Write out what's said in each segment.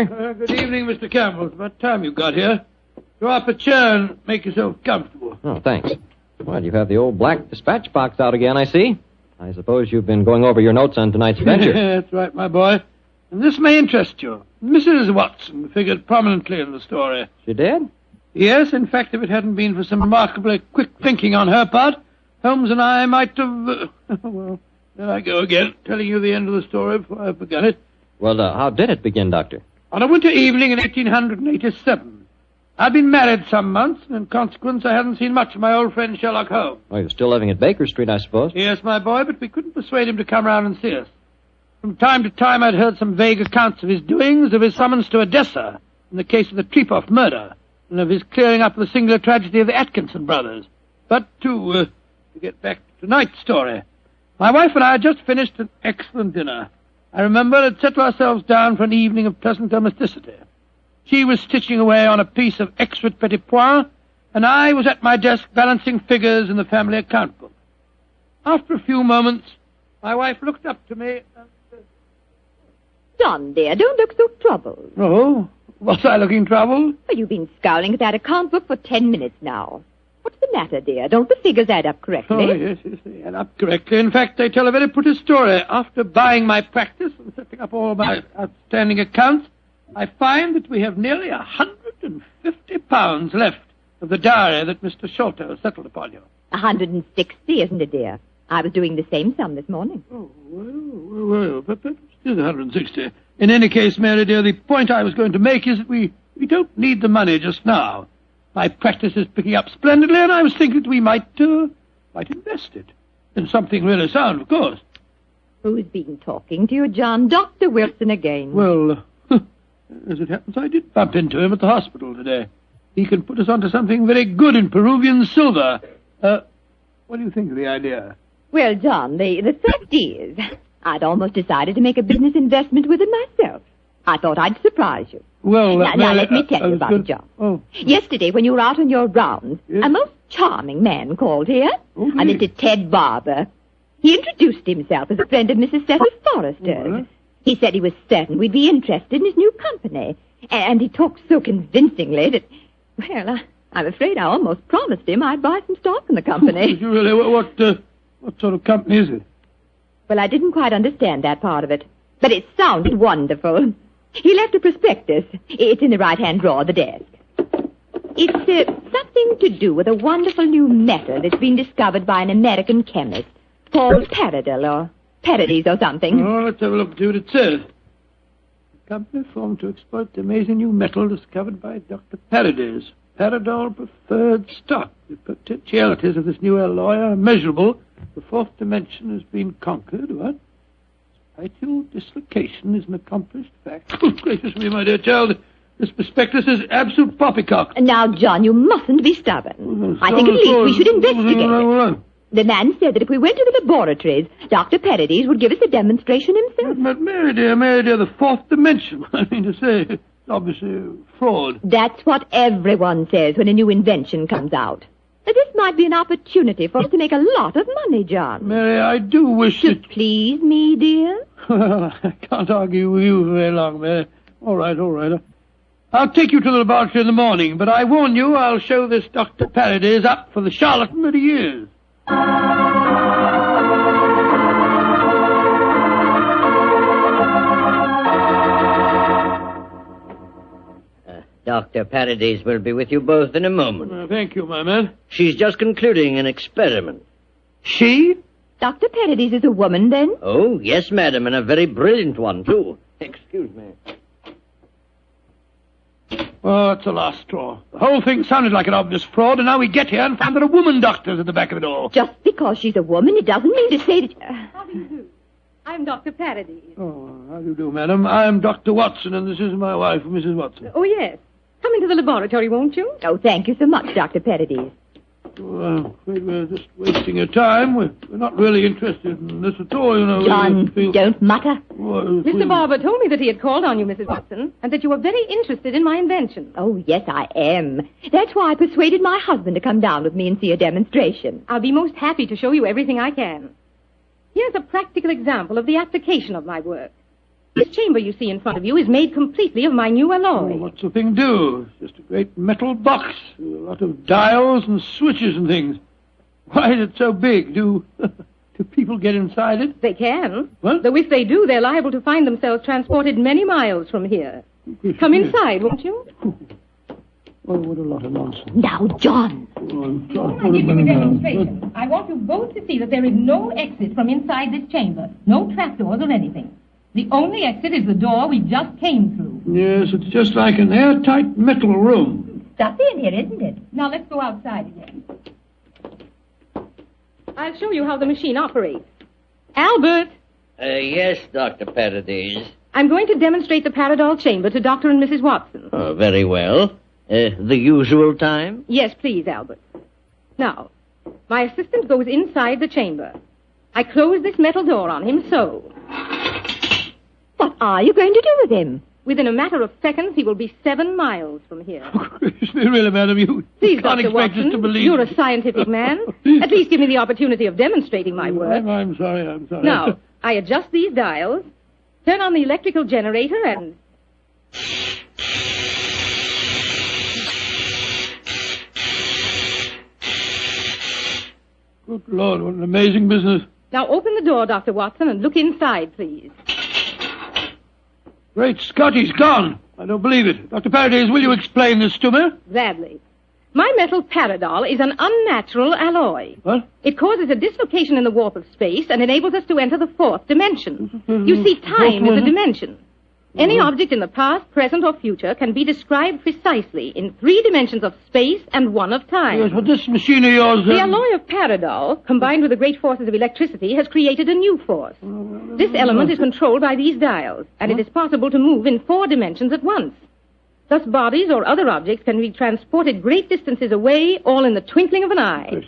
Good evening, Mr. Campbell. It's about time you got here. Draw up a chair and make yourself comfortable. Oh, thanks. Well, you have the old black dispatch box out again, I see. I suppose you've been going over your notes on tonight's adventure. That's right, my boy. And this may interest you. Mrs. Watson figured prominently in the story. She did? Yes, in fact, if it hadn't been for some remarkably quick thinking on her part, Holmes and I might have... well, there I go again, telling you the end of the story before I forget it. Well, how did it begin, Doctor? On a winter evening in 1887. I'd been married some months, and in consequence I hadn't seen much of my old friend Sherlock Holmes. Well, you're still living at Baker Street, I suppose. Yes, my boy, but we couldn't persuade him to come round and see us. From time to time I'd heard some vague accounts of his doings, of his summons to Odessa, in the case of the Trepoff murder, and of his clearing up the singular tragedy of the Atkinson brothers. But to get back to tonight's story, my wife and I had just finished an excellent dinner. I remember had settled ourselves down for an evening of pleasant domesticity. She was stitching away on a piece of exquisite petit point, and I was at my desk balancing figures in the family account book. After a few moments, my wife looked up to me and said, John, dear, don't look so troubled. "Oh, was I looking troubled?" Well, you've been scowling at that account book for 10 minutes now. What's the matter, dear? Don't the figures add up correctly? Oh, yes, they add up correctly. In fact, they tell a very pretty story. After buying my practice and setting up all my outstanding accounts, I find that we have nearly £150 left of the diary that Mr. Sholto settled upon you. 160, isn't it, dear? I was doing the same sum this morning. Oh, well, but still 160. In any case, Mary dear, the point I was going to make is that we don't need the money just now. My practice is picking up splendidly, and I was thinking that we might invest it in something really sound, of course. Who's been talking to you, John? Dr. Wilson again. Well, as it happens, I did bump into him at the hospital today. He can put us onto something very good in Peruvian silver. What do you think of the idea? Well, John, the fact is, I'd almost decided to make a business investment with it myself. I thought I'd surprise you. Well, now let me tell you about it, John. Oh. Yesterday, when you were out on your rounds, Yes? a most charming man called here. Oh, a dear. Mr. Ted Barber. He introduced himself as a friend of Mrs. Cecil Forrester's. Well. He said he was certain we'd be interested in his new company. And he talked so convincingly that, well, I'm afraid I almost promised him I'd buy some stock in the company. Did you really? What sort of company is it? Well, I didn't quite understand that part of it. But it sounded wonderful. He left a prospectus. It's in the right-hand drawer of the desk. It's something to do with a wonderful new metal that's been discovered by an American chemist called Paradol or Paradis or something. Oh, let's have a look and see what it says. A company formed to exploit the amazing new metal discovered by Dr. Paradis. Paradol preferred stock. The potentialities of this new alloy are immeasurable. The fourth dimension has been conquered. What? Spatial dislocation is an accomplished fact. Good gracious me, my dear child. This prospectus is absolute poppycock. Now, John, you mustn't be stubborn. I think at least we should investigate it. The man said that if we went to the laboratories, Dr. Paradis would give us a demonstration himself. But Mary dear, the fourth dimension. I mean to say, it's obviously fraud. That's what everyone says when a new invention comes out. But this might be an opportunity for us to make a lot of money, John. Mary, I do wish To that... please me, dear? Well, I can't argue with you very long, Mary. All right. I'll take you to the laboratory in the morning, but I warn you, I'll show this Dr. Paradis up for the charlatan that he is. Dr. Paradis will be with you both in a moment. Thank you, my man. She's just concluding an experiment. She? Dr. Paradis is a woman, then? Oh, yes, madam, and a very brilliant one, too. Excuse me. Oh, it's a last straw. The whole thing sounded like an obvious fraud, and now we get here and find that a woman doctor's at the back of it all. Just because she's a woman, it doesn't mean to say that... How do you do? I'm Dr. Paradis. Oh, how do you do, madam? I'm Dr. Watson, and this is my wife, Mrs. Watson. Oh, yes. Come into the laboratory, won't you? Oh, thank you so much, Dr. Paradis. Well, I'm afraid we're just wasting your time. We're not really interested in this at all, you know. John, don't mutter. Mr. Barber told me that he had called on you, Mrs. Watson, and that you were very interested in my invention. Oh, yes, I am. That's why I persuaded my husband to come down with me and see a demonstration. I'll be most happy to show you everything I can. Here's a practical example of the application of my work. This chamber you see in front of you is made completely of my new alloy. Oh, what's the thing do? It's just a great metal box with a lot of dials and switches and things. Why is it so big? Do people get inside it? They can. What? Though if they do, they're liable to find themselves transported many miles from here. Come inside, won't you? Oh, what a lot of nonsense. Now, John. I'll give you a demonstration. I want you both to see that there is no exit from inside this chamber. No trapdoors or anything. The only exit is the door we just came through. Yes, it's just like an airtight metal room. Stuffy in here, isn't it? Now let's go outside again. I'll show you how the machine operates. Albert! Yes, Dr. Paradise. I'm going to demonstrate the Paradol chamber to Dr. and Mrs. Watson. Oh, very well. The usual time? Yes, please, Albert. Now, my assistant goes inside the chamber. I close this metal door on him, so. What are you going to do with him? Within a matter of seconds, he will be 7 miles from here. Really, madam, you Please, can't Dr. expect us Watson, to believe. you're a scientific man. At least give me the opportunity of demonstrating my work. I'm sorry. Now, I adjust these dials, turn on the electrical generator, and... Good Lord, what an amazing business. Now open the door, Dr. Watson, and look inside, please. Great Scott, he's gone. I don't believe it. Dr. Paradise, will you explain this to me? Gladly. My metal Paradol is an unnatural alloy. What? It causes a dislocation in the warp of space and enables us to enter the 4th dimension. You see, time is a dimension. Any object in the past, present, or future can be described precisely in 3 dimensions of space and 1 of time. Yes, but this machine of yours... The alloy of Paradol, combined with the great forces of electricity, has created a new force. This element is controlled by these dials, and it is possible to move in 4 dimensions at once. Thus, bodies or other objects can be transported great distances away, all in the twinkling of an eye.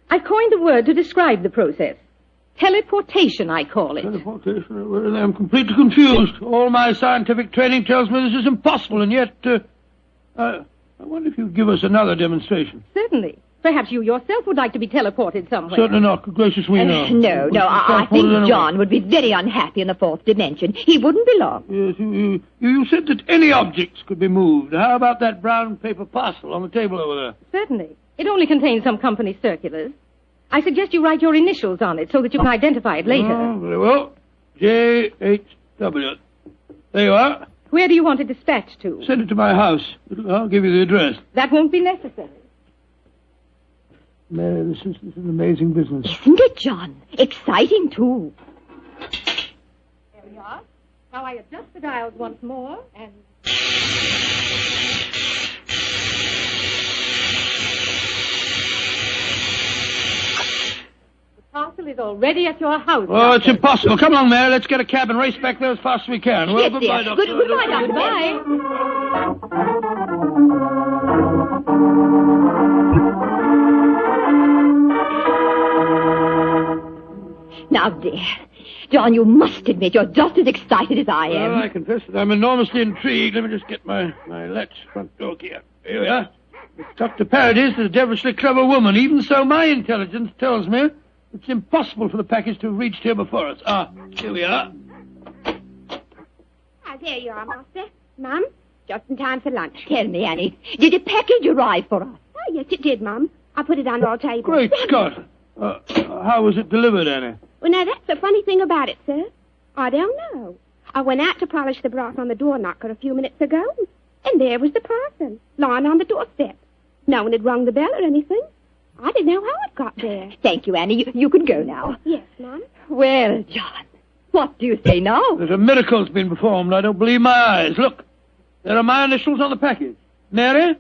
I've coined a word to describe the process. Teleportation, I call it. Teleportation? Well, I'm completely confused. All my scientific training tells me this is impossible, and yet... I wonder if you'd give us another demonstration. Certainly. Perhaps you yourself would like to be teleported somewhere. Certainly not. Good gracious me, no. No, I think John would be very unhappy in the 4th dimension. He wouldn't belong. Yes, you said that any objects could be moved. How about that brown paper parcel on the table over there? Certainly. It only contains some company circulars. I suggest you write your initials on it so that you can identify it later. Oh, very well. J.H.W. There you are. Where do you want it dispatched to? Send it to my house. I'll give you the address. That won't be necessary. Mary, this is an amazing business. Isn't it, John? Exciting, too. There we are. Now I adjust the dials once more, and... The parcel is already at your house. Oh, Doctor. it's impossible. Come along, Mary. Let's get a cab and race back there as fast as we can. Well, Yes, goodbye, dear. Doctor. Goodbye, Doctor. Goodbye. Now, dear, John, you must admit you're just as excited as I am. Well, I confess that I'm enormously intrigued. Let me just get my latch front door key up. Here we are. Dr. Paradise is a devilishly clever woman. Even so, my intelligence tells me it's impossible for the package to have reached here before us. Here we are. There you are, Master. Mum, just in time for lunch. Tell me, Annie, did a package arrive for us? Oh, yes, it did, Mum. I put it on our table. Great Scott. How was it delivered, Annie? Well, now, that's the funny thing about it, sir. I don't know. I went out to polish the brass on the door knocker a few minutes ago, and there was the parcel, lying on the doorstep. No one had rung the bell or anything. I didn't know how it got there. Thank you, Annie. You can go now. Yes, Mum. Well, John, what do you say now? There's a miracle's been performed. I don't believe my eyes. Look, there are my initials on the package. Mary,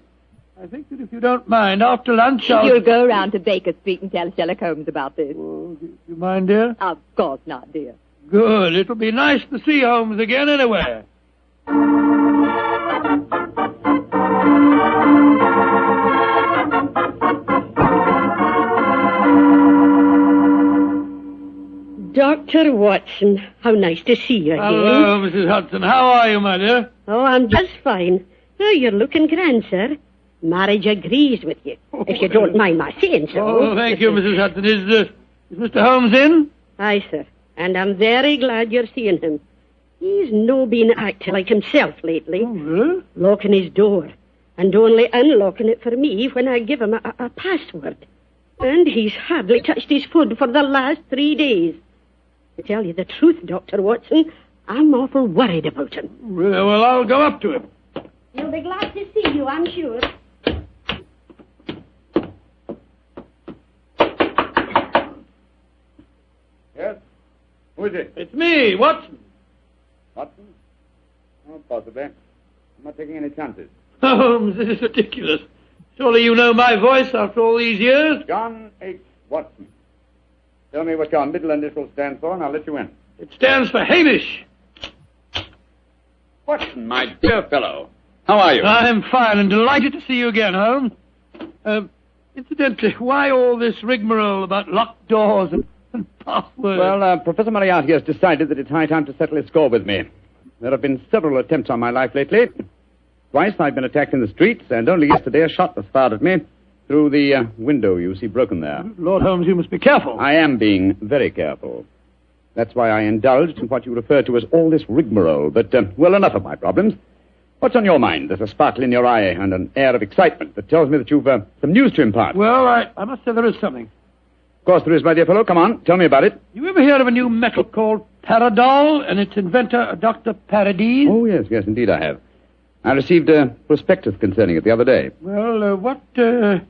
I think that if you don't mind, after lunch You'll go round to Baker Street and tell Sherlock Holmes about this. Oh, do you mind, dear? Of course not, dear. Good. It'll be nice to see Holmes again anyway. Dr. Watson, how nice to see you again. Hello, Mrs. Hudson. How are you, my dear? Oh, I'm just fine. Oh, you're looking grand, sir. Marriage agrees with you, if you don't mind my saying so. Oh, thank you, Mrs. Hudson. Is Mr. Holmes in? Aye, sir. And I'm very glad you're seeing him. He's no been acting like himself lately. Oh, really? Locking his door and only unlocking it for me when I give him a password. And he's hardly touched his food for the last 3 days. To tell you the truth, Dr. Watson, I'm awful worried about him. Really? Well, I'll go up to him. He'll be glad to see you, I'm sure. Yes? Who is it? It's me, Watson. Watson? Oh, possibly. I'm not taking any chances. Holmes, this is ridiculous. Surely you know my voice after all these years? John H. Watson. Tell me what your middle initials stand for, and I'll let you in. It stands for Hamish. Watson, my dear fellow. How are you? I'm fine and delighted to see you again, Holmes. Incidentally, why all this rigmarole about locked doors and passwords? Well, Professor Moriarty has decided that it's high time to settle his score with me. There have been several attempts on my life lately. Twice I've been attacked in the streets, and only yesterday a shot was fired at me through the window you see broken there. Lord Holmes, you must be careful. I am being very careful. That's why I indulged in what you refer to as all this rigmarole. But, well, enough of my problems. What's on your mind? There's a sparkle in your eye and an air of excitement that tells me that you've some news to impart. Well, I must say there is something. Of course there is, my dear fellow. Come on, tell me about it. You ever hear of a new metal called Paradol and its inventor, Dr. Paradis? Oh, yes, indeed I have. I received a prospectus concerning it the other day. Well, what do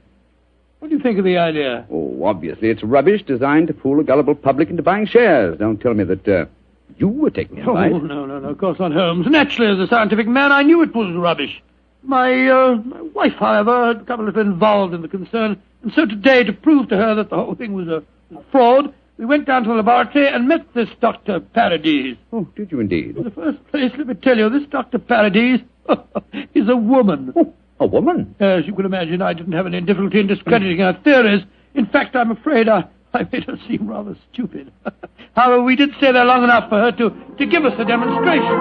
you think of the idea? Oh, obviously it's rubbish designed to fool a gullible public into buying shares. Don't tell me that you were taking advice. Oh, no, of course not, Holmes. Naturally, as a scientific man, I knew it was rubbish. My wife, however, had become a little involved in the concern, and so today, to prove to her that the whole thing was a fraud, we went down to the laboratory and met this Dr. Paradis. Oh, did you indeed? In the first place, let me tell you, this Dr. Paradis is a woman. Oh, a woman? As you can imagine, I didn't have any difficulty in discrediting her theories. In fact, I'm afraid I made her seem rather stupid. However, we did stay there long enough for her to give us a demonstration.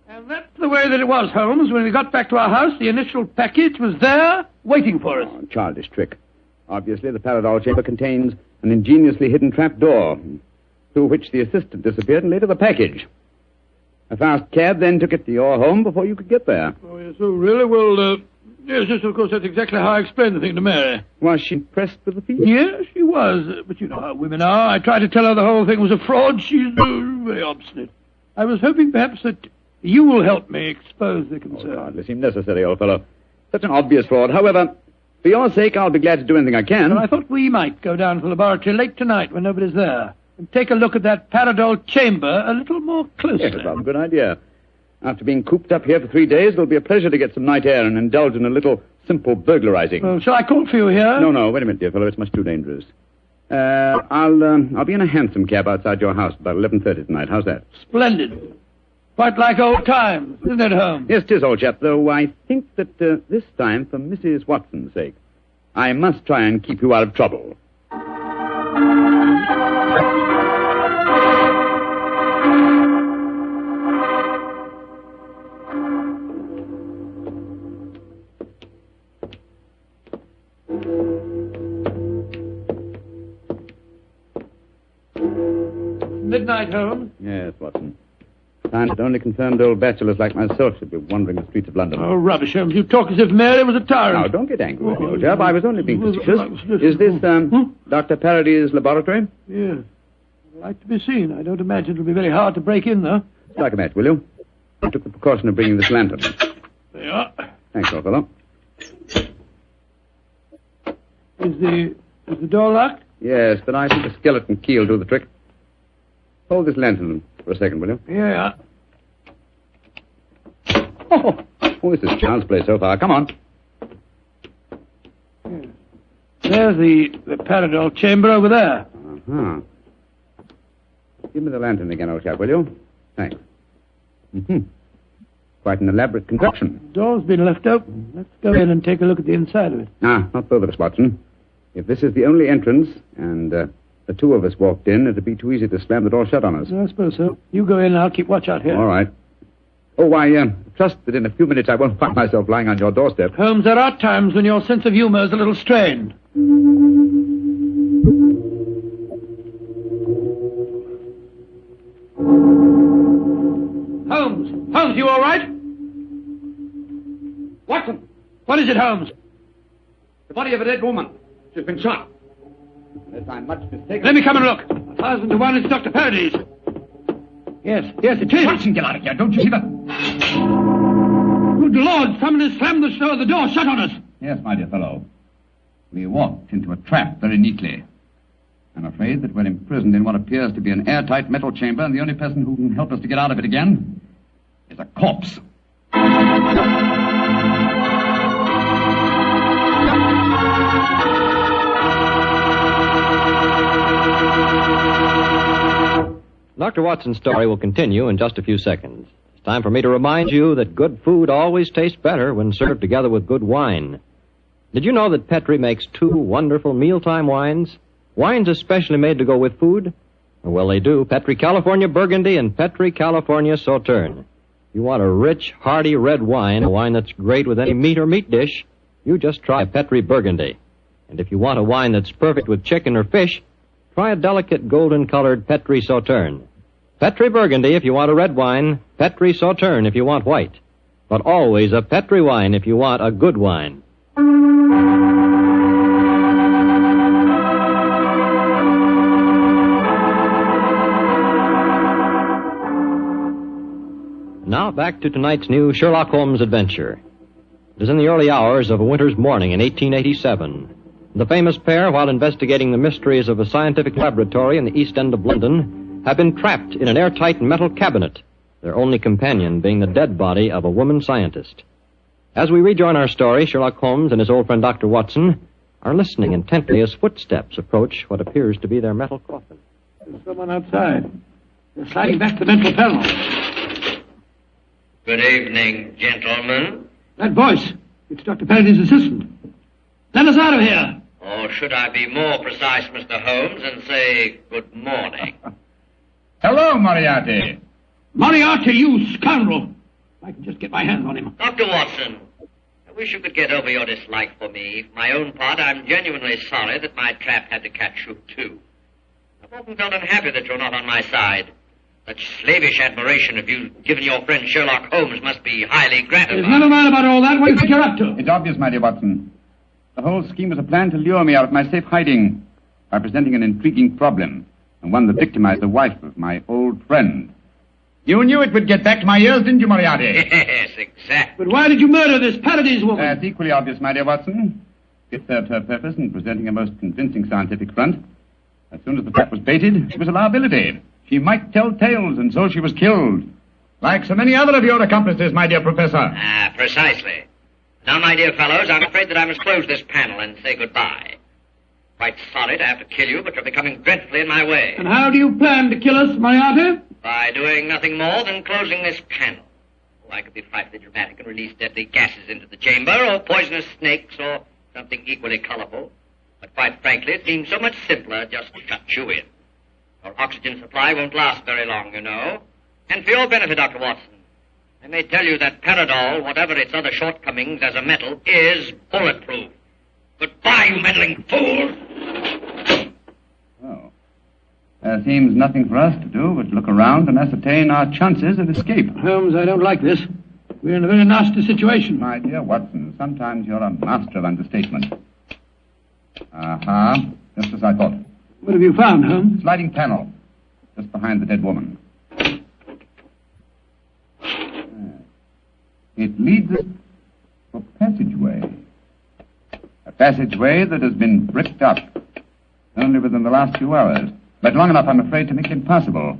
And that's the way that it was, Holmes. When we got back to our house, the initial package was there, waiting for us. Oh, childish trick. Obviously, the Paradol chamber contains an ingeniously hidden trapdoor, through which the assistant disappeared and later the package. A fast cab then took it to your home before you could get there. Oh, yes, oh, really? Well, yes, of course, that's exactly how I explained the thing to Mary. Was she impressed with the feat? Yes, she was. But you know how women are. I tried to tell her the whole thing was a fraud. She's very obstinate. I was hoping perhaps that you will help me expose the concern. Oh, hardly seemed necessary, old fellow. Such an obvious fraud. However, for your sake, I'll be glad to do anything I can. Well, I thought we might go down to the laboratory late tonight when nobody's there and take a look at that Paradol chamber a little more closely. Yes, that's a good idea. After being cooped up here for 3 days, it'll be a pleasure to get some night air and indulge in a little simple burglarizing. Well, shall I call for you here? No, wait a minute, dear fellow. It's much too dangerous. I'll be in a hansom cab outside your house about 11:30 tonight. How's that? Splendid. Quite like old times, isn't it, Holmes? Yes, 'tis, old chap, though I think that this time, for Mrs. Watson's sake, I must try and keep you out of trouble. Midnight, Holmes. Yes, Watson. Time that only concerned old bachelors like myself should be wandering the streets of London. Oh, rubbish, Holmes. You talk as if Mary was a tyrant. Now, don't get angry with me, old chap. I was only being facetious. Is this, Dr. Paradis' laboratory? Yes. I'd like to be seen. I don't imagine it'll be very hard to break in, though. Strike a match, will you? I took the precaution of bringing this lantern. There you are. Thanks, old fellow. Is the door locked? Yes, but I think a skeleton key will do the trick. Hold this lantern for a second, will you? Yeah. Oh, this is child's play so far. Come on. Yeah. There's the Paradol chamber over there. Uh-huh. Give me the lantern again, old chap, will you? Thanks. Quite an elaborate construction. The door's been left open. Let's go in and take a look at the inside of it. Not both of us, Watson. If this is the only entrance, and the two of us walked in, it'd be too easy to slam the door shut on us. I suppose so. You go in and I'll keep watch out here. All right. Oh, I trust that in a few minutes I won't find myself lying on your doorstep. Holmes, there are times when your sense of humor is a little strained. Holmes, you all right? Watson! What is it, Holmes? The body of a dead woman. She's been shot. Unless I'm much mistaken... Let me come and look. 1,000 to 1, it's Dr. Paradis. Yes, it is. Watson, get out of here. Don't you see that? Good Lord, someone has slammed the door shut on us. Yes, my dear fellow. We walked into a trap very neatly. I'm afraid that we're imprisoned in what appears to be an airtight metal chamber, and the only person who can help us to get out of it again is a corpse. Dr. Watson's story will continue in just a few seconds. It's time for me to remind you that good food always tastes better when served together with good wine. Did you know that Petri makes 2 wonderful mealtime wines? Wines especially made to go with food? Well, they do. Petri California Burgundy and Petri California Sauterne. You want a rich, hearty red wine, a wine that's great with any meat or meat dish, you just try a Petri Burgundy. And if you want a wine that's perfect with chicken or fish, try a delicate golden-colored Petri Sauterne. Petri Burgundy if you want a red wine, Petri Sauterne if you want white. But always a Petri wine if you want a good wine. Now back to tonight's new Sherlock Holmes adventure. It is in the early hours of a winter's morning in 1887. The famous pair, while investigating the mysteries of a scientific laboratory in the East End of London, have been trapped in an airtight metal cabinet, their only companion being the dead body of a woman scientist. As we rejoin our story, Sherlock Holmes and his old friend Dr. Watson are listening intently as footsteps approach what appears to be their metal coffin. There's someone outside. They're sliding back the metal panel. Good evening, gentlemen. That voice, it's Dr. Paradis' assistant. Let us out of here. Or should I be more precise, Mr. Holmes, and say good morning? Hello, Moriarty. Moriarty, you scoundrel. I can just get my hands on him. Dr. Watson, I wish you could get over your dislike for me. For my own part, I'm genuinely sorry that my trap had to catch you, too. I've often felt unhappy that you're not on my side. Such slavish admiration of you given your friend Sherlock Holmes must be highly gratifying. There's never mind about all that. What do you think you're up to? It's obvious, my dear Watson. The whole scheme was a plan to lure me out of my safe hiding by presenting an intriguing problem, and one that victimized the wife of my old friend. You knew it would get back to my ears, didn't you, Moriarty? Yes, exactly. But why did you murder this Paradis woman? That's equally obvious, my dear Watson. It served her purpose in presenting a most convincing scientific front. As soon as the trap was baited, she was a liability. She might tell tales, and so she was killed. Like so many other of your accomplices, my dear Professor. Ah, precisely. Now, my dear fellows, I'm afraid that I must close this panel and say goodbye. Quite sorry to have to kill you, but you're becoming dreadfully in my way. And how do you plan to kill us, Moriarty? By doing nothing more than closing this panel. Oh, I could be frightfully dramatic and release deadly gases into the chamber, or poisonous snakes, or something equally colorful. But quite frankly, it seems so much simpler just to shut you in. Your oxygen supply won't last very long, you know. And for your benefit, Dr. Watson, I may tell you that Paradol, whatever its other shortcomings as a metal, is bulletproof. Goodbye, you meddling fool! Oh. There seems nothing for us to do but look around and ascertain our chances of escape. Holmes, I don't like this. We're in a very nasty situation. My dear Watson, sometimes you're a master of understatement. Aha, just as I thought. What have you found, Holmes? Sliding panel, just behind the dead woman. It leads us to a passageway. A passageway that has been bricked up only within the last few hours. But long enough, I'm afraid, to make it impossible.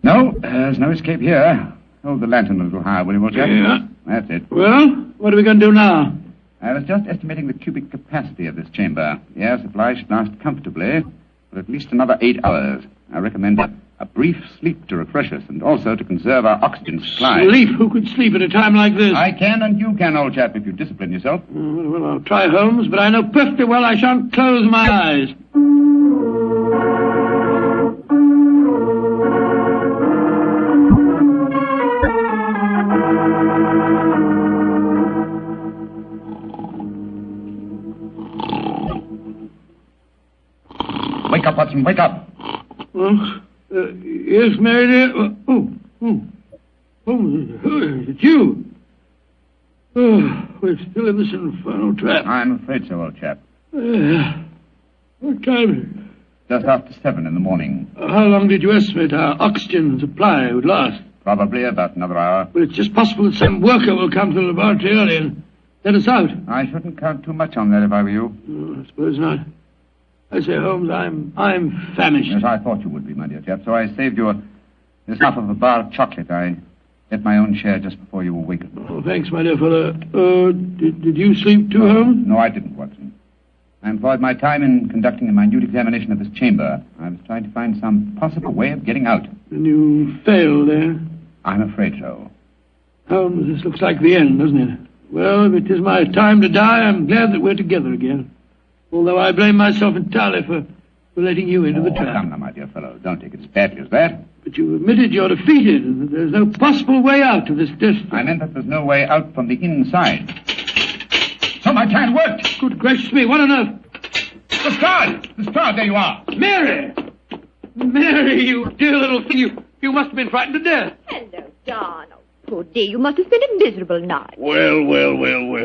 No, there's no escape here. Hold the lantern a little higher, will you, Walter? Yeah. That's it. Well, what are we going to do now? I was just estimating the cubic capacity of this chamber. The air supply should last comfortably for at least another 8 hours. I recommend a brief sleep to refresh us and also to conserve our oxygen supply. Sleep? Who could sleep at a time like this? I can and you can, old chap, if you discipline yourself. Well, I'll try, Holmes, but I know perfectly well I shan't close my eyes. Watson, wake up. Yes, Mary dear. It's you. We're still in this infernal trap. I'm afraid so, old chap. What time is it? Just after 7 in the morning. How long did you estimate our oxygen supply would last? Probably about another hour. Well, it's just possible that some worker will come to the laboratory early and let us out. I shouldn't count too much on that if I were you. I suppose not. I say, Holmes, I'm famished. Yes, I thought you would be, my dear chap, so I saved you this half of a bar of chocolate. I ate my own share just before you awakened. Oh, thanks, my dear fellow. Did you sleep too, Holmes? No, I didn't, Watson. I employed my time in conducting a minute examination of this chamber. I was trying to find some possible way of getting out. And you failed, eh? I'm afraid so. Holmes, this looks like the end, doesn't it? Well, if it is my time to die, I'm glad that we're together again. Although I blame myself entirely for letting you into the trap. Come now, my dear fellow. Don't take it as badly as that. But you admitted you're defeated and that there's no possible way out of this destiny. I meant that there's no way out from the inside. So my plan worked. Good gracious me, what on earth? The stars, there you are. Mary! Mary, you dear little thing, you must have been frightened to death. Hello, Don. Oh, poor dear, you must have spent a miserable night. Well.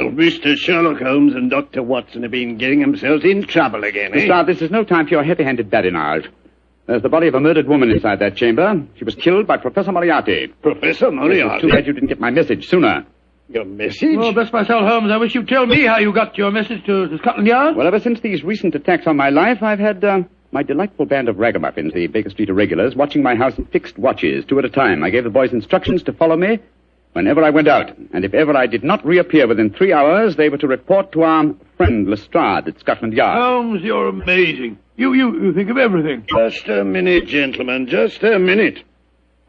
Mr. Sherlock Holmes and Dr. Watson have been getting themselves in trouble again, eh? Sir, this is no time for your heavy-handed badinage. There's the body of a murdered woman inside that chamber. She was killed by Professor Moriarty. Professor Moriarty? It's too bad you didn't get my message sooner. Your message? Oh, bless my soul, Holmes, I wish you'd tell me how you got your message to Scotland Yard. Well, ever since these recent attacks on my life, I've had my delightful band of ragamuffins, the Baker Street irregulars, watching my house in fixed watches, 2 at a time. I gave the boys instructions to follow me whenever I went out. And if ever I did not reappear within 3 hours, they were to report to our friend Lestrade at Scotland Yard. Holmes, you're amazing. You think of everything. Just a minute, gentlemen, just a minute.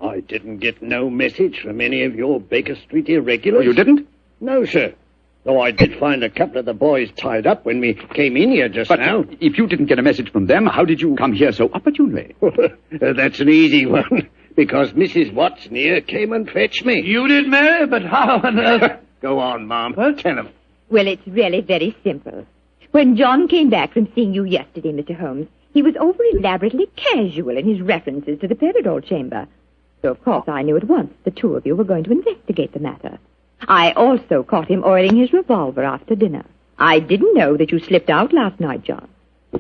I didn't get no message from any of your Baker Street irregulars. Oh, you didn't? No, sir. Though I did find a couple of the boys tied up when we came in here just now. If you didn't get a message from them, how did you come here so opportunely? That's an easy one, because Mrs. Watson here came and fetched me. You did, Mary, but how on earth... Go on, Mom. Tell him. Well, it's really very simple. When John came back from seeing you yesterday, Mr. Holmes, he was over-elaborately casual in his references to the Paradol chamber. So, of course, I knew at once the two of you were going to investigate the matter. I also caught him oiling his revolver after dinner. I didn't know that you slipped out last night, John.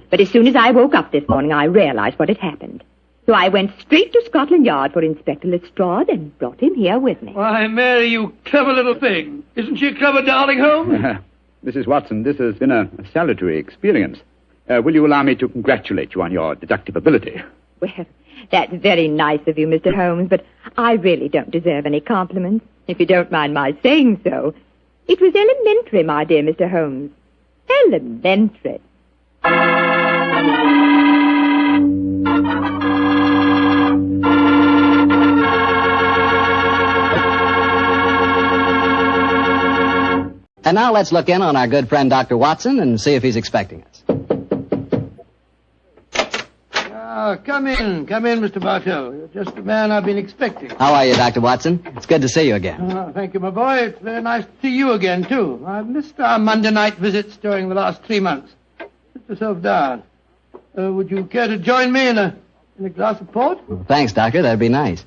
But as soon as I woke up this morning, I realized what had happened. So I went straight to Scotland Yard for Inspector Lestrade and brought him here with me. Why, Mary, you clever little thing. Isn't she a clever darling, Holmes? Mrs. Watson, this has been a salutary experience. Will you allow me to congratulate you on your deductive ability? Well, that's very nice of you, Mr. Holmes, but I really don't deserve any compliments, if you don't mind my saying so. It was elementary, my dear Mr. Holmes. Elementary. And now let's look in on our good friend Dr. Watson and see if he's expecting us. Come in, Mr. Bartell. You're just the man I've been expecting. How are you, Dr. Watson? It's good to see you again. Thank you, my boy. It's very nice to see you again, too. I've missed our Monday night visits during the last 3 months. Sit yourself down. Would you care to join me in a glass of port? Well, thanks, Doctor. That'd be nice.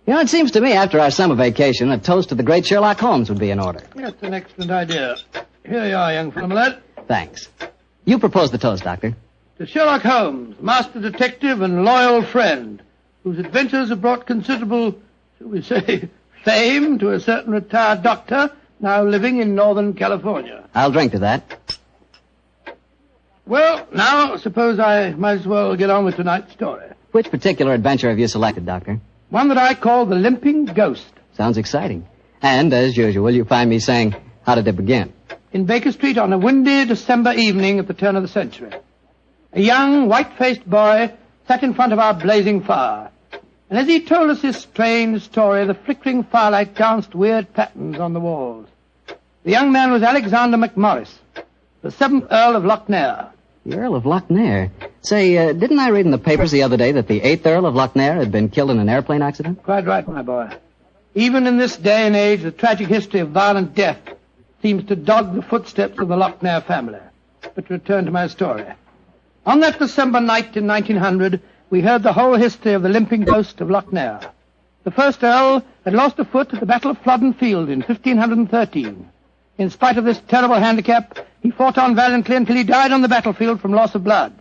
You know, it seems to me after our summer vacation, a toast to the great Sherlock Holmes would be in order. That's an excellent idea. Here you are, young fellow, my lad. Thanks. You propose the toast, Doctor. To Sherlock Holmes, master detective and loyal friend, whose adventures have brought considerable, shall we say, fame to a certain retired doctor now living in Northern California. I'll drink to that. Well, now, suppose I might as well get on with tonight's story. Which particular adventure have you selected, Doctor? One that I call the Limping Ghost. Sounds exciting. And, as usual, you find me saying, how did it begin? In Baker Street on a windy December evening at the turn of the century. A young, white-faced boy sat in front of our blazing fire. And as he told us his strange story, the flickering firelight danced weird patterns on the walls. The young man was Alexander McMorris, the 7th Earl of Lochnair. The Earl of Lochnair? Say, didn't I read in the papers the other day that the 8th Earl of Lochnair had been killed in an airplane accident? Quite right, my boy. Even in this day and age, the tragic history of violent death seems to dog the footsteps of the Lochnair family. But to return to my story. On that December night in 1900, we heard the whole history of the limping ghost of Loch Ness. The first Earl had lost a foot at the Battle of Flodden Field in 1513. In spite of this terrible handicap, he fought on valiantly until he died on the battlefield from loss of blood.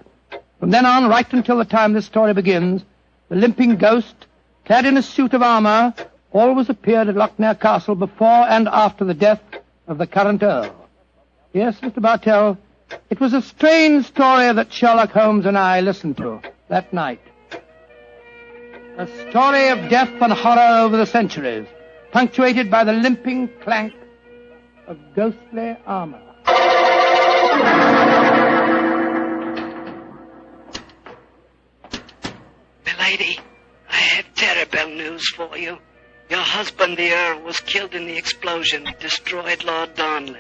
From then on, right until the time this story begins, the limping ghost, clad in a suit of armour, always appeared at Loch Ness Castle before and after the death of the current Earl. Yes, Mr. Bartell, it was a strange story that Sherlock Holmes and I listened to that night. A story of death and horror over the centuries, punctuated by the limping clank of ghostly armour. Milady, I have terrible news for you. Your husband, the Earl, was killed in the explosion that destroyed Lord Darnley.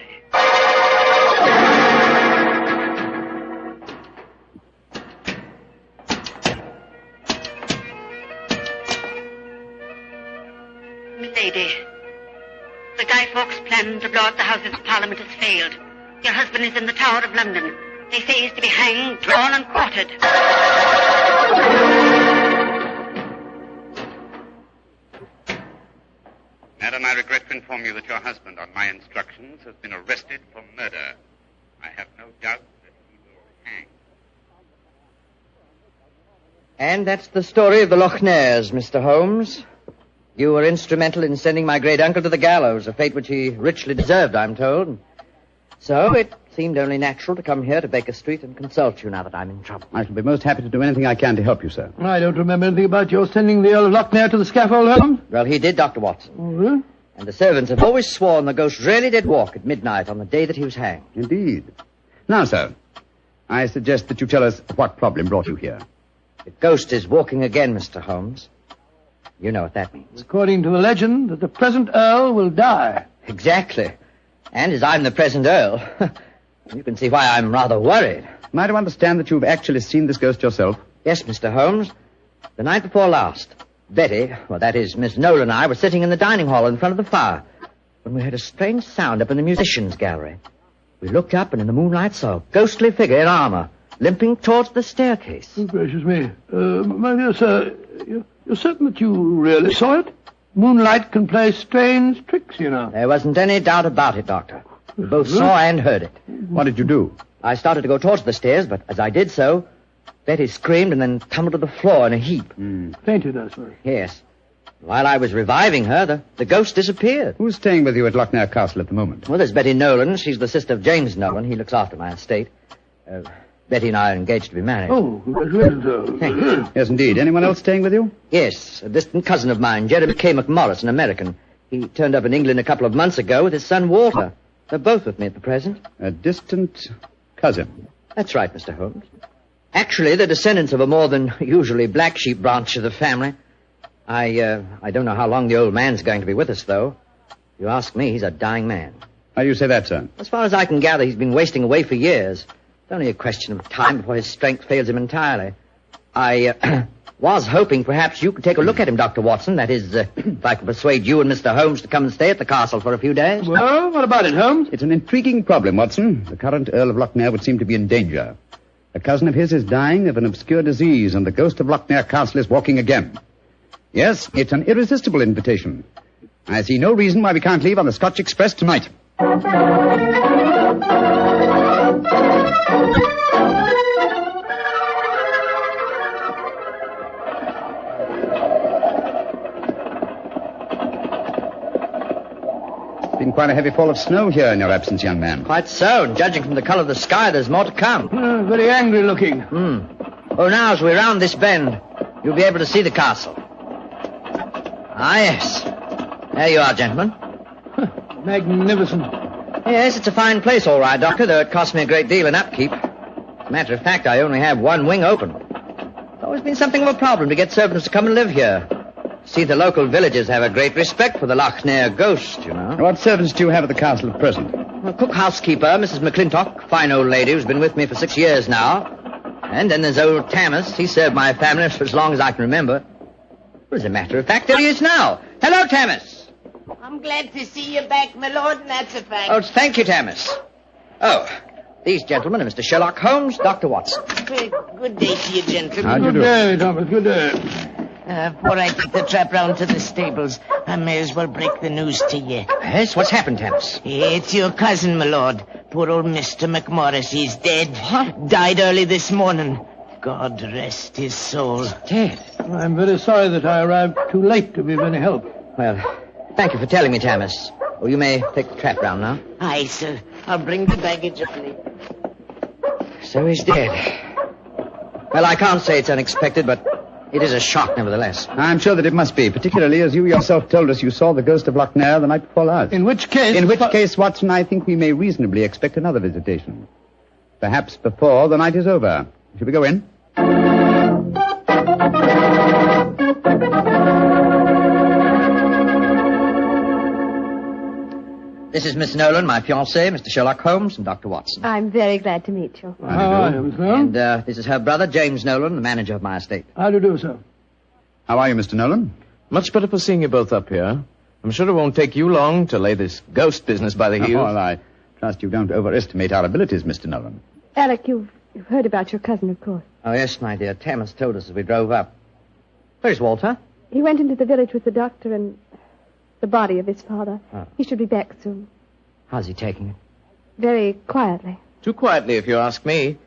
Milady, the Guy Fawkes plan to blow up the Houses of Parliament has failed. Your husband is in the Tower of London. They say he's to be hanged, drawn, and quartered. Madam, I regret to inform you that your husband, on my instructions, has been arrested for murder. I have no doubt that he will hang. And that's the story of the Loch Ness, Mr. Holmes. You were instrumental in sending my great uncle to the gallows, a fate which he richly deserved, I'm told. So it seemed only natural to come here to Baker Street and consult you now that I'm in trouble. I shall be most happy to do anything I can to help you, sir. I don't remember anything about your sending the Earl of Loch Ness to the scaffold, Holmes. Well, he did, Dr. Watson. Mm-hmm. And the servants have always sworn the ghost really did walk at midnight on the day that he was hanged. Indeed. Now, sir, I suggest that you tell us what problem brought you here. The ghost is walking again, Mr. Holmes. You know what that means. According to the legend, that the present Earl will die. Exactly. And as I'm the present Earl, you can see why I'm rather worried. Am I to understand that you've actually seen this ghost yourself? Yes, Mr. Holmes. The night before last, Betty, well, that is, Miss Noel and I were sitting in the dining hall in front of the fire when we heard a strange sound up in the musicians' gallery. We looked up and in the moonlight saw a ghostly figure in armour limping towards the staircase. Oh, gracious me. My dear sir, you're certain that you really saw it? Moonlight can play strange tricks, you know. There wasn't any doubt about it, Doctor. We both saw and heard it. What did you do? I started to go towards the stairs, but as I did so, Betty screamed and then tumbled to the floor in a heap. Fainted, I suppose. Yes. While I was reviving her, the ghost disappeared. Who's staying with you at Loch Ness Castle at the moment? Well, there's Betty Nolan. She's the sister of James Nolan. He looks after my estate. Betty and I are engaged to be married. Oh, congratulations. Thank you. Yes, indeed. Anyone else staying with you? Yes, a distant cousin of mine, Jeremy K. McMorris, an American. He turned up in England a couple of months ago with his son Walter. They're both with me at the present. A distant cousin? That's right, Mr. Holmes. Actually, they're descendants of a more than usually black sheep branch of the family. I don't know how long the old man's going to be with us, though. If you ask me, he's a dying man. How do you say that, sir? As far as I can gather, he's been wasting away for years. It's only a question of time before his strength fails him entirely. I was hoping perhaps you could take a look at him, Dr. Watson. That is, if I could persuade you and Mr. Holmes to come and stay at the castle for a few days. Well, what about it, Holmes? It's an intriguing problem, Watson. The current Earl of Loch Ness would seem to be in danger. A cousin of his is dying of an obscure disease, and the ghost of Loch Ness Castle is walking again. Yes, it's an irresistible invitation. I see no reason why we can't leave on the Scotch Express tonight. It's been quite a heavy fall of snow here in your absence, young man. Quite so, and judging from the colour of the sky, there's more to come. Very angry looking. Oh, now, as we round this bend, you'll be able to see the castle. Ah, yes. There you are, gentlemen. Magnificent. Yes, it's a fine place, all right, Doctor, though it cost me a great deal in upkeep. As a matter of fact, I only have one wing open. It's always been something of a problem to get servants to come and live here. See, the local villagers have a great respect for the Loch Ness ghost, you know. What servants do you have at the castle at present? Well, cook housekeeper, Mrs. McClintock, fine old lady who's been with me for 6 years now. And then there's old Tammas. He served my family for as long as I can remember. Well, as a matter of fact, there he is now. Hello, Tammas. I'm glad to see you back, my lord, and that's a fact. Oh, thank you, Tammas. Oh, These gentlemen are Mr. Sherlock Holmes, Dr. Watson. Good day to you, gentlemen. How do you do? Good day, Thomas. Good day. Before I take the trap round to the stables, I may as well break the news to you. Yes, what's happened, Thomas? It's your cousin, my lord. Poor old Mr. McMorris. He's dead. What? Died early this morning. God rest his soul. Dead? I'm very sorry that I arrived too late to be of any help. Well, thank you for telling me, Thomas. Oh, you may take the trap round now. Aye, sir. I'll bring the baggage up later. So he's dead. Well, I can't say it's unexpected, but it is a shock nevertheless. I'm sure that it must be, particularly as you yourself told us you saw the ghost of Loch Ness the night before last. In which case, Watson, I think we may reasonably expect another visitation. Perhaps before the night is over. Shall we go in? This is Miss Nolan, my fiancée, Mr. Sherlock Holmes, and Dr. Watson. I'm very glad to meet you. How are you, Miss Nolan? And this is her brother, James Nolan, the manager of my estate. How do you do, sir? How are you, Mr. Nolan? Much better for seeing you both up here. I'm sure it won't take you long to lay this ghost business by the heels. Oh, well, I trust you don't overestimate our abilities, Mr. Nolan. Alec, you've heard about your cousin, of course. Oh, yes, my dear. Thomas told us as we drove up. Where's Walter? He went into the village with the doctor and the body of his father. Oh. He should be back soon. How's he taking it? Very quietly. Too quietly, if you ask me.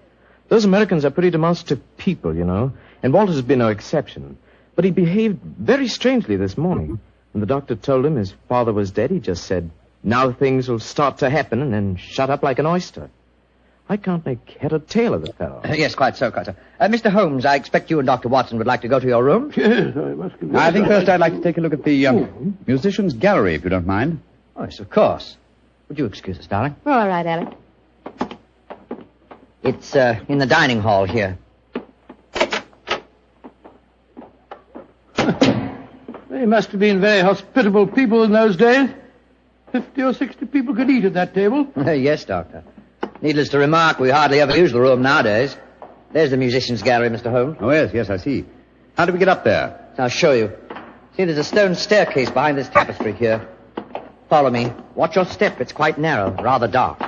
Those Americans are pretty demonstrative people, you know, and Walter's been no exception. But he behaved very strangely this morning. When the doctor told him his father was dead, he just said, now things will start to happen, and then shut up like an oyster. I can't make head or tail of the fellow. Yes, quite so, quite so. Mr. Holmes, I expect you and Dr. Watson would like to go to your room. Yes, I must confess. I think first I'd like to take a look at the musicians' gallery, if you don't mind. Oh, yes, of course. Would you excuse us, darling? All right, Alec. It's in the dining hall here. They must have been very hospitable people in those days. 50 or 60 people could eat at that table. Yes, Doctor. Needless to remark, we hardly ever use the room nowadays. There's the musicians' gallery, Mr. Holmes. Oh, yes, I see. How do we get up there? I'll show you. See, there's a stone staircase behind this tapestry here. Follow me. Watch your step. It's quite narrow, rather dark.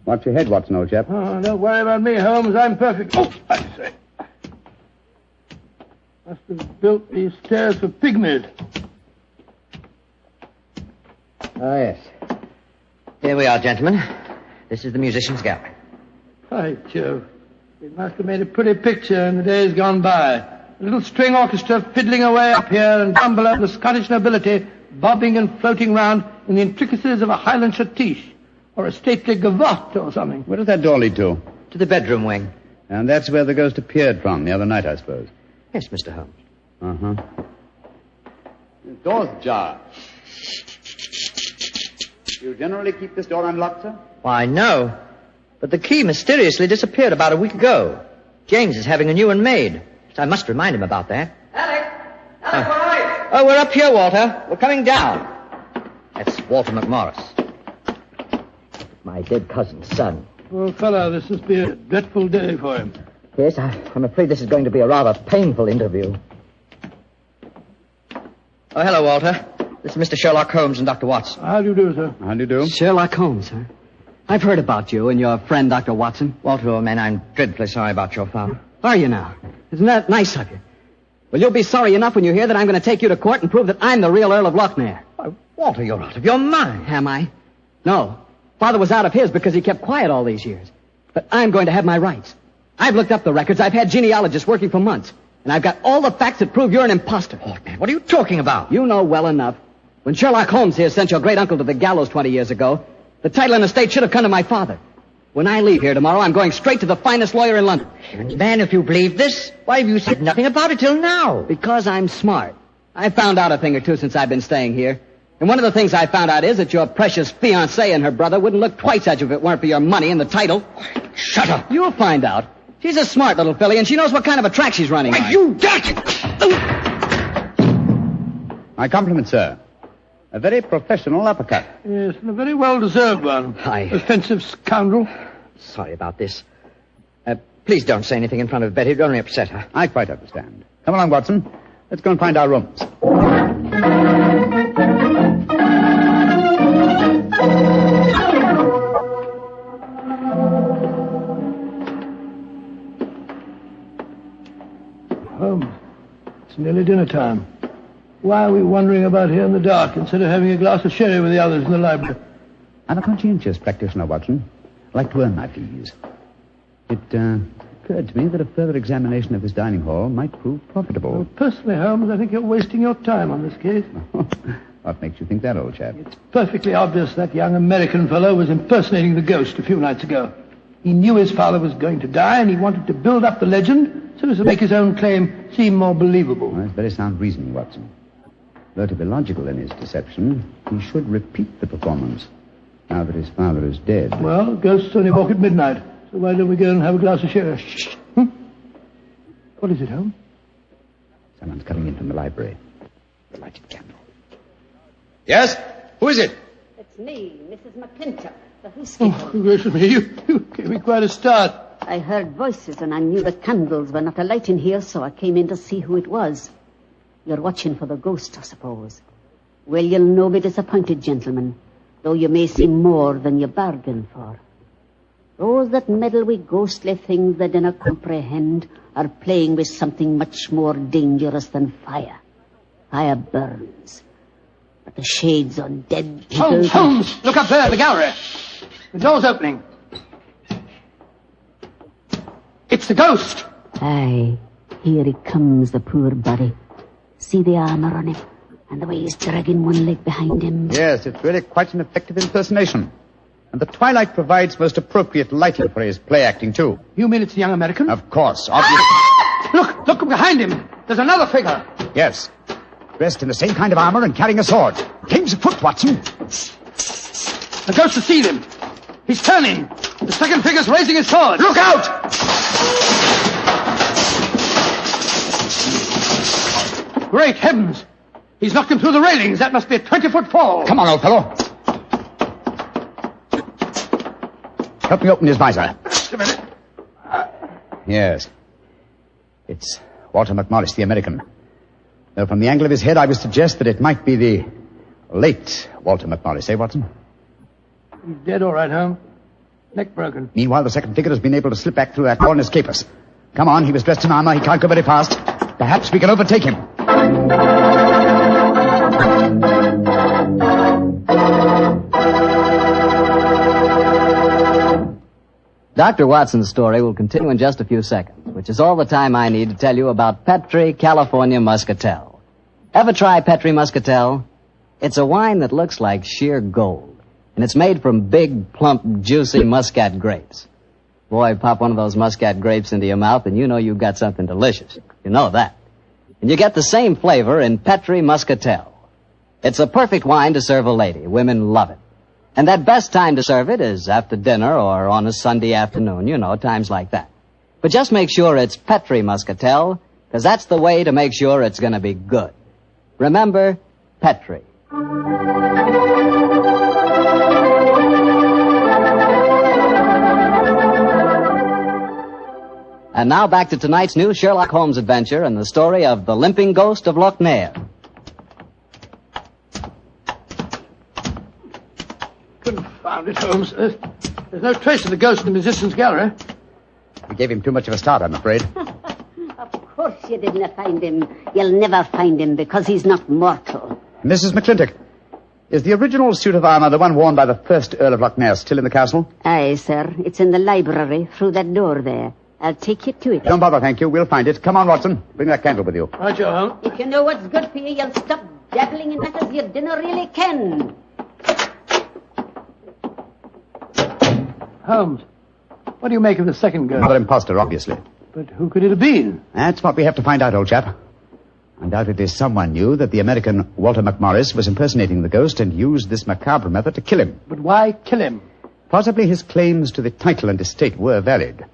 Watch your head, Watson, old chap. Oh, don't worry about me, Holmes. I'm perfect. Oh, I say. Must have built these stairs for pygmies. Oh, yes. Here we are, gentlemen. This is the musicians' gallery. By Jove. It must have made a pretty picture in the days gone by. A little string orchestra fiddling away up here and down below the Scottish nobility bobbing and floating round in the intricacies of a Highland schottische or a stately gavotte or something. Where does that door lead to? To the bedroom wing. And that's where the ghost appeared from the other night, I suppose. Yes, Mr. Holmes. Uh-huh. The door's ajar. Do you generally keep this door unlocked, sir? Why, no. But the key mysteriously disappeared about a week ago. James is having a new one made. So I must remind him about that. Alec! Alec, where are you? Oh, we're up here, Walter. We're coming down. That's Walter McMorris. My dead cousin's son. Poor fellow, this must be a dreadful day for him. Yes, I'm afraid this is going to be a rather painful interview. Oh, hello, Walter. This is Mr. Sherlock Holmes and Dr. Watson. How do you do, sir? How do you do? Sherlock Holmes, sir. I've heard about you and your friend, Dr. Watson. Walter, old man, I'm dreadfully sorry about your father. Are you now? Isn't that nice of you? Well, you'll be sorry enough when you hear that I'm going to take you to court and prove that I'm the real Earl of Loch Ness. Walter, you're out of your mind. Am I? No. Father was out of his because he kept quiet all these years. But I'm going to have my rights. I've looked up the records. I've had genealogists working for months. And I've got all the facts that prove you're an imposter. Oh, man, what are you talking about? You know well enough. When Sherlock Holmes here sent your great-uncle to the gallows 20 years ago, the title and estate should have come to my father. When I leave here tomorrow, I'm going straight to the finest lawyer in London. Man, if you believe this, why have you said nothing about it till now? Because I'm smart. I've found out a thing or two since I've been staying here. And one of the things I found out is that your precious fiancée and her brother wouldn't look twice at you if it weren't for your money and the title. Shut up. You'll find out. She's a smart little filly, and she knows what kind of a track she's running on. You got it! My compliments, sir. A very professional uppercut. Yes, and a very well-deserved one. Offensive scoundrel. Sorry about this. Please don't say anything in front of Betty. It'd only upset her. I quite understand. Come along, Watson. Let's go and find our rooms. Holmes, it's nearly dinner time. Why are we wandering about here in the dark instead of having a glass of sherry with the others in the library? I'm a conscientious practitioner, Watson. I like to earn my fees. It occurred to me that a further examination of this dining hall might prove profitable. Well, personally, Holmes, I think you're wasting your time on this case. What makes you think that, old chap? It's perfectly obvious that young American fellow was impersonating the ghost a few nights ago. He knew his father was going to die, and he wanted to build up the legend so as to make his own claim seem more believable. Well, that's very sound reasoning, Watson. Though to be logical in his deception, he should repeat the performance now that his father is dead. Well, ghosts only walk at midnight, so why don't we go and have a glass of sherry? Shh. What is it, Holmes? Someone's coming in from the library. The lighted candle. Yes? Who is it? It's me, Mrs. McClintock, the housekeeper. Oh, gracious me, you gave me quite a start. I heard voices and I knew the candles were not alight in here, so I came in to see who it was. You're watching for the ghost, I suppose. Well, you'll no be disappointed, gentlemen, though you may see more than you bargained for. Those that meddle with ghostly things they dinna comprehend are playing with something much more dangerous than fire. Fire burns. But the shades on dead people... Holmes! Look up there, the gallery. The door's opening. It's the ghost. Aye, here he comes, the poor body. See the armor on him, and the way he's dragging one leg behind him. Yes, it's really quite an effective impersonation. And the twilight provides most appropriate lighting for his play acting, too. You mean it's the young American? Of course, obviously. Look behind him. There's another figure. Yes. Dressed in the same kind of armor and carrying a sword. Game's afoot, Watson. The ghost has seen him. He's turning. The second figure's raising his sword. Look out! Great heavens! He's knocked him through the railings. That must be a 20-foot fall. Come on, old fellow. Help me open his visor. Just a minute. Yes. It's Walter McMorris, the American. Though from the angle of his head, I would suggest that it might be the late Walter McMorris, eh, Watson? He's dead, all right, Holmes. Neck broken. Meanwhile, the second figure has been able to slip back through that door and escape us. Come on, he was dressed in armor. He can't go very fast. Perhaps we can overtake him. Dr. Watson's story will continue in just a few seconds, which is all the time I need to tell you about Petri California Muscatel. Ever try Petri Muscatel? It's a wine that looks like sheer gold, and it's made from big, plump, juicy muscat grapes. Boy, pop one of those muscat grapes into your mouth and you know you've got something delicious. You know that. And you get the same flavor in Petri Muscatel. It's a perfect wine to serve a lady. Women love it. And that best time to serve it is after dinner or on a Sunday afternoon, you know, times like that. But just make sure it's Petri Muscatel, because that's the way to make sure it's going to be good. Remember, Petri. And now back to tonight's new Sherlock Holmes adventure and the story of the Limping Ghost of Lochnair. Confound it, Holmes. There's no trace of the ghost in the musician's gallery. We gave him too much of a start, I'm afraid. Of course you didn't find him. You'll never find him because he's not mortal. Mrs. McClintock, is the original suit of armor the one worn by the first Earl of Lochnair still in the castle? Aye, sir. It's in the library through that door there. I'll take you to it. Don't bother, thank you. We'll find it. Come on, Watson. Bring that candle with you. Right, you, Holmes. If you know what's good for you, you'll stop dabbling in matters you dinner really can. Holmes, what do you make of the second ghost? Another imposter, obviously. But who could it have been? That's what we have to find out, old chap. Undoubtedly someone knew that the American Walter McMorris was impersonating the ghost and used this macabre method to kill him. But why kill him? Possibly his claims to the title and estate were valid.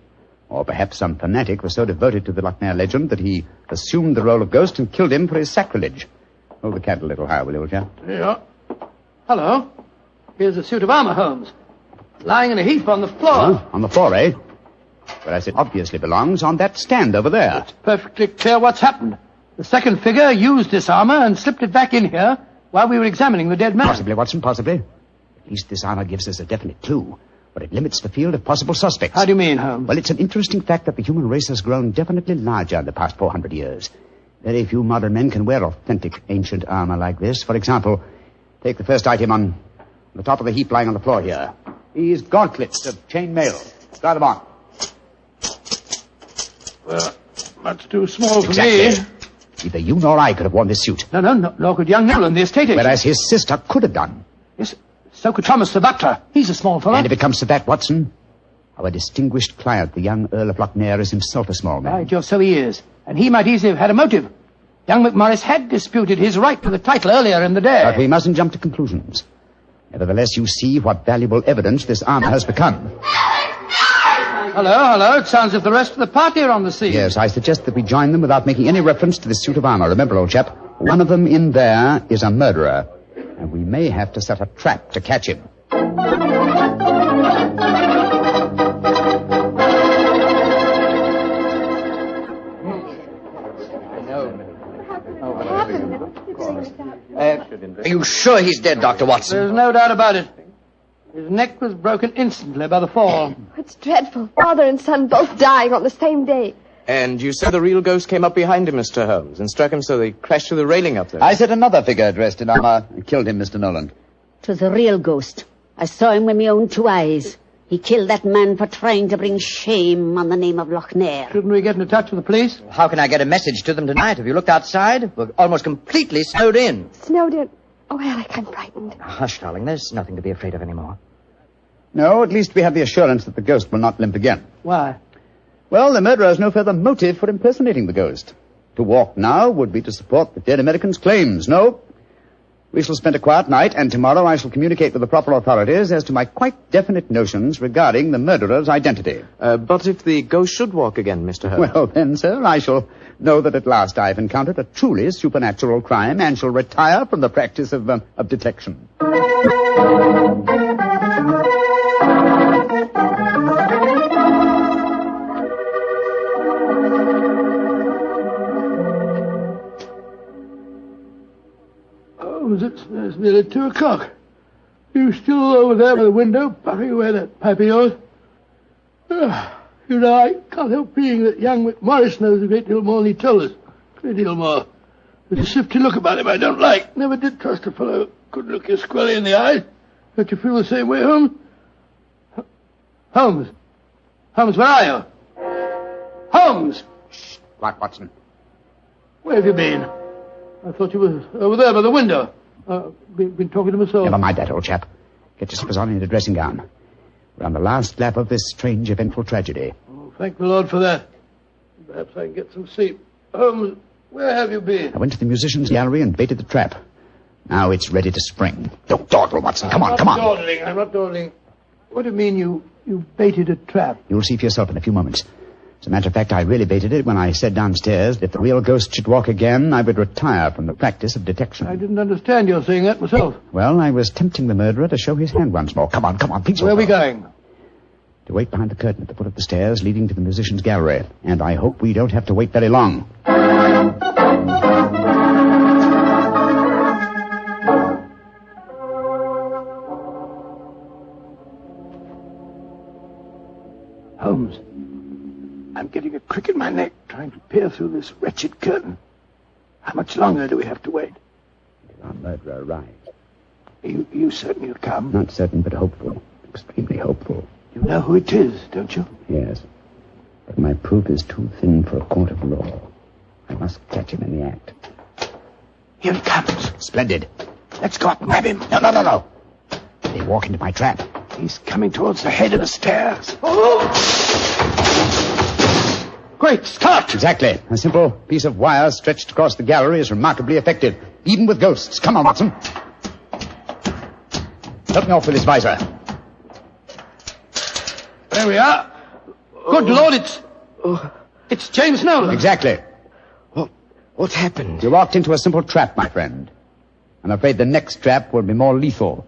Or perhaps some fanatic was so devoted to the Lochnair legend that he assumed the role of ghost and killed him for his sacrilege. Hold the candle a little higher, will you, old chap? Here you are. Hello. Here's a suit of armor, Holmes. Lying in a heap on the floor. Oh, on the floor, eh? Whereas it obviously belongs on that stand over there. It's perfectly clear what's happened. The second figure used this armor and slipped it back in here while we were examining the dead man. Possibly, Watson, possibly. At least this armor gives us a definite clue. but it limits the field of possible suspects. How do you mean, Holmes? Well, it's an interesting fact that the human race has grown definitely larger in the past 400 years. Very few modern men can wear authentic ancient armor like this. For example, take the first item on the top of the heap lying on the floor here. These gauntlets of chain mail. Try them on. Well, much too small for Exactly. me. Neither you nor I could have worn this suit. No, nor could young Nolan, the estate agent. Whereas his sister could have done. Yes, so could Thomas the butler. He's a small fellow. And if it comes to that, Watson, our distinguished client, the young Earl of Lochnair, is himself a small man. By Jove, so he is. And he might easily have had a motive. Young McMorris had disputed his right to the title earlier in the day. But we mustn't jump to conclusions. Nevertheless, you see what valuable evidence this armor has become. Hello. It sounds as if the rest of the party are on the scene. Yes, I suggest that we join them without making any reference to this suit of armor. Remember, old chap, one of them in there is a murderer. And we may have to set a trap to catch him. Are you sure he's dead, Dr. Watson? There's no doubt about it. His neck was broken instantly by the fall. It's dreadful. Father and son both dying on the same day. And you said the real ghost came up behind him, Mr. Holmes, and struck him so they crashed through the railing up there. I said another figure dressed in armor killed him, Mr. Nolan. 'Twas a real ghost. I saw him with my own two eyes. He killed that man for trying to bring shame on the name of Lochnair. Shouldn't we get into touch with the police? How can I get a message to them tonight? Have you looked outside? We're almost completely snowed in. Snowed in. Oh, Alec, I'm frightened. Hush, darling. There's nothing to be afraid of anymore. No, at least we have the assurance that the ghost will not limp again. Why? Well, the murderer has no further motive for impersonating the ghost. To walk now would be to support the dead American's claims. No. We shall spend a quiet night, and tomorrow I shall communicate with the proper authorities as to my quite definite notions regarding the murderer's identity. But if the ghost should walk again, Mr. Holmes? Well, then, sir, I shall know that at last I've encountered a truly supernatural crime and shall retire from the practice of detection. It's nearly 2 o'clock. You still over there by the window, puffing away that pipe of yours? You know, I can't help feeling that young McMorris knows a great deal more than he told us. A great deal more. There's a shifty look about him I don't like. Never did trust a fellow who couldn't look you squarely in the eye. Don't you feel the same way, Holmes? Holmes, where are you? Holmes! Shh, quiet, Watson. Where have you been? I thought you were over there by the window. Been talking to myself. Never mind that, old chap. Get your slippers on in the dressing gown. We're on the last lap of this strange, eventful tragedy. Oh, thank the Lord for that. Perhaps I can get some sleep. Holmes, where have you been? I went to the musician's gallery and baited the trap. Now it's ready to spring. Don't dawdle, Watson. Come on. I'm not dawdling. What do you mean you baited a trap? You'll see for yourself in a few moments. As a matter of fact, I really baited it when I said downstairs that if the real ghost should walk again, I would retire from the practice of detection. I didn't understand your saying that myself. Well, I was tempting the murderer to show his hand once more. Come on, please. Where are we going? To wait behind the curtain at the foot of the stairs leading to the musician's gallery. And I hope we don't have to wait very long. Holmes, I'm getting a crick in my neck trying to peer through this wretched curtain. How much longer do we have to wait? Until our murderer arrives. You certain he'll come? Not certain, but hopeful. Extremely hopeful. You know who it is, don't you? Yes. But my proof is too thin for a court of law. I must catch him in the act. Here he comes. Splendid. Let's go up and grab him. No. They walk into my trap. He's coming towards the head of the stairs. Oh! Great Scott! Exactly. A simple piece of wire stretched across the gallery is remarkably effective, even with ghosts. Come on, Watson. Help me off with this visor. There we are. Good Lord, it's James Nolan. Exactly. What happened? You walked into a simple trap, my friend. I'm afraid the next trap will be more lethal,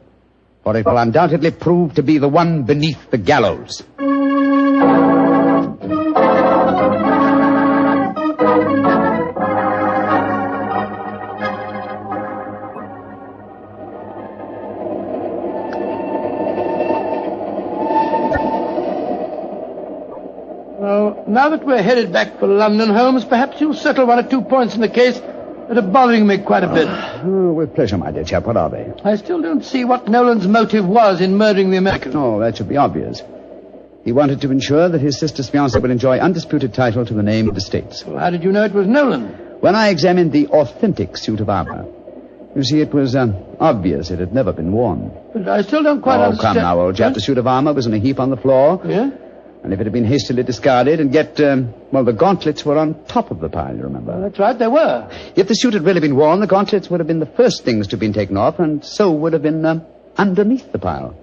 for it will undoubtedly prove to be the one beneath the gallows. Now that we're headed back for London, Holmes, perhaps you'll settle one or two points in the case that are bothering me quite a bit. Oh, with pleasure, my dear chap. What are they? I still don't see what Nolan's motive was in murdering the American. Oh, that should be obvious. He wanted to ensure that his sister's fiancé would enjoy undisputed title to the name of the States. Well, how did you know it was Nolan? When I examined the authentic suit of armor, you see, it was obvious it had never been worn. But I still don't quite understand. Oh, come now, old chap. The suit of armor was in a heap on the floor. Yeah? And if it had been hastily discarded, and yet, the gauntlets were on top of the pile, you remember? Well, that's right, they were. If the suit had really been worn, the gauntlets would have been the first things to have been taken off, and so would have been underneath the pile.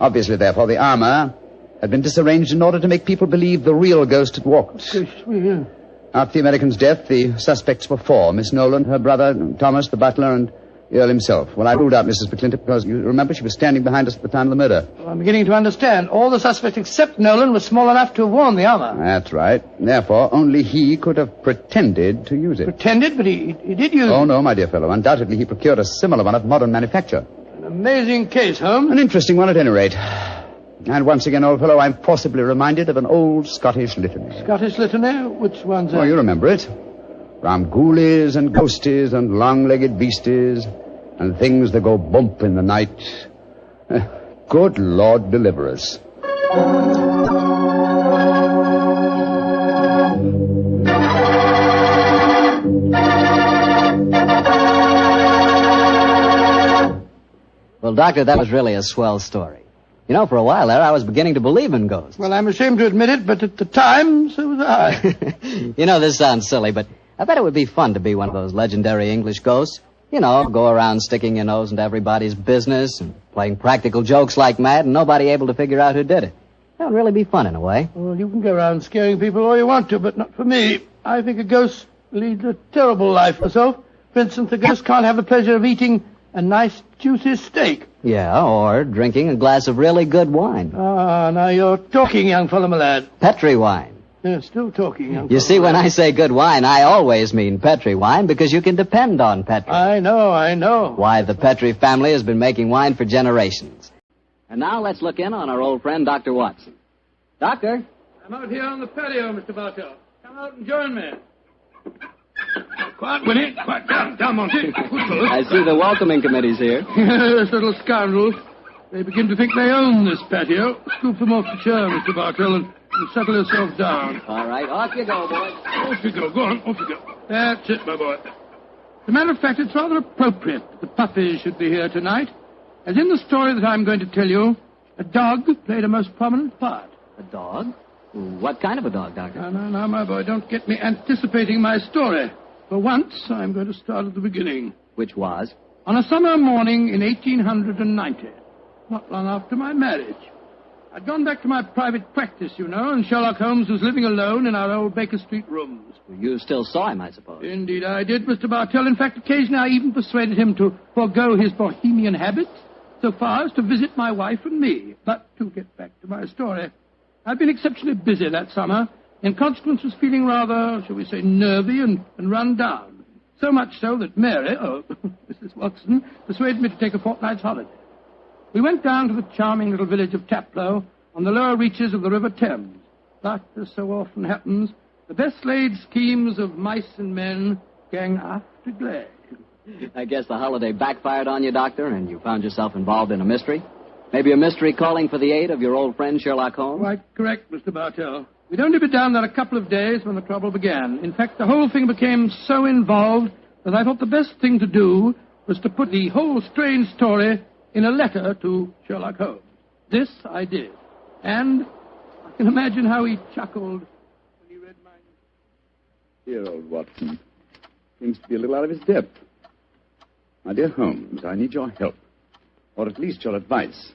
Obviously, therefore, the armor had been disarranged in order to make people believe the real ghost had walked. Yeah. After the American's death, the suspects were four. Miss Nolan, her brother, Thomas, the butler, and the Earl himself. Well, I ruled out Mrs. McClintock because, you remember, she was standing behind us at the time of the murder. Well, I'm beginning to understand. All the suspects except Nolan were small enough to have worn the armor. That's right. Therefore, only he could have pretended to use it. Pretended? But he did use it. Oh, no, my dear fellow. Undoubtedly, he procured a similar one of modern manufacture. An amazing case, Holmes. An interesting one, at any rate. And once again, old fellow, I'm forcibly reminded of an old Scottish litany. Scottish litany? Which one's that? Oh, you remember it. From ghoulies and ghosties and long-legged beasties and things that go bump in the night. Good Lord, deliver us. Well, Doctor, that was really a swell story. You know, for a while there, I was beginning to believe in ghosts. Well, I'm ashamed to admit it, but at the time, so was I. You know, this sounds silly, but I bet it would be fun to be one of those legendary English ghosts. You know, go around sticking your nose into everybody's business and playing practical jokes like mad and nobody able to figure out who did it. That would really be fun in a way. Well, you can go around scaring people all you want to, but not for me. I think a ghost leads a terrible life herself. For instance, a ghost can't have the pleasure of eating a nice, juicy steak. Yeah, or drinking a glass of really good wine. Ah, now you're talking, young fellow, my lad. Petri wine. Yeah, still talking, young fellow. You see, when I say good wine, I always mean Petri wine because you can depend on Petri. I know. Why, the Petri family has been making wine for generations. And now let's look in on our old friend, Dr. Watson. Doctor? I'm out here on the patio, Mr. Bartell. Come out and join me. Quiet, Winnie. Quiet down, Monty. I see the welcoming committee's here. Yes, little scoundrels. They begin to think they own this patio. Scoop them off the chair, Mr. Bartell, and settle yourselves down. All right, off you go, boys. Off you go. Go on, off you go. That's it, my boy. As a matter of fact, it's rather appropriate that the puppies should be here tonight. As in the story that I'm going to tell you, a dog played a most prominent part. A dog? What kind of a dog, Doctor? No, my boy, don't get me anticipating my story. For once, I'm going to start at the beginning. Which was? On a summer morning in 1890, not long after my marriage. I'd gone back to my private practice, you know, and Sherlock Holmes was living alone in our old Baker Street rooms. You still saw him, I suppose. Indeed I did, Mr. Bartell. In fact, occasionally I even persuaded him to forego his Bohemian habits so far as to visit my wife and me. But to get back to my story, I've been exceptionally busy that summer. In consequence, was feeling rather, shall we say, nervy and run down. So much so that Mary, Mrs. Watson, persuaded me to take a fortnight's holiday. We went down to the charming little village of Taplow on the lower reaches of the River Thames. But, as so often happens, the best-laid schemes of mice and men gang after glade. I guess the holiday backfired on you, Doctor, and you found yourself involved in a mystery? Maybe a mystery calling for the aid of your old friend Sherlock Holmes? Quite correct, Mr. Bartell. We'd only been down there a couple of days when the trouble began. In fact, the whole thing became so involved that I thought the best thing to do was to put the whole strange story in a letter to Sherlock Holmes. This I did. And I can imagine how he chuckled when he read my... Dear old Watson. Seems to be a little out of his depth. My dear Holmes, I need your help. Or at least your advice.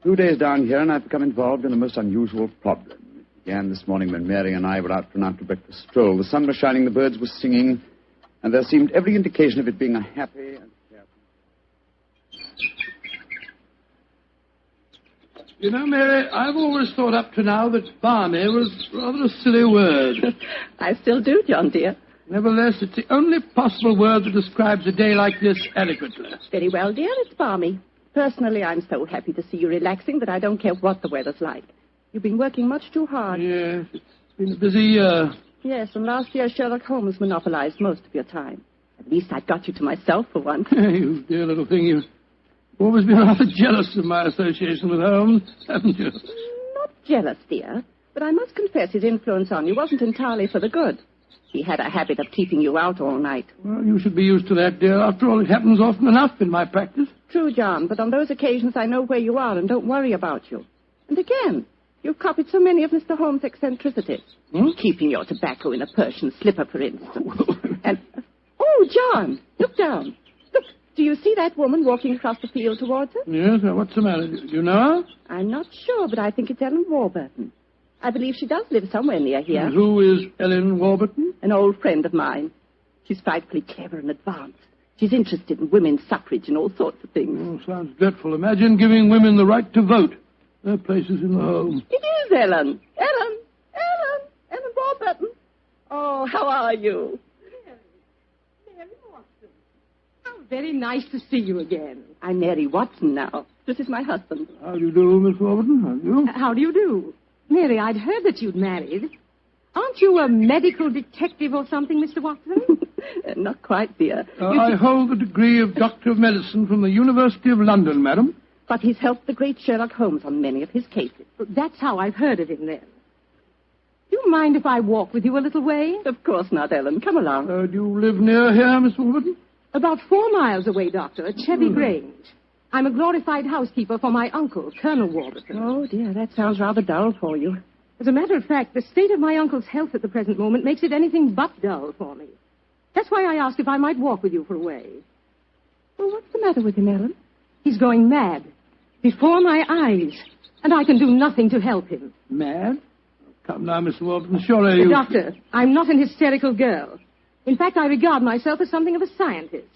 2 days down here, and I've become involved in a most unusual problem. It began this morning when Mary and I were out for an after-breakfast stroll. The sun was shining, the birds were singing, and there seemed every indication of it being a happy and carefree... You know, Mary, I've always thought up to now that balmy was rather a silly word. I still do, John, dear. Nevertheless, it's the only possible word that describes a day like this adequately. Very well, dear, it's balmy. Personally, I'm so happy to see you relaxing that I don't care what the weather's like. You've been working much too hard. Yes, it's been a busy year. Yes, and last year Sherlock Holmes monopolized most of your time. At least I've got you to myself for once. You dear little thing, you've always been rather jealous of my association with Holmes, haven't you? Not jealous, dear, but I must confess his influence on you wasn't entirely for the good. He had a habit of keeping you out all night. Well, you should be used to that, dear. After all, it happens often enough in my practice. True, John, but on those occasions I know where you are and don't worry about you. And again, you've copied so many of Mr. Holmes' eccentricities. Keeping your tobacco in a Persian slipper, for instance. And, oh, John, look down. Look, do you see that woman walking across the field towards us? Yes, what's the matter? Do you know her? I'm not sure, but I think it's Ellen Warburton. I believe she does live somewhere near here. And who is Ellen Warburton? An old friend of mine. She's frightfully clever and advanced. She's interested in women's suffrage and all sorts of things. Oh, sounds dreadful. Imagine giving women the right to vote. Their place is in the home. It is Ellen. Ellen Warburton. Oh, how are you? Mary Watson. How very nice to see you again. I'm Mary Watson now. This is my husband. How do you do, Miss Warburton? How do you? How do you do? Mary, I'd heard that you'd married. Aren't you a medical detective or something, Mr. Watson? Not quite, dear. I hold the degree of Doctor of Medicine from the University of London, madam. But he's helped the great Sherlock Holmes on many of his cases. That's how I've heard of him then. Do you mind if I walk with you a little way? Of course not, Ellen. Come along. Do you live near here, Miss Warburton? About 4 miles away, Doctor, at Chevy Grange. I'm a glorified housekeeper for my uncle, Colonel Warburton. Oh, dear, that sounds rather dull for you. As a matter of fact, the state of my uncle's health at the present moment makes it anything but dull for me. That's why I asked if I might walk with you for a way. Well, what's the matter with him, Ellen? He's going mad. Before my eyes. And I can do nothing to help him. Mad? Come now, Miss Warburton, surely you... Doctor, I'm not an hysterical girl. In fact, I regard myself as something of a scientist.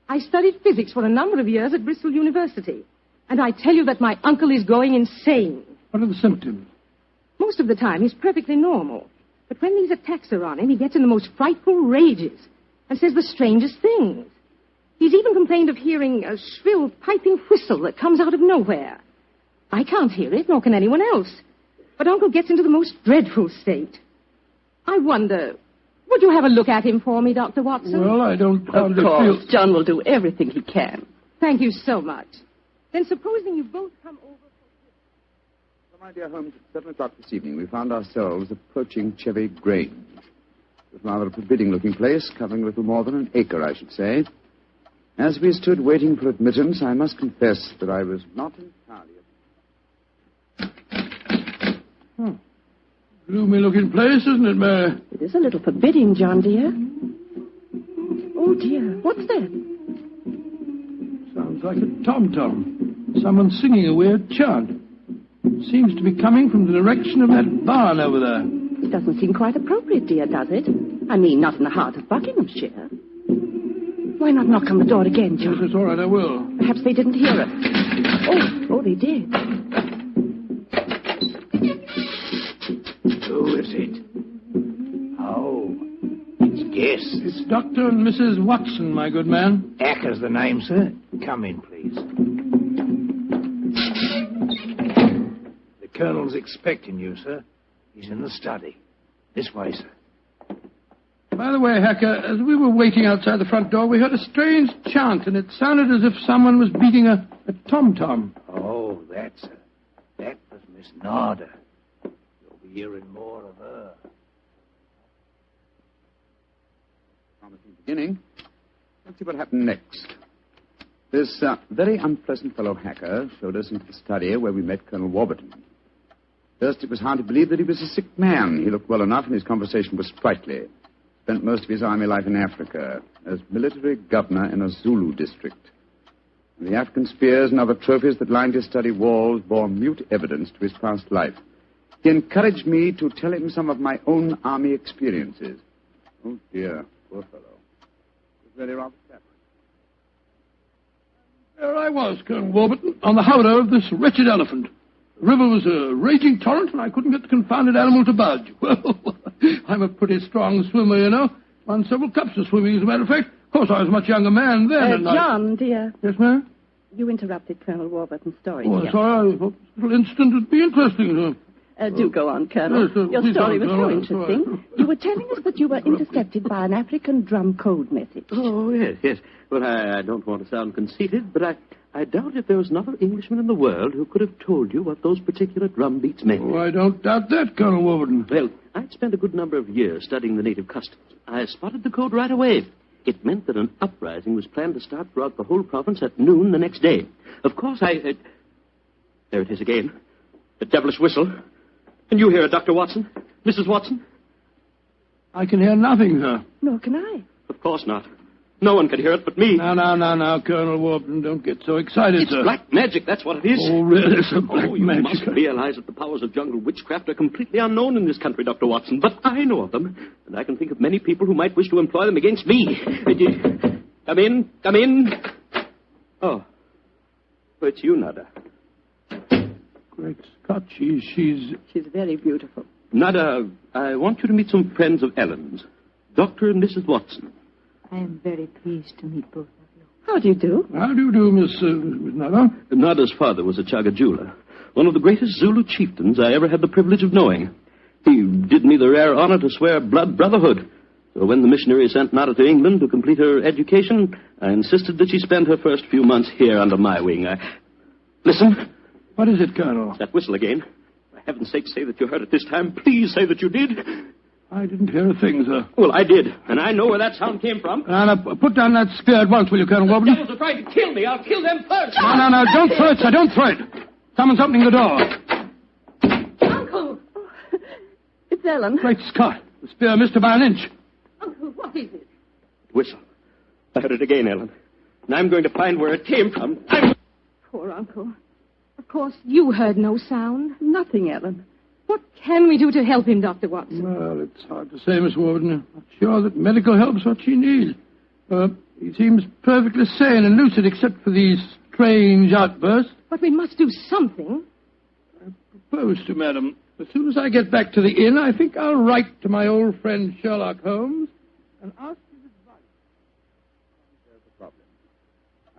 I studied physics for a number of years at Bristol University. And I tell you that my uncle is going insane. What are the symptoms? Most of the time, he's perfectly normal. But when these attacks are on him, he gets in the most frightful rages and says the strangest things. He's even complained of hearing a shrill, piping whistle that comes out of nowhere. I can't hear it, nor can anyone else. But Uncle gets into the most dreadful state. I wonder, would you have a look at him for me, Dr. Watson? Well, I don't Of course, John will do everything he can. Thank you so much. Then supposing you both come over... My dear Holmes, at 7 o'clock this evening, we found ourselves approaching Chevy Grange. It was rather a forbidding-looking place, covering a little more than an acre, I should say. As we stood waiting for admittance, I must confess that I was not entirely... Gloomy-looking place, isn't it, Mary? It is a little forbidding, John, dear. Oh, dear. What's that? Sounds like a tom-tom. Someone singing a weird chant. Seems to be coming from the direction of that barn over there. It doesn't seem quite appropriate, dear, does it? I mean, not in the heart of Buckinghamshire. Why not knock on the door again, John? Yes, it's all right, I will. Perhaps they didn't hear us. Oh, they did. Who is it? Oh, it's Guess. It's Dr. and Mrs. Watson, my good man. Acker's the name, sir. Come in, please. The Colonel's expecting you, sir. He's in the study. This way, sir. By the way, Hacker, as we were waiting outside the front door, we heard a strange chant, and it sounded as if someone was beating a tom-tom. Oh, that was Miss Narda. You'll be hearing more of her. Promising beginning. Let's see what happened next. This very unpleasant fellow Hacker showed us into the study where we met Colonel Warburton. First, it was hard to believe that he was a sick man. He looked well enough, and his conversation was sprightly. Spent most of his army life in Africa as military governor in a Zulu district. And the African spears and other trophies that lined his study walls bore mute evidence to his past life. He encouraged me to tell him some of my own army experiences. Oh, dear, poor fellow. It was really rather sad. There I was, Colonel Warburton, on the howdah of this wretched elephant. The river was a raging torrent, and I couldn't get the confounded animal to budge. Well, I'm a pretty strong swimmer, you know. Won several cups of swimming, as a matter of fact. Of course, I was a much younger man then. And John, dear. Yes, ma'am? You interrupted Colonel Warburton's story. Oh, sorry. I thought this little incident would be interesting. Do go on, Colonel. Your story was so interesting. You were telling us that you were intercepted by an African drum code message. Oh, yes. Well, I don't want to sound conceited, but I doubt if there was another Englishman in the world who could have told you what those particular drum beats meant. Oh, I don't doubt that, Colonel Warburton. Well, I'd spent a good number of years studying the native customs. I spotted the code right away. It meant that an uprising was planned to start throughout the whole province at noon the next day. Of course, there it is again. The devilish whistle. Can you hear it, Dr. Watson? Mrs. Watson? I can hear nothing, sir. Nor can I. Of course not. No one can hear it but me. Now, Colonel Warburton, don't get so excited, It's sir. black magic, that's what it is. Oh, really, sir, black you magic. must realize that the powers of jungle witchcraft are completely unknown in this country, Dr. Watson. But I know of them, and I can think of many people who might wish to employ them against me. Come in. Oh, it's you, Nada. Great Scott, she's very beautiful. Nada, I want you to meet some friends of Ellen's, Dr. and Mrs. Watson. I am very pleased to meet both of you. How do you do? How do you do, Miss Nada? Nada's father was a Chaga jeweler, one of the greatest Zulu chieftains I ever had the privilege of knowing. He did me the rare honor to swear blood brotherhood. So when the missionary sent Nada to England to complete her education, I insisted that she spend her first few months here under my wing. Listen. What is it, Colonel? It's that whistle again. For heaven's sake, say that you heard it this time. Please say that you did. I didn't hear a thing, sir. Well, I did, and I know where that sound came from. Now, put down that spear at once, will you, Colonel Warburton? The devils are trying to kill me. I'll kill them first. No, don't throw it, sir, don't throw it. Someone's opening the door. Uncle! Oh, it's Ellen. Great Scott, the spear missed her by an inch. Uncle, what is it? Whistle. I heard it again, Ellen. And I'm going to find where it came from. Poor Uncle. Of course, you heard no sound. Nothing, Ellen. What can we do to help him, Dr. Watson? Well, it's hard to say, Miss Warden. I'm not sure that medical help's what she needs. He seems perfectly sane and lucid except for these strange outbursts. But we must do something. I propose to, madam. As soon as I get back to the inn, I think I'll write to my old friend Sherlock Holmes and ask his advice. There's the problem.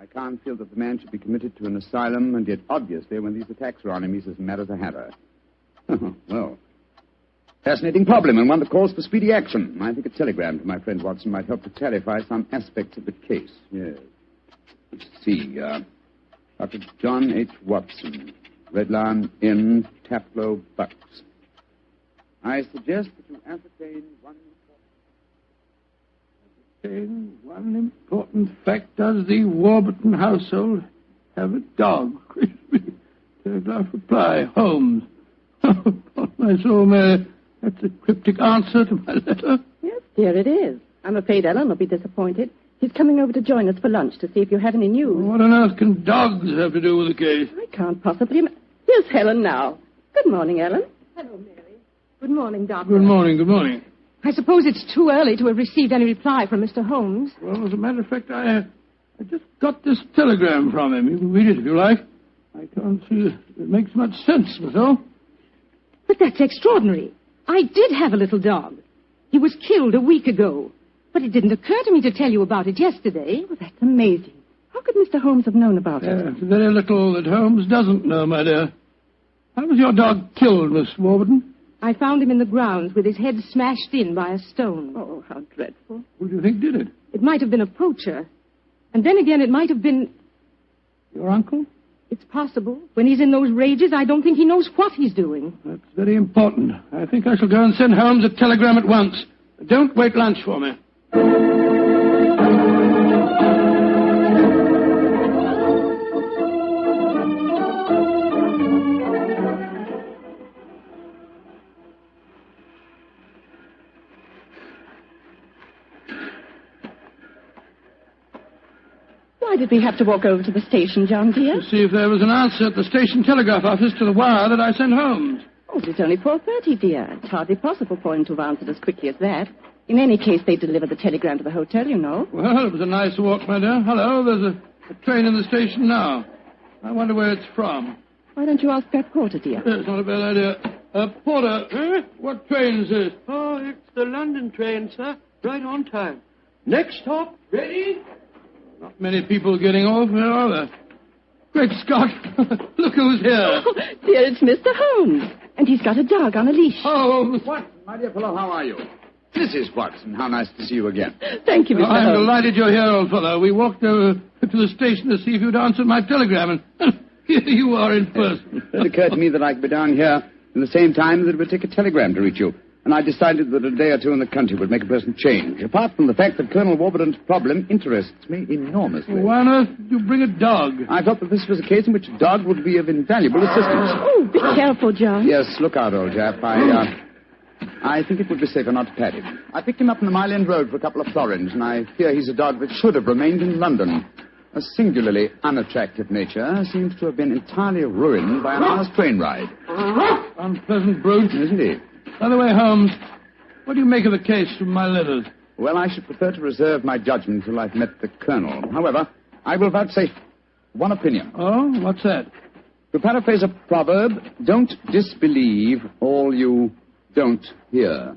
I can't feel that the man should be committed to an asylum, and yet obviously when these attacks are on him, he's as mad as a hatter. Well, fascinating problem, and one that calls for speedy action. I think a telegram to my friend Watson might help to clarify some aspects of the case. Yes. Let's see. Dr. John H. Watson, Red Lion Inn, Taplow, Bucks. I suggest that you ascertain one important fact. Does the Warburton household have a dog? Telegraph reply, Holmes. Oh, my soul, Mary, that's a cryptic answer to my letter. Yes, dear, it is. I'm afraid Ellen will be disappointed. He's coming over to join us for lunch to see if you have any news. What on earth can dogs have to do with the case? I can't possibly... Here's Helen now. Good morning, Ellen. Hello, Mary. Good morning, Doctor. Good morning. I suppose it's too early to have received any reply from Mr. Holmes. Well, as a matter of fact, I just got this telegram from him. You can read it if you like. I can't see it makes much sense, myself. But that's extraordinary. I did have a little dog. He was killed a week ago. But it didn't occur to me to tell you about it yesterday. Well, that's amazing. How could Mr. Holmes have known about it? It's very little that Holmes doesn't know, my dear. How was your dog killed, Miss Warburton? I found him in the grounds with his head smashed in by a stone. Oh, how dreadful. Who do you think did it? It might have been a poacher. And then again, it might have been... Your uncle? It's possible. When he's in those rages, I don't think he knows what he's doing. That's very important. I think I shall go and send Holmes a telegram at once. Don't wait lunch for me. Why did we have to walk over to the station, John, dear? To see if there was an answer at the station telegraph office to the wire that I sent Holmes. Oh, it's only 4:30, dear. It's hardly possible for him to have answered as quickly as that. In any case, they delivered the telegram to the hotel, you know. Well, it was a nice walk, my dear. Hello, there's a train in the station now. I wonder where it's from. Why don't you ask that porter, dear? It's not a bad idea. Porter, what train is this? Oh, it's the London train, sir. Right on time. Next stop, ready? Not many people getting off, where are there? Great Scott! Look who's here. Oh, dear, it's Mr. Holmes. And he's got a dog on a leash. Oh, Watson, my dear fellow, how are you? Mrs. Watson, how nice to see you again. Thank you, Mr. I'm Holmes. delighted you're here, old fellow. We walked over to the station to see if you'd answered my telegram, and here you are in person. It occurred to me that I could be down here in the same time that it would take a telegram to reach you. And I decided that a day or two in the country would make a pleasant change, apart from the fact that Colonel Warburton's problem interests me enormously. Why on earth did you bring a dog? I thought that this was a case in which a dog would be of invaluable assistance. Oh, be careful, John. Yes, look out, old chap. I think it would be safer not to pat him. I picked him up on the Mile End Road for a couple of florins, and I fear he's a dog that should have remained in London. A singularly unattractive nature seems to have been entirely ruined by an hour's train ride. Unpleasant brute. Isn't he? By the way, Holmes, what do you make of the case from my letters? Well, I should prefer to reserve my judgment till I've met the Colonel. However, I will vouchsafe one opinion. Oh, what's that? To paraphrase a proverb, don't disbelieve all you don't hear.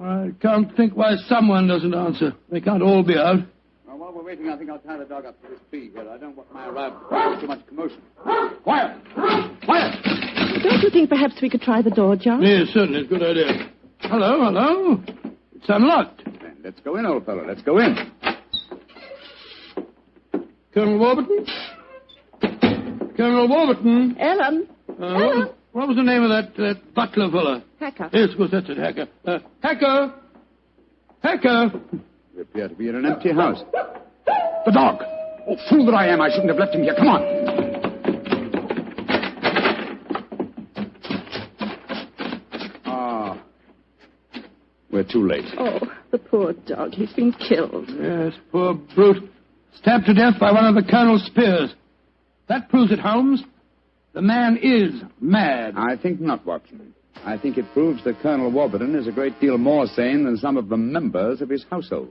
I can't think why someone doesn't answer. They can't all be out. Well, while we're waiting, I think I'll tie the dog up to this tree here. I don't want my arrival to cause too much commotion. Quiet! Quiet! Don't you think perhaps we could try the door, John? Yes, certainly. Good idea. Hello. It's unlocked. Then let's go in, old fellow. Let's go in. Colonel Warburton? Colonel Warburton? Ellen? Ellen? What was the name of that butler fella? Hacker. Yes, of course, that's it, Hacker. Hacker! Hacker! We appear to be in an empty house. The dog! Oh, fool that I am. I shouldn't have left him here. Come on. Ah. We're too late. Oh, the poor dog. He's been killed. Yes, poor brute. Stabbed to death by one of the Colonel's spears. That proves it, Holmes. The man is mad. I think not, Watson. I think it proves that Colonel Warburton is a great deal more sane than some of the members of his household.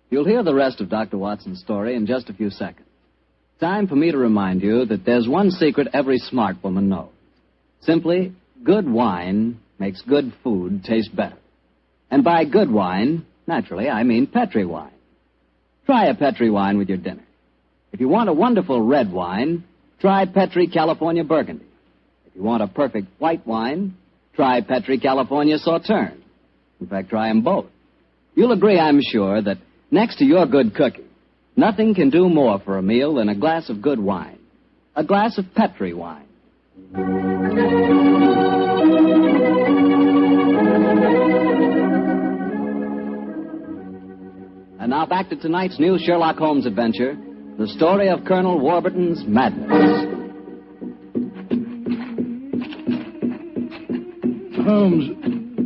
You'll hear the rest of Dr. Watson's story in just a few seconds. Time for me to remind you that there's one secret every smart woman knows. Simply, good wine makes good food taste better. And by good wine, naturally, I mean Petri wine. Try a Petri wine with your dinner. If you want a wonderful red wine, try Petri California Burgundy. If you want a perfect white wine, try Petri California Sauterne. In fact, try them both. You'll agree, I'm sure, that next to your good cooking, nothing can do more for a meal than a glass of good wine. A glass of Petri wine. And now back to tonight's new Sherlock Holmes adventure, the story of Colonel Warburton's madness. Holmes,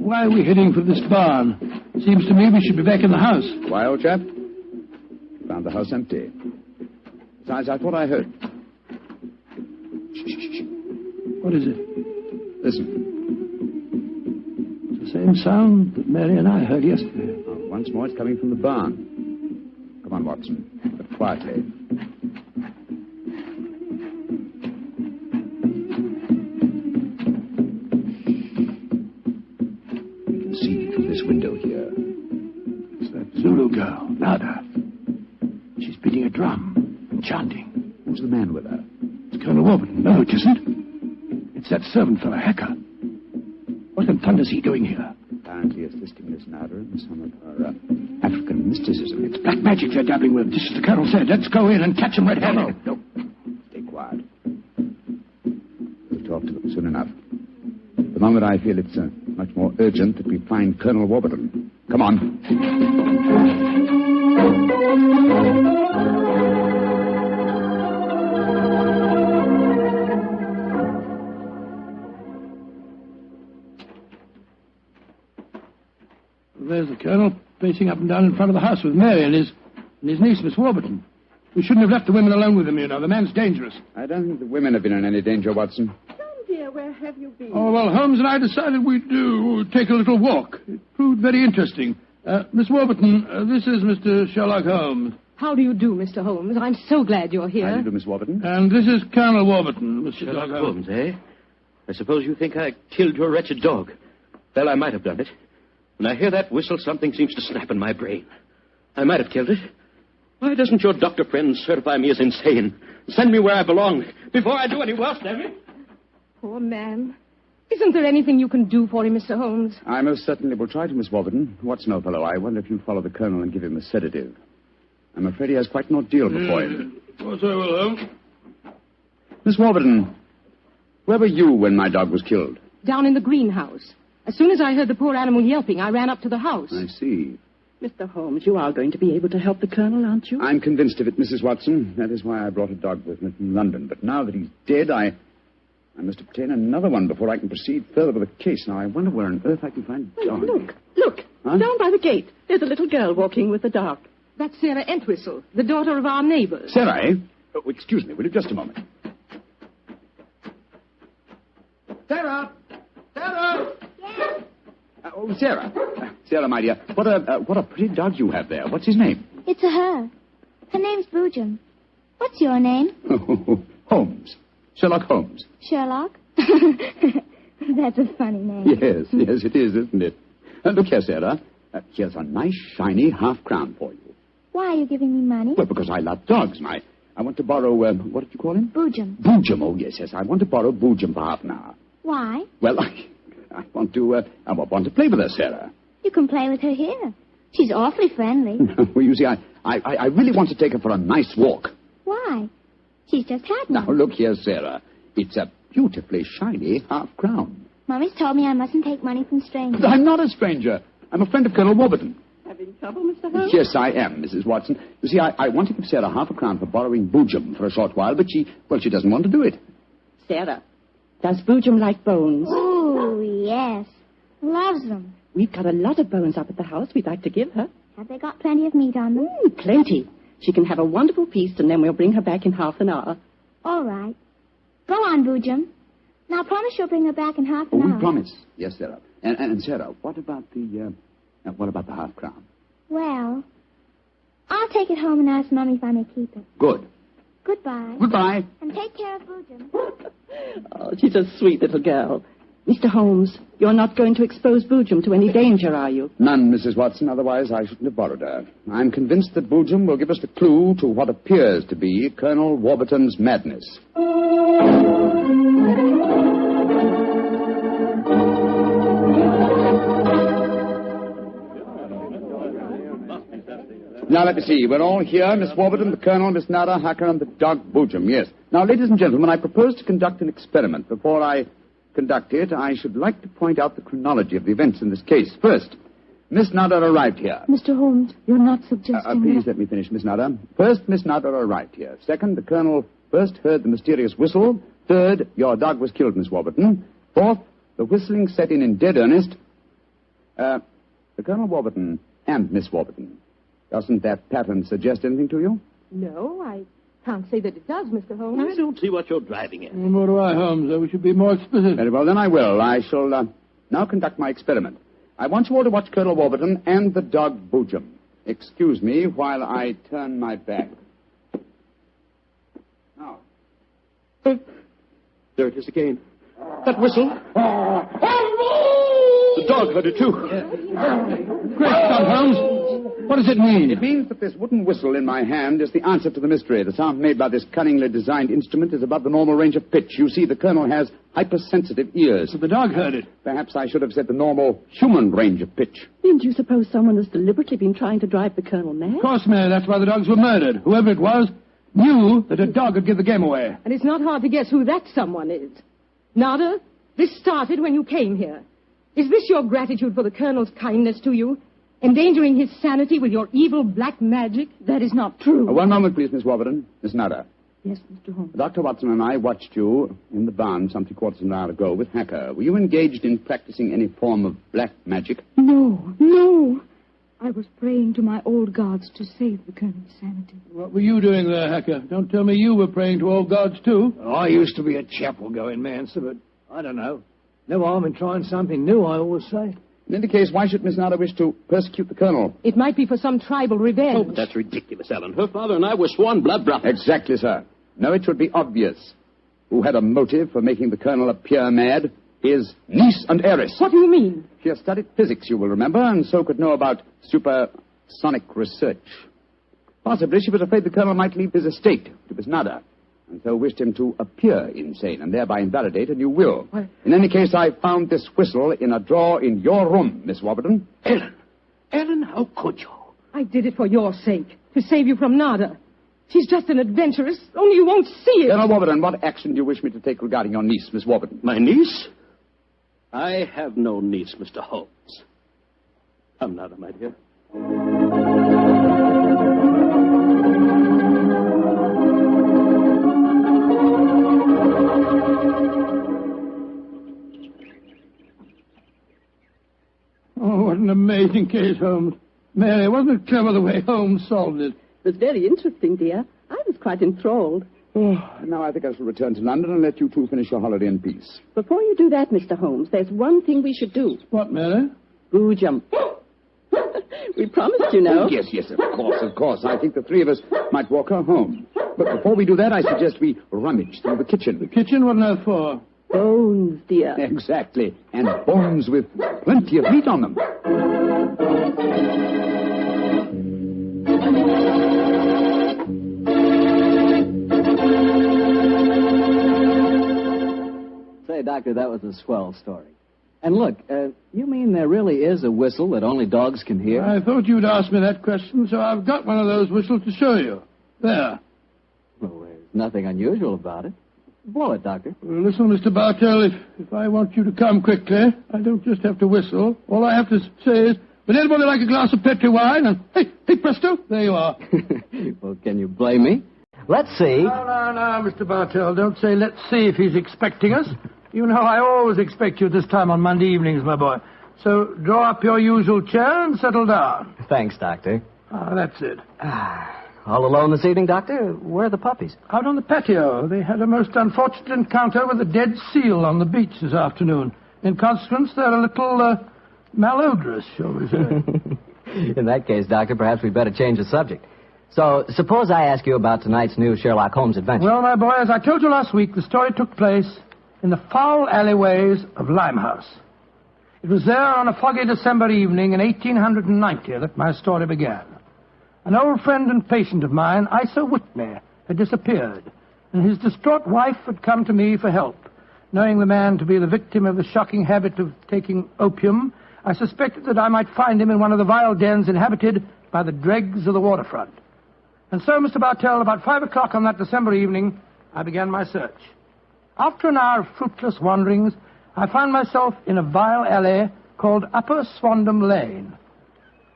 why are we heading for this barn? Seems to me we should be back in the house. Why, old chap? Found the house empty. Besides, I thought I heard. Shh. What is it? Listen. It's the same sound that Mary and I heard yesterday. Oh, once more, it's coming from the barn. Come on, Watson, but quietly. We can see through this window here. It's that Zulu girl, Nada. She's beating a drum and chanting. Who's the man with her? It's Colonel Warburton. No, it isn't. It's that servant fellow, Hacker. What in thunder's he doing here? Apparently assisting Miss Nada in some of her African mysticism. It's black magic they're dabbling with, just as the Colonel said. Let's go in and catch them red-handed. No. Stay quiet. We'll talk to them soon enough. At the moment, I feel it's much more urgent that we find Colonel Warburton. Come on. There's the Colonel, pacing up and down in front of the house with Mary and his niece, Miss Warburton. We shouldn't have left the women alone with him, you know. The man's dangerous. I don't think the women have been in any danger, Watson. John, dear, where have you been? Oh, well, Holmes and I decided we'd take a little walk. It proved very interesting. Miss Warburton, this is Mr. Sherlock Holmes. How do you do, Mr. Holmes? I'm so glad you're here. How do you do, Miss Warburton? And this is Colonel Warburton, Mr. Sherlock Holmes, eh? I suppose you think I killed your wretched dog. Well, I might have done it. When I hear that whistle, something seems to snap in my brain. I might have killed it. Why doesn't your doctor friend certify me as insane? Send me where I belong before I do any worse, damn it. Poor man. Isn't there anything you can do for him, Mr. Holmes? I most certainly will try to, Miss Warburton. Watson, old fellow, I wonder if you'd follow the Colonel and give him a sedative. I'm afraid he has quite an ordeal before him. Of course I will, Holmes. Miss Warburton, where were you when my dog was killed? Down in the greenhouse. As soon as I heard the poor animal yelping, I ran up to the house. I see. Mr. Holmes, you are going to be able to help the Colonel, aren't you? I'm convinced of it, Mrs. Watson. That is why I brought a dog with me from London. But now that he's dead, I must obtain another one before I can proceed further with the case. Now, I wonder where on earth I can find a dog. Look. Huh? Down by the gate. There's a little girl walking with the dog. That's Sarah Entwistle, the daughter of our neighbors. Sarah, eh? Oh, excuse me, will you just a moment? Sarah! Sarah! Yes? Sarah. Sarah, my dear, what a pretty dog you have there. What's his name? It's a her. Her name's Boojum. What's your name? Holmes. Sherlock Holmes. Sherlock? That's a funny name. Yes, it is, isn't it? Look here, Sarah. Here's a nice, shiny half-crown for you. Why are you giving me money? Well, because I love dogs, and I want to borrow, what did you call him? Boojum. Boojum, oh, yes. I want to borrow Boojum for half an hour. Why? Well, I want to play with her, Sarah. You can play with her here. She's awfully friendly. Well, you see, I really want to take her for a nice walk. Why? She's just had one. Now, look here, Sarah. It's a beautifully shiny half-crown. Mommy's told me I mustn't take money from strangers. But I'm not a stranger. I'm a friend of Colonel Warburton. Having trouble, Mr. Holmes? Yes, I am, Mrs. Watson. You see, I want to give Sarah half a crown for borrowing Boojum for a short while, but she doesn't want to do it. Sarah, does Boojum like bones? Oh, yes. Loves them. We've got a lot of bones up at the house we'd like to give her. Have they got plenty of meat on them? Plenty. She can have a wonderful feast, and then we'll bring her back in half an hour. All right. Go on, Boojum. Now, promise you'll bring her back in half an hour. We promise. Yes, Sarah. And Sarah, what about the half crown? Well, I'll take it home and ask Mommy if I may keep it. Good. Goodbye. Goodbye. And take care of Boojum. Oh, she's a sweet little girl. Mr. Holmes, you're not going to expose Boojum to any danger, are you? None, Mrs. Watson. Otherwise, I shouldn't have borrowed her. I'm convinced that Boojum will give us the clue to what appears to be Colonel Warburton's madness. Now, let me see. We're all here. Miss Warburton, the Colonel, Miss Nada, Hacker, and the dog Boojum. Yes. Now, ladies and gentlemen, I propose to conduct an experiment. Before I conduct it, I should like to point out the chronology of the events in this case. First, Miss Nada arrived here. Mr. Holmes, you're not suggesting Please let me finish, Miss Nada. First, Miss Nada arrived here. Second, the Colonel first heard the mysterious whistle. Third, your dog was killed, Miss Warburton. Fourth, the whistling set in dead earnest. The Colonel Warburton and Miss Warburton. Doesn't that pattern suggest anything to you? No, I can't say that it does, Mr. Holmes. I don't see what you're driving at. What do I, Holmes? We should be more explicit. Very well, then I will. I shall now conduct my experiment. I want you all to watch Colonel Warburton and the dog Boojum. Excuse me while I turn my back. Now. There it is again. That whistle. The dog heard it, too. Great Scott, Holmes. What does it mean? It means that this wooden whistle in my hand is the answer to the mystery. The sound made by this cunningly designed instrument is above the normal range of pitch. You see, the Colonel has hypersensitive ears. So the dog heard it. Perhaps I should have said the normal human range of pitch. Then do you suppose someone has deliberately been trying to drive the Colonel mad? Of course, Mary. That's why the dogs were murdered. Whoever it was knew that a dog would give the game away. And it's not hard to guess who that someone is. Nada, this started when you came here. Is this your gratitude for the Colonel's kindness to you? Endangering his sanity with your evil black magic? That is not true. One moment, please, Miss Warburton. Miss Nada. Yes, Mr. Holmes. Dr. Watson and I watched you in the barn some 3/4 of an hour ago with Hacker. Were you engaged in practicing any form of black magic? No. I was praying to my old gods to save the Colonel's sanity. What were you doing there, Hacker? Don't tell me you were praying to old gods, too. I used to be a chapel-going man, sir, but I don't know. No harm in trying something new, I always say. In any case, why should Miss Nada wish to persecute the Colonel? It might be for some tribal revenge. Oh, but that's ridiculous, Ellen. Her father and I were sworn blood brothers. Exactly, sir. No, it should be obvious. Who had a motive for making the Colonel appear mad? His niece and heiress. What do you mean? She has studied physics, you will remember, and so could know about supersonic research. Possibly she was afraid the Colonel might leave his estate to Miss Nada, and so wished him to appear insane and thereby invalidate a new will. What? In any case, I found this whistle in a drawer in your room, Miss Warburton. Ellen, how could you? I did it for your sake, to save you from Nada. She's just an adventuress, only you won't see it. Colonel Warburton, what action do you wish me to take regarding your niece, Miss Warburton? My niece? I have no niece, Mr. Holmes. Come, Nada, my dear. Oh, what an amazing case, Holmes. Mary, wasn't it clever the way Holmes solved it? It was very interesting, dear. I was quite enthralled. Oh, now I think I shall return to London and let you two finish your holiday in peace. Before you do that, Mr. Holmes, there's one thing we should do. What, Mary? Boojum. We promised, you know. Oh, yes, of course. I think the three of us might walk her home. But before we do that, I suggest we rummage through the kitchen. The kitchen? What on earth for? Bones, dear. Exactly. And bones with plenty of meat on them. Say, Doctor, that was a swell story. And look, you mean there really is a whistle that only dogs can hear? I thought you'd ask me that question, so I've got one of those whistles to show you. There. Well, there's nothing unusual about it. Blow it, Doctor. Well, listen, Mr. Bartell, if I want you to come quickly, I don't just have to whistle. All I have to say is, would anybody like a glass of Petri wine? And hey, presto, there you are. Well, can you blame me? Let's see. No, Mr. Bartell, don't say let's see if he's expecting us. You know I always expect you this time on Monday evenings, my boy. So draw up your usual chair and settle down. Thanks, Doctor. That's it. All alone this evening, Doctor? Where are the puppies? Out on the patio. They had a most unfortunate encounter with a dead seal on the beach this afternoon. In consequence, they're a little malodorous, shall we say. In that case, Doctor, perhaps we'd better change the subject. So, suppose I ask you about tonight's new Sherlock Holmes adventure. Well, my boy, as I told you last week, the story took place in the foul alleyways of Limehouse. It was there on a foggy December evening in 1890 that my story began. An old friend and patient of mine, Isa Whitney, had disappeared, and his distraught wife had come to me for help. Knowing the man to be the victim of the shocking habit of taking opium, I suspected that I might find him in one of the vile dens inhabited by the dregs of the waterfront. And so, Mr. Bartell, about 5 o'clock on that December evening, I began my search. After an hour of fruitless wanderings, I found myself in a vile alley called Upper Swandam Lane.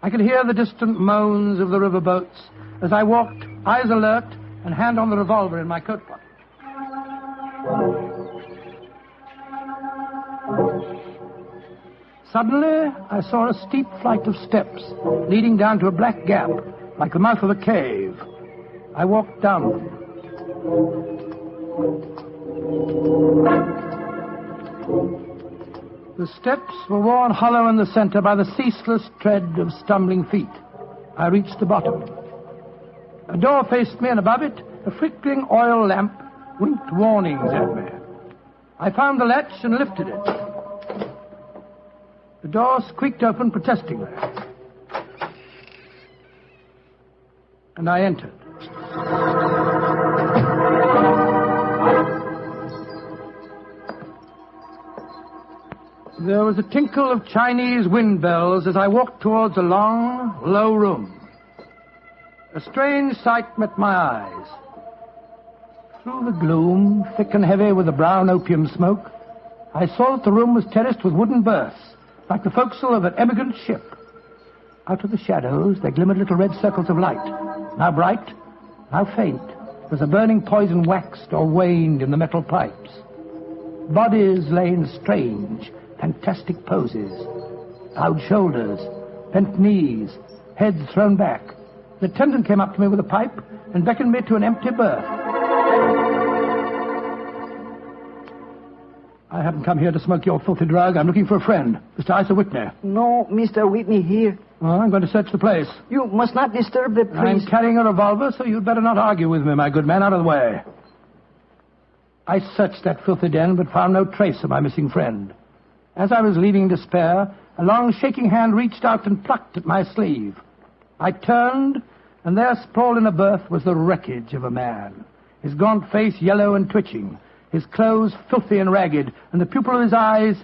I could hear the distant moans of the river boats as I walked, eyes alert, and hand on the revolver in my coat pocket. Suddenly, I saw a steep flight of steps leading down to a black gap, like the mouth of a cave. I walked down them. The steps were worn hollow in the center by the ceaseless tread of stumbling feet. I reached the bottom. A door faced me, and above it, a flickering oil lamp winked warnings at me. I found the latch and lifted it. The door squeaked open protestingly. And I entered. There was a tinkle of Chinese wind bells as I walked towards a long, low room. A strange sight met my eyes. Through the gloom, thick and heavy with the brown opium smoke, I saw that the room was terraced with wooden berths, like the forecastle of an emigrant ship. Out of the shadows, there glimmered little red circles of light, now bright, now faint, as the burning poison waxed or waned in the metal pipes. Bodies lay in strange, fantastic poses. Bowed shoulders, bent knees, heads thrown back. The attendant came up to me with a pipe and beckoned me to an empty berth. I haven't come here to smoke your filthy drug. I'm looking for a friend, Mr. Isa Whitney. No, Mr. Whitney here. Oh, I'm going to search the place. You must not disturb the place. I'm carrying a revolver, so you'd better not argue with me, my good man. Out of the way. I searched that filthy den, but found no trace of my missing friend. As I was leaving in despair, a long, shaking hand reached out and plucked at my sleeve. I turned, and there, sprawled in a berth, was the wreckage of a man. His gaunt face yellow and twitching, his clothes filthy and ragged, and the pupil of his eyes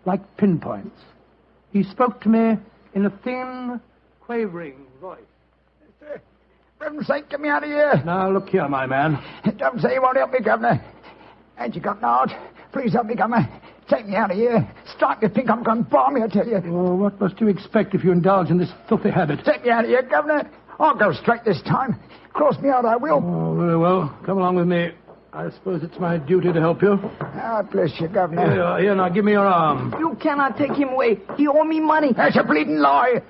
like pinpoints. He spoke to me in a thin, quavering voice. For heaven's sake, get me out of here. Now, look here, my man. Don't say you won't help me, Governor. Ain't you got an heart? Please help me, Governor. Take me out of here. Strike me pink, I'm going to bomb you, I tell you. Oh, what must you expect if you indulge in this filthy habit? Take me out of here, Governor. I'll go straight this time. Cross me out, I will. Oh, very well. Come along with me. I suppose it's my duty to help you. Ah, bless you, Governor. Here, now, give me your arm. You cannot take him away. He owe me money. That's a bleeding lie.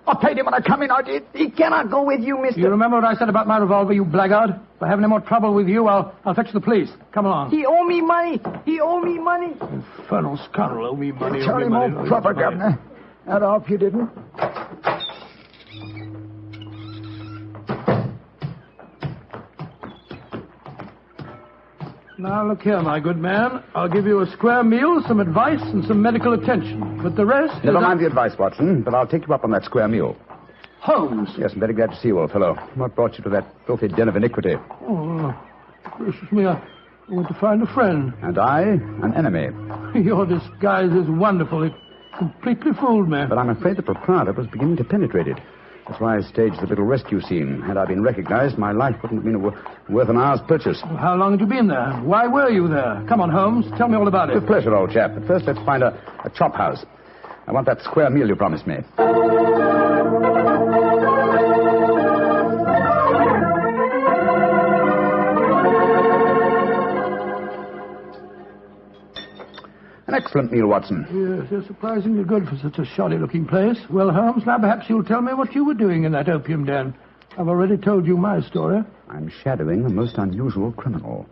I paid him when I come in, I did. He cannot go with you, mister. You remember what I said about my revolver, you blackguard? If I have any more trouble with you, I'll fetch the police. Come along. He owe me money. He owe me money. Infernal scoundrel, owe me money. Tell him all proper, Governor. I'd hope you didn't. Now, look here, my good man. I'll give you a square meal, some advice, and some medical attention. But the rest... Never mind the advice, Watson, but I'll take you up on that square meal. Holmes. Yes, I'm very glad to see you, old fellow. What brought you to that filthy den of iniquity? Oh, gracious me, I want to find a friend. And I, an enemy. Your disguise is wonderful. It completely fooled me. But I'm afraid the proprietor was beginning to penetrate it. That's why I staged the little rescue scene. Had I been recognized, my life wouldn't have been worth an hour's purchase. Well, how long had you been there? Why were you there? Come on, Holmes. Tell me all about it. With pleasure, old chap. But first, let's find a chop house. I want that square meal you promised me. An excellent meal, Watson. Yes, they're surprisingly good for such a shoddy-looking place. Well, Holmes, now perhaps you'll tell me what you were doing in that opium den. I've already told you my story. I'm shadowing a most unusual criminal.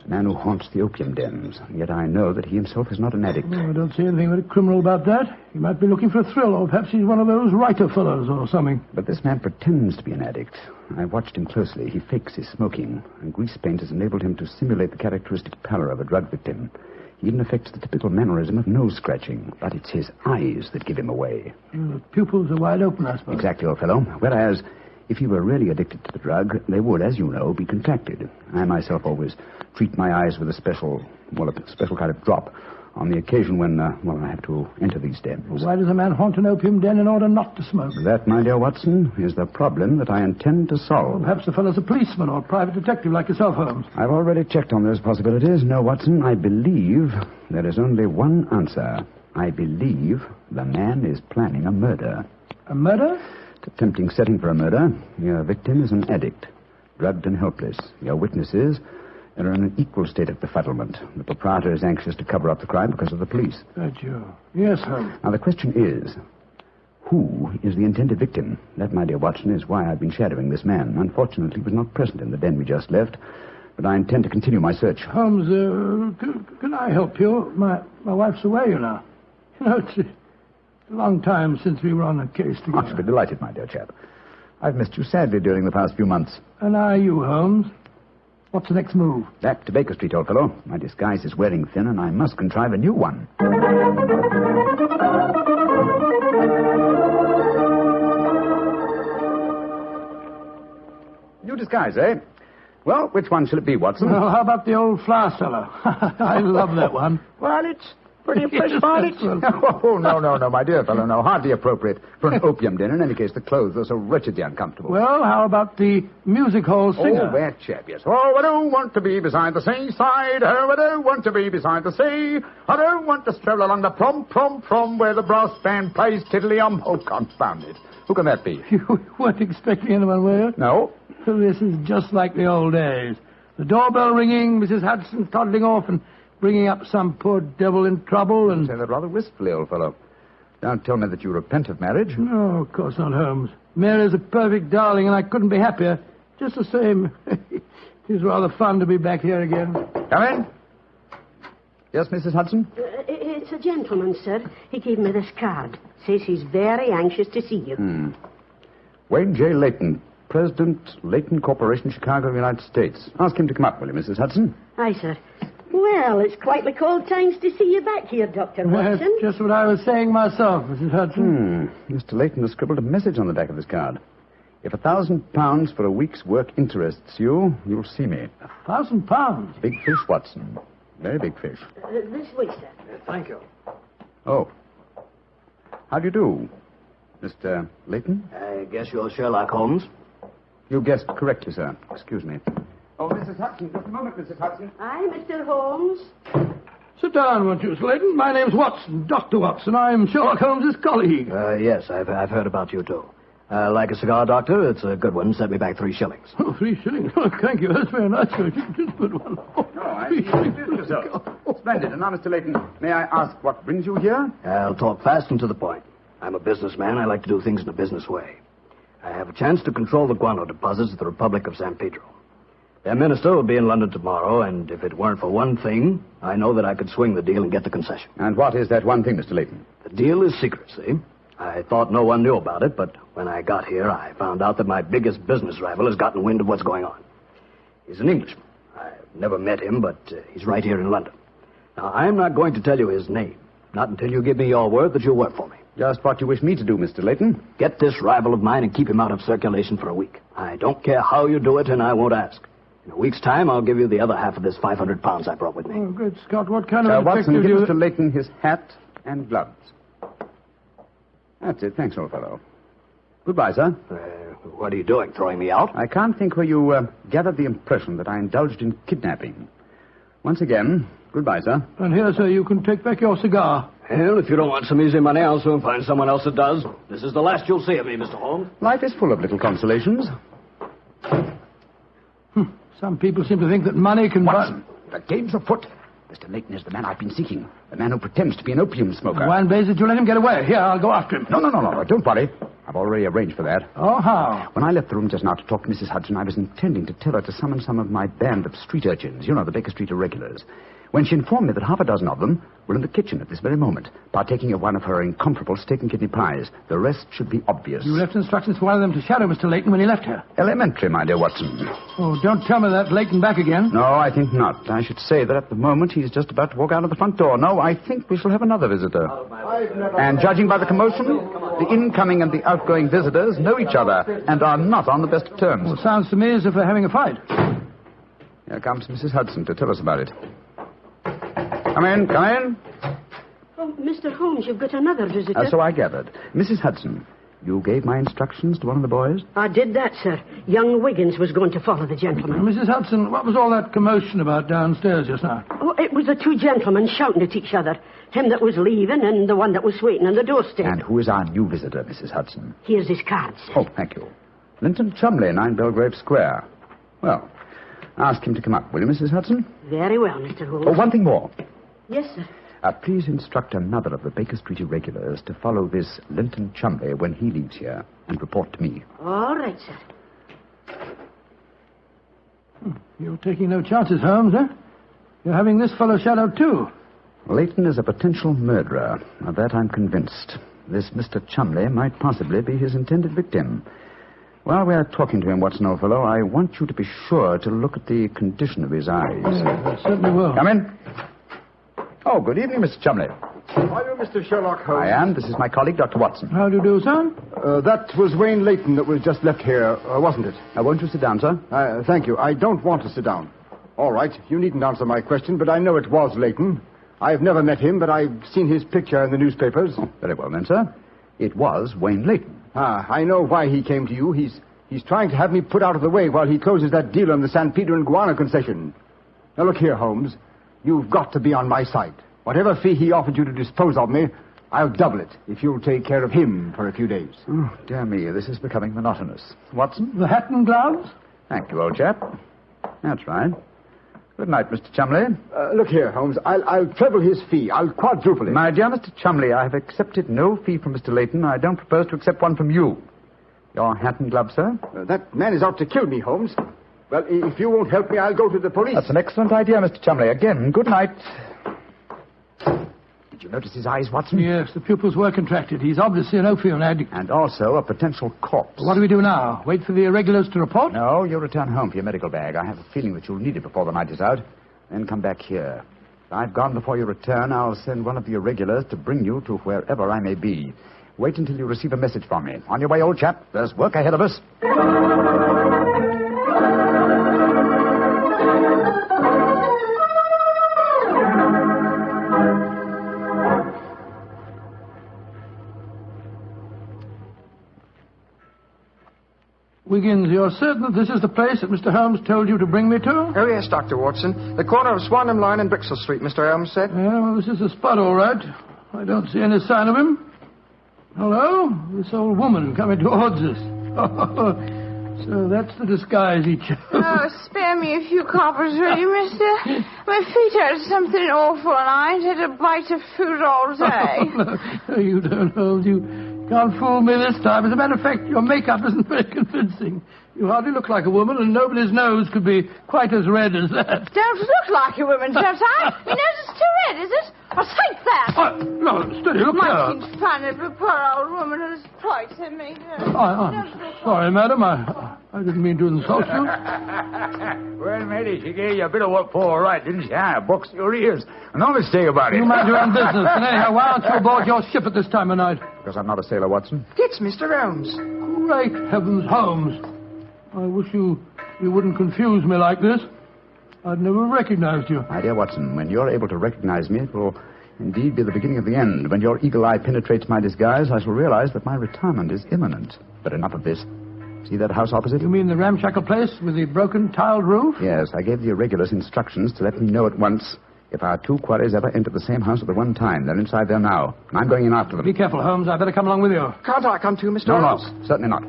A man who haunts the opium dens. Yet I know that he himself is not an addict. Oh, I don't see anything very criminal about that. He might be looking for a thrill, or perhaps he's one of those writer fellows or something. But this man pretends to be an addict. I watched him closely. He fakes his smoking, and grease paint has enabled him to simulate the characteristic pallor of a drug victim. He even affects the typical mannerism of nose-scratching, but it's his eyes that give him away. The pupils are wide open, I suppose. Exactly, old fellow. Whereas, if he were really addicted to the drug, they would, as you know, be contracted. I myself always treat my eyes with a special kind of drop on the occasion when, I have to enter these dens. Well, why does a man haunt an opium den in order not to smoke? That, my dear Watson, is the problem that I intend to solve. Well, perhaps the fellow's a policeman or a private detective like yourself, Holmes. I've already checked on those possibilities. No, Watson, I believe there is only one answer. I believe the man is planning a murder. A murder? It's a tempting setting for a murder. Your victim is an addict, drugged and helpless. Your witnesses are in an equal state of befuddlement. The proprietor is anxious to cover up the crime because of the police. That you? Yes, Holmes. Now, the question is, who is the intended victim? That, my dear Watson, is why I've been shadowing this man. Unfortunately, he was not present in the den we just left, but I intend to continue my search. Holmes, can I help you? My wife's away, you know. You know, it's a long time since we were on a case together. I should be delighted, my dear chap. I've missed you sadly during the past few months. And are you, Holmes? What's the next move? Back to Baker Street, old fellow. My disguise is wearing thin, and I must contrive a new one. New disguise, eh? Well, which one shall it be, Watson? Well, how about the old flower seller? I love that one. Well, it's pretty impressed about it. Oh, no, my dear fellow, no. Hardly appropriate for an opium den. In any case, the clothes are so wretchedly uncomfortable. Well, how about the music hall singer? Oh, that chap, yes. Oh, I don't want to be beside the seaside. Oh, I don't want to be beside the sea. I don't want to stroll along the prom, where the brass band plays tiddly-um. Oh, confound it. Who can that be? You weren't expecting anyone, were you? No. Well, this is just like the old days. The doorbell ringing, Mrs. Hudson toddling off and bringing up some poor devil in trouble and... You say that rather wistfully, old fellow. Don't tell me that you repent of marriage. No, of course not, Holmes. Mary's a perfect darling, and I couldn't be happier. Just the same. It's rather fun to be back here again. Come in. Yes, Mrs. Hudson? It's a gentleman, sir. He gave me this card. Says he's very anxious to see you. Wayne J. Leyton, President, Leyton Corporation, Chicago, United States. Ask him to come up, will you, Mrs. Hudson? Aye, sir. Well, it's quite the cold times to see you back here, Dr. Watson. Just what I was saying myself, Mrs. Hudson. Mr. Leyton has scribbled a message on the back of this card. If £1,000 for a week's work interests you, you'll see me. £1,000? Big fish, Watson. Very big fish. This way, sir. Thank you. Oh. How do you do, Mr. Leyton? I guess you're Sherlock Holmes. You guessed correctly, sir. Excuse me. Oh, Mrs. Hudson, just a moment, Mrs. Hudson. Aye, Mr. Holmes. Sit down, won't you, Mr. Leyton? My name's Watson, Dr. Watson. I'm Sherlock Holmes' colleague. Yes, I've heard about you, too. Like a cigar, Doctor? It's a good one. Set me back 3 shillings. Oh, 3 shillings? Oh, thank you. That's very nice. It's a good one. Oh, I see you introduced yourself. Splendid. And now, Mr. Leyton, may I ask what brings you here? I'll talk fast and to the point. I'm a businessman. I like to do things in a business way. I have a chance to control the guano deposits of the Republic of San Pedro. Their minister will be in London tomorrow, and if it weren't for one thing, I know that I could swing the deal and get the concession. And what is that one thing, Mr. Leyton? The deal is secret, see? I thought no one knew about it, but when I got here, I found out that my biggest business rival has gotten wind of what's going on. He's an Englishman. I've never met him, but he's right here in London. Now, I'm not going to tell you his name, not until you give me your word that you'll work for me. Just what you wish me to do, Mr. Leyton. Get this rival of mine and keep him out of circulation for a week. I don't care how you do it, and I won't ask. In a week's time, I'll give you the other half of this £500 I brought with me. Oh, good Scott, what kind of Watson, detective give you... Mr. Leyton his hat and gloves. That's it. Thanks, old fellow. Goodbye, sir. What are you doing, throwing me out? I can't think where you gathered the impression that I indulged in kidnapping. Once again, goodbye, sir. And here, sir, you can take back your cigar. Well, if you don't want some easy money, I'll soon find someone else that does. This is the last you'll see of me, Mr. Holmes. Life is full of little consolations. Some people seem to think that money can Watson, the game's afoot. Mr. Leyton is the man I've been seeking. The man who pretends to be an opium smoker. Why in blazes did you let him get away? Here, I'll go after him. No. Don't worry. I've already arranged for that. Oh, how? When I left the room just now to talk to Mrs. Hudson, I was intending to tell her to summon some of my band of street urchins. You know, the Baker Street irregulars. When she informed me that half a dozen of them were in the kitchen at this very moment, partaking of one of her incomparable steak and kidney pies. The rest should be obvious. You left instructions for one of them to shadow Mr. Leyton when he left here. Elementary, my dear Watson. Oh, don't tell me that Leyton back again. No, I think not. I should say that at the moment he's just about to walk out of the front door. No, I think we shall have another visitor. And judging by the commotion, the incoming and the outgoing visitors know each other and are not on the best of terms. Well, it sounds to me as if they're having a fight. Here comes Mrs. Hudson to tell us about it. Come in. Oh, Mr. Holmes, you've got another visitor. So I gathered. Mrs. Hudson, you gave my instructions to one of the boys? I did that, sir. Young Wiggins was going to follow the gentleman. Mrs. Hudson, what was all that commotion about downstairs just now? Oh, it was the 2 gentlemen shouting at each other. Him that was leaving and the one that was waiting on the doorstep. And who is our new visitor, Mrs. Hudson? Here's his card, sir. Oh, thank you. Linton Chumley, 9 Belgrave Square. Well, ask him to come up, will you, Mrs. Hudson? Very well, Mr. Holmes. Oh, one thing more. Yes, sir. Please instruct another of the Baker Street irregulars to follow this Linton Chumley when he leaves here and report to me. All right, sir. You're taking no chances, Holmes, eh? You're having this fellow shadowed, too. Leyton is a potential murderer. Of that I'm convinced. This Mr. Chumley might possibly be his intended victim. While we're talking to him, Watson, old fellow, I want you to be sure to look at the condition of his eyes. I certainly will. Come in. Oh, good evening, Mr. Chumley. Are you Mr. Sherlock Holmes? I am. This is my colleague, Dr. Watson. How do you do, sir? That was Wayne Leyton that was just left here, wasn't it? Won't you sit down, sir? Thank you. I don't want to sit down. All right. You needn't answer my question, but I know it was Leyton. I've never met him, but I've seen his picture in the newspapers. Very well, then, sir. It was Wayne Leyton. I know why he came to you. He's trying to have me put out of the way while he closes that deal on the San Pedro and Guana concession. Now, look here, Holmes. You've got to be on my side. Whatever fee he offered you to dispose of me, I'll double it if you'll take care of him for a few days. Oh, dear me, this is becoming monotonous. Watson? The hat and gloves? Thank you, old chap. That's right. Good night, Mr. Chumley. Look here, Holmes. I'll treble his fee. I'll quadruple it. My dear Mr. Chumley, I have accepted no fee from Mr. Leyton. I don't propose to accept one from you. Your hat and gloves, sir? That man is out to kill me, Holmes. Well, if you won't help me, I'll go to the police. That's an excellent idea, Mr. Chumley. Again, good night. you notice his eyes, Watson? Yes, the pupils were contracted. He's obviously an opium addict. And also a potential corpse. What do we do now? Wait for the irregulars to report? No, you'll return home for your medical bag. I have a feeling that you'll need it before the night is out. Then come back here. If I've gone before you return, I'll send one of the irregulars to bring you to wherever I may be. Wait until you receive a message from me. On your way, old chap. There's work ahead of us. Wiggins, you're certain that this is the place that Mr. Holmes told you to bring me to? Oh, yes, Dr. Watson. The corner of Swanham Line and Brixton Street, Mr. Holmes said. Yeah, well, this is the spot, all right. I don't see any sign of him. Hello? This old woman coming towards us. So that's the disguise he chose. Oh, spare me a few coppers, will you, mister? My feet hurt something awful, and I ain't had a bite of food all day. No, you don't, Holmes. You can't fool me this time. As a matter of fact, your makeup isn't very convincing. You hardly look like a woman, and nobody's nose could be quite as red as that. Don't look like a woman, don't I? Your nose is too red, is it? I'll take that. No, steady, look Might here. seem funny, but poor old woman has poisoned me. I'm sorry, madam. I didn't mean to insult you. Well, matey, she gave you a bit of what for, all right, didn't she? Boxed your ears. No mistake about it. You mind your own business. And anyhow, why aren't you aboard your ship at this time of night? Because I'm not a sailor, Watson. It's Mr. Holmes. Great heavens, Holmes. I wish you wouldn't confuse me like this. I'd never recognized you. My dear Watson, when you're able to recognize me, it will indeed be the beginning of the end. When your eagle eye penetrates my disguise, I shall realize that my retirement is imminent. But enough of this. See that house opposite? You mean the ramshackle place with the broken tiled roof? Yes, I gave the irregulars instructions to let me know at once if our two quarries ever enter the same house at the one time. They're inside there now, and I'm going in after them. Be careful, Holmes. I'd better come along with you. Can't I come too, Mr. No, Holmes? no, certainly not.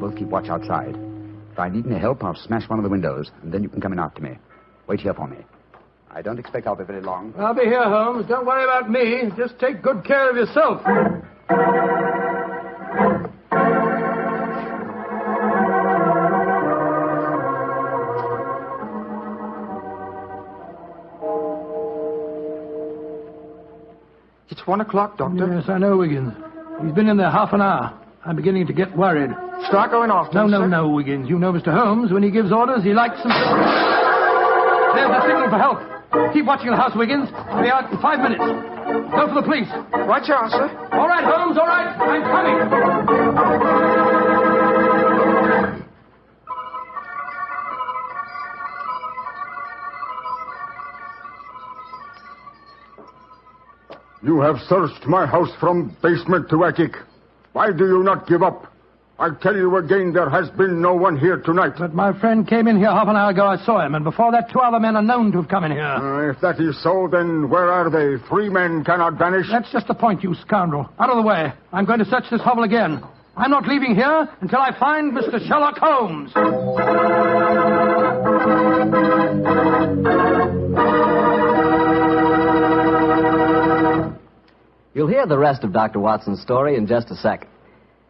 We'll keep watch outside. If I need any help, I'll smash one of the windows, and then you can come in after me. Wait here for me. I don't expect I'll be very long. I'll be here, Holmes. Don't worry about me. Just take good care of yourself. It's 1 o'clock, Doctor. Yes, I know, Wiggins. He's been in there half an hour. I'm beginning to get worried. Start going off, No, Wiggins. You know Mr. Holmes. When he gives orders, he likes them. There's the signal for help. Keep watching the house, Wiggins. I'll be out in 5 minutes. Go for the police. Right, you are, sir. All right, Holmes, all right. I'm coming. You have searched my house from basement to attic. Why do you not give up? I tell you again, there has been no one here tonight. But my friend came in here half an hour ago. I saw him, and before that, 2 other men are known to have come in here. If that is so, then where are they? 3 men cannot vanish. That's just the point, you scoundrel. Out of the way. I'm going to search this hovel again. I'm not leaving here until I find Mr. Sherlock Holmes. You'll hear the rest of Dr. Watson's story in just a second.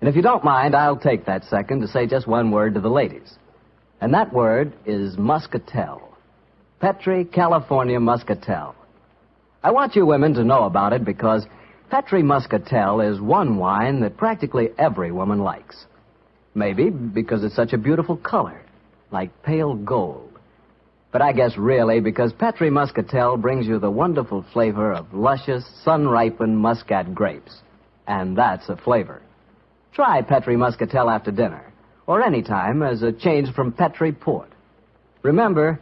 And if you don't mind, I'll take that second to say just one word to the ladies. And that word is muscatel. Petri California muscatel. I want you women to know about it because Petri muscatel is one wine that practically every woman likes. Maybe because it's such a beautiful color, like pale gold. But I guess really because Petri muscatel brings you the wonderful flavor of luscious, sun-ripened muscat grapes. And that's a flavor. Try Petri muscatel after dinner, or any time as a change from Petri port. Remember,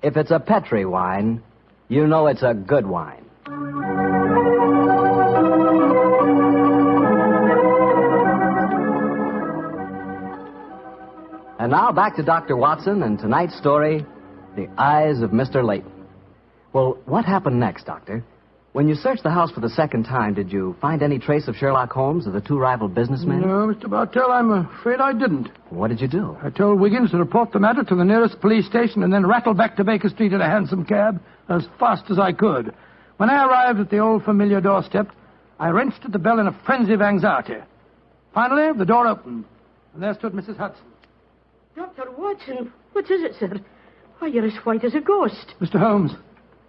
if it's a Petri wine, you know it's a good wine. And now back to Dr. Watson and tonight's story, The Eyes of Mr. Leyton. Well, what happened next, Doctor? When you searched the house for the second time, did you find any trace of Sherlock Holmes or the 2 rival businessmen? No, Mr. Bartell, I'm afraid I didn't. What did you do? I told Wiggins to report the matter to the nearest police station and then rattle back to Baker Street in a hansom cab as fast as I could. When I arrived at the old familiar doorstep, I wrenched at the bell in a frenzy of anxiety. Finally, the door opened, and there stood Mrs. Hudson. Dr. Watson, what is it, sir? Why, you're as white as a ghost. Mr. Holmes,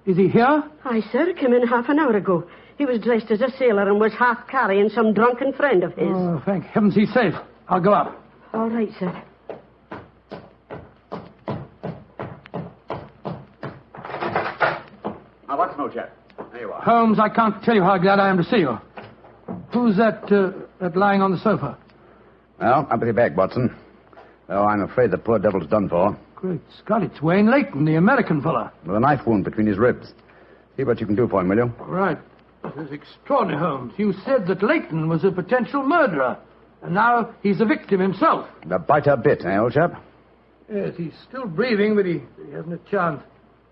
is he here? Aye, sir, came in half an hour ago. He was dressed as a sailor and was half carrying some drunken friend of his. Oh, thank heavens he's safe. I'll go up. All right, sir. Now, what's no chap? There you are. Holmes, I can't tell you how glad I am to see you. Who's that lying on the sofa? Well, up with your back, Watson. Oh, I'm afraid the poor devil's done for. Great Scott, it's Wayne Leyton, the American fella. With a knife wound between his ribs. See what you can do for him, will you? Right. This is extraordinary, Holmes. You said that Leyton was a potential murderer, and now he's a victim himself. The biter bit, eh, old chap? Yes, he's still breathing, but he hasn't a chance.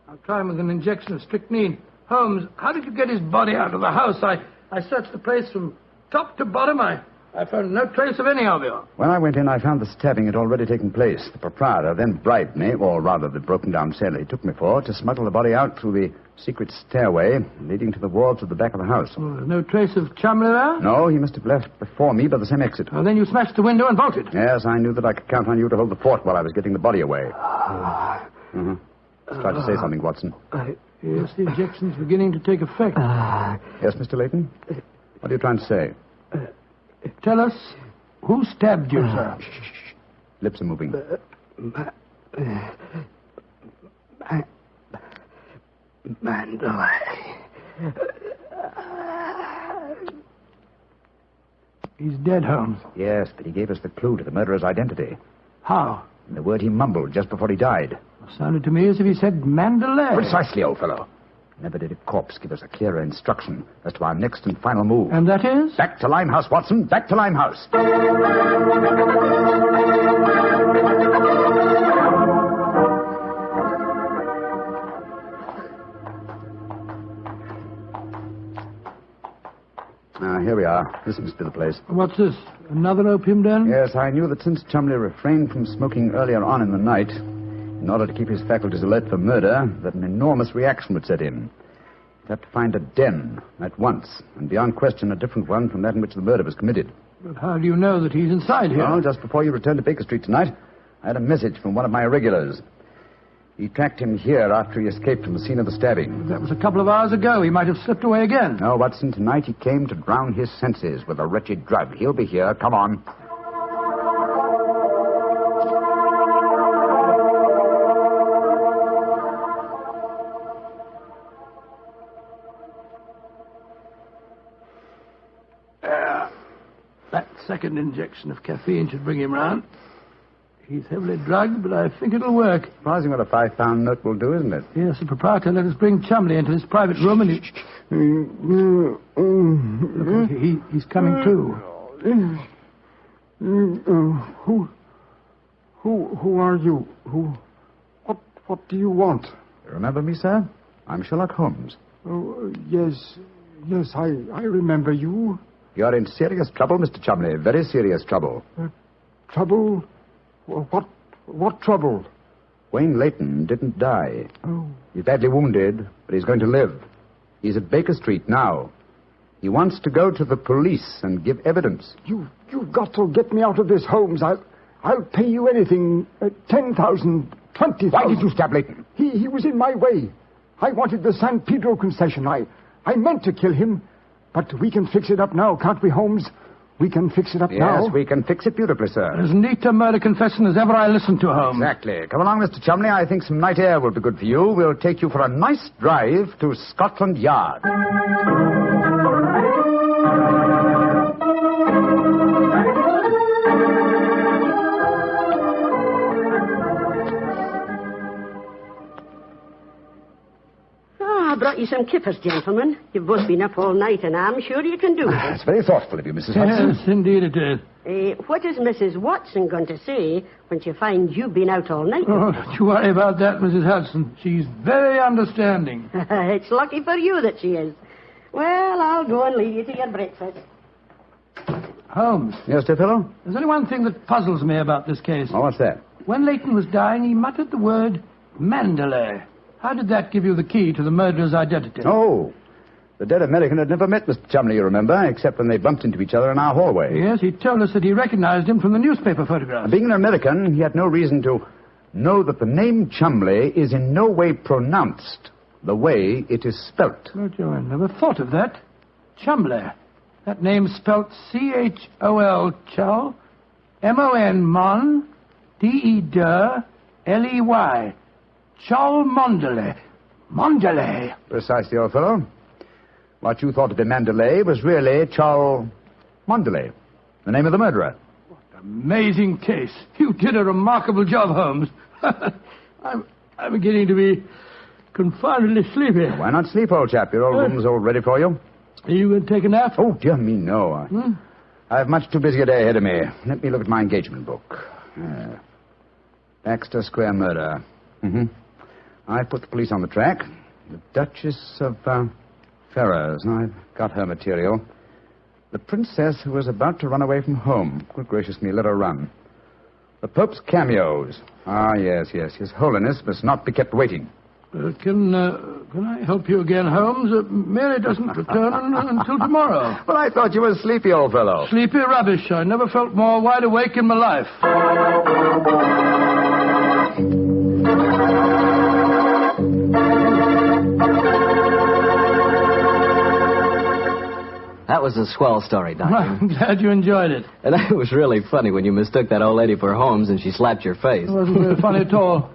I'll try him with an injection of strychnine. Holmes, how did you get his body out of the house? I searched the place from top to bottom. I found no trace of any of you. When I went in, I found the stabbing had already taken place. The proprietor then bribed me, or rather the broken-down sailor he took me for, to smuggle the body out through the secret stairway leading to the walls of the back of the house. Oh, there's no trace of Chumley there? No, he must have left before me by the same exit. Well, then you smashed the window and bolted. Yes, I knew that I could count on you to hold the fort while I was getting the body away. Try to say something, Watson. Yes, the injection's beginning to take effect. Yes, Mr. Leyton? What are you trying to say? Tell us, who stabbed you, sir? Shh. Lips are moving. Mandalay. He's dead, Holmes. Yes, but he gave us the clue to the murderer's identity. How? And the word he mumbled just before he died. It sounded to me as if he said Mandalay. Precisely, old fellow. Never did a corpse give us a clearer instruction as to our next and final move. And that is? Back to Limehouse, Watson. Back to Limehouse. Here we are. This must be the place. What's this? Another opium den? Yes, I knew that since Chumley refrained from smoking earlier on in the night, in order to keep his faculties alert for murder, that an enormous reaction would set in. He'd have to find a den at once, and beyond question a different one from that in which the murder was committed. But how do you know that he's inside here? Well, just before you returned to Baker Street tonight, I had a message from one of my irregulars. He tracked him here after he escaped from the scene of the stabbing. That was a couple of hours ago. He might have slipped away again. No, Watson, tonight he came to drown his senses with a wretched drug. He'll be here. Come on. That second injection of caffeine should bring him round. He's heavily drugged, but I think it'll work. Surprising what a £5 note will do, isn't it? Yes, the proprietor let us bring Chumley into his private room, and he's coming to. Who are you? What do you want? You remember me, sir? I'm Sherlock Holmes. Oh, yes, I remember you. You're in serious trouble, Mr. Chumley. Very serious trouble. Trouble? What trouble? Wayne Leyton didn't die. Oh. He's badly wounded, but he's going to live. He's at Baker Street now. He wants to go to the police and give evidence. You've got to get me out of this, Holmes. I'll pay you anything. 10,000, 20,000. Why did you stab Leyton? He was in my way. I wanted the San Pedro concession. I meant to kill him. But we can fix it up now, can't we, Holmes? We can fix it up now. Yes, we can fix it beautifully, sir. As neat a murder confession as ever I listened to, Holmes. Exactly. Come along, Mr. Chumley. I think some night air will be good for you. We'll take you for a nice drive to Scotland Yard. I brought you some kippers, gentlemen. You've both been up all night, and I'm sure you can do it. It's very thoughtful of you, Mrs. Hudson. Yes, indeed it is. What is Mrs. Watson going to say when she finds you've been out all night? Oh, don't you worry about that, Mrs. Hudson. She's very understanding. It's lucky for you that she is. Well, I'll go and leave you to your breakfast. Holmes. Yes, dear fellow? There's only one thing that puzzles me about this case. Oh, what's that? When Leyton was dying, he muttered the word Mandalay. How did that give you the key to the murderer's identity? Oh, the dead American had never met Mr. Chumley, you remember, except when they bumped into each other in our hallway. Yes, he told us that he recognized him from the newspaper photographs. Being an American, he had no reason to know that the name Chumley is in no way pronounced the way it is spelt. Oh, Joe, I never thought of that. Chumley. That name's spelt C-H-O-L, Chol. M-O-N, Mon, D-E-D-L-E-Y. Cholmondeley. Mondeley. Precisely, old fellow. What you thought to be Mandalay was really Cholmondeley, the name of the murderer. Amazing case. You did a remarkable job, Holmes. I'm beginning to be confoundedly sleepy. Why not sleep, old chap? Your old room's all ready for you. Are you going to take a nap? Oh, dear me, no. I have much too busy a day ahead of me. Let me look at my engagement book. Baxter Square murder. I put the police on the track. The Duchess of Ferrers. I've got her material. The princess who was about to run away from home. Good gracious me, let her run. The Pope's cameos. Ah, yes. His Holiness must not be kept waiting. Can I help you again, Holmes? Mary doesn't return until tomorrow. Well, I thought you were sleepy, old fellow. Sleepy rubbish. I never felt more wide awake in my life. That was a swell story, Doctor. I'm glad you enjoyed it. And it was really funny when you mistook that old lady for Holmes and she slapped your face. It wasn't very funny at all.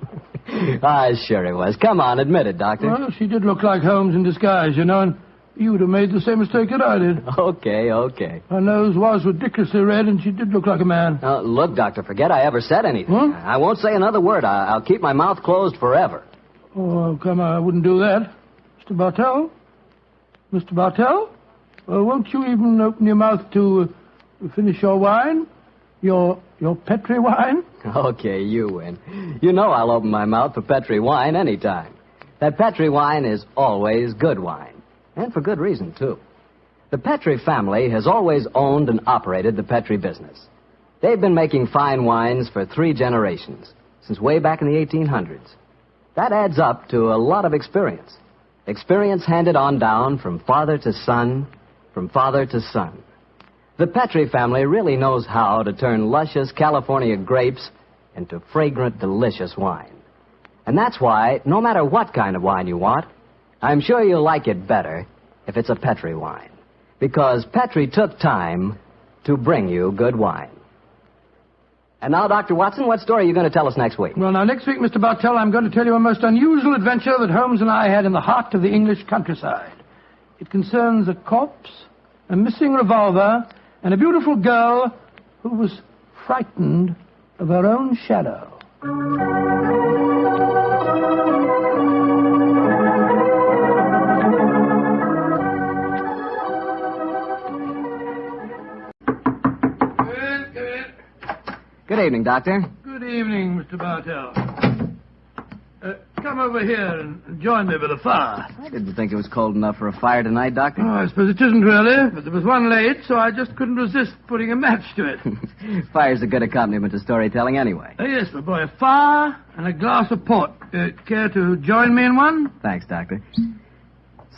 Sure it was. Come on, admit it, Doctor. Well, she did look like Holmes in disguise, you know, and you would have made the same mistake that I did. Okay. Her nose was ridiculously red, and she did look like a man. Look, Doctor, forget I ever said anything. I won't say another word. I'll keep my mouth closed forever. Oh, come on, I wouldn't do that. Mr. Bartell? Mr. Bartell? Won't you even open your mouth to finish your wine? Your Petri wine? Okay, you win. You know I'll open my mouth for Petri wine anytime. That Petri wine is always good wine. And for good reason, too. The Petri family has always owned and operated the Petri business. They've been making fine wines for 3 generations, since way back in the 1800s. That adds up to a lot of experience. Experience handed on down from father to son, from father to son. The Petri family really knows how to turn luscious California grapes into fragrant, delicious wine. And that's why, no matter what kind of wine you want, I'm sure you'll like it better if it's a Petri wine. Because Petri took time to bring you good wine. And now, Dr. Watson, what story are you going to tell us next week? Well, now, next week, Mr. Bartell, I'm going to tell you a most unusual adventure that Holmes and I had in the heart of the English countryside. It concerns a corpse, a missing revolver, and a beautiful girl who was frightened of her own shadow. Good evening, Doctor. Good evening, Mr. Bartell. Come over here and join me by the fire. I didn't think it was cold enough for a fire tonight, Doctor. Oh, I suppose it isn't really, but there was one laid, so I just couldn't resist putting a match to it. Fire's a good accompaniment to storytelling anyway. Yes, my boy, a fire and a glass of port. Care to join me in one? Thanks, Doctor.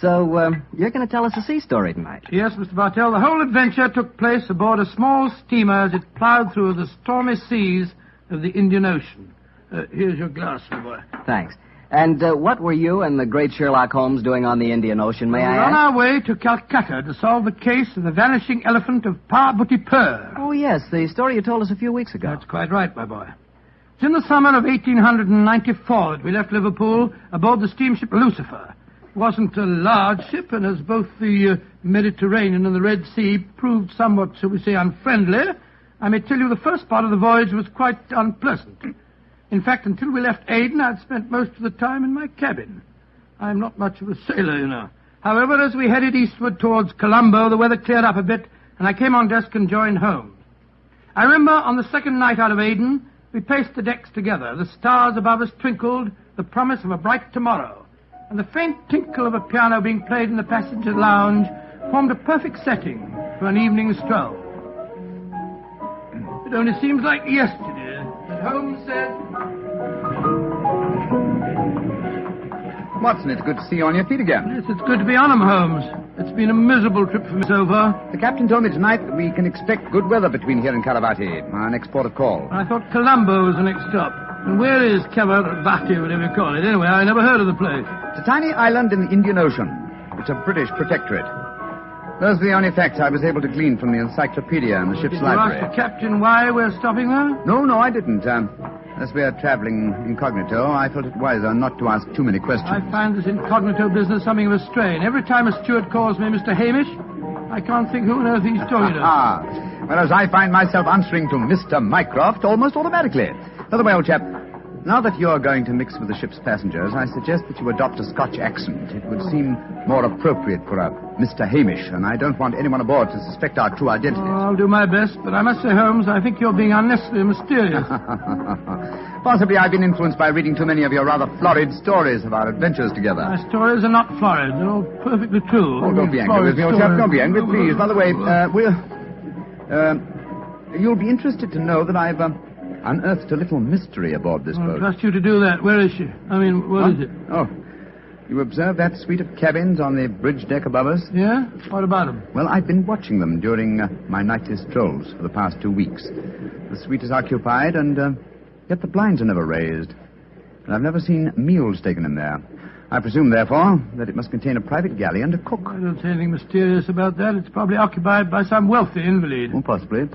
So, you're going to tell us a sea story tonight? Yes, Mr. Bartell. The whole adventure took place aboard a small steamer as it plowed through the stormy seas of the Indian Ocean. Here's your glass, my boy. Thanks. And what were you and the great Sherlock Holmes doing on the Indian Ocean, may I ask? On our way to Calcutta to solve the case of the vanishing elephant of Parbutipur. Oh, yes, the story you told us a few weeks ago. That's quite right, my boy. It's in the summer of 1894 that we left Liverpool aboard the steamship Lucifer. It wasn't a large ship, and as both the Mediterranean and the Red Sea proved somewhat, shall we say, unfriendly, I may tell you the first part of the voyage was quite unpleasant. In fact, until we left Aden, I'd spent most of the time in my cabin. I'm not much of a sailor, you know. However, as we headed eastward towards Colombo, the weather cleared up a bit, and I came on deck and joined Holmes. I remember on the second night out of Aden, we paced the decks together. The stars above us twinkled, the promise of a bright tomorrow. And the faint tinkle of a piano being played in the passenger lounge formed a perfect setting for an evening stroll. It only seems like yesterday that Holmes said... Watson, it's good to see you on your feet again. Yes, it's good to be on 'em, Holmes. It's been a miserable trip for me so far. The captain told me tonight that we can expect good weather between here and Caravati, our next port of call. I thought Colombo was the next stop. And where is Caravati, whatever you call it? Anyway, I never heard of the place. It's a tiny island in the Indian Ocean. It's a British protectorate. Those were the only facts I was able to glean from the encyclopedia in the ship's library. Did you ask the captain why we're stopping there? No, I didn't. As we are traveling incognito, I felt it wiser not to ask too many questions. I find this incognito business something of a strain. Every time a steward calls me Mr. Hamish, I can't think who on earth he's talking to. Whereas I find myself answering to Mr. Mycroft almost automatically. By the way, old chap, now that you're going to mix with the ship's passengers, I suggest that you adopt a Scotch accent. It would seem more appropriate for a Mr. Hamish, and I don't want anyone aboard to suspect our true identity. I'll do my best, but I must say, Holmes, I think you're being unnecessarily mysterious. Possibly I've been influenced by reading too many of your rather florid stories of our adventures together. My stories are not florid. They're all perfectly true. Oh, don't be angry with me, old chap. Don't be angry, please. By the way, you'll be interested to know that I've unearthed a little mystery aboard this boat. I trust you to do that. Where is she? I mean, what is it? Oh, you observed that suite of cabins on the bridge deck above us? Yeah? What about them? Well, I've been watching them during my nightly strolls for the past 2 weeks. The suite is occupied, and yet the blinds are never raised. And I've never seen meals taken in there. I presume, therefore, that it must contain a private galley and a cook. I don't see anything mysterious about that. It's probably occupied by some wealthy invalid. Oh, possibly.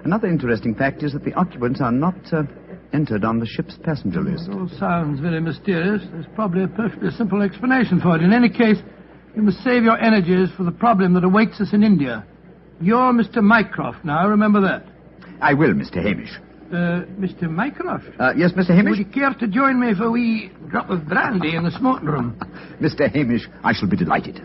Another interesting fact is that the occupants are not entered on the ship's passenger list. It all sounds very mysterious. There's probably a perfectly simple explanation for it. In any case, you must save your energies for the problem that awaits us in India. You're Mr. Mycroft now, remember that. I will, Mr. Hamish. Mr. Mycroft? Yes, Mr. Hamish? Would you care to join me for a wee drop of brandy in the smoking room? Mr. Hamish, I shall be delighted.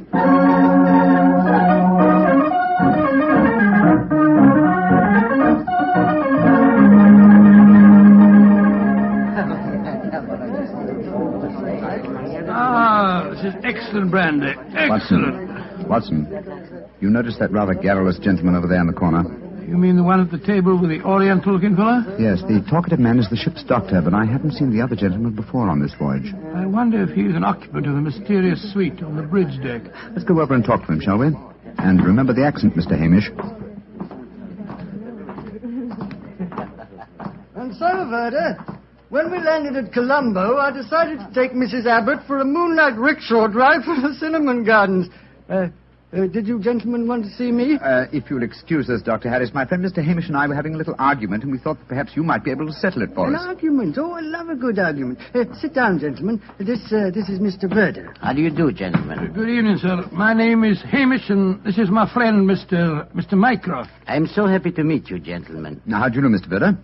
This is excellent brandy. Excellent. Watson, you noticed that rather garrulous gentleman over there in the corner? You mean the one at the table with the oriental-looking fellow? Yes, the talkative man is the ship's doctor, but I haven't seen the other gentleman before on this voyage. I wonder if he's an occupant of the mysterious suite on the bridge deck. Let's go over and talk to him, shall we? And remember the accent, Mr. Hamish. And so, Verda, when we landed at Colombo, I decided to take Mrs. Abbott for a moonlight rickshaw drive through the cinnamon gardens. Did you gentlemen want to see me? If you'll excuse us, Dr. Harris, my friend Mr. Hamish and I were having a little argument, and we thought that perhaps you might be able to settle it for us. An argument? Oh, I love a good argument. Sit down, gentlemen. This is Mr. Verda. How do you do, gentlemen? Good evening, sir. My name is Hamish, and this is my friend, Mr. Mycroft. I'm so happy to meet you, gentlemen. Now, how do you know, Mr. Verda?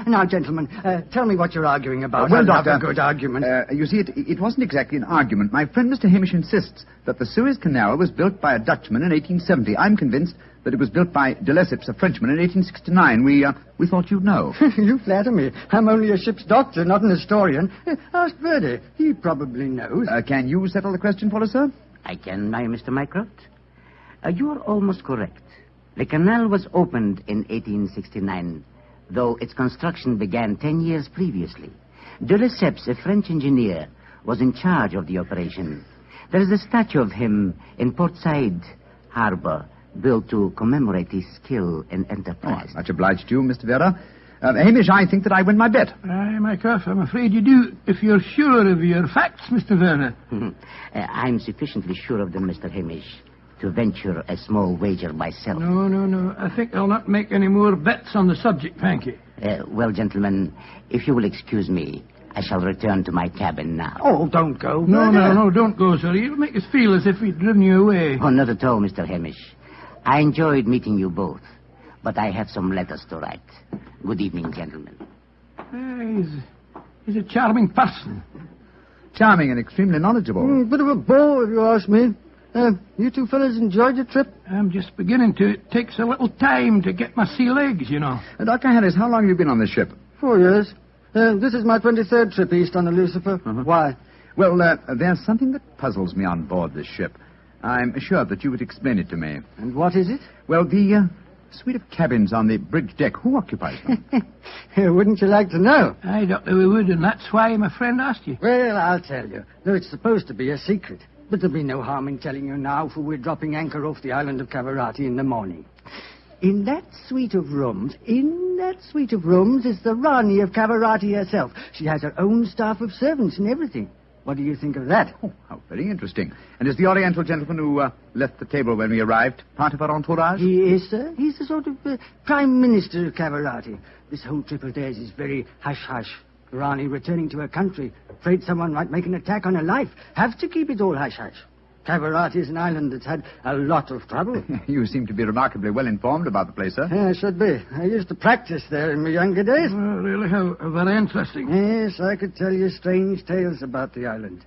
Now, gentlemen, tell me what you're arguing about. Well, I'll have Doctor, a good argument. You see, it wasn't exactly an argument. My friend Mr. Hamish insists that the Suez Canal was built by a Dutchman in 1870. I'm convinced that it was built by de Lesseps, a Frenchman, in 1869. We thought you'd know. You flatter me. I'm only a ship's doctor, not an historian. Ask Verdi. He probably knows. Can you settle the question for us, sir? I can, Mr. Mycroft. You're almost correct. The canal was opened in 1869. Though its construction began 10 years previously. De Lesseps, a French engineer, was in charge of the operation. There is a statue of him in Port Said Harbor, built to commemorate his skill and enterprise. Much obliged to you, Mr. Vera. Hamish, I think that I win my bet. Aye, Mycroft, I'm afraid you do, if you're sure of your facts, Mr. Werner. I'm sufficiently sure of them, Mr. Hamish, to venture a small wager myself. No. I think I'll not make any more bets on the subject, thank you. Well, gentlemen, if you will excuse me, I shall return to my cabin now. Oh, don't go. No, don't go, sir. You'll make us feel as if we'd driven you away. Oh, not at all, Mr. Hamish. I enjoyed meeting you both, but I have some letters to write. Good evening, gentlemen. He's a charming person. Charming and extremely knowledgeable. Bit of a bore, if you ask me. You two fellas enjoyed your trip? I'm just beginning to. It takes a little time to get my sea legs, you know. Dr. Harris, how long have you been on this ship? 4 years. This is my 23rd trip east on the Lucifer. Why? Well, there's something that puzzles me on board this ship. I'm sure that you would explain it to me. And what is it? Well, the suite of cabins on the bridge deck. Who occupies them? Wouldn't you like to know? Aye, Doctor, we would, and that's why my friend asked you. Well, I'll tell you. Though it's supposed to be a secret. But there'll be no harm in telling you now, for we're dropping anchor off the island of Cavarati in the morning. In that suite of rooms is the Rani of Cavarati herself. She has her own staff of servants and everything. What do you think of that? Oh, how very interesting. And is the Oriental gentleman who left the table when we arrived part of our entourage? He is, sir. He's the sort of Prime Minister of Cavarati. This whole trip of theirs is very hush-hush. Blarney returning to her country, afraid someone might make an attack on her life. Have to keep it all hush-hush. Cavarati is an island that's had a lot of trouble. You seem to be remarkably well informed about the place, sir. Yeah, I should be. I used to practice there in my younger days. Oh, really? How very interesting. Yes, I could tell you strange tales about the island.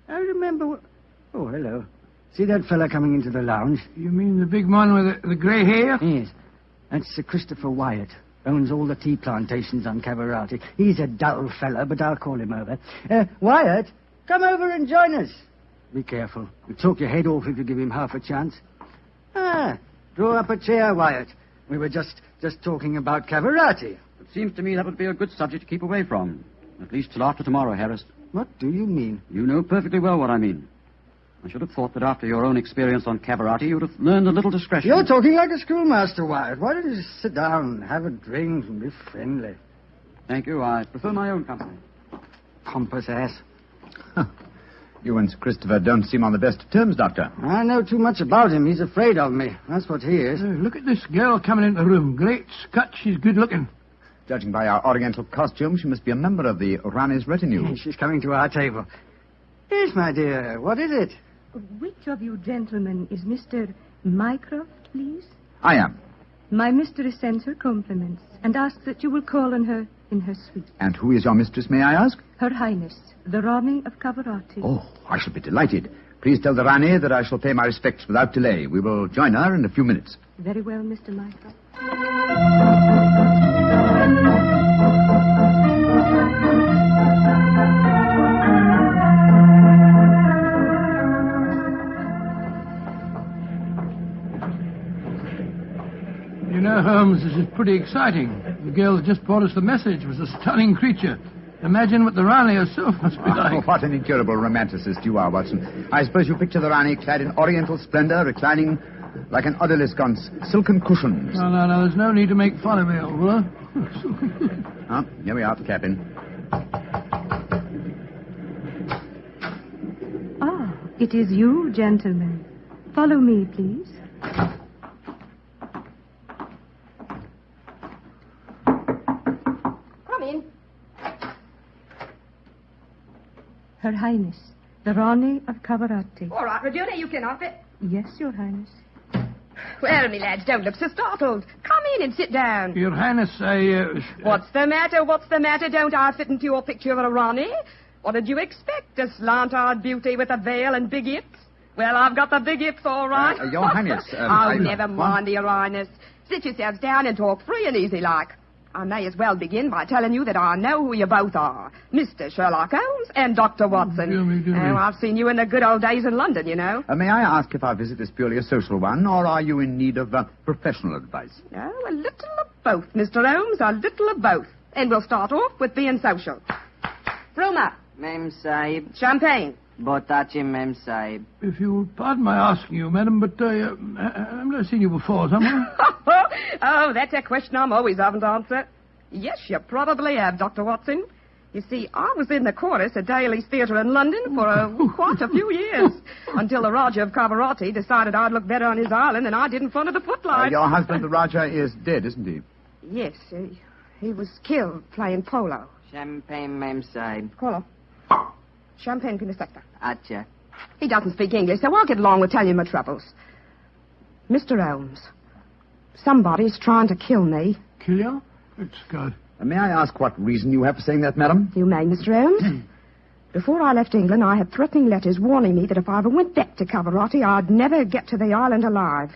I remember... Oh, hello. See that fella coming into the lounge? You mean the big man with the grey hair? Yes. That's Sir Christopher Wyatt. Owns all the tea plantations on Cavarati. He's a dull fella, but I'll call him over. Wyatt, come over and join us. Be careful. He'll talk your head off if you give him half a chance. Draw up a chair, Wyatt. We were just talking about Cavarati. It seems to me that would be a good subject to keep away from. At least till after tomorrow, Harris. What do you mean? You know perfectly well what I mean. I should have thought that after your own experience on Cavarati, you would have learned a little discretion. You're talking like a schoolmaster, Wyatt. Why don't you just sit down, have a drink, and be friendly? Thank you. I prefer my own company. Pompous ass. You and Sir Christopher don't seem on the best of terms, Doctor. I know too much about him. He's afraid of me. That's what he is. Look at this girl coming into the room. Great Scott, she's good looking. Judging by our Oriental costume, she must be a member of the Rani's retinue. She's coming to our table. Yes, my dear. What is it? Which of you gentlemen is Mr. Mycroft, please? I am. My mistress sends her compliments and asks that you will call on her in her suite. And who is your mistress, may I ask? Her Highness, the Rani of Cavarati. Oh, I shall be delighted. Please tell the Rani that I shall pay my respects without delay. We will join her in a few minutes. Very well, Mr. Mycroft. You know, Holmes, this is pretty exciting. The girl that just brought us the message was a stunning creature. Imagine what the Rani herself must be like. Oh, what an incurable romanticist you are, Watson. I suppose you picture the Rani clad in oriental splendor, reclining like an odalisque on silken cushions. No, there's no need to make fun of me, old fellow. Here we are, the cabin. Ah, it is you, gentlemen. Follow me, please. Her Highness, the Rani of Cavarati. All right, Regina, you can off it. Yes, Your Highness. Well, me lads, don't look so startled. Come in and sit down. Your Highness, What's the matter? What's the matter? Don't I fit into your picture of a Rani? What did you expect? A slant-eyed beauty with a veil and big hips? Well, I've got the big hips, all right. Your Highness... never mind, Your Highness. Sit yourselves down and talk free and easy like. I may as well begin by telling you that I know who you both are. Mr. Sherlock Holmes and Dr. Watson. Do me. Oh, I've seen you in the good old days in London, you know. May I ask if our visit is purely a social one, or are you in need of professional advice? Oh, a little of both, Mr. Holmes, a little of both. And we'll start off with being social. Roma. Mem Sahib. Champagne. Botachi, Mem Sahib. If you'll pardon my asking you, madam, but I've never seen you before, have I? Oh, that's a question I'm always having to answer. Yes, you probably have, Dr. Watson. You see, I was in the chorus at Daly's Theatre in London for quite a few years, until the Raja of Cavarati decided I'd look better on his island than I did in front of the footlights. Your husband, the Raja, is dead, isn't he? Yes, he was killed playing polo. Champagne, Mem Sahib. Call Champagne for the sector. Acha. He doesn't speak English, so I'll get along with telling you my troubles. Mr. Holmes, somebody's trying to kill me. Kill you? It's good. May I ask what reason you have for saying that, madam? You may, Mr. Holmes. Before I left England, I had threatening letters warning me that if I ever went back to Cavarati, I'd never get to the island alive.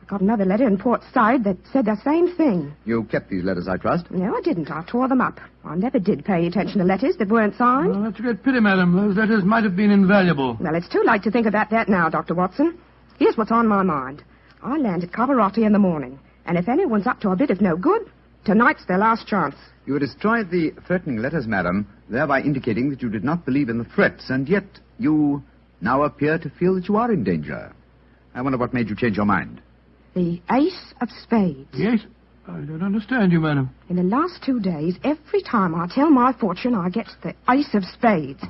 I got another letter in Port Said that said the same thing. You kept these letters, I trust? No, I didn't. I tore them up. I never did pay attention to letters that weren't signed. Well, that's a great pity, madam. Those letters might have been invaluable. Well, it's too late to think about that now, Dr. Watson. Here's what's on my mind. I land at Cavarati in the morning, and if anyone's up to a bit of no good, tonight's their last chance. You destroyed the threatening letters, madam, thereby indicating that you did not believe in the threats, and yet you now appear to feel that you are in danger. I wonder what made you change your mind. The Ace of Spades. Yes? I don't understand you, madam. In the last 2 days, every time I tell my fortune, I get the ace of spades.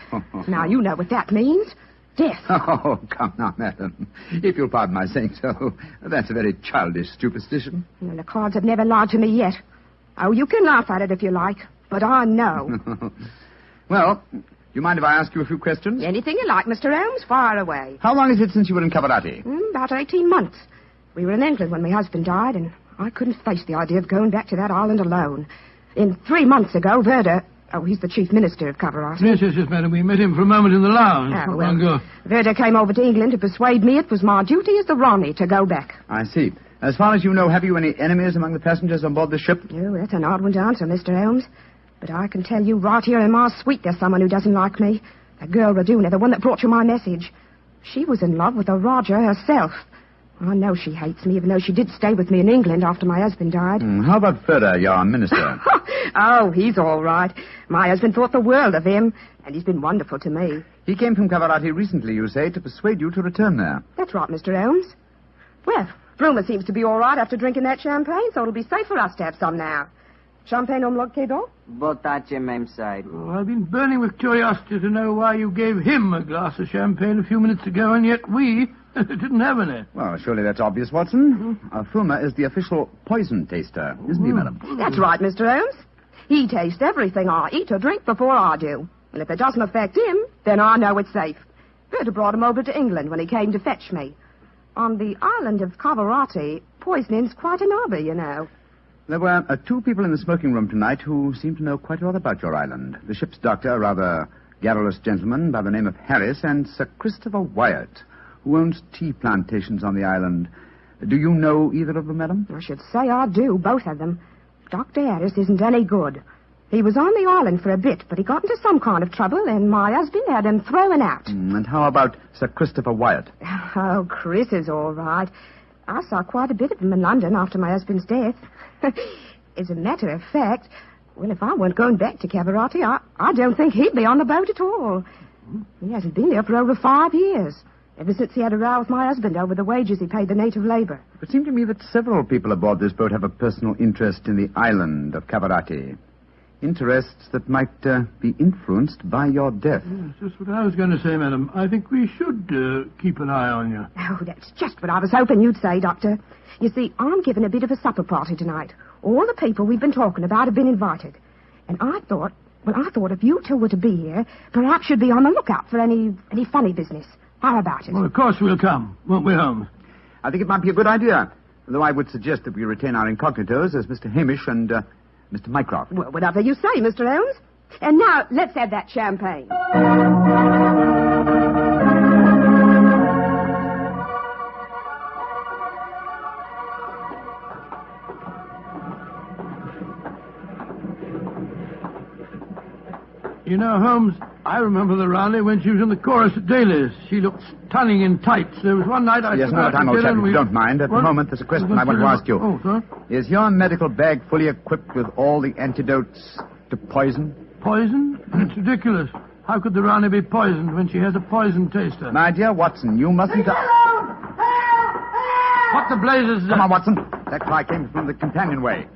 Now, you know what that means. Death. Oh, come now, madam. If you'll pardon my saying so, that's a very childish superstition. Well, the cards have never lied to me yet. Oh, you can laugh at it if you like, but I know. Well, do you mind if I ask you a few questions? Anything you like, Mr. Holmes. Fire away. How long is it since you were in Cavarati? About 18 months. We were in England when my husband died, and I couldn't face the idea of going back to that island alone. 3 months ago, Verda... Oh, he's the chief minister of Cavarati. Yes, madam. We met him for a moment in the lounge. Not long ago. Verda came over to England to persuade me it was my duty as the Ronnie to go back. I see. As far as you know, have you any enemies among the passengers on board the ship? Oh, that's an odd one to answer, Mr. Holmes. But I can tell you right here in my suite there's someone who doesn't like me. That girl Raduna, the one that brought you my message. She was in love with the Roger herself. I know she hates me, even though she did stay with me in England after my husband died. How about Verda, your minister? Oh, he's all right. My husband thought the world of him, and he's been wonderful to me. He came from Cavarati recently, you say, to persuade you to return there. That's right, Mr. Holmes. Well, Brumer seems to be all right after drinking that champagne, so it'll be safe for us to have some now. Champagne au Quedon? Botace même side. Oh, I've been burning with curiosity to know why you gave him a glass of champagne a few minutes ago, and yet we didn't have any. Well, surely that's obvious, Watson. Fulmer is the official poison taster, isn't he, madam? That's right, Mr. Holmes. He tastes everything I eat or drink before I do. And if it doesn't affect him, then I know it's safe. Verda brought him over to England when he came to fetch me. On the island of Cavarati, poisoning's quite an hobby, you know. There were 2 people in the smoking room tonight who seemed to know quite a lot about your island. The ship's doctor, a rather garrulous gentleman by the name of Harris, and Sir Christopher Wyatt, who owns tea plantations on the island. Do you know either of them, madam? I should say I do, both of them. Dr. Harris isn't any good. He was on the island for a bit, but he got into some kind of trouble, and my husband had him thrown out. And how about Sir Christopher Wyatt? Oh, Chris is all right. I saw quite a bit of him in London after my husband's death. As a matter of fact, well, if I weren't going back to Cavarati, I don't think he'd be on the boat at all. He hasn't been there for over 5 years, ever since he had a row with my husband over the wages he paid the native labor. It seemed to me that several people aboard this boat have a personal interest in the island of Cavarati. Interests that might be influenced by your death. Yes, just what I was going to say, madam. I think we should keep an eye on you. Oh, that's just what I was hoping you'd say, Doctor. You see, I'm giving a bit of a supper party tonight. All the people we've been talking about have been invited. And I thought if you two were to be here, perhaps you'd be on the lookout for any funny business. How about it? Well, of course we'll come, won't we, Holmes? I think it might be a good idea, though I would suggest that we retain our incognitos as Mr. Hamish and Mr. Mycroft. Well, whatever you say, Mr. Holmes. And now, let's have that champagne. You know, Holmes, I remember the Raleigh when she was in the chorus at Daly's. She looked stunning in tights. There was one night I... Yes, no time, old chap, if you don't mind. At the moment, there's a question I want to ask you. Oh, sir? Is your medical bag fully equipped with all the antidotes to poison? Poison? It's ridiculous. How could the Rani be poisoned when she has a poison taster? My dear Watson, you mustn't... What the blazes... Come on, Watson. That cry came from the companionway.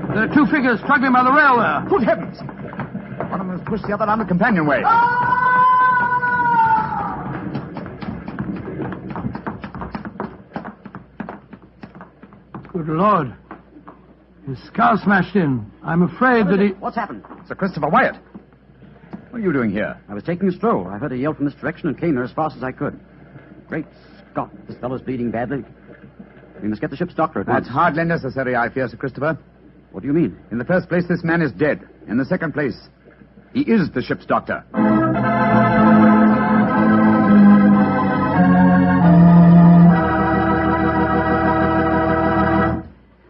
There are 2 figures struggling by the rail there. Good heavens! One of them has pushed the other down the companionway. Good Lord. His skull smashed in. I'm afraid that he... What's happened? Sir Christopher Wyatt. What are you doing here? I was taking a stroll. I heard a yell from this direction and came here as fast as I could. Great Scott, this fellow's bleeding badly. We must get the ship's doctor at once. That's hardly necessary, I fear, Sir Christopher. What do you mean? In the first place, this man is dead. In the second place, he is the ship's doctor.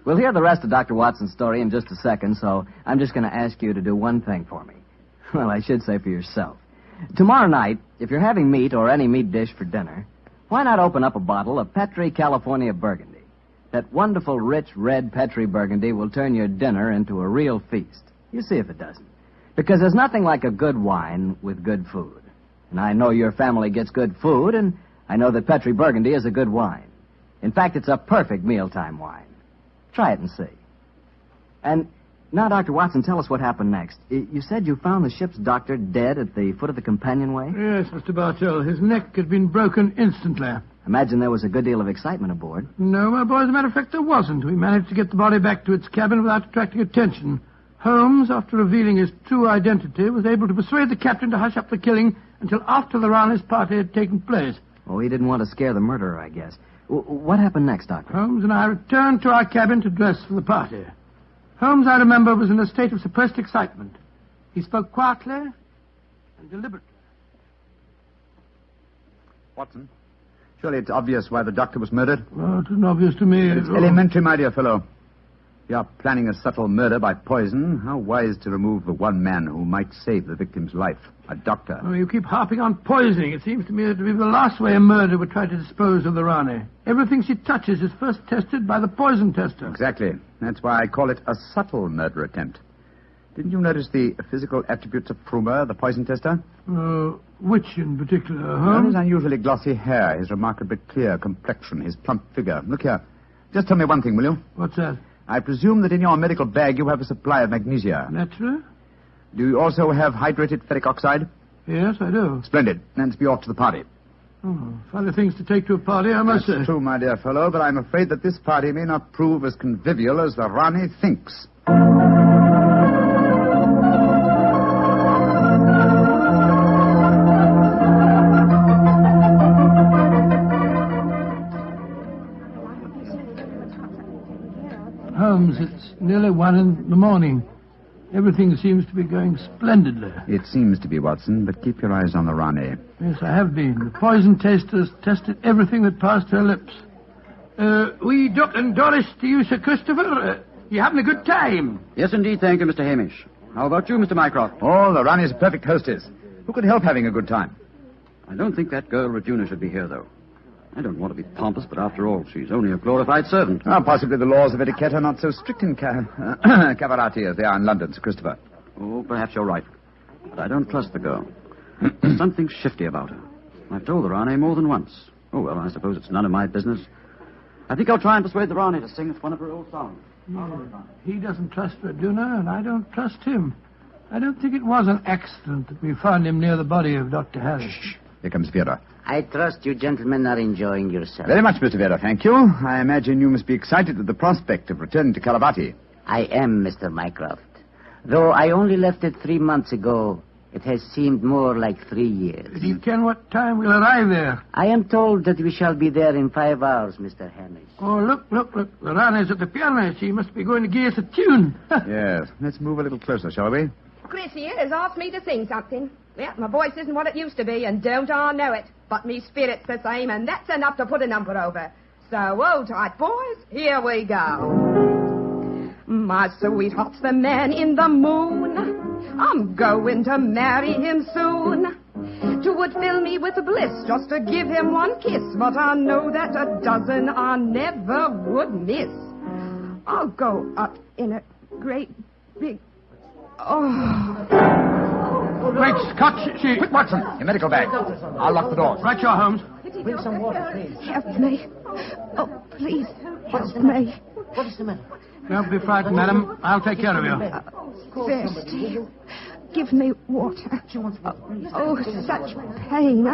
We'll hear the rest of Dr. Watson's story in just a second, so I'm just going to ask you to do one thing for me. Well, I should say for yourself. Tomorrow night, if you're having meat or any meat dish for dinner, why not open up a bottle of Petri California Burgundy? That wonderful, rich, red Petri Burgundy will turn your dinner into a real feast. You see if it doesn't. Because there's nothing like a good wine with good food. And I know your family gets good food, and I know that Petri Burgundy is a good wine. In fact, it's a perfect mealtime wine. Try it and see. And now, Dr. Watson, tell us what happened next. You said you found the ship's doctor dead at the foot of the companionway? Yes, Mr. Bartell. His neck had been broken instantly. Imagine there was a good deal of excitement aboard. No, my boy, as a matter of fact, there wasn't. We managed to get the body back to its cabin without attracting attention. Holmes, after revealing his true identity, was able to persuade the captain to hush up the killing until after the Raleigh's party had taken place. Oh, he didn't want to scare the murderer, I guess. What happened next, Doctor? Holmes and I returned to our cabin to dress for the party. Holmes, I remember, was in a state of suppressed excitement. He spoke quietly and deliberately. Watson, surely it's obvious why the doctor was murdered. Well, it isn't obvious to me. It's elementary, my dear fellow. If you are planning a subtle murder by poison, how wise to remove the one man who might save the victim's life, a doctor. Oh, you keep harping on poisoning. It seems to me to be the last way a murderer would try to dispose of the Rani. Everything she touches is first tested by the poison tester. Exactly. That's why I call it a subtle murder attempt. Didn't you notice the physical attributes of Frumer, the poison tester? Which in particular, Well, Holmes? his unusually glossy hair, his remarkably clear complexion, his plump figure. Look here. Just tell me one thing, will you? What's that? I presume that in your medical bag you have a supply of magnesia. Naturally. Do you also have hydrated ferric oxide? Yes, I do. Splendid. Let's be off to the party. Oh, funny things to take to a party, I must say. That's true, my dear fellow, but I'm afraid that this party may not prove as convivial as the Rani thinks. Holmes, it's nearly 1 in the morning. Everything seems to be going splendidly. It seems to be, Watson, but keep your eyes on the Rani. Yes, I have been. The poison testers tested everything that passed her lips. We Doris to you, Sir Christopher. You having a good time? Yes, indeed, thank you, Mr. Hamish. How about you, Mr. Mycroft? Oh, the Rani's a perfect hostess. Who could help having a good time? I don't think that girl Regina should be here, though. I don't want to be pompous, but after all, she's only a glorified servant. Possibly the laws of etiquette are not so strict in Cavarati as they are in London, Sir Christopher. Oh, perhaps you're right. But I don't trust the girl. There's something shifty about her. I've told the Rani more than once. Oh, well, I suppose it's none of my business. I think I'll try and persuade the Rani to sing us one of her old songs. He doesn't trust Raduna, and I don't trust him. I don't think it was an accident that we found him near the body of Dr. Harris. Shh. Here comes Vera. I trust you gentlemen are enjoying yourselves. Very much, Mr. Vera, thank you. I imagine you must be excited at the prospect of returning to Calavati. I am, Mr. Mycroft. Though I only left it 3 months ago, it has seemed more like 3 years. Do you ken what time we'll arrive there? I am told that we shall be there in 5 hours, Mr. Hamish. Oh, look. The Rani's at the piano. She must be going to give us a tune. Yes. Let's move a little closer, shall we? Chris here has asked me to sing something. Yeah, my voice isn't what it used to be, and don't I know it. But me spirit's the same, and that's enough to put a number over. So, hold tight, boys. Here we go. My sweetheart's the man in the moon. I'm going to marry him soon. 'Twould fill me with bliss just to give him one kiss, but I know that a dozen I never would miss. I'll go up in a great big... Oh. Great Scott, she... Quick, Watson, your medical bag. I'll lock the doors. Right, your Holmes. Bring some water, please. Help me. Oh, please, help me. What is the matter? Don't be frightened, madam. I'll take care of you. Thirsty. Give me water. Oh, such pain.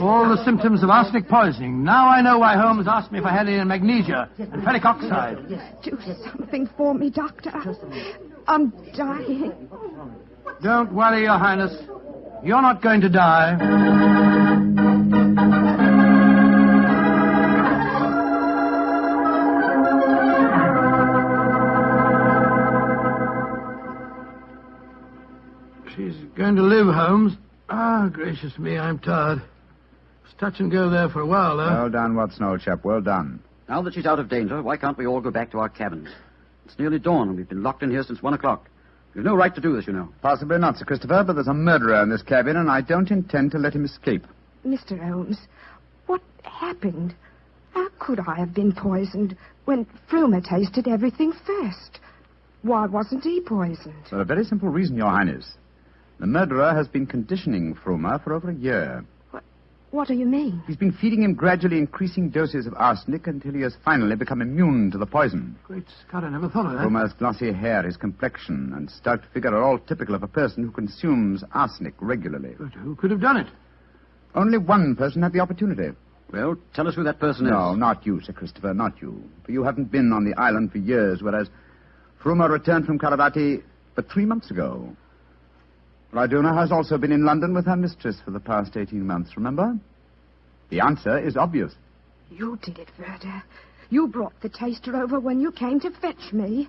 All the symptoms of arsenic poisoning. Now I know why Holmes asked me if I had any magnesia and ferric oxide. Do something for me, Doctor. I'm dying. Don't worry, Your Highness. You're not going to die. She's going to live, Holmes. Ah, gracious me, I'm tired. It's touch and go there for a while, though. Well done, Watson, old chap. Well done. Now that she's out of danger, why can't we all go back to our cabins? It's nearly dawn, and we've been locked in here since 1 o'clock. We've no right to do this, you know. Possibly not, Sir Christopher, but there's a murderer in this cabin, and I don't intend to let him escape. Mr. Holmes, what happened? How could I have been poisoned when Frumer tasted everything first? Why wasn't he poisoned? For a very simple reason, Your Highness. The murderer has been conditioning Frumer for over a year. What do you mean? He's been feeding him gradually increasing doses of arsenic until he has finally become immune to the poison. Great Scott, I never thought of that. Homer's glossy hair, his complexion, and stout figure are all typical of a person who consumes arsenic regularly. But who could have done it? Only one person had the opportunity. Well, tell us who that person is. No, not you, Sir Christopher, not you. For you haven't been on the island for years, whereas Fruma returned from Caravati but 3 months ago. Ryduna has also been in London with her mistress for the past 18 months, remember? The answer is obvious. You did it, Verda. You brought the taster over when you came to fetch me.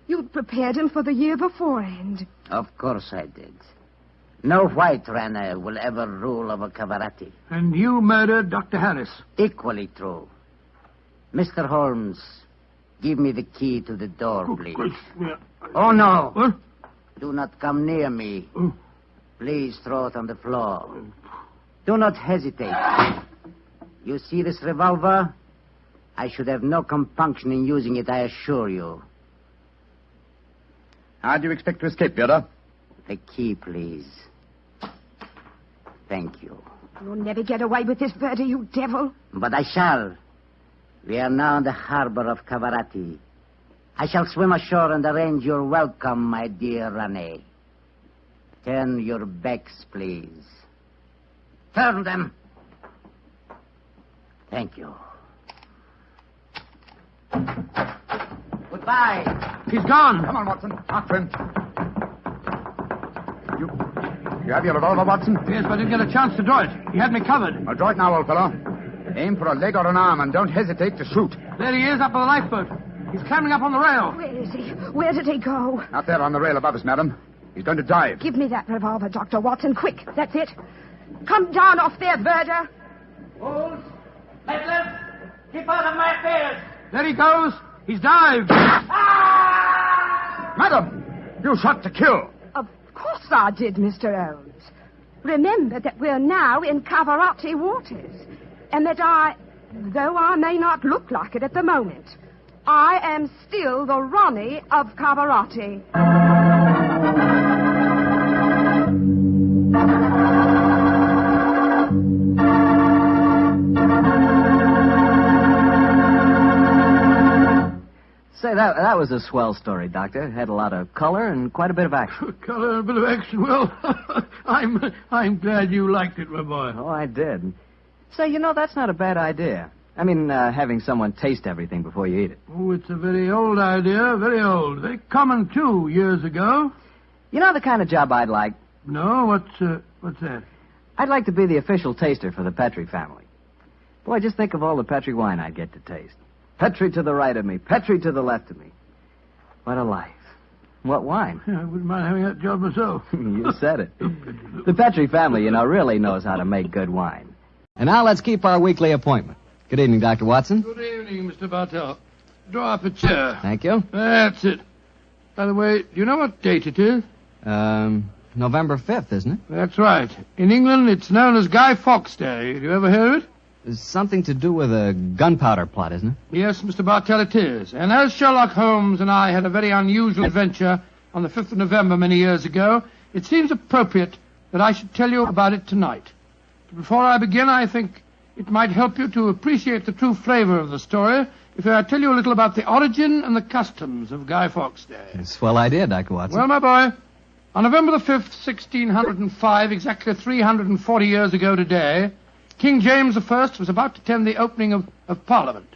You'd prepared him for the year beforehand. Of course I did. No white runner will ever rule over Cavarati. And you murdered Dr. Harris. Equally true. Mr. Holmes, give me the key to the door, please. Oh, no. What? Do not come near me. Please throw it on the floor. Do not hesitate. You see this revolver? I should have no compunction in using it, I assure you. How do you expect to escape, Vera? The key, please. Thank you. You'll never get away with this, Verda, you devil. But I shall. We are now in the harbor of Cavarati. I shall swim ashore and arrange your welcome, my dear Rane. Turn your backs, please. Turn them. Thank you. Goodbye. He's gone. Come on, Watson. After him. You have your revolver, Watson? Yes, but I didn't get a chance to draw it. He had me covered. I'll draw it now, old fellow. Aim for a leg or an arm and don't hesitate to shoot. There he is, up on the lifeboat. He's climbing up on the rail. Where is he? Where did he go? Out there on the rail above us, madam. He's going to dive. Give me that revolver, Dr. Watson, quick. That's it. Come down off there, Verda. Wolves, Headless, keep out of my affairs. There he goes. He's dived. Madam, you shot to kill. Of course I did, Mr. Holmes. Remember that we're now in Cavarati waters, and that though I may not look like it at the moment, I am still the Ronnie of Cavarati. Say, that was a swell story, Doctor. Had a lot of color and quite a bit of action. Color and a bit of action. Well, I'm glad you liked it, my boy. Oh, I did. Say, that's not a bad idea. I mean, having someone taste everything before you eat it. Oh, it's a very old idea, very old. Very common, too, years ago. You know the kind of job I'd like? No? What's that? I'd like to be the official taster for the Petrie family. Boy, just think of all the Petrie wine I'd get to taste. Petrie to the right of me, Petrie to the left of me. What a life. What wine? Yeah, I wouldn't mind having that job myself. You said it. The Petrie family, really knows how to make good wine. And now let's keep our weekly appointment. Good evening, Dr. Watson. Good evening, Mr. Bartell. Draw up a chair. Thank you. That's it. By the way, do you know what date it is? November 5th, isn't it? That's right. In England, it's known as Guy Fawkes Day. Have you ever heard of it? It's something to do with a gunpowder plot, isn't it? Yes, Mr. Bartell, it is. And as Sherlock Holmes and I had a very unusual adventure on the 5th of November many years ago, it seems appropriate that I should tell you about it tonight. But before I begin, I think it might help you to appreciate the true flavor of the story if I tell you a little about the origin and the customs of Guy Fawkes Day. It's a swell idea, Dr. Watson. Well, my boy, on November the 5th, 1605, exactly 340 years ago today, King James I was about to attend the opening of Parliament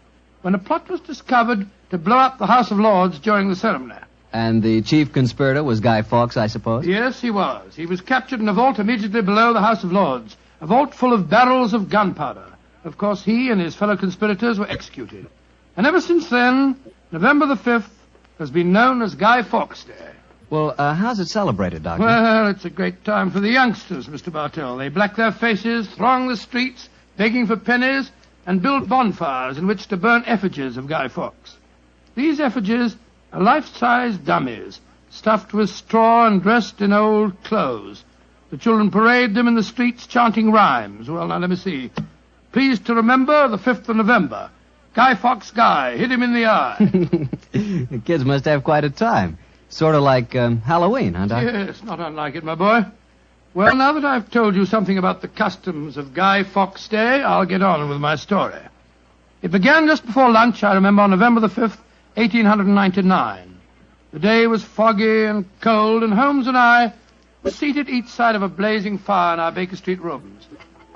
when a plot was discovered to blow up the House of Lords during the ceremony. And the chief conspirator was Guy Fawkes, I suppose? Yes, he was. He was captured in a vault immediately below the House of Lords, a vault full of barrels of gunpowder. Of course, he and his fellow conspirators were executed. And ever since then, November the 5th has been known as Guy Fawkes Day. Well, how's it celebrated, Doctor? Well, it's a great time for the youngsters, Mr. Bartell. They black their faces, throng the streets, begging for pennies, and build bonfires in which to burn effigies of Guy Fawkes. These effigies are life-size dummies, stuffed with straw and dressed in old clothes. The children parade them in the streets chanting rhymes. Well, now, let me see. Pleased to remember the 5th of November. Guy Fawkes Guy, hit him in the eye. The kids must have quite a time. Sort of like Halloween, huh, Doctor? Yes, not unlike it, my boy. Well, now that I've told you something about the customs of Guy Fawkes Day, I'll get on with my story. It began just before lunch, I remember, on November the 5th, 1899. The day was foggy and cold, and Holmes and I were seated each side of a blazing fire in our Baker Street rooms.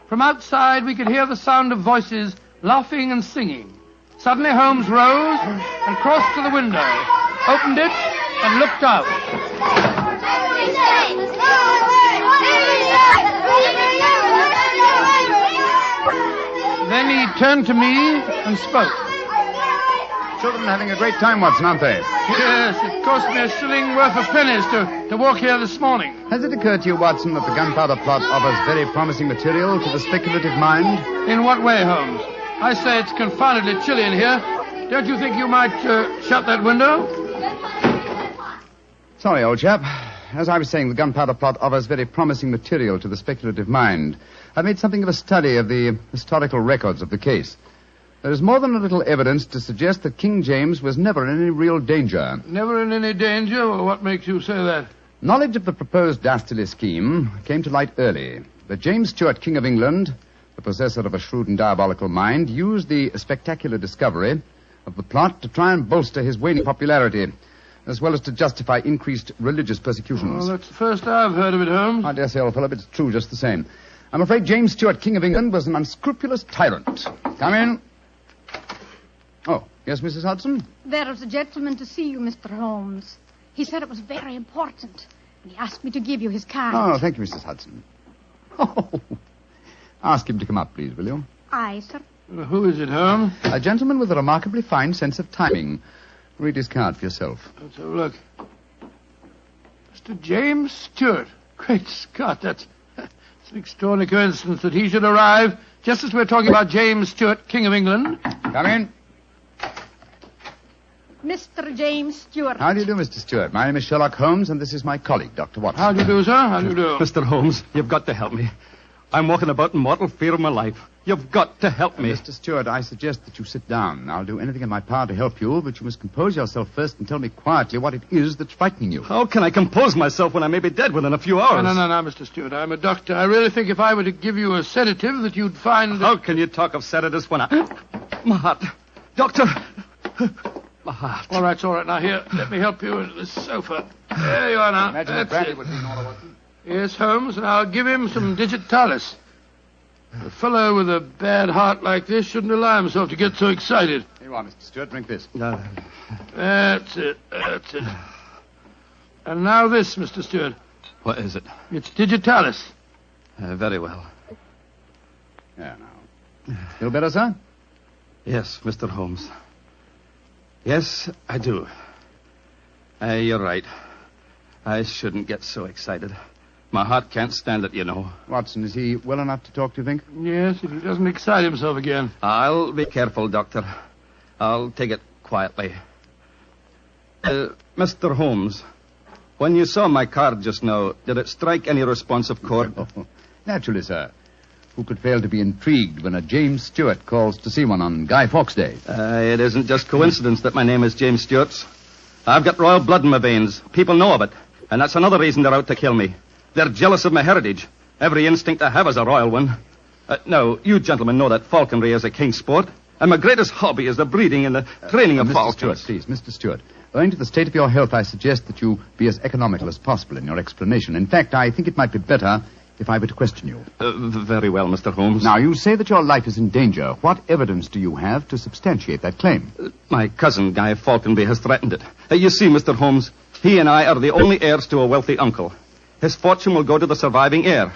From outside, we could hear the sound of voices laughing and singing. Suddenly, Holmes rose and crossed to the window, opened it, and looked out. Then he turned to me and spoke. Children having a great time, Watson, aren't they? Yes, it cost me a shilling worth of pennies to walk here this morning. Has it occurred to you, Watson, that the gunpowder plot offers very promising material to the speculative mind? In what way, Holmes? I say it's confoundedly chilly in here. Don't you think you might shut that window? Sorry, old chap. As I was saying, the gunpowder plot offers very promising material to the speculative mind. I made something of a study of the historical records of the case. There is more than a little evidence to suggest that King James was never in any real danger. Never in any danger? Well, what makes you say that? Knowledge of the proposed dastardly scheme came to light early. But James Stuart, King of England, the possessor of a shrewd and diabolical mind, used the spectacular discovery of the plot to try and bolster his waning popularity, as well as to justify increased religious persecutions. Well, that's the first I've heard of it, Holmes. I dare say, old fellow, but it's true just the same. I'm afraid James Stuart, King of England, was an unscrupulous tyrant. Come in. Oh, yes, Mrs. Hudson? There is a gentleman to see you, Mr. Holmes. He said it was very important, and he asked me to give you his card. Oh, thank you, Mrs. Hudson. Oh, ask him to come up, please, will you? Aye, sir. Who is it, Holmes? A gentleman with a remarkably fine sense of timing. Read his card for yourself. Let's have a look. Mr. James Stuart. Great Scott, that's an extraordinary coincidence that he should arrive just as we're talking about James Stuart, King of England. Come in. Mr. James Stuart. How do you do, Mr. Stuart? My name is Sherlock Holmes, and this is my colleague, Dr. Watson. How do you do, sir? How do you do? Mr. Holmes, you've got to help me. I'm walking about in mortal fear of my life. You've got to help me. Mr. Stuart, I suggest that you sit down. I'll do anything in my power to help you, but you must compose yourself first and tell me quietly what it is that's frightening you. How can I compose myself when I may be dead within a few hours? No, Mr. Stuart. I'm a doctor. I really think if I were to give you a sedative that you'd find... How can you talk of sedatives when My heart. Doctor! My heart. All right. Now, here, let me help you into this sofa. There you are now. Imagine That's Bradley it. would be in order, Watson. Yes, Holmes, and I'll give him some digitalis. A fellow with a bad heart like this shouldn't allow himself to get so excited. Here you are, Mr. Stuart. Drink this. That's it. And now this, Mr. Stuart. What is it? It's digitalis. Very well. Yeah, now. Feel better, sir? Yes, Mr. Holmes. Yes, I do. You're right. I shouldn't get so excited. My heart can't stand it, you know. Watson, is he well enough to talk, do you think? Yes, if he doesn't excite himself again. I'll be careful, Doctor. I'll take it quietly. Mr. Holmes, when you saw my card just now, did it strike any responsive chord? Naturally, sir. Who could fail to be intrigued when a James Stuart calls to see one on Guy Fawkes Day? It isn't just coincidence that my name is James Stuart. I've got royal blood in my veins. People know of it. And that's another reason they're out to kill me. They're jealous of my heritage. Every instinct I have is a royal one. Now, you gentlemen know that falconry is a king's sport. And my greatest hobby is the breeding and the training of falcons. Mr. Stuart, please, Mr. Stuart. Owing to the state of your health, I suggest that you be as economical as possible in your explanation. In fact, I think it might be better if I were to question you. Very well, Mr. Holmes. Now, you say that your life is in danger. What evidence do you have to substantiate that claim? My cousin, Guy Falconby, has threatened it. You see, Mr. Holmes, he and I are the only heirs to a wealthy uncle. His fortune will go to the surviving heir.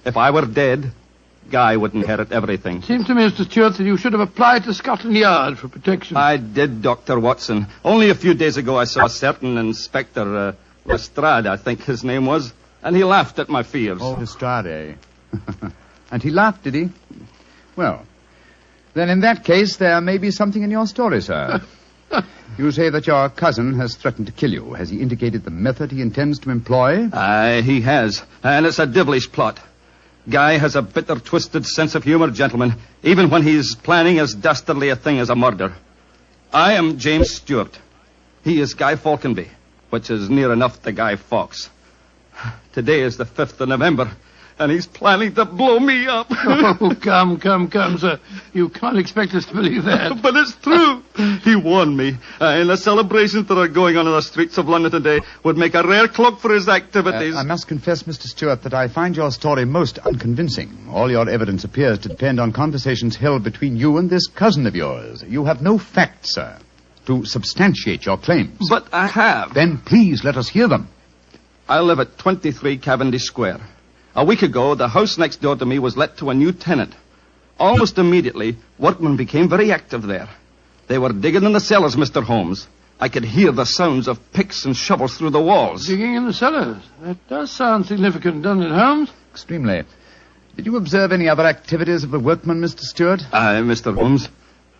If I were dead, Guy would inherit everything. Seems to me, Mr. Stuart, that you should have applied to Scotland Yard for protection. I did, Dr. Watson. Only a few days ago I saw a certain Inspector Lestrade, I think his name was, and he laughed at my fears. Oh, Lestrade. And he laughed, did he? Well, then in that case, there may be something in your story, sir. You say that your cousin has threatened to kill you. Has he indicated the method he intends to employ? He has. And it's a devilish plot. Guy has a bitter, twisted sense of humor, gentlemen, even when he's planning as dastardly a thing as a murder. I am James Stuart. He is Guy Falconby, which is near enough to Guy Fawkes. Today is the 5th of November, and he's planning to blow me up. Oh, come, sir. You can't expect us to believe that. But it's true. He warned me. And the celebrations that are going on in the streets of London today would make a rare cloak for his activities. I must confess, Mr. Stewart, that I find your story most unconvincing. All your evidence appears to depend on conversations held between you and this cousin of yours. You have no facts, sir, to substantiate your claims. But I have. Then please let us hear them. I live at 23 Cavendish Square. A week ago, the house next door to me was let to a new tenant. Almost immediately, workmen became very active there. They were digging in the cellars, Mr. Holmes. I could hear the sounds of picks and shovels through the walls. Digging in the cellars? That does sound significant, doesn't it, Holmes? Extremely. Did you observe any other activities of the workmen, Mr. Stewart? Aye, Mr. Holmes.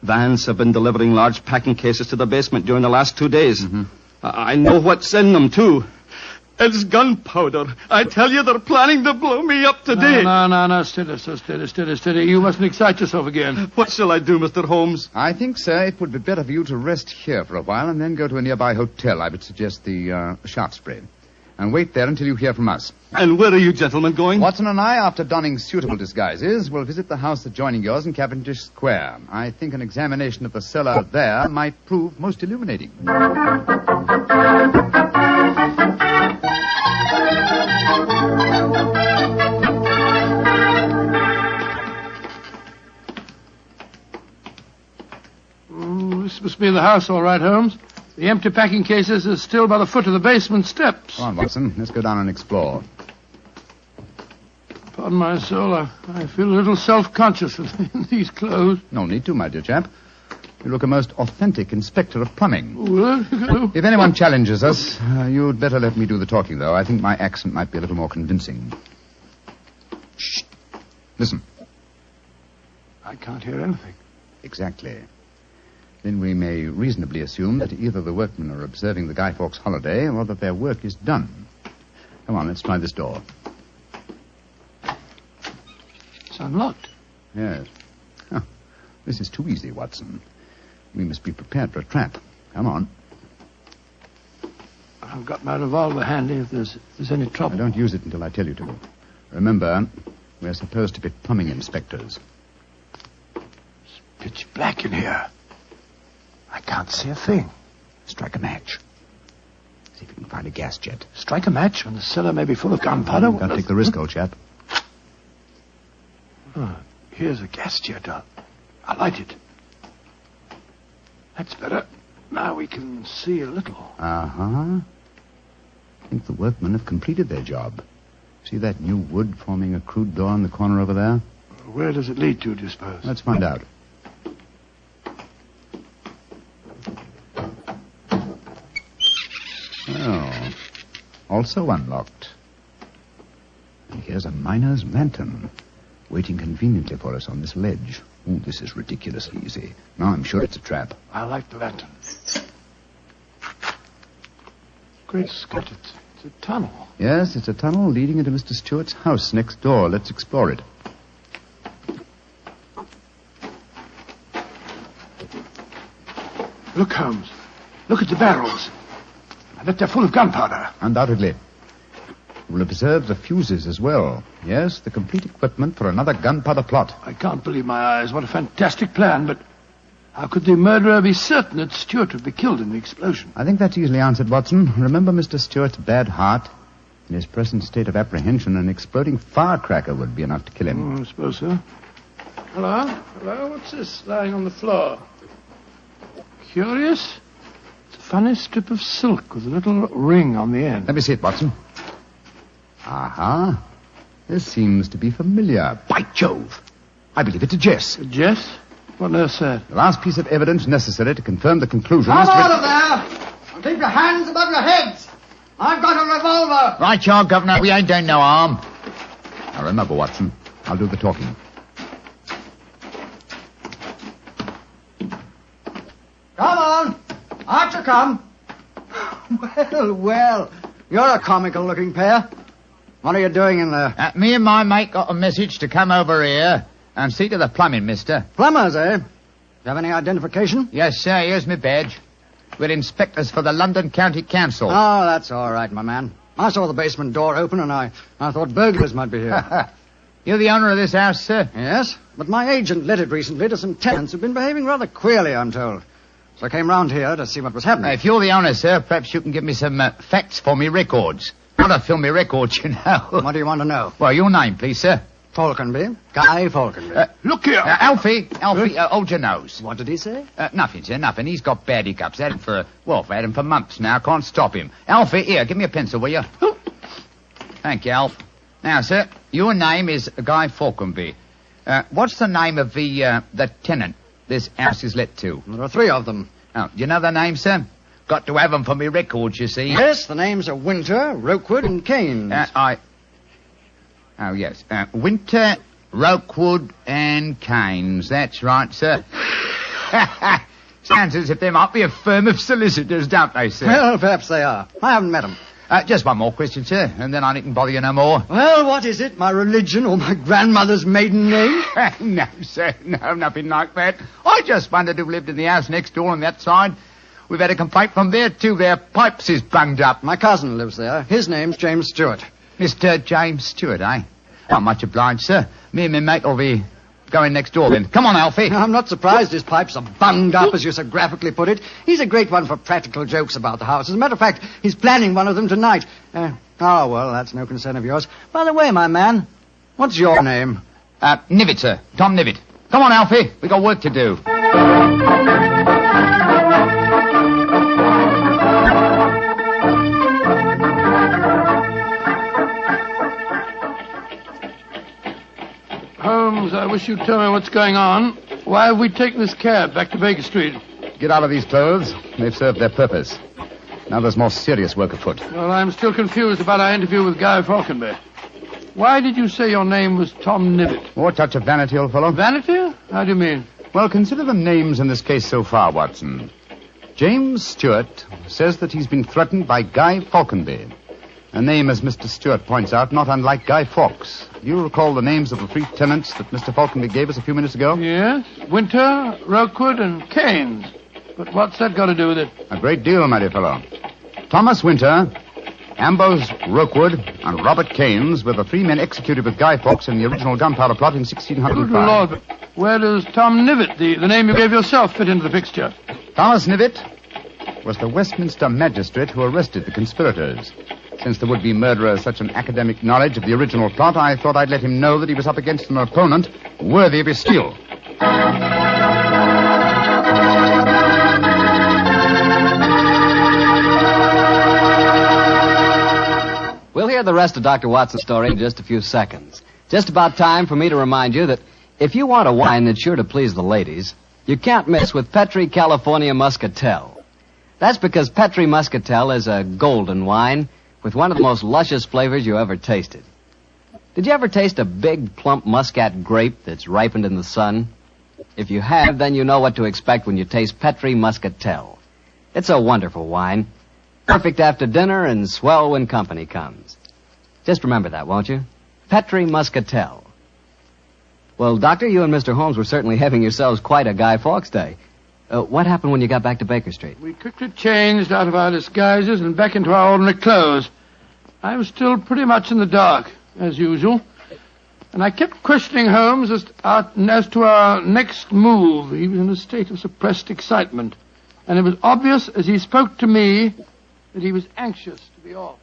Vans have been delivering large packing cases to the basement during the last 2 days. Mm-hmm. I know what's in them, too. It's gunpowder. I tell you, they're planning to blow me up today. No. Steady. You mustn't excite yourself again. What shall I do, Mr. Holmes? I think, sir, it would be better for you to rest here for a while and then go to a nearby hotel. I would suggest the Shaftesbury. And wait there until you hear from us. And where are you gentlemen going? Watson and I, after donning suitable disguises, will visit the house adjoining yours in Cavendish Square. I think an examination of the cellar there might prove most illuminating. This must be the house, all right, Holmes. The empty packing cases are still by the foot of the basement steps. Come on, Watson. Let's go down and explore. Upon my soul, I feel a little self-conscious in these clothes. No need to, my dear chap. You look a most authentic inspector of plumbing. Well, if anyone challenges us, you'd better let me do the talking, though. I think my accent might be a little more convincing. Shh. Listen. I can't hear anything. Exactly. Then we may reasonably assume that either the workmen are observing the Guy Fawkes holiday or that their work is done. Come on, let's try this door. It's unlocked. Yes. Oh, this is too easy, Watson. We must be prepared for a trap. Come on. I've got my revolver handy if there's any trouble. I don't use it until I tell you to. Remember, we're supposed to be plumbing inspectors. It's pitch black in here. I can't see a thing. Strike a match. See if you can find a gas jet. Strike a match when the cellar may be full of gunpowder? Don't take the risk, old chap. Oh, here's a gas jet. I'll light it. That's better. Now we can see a little. Uh-huh. I think the workmen have completed their job. See that new wood forming a crude door in the corner over there? Where does it lead to, do you suppose? Let's find out. Oh, also unlocked. And here's a miner's lantern, waiting conveniently for us on this ledge. Oh, this is ridiculously easy. Now I'm sure it's a trap. I like the lantern. Great Scott, it's a tunnel. Yes, it's a tunnel leading into Mr. Stewart's house next door. Let's explore it. Look, Holmes. Look at the barrels. I bet they're full of gunpowder. Undoubtedly. We'll observe the fuses as well. Yes, the complete equipment for another gunpowder plot. I can't believe my eyes. What a fantastic plan, but how could the murderer be certain that Stewart would be killed in the explosion? I think that's easily answered, Watson. Remember Mr. Stewart's bad heart? In his present state of apprehension, an exploding firecracker would be enough to kill him. I suppose so. Hello? What's this lying on the floor? Curious. It's a funny strip of silk with a little ring on the end. Let me see it, Watson. Aha. This seems to be familiar. By Jove! I believe it's a Jess. A Jess? What on earth's that? The last piece of evidence necessary to confirm the conclusion Come is... out of there! And keep your hands above your heads! I've got a revolver! Right, you are, Governor. We ain't doing no harm. Now remember, Watson, I'll do the talking. Come on! Out you come! Well, you're a comical-looking pair. What are you doing in there? Me and my mate got a message to come over here and see to the plumbing, mister. Plumbers, eh? Do you have any identification? Yes, sir. Here's my badge. We're inspectors for the London County Council. Oh, that's all right, my man. I saw the basement door open, and I thought burglars might be here. You're the owner of this house, sir? Yes, but my agent let it recently to some tenants who've been behaving rather queerly, I'm told. So I came round here to see what was happening. If you're the owner, sir, perhaps you can give me some facts for me records. Not to film me records, you know. What do you want to know? Well, your name, please, sir. Falconby. Guy Falconby. Look here. Alfie, hold your nose. What did he say? Nothing, sir, nothing. He's got bad hiccups. Had him for months now. Can't stop him. Alfie, here, give me a pencil, will you? Thank you, Alf. Now, sir, your name is Guy Falconby. What's the name of the tenant this house is let to? There are 3 of them. Oh, do you know their names, sir? Got to have them for me records, you see. Yes, the names are Winter, Rokewood, and Keynes. Oh, yes. Winter, Rokewood, and Keynes. That's right, sir. Sounds as if they might be a firm of solicitors, don't they, sir? Well, perhaps they are. I haven't met them. Just one more question, sir, and then I needn't bother you no more. Well, what is it? My religion or my grandmother's maiden name? No, sir. No, nothing like that. I just wondered who lived in the house next door on that side. We've had a complaint from there, too. Their pipes is bunged up. My cousin lives there. His name's James Stewart. Mr. James Stewart, eh? Not much obliged, sir. Me and my mate will be going next door, then. Come on, Alfie. I'm not surprised his pipes are bunged up, as you so graphically put it. He's a great one for practical jokes about the house. As a matter of fact, he's planning one of them tonight. Well, that's no concern of yours. By the way, my man, what's your name? Nivitt, sir. Tom Nivitt. Come on, Alfie. We got work to do. Holmes, I wish you'd tell me what's going on. Why have we taken this cab back to Baker Street? Get out of these clothes. They've served their purpose. Now there's more serious work afoot. Well, I'm still confused about our interview with Guy Falconby. Why did you say your name was Tom Nivitt? More touch of vanity, old fellow. Vanity? How do you mean? Well, consider the names in this case so far, Watson. James Stewart says that he's been threatened by Guy Falconby. A name, as Mr. Stewart points out, not unlike Guy Fawkes. Do you recall the names of the 3 tenants that Mr. Falconby gave us a few minutes ago? Yes. Winter, Rokewood, and Keynes. But what's that got to do with it? A great deal, my dear fellow. Thomas Winter, Ambrose Rokewood, and Robert Keynes were the 3 men executed with Guy Fawkes in the original Gunpowder plot in 1605. Good Lord. Where does Tom Nivitt, the name you gave yourself, fit into the picture? Thomas Nivitt was the Westminster magistrate who arrested the conspirators. Since the would-be murderer has such an academic knowledge of the original plot, I thought I'd let him know that he was up against an opponent worthy of his skill. We'll hear the rest of Dr. Watson's story in just a few seconds. Just about time for me to remind you that if you want a wine that's sure to please the ladies, you can't miss with Petri California Muscatel. That's because Petri Muscatel is a golden wine with one of the most luscious flavors you ever tasted. Did you ever taste a big, plump muscat grape that's ripened in the sun? If you have, then you know what to expect when you taste Petri Muscatel. It's a wonderful wine. Perfect after dinner and swell when company comes. Just remember that, won't you? Petri Muscatel. Well, Doctor, you and Mr. Holmes were certainly having yourselves quite a Guy Fawkes day. What happened when you got back to Baker Street? We quickly changed out of our disguises and back into our ordinary clothes. I was still pretty much in the dark, as usual. And I kept questioning Holmes as to our next move. He was in a state of suppressed excitement. And it was obvious as he spoke to me that he was anxious to be off.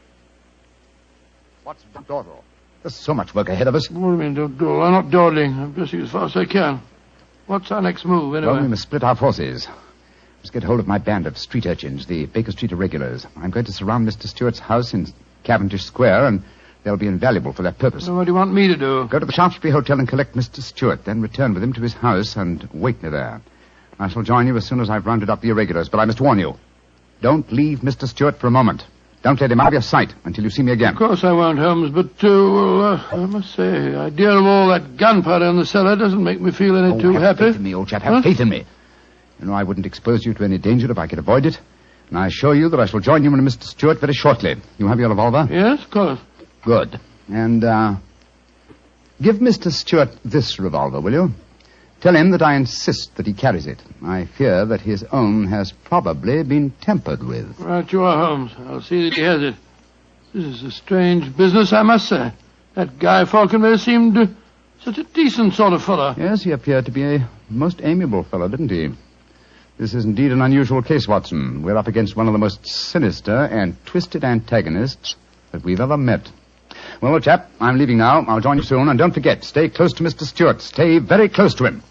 What's dawdle? There's so much work ahead of us. What do you mean, dawdle? I'm not dawdling. I'm pressing as fast as I can. What's our next move, anyway? Well, we must split our forces. Let's get hold of my band of street urchins, the Baker Street Irregulars. I'm going to surround Mr. Stewart's house in Cavendish Square, and they'll be invaluable for that purpose. Well, what do you want me to do? Go to the Shaftesbury Hotel and collect Mr. Stewart, then return with him to his house and wait me there. I shall join you as soon as I've rounded up the irregulars, but I must warn you. Don't leave Mr. Stewart for a moment. Don't let him out of your sight until you see me again. Of course I won't, Holmes, but, I must say, the idea of all that gunpowder in the cellar doesn't make me feel any too happy. Have faith in me, old chap. Have faith in me. You know, I wouldn't expose you to any danger if I could avoid it. And I assure you that I shall join you and Mr. Stewart very shortly. You have your revolver? Yes, of course. Good. And, give Mr. Stewart this revolver, will you? Tell him that I insist that he carries it. I fear that his own has probably been tampered with. Right you are, Holmes. I'll see that he has it. This is a strange business, I must say. That Guy Falconberry seemed such a decent sort of fellow. Yes, he appeared to be a most amiable fellow, didn't he? This is indeed an unusual case, Watson. We're up against one of the most sinister and twisted antagonists that we've ever met. Well, old chap, I'm leaving now. I'll join you soon. And don't forget, stay close to Mr. Stewart. Stay very close to him.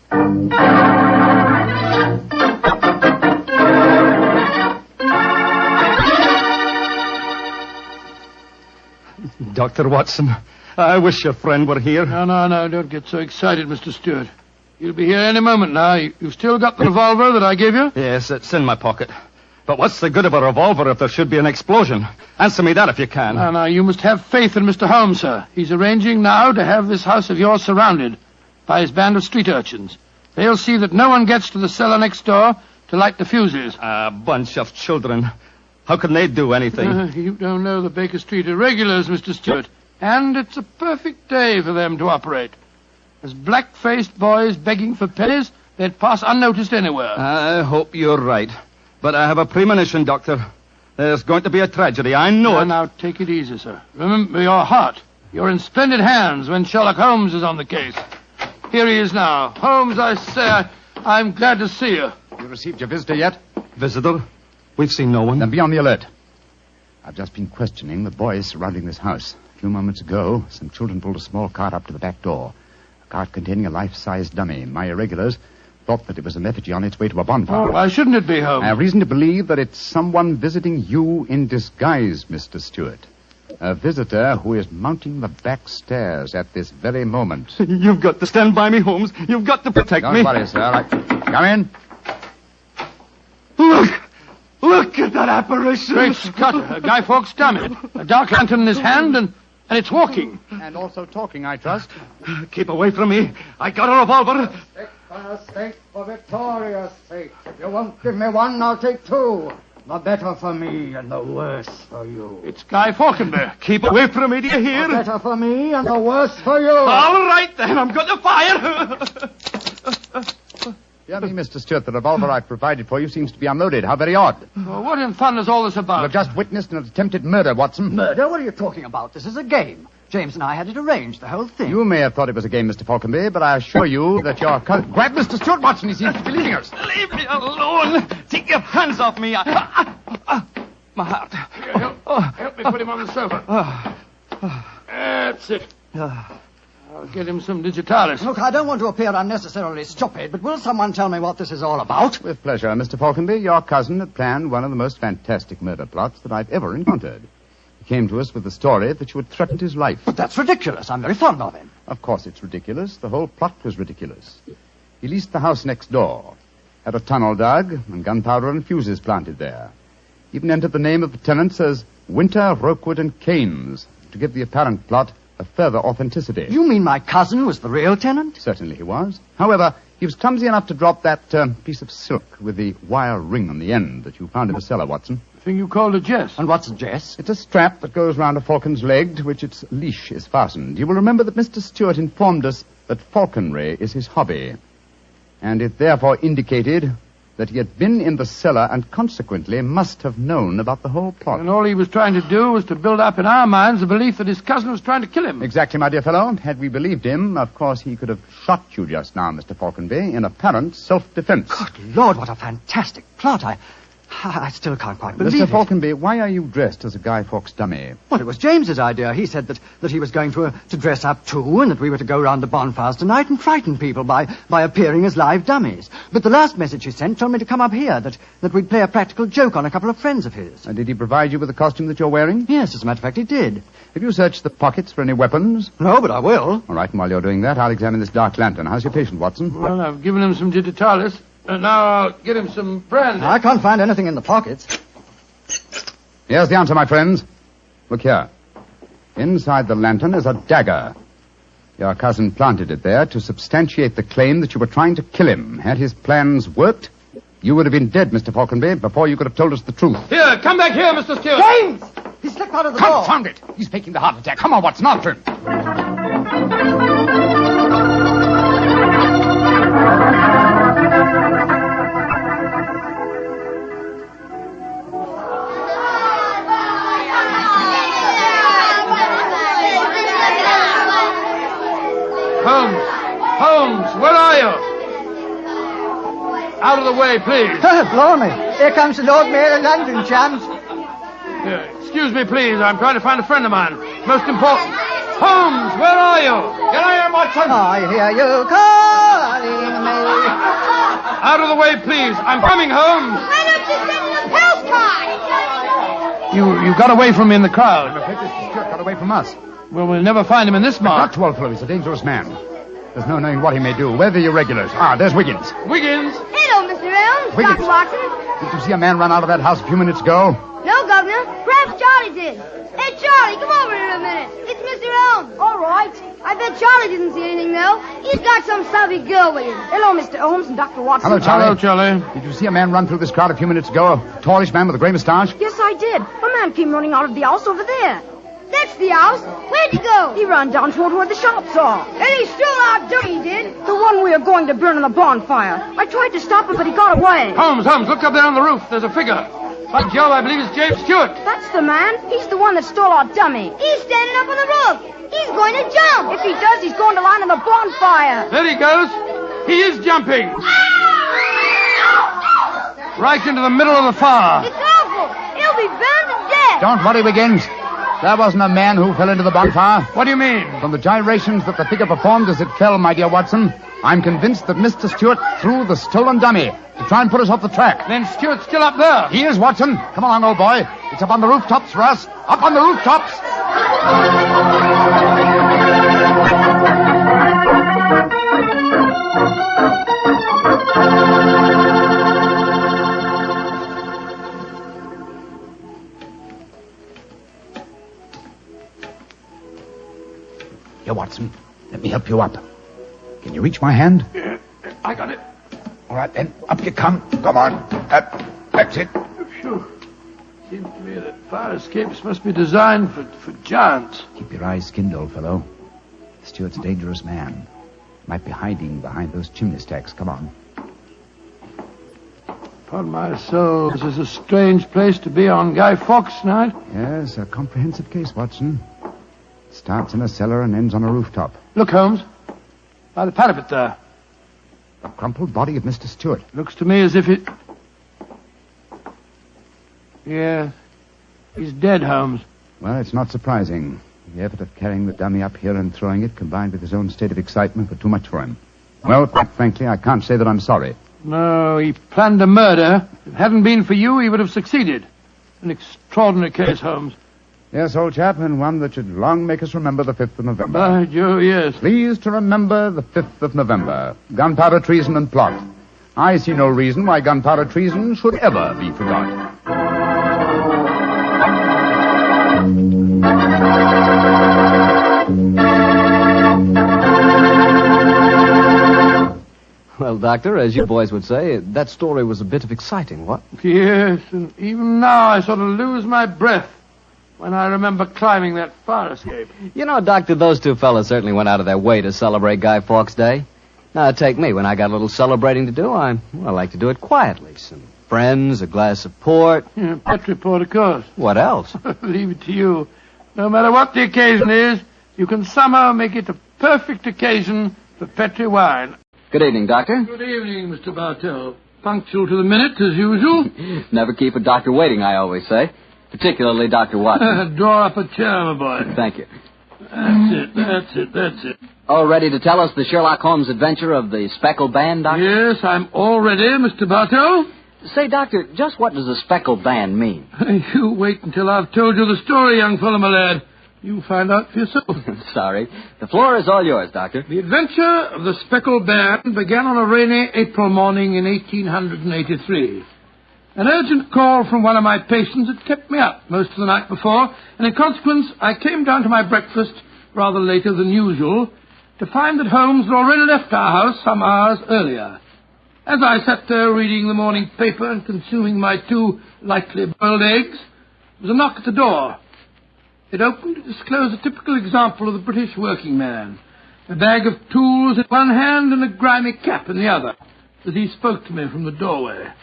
Dr. Watson, I wish your friend were here. No, don't get so excited, Mr. Stewart. He'll be here any moment now. You've still got the revolver that I gave you? Yes, it's in my pocket. But what's the good of a revolver if there should be an explosion? Answer me that if you can. No, you must have faith in Mr. Holmes, sir. He's arranging now to have this house of yours surrounded by his band of street urchins. They'll see that no one gets to the cellar next door to light the fuses. A bunch of children. How can they do anything? You don't know the Baker Street irregulars, Mr. Stewart. And it's a perfect day for them to operate. As black-faced boys begging for pennies, they'd pass unnoticed anywhere. I hope you're right. But I have a premonition, Doctor. There's going to be a tragedy. I know it. Now, take it easy, sir. Remember your heart. You're in splendid hands when Sherlock Holmes is on the case. Here he is now. Holmes, I say, I'm glad to see you. You received your visitor yet? Visitor? We've seen no one. Then be on the alert. I've just been questioning the boys surrounding this house. A few moments ago, some children pulled a small cart up to the back door. A cart containing a life-size dummy. My irregulars thought that it was an effigy on its way to a bonfire. Oh, why shouldn't it be, Holmes? I have reason to believe that it's someone visiting you in disguise, Mr. Stewart. A visitor who is mounting the back stairs at this very moment. You've got to stand by me, Holmes. You've got to protect me. Don't worry, sir. Come in. Look at that apparition. Great Scott, a Guy Fawkes dummy. A dark lantern in his hand, and it's walking. And also talking, I trust. Keep away from me. I got a revolver. Stick for a stake for Victoria's sake. If you won't give me one, I'll take two. The better for me and the worse for you. It's Guy Falconberry. Keep away from me, do you hear? The better for me and the worse for you. All right, then. I'm going to fire. Dear me, Mr. Stewart, the revolver I've provided for you seems to be unloaded. How very odd. Well, what in fun is all this about? You've just witnessed an attempted murder, Watson. Murder? What are you talking about? This is a game. James and I had it arranged, the whole thing. You may have thought it was a game, Mr. Falconberry, but I assure you that your cousin... Grab Mr. Stewart, Watson. He seems to be leaving us. Leave me alone. Take your hands off me. My heart. Help me put him on the sofa. That's it. I'll get him some digitalis. Look, I don't want to appear unnecessarily stupid, but will someone tell me what this is all about? With pleasure, Mr. Falconberry. Your cousin had planned one of the most fantastic murder plots that I've ever encountered. He came to us with the story that you had threatened his life. But that's ridiculous. I'm very fond of him. Of course it's ridiculous. The whole plot was ridiculous. He leased the house next door, had a tunnel dug, and gunpowder and fuses planted there. Even entered the name of the tenants as Winter, Rokewood, and Keynes, to give the apparent plot a further authenticity. You mean my cousin was the real tenant? Certainly he was. However, he was clumsy enough to drop that piece of silk with the wire ring on the end that you found in the cellar, Watson. The thing you called a jess. And what's a jess? It's a strap that goes round a falcon's leg to which its leash is fastened. You will remember that Mr. Stewart informed us that falconry is his hobby, and it therefore indicated that he had been in the cellar and consequently must have known about the whole plot. And all he was trying to do was to build up in our minds the belief that his cousin was trying to kill him. Exactly, my dear fellow. Had we believed him, of course he could have shot you just now, Mr. Falconberry, in apparent self-defense. Good Lord, what a fantastic plot. I still can't quite believe it. Mr. Falconberry, why are you dressed as a Guy Fawkes dummy? Well, it was James's idea. He said that he was going to dress up too, and that we were to go round the bonfires tonight and frighten people by appearing as live dummies. But the last message he sent told me to come up here, that we'd play a practical joke on a couple of friends of his. And did he provide you with the costume that you're wearing? Yes, as a matter of fact, he did. Have you searched the pockets for any weapons? No, but I will. All right, and while you're doing that, I'll examine this dark lantern. How's your patient, Watson? Well, I've given him some digitalis. And now I'll get him some brandy. I can't find anything in the pockets. Here's the answer, my friends. Look here. Inside the lantern is a dagger. Your cousin planted it there to substantiate the claim that you were trying to kill him. Had his plans worked, you would have been dead, Mr. Falconberry, before you could have told us the truth. Here, come back here, Mr. Stewart. James! He slipped out of the door. Confound it! He's faking the heart attack. Come on, Watson, after him. Out of the way, please. Blarney, here comes the Lord Mayor of London, chums. Excuse me, please. I'm trying to find a friend of mine. Most important. Holmes, where are you? Get out here, Watson. I hear you calling me. Out of the way, please. I'm coming, Holmes. Why don't you send the postcard? You got away from me in the crowd. I'm afraid Mr. Stewart got away from us. Well, we'll never find him in this mark. Not to, old fellow. He's a dangerous man. There's no knowing what he may do. Where are the irregulars? There's Wiggins. Wiggins? Hello, Mr. Holmes. Wiggins. Dr. Watson. Did you see a man run out of that house a few minutes ago? No, Governor. Perhaps Charlie did. Hey, Charlie, come over here a minute. It's Mr. Holmes. All right. I bet Charlie didn't see anything, though. He's got some savvy girl with him. Hello, Mr. Holmes and Dr. Watson. Hello, Charlie. Hello, Charlie. Did you see a man run through this crowd a few minutes ago? A tallish man with a grey moustache? Yes, I did. A man came running out of the house over there. That's the house. Where'd he go? He ran down toward where the shops are. And he stole our dummy, he did. The one we are going to burn in the bonfire. I tried to stop him, but he got away. Holmes, look up there on the roof. There's a figure. By Jove, I believe it's James Stewart. That's the man. He's the one that stole our dummy. He's standing up on the roof. He's going to jump. If he does, he's going to land in the bonfire. There he goes. He is jumping. Right into the middle of the fire. It's awful. He'll be burned to death. Don't worry, Wiggins. That wasn't a man who fell into the bonfire. What do you mean? From the gyrations that the figure performed as it fell, my dear Watson, I'm convinced that Mr. Stewart threw the stolen dummy to try and put us off the track. Then Stewart's still up there. He is, Watson. Come along, old boy. It's up on the rooftops for us. Up on the rooftops. Here, Watson. Let me help you up. Can you reach my hand? Yeah, I got it. All right, then. Up you come. Come on. That's it. Phew. Seems to me that fire escapes must be designed for giants. Keep your eyes skinned, old fellow. Stewart's a dangerous man. Might be hiding behind those chimney stacks. Come on. Upon my soul, this is a strange place to be on Guy Fawkes night. Yes, a comprehensive case, Watson. Starts in a cellar and ends on a rooftop. Look, Holmes. By the parapet there. The crumpled body of Mr. Stewart. Looks to me as if it... Yeah. He's dead, Holmes. Well, it's not surprising. The effort of carrying the dummy up here and throwing it, combined with his own state of excitement, were too much for him. Well, quite frankly, I can't say that I'm sorry. No, he planned a murder. If it hadn't been for you, he would have succeeded. An extraordinary case, Holmes. Yes, old chap, and one that should long make us remember the 5th of November. By Jove, yes. Please to remember the 5th of November. Gunpowder treason and plot. I see no reason why gunpowder treason should ever be forgot. Well, Doctor, as you boys would say, that story was a bit of exciting, what? Yes, and even now I sort of lose my breath when I remember climbing that fire escape. You know, Doctor, those two fellas certainly went out of their way to celebrate Guy Fawkes Day. Now, take me. When I got a little celebrating to do, I like to do it quietly. Some friends, a glass of port. Yeah, Petri port, of course. What else? Leave it to you. No matter what the occasion is, you can somehow make it a perfect occasion for Petri wine. Good evening, Doctor. Good evening, Mr. Bartell. Punctual to the minute, as usual. Never keep a doctor waiting, I always say. Particularly Dr. Watson. Draw up a chair, my boy. Thank you. That's it. All ready to tell us the Sherlock Holmes adventure of the Speckled Band, Doctor? Yes, I'm all ready, Mr. Bartell. Say, Doctor, just what does a Speckled Band mean? You wait until I've told you the story, young fellow, my lad. You find out for yourself. Sorry. The floor is all yours, Doctor. The adventure of the Speckled Band began on a rainy April morning in 1883. An urgent call from one of my patients had kept me up most of the night before, and in consequence I came down to my breakfast rather later than usual to find that Holmes had already left our house some hours earlier. As I sat there reading the morning paper and consuming my 2 lightly boiled eggs, there was a knock at the door. It opened to disclose a typical example of the British working man, a bag of tools in one hand and a grimy cap in the other, as he spoke to me from the doorway.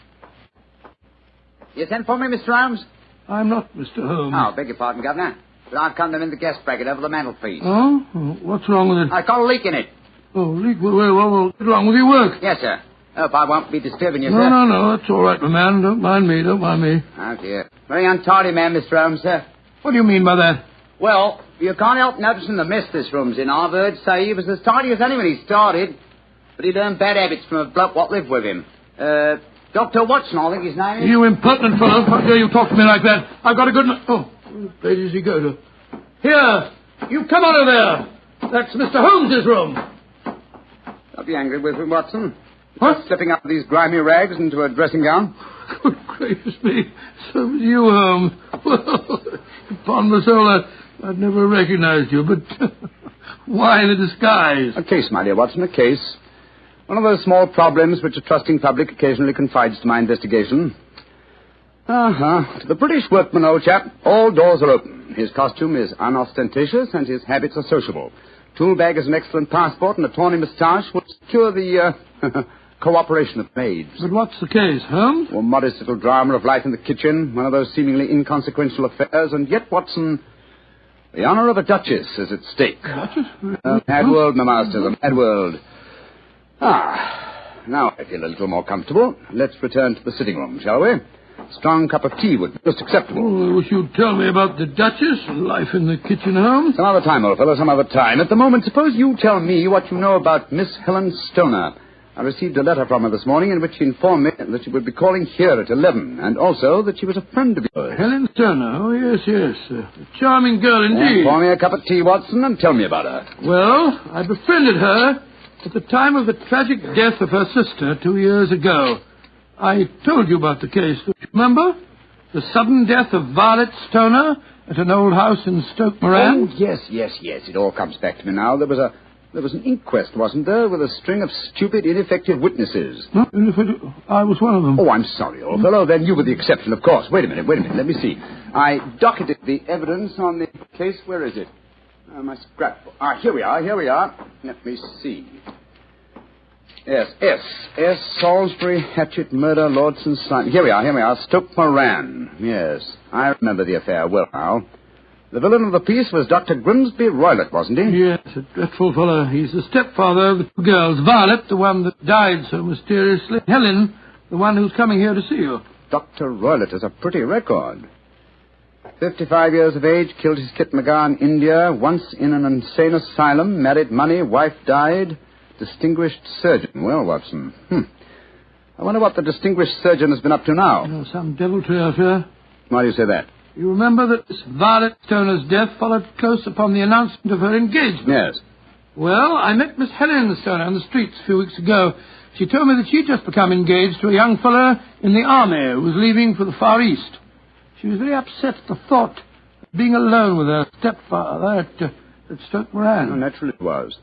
You sent for me, Mr. Holmes? I'm not Mr. Holmes. Oh, beg your pardon, Governor. But I've come to in the guest bracket over the mantelpiece. Oh? What's wrong with it? I got a leak in it. Oh, leak? Well, what's wrong with your work? Yes, sir. Hope I won't be disturbing you, sir. No, that's all right, my man. Don't mind me. Oh, dear. Very untidy man, Mr. Holmes, sir. What do you mean by that? Well, you can't help noticing the mess this room's in. I've heard say he was as tidy as any when he started, but he learned bad habits from a bloke what lived with him. Dr. Watson, I think his name is. You impertinent fellow. How dare you talk to me like that? I've got a good... Oh, where does he go to? Here, you come out of there. That's Mr. Holmes's room. Don't be angry with me, Watson. What? Just slipping out of these grimy rags into a dressing gown. Good gracious me. So was you, Holmes. Well, upon my soul, I'd never recognized you, but why the disguise? A case, my dear Watson, a case. One of those small problems which a trusting public occasionally confides to my investigation. To the British workman, old chap, all doors are open. His costume is unostentatious and his habits are sociable. Tool bag is an excellent passport, and a tawny moustache will secure the cooperation of maids. But what's the case, Holmes? A modest little drama of life in the kitchen, one of those seemingly inconsequential affairs, and yet, Watson, the honour of a duchess is at stake. Duchess? Mad world, my master, the mad world. Now I feel a little more comfortable. Let's return to the sitting room, shall we? A strong cup of tea would be most acceptable. Oh, I wish you'd tell me about the Duchess and life in the kitchen, Holmes. Some other time, old fellow, some other time. At the moment, suppose you tell me what you know about Miss Helen Stoner. I received a letter from her this morning in which she informed me that she would be calling here at 11, and also that she was a friend of yours. Helen Stoner? Oh, yes. A charming girl indeed. Pour me a cup of tea, Watson, and tell me about her. Well, I befriended her at the time of the tragic death of her sister 2 years ago. I told you about the case, don't you remember? The sudden death of Violet Stoner at an old house in Stoke Moran. Oh, yes. It all comes back to me now. There was an inquest, wasn't there, with a string of stupid, ineffective witnesses? No, I was one of them. Oh, I'm sorry, old fellow. Then you were the exception, of course. Wait a minute. Let me see. I docketed the evidence on the case. Where is it? My scrapbook. Here we are. Let me see. Yes, S. Salisbury, Hatchet, Murder, Lordson, Simon. Here we are. Stoke Moran. Yes, I remember the affair well now. The villain of the piece was Dr. Grimsby Roylott, wasn't he? Yes, a dreadful fellow. He's the stepfather of the two girls. Violet, the one that died so mysteriously. Helen, the one who's coming here to see you. Dr. Roylott has a pretty record. 55 years of age, killed his kit McGar in India, once in an insane asylum, married money, wife died. Distinguished surgeon. Well, Watson, I wonder what the distinguished surgeon has been up to now. Some deviltry affair. Why do you say that? You remember that Miss Violet Stoner's death followed close upon the announcement of her engagement? Yes. Well, I met Miss Helen Stoner on the streets a few weeks ago. She told me that she'd just become engaged to a young fellow in the army who was leaving for the Far East. She was very upset at the thought of being alone with her stepfather at Stoke Moran. Oh, naturally it was.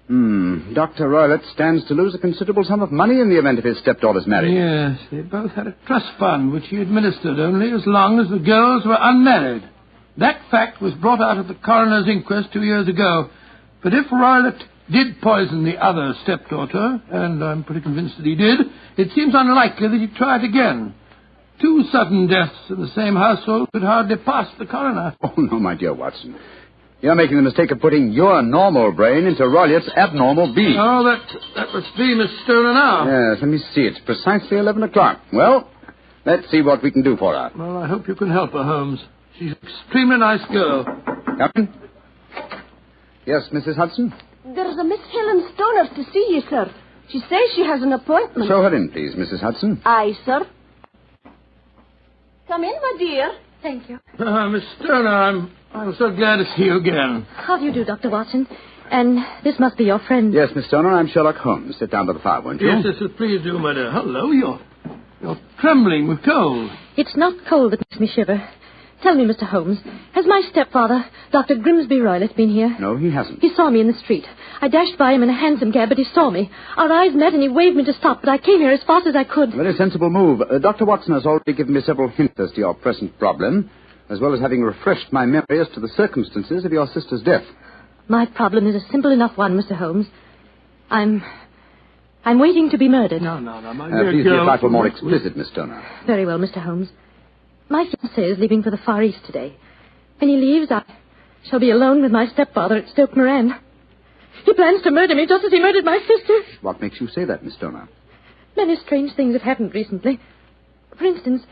Dr. Roylott stands to lose a considerable sum of money in the event of his stepdaughter's marriage. Yes, they both had a trust fund which he administered only as long as the girls were unmarried. That fact was brought out at the coroner's inquest 2 years ago. But if Roylott did poison the other stepdaughter, and I'm pretty convinced that he did, it seems unlikely that he'd try it again. 2 sudden deaths in the same household could hardly pass the coroner. Oh, no, my dear Watson. You're making the mistake of putting your normal brain into Roylott's abnormal being. Oh, that must be Miss Stoner now. Yes, let me see. It's precisely 11 o'clock. Well, let's see what we can do for her. Well, I hope you can help her, Holmes. She's an extremely nice girl. Come in. Yes, Mrs. Hudson? There's a Miss Helen Stoner to see you, sir. She says she has an appointment. Show her in, please, Mrs. Hudson. Aye, sir. Come in, my dear. Thank you. Miss Stoner, I'm so glad to see you again. How do you do, Dr. Watson? And this must be your friend. Yes, Miss Stoner, I'm Sherlock Holmes. Sit down by the fire, won't you? Yes, please do, my dear. Hello, you're trembling with cold. It's not cold that makes me shiver. Tell me, Mr. Holmes, has my stepfather, Dr. Grimsby Roylott, been here? No, he hasn't. He saw me in the street. I dashed by him in a hansom cab, but he saw me. Our eyes met and he waved me to stop, but I came here as fast as I could. A very sensible move. Dr. Watson has already given me several hints as to your present problem, as well as having refreshed my memory as to the circumstances of your sister's death. My problem is a simple enough one, Mr. Holmes. I'm waiting to be murdered. No, my dear please girl. be a trifle more explicit, Miss Stoner. Very well, Mr. Holmes. My fiancé is leaving for the Far East today. When he leaves, I shall be alone with my stepfather at Stoke Moran. He plans to murder me just as he murdered my sister. What makes you say that, Miss Stoner? Many strange things have happened recently. For instance,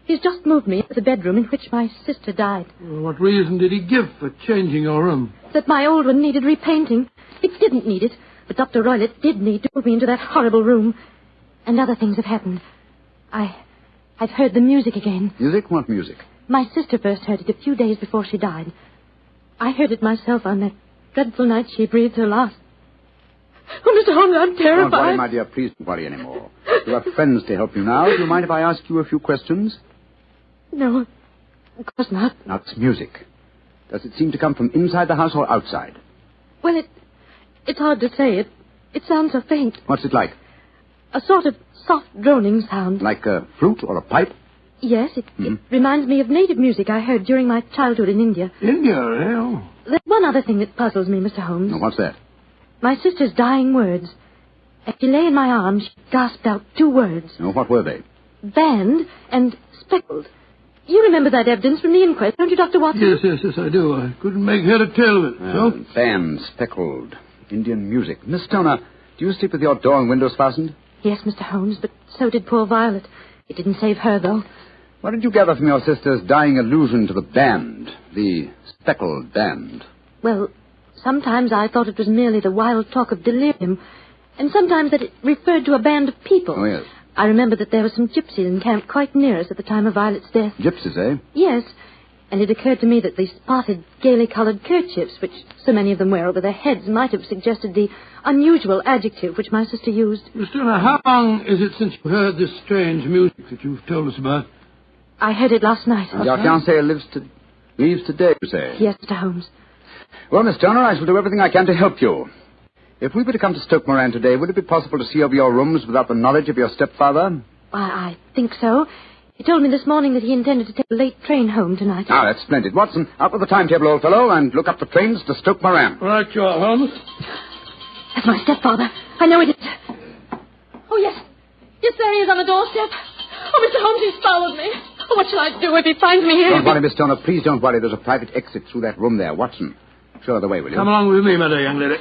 he's just moved me into the bedroom in which my sister died. Well, what reason did he give for changing your room? That my old one needed repainting. It didn't need it, but Dr. Roylott did need to move me into that horrible room. And other things have happened. I've heard the music again. Music? What music? My sister first heard it a few days before she died. I heard it myself on that dreadful night she breathed her last. Oh, Mr. Holmes, I'm terrified. Don't worry, my dear. Please don't worry anymore. You have friends to help you now. Do you mind if I ask you a few questions? No, of course not. Now, it's music. Does it seem to come from inside the house or outside? Well, it's hard to say. It sounds so faint. What's it like? A sort of soft droning sound. Like a flute or a pipe? Yes, it reminds me of native music I heard during my childhood in India. India, eh? Oh. There's one other thing that puzzles me, Mr. Holmes. What's that? My sister's dying words. As she lay in my arms, she gasped out 2 words. Oh, what were they? Banned and speckled. You remember that evidence from the inquest, don't you, Dr. Watson? Yes, I do. I couldn't make head or tail of it. So? Banned, speckled, Indian music. Miss Stoner, do you sleep with your door and windows fastened? Yes, Mr. Holmes, but so did poor Violet. It didn't save her, though. What did you gather from your sister's dying allusion to the band, the speckled band? Well, sometimes I thought it was merely the wild talk of delirium, and sometimes that it referred to a band of people. Oh, yes. I remember that there were some gypsies encamped quite near us at the time of Violet's death. Gypsies, eh? Yes, and it occurred to me that the spotted, gaily coloured kerchiefs, which so many of them wear over their heads, might have suggested the unusual adjective which my sister used. Miss Turner, how long is it since you heard this strange music that you've told us about? I heard it last night. And your fiancé leaves today, you say? Yes, Mr. Holmes. Well, Miss Turner, I shall do everything I can to help you. If we were to come to Stoke Moran today, would it be possible to see over your rooms without the knowledge of your stepfather? I think so. He told me this morning that he intended to take a late train home tonight. Ah, that's splendid. Watson, out with the timetable, old fellow, and look up the trains to Stoke Moran. Right, you are, Holmes. That's my stepfather. I know it is. Oh, yes. Yes, there he is on the doorstep. Oh, Mr. Holmes, he's followed me. Oh, what shall I do if he finds me here? Don't worry, Miss Turner. Please don't worry. There's a private exit through that room there. Watson, show her the way, will you? Come along with me, my dear young lady.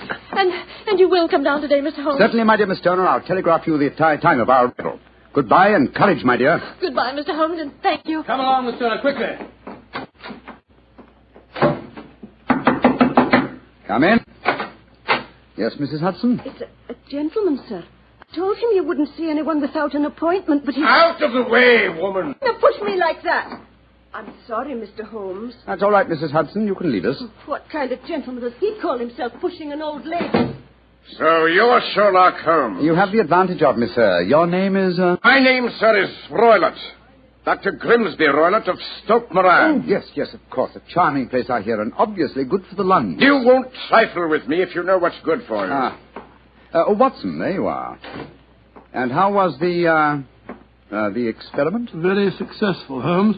And you will come down today, Mr. Holmes? Certainly, my dear Miss Turner. I'll telegraph you the time of our arrival. Goodbye and courage, my dear. Goodbye, Mr. Holmes, and thank you. Come along, Miss Turner, quickly. Come in. Yes, Mrs. Hudson? It's a gentleman, sir. I told him you wouldn't see anyone without an appointment, but he... Out of the way, woman! Now push me like that. I'm sorry, Mr. Holmes. That's all right, Mrs. Hudson. You can leave us. What kind of gentleman does he call himself, pushing an old lady? So you're Sherlock Holmes. You have the advantage of me, sir. Your name is, My name, sir, is Roylott. Dr. Grimsby Roylott of Stoke Moran. Oh, yes, of course. A charming place I hear, and obviously good for the lungs. You won't trifle with me if you know what's good for you. Watson, there you are. And how was the experiment? Very successful, Holmes.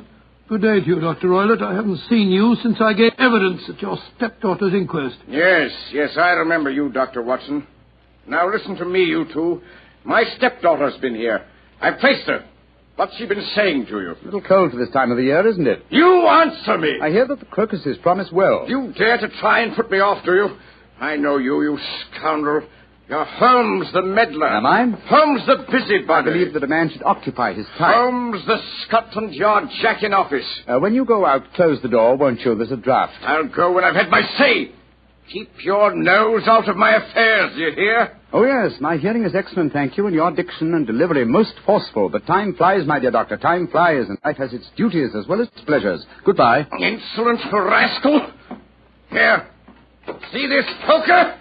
Good day to you, Dr. Roylott. I haven't seen you since I gave evidence at your stepdaughter's inquest. Yes, I remember you, Dr. Watson. Now listen to me, you two. My stepdaughter's been here. I've traced her. What's she been saying to you? A little cold for this time of the year, isn't it? You answer me! I hear that the crocuses promise well. You dare to try and put me off, do you? I know you, you scoundrel. You're Holmes the meddler. Am I? Holmes the busybody. I believe that a man should occupy his time. Holmes the Scotland Yard Jack in office. When you go out, close the door, won't you? There's a draft. I'll go when I've had my say. Keep your nose out of my affairs, do you hear? Oh, yes, my hearing is excellent, thank you, and your diction and delivery most forceful. But time flies, my dear doctor, time flies, and life has its duties as well as its pleasures. Goodbye. Insolent rascal. Here, see this poker?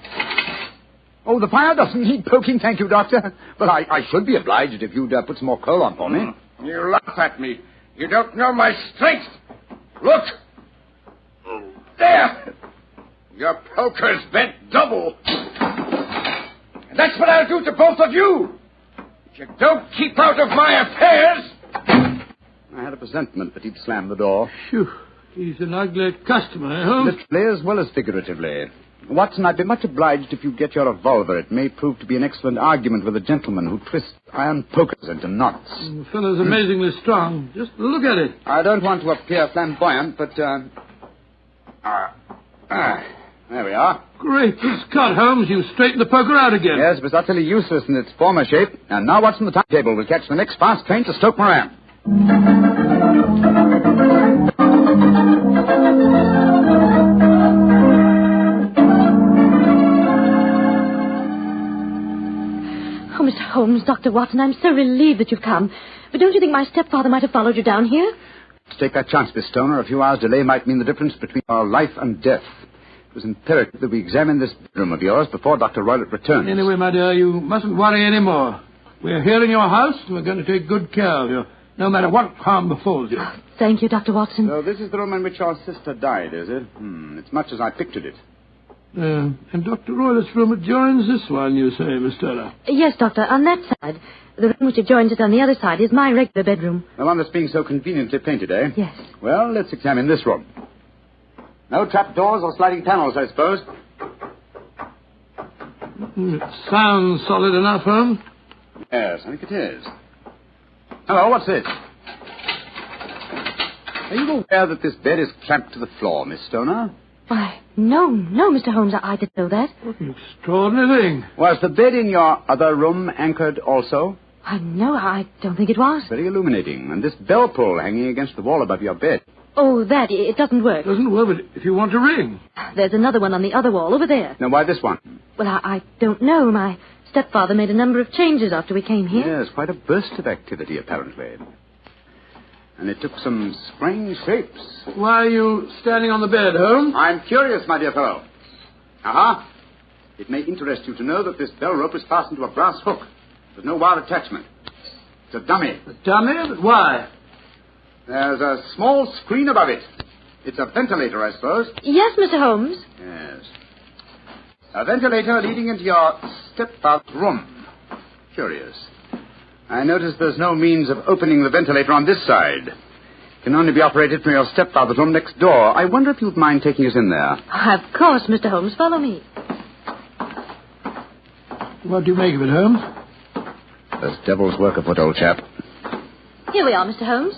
Oh, the fire doesn't need poking, thank you, Doctor. But I should be obliged if you'd put some more coal on for me. You laugh at me. You don't know my strength. Look. There. Your poker's bent double. And that's what I'll do to both of you. If you don't keep out of my affairs. I had a presentiment that he'd slam the door. Phew. He's an ugly customer, eh, Holmes? Literally as well as figuratively. Watson, I'd be much obliged if you'd get your revolver. It may prove to be an excellent argument with a gentleman who twists iron pokers into knots. The fellow's amazingly strong. Just look at it. I don't want to appear flamboyant, but, There we are. Great Scott, Holmes. You straightened the poker out again. Yes, it was utterly useless in its former shape. And now what's on the timetable? We'll catch the next fast train to Stoke Moran. Oh, Mr. Holmes, Dr. Watson, I'm so relieved that you've come. But don't you think my stepfather might have followed you down here? To take that chance, Miss Stoner, a few hours' delay might mean the difference between our life and death. It was imperative that we examine this bedroom of yours before Dr. Roylott returns. Anyway, my dear, you mustn't worry any more. We're here in your house, and we're going to take good care of you, no matter what harm befalls you. Thank you, Dr. Watson. So this is the room in which your sister died, is it? It's much as I pictured it. And Dr. Roylott's room adjoins this one, you say, Miss Stoner? Yes, Doctor, on that side. The room which adjoins it on the other side is my regular bedroom. The one that's being so conveniently painted, eh? Yes. Well, let's examine this room. No trapdoors or sliding panels, I suppose. It sounds solid enough, Holmes. Yes, I think it is. Hello, what's this? Are you aware that this bed is clamped to the floor, Miss Stoner? Why, no, Mr. Holmes, I didn't know that. What an extraordinary thing. Was the bed in your other room anchored also? No, I don't think it was. Very illuminating. And this bell pull hanging against the wall above your bed. Oh, that, it doesn't work. Doesn't work, but if you want to ring. There's another one on the other wall over there. Now, why this one? Well, I don't know. My stepfather made a number of changes after we came here. Yes, quite a burst of activity, apparently. And it took some strange shapes. Why are you standing on the bed, Holmes? I'm curious, my dear fellow. Aha. It may interest you to know that this bell rope is fastened to a brass hook. There's no wire attachment. It's a dummy. A dummy? But why? There's a small screen above it. It's a ventilator, I suppose. Yes, Mr. Holmes. Yes. A ventilator leading into your stepfather's room. Curious. I notice there's no means of opening the ventilator on this side. It can only be operated from your stepfather's room next door. I wonder if you'd mind taking us in there. Of course, Mr. Holmes. Follow me. What do you make of it, Holmes? There's devil's work afoot, old chap. Here we are, Mr. Holmes.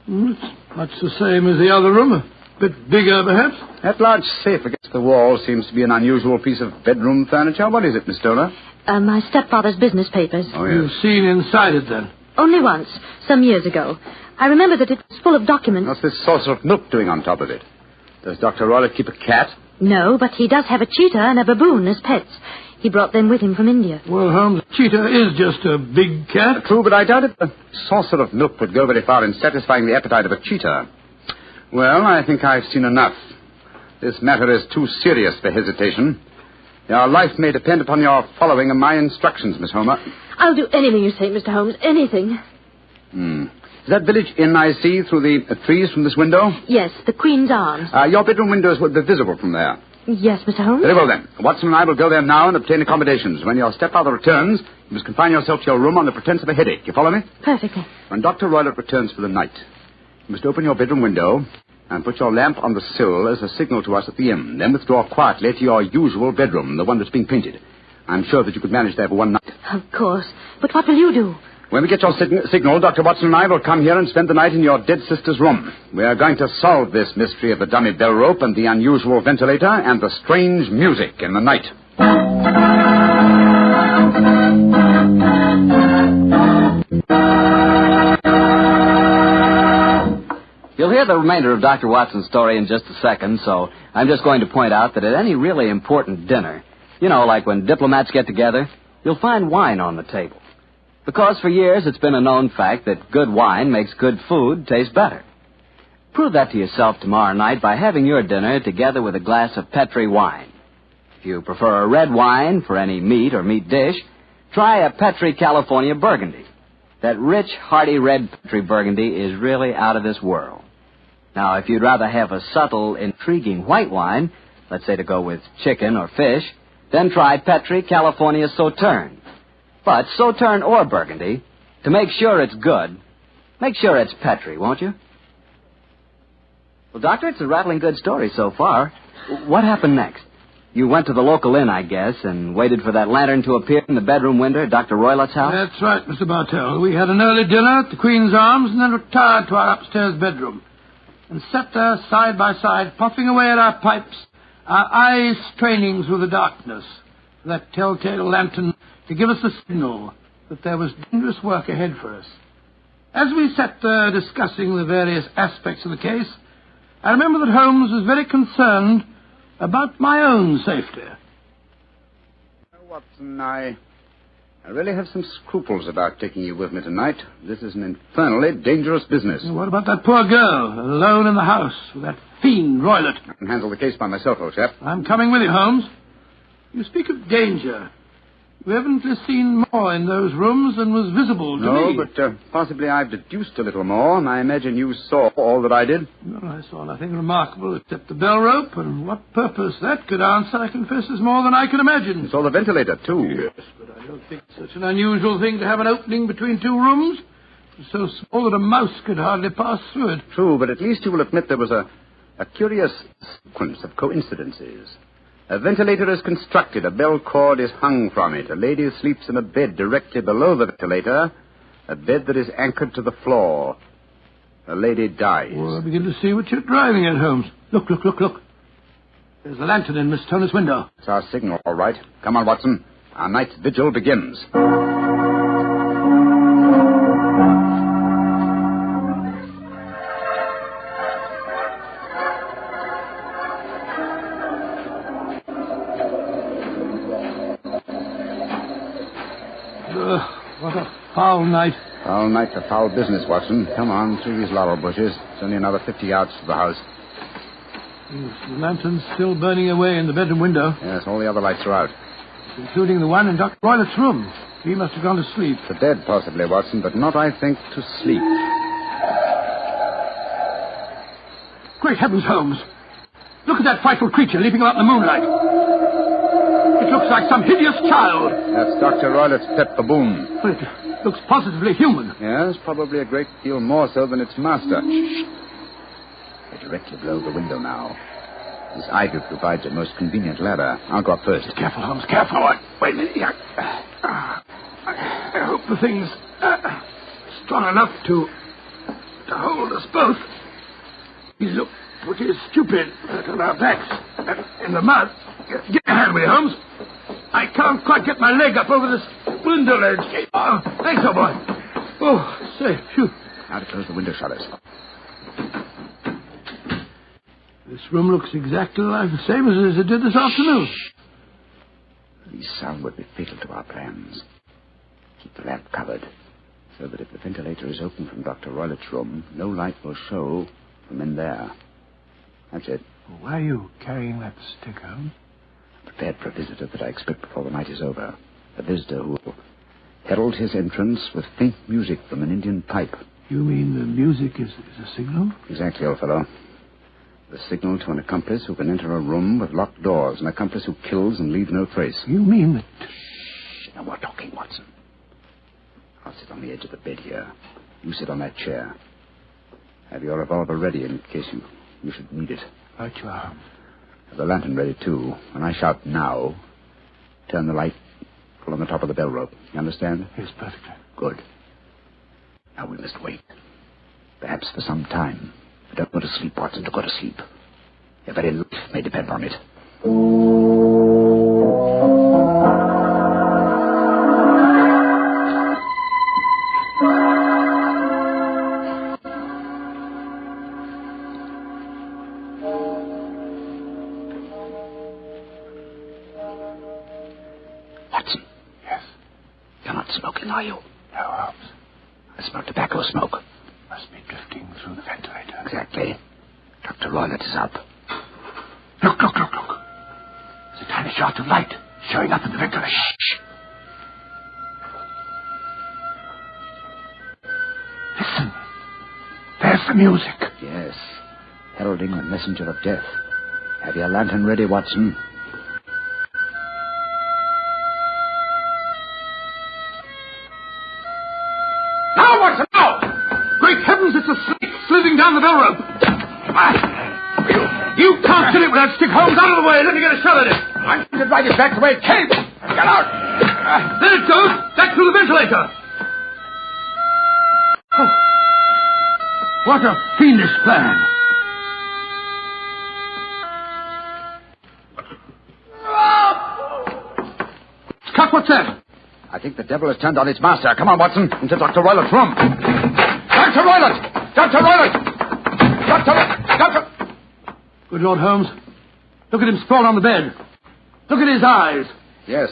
It's much the same as the other room. A bit bigger, perhaps. That large safe against the wall seems to be an unusual piece of bedroom furniture. What is it, Miss Stoner? My stepfather's business papers. Oh, yes. You've seen inside it, then? Only once, some years ago. I remember that it was full of documents. What's this saucer of milk doing on top of it? Does Dr. Roylott keep a cat? No, but he does have a cheetah and a baboon as pets. He brought them with him from India. Well, Holmes, a cheetah is just a big cat. True, but I doubt if a saucer of milk would go very far in satisfying the appetite of a cheetah. Well, I think I've seen enough. This matter is too serious for hesitation. Your life may depend upon your following of my instructions, Miss Homer. I'll do anything you say, Mr. Holmes, anything. Is that village inn I see through the trees from this window? Yes, the Queen's Arms. Your bedroom windows would be visible from there. Yes, Mr. Holmes. Very well, then. Watson and I will go there now and obtain accommodations. When your stepfather returns, you must confine yourself to your room on the pretense of a headache. You follow me? Perfectly. When Dr. Roylott returns for the night, you must open your bedroom window and put your lamp on the sill as a signal to us at the inn. Then withdraw quietly to your usual bedroom, the one that's being painted. I'm sure that you could manage there for one night. Of course. But what will you do? When we get your signal, Dr. Watson and I will come here and spend the night in your dead sister's room. We are going to solve this mystery of the dummy bell rope and the unusual ventilator and the strange music in the night. You'll hear the remainder of Dr. Watson's story in just a second, so I'm just going to point out that at any really important dinner, you know, like when diplomats get together, you'll find wine on the table. Because for years it's been a known fact that good wine makes good food taste better. Prove that to yourself tomorrow night by having your dinner together with a glass of Petri wine. If you prefer a red wine for any meat or meat dish, try a Petri California Burgundy. That rich, hearty red Petri Burgundy is really out of this world. Now, if you'd rather have a subtle, intriguing white wine, let's say to go with chicken or fish, then try Petri California Sauterne. But Sauterne or Burgundy, to make sure it's good, make sure it's Petri, won't you? Well, Doctor, it's a rattling good story so far. What happened next? You went to the local inn, I guess, and waited for that lantern to appear in the bedroom window at Dr. Roylott's house? That's right, Mr. Bartell. We had an early dinner at the Queen's Arms and then retired to our upstairs bedroom. and sat there side by side, puffing away at our pipes, our eyes straining through the darkness for that telltale lantern to give us a signal that there was dangerous work ahead for us. As we sat there discussing the various aspects of the case, I remember that Holmes was very concerned about my own safety. Watson, I really have some scruples about taking you with me tonight. This is an infernally dangerous business. What about that poor girl, alone in the house with that fiend Roylott? I can handle the case by myself, old chap. I'm coming with you, Holmes. You speak of danger. You evidently seen more in those rooms than was visible to me. No, but possibly I've deduced a little more, and I imagine you saw all that I did. Well, I saw nothing remarkable except the bell rope, and what purpose that could answer, I confess, is more than I can imagine. You saw the ventilator, too. Yes, but I don't think it's such an unusual thing to have an opening between two rooms. It's so small that a mouse could hardly pass through it. True, but at least you will admit there was a curious sequence of coincidences. A ventilator is constructed, a bell cord is hung from it, a lady sleeps in a bed directly below the ventilator, a bed that is anchored to the floor. A lady dies. Well, I begin to see what you're driving at, Holmes. Look. There's the lantern in Miss Toner's window. It's our signal, all right. Come on, Watson. Our night's vigil begins. What a foul night. Foul night for foul business, Watson. Come on, through these laurel bushes. It's only another 50 yards to the house. Yes, the lantern's still burning away in the bedroom window. Yes, all the other lights are out. Including the one in Dr. Roylett's room. He must have gone to sleep. To bed, possibly, Watson, but not, I think, to sleep. Great heavens, Holmes. Look at that frightful creature leaping out in the moonlight. It looks like some hideous child. That's Dr. Roylett's pet baboon. Well, it looks positively human. Yes, probably a great deal more so than its master. They're directly below the window now. This ivy provides a most convenient ladder. I'll go up first. Careful, Holmes, careful. Wait a minute. I hope the thing's strong enough to hold us both. We look pretty stupid on our backs in the mud. Get a hand with you, Holmes. I can't quite get my leg up over this window ledge. Oh, thanks, old boy. Oh, say, phew. Now to close the window shutters. This room looks exactly like the same as it did this afternoon. The sound would be fatal to our plans. Keep the lamp covered, so that if the ventilator is open from Dr. Roylett's room, no light will show from in there. That's it. Well, why are you carrying that stick, Holmes? Prepared for a visitor that I expect before the night is over. A visitor who will herald his entrance with faint music from an Indian pipe. You mean the music is a signal? Exactly, old fellow. The signal to an accomplice who can enter a room with locked doors, an accomplice who kills and leaves no trace. You mean that... Shh, no more talking, Watson. I'll sit on the edge of the bed here. You sit on that chair. Have your revolver ready in case you should need it. Right you are. Have the lantern ready, too. When I shout now, turn the light, pull on the top of the bell rope. You understand? Yes, perfectly. Good. Now we must wait. Perhaps for some time. But don't go to sleep, Watson. Don't go to sleep. Your very life may depend on it. Watson. Yes? You're not smoking, are you? No, Holmes. I smell tobacco smoke. Must be drifting through the ventilator. Exactly. Dr. Roylott is up. Look. There's a tiny shaft of light showing up in the ventilator. Shh. Listen. There's the music. Yes. Heralding the messenger of death. Have your lantern ready, Watson. Now, Watson, now! Great heavens, it's a snake slithering down the bell rope. You can't sit it with that stick, Holmes. Out of the way. Let me get a shot at it. I'm going to drag it back the way it came. Get out. There it goes. Back through the ventilator. Oh. What a fiendish plan. think the devil has turned on its master. Come on, Watson, into Dr. Roylett's room. Dr. Roylett! Dr. Roylett! Doctor! Good Lord, Holmes. Look at him sprawled on the bed. Look at his eyes. Yes.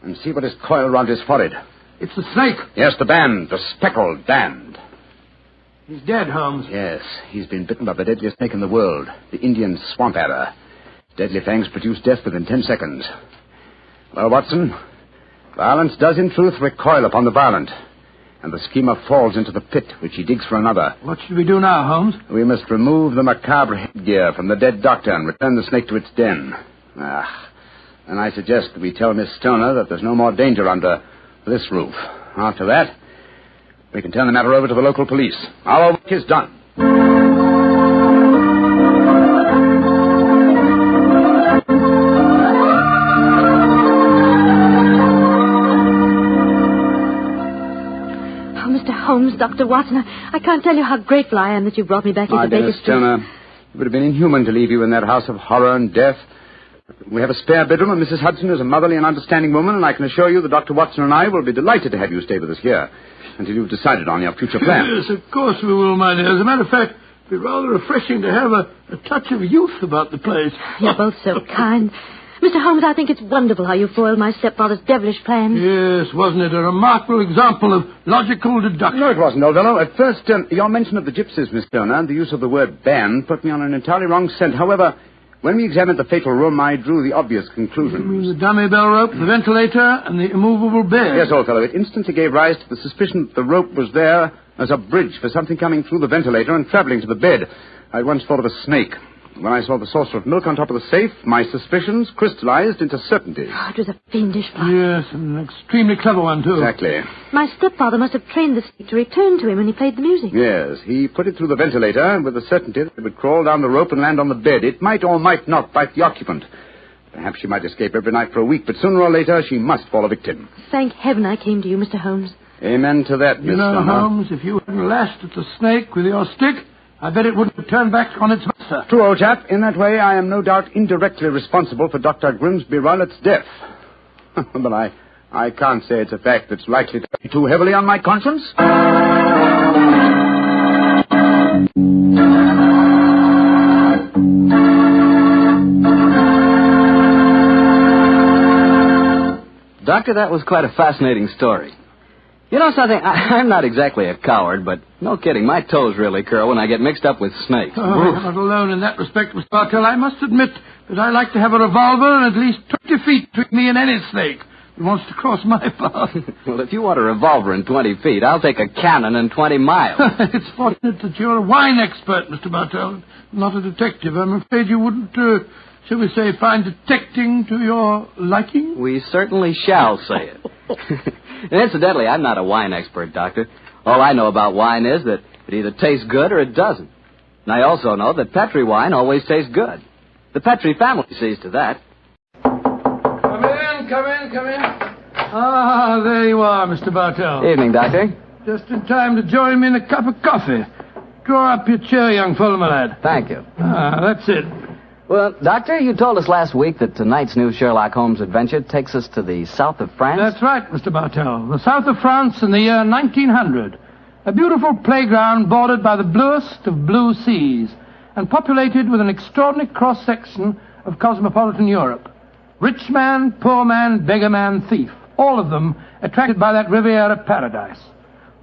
And see what is coiled round his forehead. It's the snake. Yes, the band. The speckled band. He's dead, Holmes. Yes. He's been bitten by the deadliest snake in the world, the Indian swamp adder. Deadly fangs produce death within 10 seconds. Well, Watson, violence does in truth recoil upon the violent. And the schemer falls into the pit which he digs for another. What should we do now, Holmes? We must remove the macabre headgear from the dead doctor and return the snake to its den. And I suggest that we tell Miss Stoner that there's no more danger under this roof. After that, we can turn the matter over to the local police. Our work is done. Holmes, Dr. Watson, I can't tell you how grateful I am that you brought me back into Baker Street. Stoner, it would have been inhuman to leave you in that house of horror and death. We have a spare bedroom, and Mrs. Hudson is a motherly and understanding woman, and I can assure you that Dr. Watson and I will be delighted to have you stay with us here until you've decided on your future plans. Yes, of course we will, my dear. As a matter of fact, it'd be rather refreshing to have a touch of youth about the place. You're both so kind. Mr. Holmes, I think it's wonderful how you foiled my stepfather's devilish plan. Yes, wasn't it a remarkable example of logical deduction? No, it wasn't, old fellow. At first, your mention of the gypsies, Miss Stoner, and the use of the word band put me on an entirely wrong scent. However, when we examined the fatal room, I drew the obvious conclusion. You mean the dummy bell rope, the ventilator, and the immovable bed? Yes, old fellow. It instantly gave rise to the suspicion that the rope was there as a bridge for something coming through the ventilator and traveling to the bed. I once thought of a snake. When I saw the saucer of milk on top of the safe, my suspicions crystallized into certainty. Oh, it was a fiendish plot. Yes, an extremely clever one, too. Exactly. My stepfather must have trained the snake to return to him when he played the music. Yes, he put it through the ventilator with the certainty that it would crawl down the rope and land on the bed. It might or might not bite the occupant. Perhaps she might escape every night for a week, but sooner or later she must fall a victim. Thank heaven I came to you, Mr. Holmes. Amen to that, Miss Stoner. Stoner. Holmes, if you hadn't lashed at the snake with your stick, I bet it wouldn't have turned back on its master. True, old chap. In that way, I am no doubt indirectly responsible for Dr. Grimsby Roylett's death. But I can't say it's a fact that's likely to weigh too heavily on my conscience. Doctor, that was quite a fascinating story. You know something? I'm not exactly a coward, but no kidding, my toes really curl when I get mixed up with snakes. Oh, you're not alone in that respect, Mr. Bartell. I must admit that I like to have a revolver and at least 20 feet between me and any snake that wants to cross my path. Well, if you want a revolver in 20 feet, I'll take a cannon in 20 miles. It's fortunate that you're a wine expert, Mr. Bartell, not a detective. I'm afraid you wouldn't, shall we say, find detecting to your liking? We certainly shall say it. And incidentally, I'm not a wine expert, Doctor. All I know about wine is that it either tastes good or it doesn't. And I also know that Petri wine always tastes good. The Petri family sees to that. Come in. Ah, there you are, Mr. Bartell. Evening, Doctor. Just in time to join me in a cup of coffee. Draw up your chair, young fellow, my lad. Thank you. Ah, that's it. Well, Doctor, you told us last week that tonight's new Sherlock Holmes adventure takes us to the south of France. That's right, Mr. Bartell. The south of France in the year 1900. A beautiful playground bordered by the bluest of blue seas and populated with an extraordinary cross-section of cosmopolitan Europe. Rich man, poor man, beggar man, thief. All of them attracted by that Riviera paradise.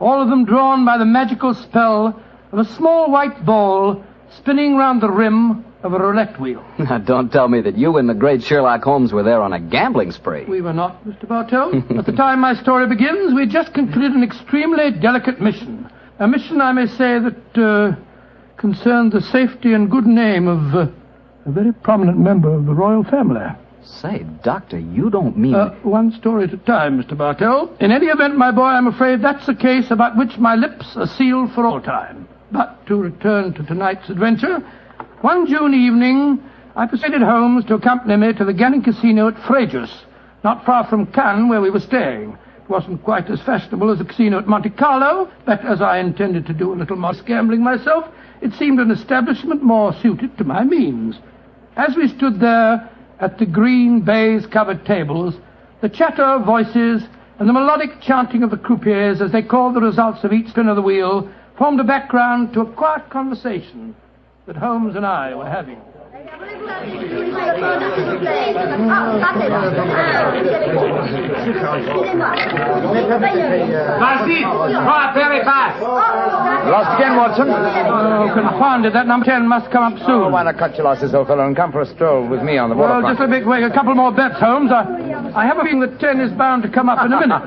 All of them drawn by the magical spell of a small white ball spinning round the rim of a roulette wheel. Now, don't tell me that you and the great Sherlock Holmes were there on a gambling spree. We were not, Mr. Bartell. At the time my story begins, we had just concluded an extremely delicate mission. A mission, I may say, that concerned the safety and good name of a very prominent member of the royal family. Say, Doctor, you don't mean... One story at a time, Mr. Bartell. In any event, my boy, I'm afraid that's a case about which my lips are sealed for all time. But to return to tonight's adventure... One June evening, I persuaded Holmes to accompany me to the gambling casino at Fréjus, not far from Cannes, where we were staying. It wasn't quite as fashionable as the casino at Monte Carlo, but as I intended to do a little more gambling myself, it seemed an establishment more suited to my means. As we stood there at the green baize-covered tables, the chatter of voices and the melodic chanting of the croupiers as they called the results of each spin of the wheel formed a background to a quiet conversation that Holmes and I were having. Lost again, Watson? Oh, confounded. That number 10 must come up soon. Oh, why not cut your losses, old fellow, and come for a stroll with me on the waterfront? Well, just a big wait. A couple more bets, Holmes. I have a feeling that 10 is bound to come up in a minute.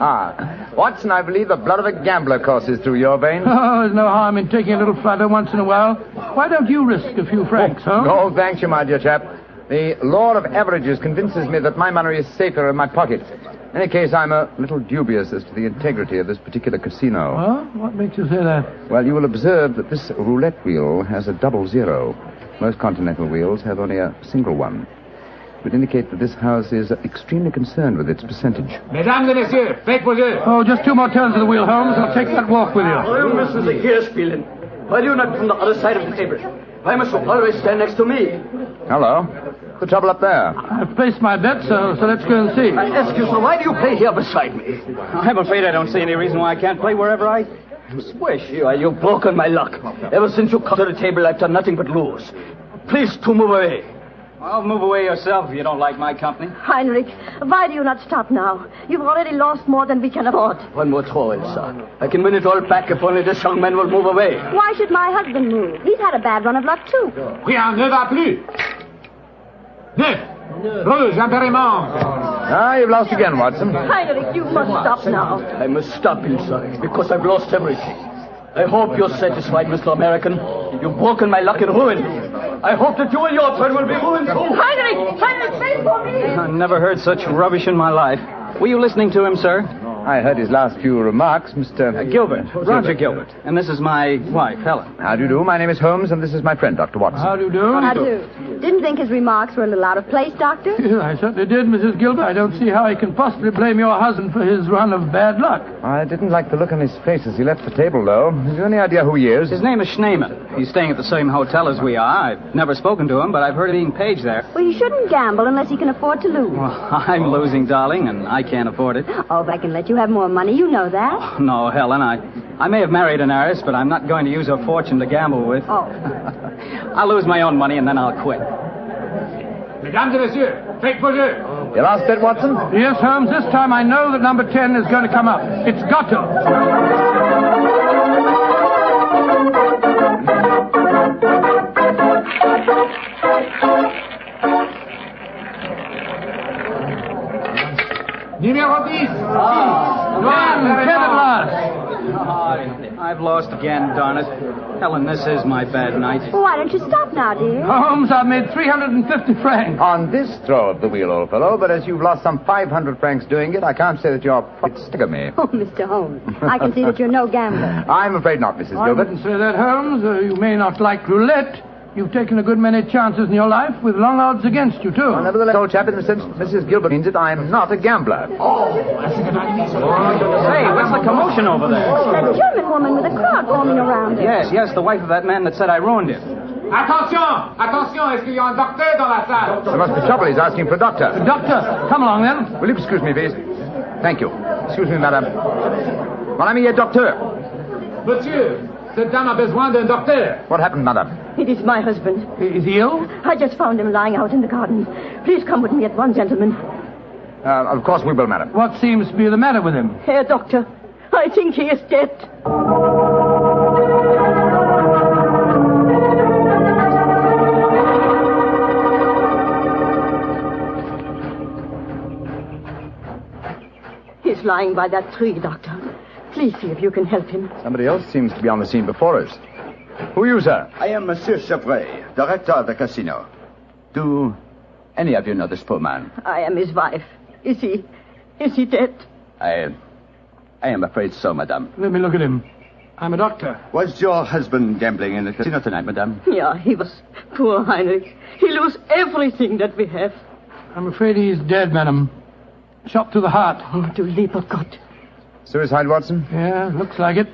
Watson, I believe the blood of a gambler courses through your veins. Oh, there's no harm in taking a little flutter once in a while. Why don't you risk a few francs, Holmes? No, thanks you, my dear chap. The law of averages convinces me that my money is safer in my pocket. In any case, I'm a little dubious as to the integrity of this particular casino. Huh? What makes you say that? Well, you will observe that this roulette wheel has a double zero. Most continental wheels have only a single one. It would indicate that this house is extremely concerned with its percentage. Mesdames et messieurs, faites vos jeux. Oh, just 2 more turns of the wheel, Holmes. I'll take that walk with you. Why you must here spielen? Why do you not from the other side of the table? Why must you always stand next to me? Hello. What's the trouble up there? I've placed my bet, so let's go and see. I ask you, sir, why do you play here beside me? I'm afraid I don't see any reason why I can't play wherever I wish. You've broken my luck. Ever since you come to the table, I've done nothing but lose. Please to move away. I'll move away yourself if you don't like my company. Heinrich, why do you not stop now? You've already lost more than we can afford. One more throw in, sir. I can win it all back if only this young man will move away. Why should my husband move? He's had a bad run of luck, too. Rien ne va plus. Neuf. Rouge, impériment. Ah, you've lost again, Watson. Heinrich, you must stop now. I must stop him, sir, because I've lost everything. I hope you're satisfied, Mr. American. You've broken my luck and ruined me. I hope that you and your friend will be ruined too. Heinrich, wait for me. I never heard such rubbish in my life. Were you listening to him, sir? I heard his last few remarks, Mr. Gilbert. Roger Gilbert. And this is my wife, Helen. How do you do? My name is Holmes, and this is my friend, Dr. Watson. How do you do? How do you do? Didn't think his remarks were a little out of place, Doctor? Yeah, I certainly did, Mrs. Gilbert. I don't see how I can possibly blame your husband for his run of bad luck. I didn't like the look on his face as he left the table, though. Have you any idea who he is? His name is Schneemann. He's staying at the same hotel as we are. I've never spoken to him, but I've heard of being paged there. Well, you shouldn't gamble unless you can afford to lose. Well, I'm losing, darling, and I can't afford it. Oh, if I can let you have more money, you know that. Oh, no, Helen, I may have married an heiress, but I'm not going to use her fortune to gamble with. Oh. I'll lose my own money, and then I'll quit. Mesdames et messieurs, faites vos jeux. Your last bet, Watson? Yes, Holmes. This time I know that number 10 is going to come up. It's got to. Numéro 10. I've lost again, darn it. Helen, this is my bad night. Well, why don't you stop now, dear? Holmes, I've made 350 francs. On this throw of the wheel, old fellow, but as you've lost some 500 francs doing it, I can't say that your pockets stagger me. Oh, Mr. Holmes, I can see that you're no gambler. I'm afraid not, Mrs. I Gilbert. wouldn't say that, Holmes. You may not like roulette. You've taken a good many chances in your life with long odds against you, too. Well, nevertheless, old chap, in the sense Mrs. Gilbert means it, I'm not a gambler. Hey, what's the commotion over there? Oh, that German woman with a crowd forming around her. Yes, the wife of that man that said I ruined him. Attention! Est-ce qu'il y a un docteur dans la salle? There must be trouble. He's asking for a doctor. The doctor, come along, then. Will you excuse me, please? Thank you. Excuse me, madame. Mon ami est docteur. Monsieur, cette dame a besoin d'un docteur. What happened, madame? It is my husband. Is he ill? I just found him lying out in the garden. Please come with me at once, gentlemen. Of course we will, madam. What seems to be the matter with him? Herr Doctor, I think he is dead. He's lying by that tree, Doctor. Please see if you can help him. Somebody else seems to be on the scene before us. Who are you, sir? I am Monsieur Chevray, director of the casino. Do any of you know this poor man? I am his wife. Is he dead? I am afraid so, madame. Let me look at him. I'm a doctor. Was your husband gambling in the casino tonight, madame? Yeah, he was. Poor Heinrich. He lost everything that we have. I'm afraid he's dead, madam. Shot through the heart. Oh, du lieber Gott. Suicide, Watson? Yeah, looks like it.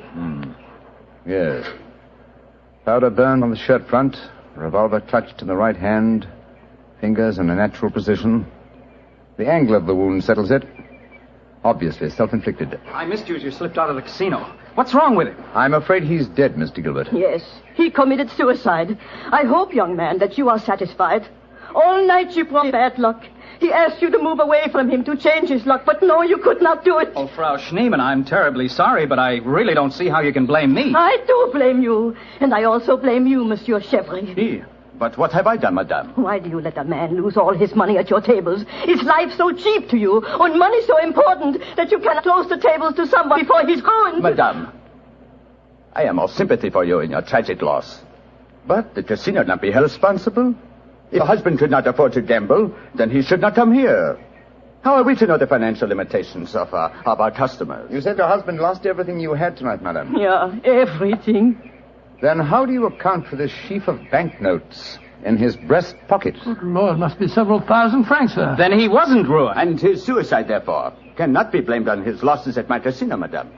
Yes. Powder burned on the shirt front, revolver clutched in the right hand, fingers in a natural position. The angle of the wound settles it. Obviously self-inflicted. I missed you as you slipped out of the casino. What's wrong with him? I'm afraid he's dead, Mr. Gilbert. Yes, he committed suicide. I hope, young man, that you are satisfied. All night you brought bad luck. He asked you to move away from him to change his luck, but no, you could not do it. Oh, Frau Schneemann, I'm terribly sorry, but I really don't see how you can blame me. I do blame you, and I also blame you, Monsieur Chevry. But what have I done, madame? Why do you let a man lose all his money at your tables? Is life so cheap to you, and money so important, that you cannot close the tables to someone before he's ruined? Madame, I am all sympathy for you in your tragic loss. But the casino not be held responsible. If a husband could not afford to gamble, then he should not come here. How are we to know the financial limitations of our customers? You said your husband lost everything you had tonight, madam. Yeah, everything. Then how do you account for this sheaf of banknotes in his breast pocket? Good Lord, must be several thousand francs, sir. Then he wasn't ruined. And his suicide, therefore, cannot be blamed on his losses at my casino, madame.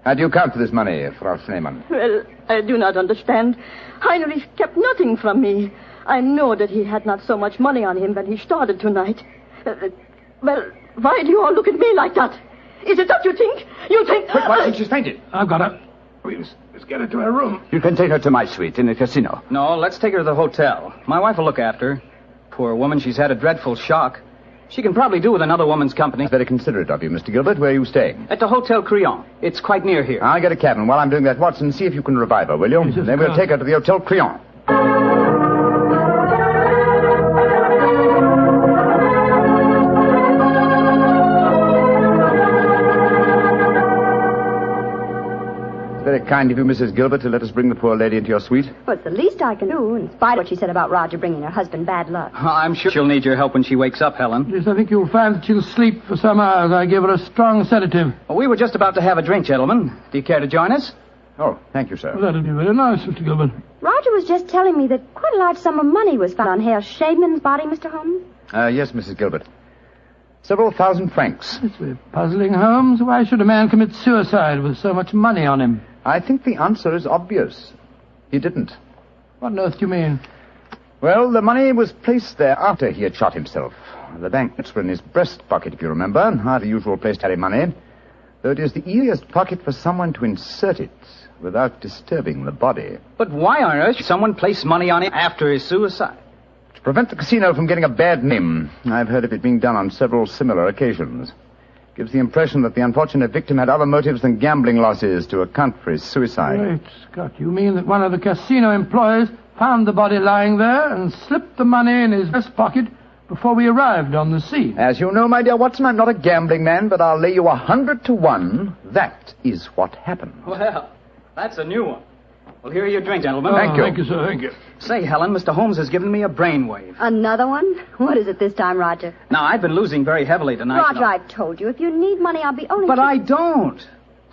How do you account for this money, Frau Schneemann? Well, I do not understand. Heinrich kept nothing from me. I know that he had not so much money on him when he started tonight. Well, why do you all look at me like that? Is it that you think? You think... Quick, Watson, she's fainted. I've got her. Let's get her to her room. You can take her to my suite in the casino. No, let's take her to the hotel. My wife will look after her. Poor woman, she's had a dreadful shock. She can probably do with another woman's company. Very considerate of you, Mr. Gilbert. Where are you staying? At the Hotel Crillon. It's quite near here. I'll get a cab, and while I'm doing that, Watson, see if you can revive her, will you? Yes, then we'll take her to the Hotel Crillon. Very kind of you, Mrs. Gilbert, to let us bring the poor lady into your suite. Well, it's the least I can do, in spite of what she said about Roger bringing her husband bad luck. I'm sure she'll need your help when she wakes up, Helen. Yes, I think you'll find that she'll sleep for some hours. I gave her a strong sedative. Well, we were just about to have a drink, gentlemen. Do you care to join us? Oh, thank you, sir. Well, that'll be very nice, Mr. Gilbert. Roger was just telling me that quite a large sum of money was found on Herr Shaman's body, Mr. Holmes. Yes, Mrs. Gilbert. Several thousand francs. It's very puzzling, Holmes. Why should a man commit suicide with so much money on him? I think the answer is obvious. He didn't. What on earth do you mean? Well, the money was placed there after he had shot himself. The banknotes were in his breast pocket, if you remember. Not a usual place to carry money. Though it is the easiest pocket for someone to insert it without disturbing the body. But why on earth should someone place money on him after his suicide? To prevent the casino from getting a bad name. I've heard of it being done on several similar occasions. Gives the impression that the unfortunate victim had other motives than gambling losses to account for his suicide. Great Scott, you mean that one of the casino employees found the body lying there and slipped the money in his breast pocket before we arrived on the scene? As you know, my dear Watson, I'm not a gambling man, but I'll lay you 100 to 1. That is what happened. Well, that's a new one. Well, here are your drink, gentlemen. Thank you. Thank you, sir. Thank you. Say, Helen, Mr. Holmes has given me a brainwave. Another one? What is it this time, Roger? Now, I've been losing very heavily tonight. Roger, I've told you, if you need money, I'll be only... But I don't.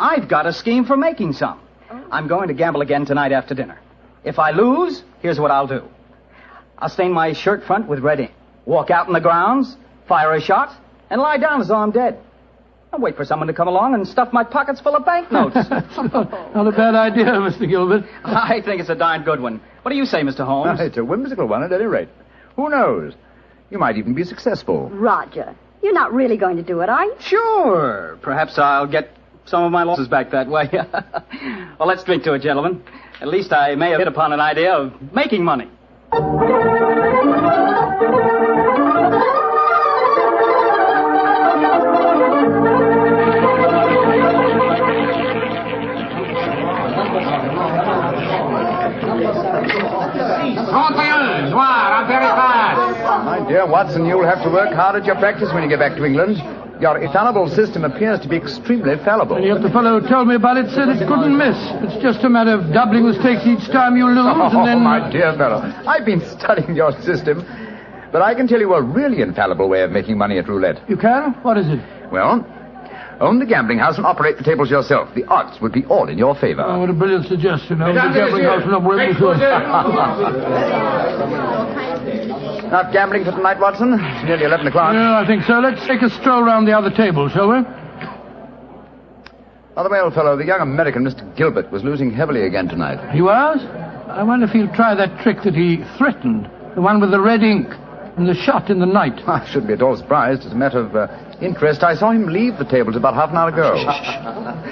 I've got a scheme for making some. Oh. I'm going to gamble again tonight after dinner. If I lose, here's what I'll do. I'll stain my shirt front with red ink, walk out in the grounds, fire a shot, and lie down as though I'm dead. I'll wait for someone to come along and stuff my pockets full of banknotes. Not a bad idea, Mr. Gilbert. I think it's a darn good one. What do you say, Mr. Holmes? It's a whimsical one at any rate. Who knows? You might even be successful. Roger, you're not really going to do it, are you? Sure. Perhaps I'll get some of my losses back that way. Well, let's drink to it, gentlemen. At least I may have hit upon an idea of making money. My dear Watson, you'll have to work hard at your practice when you get back to England. Your infallible system appears to be extremely fallible. And yet the fellow who told me about it said it couldn't miss. It's just a matter of doubling the stakes each time you lose, and then... Oh, my dear fellow, I've been studying your system, but I can tell you a really infallible way of making money at roulette. You can? What is it? Well, own the gambling house and operate the tables yourself. The odds would be all in your favor. Oh, what a brilliant suggestion. Own the gambling house and operate Not gambling for tonight, Watson? It's nearly 11 o'clock. Yeah, I think so. Let's take a stroll round the other table, shall we? By the way, old fellow, the young American, Mr. Gilbert, was losing heavily again tonight. He was? I wonder if he'll try that trick that he threatened. The one with the red ink and the shot in the night. I shouldn't be at all surprised. As a matter of Interest, I saw him leave the tables about half an hour ago.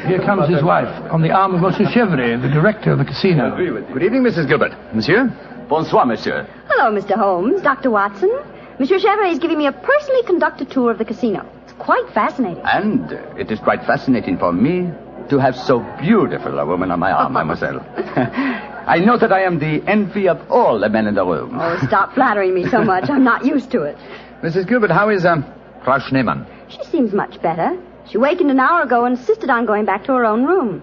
Here comes his wife, on the arm of Monsieur Chevry, the director of the casino. Good evening, Mrs. Gilbert. Monsieur? Bonsoir, monsieur. Hello, Mr. Holmes, Dr. Watson. Monsieur Chevry is giving me a personally conducted tour of the casino. It's quite fascinating. And it is quite fascinating for me to have so beautiful a woman on my arm, mademoiselle. I know that I am the envy of all the men in the room. Oh, stop flattering me so much. I'm not used to it. Mrs. Gilbert, how is, Frau Schneemann? She seems much better. She wakened an hour ago and insisted on going back to her own room.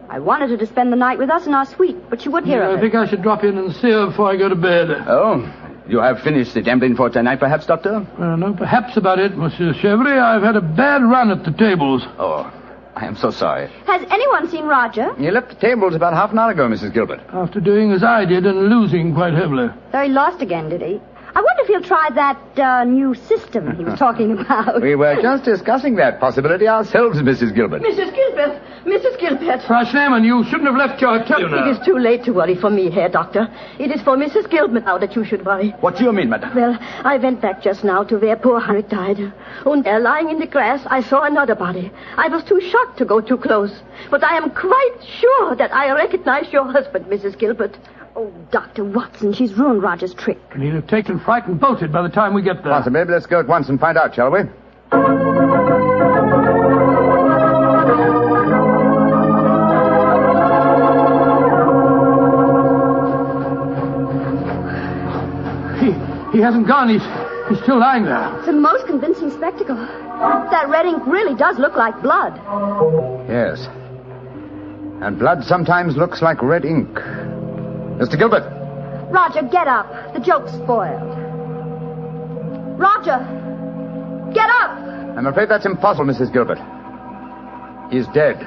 I wanted her to spend the night with us in our suite, but she wouldn't hear of it. I think I should drop in and see her before I go to bed. Oh, you have finished the gambling for tonight, perhaps, Doctor? No, perhaps about it, Monsieur Chevry. I've had a bad run at the tables. Oh, I am so sorry. Has anyone seen Roger? He left the tables about half an hour ago, Mrs. Gilbert. After doing as I did and losing quite heavily. So he lost again, did he? I wonder if he'll try that new system he was talking about. We were just discussing that possibility ourselves, Mrs. Gilbert. Mrs. Gilbert! Mrs. Gilbert! Frau Schneemann, you shouldn't have left your hotel now. It is too late to worry for me, Herr Doctor. It is for Mrs. Gilbert now that you should worry. What do you mean, madame? Well, I went back just now to where poor Henrik died. And there, lying in the grass, I saw another body. I was too shocked to go too close. But I am quite sure that I recognized your husband, Mrs. Gilbert. Oh, Dr. Watson, she's ruined Roger's trick. And he'll have taken fright and bolted by the time we get there. Possibly. Let's go at once and find out, shall we? He hasn't gone. He's still lying there. It's a most convincing spectacle. That red ink really does look like blood. Yes. And blood sometimes looks like red ink. Mr. Gilbert. Roger, get up. The joke's spoiled. Roger! Get up! I'm afraid that's impossible, Mrs. Gilbert. He's dead.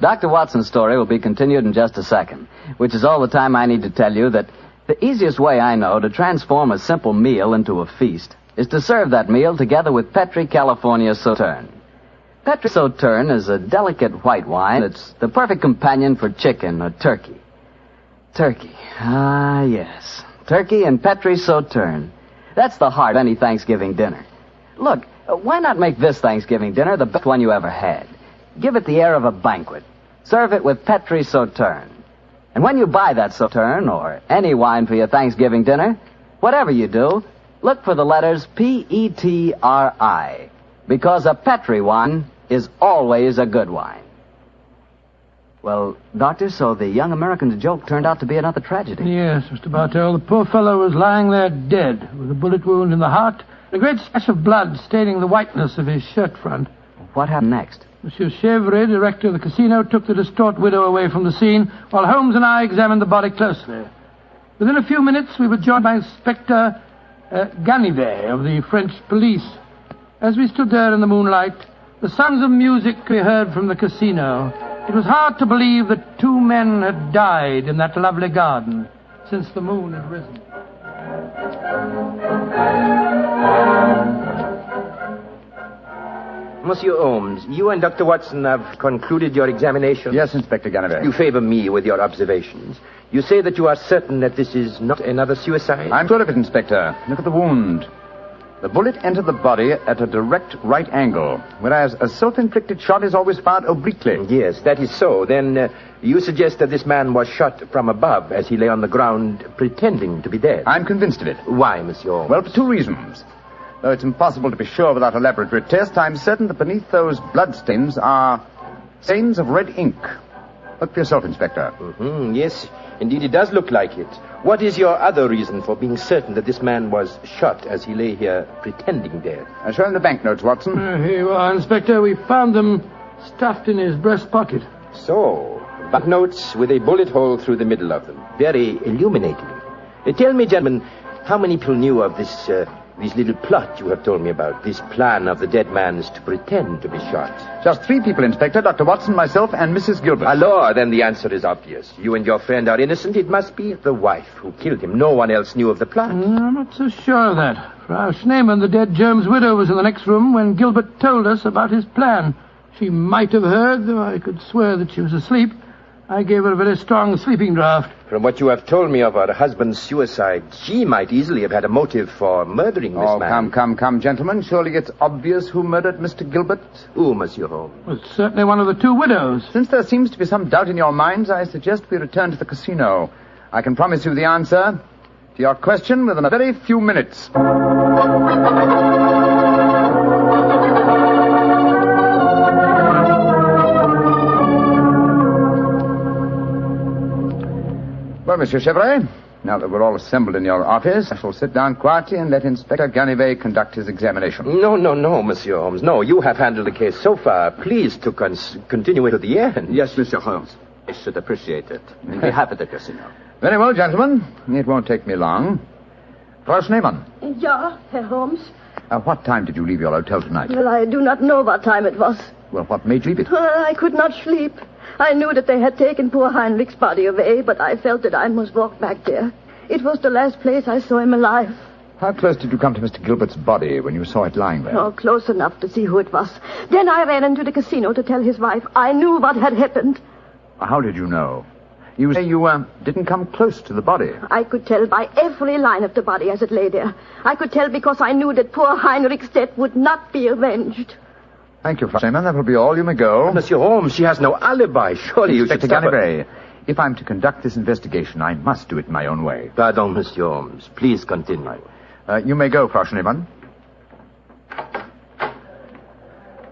Dr. Watson's story will be continued in just a second, which is all the time I need to tell you that the easiest way I know to transform a simple meal into a feast is to serve that meal together with Petri California Sauterne. Petri Sauterne is a delicate white wine that's the perfect companion for chicken or turkey. Turkey. Ah, yes. Turkey and Petri Sauterne. That's the heart of any Thanksgiving dinner. Look, why not make this Thanksgiving dinner the best one you ever had? Give it the air of a banquet. Serve it with Petri Sauterne. And when you buy that Sauterne or any wine for your Thanksgiving dinner, whatever you do, look for the letters P-E-T-R-I, because a Petri wine is always a good wine. Well, Doctor, so the young American's joke turned out to be another tragedy. Yes, Mr. Bartell. The poor fellow was lying there dead, with a bullet wound in the heart, and a great splash of blood staining the whiteness of his shirt front. What happened next? Monsieur Chevry, director of the casino, took the distraught widow away from the scene, while Holmes and I examined the body closely. Within a few minutes, we were joined by Inspector Ganivet of the French police. As we stood there in the moonlight, the sounds of music we heard from the casino. It was hard to believe that two men had died in that lovely garden since the moon had risen. Monsieur Holmes, you and Dr. Watson have concluded your examination? Yes, Inspector Ganivet. You favor me with your observations. You say that you are certain that this is not another suicide? I'm sure of it, Inspector. Look at the wound. The bullet entered the body at a direct right angle, whereas a self-inflicted shot is always fired obliquely. Yes, that is so. Then you suggest that this man was shot from above as he lay on the ground pretending to be dead? I'm convinced of it. Why, Monsieur Holmes? Well, for two reasons. Though it's impossible to be sure without a laboratory test, I'm certain that beneath those bloodstains are stains of red ink. Look for yourself, Inspector. Mm-hmm. Yes, indeed it does look like it. What is your other reason for being certain that this man was shot as he lay here pretending dead? Show him the banknotes, Watson. Here you are, Inspector. We found them stuffed in his breast pocket. So, banknotes with a bullet hole through the middle of them. Very illuminating. Tell me, gentlemen, how many people knew of this little plot you have told me about, this plan of the dead man's to pretend to be shot? Just 3 people, Inspector. Dr. Watson, myself, and Mrs. Gilbert. Alors, then the answer is obvious. You and your friend are innocent. It must be the wife who killed him. No one else knew of the plot. I'm not so sure of that. Frau Schneemann, the dead Germ's widow, was in the next room when Gilbert told us about his plan. She might have heard, though I could swear that she was asleep. I gave her a very strong sleeping draught. From what you have told me of her husband's suicide, she might easily have had a motive for murdering this man. Come, gentlemen. Surely it's obvious who murdered Mr. Gilbert? Who, Monsieur Holmes? Well, it's certainly one of the two widows. Since there seems to be some doubt in your minds, I suggest we return to the casino. I can promise you the answer to your question within a very few minutes. Well, Monsieur Chevrolet, now that we're all assembled in your office, I shall sit down quietly and let Inspector Ganivet conduct his examination. No, Monsieur Holmes. No, you have handled the case so far. Please to continue it to the end. Yes, Mr. Holmes. I should appreciate it. On behalf of the casino. Very well, gentlemen. It won't take me long. Frau Schneemann. Ja, Herr Holmes. What time did you leave your hotel tonight? Well, I do not know what time it was. Well, what made you leave it? I could not sleep. I knew that they had taken poor Heinrich's body away, but I felt that I must walk back there. It was the last place I saw him alive. How close did you come to Mr. Gilbert's body when you saw it lying there? Oh, close enough to see who it was. Then I ran into the casino to tell his wife. I knew what had happened. How did you know? You say you didn't come close to the body. I could tell by every line of the body as it lay there. I could tell because I knew that poor Heinrich's death would not be avenged. Thank you, Frau Schneemann. That will be all. You may go. Monsieur Holmes, she has no alibi. Surely you should stop her. If I'm to conduct this investigation, I must do it in my own way. Pardon, Monsieur Holmes. Please continue. You may go, Frau Schneemann.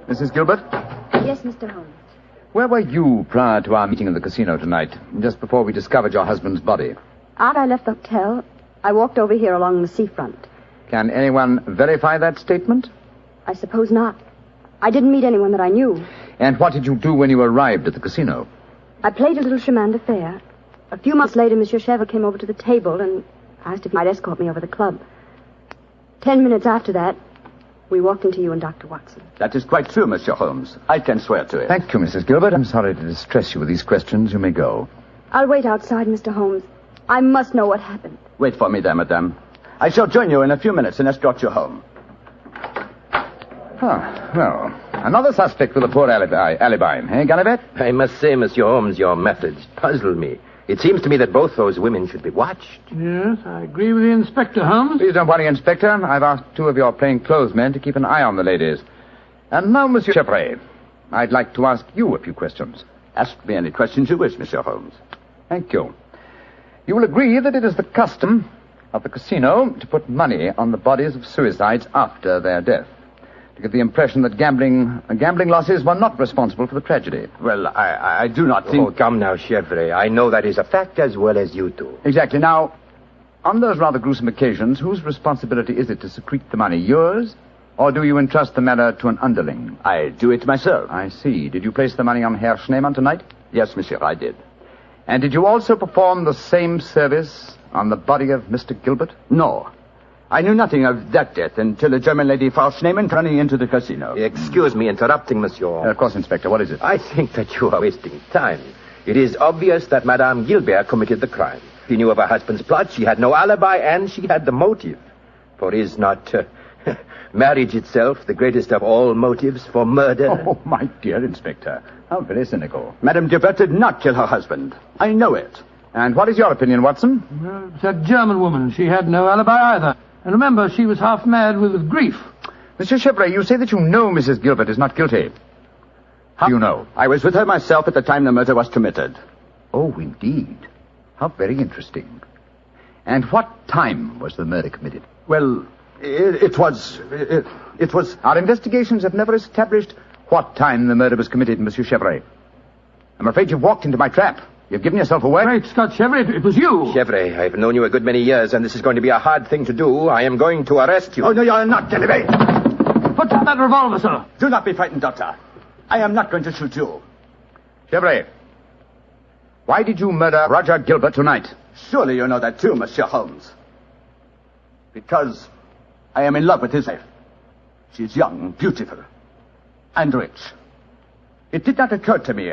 Mrs. Gilbert? Yes, Mr. Holmes. Where were you prior to our meeting in the casino tonight, just before we discovered your husband's body? After I left the hotel, I walked over here along the seafront. Can anyone verify that statement? I suppose not. I didn't meet anyone that I knew. And what did you do when you arrived at the casino? I played a little chemin de fer. A few months later, Monsieur Chevre came over to the table and asked if he might escort me over the club. 10 minutes after that, we walked into you and Dr. Watson. That is quite true, Monsieur Holmes. I can swear to it. Thank you, Mrs. Gilbert. I'm sorry to distress you with these questions. You may go. I'll wait outside, Mr. Holmes. I must know what happened. Wait for me there, madame. I shall join you in a few minutes and escort you home. Well, another suspect with a poor alibi, eh, Ganivet? I must say, Monsieur Holmes, your methods puzzle me. It seems to me that both those women should be watched. Yes, I agree with the Inspector, Holmes. Please don't worry, Inspector. I've asked two of your plainclothes men to keep an eye on the ladies. And now, Monsieur Chevrolet, I'd like to ask you a few questions. Ask me any questions you wish, Monsieur Holmes. Thank you. You will agree that it is the custom of the casino to put money on the bodies of suicides after their death, to give the impression that gambling losses were not responsible for the tragedy. Well, I do not think... Oh, come now, Chevrolet. I know that is a fact as well as you do. Exactly. Now, on those rather gruesome occasions, whose responsibility is it to secrete the money? Yours? Or do you entrust the matter to an underling? I do it myself. I see. Did you place the money on Herr Schneemann tonight? Yes, monsieur, I did. And did you also perform the same service on the body of Mr. Gilbert? No. I knew nothing of that death until the German lady Frau Schneemann running into the casino. Excuse me interrupting, monsieur. Of course, Inspector. What is it? I think that you are wasting time. It is obvious that Madame Gilbert committed the crime. She knew of her husband's plot, she had no alibi, and she had the motive. For is not marriage itself the greatest of all motives for murder? Oh, my dear Inspector. How very cynical. Madame Gilbert did not kill her husband. I know it. And what is your opinion, Watson? Well, it's that German woman. She had no alibi either. And remember, she was half mad with grief. Mr. Chevrolet, you say that you know Mrs. Gilbert is not guilty. How do you know? I was with her myself at the time the murder was committed. Oh, indeed. How very interesting. And what time was the murder committed? Well, it was... Our investigations have never established what time the murder was committed, Monsieur Chevrolet. I'm afraid you've walked into my trap. You've given yourself away. Great Scott, Chevrolet, it was you. Chevrolet, I've known you a good many years, and this is going to be a hard thing to do. I am going to arrest you. Oh, no, you're not, Ganivet. Put down that revolver, sir. Do not be frightened, Doctor. I am not going to shoot you. Chevrolet, why did you murder Roger Gilbert tonight? Surely you know that too, Monsieur Holmes. Because I am in love with his wife. She's young, beautiful, and rich. It did not occur to me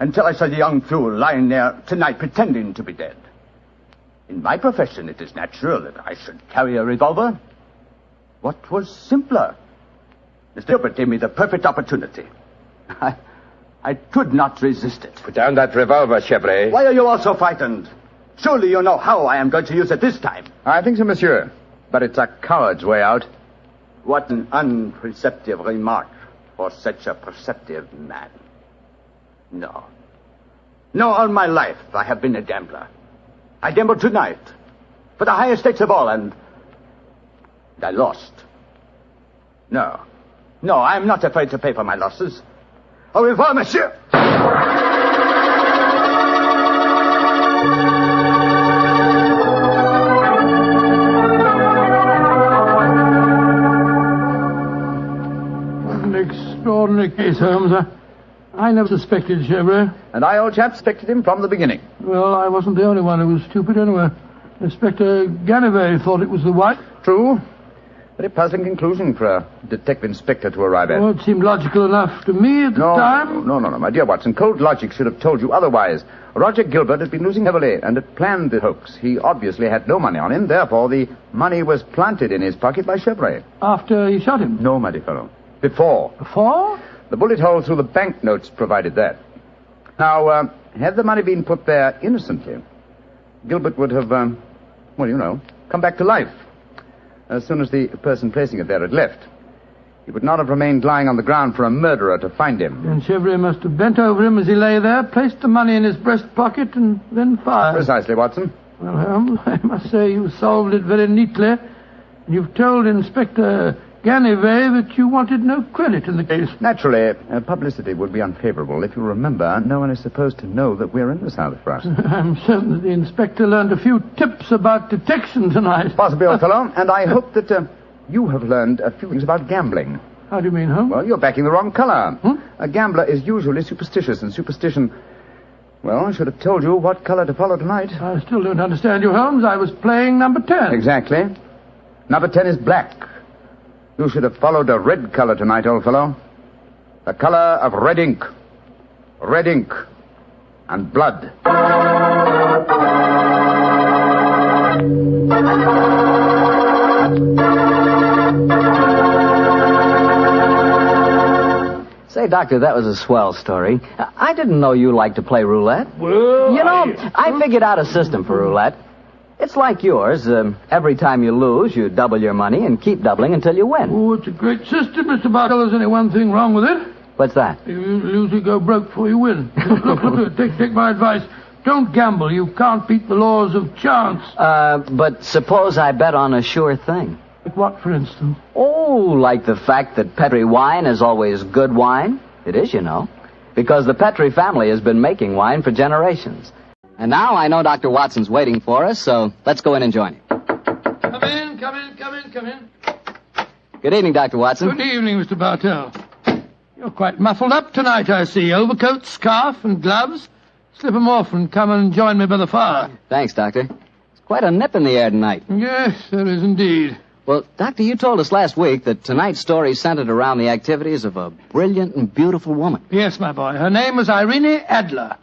until I saw the young fool lying there tonight pretending to be dead. In my profession, it is natural that I should carry a revolver. What was simpler? Mr. Gilbert gave me the perfect opportunity. I could not resist it. Put down that revolver, Chevrolet. Why are you all so frightened? Surely you know how I am going to use it this time. I think so, monsieur. But it's a coward's way out. What an unperceptive remark for such a perceptive man. No. No, all my life I have been a gambler. I gambled tonight for the highest stakes of all, and I lost. No, I am not afraid to pay for my losses. Au revoir, monsieur. An extraordinary case, Holmes. I never suspected Chevrolet. And I, old chap, suspected him from the beginning. Well, I wasn't the only one who was stupid anyway. Inspector Ganivet thought it was the wife. True. Very puzzling conclusion for a detective inspector to arrive at. Well, it seemed logical enough to me at the time. No, my dear Watson. Cold logic should have told you otherwise. Roger Gilbert had been losing heavily and had planned the hoax. He obviously had no money on him. Therefore, the money was planted in his pocket by Chevrolet. After he shot him? No, my dear fellow. Before. Before? The bullet hole through the banknotes provided that. Now, had the money been put there innocently, Gilbert would have, come back to life as soon as the person placing it there had left. He would not have remained lying on the ground for a murderer to find him. And Chevrolet must have bent over him as he lay there, placed the money in his breast pocket, and then fired. Precisely, Watson. Well, Holmes, I must say you solved it very neatly. You've told Inspector Ganivet that you wanted no credit in the case. Naturally, publicity would be unfavorable. If you remember, no one is supposed to know that we're in this house for us. I'm certain that the inspector learned a few tips about detection tonight. Possibly, old fellow. And I hope that you have learned a few things about gambling. How do you mean, Holmes? Well, you're backing the wrong color. A gambler is usually superstitious, and superstition... Well, I should have told you what color to follow tonight. I still don't understand you, Holmes. I was playing number 10. Exactly. Number 10 is black. You should have followed a red color tonight, old fellow. The color of red ink. Red ink. And blood. Say, Doctor, that was a swell story. I didn't know you liked to play roulette. Well, I figured out a system for roulette. It's like yours. Every time you lose, you double your money and keep doubling until you win. Oh, it's a great system, Mr. Bartel. There's only one thing wrong with it. What's that? You lose, you go broke before you win. Look, take my advice. Don't gamble. You can't beat the laws of chance. But suppose I bet on a sure thing. Like what, for instance? Oh, like the fact that Petri wine is always good wine. It is, you know. Because the Petri family has been making wine for generations. And now I know Dr. Watson's waiting for us, so let's go in and join him. Come in. Good evening, Dr. Watson. Good evening, Mr. Bartel. You're quite muffled up tonight, I see. Overcoat, scarf, and gloves. Slip 'em off and come and join me by the fire. Thanks, Doctor. It's quite a nip in the air tonight. Yes, there is indeed. Well, Doctor, you told us last week that tonight's story centered around the activities of a brilliant and beautiful woman. Yes, my boy. Her name was Irene Adler.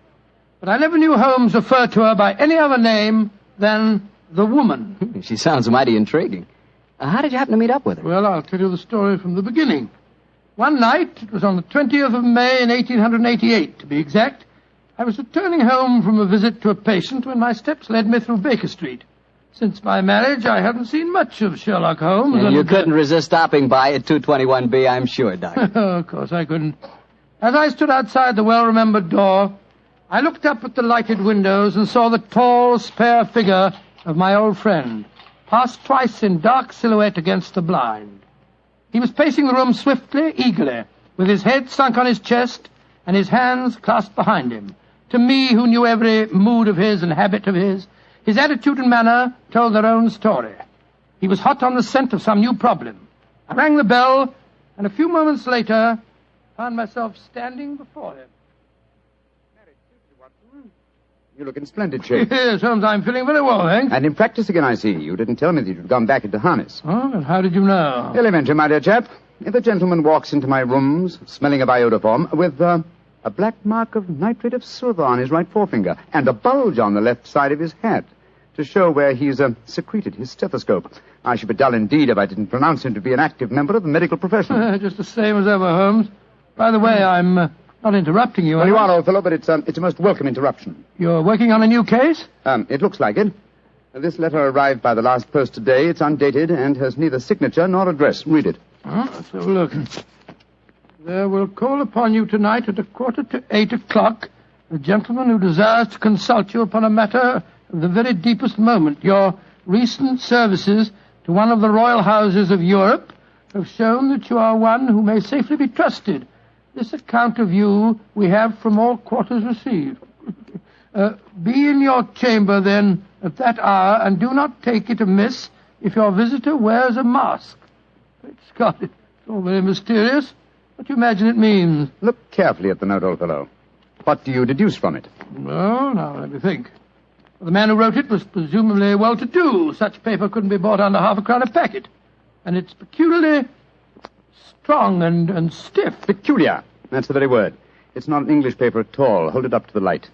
But I never knew Holmes refer to her by any other name than the woman. She sounds mighty intriguing. How did you happen to meet up with her? Well, I'll tell you the story from the beginning. One night, it was on the 20th of May in 1888, to be exact, I was returning home from a visit to a patient when my steps led me through Baker Street. Since my marriage, I hadn't seen much of Sherlock Holmes. And you couldn't resist stopping by at 221B, I'm sure, Doctor. Of course I couldn't. As I stood outside the well-remembered door, I looked up at the lighted windows and saw the tall, spare figure of my old friend, pass twice in dark silhouette against the blind. He was pacing the room swiftly, eagerly, with his head sunk on his chest and his hands clasped behind him. To me, who knew every mood of his and habit of his attitude and manner told their own story. He was hot on the scent of some new problem. I rang the bell, and a few moments later, found myself standing before him. You look in splendid shape. Yes, Holmes, I'm feeling very well, thanks. And in practice again, I see. You didn't tell me that you'd gone back into harness. Oh, and how did you know? Elementary, my dear chap. If a gentleman walks into my rooms, smelling of iodoform, with a black mark of nitrate of silver on his right forefinger, and a bulge on the left side of his hat, to show where he's secreted his stethoscope, I should be dull indeed if I didn't pronounce him to be an active member of the medical profession. Just the same as ever, Holmes. By the way, I'm not interrupting you. Well, you are, old fellow, but it's a most welcome interruption. You're working on a new case? It looks like it. This letter arrived by the last post today. It's undated and has neither signature nor address. Read it. Let's have a look. There will call upon you tonight at 7:45 a gentleman who desires to consult you upon a matter of the very deepest moment. Your recent services to one of the royal houses of Europe have shown that you are one who may safely be trusted. This account of you we have from all quarters received. Be in your chamber, then, at that hour, and do not take it amiss if your visitor wears a mask. Great Scott, it's all very mysterious. What do you imagine it means? Look carefully at the note, old fellow. What do you deduce from it? Well, now, let me think. The man who wrote it was presumably well-to-do. Such paper couldn't be bought under half a crown a packet. And it's peculiarly strong and stiff. Peculiar. That's the very word. It's not an English paper at all. Hold it up to the light.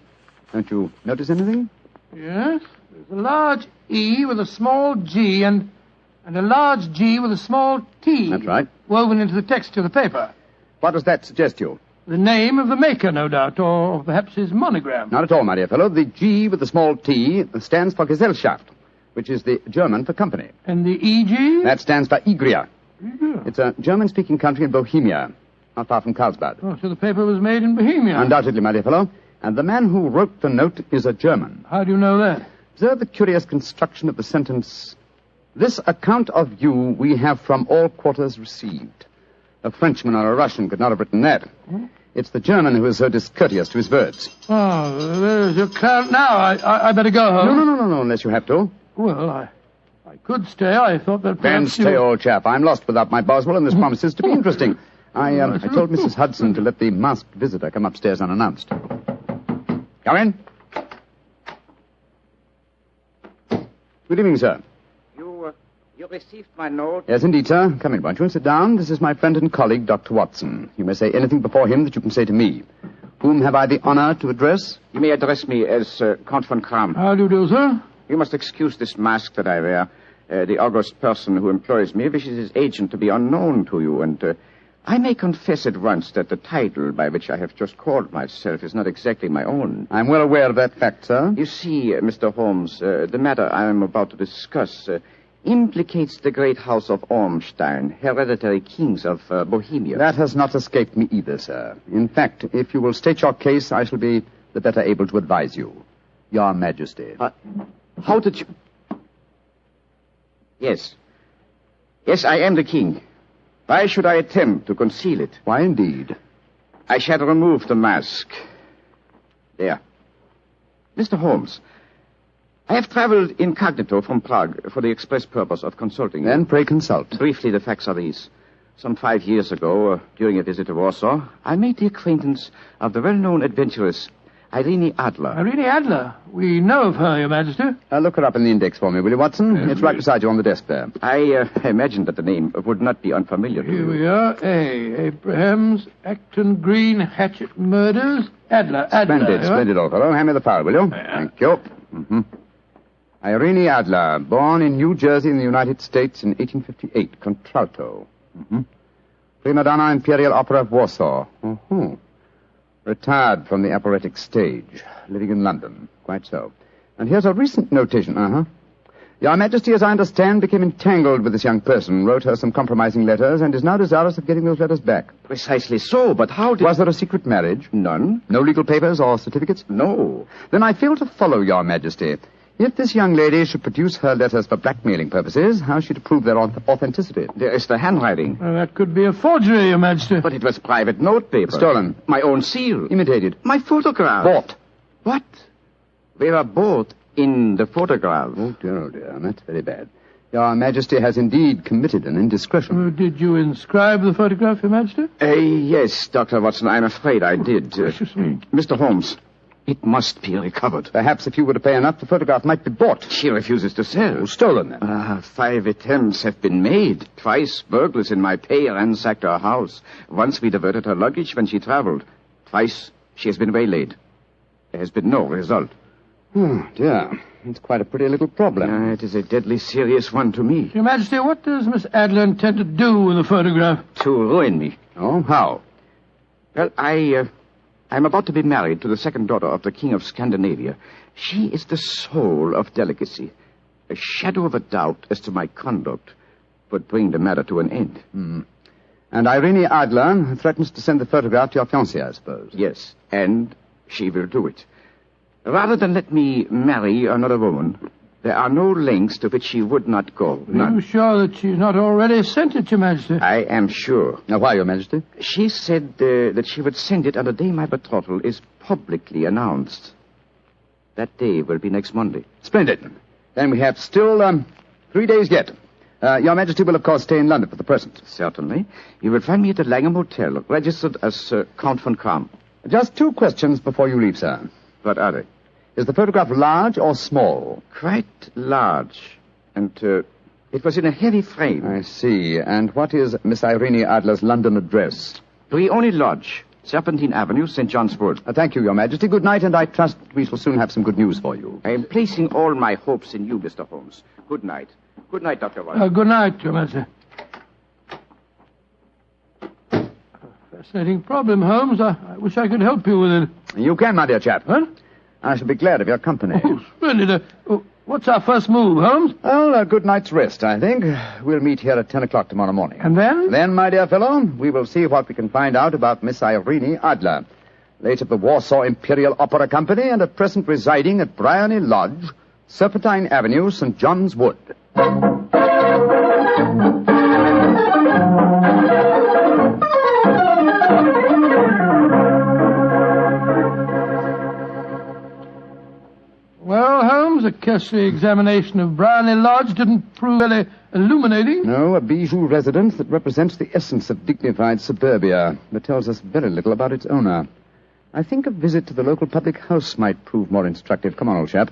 Don't you notice anything? Yes. There's a large E with a small G and a large G with a small T. That's right. Woven into the texture of the paper. What does that suggest you? The name of the maker, no doubt, or perhaps his monogram. Not at all, my dear fellow. The G with the small T stands for Gesellschaft, which is the German for company. And the EG? That stands for Igria. It's a German-speaking country in Bohemia, not far from Carlsbad. Oh, so the paper was made in Bohemia? Undoubtedly, my dear fellow. And the man who wrote the note is a German. How do you know that? Observe the curious construction of the sentence. This account of you we have from all quarters received. A Frenchman or a Russian could not have written that. It's the German who is so discourteous to his words. Oh, there's your crowd now. I better go home. No, unless you have to. Well, I could stay. I thought that Then stay, old chap. I'm lost without my Boswell, and this promises to be interesting. I told Mrs. Hudson to let the masked visitor come upstairs unannounced. Come in. Good evening, sir. You received my note? Yes, indeed, sir. Come in, won't you, and sit down. This is my friend and colleague, Dr. Watson. You may say anything before him that you can say to me. Whom have I the honor to address? You may address me as Count von Kram. How do you do, sir? You must excuse this mask that I wear. The august person who employs me wishes his agent to be unknown to you, and I may confess at once that the title by which I have just called myself is not exactly my own. I'm well aware of that fact, sir. You see, Mr. Holmes, the matter I am about to discuss implicates the great house of Ormstein, hereditary kings of Bohemia. That has not escaped me either, sir. In fact, if you will state your case, I shall be the better able to advise you. Your Majesty. How did you... Yes. Yes, I am the king. Why should I attempt to conceal it? Why, indeed? I shall remove the mask. There. Mr. Holmes, I have traveled incognito from Prague for the express purpose of consulting you. Then pray consult. Briefly, the facts are these. Some 5 years ago, during a visit to Warsaw, I made the acquaintance of the well-known adventuress Irene Adler. Irene Adler? We know of her, Your Majesty. Look her up in the index for me, will you, Watson? It's right beside you on the desk there. I imagined that the name would not be unfamiliar to you. Here we are. Abraham's, Acton Green, Hatchet Murders, Adler. Splendid, old fellow. Hand me the file, will you? Thank you. Irene Adler, born in New Jersey in the United States in 1858, contralto. Prima donna Imperial Opera of Warsaw. Retired from the operatic stage, living in London. Quite so. And here's a recent notation. Your Majesty, as I understand, became entangled with this young person, wrote her some compromising letters, and is now desirous of getting those letters back. Precisely so, but how did... Was there a secret marriage? None. No legal papers or certificates? No. Then I fail to follow, Your Majesty. If this young lady should produce her letters for blackmailing purposes, how is she to prove their authenticity? There is the handwriting. That could be a forgery, Your Majesty. But it was private notepaper. Stolen. My own seal. Imitated. My photograph. Bought. What? We were both in the photograph. Oh, dear. That's very bad. Your Majesty has indeed committed an indiscretion. Did you inscribe the photograph, Your Majesty? Yes, Dr. Watson, I'm afraid I did. Gracious me. Mr. Holmes, it must be recovered. Perhaps if you were to pay enough, the photograph might be bought. She refuses to sell. Stolen, then. 5 attempts have been made. Twice burglars in my pay ransacked her house. Once we diverted her luggage when she traveled. Twice she has been waylaid. There has been no result. Oh, dear. It's quite a pretty little problem. It is a deadly serious one to me. Your Majesty, what does Miss Adler intend to do with the photograph? To ruin me. Oh, how? Well, I I am about to be married to the second daughter of the King of Scandinavia. She is the soul of delicacy. A shadow of a doubt as to my conduct would bring the matter to an end. And Irene Adler threatens to send the photograph to your fiancée, I suppose. Yes, and she will do it. Rather than let me marry another woman, there are no lengths to which she would not go. Are you sure that she's not already sent it, Your Majesty? I am sure. Now, why, Your Majesty? She said that she would send it on the day my betrothal is publicly announced. That day will be next Monday. Splendid. Then we have still 3 days yet. Your Majesty will, of course, stay in London for the present. Certainly. You will find me at the Langham Hotel, registered as Count von Kram. Just 2 questions before you leave, sir. What are they? Is the photograph large or small? Quite large. And it was in a heavy frame. I see. And what is Miss Irene Adler's London address? Briony Lodge, Serpentine Avenue, St. John's Wood. Thank you, Your Majesty. Good night, and I trust we shall soon have some good news for you. I am placing all my hopes in you, Mr. Holmes. Good night. Good night, Dr. Watson. Good night, Your Majesty. Fascinating problem, Holmes. I wish I could help you with it. You can, my dear chap. Huh? I shall be glad of your company. Oh, splendid. What's our first move, Holmes? Well, a good night's rest, I think. We'll meet here at 10 o'clock tomorrow morning. And then? Then, my dear fellow, we will see what we can find out about Miss Irene Adler, late of the Warsaw Imperial Opera Company and at present residing at Briony Lodge, Serpentine Avenue, St. John's Wood. Well, Holmes, a cursory examination of Briony Lodge didn't prove very illuminating. No, a bijou residence that represents the essence of dignified suburbia, but tells us very little about its owner. I think a visit to the local public house might prove more instructive. Come on, old chap.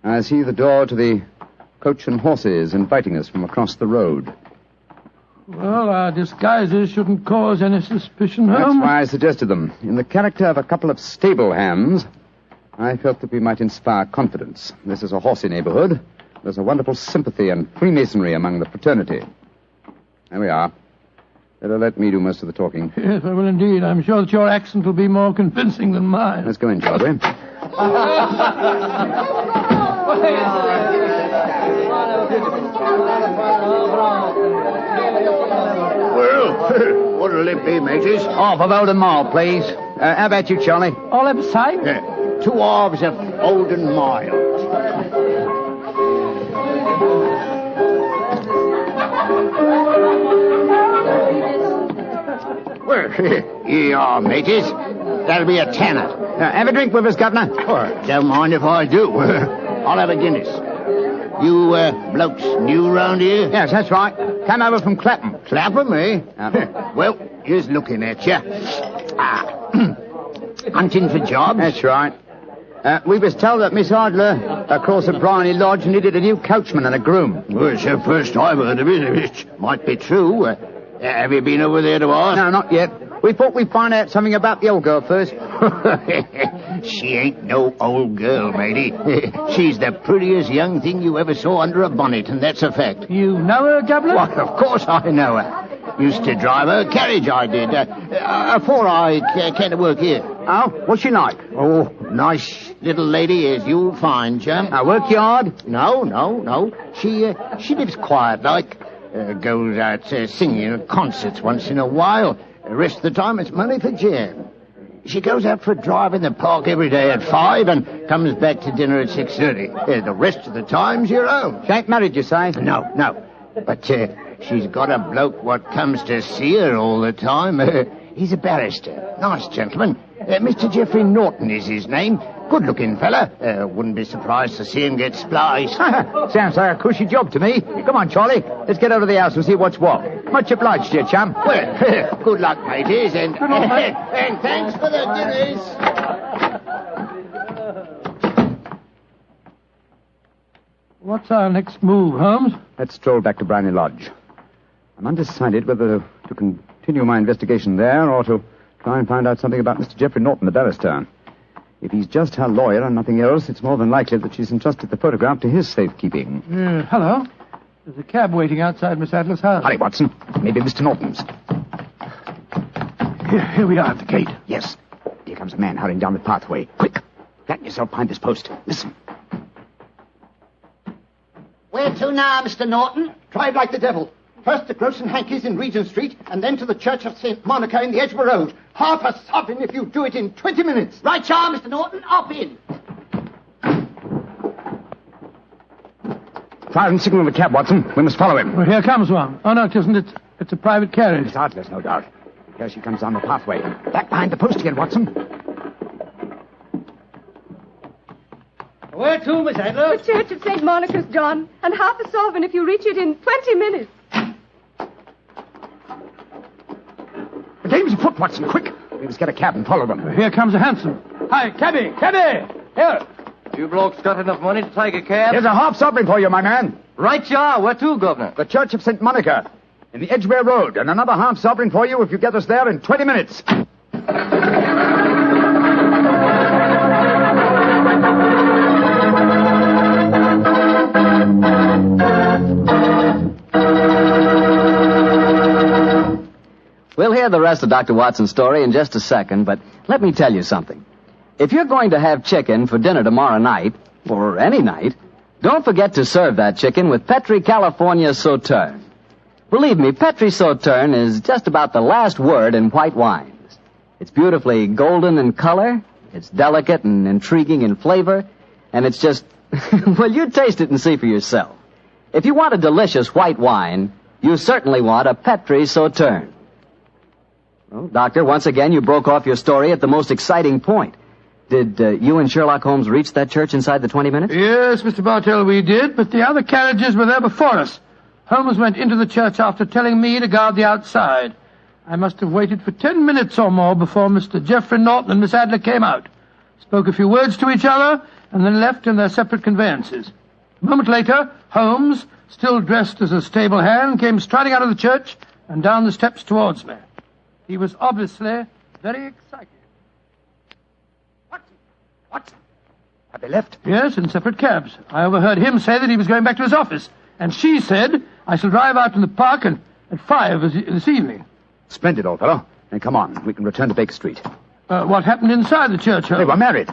I see the door to the Coach and Horses inviting us from across the road. Well, our disguises shouldn't cause any suspicion, Holmes. That's why I suggested them. In the character of a couple of stable hands, I felt that we might inspire confidence. This is a horsey neighborhood. There's a wonderful sympathy and freemasonry among the fraternity. There we are. Better let me do most of the talking. Yes, I will indeed. I'm sure that your accent will be more convincing than mine. Let's go in, shall we? Well, what'll it be, mateys? Half of Oldham Mile, please. How about you, Charlie? All at the same? Yeah. 2 halves of Oldham Mile. Well, here you are, mateys. That'll be a tenner. Have a drink with us, Governor. Oh, don't mind if I do. I'll have a Guinness. You blokes new round here? Yes, that's right. Came over from Clapham. Clapham, eh? Well, here's looking at you. Hunting for jobs? That's right. We was told that Miss Adler, across at Briony Lodge, needed a new coachman and a groom. Well, it's the first I've heard of it. It might be true. Have you been over there to ask? No, not yet. We thought we'd find out something about the old girl first. She ain't no old girl, matey. She's the prettiest young thing you ever saw under a bonnet, and that's a fact. You know her, Governor? Why, of course I know her. Used to drive her carriage, I did. Before I came to work here. Oh, what's she like? Oh, nice little lady, as you'll find, chum. Work yard? No. She lives quiet like. Goes out singing at concerts once in a while. The rest of the time it's money for jam. She goes out for a drive in the park every day at 5 and comes back to dinner at 6:30. The rest of the time's your own. She ain't married, you say? No. But she's got a bloke what comes to see her all the time. He's a barrister. Nice gentleman. Mr. Geoffrey Norton is his name. Good-looking fella. Wouldn't be surprised to see him get spliced. Sounds like a cushy job to me. Come on, Charlie. Let's get over to the house and see what's what. Much obliged to you, chum. Well, good luck, mateys, and thanks for the dinners. What's our next move, Holmes? Let's stroll back to Briony Lodge. I'm undecided whether to continue my investigation there or to try and find out something about Mr. Geoffrey Norton, the barrister. If he's just her lawyer and nothing else, it's more than likely that she's entrusted the photograph to his safekeeping. Hello. There's a cab waiting outside Miss Adler's house. Hurry, Watson. Maybe Mr. Norton's. Here we are at the gate. Yes. comes a man hurrying down the pathway. Quick! Flatten yourself behind this post. Listen. Where to now, Mr. Norton? Drive like the devil. First to Gross and Hankey's in Regent Street, and then to the Church of St. Monica in the Edgware Road. Half a sovereign if you do it in 20 minutes. Right, y'all, Mr. Norton. Up in. Fire and signal the cab, Watson. We must follow him. Well, here comes one. Oh, no, it isn't. It's a private carriage. It's Headless, no doubt. Here she comes down the pathway. Back behind the post again, Watson. Where to, Miss Headless? The Church of St. Monica's, John, and half a sovereign if you reach it in 20 minutes. The dame's afoot, Watson. Quick! We must get a cab and follow them. Here comes a hansom. Hi, cabby! Cabby! Here! You blokes got enough money to take a cab? Here's a half sovereign for you, my man. Right, ya. Where to, Governor? The Church of St. Monica in the Edgware Road, and another half sovereign for you if you get us there in 20 minutes. We'll hear the rest of Dr. Watson's story in just a second, but let me tell you something. If you're going to have chicken for dinner tomorrow night, or any night, don't forget to serve that chicken with Petri California Sauterne. Believe me, Petri Sauterne is just about the last word in white wines. It's beautifully golden in color, it's delicate and intriguing in flavor, and it's just, well, you taste it and see for yourself. If you want a delicious white wine, you certainly want a Petri Sauterne. Well, Doctor, once again, you broke off your story at the most exciting point. Did you and Sherlock Holmes reach that church inside the 20 minutes? Yes, Mr. Bartell, we did, but the other carriages were there before us. Holmes went into the church after telling me to guard the outside. I must have waited for 10 minutes or more before Mr. Geoffrey Norton and Miss Adler came out, spoke a few words to each other, and then left in their separate conveyances. A moment later, Holmes, still dressed as a stable hand, came striding out of the church and down the steps towards me. He was obviously very excited. What? Have they left? Yes, in separate cabs. I overheard him say that he was going back to his office, and she said I shall drive out in the park at 5 this evening. Splendid, old fellow. Then come on. We can return to Baker Street. What happened inside the church, Holmes? They were married.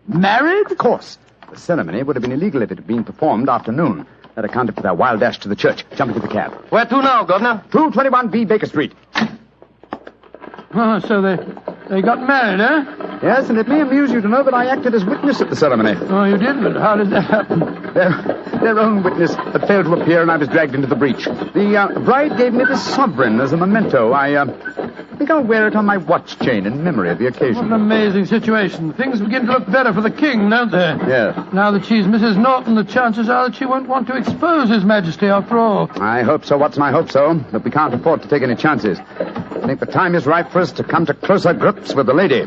Married? Of course. The ceremony would have been illegal if it had been performed after noon. That accounted for their wild dash to the church. Jump into the cab. Where to now, Governor? 221B Baker Street. Oh, so they got married, eh? Yes, and it may amuse you to know that I acted as witness at the ceremony. Oh, you did? But how did that happen? Their own witness had failed to appear, and I was dragged into the breach. The bride gave me this sovereign as a memento. I think I'll wear it on my watch chain in memory of the occasion. What an amazing situation. Things begin to look better for the king, don't they? Yes. Now that she's Mrs. Norton, the chances are that she won't want to expose His Majesty after all. I hope so, Watson, I hope so. But we can't afford to take any chances. I think the time is ripe for us to come to closer grips with the lady.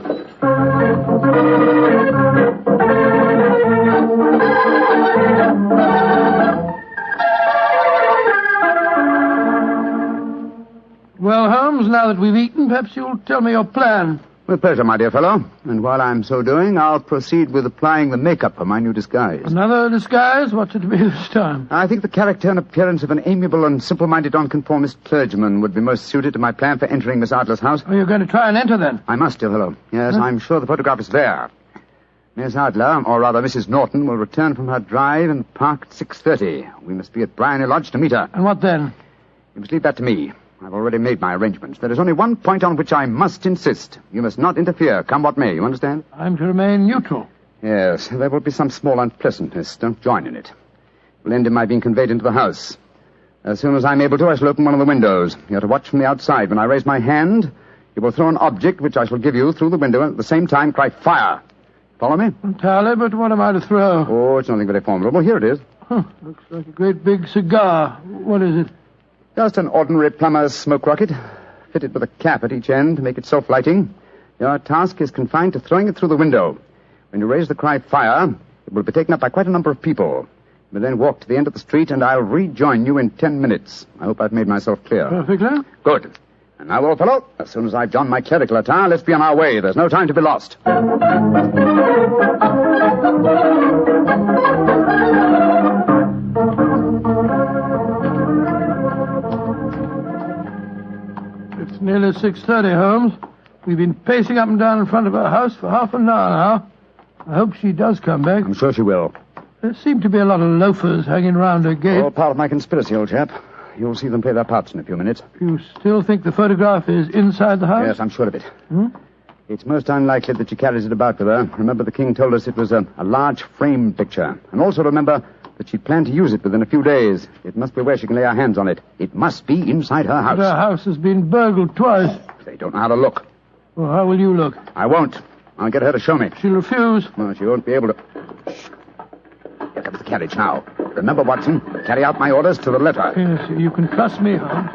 Well, Holmes, now that we've eaten, perhaps you'll tell me your plan. With pleasure, my dear fellow. And while I'm so doing, I'll proceed with applying the makeup for my new disguise. Another disguise? What's it to be this time? I think the character and appearance of an amiable and simple-minded nonconformist clergyman would be most suited to my plan for entering Miss Adler's house. Oh, you're going to try and enter, then? I must, dear fellow. Yes, I'm sure the photograph is there. Miss Adler, or rather Mrs. Norton, will return from her drive in the park at 6:30. We must be at Blarney Lodge to meet her. And what then? You must leave that to me. I've already made my arrangements. There is only one point on which I must insist. You must not interfere, come what may. You understand? I'm to remain neutral. Yes, there will be some small unpleasantness. Don't join in it. It will end in my being conveyed into the house. As soon as I'm able to, I shall open one of the windows. You're to watch from the outside. When I raise my hand, you will throw an object which I shall give you through the window and at the same time cry fire. Follow me? Entirely, but what am I to throw? Oh, it's nothing very formidable. Here it is. Looks like a great big cigar. What is it? Just an ordinary plumber's smoke rocket, fitted with a cap at each end to make it self-lighting. Your task is confined to throwing it through the window. When you raise the cry fire, it will be taken up by quite a number of people. You will then walk to the end of the street, and I'll rejoin you in 10 minutes. I hope I've made myself clear. Perfectly. Good. And now, old fellow, as soon as I've donned my clerical attire, let's be on our way. There's no time to be lost. It's nearly 6:30, Holmes. We've been pacing up and down in front of her house for half an hour now. I hope she does come back. I'm sure she will. There seem to be a lot of loafers hanging round her gate. All part of my conspiracy, old chap. You'll see them play their parts in a few minutes. You still think the photograph is inside the house? Yes, I'm sure of it. It's most unlikely that she carries it about with her. Remember, the king told us it was a large frame picture. And also remember that she planned to use it within a few days. It must be where she can lay her hands on it. It must be inside her house. But her house has been burgled twice. They don't know how to look. Well, how will you look? I won't. I'll get her to show me. She'll refuse. Well, she won't be able to... Shh. Here comes the carriage now. Remember, Watson, carry out my orders to the letter. Yes, you can trust me, Holmes.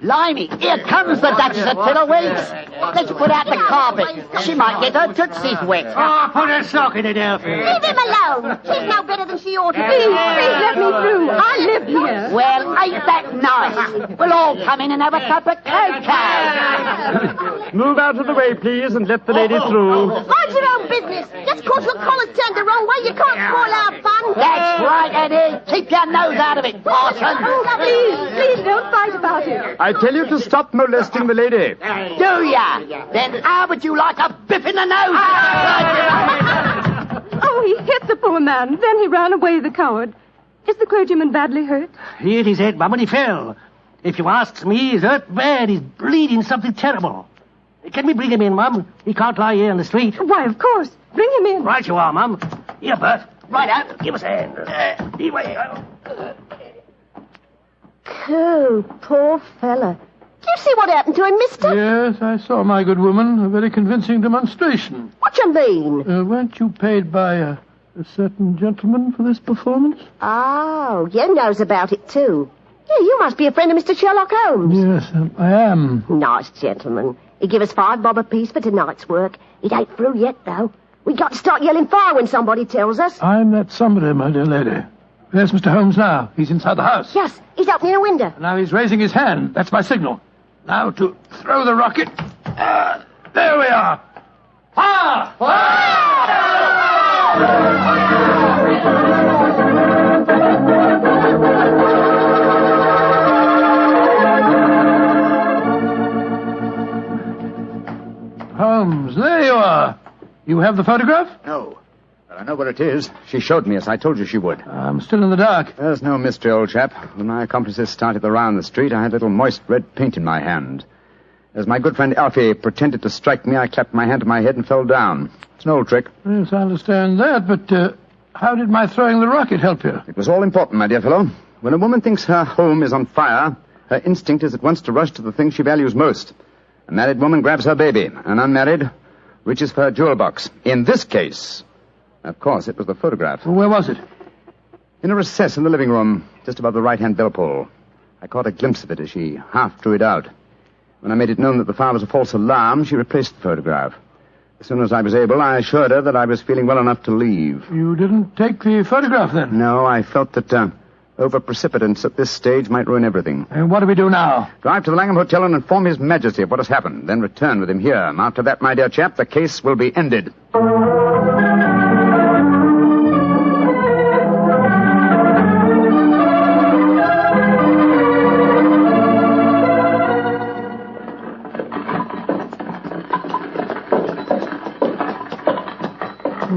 Blimey, here comes the Duchess of Fiddlewigs. Let's put out the carpet. She might get her tootsies wet. Oh, put a sock in it, Elfie. Leave him alone. She's no better than she ought to be. Please let me through. I live here. Well, ain't that nice? We'll all come in and have a cup of cocoa. Move out of the way, please, and let the lady through. Mind your own business. Just 'cause your collar's turned the wrong way, you can't spoil our fun. That's right, Eddie. Keep your nose out of it, Parson. Please don't fight about it. I tell you to stop molesting the lady. Do ya? Then how would you like a biff in the nose? Oh, he hit the poor man. Then he ran away, the coward. Is the clergyman badly hurt? He hit his head, Mum, and he fell. If you asks me, he's hurt bad. He's bleeding something terrible. Can we bring him in, Mum? He can't lie here in the street. Why, of course. Bring him in. Right you are, Mum. Here, Bert. Right out. Give us a hand. Anyway. Oh, poor fella. Do you see what happened to him, mister? Yes, I saw, my good woman. A very convincing demonstration. What you mean? Weren't you paid by a certain gentleman for this performance? Oh, you knows about it, too. Yeah, you must be a friend of Mr. Sherlock Holmes. Yes, I am. Nice gentleman. He give us $5 bob apiece for tonight's work. It ain't through yet, though. We got to start yelling fire when somebody tells us. I'm that somebody, my dear lady. There's Mr. Holmes now. He's inside the house. Yes, he's opening a window. Now he's raising his hand. That's my signal. Now to throw the rocket. There we are. Fire! Holmes, there you are. You have the photograph? No. But I know where it is. She showed me, as I told you she would. I'm still in the dark. There's no mystery, old chap. When my accomplices started around the street, I had a little moist red paint in my hand. As my good friend Alfie pretended to strike me, I clapped my hand to my head and fell down. It's an old trick. Yes, I understand that, but how did my throwing the rocket help you? It was all important, my dear fellow. When a woman thinks her home is on fire, her instinct is at once to rush to the thing she values most. A married woman grabs her baby. An unmarried reaches for her jewel box. In this case, of course, it was the photograph. Well, where was it? In a recess in the living room, just above the right-hand bell pull. I caught a glimpse of it as she half drew it out. When I made it known that the fire was a false alarm, she replaced the photograph. As soon as I was able, I assured her that I was feeling well enough to leave. You didn't take the photograph, then? No, I felt that over-precipitance at this stage might ruin everything. And what do we do now? Drive to the Langham Hotel and inform His Majesty of what has happened. Then return with him here. And after that, my dear chap, the case will be ended.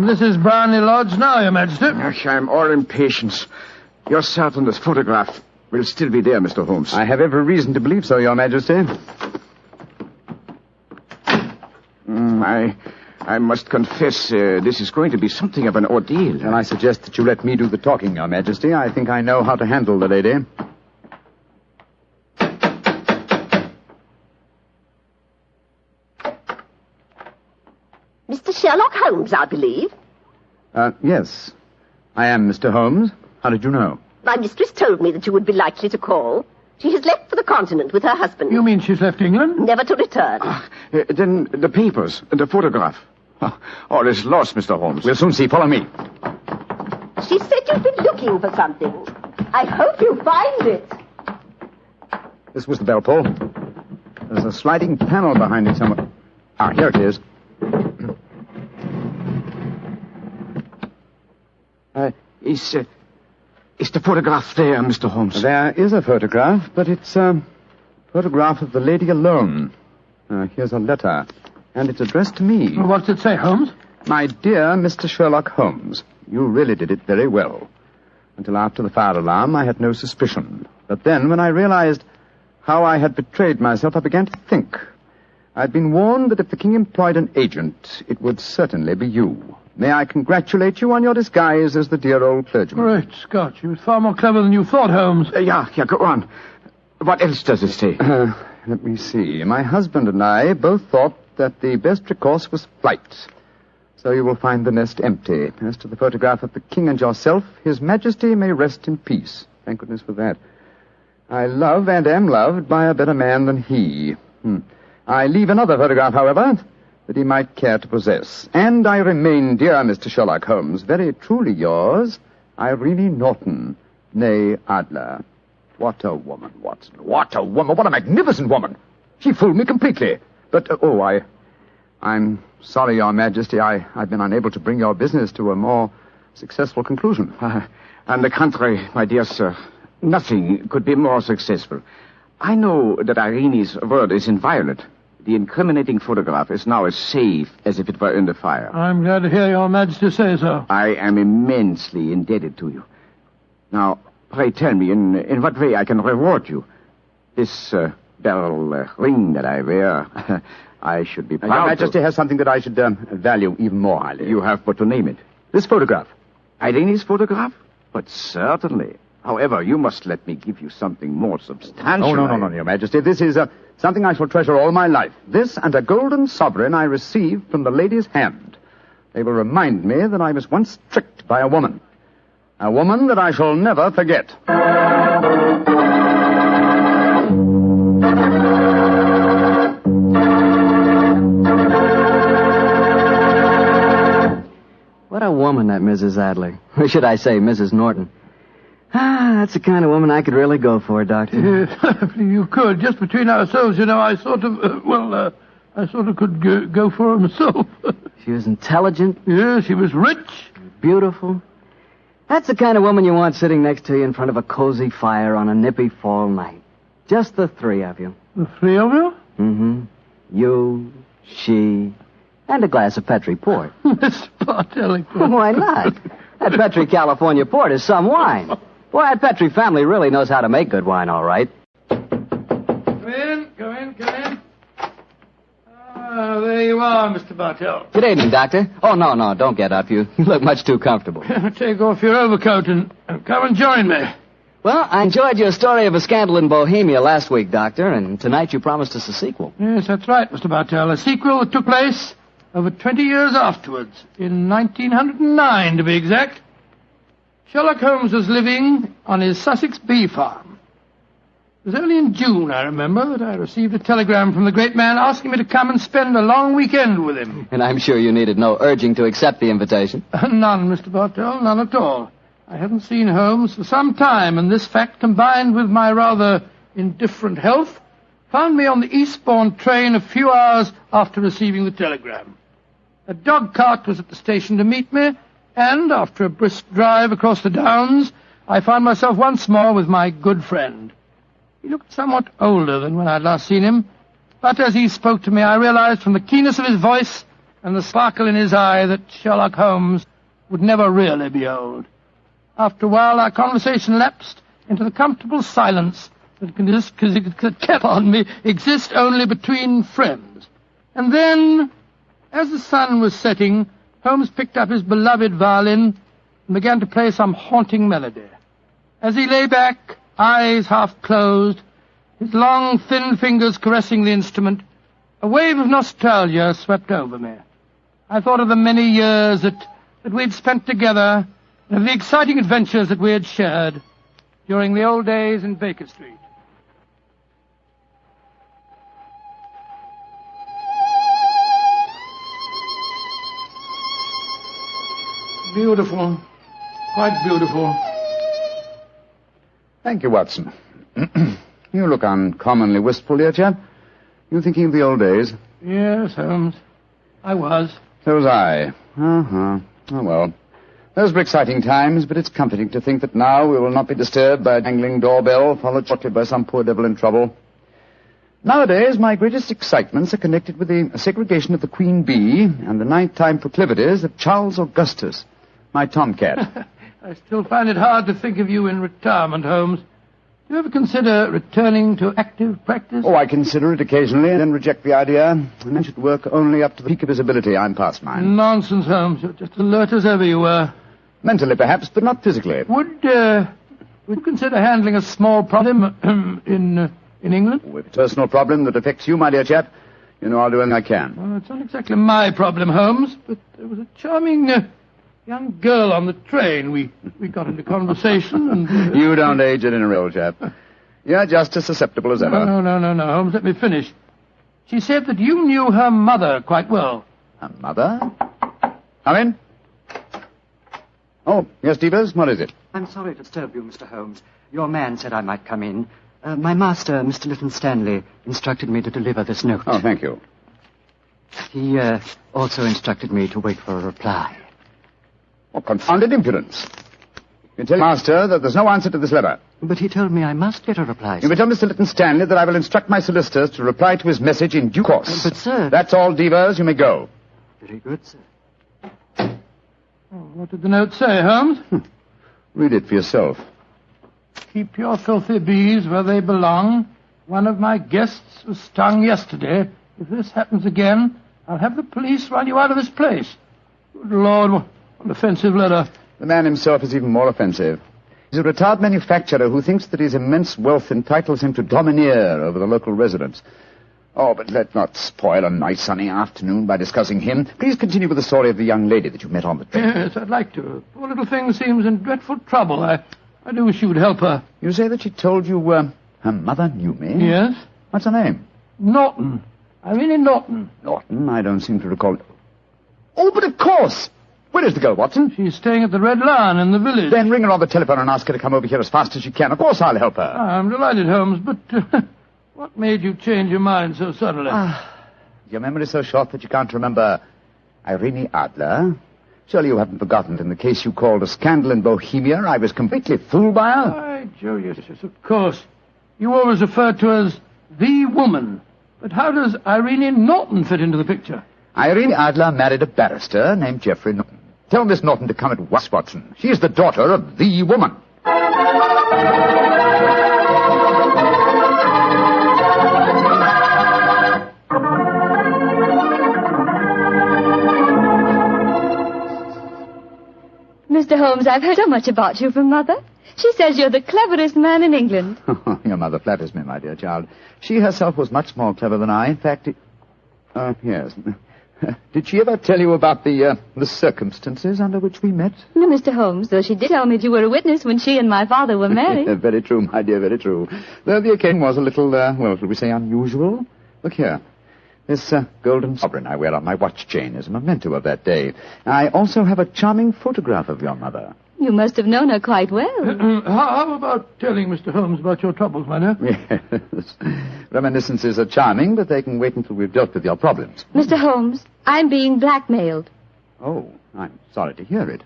This is Blarney Lodge now, Your Majesty. I'm all impatience. Your Southlander photograph will still be there, Mr. Holmes. I have every reason to believe so, Your Majesty. I must confess, this is going to be something of an ordeal. And I suggest that you let me do the talking, Your Majesty. I think I know how to handle the lady. Mr. Sherlock Holmes, I believe. Yes. I am Mr. Holmes. How did you know? My mistress told me that you would be likely to call. She has left for the continent with her husband. You mean she's left England? Never to return. Then the papers and the photograph. All is lost, Mr. Holmes. We'll soon see. Follow me. She said you've been looking for something. I hope you find it. This was the bell pull. There's a sliding panel behind it somewhere. Ah, here it is. Is the photograph there, Mr. Holmes? There is a photograph, but it's a photograph of the lady alone. Here's a letter, and it's addressed to me. Well, what's it say, Holmes? My dear Mr. Sherlock Holmes, you really did it very well. Until after the fire alarm, I had no suspicion. But then, when I realized how I had betrayed myself, I began to think. I'd been warned that if the king employed an agent, it would certainly be you. May I congratulate you on your disguise as the dear old clergyman? Great Scott, you was far more clever than you thought, Holmes. Yeah, go on. What else does it say? Let me see. My husband and I both thought that the best recourse was flight. So you will find the nest empty. As to the photograph of the king and yourself, His Majesty may rest in peace. Thank goodness for that. I love and am loved by a better man than he. I leave another photograph, however, that he might care to possess. And I remain, dear Mr. Sherlock Holmes, very truly yours, Irene Norton, née Adler. What a woman, Watson. What a woman. What a magnificent woman. She fooled me completely. But, I'm sorry, Your Majesty, I've been unable to bring your business to a more successful conclusion. On the contrary, my dear sir, nothing could be more successful. I know that Irene's word is inviolate. The incriminating photograph is now as safe as if it were in the fire. I'm glad to hear Your Majesty say so. I am immensely indebted to you. Now, pray tell me in what way I can reward you. This beryl ring that I wear, I should be proud Your Majesty has something that I should value even more highly. You have but to name it. This photograph. Irene's photograph? But certainly. However, you must let me give you something more substantial. Oh, no, Your Majesty. This is something I shall treasure all my life. This and a golden sovereign I received from the lady's hand. They will remind me that I was once tricked by a woman. A woman that I shall never forget. What a woman, that Mrs. Adler. Or should I say, Mrs. Norton. That's the kind of woman I could really go for, Doctor. You could. Just between ourselves, I sort of, I sort of could go for her myself. She was intelligent. Yeah, she was rich. Beautiful. That's the kind of woman you want sitting next to you in front of a cozy fire on a nippy fall night. Just the three of you. The three of you? Mm-hmm. You, she, and a glass of Petri port. Mr. Bartelli. Why not? That Petri California port is some wine. Boy, that Petri family really knows how to make good wine, all right. Come in. There you are, Mr. Bartell. Good evening, Doctor. Oh, no, don't get up. You look much too comfortable. Take off your overcoat and come and join me. Well, I enjoyed your story of a scandal in Bohemia last week, Doctor, and tonight you promised us a sequel. Yes, that's right, Mr. Bartell. A sequel that took place over 20 years afterwards, in 1909 to be exact. Sherlock Holmes was living on his Sussex bee farm. It was only in June, I remember, that I received a telegram from the great man asking me to come and spend a long weekend with him. And I'm sure you needed no urging to accept the invitation. None, Mr. Bartell, none at all. I hadn't seen Holmes for some time, and this fact, combined with my rather indifferent health, found me on the Eastbourne train a few hours after receiving the telegram. A dog cart was at the station to meet me, and after a brisk drive across the downs, I found myself once more with my good friend. He looked somewhat older than when I'd last seen him, but as he spoke to me, I realized from the keenness of his voice and the sparkle in his eye that Sherlock Holmes would never really be old. After a while, our conversation lapsed into the comfortable silence that can exist only between friends. And then, as the sun was setting, Holmes picked up his beloved violin and began to play some haunting melody. As he lay back, eyes half closed, his long, thin fingers caressing the instrument, a wave of nostalgia swept over me. I thought of the many years that we'd spent together, and of the exciting adventures that we had shared during the old days in Baker Street. Beautiful. Quite beautiful. Thank you, Watson. You look uncommonly wistful, dear chap. You thinking of the old days? Yes, Holmes. I was. So was I. Oh, well. Those were exciting times, but it's comforting to think that now we will not be disturbed by a jangling doorbell, followed shortly by some poor devil in trouble. Nowadays, my greatest excitements are connected with the segregation of the queen bee and the nighttime proclivities of Charles Augustus, my tomcat. I still find it hard to think of you in retirement, Holmes. Do you ever consider returning to active practice? Oh, I consider it occasionally, and then reject the idea. A man should work only up to the peak of his ability. I'm past mine. Nonsense, Holmes. You're just alert as ever you were. Mentally, perhaps, but not physically. Would you consider handling a small problem in England? Oh, if it's a personal problem that affects you, my dear chap, you know I'll do anything I can. Well, it's not exactly my problem, Holmes, but there was a charming young girl on the train. We got into conversation and... You don't age it in a real chap. You're just as susceptible as ever. No, Holmes, let me finish. She said that you knew her mother quite well. Her mother? Come in. Oh, yes, Devers, what is it? I'm sorry to disturb you, Mr. Holmes. Your man said I might come in. My master, Mr. Leyton Stanley, instructed me to deliver this note. Oh, thank you. He also instructed me to wait for a reply. What confounded impudence. You can tell your master that there's no answer to this letter. But he told me I must get a reply, You may tell Mr. Leyton Stanley that I will instruct my solicitors to reply to his message in due course. But, sir... That's all, Devers. You may go. Very good, sir. Oh, what did the note say, Holmes? Read it for yourself. Keep your filthy bees where they belong. One of my guests was stung yesterday. If this happens again, I'll have the police run you out of this place. Good Lord, what an offensive letter. The man himself is even more offensive. He's a retired manufacturer who thinks that his immense wealth entitles him to domineer over the local residents. Oh, but let's not spoil a nice sunny afternoon by discussing him. Please continue with the story of the young lady that you met on the train. Yes, I'd like to. Poor little thing seems in dreadful trouble. I do wish you would help her. You say that she told you her mother knew me? Yes. What's her name? Norton. Irene Norton. Norton? I don't seem to recall... Oh, but of course! Where is the girl, Watson? She's staying at the Red Lion in the village. Then ring her on the telephone and ask her to come over here as fast as she can. Of course I'll help her. I'm delighted, Holmes, but what made you change your mind so suddenly? Your memory's so short that you can't remember Irene Adler. Surely you haven't forgotten that in the case you called a scandal in Bohemia, I was completely fooled by her? Why, Joe, yes, of course. You always refer to her as the woman. But how does Irene Norton fit into the picture? Irene Adler married a barrister named Geoffrey Norton. Tell Miss Norton to come at once, Watson. She is the daughter of the woman. Mr. Holmes, I've heard so much about you from Mother. She says you're the cleverest man in England. Your mother flatters me, my dear child. She herself was much more clever than I. In fact, yes. Did she ever tell you about the circumstances under which we met? No, Mr. Holmes, though she did tell me that you were a witness when she and my father were married. Very true, my dear, very true. Though the occasion was a little, well, shall we say unusual? Look here. This golden sovereign I wear on my watch chain is a memento of that day. I also have a charming photograph of your mother. You must have known her quite well. How about telling Mr. Holmes about your troubles, my dear? Yes. Reminiscences are charming, but they can wait until we've dealt with your problems. Mr. Holmes, I'm being blackmailed. Oh, I'm sorry to hear it.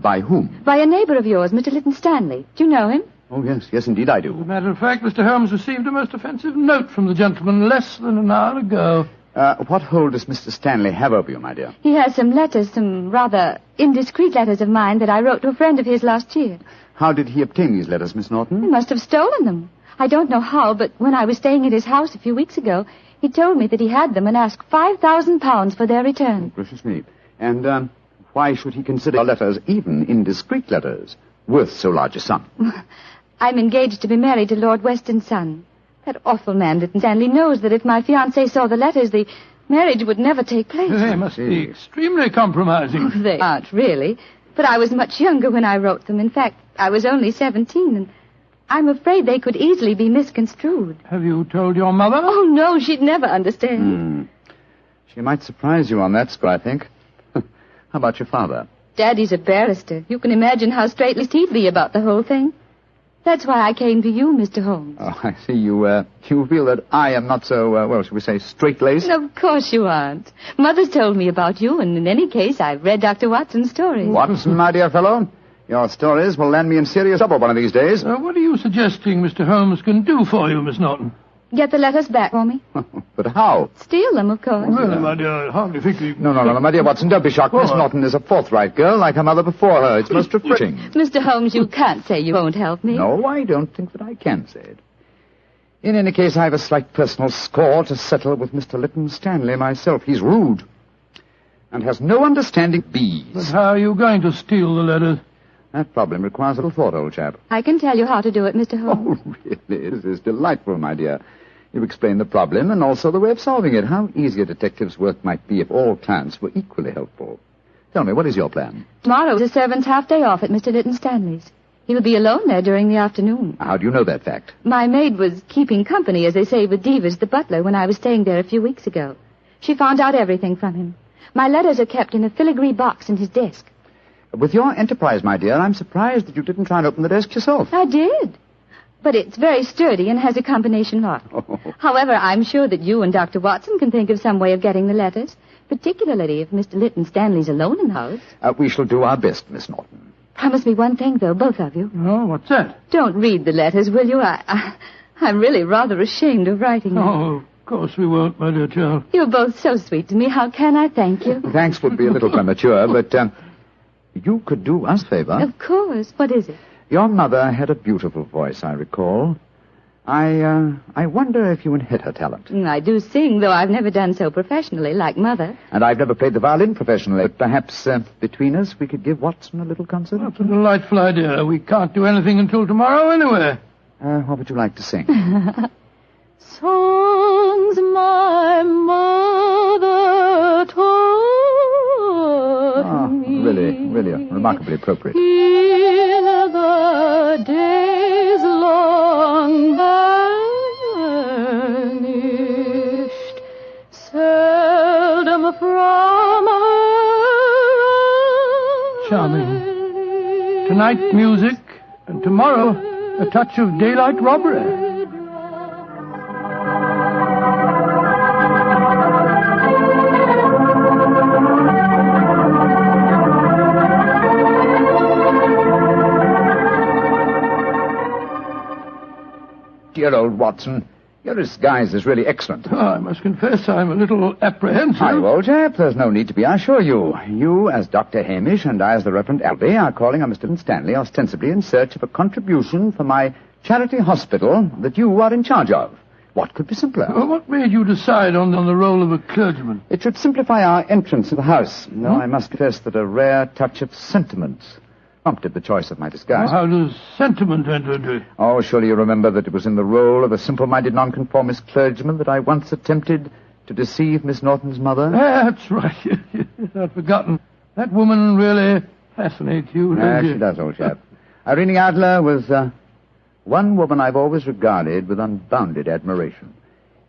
By whom? By a neighbor of yours, Mr. Leyton Stanley. Do you know him? Oh, yes, indeed I do. As a matter of fact, Mr. Holmes received a most offensive note from the gentleman less than an hour ago. What hold does Mr. Stanley have over you, my dear? He has some letters, some rather indiscreet letters of mine that I wrote to a friend of his last year. How did he obtain these letters, Miss Norton? He must have stolen them. I don't know how, but when I was staying at his house a few weeks ago, he told me that he had them and asked £5,000 for their return. Oh, gracious me. And why should he consider your letters, even indiscreet letters, worth so large a sum? I'm engaged to be married to Lord Weston's son. That awful man, Leyton Stanley, knows that if my fiancé saw the letters, the marriage would never take place. They must be extremely compromising. Oh, they aren't, really. But I was much younger when I wrote them. In fact, I was only 17, and I'm afraid they could easily be misconstrued. Have you told your mother? Oh, no, she'd never understand. She might surprise you on that score, I think. How about your father? Daddy's a barrister. You can imagine how straight-laced he'd be about the whole thing. That's why I came to you, Mr. Holmes. Oh, I see. You feel that I am not so, well, shall we say, straight-laced? Of course you aren't. Mother's told me about you, and in any case, I've read Dr. Watson's stories. Watson, my dear fellow, your stories will land me in serious trouble one of these days. What are you suggesting Mr. Holmes can do for you, Miss Norton? Get the letters back for me. But how? Steal them, of course. Really, my dear, I hardly think you... No, my dear Watson, don't be shocked. Miss Norton is a forthright girl, like her mother before her. It's most refreshing. Mr. Holmes, you can't say you won't help me. No, I don't think that I can say it. In any case, I have a slight personal score to settle with Mr. Leyton Stanley myself. He's rude and has no understanding of bees. But how are you going to steal the letters? That problem requires a little thought, old chap. I can tell you how to do it, Mr. Holmes. Oh, really? This is delightful, my dear. You explain the problem and also the way of solving it. How easy a detective's work might be if all clients were equally helpful. Tell me, what is your plan? Tomorrow is a servant's half-day off at Mr. Leyton Stanley's. He will be alone there during the afternoon. How do you know that fact? My maid was keeping company, as they say, with Divas, the butler, when I was staying there a few weeks ago. She found out everything from him. My letters are kept in a filigree box in his desk. With your enterprise, my dear, I'm surprised that you didn't try and open the desk yourself. I did. But it's very sturdy and has a combination lock. Oh. However, I'm sure that you and Dr. Watson can think of some way of getting the letters, particularly if Mr. Leyton Stanley's alone in the house. We shall do our best, Miss Norton. Promise me one thing, though, both of you. Oh, what's that? Don't read the letters, will you? I'm really rather ashamed of writing them. Oh, of course we won't, my dear child. You're both so sweet to me. How can I thank you? Thanks would be a little premature, but you could do us a favor. Of course. What is it? Your mother had a beautiful voice, I recall. I wonder if you inherit her talent. I do sing, though I've never done so professionally, like Mother. And I've never played the violin professionally. But perhaps between us we could give Watson a little concert? That's a delightful idea. We can't do anything until tomorrow anyway. What would you like to sing? Songs my mother taught me. Really remarkably appropriate. In the days long vanished, seldom from her. Charming. Tonight, music, and tomorrow, a touch of daylight robbery. Dear old Watson, your disguise is really excellent. Oh, I must confess I'm a little apprehensive. Hi, old chap. There's no need to be, I assure you. You, as Dr. Hamish, and I, as the Reverend Albee, are calling on Mr. Leyton Stanley ostensibly in search of a contribution for my charity hospital that you are in charge of. What could be simpler? Well, what made you decide on the role of a clergyman? It should simplify our entrance to the house. No, I must confess that a rare touch of sentiment prompted the choice of my disguise. How does sentiment enter into it? Oh, surely you remember that it was in the role of a simple-minded nonconformist clergyman that I once attempted to deceive Miss Norton's mother. That's right. I'd forgotten. That woman really fascinates you, doesn't She does, old chap. Irene Adler was one woman I've always regarded with unbounded admiration,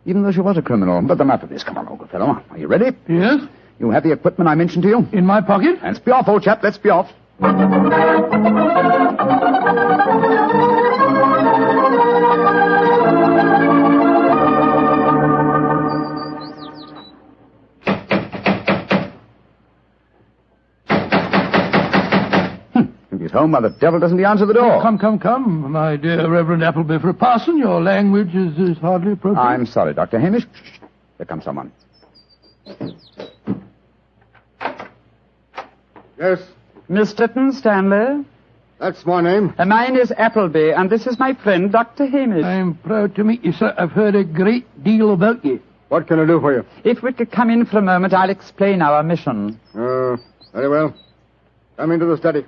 even though she was a criminal. But the matter of this, come on, old fellow. Are you ready? Yes. You have the equipment I mentioned to you? In my pocket. Let's be off, old chap. Let's be off. If he's home, why the devil doesn't he answer the door? Come, my dear Reverend Appleby. For a parson, your language is hardly appropriate. I'm sorry, Dr. Hamish. Here comes someone. Yes? Mr. Leyton Stanley? That's my name. Mine is Appleby, and this is my friend, Dr. Hamish. I'm proud to meet you, sir. I've heard a great deal about you. What can I do for you? If we could come in for a moment, I'll explain our mission. Very well. Come into the study.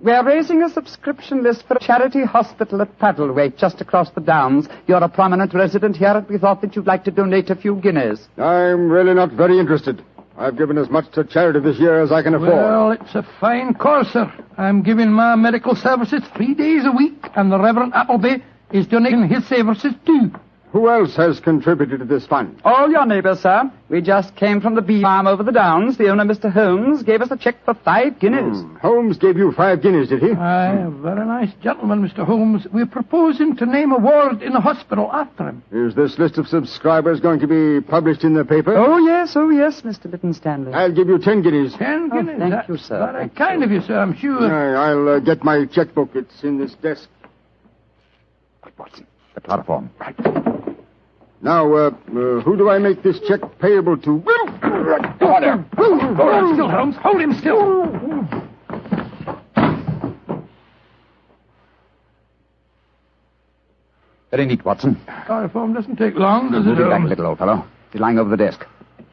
We're raising a subscription list for a charity hospital at Paradol, just across the Downs. You're a prominent resident here, and we thought that you'd like to donate a few guineas. I'm really not very interested. I've given as much to charity this year as I can afford. Well, it's a fine cause, sir. I'm giving my medical services 3 days a week, and the Reverend Appleby is donating his services too. Who else has contributed to this fund? All your neighbours, sir. We just came from the bee farm over the Downs. The owner, Mr. Holmes, gave us a cheque for 5 guineas. Holmes gave you 5 guineas, did he? Aye, a very nice gentleman, Mr. Holmes. We're proposing to name a ward in the hospital after him. Is this list of subscribers going to be published in the paper? Oh, yes, Mr. Leyton Stanley. I'll give you 10 guineas. 10 guineas? Thank you, sir. Very kind of you, sir, I'm sure. I'll get my checkbook. It's in this desk. Quick, Watson. The chloroform. Right. Now, who do I make this check payable to? Order. Hold him still, Holmes. Hold him still. Very neat, Watson. Chloroform doesn't take long, does it, Move it back a Holmes? little, old fellow. He's lying over the desk.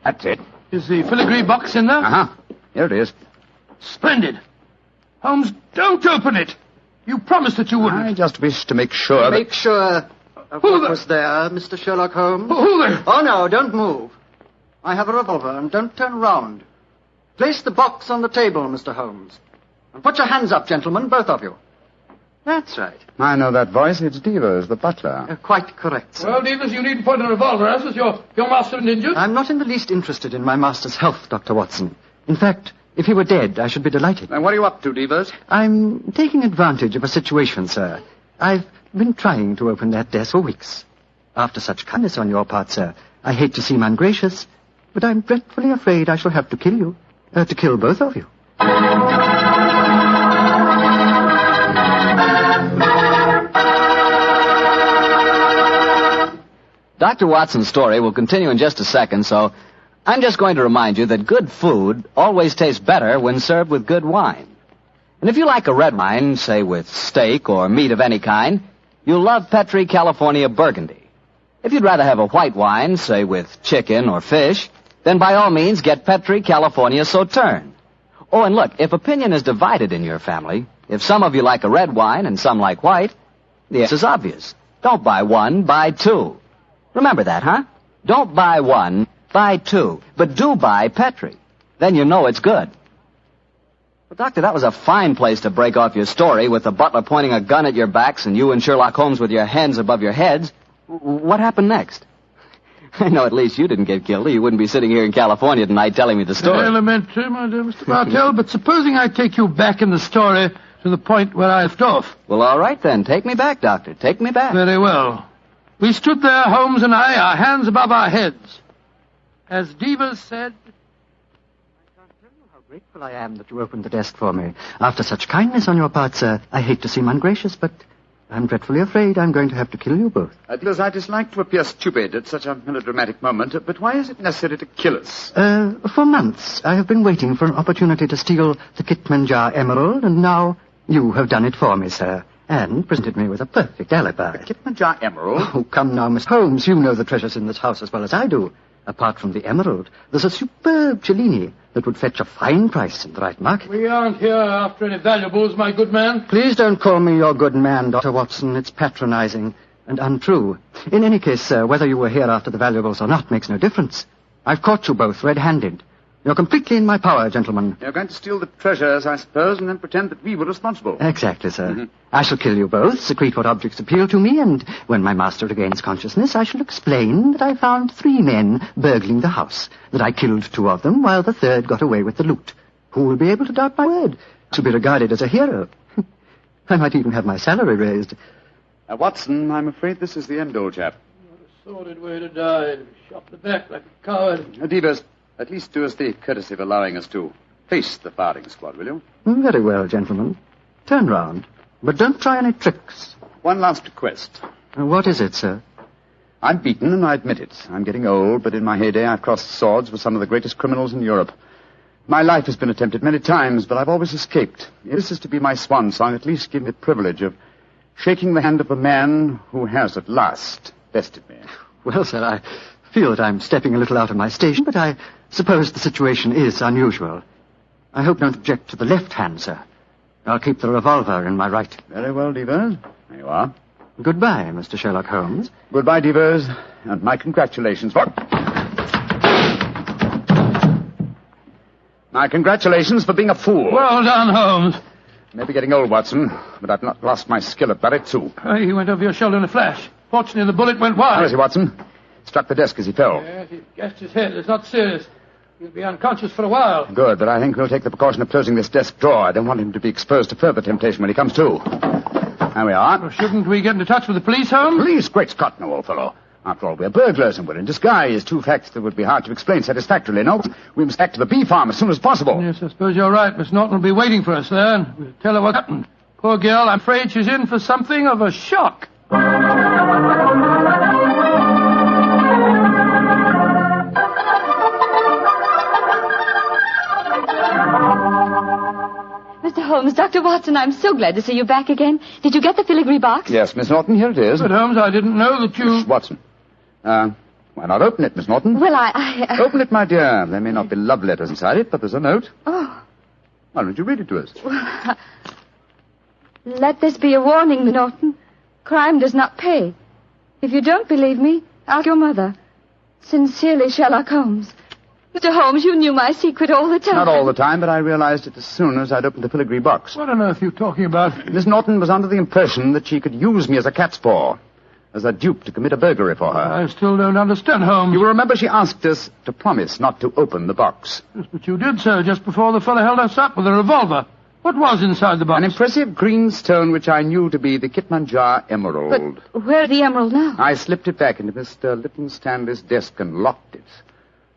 That's it. Is the filigree box in there? Uh-huh. Here it is. Splendid. Holmes, don't open it. You promised that you wouldn't. I just wish to make sure Make sure of what was there, Mr. Sherlock Holmes. Who there? Oh, no, don't move. I have a revolver, and don't turn round. Place the box on the table, Mr. Holmes. And put your hands up, gentlemen, both of you. That's right. I know that voice. It's Devers, the butler. Quite correct, sir. Well, Davis, you needn't point a revolver at us. Your master and injured. I'm not in the least interested in my master's health, Dr. Watson. In fact, if he were dead, I should be delighted. And what are you up to, Devers? I'm taking advantage of a situation, sir. I've been trying to open that desk for weeks. After such kindness on your part, sir, I hate to seem ungracious, but I'm dreadfully afraid I shall have to kill you. To kill both of you. Dr. Watson's story will continue in just a second, so I'm just going to remind you that good food always tastes better when served with good wine. And if you like a red wine, say with steak or meat of any kind, you'll love Petri California Burgundy. If you'd rather have a white wine, say with chicken or fish, then by all means get Petri California Sauterne. Oh, and look, if opinion is divided in your family, if some of you like a red wine and some like white, the answer is obvious. Don't buy one, buy two. Remember that, huh? Don't buy one, buy two. But do buy Petri. Then you know it's good. Well, Doctor, that was a fine place to break off your story with the butler pointing a gun at your backs and you and Sherlock Holmes with your hands above your heads. What happened next? I know at least you didn't get killed, or you wouldn't be sitting here in California tonight telling me the story. Elementary, my dear Mr. Bartell, but supposing I take you back in the story to the point where I left off. Well, all right then. Take me back, Doctor. Take me back. Very well. We stood there, Holmes and I, our hands above our heads. As Devers said... I can't tell you how grateful I am that you opened the desk for me. After such kindness on your part, sir, I hate to seem ungracious, but I'm dreadfully afraid I'm going to have to kill you both. Because I dislike to appear stupid at such a melodramatic moment, but why is it necessary to kill us? For months, I have been waiting for an opportunity to steal the Kitmanjar emerald, and now you have done it for me, sir, and presented me with a perfect alibi. The Kitmanjar emerald? Oh, come now, Miss Holmes, you know the treasures in this house as well as I do. Apart from the emerald, there's a superb Cellini that would fetch a fine price in the right market. We aren't here after any valuables, my good man. Please don't call me your good man, Dr. Watson. It's patronizing and untrue. In any case, sir, whether you were here after the valuables or not makes no difference. I've caught you both red-handed. You're completely in my power, gentlemen. You're going to steal the treasures, I suppose, and then pretend that we were responsible. Exactly, sir. I shall kill you both, secrete what objects appeal to me, and when my master regains consciousness, I shall explain that I found 3 men burgling the house, that I killed 2 of them, while the third got away with the loot. Who will be able to doubt my word? To be regarded as a hero. I might even have my salary raised. Watson, I'm afraid this is the end, old chap. What a sordid way to die. Shot in the back like a coward. Devers, at least do us the courtesy of allowing us to face the firing squad, will you? Very well, gentlemen. Turn round. But don't try any tricks. One last request. What is it, sir? I'm beaten, and I admit it. I'm getting old, but in my heyday I've crossed swords with some of the greatest criminals in Europe. My life has been attempted many times, but I've always escaped. If this is to be my swan song, at least give me the privilege of shaking the hand of a man who has at last bested me. Well, sir, I feel that I'm stepping a little out of my station, but I suppose the situation is unusual. I hope you don't object to the left hand, sir. I'll keep the revolver in my right. Very well, Devers. There you are. Goodbye, Mr. Sherlock Holmes. Goodbye, Devers, and my congratulations for... My congratulations for being a fool. Well done, Holmes. Maybe getting old, Watson, but I've not lost my skill at that, too. He went over your shoulder in a flash. Fortunately, the bullet went wide. How is he, Watson? Struck the desk as he fell. Yes, he gashed his head. It's not serious. He'll be unconscious for a while. Good, but I think we'll take the precaution of closing this desk drawer. I don't want him to be exposed to further temptation when he comes to. There we are. Well, shouldn't we get into touch with the police, Holmes? Police? Great Scott, no, old fellow. After all, we're burglars and we're in disguise. 2 facts that would be hard to explain satisfactorily. No, we must back to the bee farm as soon as possible. Yes, I suppose you're right. Miss Norton will be waiting for us there, and we'll tell her what happened. Poor girl, I'm afraid she's in for something of a shock. Mr. Holmes, Dr. Watson, I'm so glad to see you back again. Did you get the filigree box? Yes, Miss Norton, here it is. But, Holmes, I didn't know that you... Miss Watson. Why not open it, Miss Norton? Well, I... Open it, my dear. There may not be love letters inside it, but there's a note. Oh. Why don't you read it to us? Well, let this be a warning, Norton. Crime does not pay. If you don't believe me, ask your mother. Sincerely, Sherlock Holmes. Mr. Holmes, you knew my secret all the time. Not all the time, but I realized it as soon as I'd opened the filigree box. What on earth are you talking about? Miss Norton was under the impression that she could use me as a cat's paw, as a dupe to commit a burglary for her. I still don't understand, Holmes. You will remember she asked us to promise not to open the box. Yes, but you did so just before the fellow held us up with a revolver. What was inside the box? An impressive green stone which I knew to be the Kitmanjar emerald. But where's the emerald now? I slipped it back into Mr. Lytton Stanley's desk and locked it.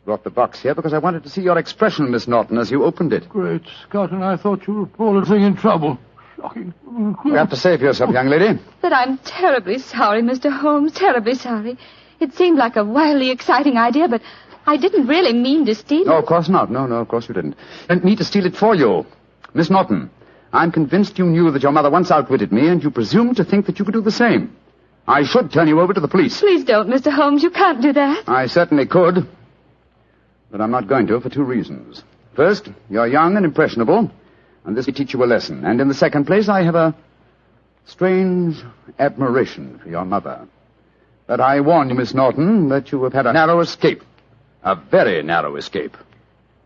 Brought the box here because I wanted to see your expression, Miss Norton, as you opened it. Great Scott, and I thought you were poor thing in trouble. Shocking. You have to save yourself, young lady. But I'm terribly sorry, Mr. Holmes, terribly sorry. It seemed like a wildly exciting idea, but I didn't really mean to steal it. No, of course not. No, of course you didn't. I didn't mean to steal it for you. Miss Norton, I'm convinced you knew that your mother once outwitted me, and you presumed to think that you could do the same. I should turn you over to the police. Please don't, Mr. Holmes. You can't do that. I certainly could. But I'm not going to for two reasons. First, you're young and impressionable, and this will teach you a lesson. And in the second place, I have a strange admiration for your mother. But I warn you, Miss Norton, that you have had a narrow escape. A very narrow escape.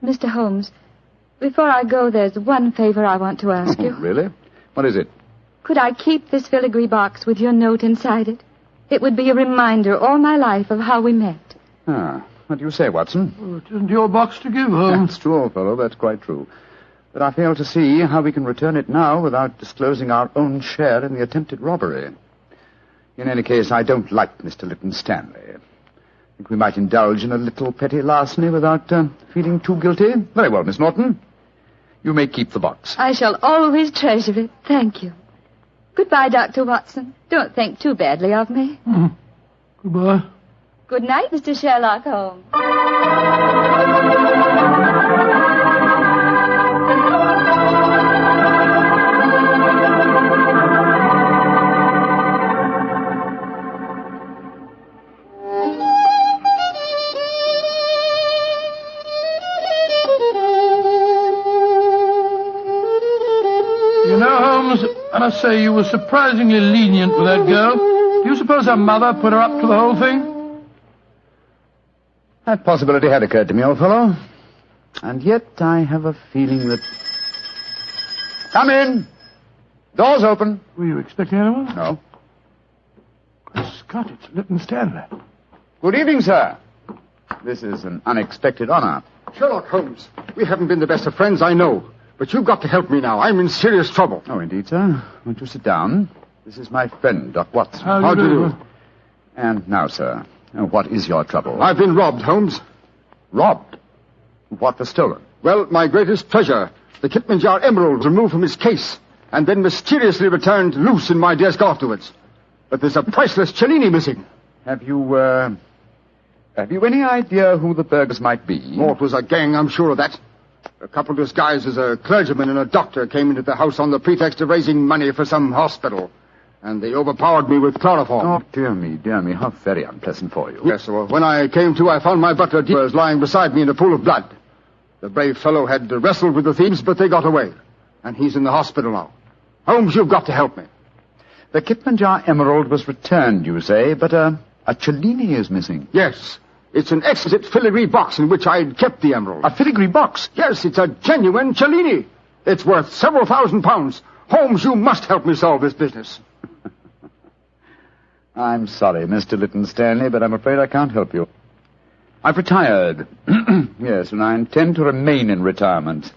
Mr. Holmes, before I go, there's one favor I want to ask you. Really? What is it? Could I keep this filigree box with your note inside it? It would be a reminder all my life of how we met. Ah. What do you say, Watson? Well, it isn't your box to give, Holmes. That's true, old fellow. That's quite true. But I fail to see how we can return it now without disclosing our own share in the attempted robbery. In any case, I don't like Mr. Lytton Stanley. I think we might indulge in a little petty larceny without feeling too guilty. Very well, Miss Norton. You may keep the box. I shall always treasure it. Thank you. Goodbye, Dr. Watson. Don't think too badly of me. Goodbye. Good night, Mr. Sherlock Holmes. You know, Holmes, I must say you were surprisingly lenient with that girl. Do you suppose her mother put her up to the whole thing? That possibility had occurred to me, old fellow. And yet I have a feeling that... Come in. Door's open. Were you expecting anyone? No. Scott, it's Lytton Stanley. Good evening, sir. This is an unexpected honor. Sherlock Holmes, we haven't been the best of friends, I know. But you've got to help me now. I'm in serious trouble. Oh, indeed, sir. Won't you sit down? This is my friend, Doc Watson. How do you do? And now, sir, what is your trouble? I've been robbed, Holmes. Robbed? What was stolen? Well, my greatest treasure, the Kitmanjar emerald, was removed from its case and then mysteriously returned loose in my desk afterwards. But there's a priceless Cellini missing. Have you any idea who the burglars might be? Oh, it was a gang, I'm sure of that. A couple disguised as a clergyman and a doctor came into the house on the pretext of raising money for some hospital. And they overpowered me with chloroform. Oh, dear me, how very unpleasant for you. Yes, well, when I came to, I found my butler was lying beside me in a pool of blood. The brave fellow had wrestled with the thieves, but they got away. And he's in the hospital now. Holmes, you've got to help me. The Kitmanjar emerald was returned, you say, but a Cellini is missing. Yes. It's an exquisite filigree box in which I'd kept the emerald. A filigree box? Yes, it's a genuine Cellini. It's worth several £1,000s. Holmes, you must help me solve this business. I'm sorry, Mr. Lytton Stanley, but I'm afraid I can't help you. I've retired. Yes, and I intend to remain in retirement.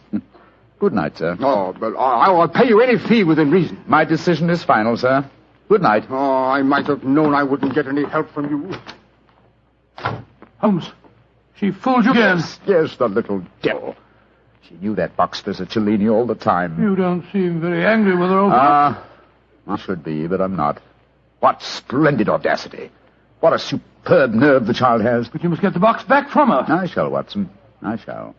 Good night, sir. Oh, but I'll pay you any fee within reason. My decision is final, sir. Good night. Oh, I might have known I wouldn't get any help from you. Holmes, she fooled you again. Yes, the little devil. She knew that box was a Cellini all the time. You don't seem very angry with her, old fellow. I should be, but I'm not. What splendid audacity. What a superb nerve the child has. But you must get the box back from her. I shall, Watson. I shall.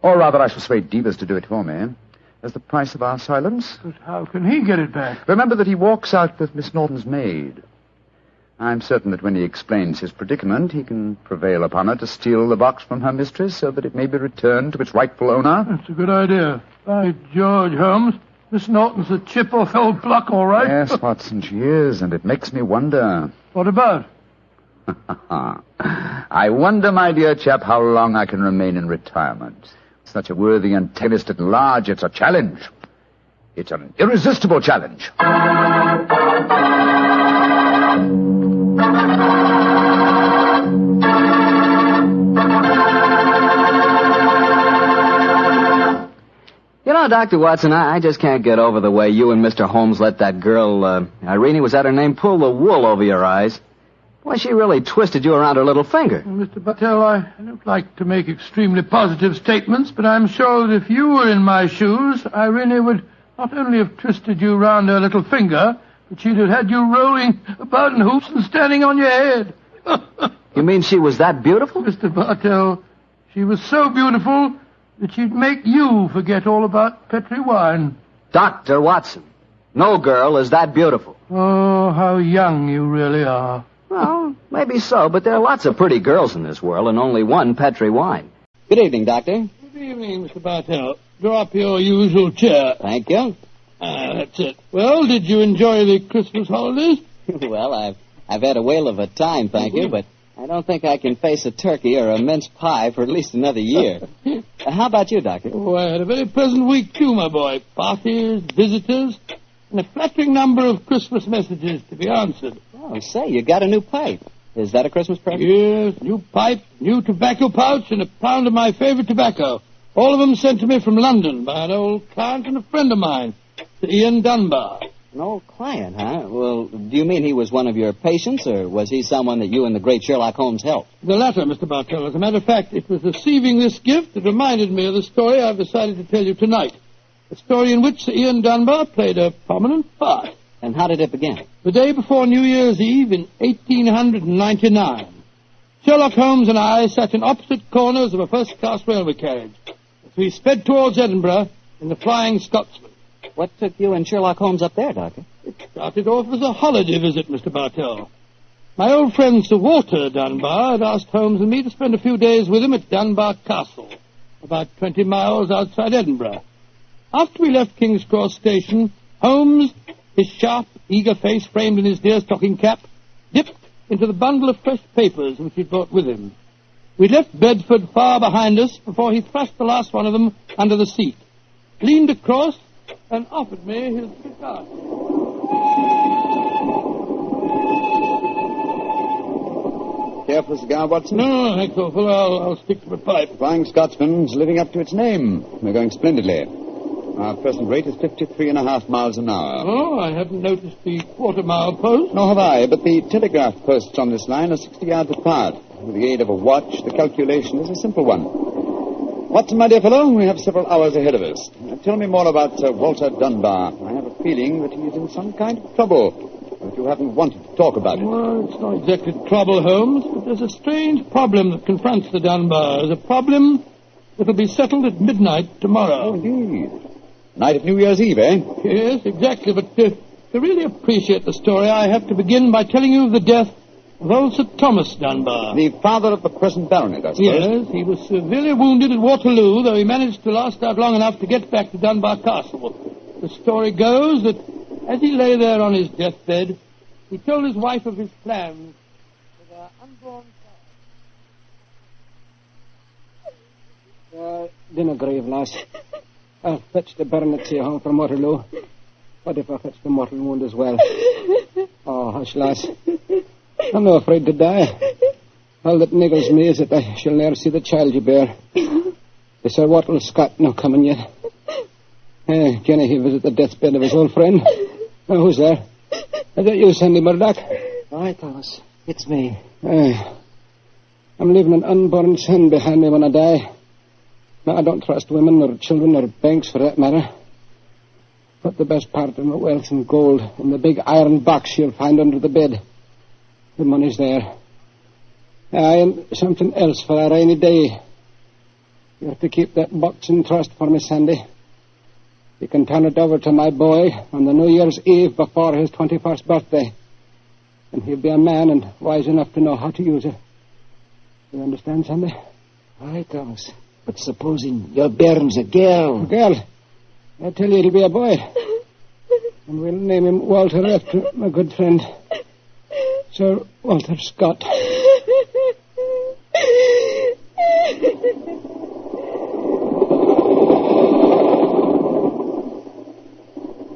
Or rather, I shall persuade Devers to do it for me. As the price of our silence. But how can he get it back? Remember that he walks out with Miss Norton's maid. I'm certain that when he explains his predicament, he can prevail upon her to steal the box from her mistress so that it may be returned to its rightful owner. That's a good idea. By George, Holmes, Miss Norton's a chip off old block, all right. Yes, Watson, she is, and it makes me wonder. What about? I wonder, my dear chap, how long I can remain in retirement. Such a worthy antagonist at large, it's a challenge. It's an irresistible challenge. You know, Dr. Watson, I just can't get over the way you and Mr. Holmes let that girl, Irene, was that her name, pull the wool over your eyes. Why, she really twisted you around her little finger. Well, Mr. Bartell, I don't like to make extremely positive statements, but I'm sure that if you were in my shoes, Irene would not only have twisted you round her little finger, but she'd have had you rolling about in hoops and standing on your head. You mean she was that beautiful? Mr. Bartell, she was so beautiful that she'd make you forget all about Petri wine. Dr. Watson, no girl is that beautiful. Oh, how young you really are. Well, maybe so, but there are lots of pretty girls in this world and only one Petri wine. Good evening, Doctor. Good evening, Mr. Bartell. Draw up your usual chair. Thank you. That's it. Well, did you enjoy the Christmas holidays? Well, I've had a whale of a time, thank you, but I don't think I can face a turkey or a mince pie for at least another year. How about you, Doctor? Oh, I had a very pleasant week, too, my boy. Parties, visitors, and a flattering number of Christmas messages to be answered. Oh, say, you got a new pipe. Is that a Christmas present? Yes, new pipe, new tobacco pouch, and a pound of my favorite tobacco. All of them sent to me from London by an old client and a friend of mine, Sir Ian Dunbar. An old client, huh? Well, do you mean he was one of your patients, or was he someone that you and the great Sherlock Holmes helped? The latter, Mr. Bartell. As a matter of fact, it was receiving this gift that reminded me of the story I've decided to tell you tonight. A story in which Sir Ian Dunbar played a prominent part. And how did it begin? The day before New Year's Eve in 1899. Sherlock Holmes and I sat in opposite corners of a first-class railway carriage as we sped towards Edinburgh in the Flying Scotsman. What took you and Sherlock Holmes up there, Doctor? It started off as a holiday visit, Mr. Bartell. My old friend Sir Walter Dunbar had asked Holmes and me to spend a few days with him at Dunbar Castle, about 20 miles outside Edinburgh. After we left King's Cross Station, Holmes, his sharp, eager face framed in his deerstalking cap, dipped into the bundle of fresh papers which he'd brought with him. We left Bedford far behind us before he thrust the last one of them under the seat, leaned across, and offered me his cigar. Care for a cigar, Watson? No, thanks, awful. I'll stick to my pipe. Flying Scotsman's living up to its name. We're going splendidly. Our present rate is 53.5 miles an hour. Oh, I haven't noticed the quarter-mile post. Nor have I, but the telegraph posts on this line are 60 yards apart. With the aid of a watch, the calculation is a simple one. Watson, my dear fellow, we have several hours ahead of us. Tell me more about Sir Walter Dunbar. I have a feeling that he is in some kind of trouble, but you haven't wanted to talk about it. Well, it's not exactly trouble, Holmes, but there's a strange problem that confronts the Dunbars. A problem that will be settled at midnight tomorrow. Oh, indeed. Night of New Year's Eve, eh? Yes, exactly, but to really appreciate the story, I have to begin by telling you of the death of old Sir Thomas Dunbar. The father of the present baronet, I suppose. Yes, he was severely wounded at Waterloo, though he managed to last out long enough to get back to Dunbar Castle. The story goes that as he lay there on his deathbed, he told his wife of his plans for their unborn child. Dinna grieve, lass. I'll fetch the baronet to you home from Waterloo. What if I fetch the mortal wound as well? Oh, hush, lass. I'm not afraid to die. All that niggles me is that I shall never see the child you bear. The Sir Walter Scott no coming yet. Jenny, he visit the deathbed of his old friend. Oh, who's there? Is that you, Sandy Murdoch? Aye, Thomas. It's me. I'm leaving an unborn son behind me when I die. Now, I don't trust women or children or banks for that matter. put the best part of my wealth in gold in the big iron box you'll find under the bed. The money's there. Aye, and something else for a rainy day. You have to keep that box in trust for me, Sandy. You can turn it over to my boy on the New Year's Eve before his 21st birthday. And he'll be a man and wise enough to know how to use it. You understand, Sandy? Aye, Thomas. But supposing your bairn's a girl. A girl? I tell you, it'll be a boy. And we'll name him Walter after my good friend, Sir Walter Scott.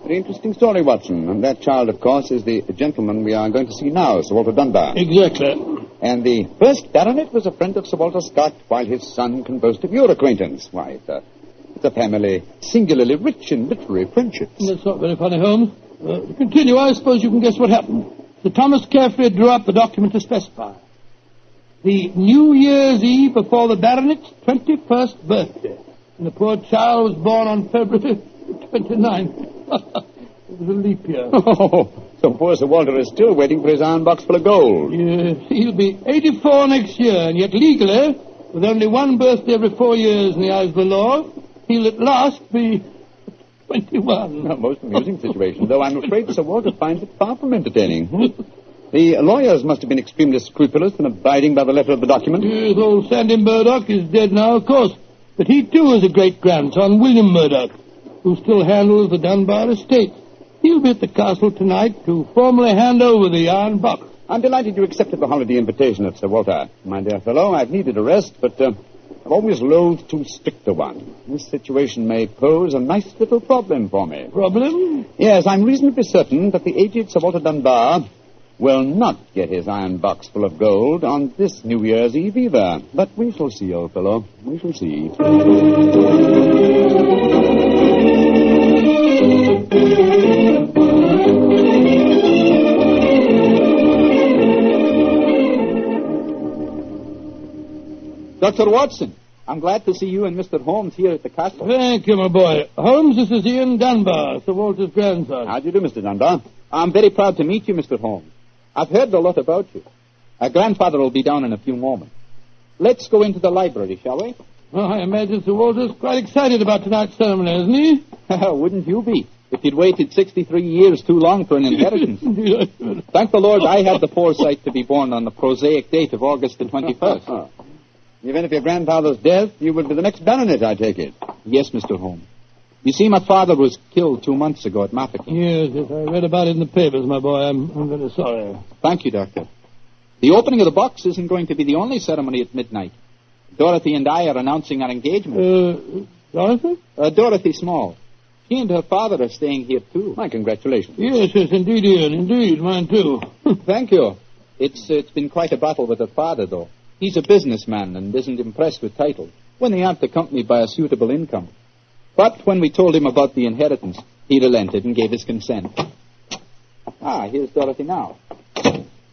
Very interesting story, Watson. And that child, of course, is the gentleman we are going to see now, Sir Walter Dunbar. Exactly. And the first baronet was a friend of Sir Walter Scott, while his son can boast of your acquaintance. Why, it's a family singularly rich in literary friendships. That's not very funny, Holmes. To continue, I suppose you can guess what happened. Sir Thomas carefully drew up the document to specify the New Year's Eve before the baronet's 21st birthday. And the poor child was born on February 29th. It was a leap year. Oh, so poor Sir Walter is still waiting for his iron box full of gold. Yes, he'll be 84 next year, and yet legally, with only one birthday every 4 years in the eyes of the law, he'll at last be 21. A most amusing situation, though I'm afraid Sir Walter finds it far from entertaining. The lawyers must have been extremely scrupulous in abiding by the letter of the document. Yes, old Sandy Murdoch is dead now, of course. But he, too, is a great-grandson, William Murdoch, who still handles the Dunbar estate. He'll be at the castle tonight to formally hand over the iron box. I'm delighted you accepted the holiday invitation of Sir Walter. My dear fellow, I've needed a rest, but I've always loathed too strict a one. This situation may pose a nice little problem for me. Problem? Yes, I'm reasonably certain that the aged Sir Walter Dunbar will not get his iron box full of gold on this New Year's Eve either. But we shall see, old fellow. We shall see. Dr. Watson, I'm glad to see you and Mr. Holmes here at the castle. Thank you, my boy. Holmes, this is Ian Dunbar, Sir Walter's grandson. How do you do, Mr. Dunbar? I'm very proud to meet you, Mr. Holmes. I've heard a lot about you. Grandfather will be down in a few moments. Let's go into the library, shall we? Well, I imagine Sir Walter's quite excited about tonight's ceremony, isn't he? Wouldn't you be, if you'd waited 63 years too long for an inheritance? Thank the Lord I had the foresight to be born on the prosaic date of August the 21st. Even if your grandfather's death, you would be the next baronet, I take it. Yes, Mr. Holmes. You see, my father was killed 2 months ago at Mafeking. Yes, I read about it in the papers, my boy. I'm very sorry. Thank you, Doctor. The opening of the box isn't going to be the only ceremony at midnight. Dorothy and I are announcing our engagement. Dorothy? Dorothy Small. She and her father are staying here, too. My congratulations. Yes, indeed, Ian. Indeed, mine, too. Thank you. It's been quite a battle with her father, though. He's a businessman and isn't impressed with titles when they aren't accompanied by a suitable income. But when we told him about the inheritance, he relented and gave his consent. Here's Dorothy now.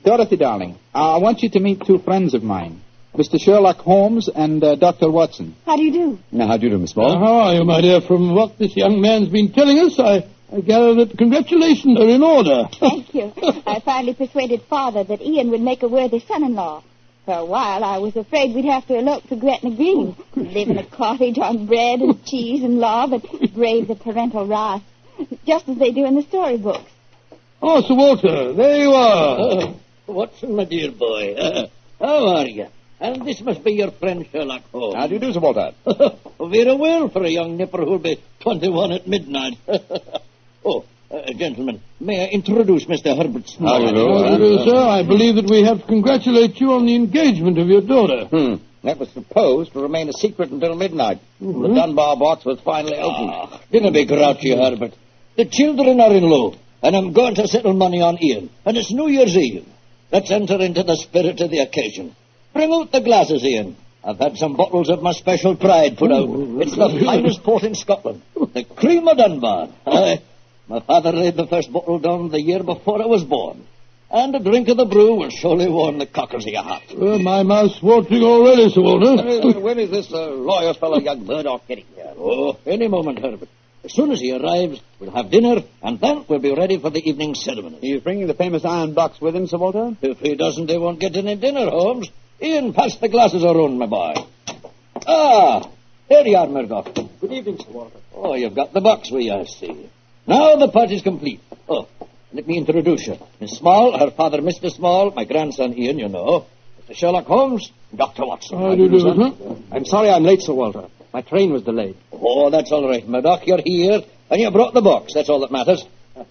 Dorothy, darling, I want you to meet 2 friends of mine, Mr. Sherlock Holmes and Dr. Watson. How do you do? Now, how do you do, Miss Small? How are you, my dear? From what this young man's been telling us, I gather that congratulations are in order. Thank you. I finally persuaded Father that Ian would make a worthy son-in-law. For a while, I was afraid we'd have to elope to Gretna Green, live in a cottage on bread and cheese and law, but brave the parental wrath, just as they do in the storybooks. Oh, Sir Walter, there you are. Watson, my dear boy. How are you? And this must be your friend Sherlock Holmes. How do you do, Sir Walter? Very well for a young nipper who'll be 21 at midnight. Gentlemen, may I introduce Mr. Herbert Small? How do you do, sir? I believe that we have to congratulate you on the engagement of your daughter. That was supposed to remain a secret until midnight. The Dunbar box was finally opened. Didn't be grouchy, Herbert. The children are in love, and I'm going to settle money on Ian. And it's New Year's Eve. Let's enter into the spirit of the occasion. Bring out the glasses, Ian. I've had some bottles of my special pride put out. It's the finest port in Scotland. The cream of Dunbar. My father laid the first bottle down the year before I was born. And a drink of the brew will surely warm the cockles of your heart. My mouth's watering already, Sir Walter. When is this lawyer fellow, young Murdoch, getting here? Oh, any moment, Herbert. As soon as he arrives, we'll have dinner, and then we'll be ready for the evening ceremony. He's bringing the famous iron box with him, Sir Walter? If he doesn't, they won't get any dinner, Holmes. Ian, pass the glasses around, my boy. Ah, here you are, Murdoch. Good evening, Sir Walter. Oh, you've got the box with you, I see. Now the party's complete. Oh, let me introduce you. Miss Small, her father, Mr. Small, my grandson, Ian, you know. Mr. Sherlock Holmes, Dr. Watson. How do you do, sir? I'm sorry I'm late, Sir Walter. My train was delayed. Oh, that's all right, Murdoch. You're here, and you brought the box. That's all that matters.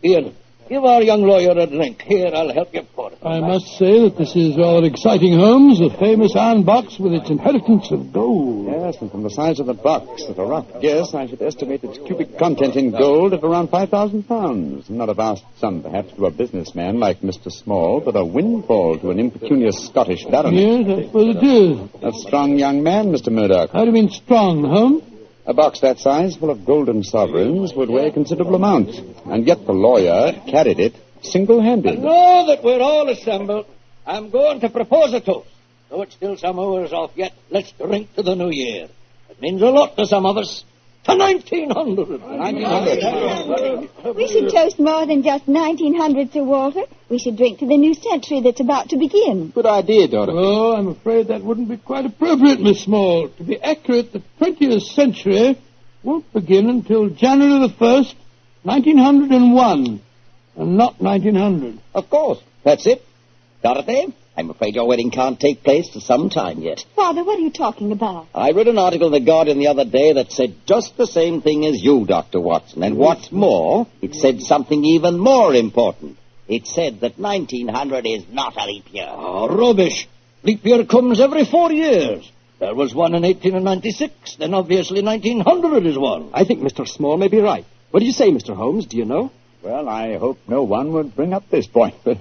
Ian, give our young lawyer a drink. Here, I'll help you pour it. I must say that this is rather exciting, Holmes. The famous iron box with its inheritance of gold. Yes, and from the size of the box, at a rough guess, I should estimate its cubic content in gold at around 5,000 pounds. Not a vast sum, perhaps, to a businessman like Mr. Small, but a windfall to an impecunious Scottish baron. Yes, I suppose it is. A strong young man, Mr. Murdoch. How do you mean strong, Holmes? A box that size, full of golden sovereigns, would weigh a considerable amount. And yet the lawyer carried it single-handed. Now that we're all assembled, I'm going to propose a toast. Though it's still some hours off yet, let's drink to the new year. It means a lot to some of us. To 1900. 1900. We should toast more than just 1900, Sir Walter. We should drink to the new century that's about to begin. Good idea, Dorothy. Oh, I'm afraid that wouldn't be quite appropriate, Miss Small. To be accurate, the 20th century won't begin until January the 1st, 1901, and not 1900. Of course. That's it. Dorothy, I'm afraid your wedding can't take place for some time yet. Father, what are you talking about? I read an article in The Guardian the other day that said just the same thing as you, Dr. Watson. And what's more, it said something even more important. It said that 1900 is not a leap year. Oh, rubbish. Leap year comes every 4 years. There was one in 1896. Then obviously 1900 is one. I think Mr. Small may be right. What do you say, Mr. Holmes? Do you know? Well, I hope no one would bring up this point, but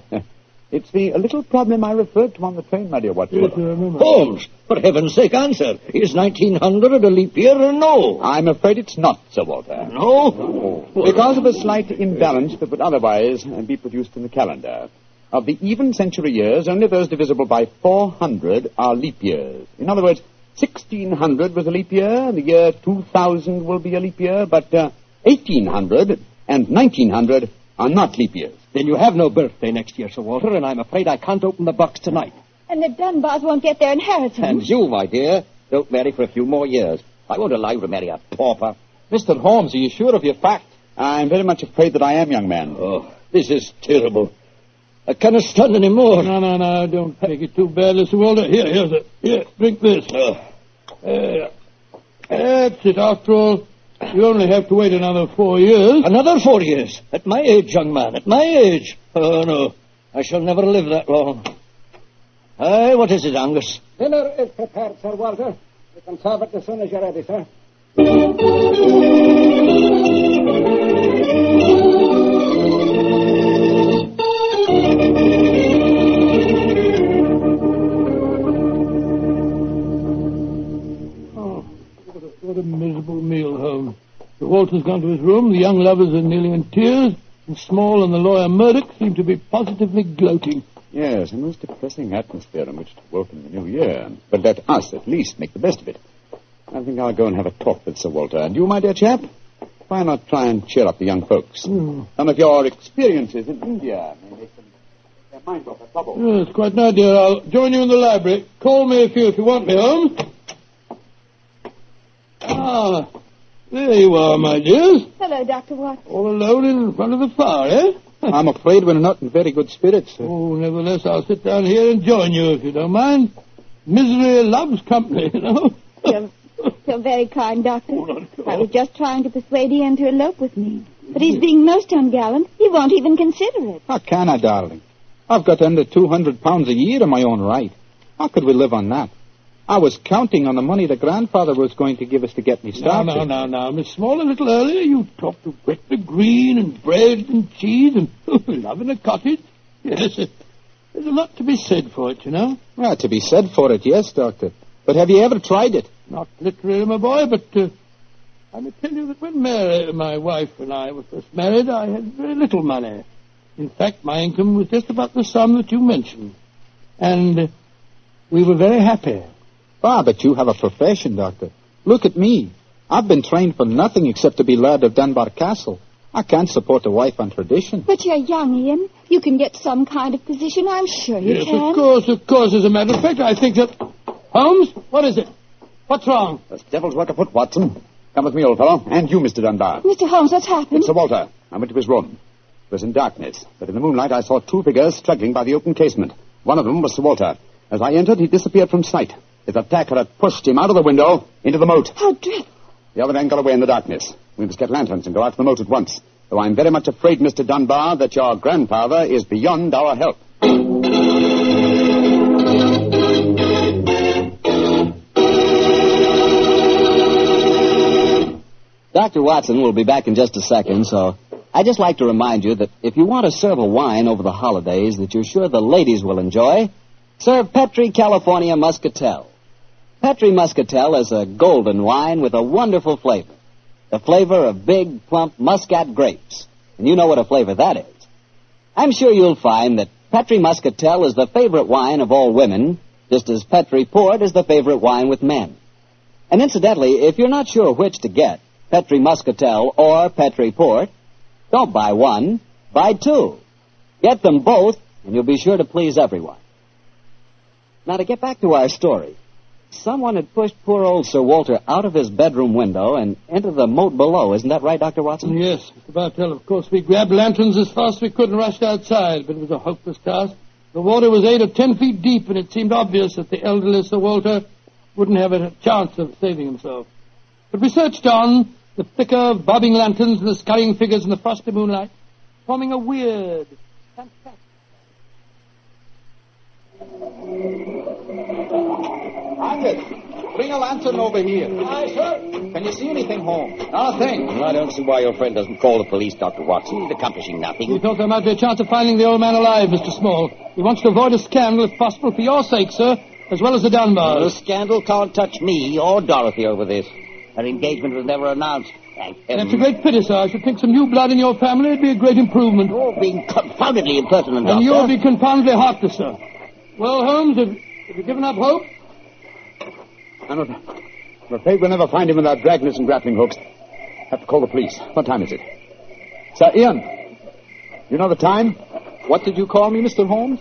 it's the little problem I referred to on the train, my dear Watson. Yes, I remember. Holmes, for heaven's sake, answer. Is 1900 a leap year or no? I'm afraid it's not, Sir Walter. No? Because of a slight imbalance that would otherwise be produced in the calendar. Of the even century years, only those divisible by 400 are leap years. In other words, 1600 was a leap year, the year 2000 will be a leap year, but 1800 and 1900 are not leap years. Then you have no birthday next year, Sir Walter, and I'm afraid I can't open the box tonight. And the Dunbars won't get their inheritance. And you, my dear, don't marry for a few more years. I won't allow you to marry a pauper. Mr. Holmes, are you sure of your fact? I'm very much afraid that I am, young man. Oh, this is terrible. I cannot stand any more. No, don't take it too badly, Sir Walter. Here, drink this. That's it, after all. You only have to wait another 4 years. Another 4 years? At my age, young man, at my age. Oh, no. I shall never live that long. Aye, what is it, Angus? Dinner is prepared, Sir Walter. You can serve it as soon as you're ready, sir. What a miserable meal, Holmes. Sir Walter's gone to his room, the young lovers are nearly in tears, and Small and the lawyer Murdoch seem to be positively gloating. Yes, a most depressing atmosphere in which to welcome the new year. But let us, at least, make the best of it. I think I'll go and have a talk with Sir Walter. And you, my dear chap, why not try and cheer up the young folks? Some of your experiences in India may make them their minds off their trouble. Yes, quite an idea. I'll join you in the library. Call me if you want me, Holmes. Ah, there you are, my dears. Hello, Dr. Watson. All alone in front of the fire, eh? I'm afraid we're not in very good spirits, sir. Oh, nevertheless, I'll sit down here and join you, if you don't mind. Misery loves company, you know. You're very kind, Doctor. I was just trying to persuade Ian to elope with me. But he's being most ungallant. He won't even consider it. How can I, darling? I've got under 200 pounds a year in my own right. How could we live on that? I was counting on the money the grandfather was going to give us to get me started. Now, Miss Small, a little earlier you talked of Gretna Green and bread and cheese and loving a cottage. Yes, there's a lot to be said for it, you know. Well, to be said for it, yes, Doctor. But have you ever tried it? Not literally, my boy, but I may tell you that when Mary, my wife, and I were first married, I had very little money. In fact, my income was just about the sum that you mentioned. And we were very happy. Ah, but you have a profession, Doctor. Look at me. I've been trained for nothing except to be Laird of Dunbar Castle. I can't support a wife on tradition. But you're young, Ian. You can get some kind of position. I'm sure you Yes, can. of course. As a matter of fact, I think that... Holmes, what is it? What's wrong? There's devil's work afoot, Watson. Come with me, old fellow. And you, Mr. Dunbar. Mr. Holmes, what's happened? It's Sir Walter. I went to his room. It was in darkness, but in the moonlight I saw two figures struggling by the open casement. One of them was Sir Walter. As I entered, he disappeared from sight. His attacker had pushed him out of the window into the moat. How dreadful. The other man got away in the darkness. We must get lanterns and go out to the moat at once. Though I'm very much afraid, Mr. Dunbar, that your grandfather is beyond our help. Dr. Watson will be back in just a second, so I'd just like to remind you that if you want to serve a wine over the holidays that you're sure the ladies will enjoy, serve Petri California Muscatel. Petri Muscatel is a golden wine with a wonderful flavor. The flavor of big, plump Muscat grapes. And you know what a flavor that is. I'm sure you'll find that Petri Muscatel is the favorite wine of all women, just as Petri Port is the favorite wine with men. And incidentally, if you're not sure which to get, Petri Muscatel or Petri Port, don't buy one, buy two. Get them both, and you'll be sure to please everyone. Now, to get back to our story, someone had pushed poor old Sir Walter out of his bedroom window and into the moat below. Isn't that right, Dr. Watson? Yes, Mr. Bartell. Of course, we grabbed lanterns as fast as we could and rushed outside, but it was a hopeless task. The water was 8 or 10 feet deep, and it seemed obvious that the elderly Sir Walter wouldn't have a chance of saving himself. But we searched on, the thicker, bobbing lanterns and the scurrying figures in the frosty moonlight, forming a weird, fantastic... Arthur, bring a lantern over here. Aye, sir. Can you see anything, Holmes? Not a thing. I don't see why your friend doesn't call the police, Dr. Watson. He's accomplishing nothing. We thought there might be a chance of finding the old man alive, Mr. Small. He wants to avoid a scandal, if possible, for your sake, sir, as well as the Dunbars. The scandal can't touch me or Dorothy over this. Her engagement was never announced. Thank heaven. That's a great pity, sir. I should think some new blood in your family would be a great improvement. You're being confoundedly impertinent, Doctor. And you'll be confoundedly heartless, sir. Well, Holmes, have you given up hope? I'm afraid we'll never find him without dragnets and grappling hooks. Have to call the police. What time is it? Sir Ian. You know the time? What did you call me, Mr. Holmes?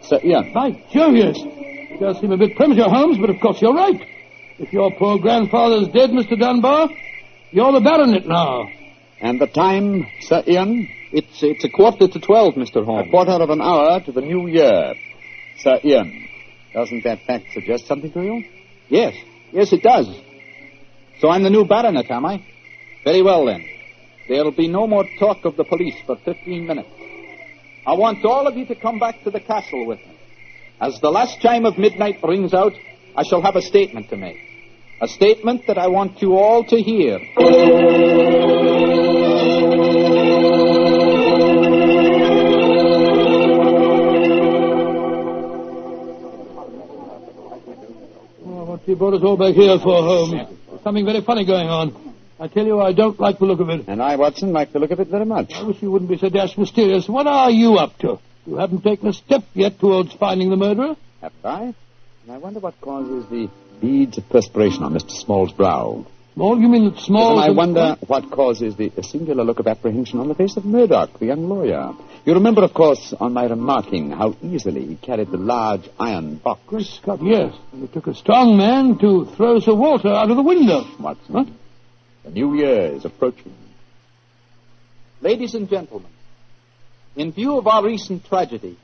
Sir Ian. By Jove, yes. It does seem a bit premature, Holmes, but of course you're right. If your poor grandfather's dead, Mr. Dunbar, you're the baronet now. And the time, Sir Ian? It's 11:45, Mr. Holmes. A quarter of an hour to the new year. Sir Ian, doesn't that fact suggest something to you? Yes, it does. So I'm the new baronet, am I? Very well, then. There'll be no more talk of the police for 15 minutes. I want all of you to come back to the castle with me. As the last chime of midnight rings out, I shall have a statement to make. A statement that I want you all to hear. What you brought us all back here for, Holmes? There's something very funny going on. I tell you, I don't like the look of it. And I, Watson, like the look of it very much. I wish you wouldn't be so dashed mysterious. What are you up to? You haven't taken a step yet towards finding the murderer. Haven't I? And I wonder what causes the beads of perspiration on Mr. Small's brow. Small? You mean that Small... And I wonder what causes the singular look of apprehension on the face of Murdoch, the young lawyer. You remember, of course, on my remarking how easily he carried the large iron box. Great Scott, yes. And it took a strong man to throw Sir Walter out of the window. Watson, huh? The new year is approaching. Ladies and gentlemen, in view of our recent tragedy,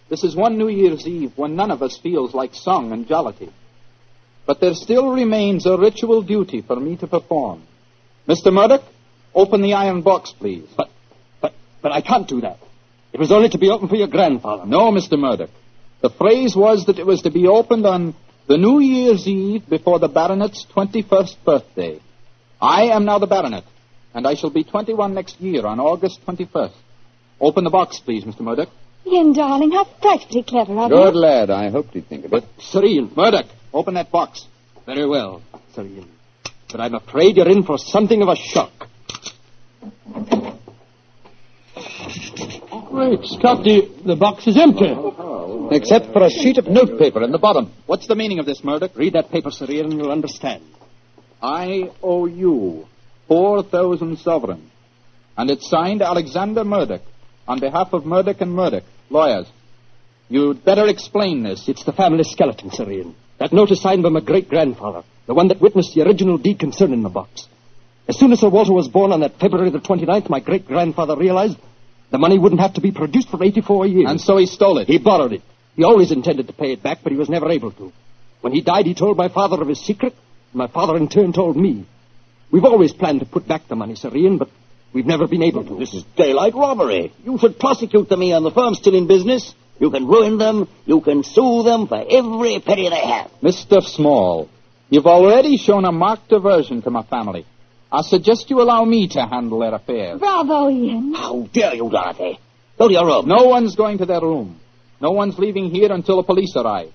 this is one New Year's Eve when none of us feels like song and jollity. But there still remains a ritual duty for me to perform. Mr. Murdoch, open the iron box, please. But I can't do that. It was only to be opened for your grandfather. No, Mr. Murdoch. The phrase was that it was to be opened on the New Year's Eve before the baronet's 21st birthday. I am now the baronet, and I shall be 21 next year on August 21st. Open the box, please, Mr. Murdoch. Ian, darling, how frightfully clever of you. Good lad. I hoped he'd think of it. Sir Ian. Murdoch, open that box. Very well, Sir Ian. But I'm afraid you're in for something of a shock. Great Scott, the box is empty. Except for a sheet of notepaper in the bottom. What's the meaning of this, Murdoch? Read that paper, Sir Ian, and you'll understand. I owe you 4,000 sovereigns. And it's signed Alexander Murdoch, on behalf of Murdoch and Murdoch, lawyers. You'd better explain this. It's the family skeleton, Sir Ian. That note is signed by my great-grandfather, the one that witnessed the original deed concerning the box. As soon as Sir Walter was born on that February the 29th, my great-grandfather realized the money wouldn't have to be produced for 84 years. And so he stole it. He borrowed it. He always intended to pay it back, but he was never able to. When he died, he told my father of his secret, and my father in turn told me. We've always planned to put back the money, Sir Ian, but we've never been able to. This is daylight robbery. You should prosecute them, Ian. The firm's still in business. You can ruin them. You can sue them for every penny they have. Mr. Small, you've already shown a marked aversion to my family. I suggest you allow me to handle their affairs. Bravo, Ian. How dare you, Dorothy? Go to your room. No one's going to their room. No one's leaving here until the police arrive.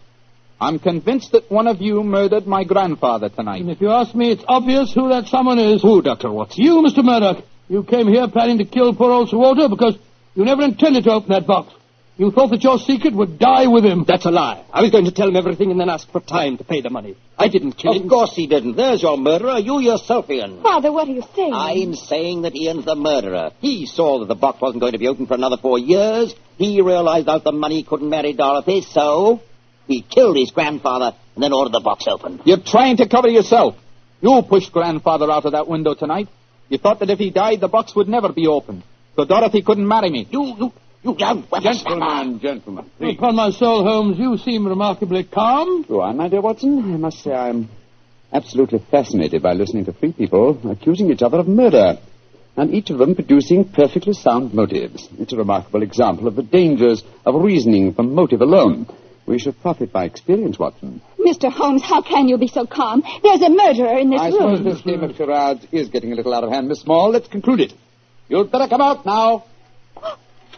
I'm convinced that one of you murdered my grandfather tonight. And if you ask me, it's obvious who that someone is. Who, Dr. Watson? You, Mr. Murdoch. You came here planning to kill poor old Sir Walter because you never intended to open that box. You thought that your secret would die with him. That's a lie. I was going to tell him everything and then ask for time to pay the money. I didn't kill him. Of course he didn't. There's your murderer. You yourself, Ian. Father, what are you saying? I'm saying that Ian's the murderer. He saw that the box wasn't going to be open for another 4 years. He realized out the money couldn't marry Dorothy, so he killed his grandfather and then ordered the box open. You're trying to cover yourself. You pushed grandfather out of that window tonight. You thought that if he died, the box would never be opened. So Dorothy couldn't marry me. You young Gentlemen. Upon my soul, Holmes, you seem remarkably calm. Go on, my dear Watson. I must say I'm absolutely fascinated by listening to three people accusing each other of murder, and each of them producing perfectly sound motives. It's a remarkable example of the dangers of reasoning from motive alone. We should profit by experience, Watson. Mr. Holmes, how can you be so calm? There's a murderer in this I room. suppose this game of charades is getting a little out of hand, Miss Small. Let's conclude it. You'd better come out now.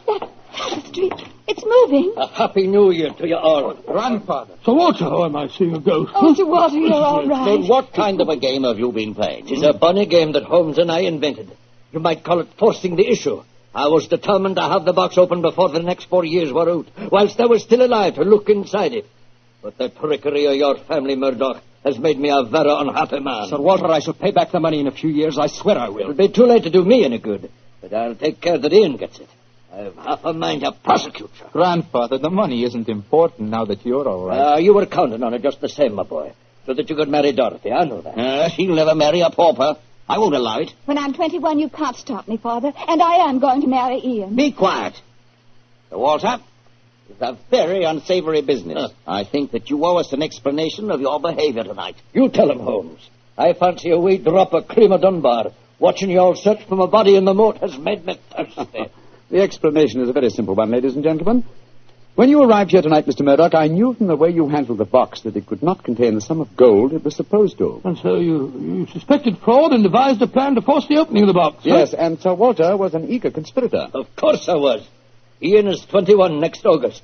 That tapestry, it's moving. A happy new year to you all. Grandfather. Sir Walter, oh, am I seeing a ghost? Oh, Sir Walter, you're all right. But what kind of a game have you been playing? It's a bunny game that Holmes and I invented. You might call it forcing the issue. I was determined to have the box open before the next 4 years were out, whilst I was still alive to look inside it. But the trickery of your family, Murdoch, has made me a very unhappy man. Sir Walter, I shall pay back the money in a few years. I swear I will. It'll be too late to do me any good, but I'll take care that Ian gets it. I've half a mind to prosecute you. Grandfather, the money isn't important now that you're all right. You were counting on it just the same, my boy, so that you could marry Dorothy. I know that. She'll never marry a pauper. I won't allow it. When I'm 21, you can't stop me, Father, and I am going to marry Ian. Be quiet. Sir Walter, it's a very unsavory business. I think that you owe us an explanation of your behavior tonight. You tell him, Holmes. I fancy a wee drop of cream of Dunbar. Watching you all search for my body in the moat has made me thirsty. The explanation is a very simple one, ladies and gentlemen. When you arrived here tonight, Mr. Murdoch, I knew from the way you handled the box that it could not contain the sum of gold it was supposed to. And so you suspected fraud and devised a plan to force the opening of the box. Yes, huh? and Sir Walter was an eager conspirator. Of course I was. Ian is 21 next August.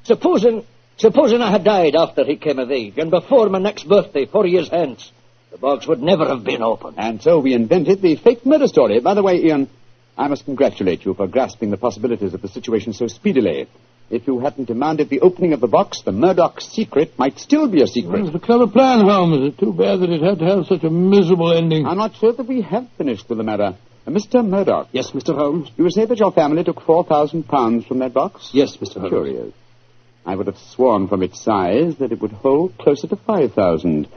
Supposing I had died after he came of age, and before my next birthday, 4 years hence, the box would never have been opened. And so we invented the fake murder story. By the way, Ian, I must congratulate you for grasping the possibilities of the situation so speedily. If you hadn't demanded the opening of the box, the Murdoch secret might still be a secret. Well, it's a clever plan, Holmes. It's too bad that it had to have such a miserable ending. I'm not sure that we have finished with the matter. Mr. Murdoch. Yes, Mr. Holmes? You say that your family took £4,000 from that box? Yes, Mr. Holmes. Curious. I would have sworn from its size that it would hold closer to 5,000.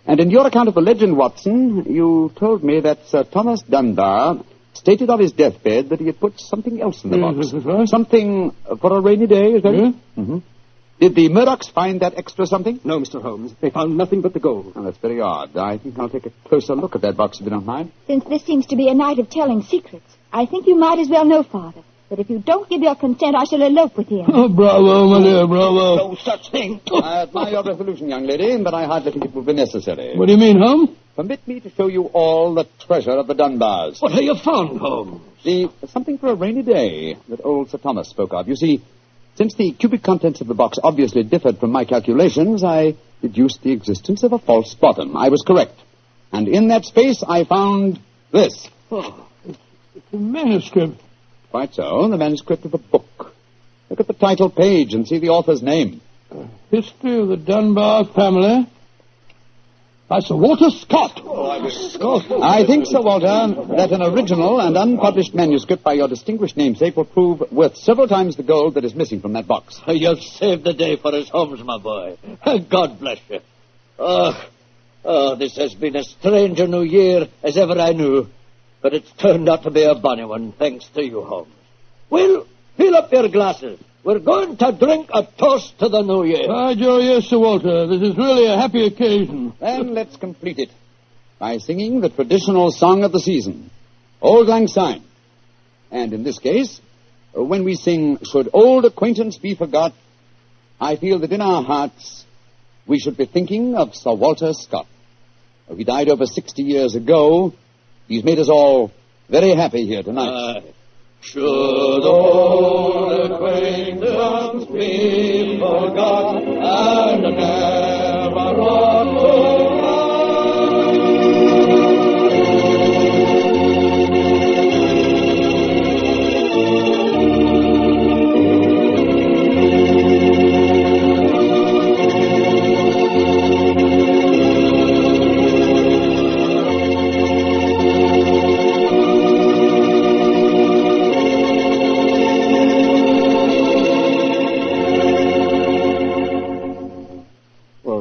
And in your account of the legend, Watson, you told me that Sir Thomas Dunbar stated on his deathbed that he had put something else in the box. Right. Something for a rainy day, is that it? Mm-hmm. Did the Murdochs find that extra something? No, Mr. Holmes. They found nothing but the gold. Oh, that's very odd. I think I'll take a closer look at that box if you don't mind. Since this seems to be a night of telling secrets, I think you might as well know, Father, that if you don't give your consent, I shall elope with him. Oh, bravo, my dear, bravo. No such thing. I admire your resolution, young lady, but I hardly think it will be necessary. What do you mean, Holmes? Permit me to show you all the treasure of the Dunbars. What have you found, Holmes? Something for a rainy day that old Sir Thomas spoke of. You see, since the cubic contents of the box obviously differed from my calculations, I deduced the existence of a false bottom. I was correct. And in that space, I found this. Oh, it's a manuscript. Quite so, the manuscript of a book. Look at the title page and see the author's name. History of the Dunbar family. by Sir Walter Scott. I think, Sir Walter, that an original and unpublished manuscript by your distinguished namesake will prove worth several times the gold that is missing from that box. You've saved the day for us, Holmes, my boy. God bless you. Oh, this has been as strange a new year as ever I knew. But it's turned out to be a bonny one, thanks to you, Holmes. Well, fill up your glasses. We're going to drink a toast to the new year. Ah, Joe, yes, Sir Walter. This is really a happy occasion. Then let's complete it by singing the traditional song of the season, Auld Lang Syne. And in this case, when we sing, Should Old Acquaintance Be Forgot, I feel that in our hearts we should be thinking of Sir Walter Scott. He died over 60 years ago. He's made us all very happy here tonight. Should old acquaintance be forgot and never brought to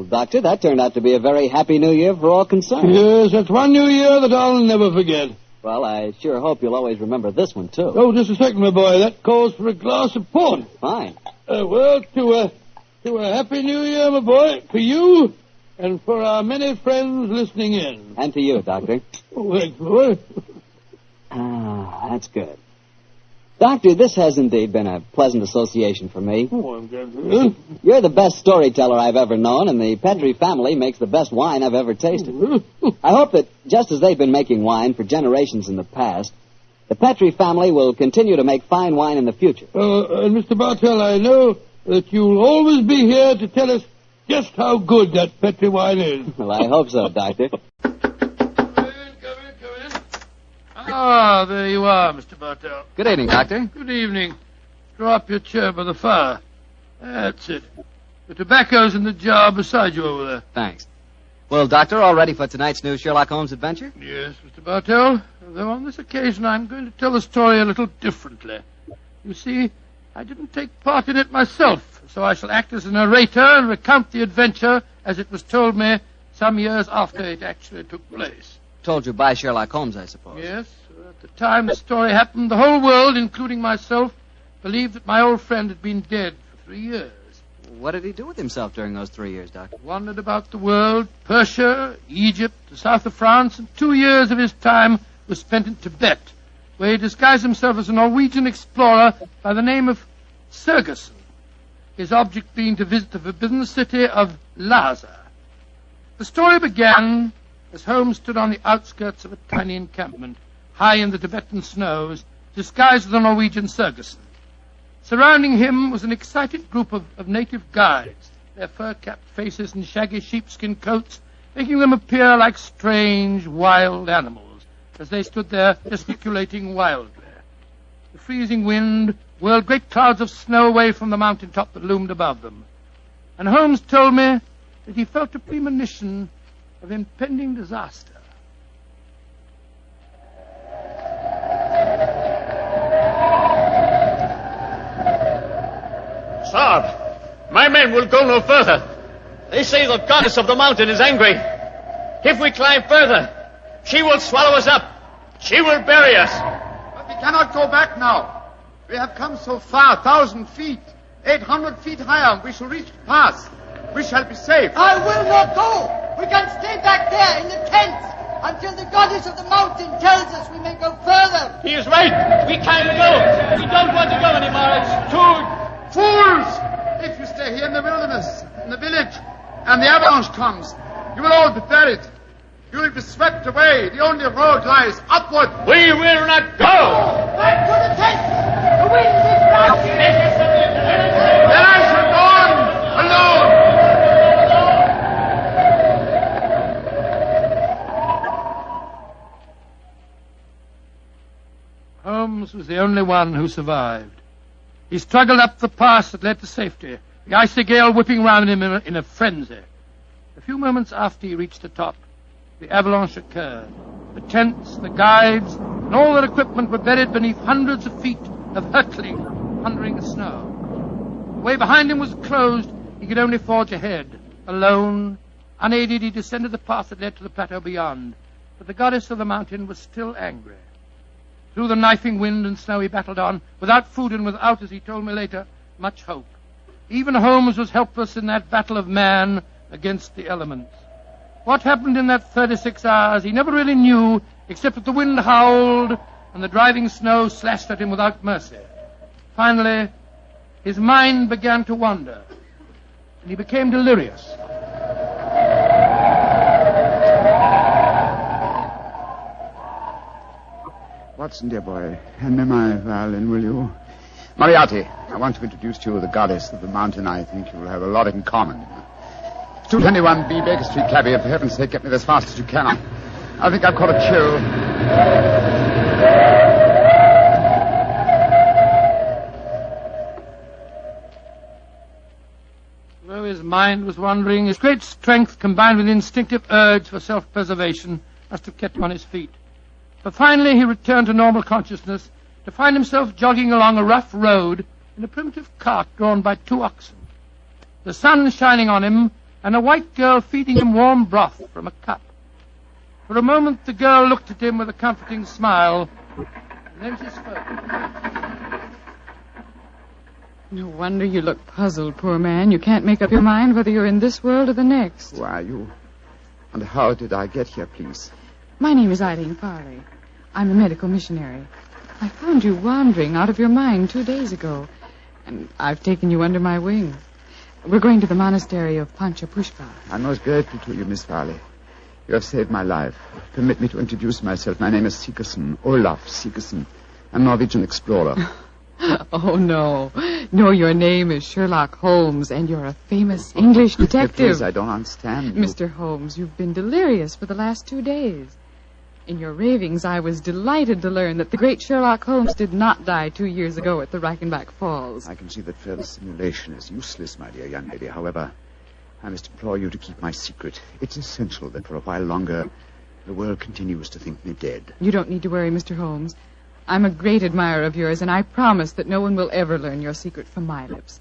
Doctor, that turned out to be a very happy new year for all concerned. Yes, that's one new year that I'll never forget. Well, I sure hope you'll always remember this one, too. Oh, just a second, my boy. That calls for a glass of port. Fine. Well, to a happy new year, my boy, for you and for our many friends listening in. And to you, Doctor. Oh, thanks, boy. Ah, that's good. Doctor, this has indeed been a pleasant association for me. Oh, I'm glad to hear. You're the best storyteller I've ever known, and the Petrie family makes the best wine I've ever tasted. I hope that, just as they've been making wine for generations in the past, the Petrie family will continue to make fine wine in the future. And Mr. Bartell, I know that you'll always be here to tell us just how good that Petrie wine is. Well, I hope so, Doctor. Ah, there you are, Mr. Bartell. Good evening, Doctor. Good evening. Draw up your chair by the fire. That's it. The tobacco's in the jar beside you over there. Thanks. Well, Doctor, all ready for tonight's new Sherlock Holmes adventure? Yes, Mr. Bartell. Though on this occasion I'm going to tell the story a little differently. You see, I didn't take part in it myself, so I shall act as a narrator and recount the adventure as it was told me some years after it actually took place. Told you by Sherlock Holmes, I suppose. Yes. At the time the story happened, the whole world, including myself, believed that my old friend had been dead for 3 years. What did he do with himself during those 3 years, Doctor? Wandered about the world, Persia, Egypt, the south of France, and 2 years of his time was spent in Tibet, where he disguised himself as a Norwegian explorer by the name of Sergerson, his object being to visit the forbidden city of Lhasa. The story began as Holmes stood on the outskirts of a tiny encampment, high in the Tibetan snows, disguised as a Norwegian Sergerson. Surrounding him was an excited group of native guides, their fur-capped faces and shaggy sheepskin coats making them appear like strange, wild animals, as they stood there gesticulating wildly. The freezing wind whirled great clouds of snow away from the mountaintop that loomed above them, and Holmes told me that he felt a premonition of impending disaster. Sir, my men will go no further. They say the goddess of the mountain is angry. If we climb further, she will swallow us up. She will bury us. But we cannot go back now. We have come so far, 1,000 feet, 800 feet higher. We shall reach the pass. We shall be safe. I will not go. We can stay back there in the tents until the goddess of the mountain tells us we may go further. He is right. We can't go. We don't want to go anymore. It's too... Fools! If you stay here in the wilderness, in the village, and the avalanche comes, you will all be buried. You will be swept away. The only road lies upward. We will not go. Back to the tent. The wind is rising. Then I shall go on alone. Holmes was the only one who survived. He struggled up the pass that led to safety, the icy gale whipping round him in a frenzy. A few moments after he reached the top, the avalanche occurred. The tents, the guides, and all their equipment were buried beneath hundreds of feet of hurtling, thundering snow. The way behind him was closed. He could only forge ahead. Alone, unaided, he descended the path that led to the plateau beyond. But the goddess of the mountain was still angry. Through the knifing wind and snow he battled on, without food and without, as he told me later, much hope. Even Holmes was helpless in that battle of man against the elements. What happened in that 36 hours he never really knew, except that the wind howled and the driving snow slashed at him without mercy. Finally, his mind began to wander, and he became delirious. Watson, dear boy, hand me my violin, will you? Moriarty, I want to introduce to you the goddess of the mountain. I think you will have a lot in common. 221B Baker Street, cabby. For heaven's sake, get me as fast as you can. I think I've caught a chill. Though his mind was wandering, his great strength combined with instinctive urge for self-preservation must have kept him on his feet. But finally he returned to normal consciousness to find himself jogging along a rough road in a primitive cart drawn by 2 oxen. The sun shining on him, and a white girl feeding him warm broth from a cup. For a moment the girl looked at him with a comforting smile, and then she spoke. No wonder you look puzzled, poor man. You can't make up your mind whether you're in this world or the next. Who are you? And how did I get here, please? My name is Eileen Farley. I'm a medical missionary. I found you wandering out of your mind 2 days ago, and I've taken you under my wing. We're going to the monastery of Panchapushpa. I'm most grateful to you, Miss Farley. You have saved my life. Permit me to introduce myself. My name is Sigerson, Olaf Sigerson. I'm a Norwegian explorer. Oh, no. No, your name is Sherlock Holmes, and you're a famous English detective. Please, I don't understand. Mr. Holmes, you've been delirious for the last 2 days. In your ravings, I was delighted to learn that the great Sherlock Holmes did not die 2 years ago at the Reichenbach Falls. I can see that further simulation is useless, my dear young lady. However, I must implore you to keep my secret. It's essential that for a while longer the world continues to think me dead. You don't need to worry, Mr. Holmes. I'm a great admirer of yours, and I promise that no one will ever learn your secret from my lips.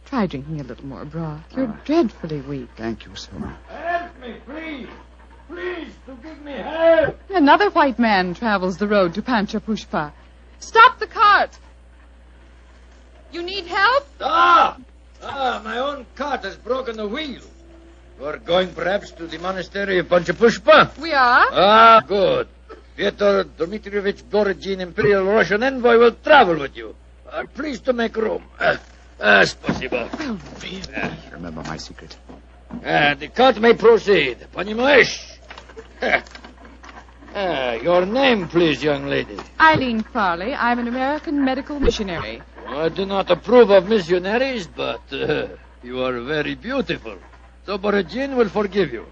Try drinking a little more broth. You're dreadfully weak. Thank you so much. Help me, please. Please, to give me help. Another white man travels the road to Panchapushpa. Stop the cart! You need help? My own cart has broken the wheel. You're going perhaps to the monastery of Panchapushpa? We are. Good. Fyodor Dmitrievich Borodin, Imperial Russian envoy, will travel with you. Please to make room. Спасибо. Well, really. Remember my secret. The cart may proceed. Понимаешь? Your name, please, young lady. Eileen Farley. I'm an American medical missionary. I do not approve of missionaries, but you are very beautiful. So Borodin will forgive you.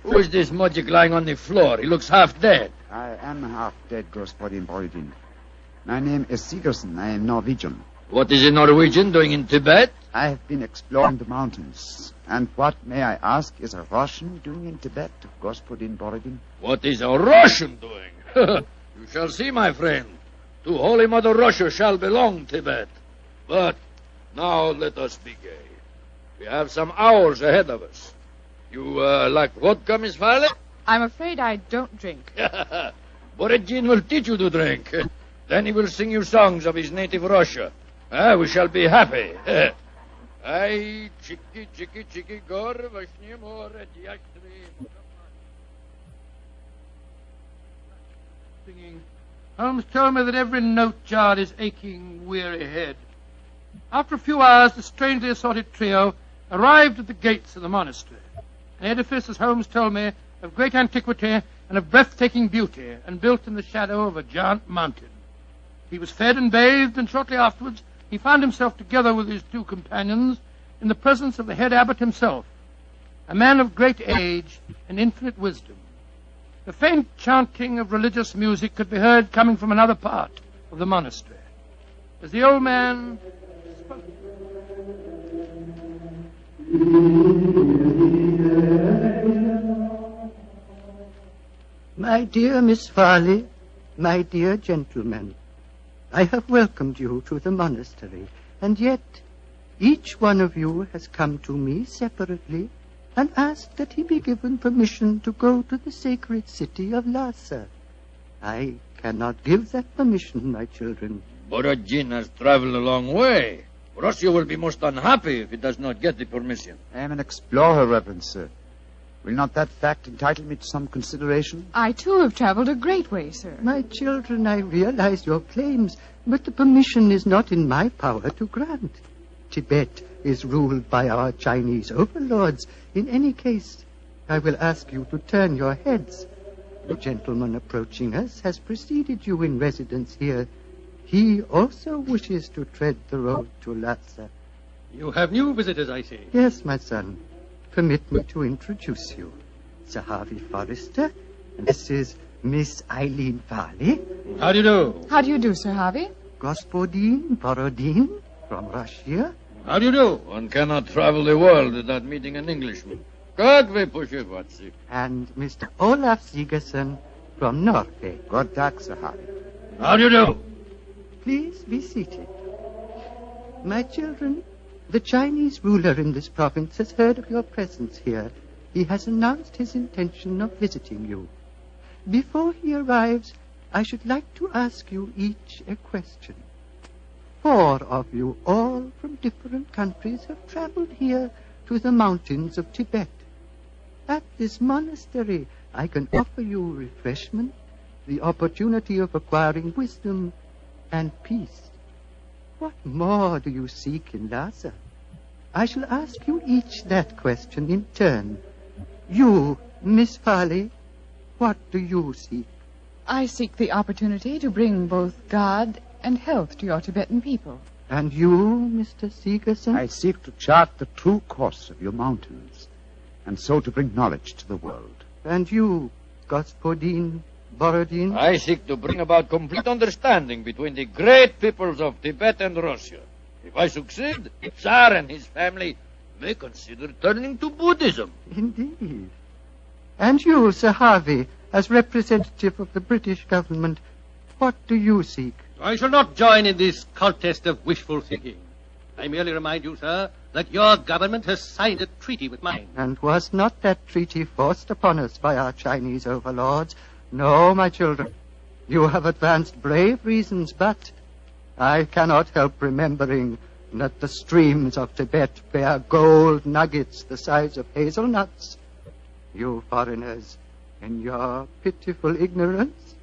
Who is this mujik lying on the floor? He looks half dead. I am half dead, Gospodin Borodin. My name is Sigerson. I am Norwegian. What is a Norwegian doing in Tibet? I have been exploring the mountains. And what, may I ask, is a Russian doing in Tibet, Gospodin Borodin? What is a Russian doing? You shall see, my friend. To Holy Mother Russia shall belong Tibet. But now let us be gay. We have some hours ahead of us. You like vodka, Miss Farley? I'm afraid I don't drink. Borodin will teach you to drink. Then he will sing you songs of his native Russia. We shall be happy. Ay, chiki, chiki, chiki, gor, vashni, more, Singing. Holmes told me that every note jarred his aching, weary head. After a few hours, the strangely assorted trio arrived at the gates of the monastery. An edifice, as Holmes told me, of great antiquity and of breathtaking beauty, and built in the shadow of a giant mountain. He was fed and bathed, and shortly afterwards he found himself together with his 2 companions in the presence of the head abbot himself, a man of great age and infinite wisdom. The faint chanting of religious music could be heard coming from another part of the monastery. As the old man spoke... dear Miss Farley, my dear gentlemen, I have welcomed you to the monastery, and yet each one of you has come to me separately and asked that he be given permission to go to the sacred city of Lhasa. I cannot give that permission, my children. Borodin has traveled a long way. Russia will be most unhappy if he does not get the permission. I am an explorer, Reverend Sir. Will not that fact entitle me to some consideration? I, too, have traveled a great way, sir. My children, I realize your claims, but the permission is not in my power to grant. Tibet is ruled by our Chinese overlords. In any case, I will ask you to turn your heads. The gentleman approaching us has preceded you in residence here. He also wishes to tread the road to Lhasa. You have new visitors, I see. Yes, my son. Permit me to introduce you. Sir Harvey Forrester, and this is Miss Eileen Farley. How do you do? How do you do, Sir Harvey? Gospodin Borodin from Russia. How do you do? One cannot travel the world without meeting an Englishman. God we push it, what's it? And Mr. Olaf Sigerson from Norway. God dag, Sir Harvey. How do you do? Please be seated. My children, the Chinese ruler in this province has heard of your presence here. He has announced his intention of visiting you. Before he arrives, I should like to ask you each a question. 4 of you, all from different countries, have traveled here to the mountains of Tibet. At this monastery, I can offer you refreshment, the opportunity of acquiring wisdom and peace. What more do you seek in Lhasa? I shall ask you each that question in turn. You, Miss Farley, what do you seek? I seek the opportunity to bring both God and health to your Tibetan people. And you, Mr. Sigerson? I seek to chart the true course of your mountains, and so to bring knowledge to the world. And you, Gospodin Borodin? I seek to bring about complete understanding between the great peoples of Tibet and Russia. If I succeed, the Tsar and his family may consider turning to Buddhism. Indeed. And you, Sir Harvey, as representative of the British government, what do you seek? I shall not join in this contest of wishful thinking. I merely remind you, sir, that your government has signed a treaty with mine. And was not that treaty forced upon us by our Chinese overlords? No, my children. You have advanced brave reasons, but I cannot help remembering that the streams of Tibet bear gold nuggets the size of hazelnuts. You foreigners, in your pitiful ignorance,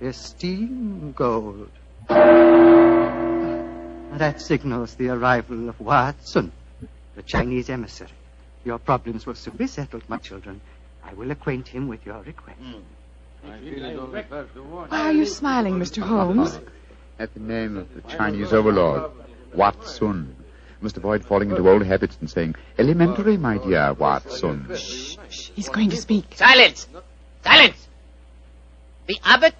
esteem gold. That signals the arrival of Watson, the Chinese emissary. Your problems will soon be settled, my children. I will acquaint him with your request. Why are you smiling, Mr. Holmes? At the name of the Chinese overlord, Watson. Must avoid falling into old habits and saying, elementary, my dear Watson. Shh. He's going to speak. Silence! Silence! The abbot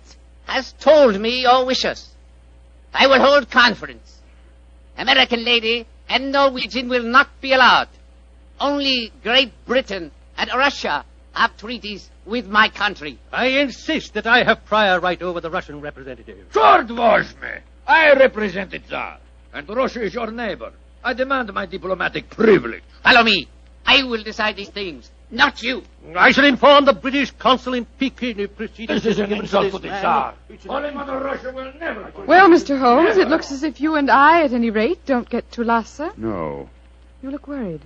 has told me your wishes. I will hold conference. American lady and Norwegian will not be allowed. Only Great Britain and Russia have treaties with my country. I insist that I have prior right over the Russian representative. Short wash me. I represent the Tsar, and Russia is your neighbor. I demand my diplomatic privilege. Follow me. I will decide these things, not you. I shall inform the British consul in Peking if proceedings... This is an insult to the Tsar. Holy Mother Russia will never... Well, Mr. Holmes, it looks as if you and I, at any rate, don't get to Lhasa. No. You look worried.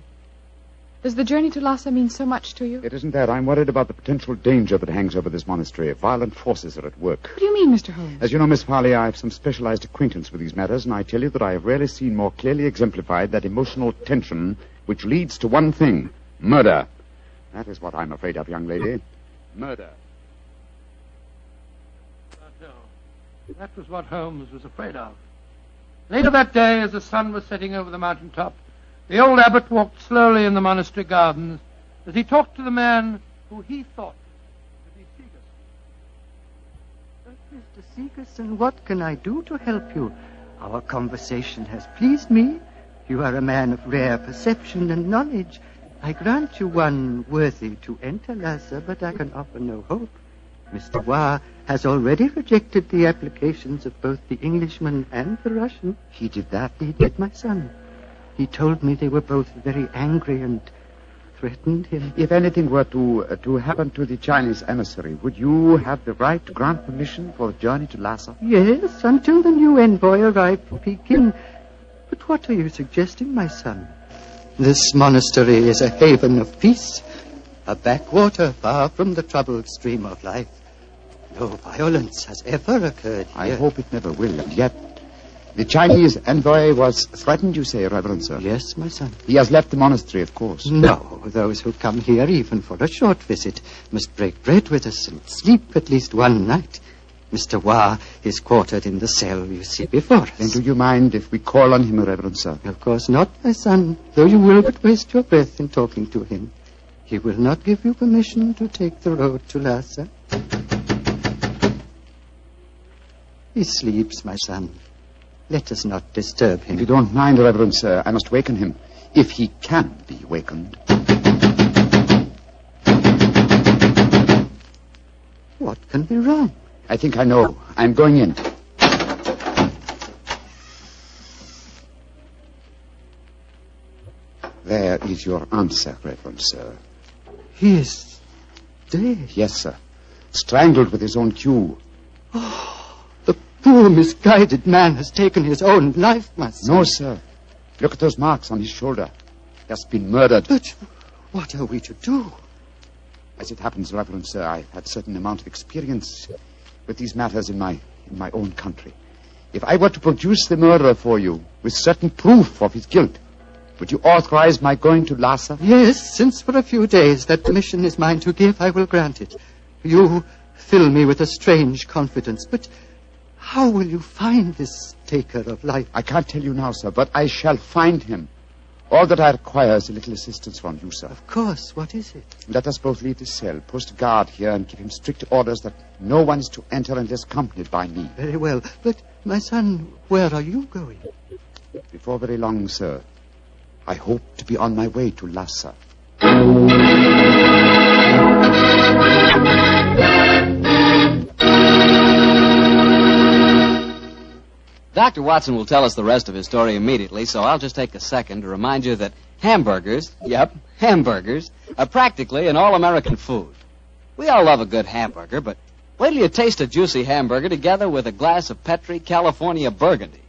Does the journey to Lhasa mean so much to you? It isn't that. I'm worried about the potential danger that hangs over this monastery. Violent forces are at work. What do you mean, Mr. Holmes? As you know, Miss Farley, I have some specialized acquaintance with these matters, and I tell you that I have rarely seen more clearly exemplified that emotional tension which leads to one thing, murder. That is what I'm afraid of, young lady. Murder. That was what Holmes was afraid of. Later that day, as the sun was setting over the mountaintop, the old abbot walked slowly in the monastery gardens as he talked to the man who he thought to be Sigerson. Mr. Sigerson, what can I do to help you? Our conversation has pleased me. You are a man of rare perception and knowledge. I grant you one worthy to enter Lhasa, but I can offer no hope. Mr. Wa has already rejected the applications of both the Englishman and the Russian. He did that? He did, my son. He told me they were both very angry and threatened him. If anything were to happen to the Chinese emissary, would you have the right to grant permission for the journey to Lhasa? Yes, until the new envoy arrived from Peking. But what are you suggesting, my son? This monastery is a haven of peace, a backwater far from the troubled stream of life. No violence has ever occurred here. I hope it never will. And yet, the Chinese envoy was threatened, you say, Reverend Sir? Yes, my son. He has left the monastery, of course. No, those who come here, even for a short visit, must break bread with us and sleep at least one night. Mr. Wa is quartered in the cell you see before us. Then do you mind if we call on him, Reverend Sir? Of course not, my son, though you will but waste your breath in talking to him. He will not give you permission to take the road to Lhasa. He sleeps, my son. Let us not disturb him. If you don't mind, Reverend Sir, I must waken him, if he can be wakened. What can be wrong? I think I know. I'm going in. There is your answer, Reverend Sir. He is dead. Yes, sir. Strangled with his own cue. Oh, the poor misguided man has taken his own life, my son. No, sir. Look at those marks on his shoulder. He has been murdered. But what are we to do? As it happens, Reverend Sir, I've had a certain amount of experience with these matters in my own country. If I were to produce the murderer for you with certain proof of his guilt, would you authorize my going to Lhasa? Yes, since for a few days that permission is mine to give, I will grant it. You fill me with a strange confidence, but how will you find this taker of life? I can't tell you now, sir, but I shall find him. All that I require is a little assistance from you, sir. Of course. What is it? Let us both leave the cell, post a guard here, and give him strict orders that no one is to enter unless accompanied by me. Very well. But, my son, where are you going? Before very long, sir. I hope to be on my way to Lhasa. Dr. Watson will tell us the rest of his story immediately, so I'll just take a second to remind you that hamburgers, hamburgers, are practically an all-American food. We all love a good hamburger, but wait till you taste a juicy hamburger together with a glass of Petri California Burgundy.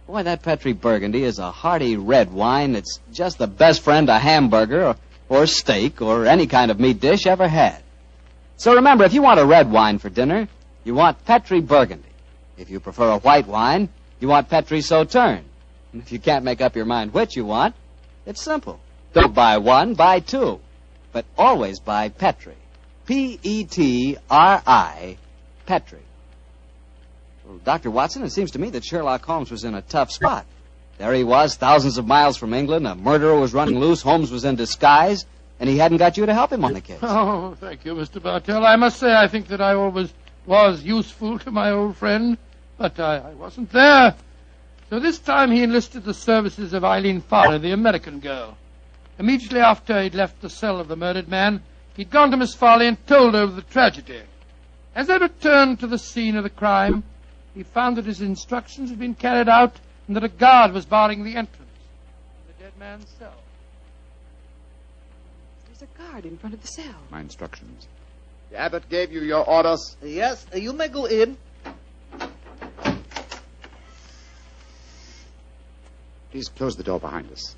Boy, that Petri Burgundy is a hearty red wine that's just the best friend a hamburger or steak or any kind of meat dish ever had. So remember, if you want a red wine for dinner, you want Petri Burgundy. If you prefer a white wine, you want Petri Sauterne. And if you can't make up your mind which you want, it's simple. Don't buy one, buy two. But always buy Petri. P-E-T-R-I, Petri. Well, Dr. Watson, it seems to me that Sherlock Holmes was in a tough spot. There he was, thousands of miles from England. A murderer was running loose. Holmes was in disguise. And he hadn't got you to help him on the case. Oh, thank you, Mr. Bartell. I must say I think that I always was useful to my old friend, but I wasn't there. So this time he enlisted the services of Eileen Farrer, the American girl. Immediately after he'd left the cell of the murdered man, he'd gone to Miss Farley and told her of the tragedy. As they returned to the scene of the crime, he found that his instructions had been carried out and that a guard was barring the entrance to the dead man's cell. There's a guard in front of the cell. My instructions. The abbot gave you your orders. Yes, you may go in. Please close the door behind us.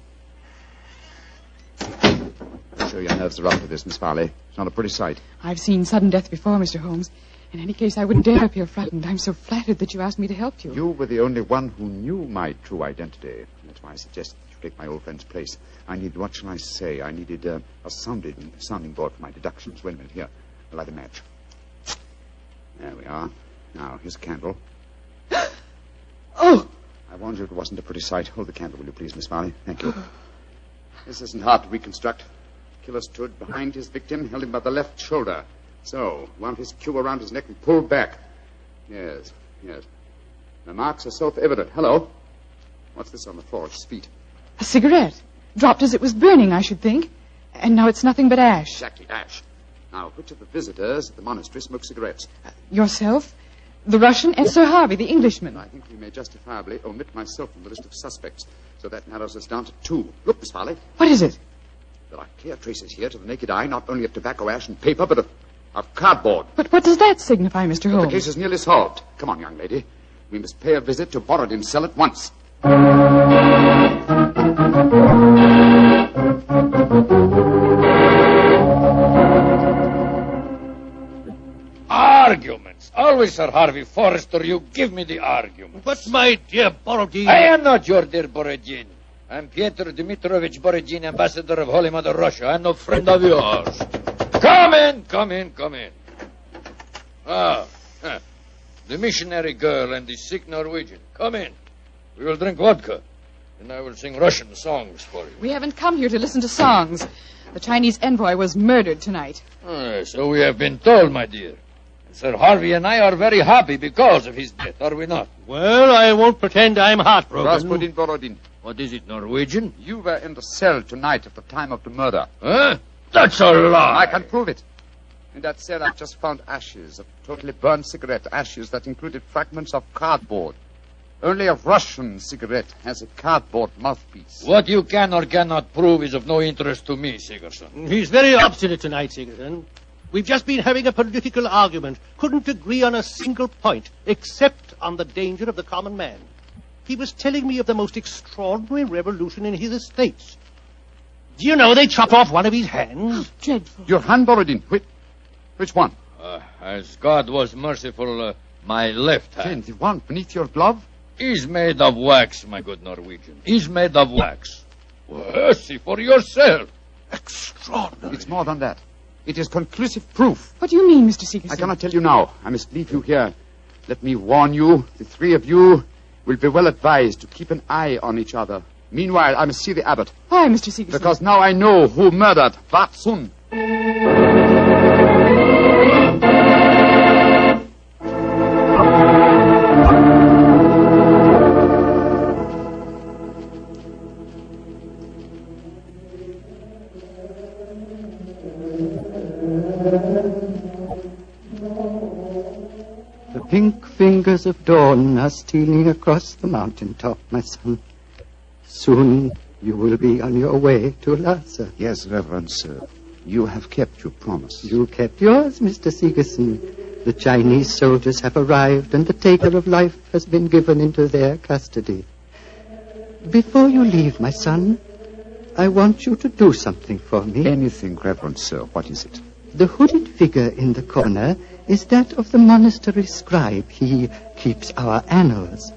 I'm sure your nerves are up for this, Miss Farley. It's not a pretty sight. I've seen sudden death before, Mr. Holmes. In any case, I wouldn't dare appear frightened. I'm so flattered that you asked me to help you. You were the only one who knew my true identity. That's why I suggested that you take my old friend's place. I needed, what shall I say? I needed a sounding board for my deductions. Wait a minute, here. I'll light a match. There we are. Now, here's a candle. Oh! I warned you it wasn't a pretty sight. Hold the candle, will you please, Miss Farley? Thank you. This isn't hard to reconstruct. The killer stood behind his victim, held him by the left shoulder. So, wound his cue around his neck and pulled back. Yes. The marks are self-evident. Hello? What's this on the floor at his feet? A cigarette. Dropped as it was burning, I should think. And now it's nothing but ash. Exactly, ash. Now, which of the visitors at the monastery smoke cigarettes? Yourself, the Russian, and Sir Harvey, the Englishman. I think we may justifiably omit myself from the list of suspects, so that narrows us down to 2. Look, Miss Farley. What is it? There are clear traces here to the naked eye, not only of tobacco ash and paper, but of cardboard. But what does that signify, Mr. But Holmes? the case is nearly solved. Come on, young lady. We must pay a visit to Borodin's cell at once. Arguments. Always, Sir Harvey Forrester, you give me the argument. But, my dear Borodin... I am not your dear Borodin. I'm Pyotr Dmitrovich Borodin, ambassador of Holy Mother Russia. I'm no friend of yours. Come in. Ah, the missionary girl and the sick Norwegian. Come in. We will drink vodka, and I will sing Russian songs for you. We haven't come here to listen to songs. The Chinese envoy was murdered tonight. So we have been told, my dear. Sir Harvey and I are very happy because of his death, are we not? Well, I won't pretend I'm heartbroken. Rasputin Borodin. What is it, Norwegian? You were in the cell tonight at the time of the murder. Huh? That's a lie. I can prove it. In that cell, I've just found ashes of totally burned cigarette ashes that included fragments of cardboard. Only a Russian cigarette has a cardboard mouthpiece. What you can or cannot prove is of no interest to me, Sigerson. He's very obstinate tonight, Sigerson. We've just been having a political argument. Couldn't agree on a single point, except on the danger of the common man. He was telling me of the most extraordinary revolution in his estates. Do you know they chopped off one of his hands? Dreadful. Your hand, Borodin. Which one? As God was merciful, my left hand. The one beneath your glove? He's made of wax, my good Norwegian. He's made of wax. Well, see for yourself. Extraordinary. It's more than that. It is conclusive proof. What do you mean, Mr. Sigerson? I cannot tell you now. I must leave you here. Let me warn you, the 3 of you will be well advised to keep an eye on each other. Meanwhile, I must see the abbot. Why, Mr. Sigerson? Because now I know who murdered Vatsun. The pink fingers of dawn are stealing across the mountain top, my son. Soon you will be on your way to Lhasa. Yes, Reverend Sir. You have kept your promise. You kept yours, Mr. Sigerson. The Chinese soldiers have arrived, and the taker of life has been given into their custody. Before you leave, my son, I want you to do something for me. Anything, Reverend Sir. What is it? The hooded figure in the corner is that of the monastery scribe. He keeps our annals.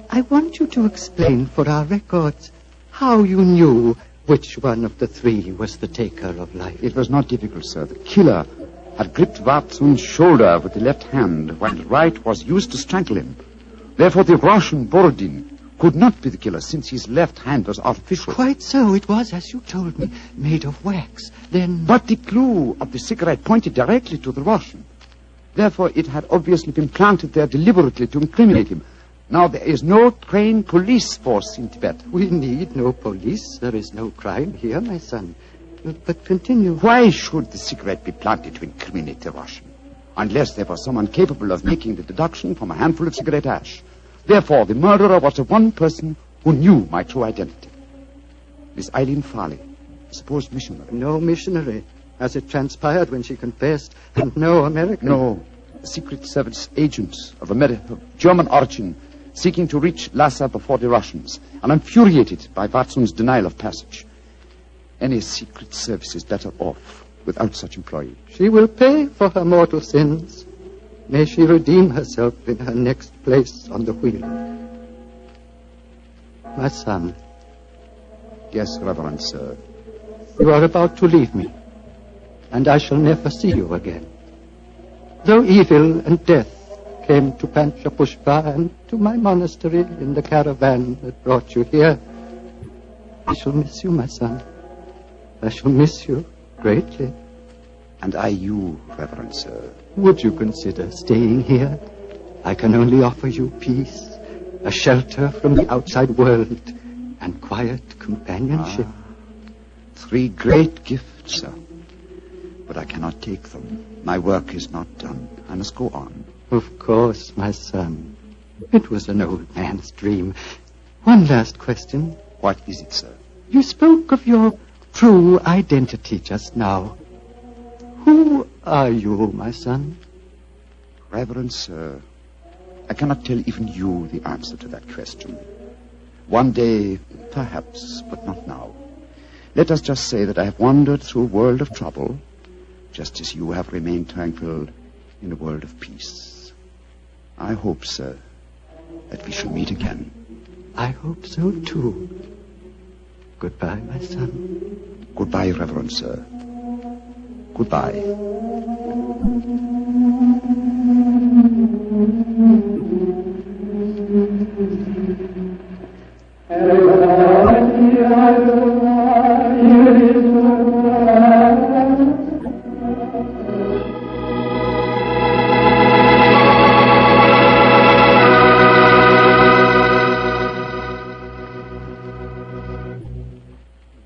I want you to explain for our records how you knew which one of the 3 was the taker of life. It was not difficult, sir. The killer had gripped Vatsun's shoulder with the left hand, while the right was used to strangle him. Therefore, the Russian Borodin could not be the killer, since his left hand was artificial. Quite so. It was, as you told me, made of wax. Then... But the clue of the cigarette pointed directly to the Russian. Therefore, it had obviously been planted there deliberately to incriminate him. Now, there is no trained police force in Tibet. We need no police. There is no crime here, my son. But continue. Why should the cigarette be planted to incriminate the Russian? Unless there was someone capable of making the deduction from a handful of cigarette ash. Therefore, the murderer was the one person who knew my true identity. Miss Eileen Farley, supposed missionary. No missionary, as it transpired when she confessed, and no American. No, a Secret Service agent of German origin, seeking to reach Lhasa before the Russians, and infuriated by Vatsun's denial of passage. Any Secret Service is better off without such employee. She will pay for her mortal sins. May she redeem herself in her next place on the wheel. My son. Yes, Reverend Sir. You are about to leave me, and I shall never see you again. Though evil and death came to Panchapushpa and to my monastery in the caravan that brought you here, I shall miss you, my son. I shall miss you greatly. And I you, Reverend Sir. Would you consider staying here? I can only offer you peace, a shelter from the outside world, and quiet companionship. 3 great gifts, sir. but I cannot take them. My work is not done. I must go on. Of course, my son. It was an old man's dream. One last question. What is it, sir? You spoke of your true identity just now. Who are you, my son? Reverend sir, I cannot tell even you the answer to that question. One day, perhaps, but not now. Let us just say that I have wandered through a world of trouble, just as you have remained tranquil in a world of peace. I hope, sir, that we shall meet again. I hope so, too. Goodbye, my son. Goodbye, Reverend sir. Goodbye.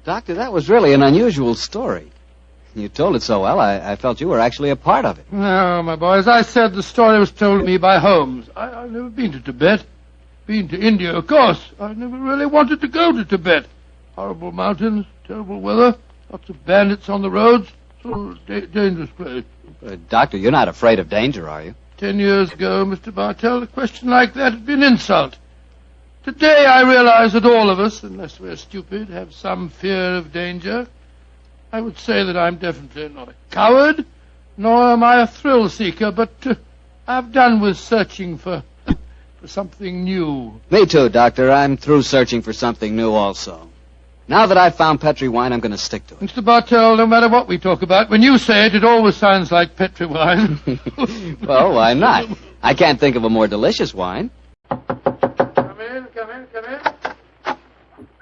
Doctor, that was really an unusual story. You told it so well, I felt you were actually a part of it. No, my boy, as I said, the story was told me by Holmes. I've never been to Tibet. Been to India, of course. I never really wanted to go to Tibet. Horrible mountains, terrible weather, lots of bandits on the roads. Sort of dangerous place. Doctor, you're not afraid of danger, are you? 10 years ago, Mr. Bartell, a question like that would be an insult. Today I realize that all of us, unless we're stupid, have some fear of danger. I would say that I'm definitely not a coward, nor am I a thrill seeker, but I've done with searching for something new. Me too, Doctor. I'm through searching for something new also. Now that I've found Petri wine, I'm going to stick to it. Mr. Bartell, no matter what we talk about, when you say it, it always sounds like Petri wine. Well, why not? I can't think of a more delicious wine. Come in.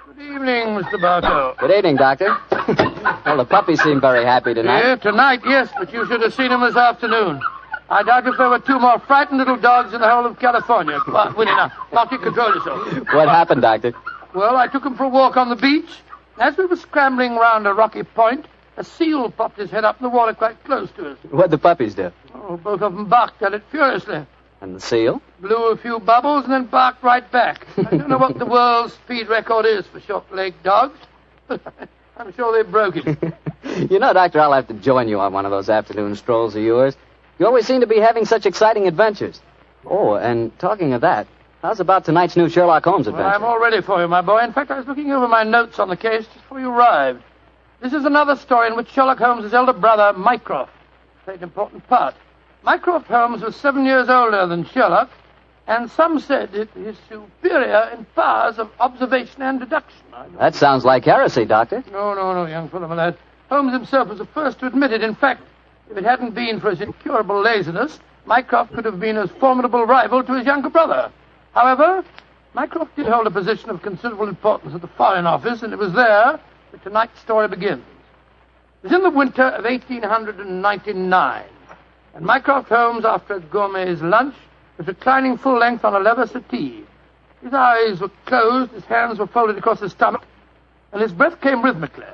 Good evening, Mr. Bartell. Good evening, Doctor. Well, the puppies seem very happy tonight. Yeah, tonight, yes, but you should have seen them this afternoon. I doubt if there were two more frightened little dogs in the whole of California. But, Winnie, now you control yourself. What happened, Doctor? Well, I took them for a walk on the beach. As we were scrambling round a rocky point, a seal popped his head up in the water quite close to us. What'd the puppies do? Oh, both of them barked at it furiously. And the seal? Blew a few bubbles and then barked right back. I don't know what the world's speed record is for short-legged dogs. I'm sure they broke it. You know, Doctor, I'll have to join you on one of those afternoon strolls of yours. You always seem to be having such exciting adventures. Oh, and talking of that, how's about tonight's new Sherlock Holmes adventure? Well, I'm all ready for you, my boy. In fact, I was looking over my notes on the case just before you arrived. This is another story in which Sherlock Holmes' elder brother, Mycroft, played an important part. Mycroft Holmes was 7 years older than Sherlock, and some said it is superior in powers of observation and deduction. That sounds like heresy, Doctor. No, young fellow, my lad. Holmes himself was the first to admit it. In fact, if it hadn't been for his incurable laziness, Mycroft could have been a formidable rival to his younger brother. However, Mycroft did hold a position of considerable importance at the Foreign Office, and it was there that tonight's story begins. It was in the winter of 1899, and Mycroft Holmes, after a gourmet's lunch, was reclining full length on a leather settee. His eyes were closed, his hands were folded across his stomach, and his breath came rhythmically.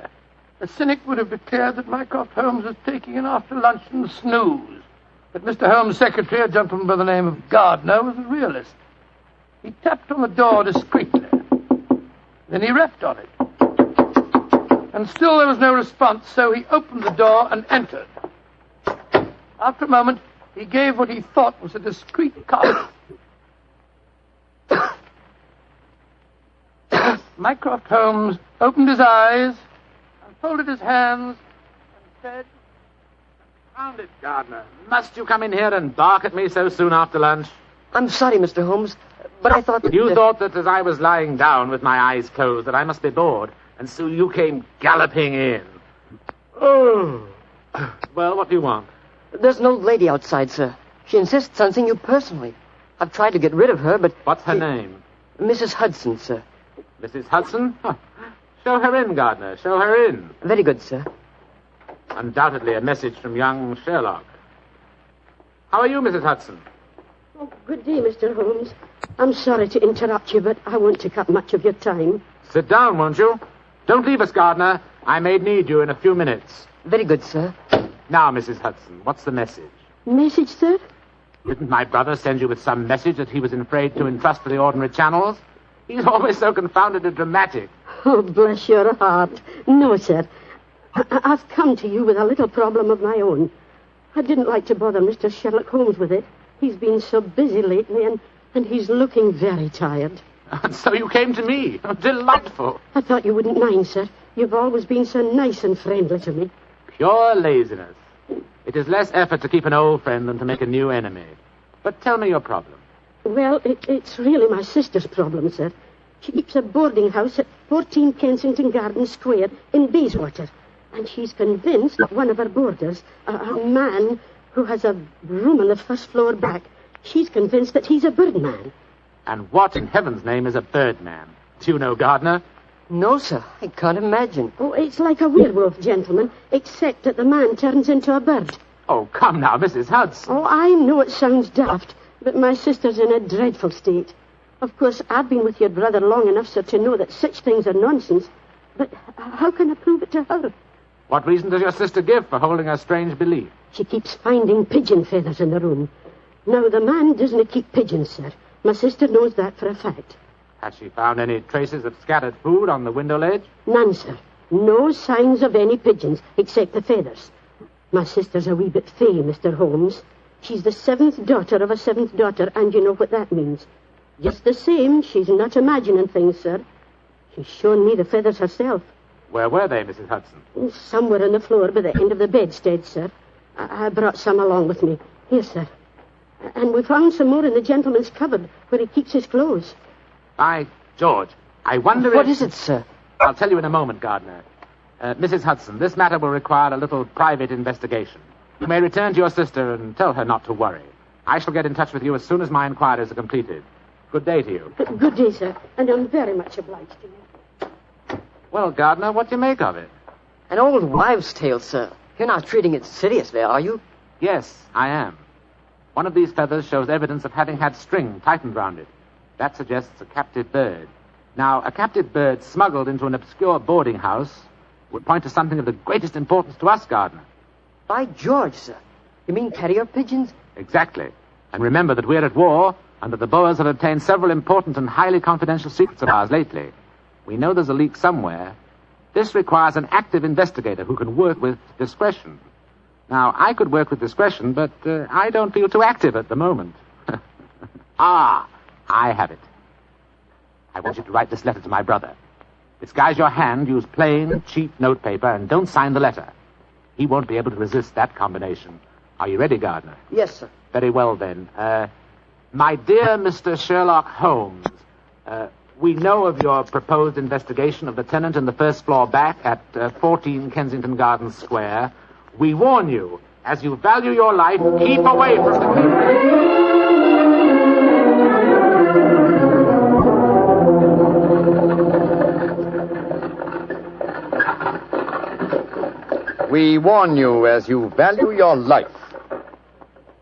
A cynic would have declared that Mycroft Holmes was taking an after-luncheon snooze. But Mr. Holmes' secretary, a gentleman by the name of Gardner, was a realist. He tapped on the door discreetly. Then he rapped on it. And still there was no response, so he opened the door and entered. After a moment, he gave what he thought was a discreet cough. Mycroft Holmes opened his eyes, folded his hands, and said, "Found it, Gardner. Must you come in here and bark at me so soon after lunch?" I'm sorry, Mr. Holmes, but I thought that... You thought that as I was lying down with my eyes closed that I must be bored, and so you came galloping in. Oh. Well, what do you want? There's an old lady outside, sir. She insists on seeing you personally. I've tried to get rid of her, but... What's her name? Mrs. Hudson, sir. Mrs. Hudson? Huh. Show her in, Gardner. Show her in. Very good, sir. Undoubtedly a message from young Sherlock. How are you, Mrs. Hudson? Oh, good day, Mr. Holmes. I'm sorry to interrupt you, but I won't take up much of your time. Sit down, won't you? Don't leave us, Gardner. I may need you in a few minutes. Very good, sir. Now, Mrs. Hudson, what's the message? Message, sir? Didn't my brother send you with some message that he was afraid to entrust to the ordinary channels? He's always so confounded and dramatic. Oh, bless your heart. No, sir. I've come to you with a little problem of my own. I didn't like to bother Mr. Sherlock Holmes with it. He's been so busy lately, and he's looking very tired. And so you came to me. Delightful. I thought you wouldn't mind, sir. You've always been so nice and friendly to me. Pure laziness. It is less effort to keep an old friend than to make a new enemy. But tell me your problem. Well, it's really my sister's problem, sir. She keeps a boarding house at 14 Kensington Gardens Square in Bayswater. And she's convinced that one of her boarders, a man who has a room on the first floor back, she's convinced that he's a birdman. And what in heaven's name is a birdman? Do you know, Gardner? No, sir. I can't imagine. Oh, it's like a werewolf, gentlemen, except that the man turns into a bird. Oh, come now, Mrs. Hudson. Oh, I know it sounds daft, but my sister's in a dreadful state. Of course, I've been with your brother long enough, sir, to know that such things are nonsense. But how can I prove it to her? What reason does your sister give for holding a strange belief? She keeps finding pigeon feathers in the room. Now, the man doesn't keep pigeons, sir. My sister knows that for a fact. Has she found any traces of scattered food on the window ledge? None, sir. No signs of any pigeons, except the feathers. My sister's a wee bit fey, Mr. Holmes. She's the 7th daughter of a 7th daughter, and you know what that means. Just the same, she's not imagining things, sir. She's shown me the feathers herself. Where were they, Mrs. Hudson? Somewhere on the floor by the end of the bedstead, sir. I brought some along with me. Here, sir. And we found some more in the gentleman's cupboard where he keeps his clothes. By George, I wonder What is it, sir? I'll tell you in a moment, Gardner. Mrs. Hudson, this matter will require a little private investigation. You may return to your sister and tell her not to worry. I shall get in touch with you as soon as my inquiries are completed. Good day to you. Good day, sir. And I'm very much obliged to you. Well, Gardner, what do you make of it? An old wives' tale, sir. You're not treating it seriously, are you? Yes, I am. One of these feathers shows evidence of having had string tightened round it. That suggests a captive bird. Now, a captive bird smuggled into an obscure boarding house would point to something of the greatest importance to us, Gardner. By George, sir. You mean carrier pigeons? Exactly. And remember that we're at war, and that the Boers have obtained several important and highly confidential secrets of ours lately. We know there's a leak somewhere. This requires an active investigator who can work with discretion. Now, I could work with discretion, but I don't feel too active at the moment. Ah, I have it. I want you to write this letter to my brother. Disguise your hand, use plain, cheap notepaper, and don't sign the letter. He won't be able to resist that combination. Are you ready, Gardner? Yes, sir. Very well, then. My dear Mr. Sherlock Holmes, we know of your proposed investigation of the tenant in the first floor back at 14 Kensington Gardens Square. We warn you, as you value your life, keep away from the... We warn you, as you value your life,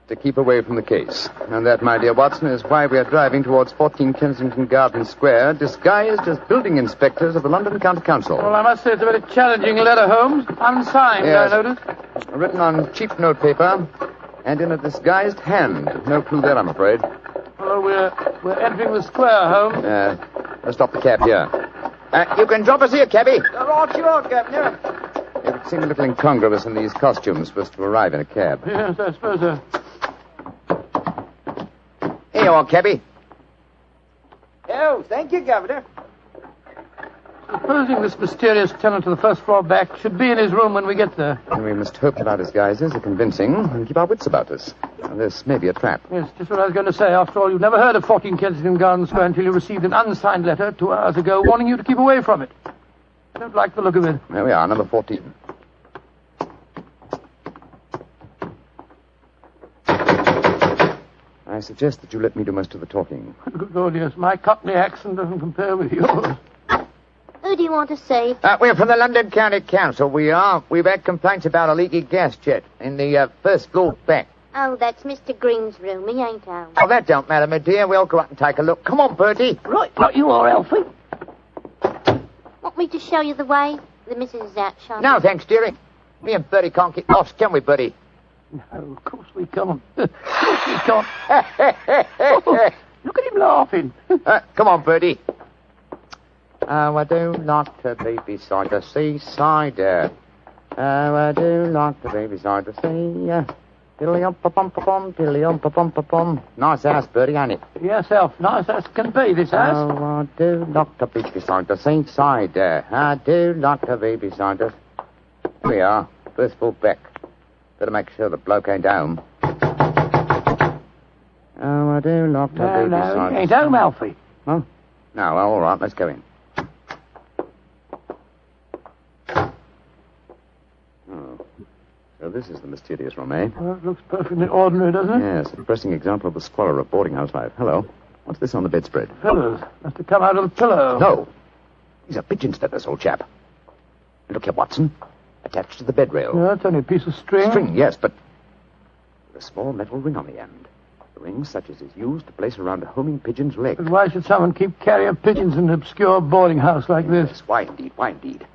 to keep away from the case. And that, my dear Watson, is why we are driving towards 14 Kensington Gardens Square, disguised as building inspectors of the London County Council. Well, I must say it's a very challenging letter, Holmes. Unsigned, yes. I notice. Written on cheap notepaper and in a disguised hand. No clue there, I'm afraid. Well, we're entering the square, Holmes. Let's stop the cab here. You can drop us here, cabby. Right you are, Governor. It would seem a little incongruous in these costumes for us to arrive in a cab. Yes, I suppose so. Here you are, cabby. Oh, thank you, Governor. Supposing this mysterious tenant of the first floor back should be in his room when we get there. And we must hope that our disguises are convincing and keep our wits about us. Now, this may be a trap. Yes, just what I was going to say. After all, you've never heard of 14 Kensington Gardens Square until you received an unsigned letter 2 hours ago warning you to keep away from it. I don't like the look of it. There we are, number 14. I suggest that you let me do most of the talking. Good Lord, yes. My Cockney accent doesn't compare with yours. Who do you want to see? We're from the London County Council, we are. We've had complaints about a leaky gas jet in the first floor back. Oh, that's Mr. Green's room. He ain't home. Oh, that don't matter, my dear. We'll go up and take a look. Come on, Bertie. Right you are, Alfie. Want me to show you the way? The missus is out shopping. No, thanks, dearie. Me and Bertie can't get lost, can we, Bertie? No, of course we can't. Of course we can't. Look at him laughing. Come on, Bertie. Oh, I do like to be beside the seaside. Oh, I do like to be beside the sea. Dilly-um-pa-pum-pa-pum, dilly-um-pa-pum-pa-pum. Nice house, Bertie, ain't it? Yes, Elf. Nice as can be, this house. Oh, I do like to be beside the seaside. I do like to be beside the... Here we are. First full back. Better make sure the bloke ain't home. Oh, I do like to be beside... No, ain't home, Alfie. Huh? No, well, all right, let's go in. Oh. So this is the mysterious room, eh? Well, it looks perfectly ordinary, doesn't it? Yes, a depressing example of the squalor of boarding house life. Hello. What's this on the bedspread? Feathers. Must have come out of the pillow. No. These are pigeon's feathers, old chap. And look here, Watson. Attached to the bed rail. No, it's only a piece of string. String, yes, but with a small metal ring on the end. A ring such as is used to place around a homing pigeon's leg. But why should someone keep carrier pigeons in an obscure boarding house like this? Yes, why indeed, why indeed?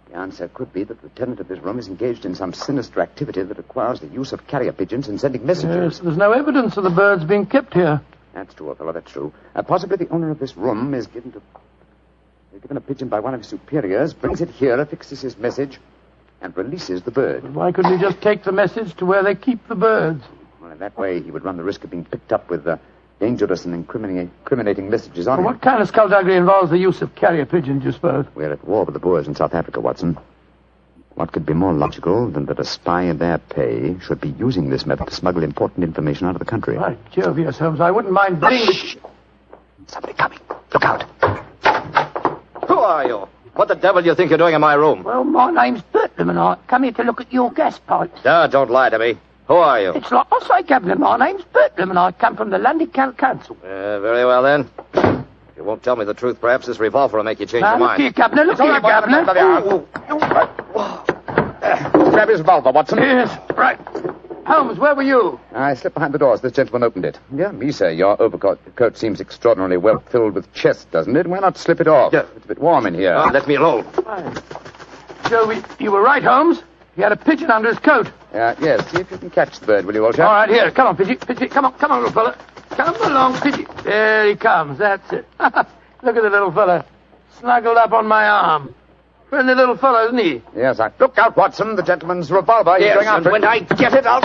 The answer could be that the tenant of this room is engaged in some sinister activity that requires the use of carrier pigeons in sending messages. Yes, there's no evidence of the birds being kept here. That's true, old fellow, that's true. Possibly the owner of this room is given a pigeon by one of his superiors, brings it here, affixes his message, and releases the bird. But why couldn't he just take the message to where they keep the birds? Well, in that way, he would run the risk of being picked up with dangerous and incriminating messages on him. What kind of skullduggery involves the use of carrier pigeons, you suppose? We're at war with the Boers in South Africa, Watson. What could be more logical than that a spy in their pay should be using this method to smuggle important information out of the country? By Jove, yes, Holmes, I wouldn't mind betting... Shh! Somebody coming. Look out. Who are you? What the devil do you think you're doing in my room? Well, my name's Bertram, and I come here to look at your gas pipes. Don't lie to me. Who are you? It's like I say, Governor, my name's Bertram, and I come from the London Council. Very well, then. If you won't tell me the truth, perhaps this revolver will make you change your mind. Look here, Governor, look here, Governor. Grab his revolver, Watson. Yes, right. Holmes, where were you? I slipped behind the doors. This gentleman opened it. Yeah, me, sir. Your overcoat seems extraordinarily well filled with chest, doesn't it? Why not slip it off? Yeah. It's a bit warm in here. Let me alone. So you were right, Holmes. He had a pigeon under his coat. Yes. See if you can catch the bird, will you, old chap? All right, here. Come on, Pigeon. Come on, little fella. Come along, Pigeon. There he comes. That's it. Look at the little fella. Snuggled up on my arm. Friendly little fellow, isn't he? Yes, Look out, Watson. The gentleman's revolver. He's Yes, going after and when I get it, I'll...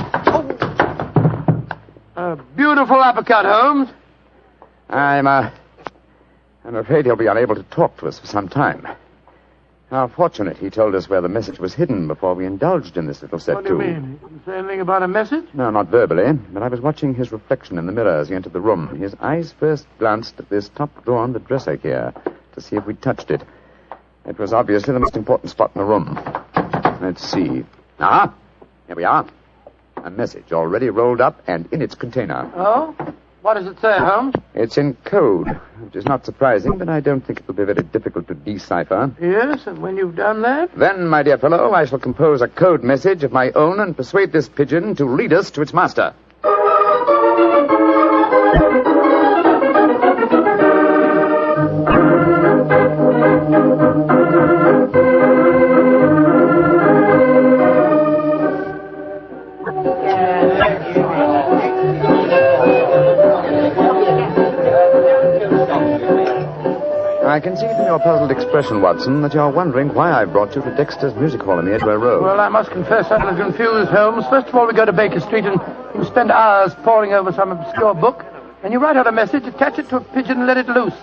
A beautiful uppercut, Holmes. I'm afraid he'll be unable to talk to us for some time. How fortunate he told us where the message was hidden before we indulged in this little set, What do you mean? He didn't say anything about a message? No, not verbally, but I was watching his reflection in the mirror as he entered the room. His eyes first glanced at this top drawer on the dresser here to see if we'd touched it. It was obviously the most important spot in the room. Let's see. Here we are. A message already rolled up and in its container. Oh? What does it say, Holmes? It's in code, which is not surprising, but I don't think it will be very difficult to decipher. Yes, and when you've done that? Then, my dear fellow, I shall compose a code message of my own and persuade this pigeon to lead us to its master. I can see from your puzzled expression, Watson, that you're wondering why I brought you to Dexter's Music Hall in the Edgware Road. Well, I must confess I'm a little confused, Holmes. First of all, we go to Baker Street and you spend hours poring over some obscure book. Then you write out a message, attach it to a pigeon and let it loose.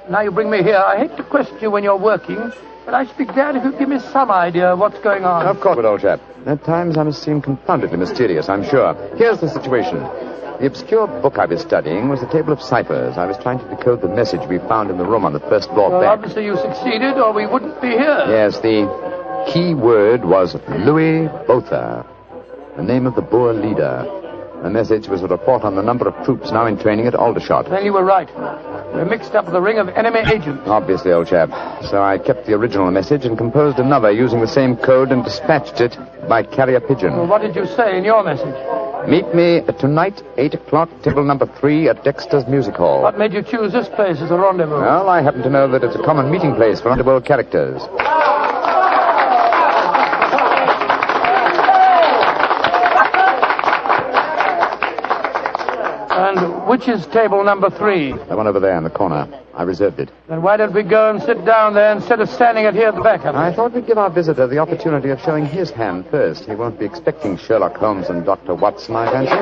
Now you bring me here. I hate to question you when you're working, but I should be glad if you'd give me some idea of what's going on. Of course, old chap. At times I must seem confoundedly mysterious, I'm sure. Here's the situation. The obscure book I was studying was the table of ciphers. I was trying to decode the message we found in the room on the first floor Well, back. obviously you succeeded, or we wouldn't be here. Yes, the key word was Louis Botha, the name of the Boer leader. The message was a report on the number of troops now in training at Aldershot. Then you were right. We're mixed up with a ring of enemy agents. Obviously, old chap. So I kept the original message and composed another using the same code and dispatched it by carrier pigeon. Well, what did you say in your message? Meet me tonight, 8 o'clock, table number 3 at Dexter's Music Hall. What made you choose this place as a rendezvous? Well, I happen to know that it's a common meeting place for underworld characters. Which is table number 3? The one over there in the corner. I reserved it. Then why don't we go and sit down there instead of standing it here at the back of it? I thought we'd give our visitor the opportunity of showing his hand first. He won't be expecting Sherlock Holmes and Dr. Watson, I fancy.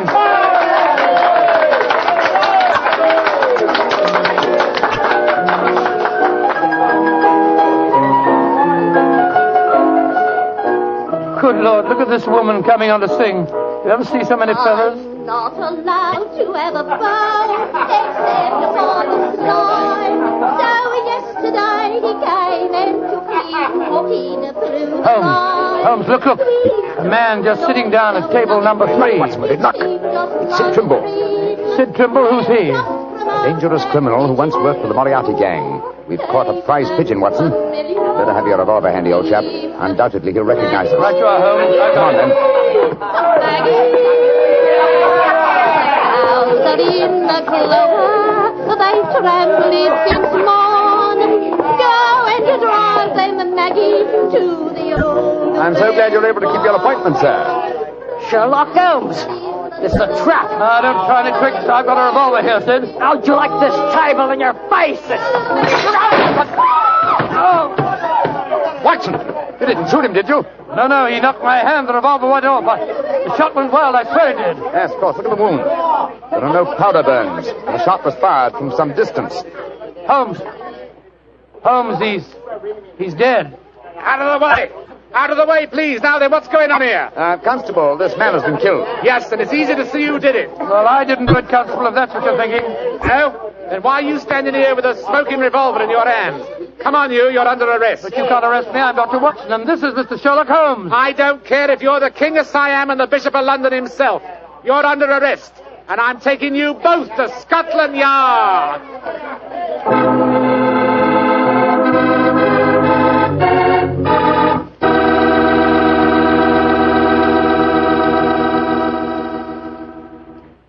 Good Lord, look at this woman coming on to sing. You ever see so many feathers? I'm not allowed to have a bow except upon the sly. So yesterday he came and took me walking through the night. Holmes, look. A man just sitting down at table number 3. What's with it? Look. It's Sid Trimble. Sid Trimble? Who's he? A dangerous criminal who once worked for the Moriarty gang. We've caught a prize pigeon, Watson. Better have your revolver handy, old chap. Undoubtedly he'll recognize it. Right you are, Holmes. Come on, then. In the clover, they tremble since morn. Go and drive them, Maggie, to the old. I'm so glad you're able to keep your appointment, sir. Sherlock Holmes. It's a trap. Now, don't try any tricks. I've got a revolver here, Sid. How'd you like this table in your face? Watson, you didn't shoot him, did you? No, he knocked my hand. The revolver went off. The shot went wild. I swear it did. Yes, of course. Look at the wound. There are no powder burns. The shot was fired from some distance. Holmes, he's dead. Out of the way! Out of the way, please. Now then, what's going on here? Constable, this man has been killed. Yes, and it's easy to see who did it. Well, I didn't do it, Constable, if that's what you're thinking. No? Then why are you standing here with a smoking revolver in your hand? Come on, you're under arrest. But you can't arrest me. I'm Dr. Watson, and this is Mr. Sherlock Holmes. I don't care if you're the King of Siam and the Bishop of London himself. You're under arrest, and I'm taking you both to Scotland Yard.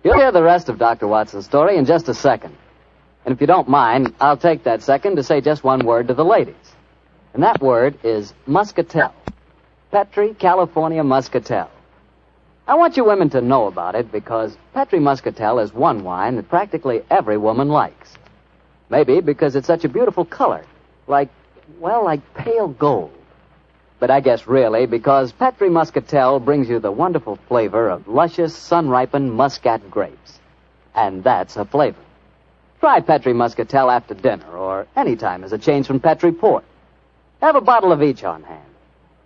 You'll hear the rest of Dr. Watson's story in just a second. And if you don't mind, I'll take that second to say just one word to the ladies. And that word is muscatel. Petri California Muscatel. I want you women to know about it because Petri Muscatel is one wine that practically every woman likes. Maybe because it's such a beautiful color, like pale gold. But I guess really because Petri Muscatel brings you the wonderful flavor of luscious, sun-ripened Muscat grapes. And that's a flavor. Try Petri Muscatel after dinner or any time as a change from Petri port. Have a bottle of each on hand.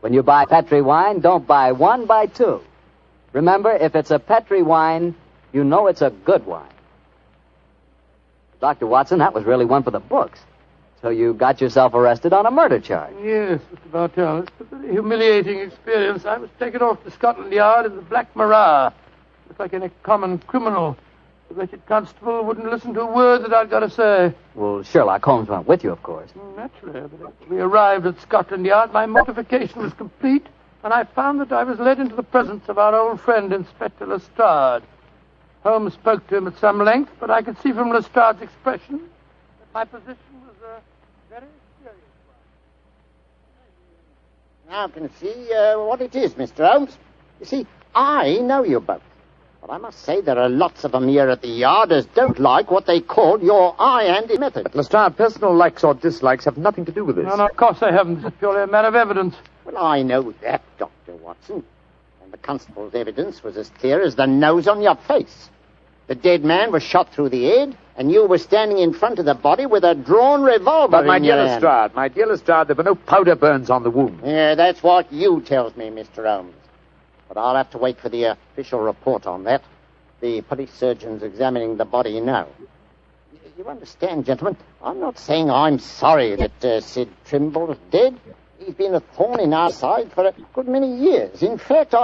When you buy Petri wine, don't buy one, buy two. Remember, if it's a Petri wine, you know it's a good wine. Dr. Watson, that was really one for the books. So you got yourself arrested on a murder charge. Yes, Mr. Bartell. It's a very humiliating experience. I was taken off to Scotland Yard in the Black Marat. Looked like any common criminal. The wretched constable wouldn't listen to a word that I'd got to say. Well, Sherlock Holmes went with you, of course. Naturally. But after we arrived at Scotland Yard, my mortification was complete, and I found that I was led into the presence of our old friend, Inspector Lestrade. Holmes spoke to him at some length, but I could see from Lestrade's expression that my position was a very serious one. Now I can see what it is, Mr. Holmes. You see, I know you both. But I must say there are lots of them here at the Yard as don't like what they call your eye-handy method. But, Lestrade, personal likes or dislikes have nothing to do with this. No, of course they haven't. It's purely a matter of evidence. Well, I know that, Dr. Watson. And the constable's evidence was as clear as the nose on your face. The dead man was shot through the head, and you were standing in front of the body with a drawn revolver But, my in dear your hand. Lestrade, there were no powder burns on the wound. Yeah, that's what you tells me, Mr. Holmes. But I'll have to wait for the official report on that. The police surgeon's examining the body now. You understand, gentlemen, I'm not saying I'm sorry that Sid Trimble's dead. He's been a thorn in our side for a good many years. In fact,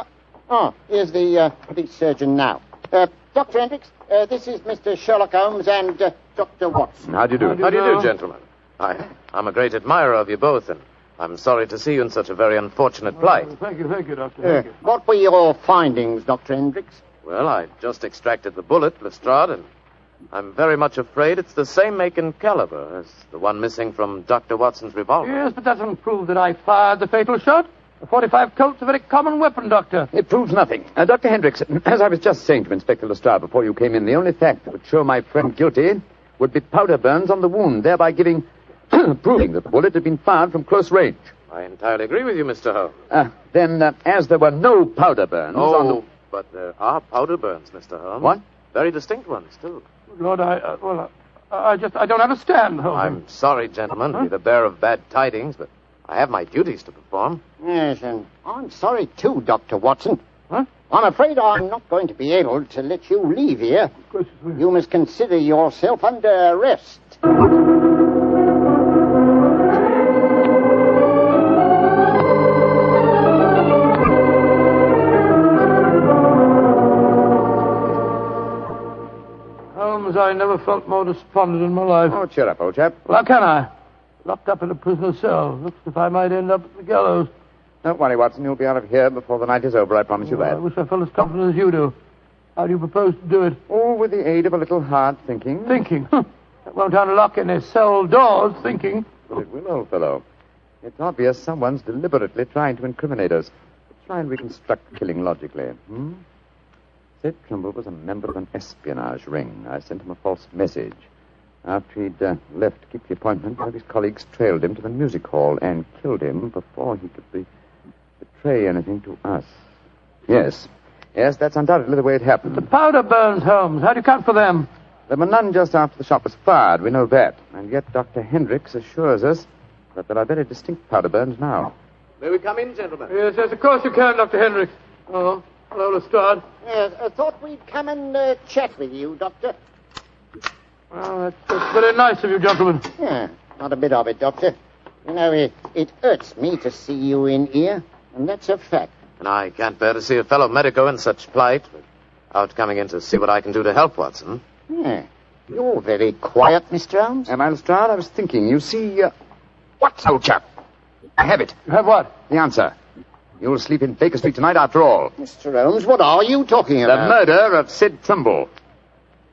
here's the police surgeon now. Dr. Hendricks, this is Mr. Sherlock Holmes and Dr. Watson. How do you do? How do you do, gentlemen? I'm a great admirer of you both, and I'm sorry to see you in such a very unfortunate plight. Thank you, Doctor. Thank you. What were your findings, Dr. Hendricks? Well, I just extracted the bullet, Lestrade, and I'm very much afraid it's the same make and caliber as the one missing from Dr. Watson's revolver. Yes, but that doesn't prove that I fired the fatal shot. A .45 Colt's a very common weapon, Doctor. It proves nothing. Dr. Hendricks, as I was just saying to Inspector Lestrade before you came in, the only fact that would show my friend guilty would be powder burns on the wound, thereby proving that the bullet had been fired from close range. I entirely agree with you, Mr. Holmes. Then, as there were no powder burns on the... but there are powder burns, Mr. Holmes. What? Very distinct ones, too. Lord, I don't understand, Holmes. I'm sorry, gentlemen, to be the bearer of bad tidings, but I have my duties to perform. Yes, and I'm sorry too, Dr. Watson. Huh? I'm afraid I'm not going to be able to let you leave here. You must consider yourself under arrest. Holmes, I never felt more despondent in my life. Oh, cheer up, old chap. Well, how can I? Locked up in a prisoner's cell. Looks as if I might end up at the gallows. Don't worry, Watson. You'll be out of here before the night is over, I promise you that. I wish I felt as confident as you do. How do you propose to do it? Oh, with the aid of a little hard thinking. Thinking? That won't unlock any cell doors, thinking. But it will, old fellow. It's obvious someone's deliberately trying to incriminate us. Let's try and reconstruct the killing logically. Said Trimble was a member of an espionage ring. I sent him a false message. After he'd left to keep the appointment, one of his colleagues trailed him to the music hall and killed him before he could betray anything to us. Yes, that's undoubtedly the way it happened. The powder burns, Holmes. How do you account for them? There were none just after the shot was fired. We know that. And yet Dr. Hendricks assures us that there are very distinct powder burns now. May we come in, gentlemen? Yes, of course you can, Dr. Hendricks. Oh, hello, Lestrade. Yes, I thought we'd come and chat with you, Doctor. Well, that's very nice of you, gentlemen. Yeah, not a bit of it, Doctor. You know, it hurts me to see you in here, and that's a fact. And I can't bear to see a fellow medico in such plight, without coming in to see what I can do to help, Watson. Yeah. You're very quiet, Mr. Holmes. Am I, Lestrade? I was thinking. You see, What, old chap? I have it. You have what? The answer. You'll sleep in Baker Street tonight after all. Mr. Holmes, what are you talking about? The murder of Sid Trimble.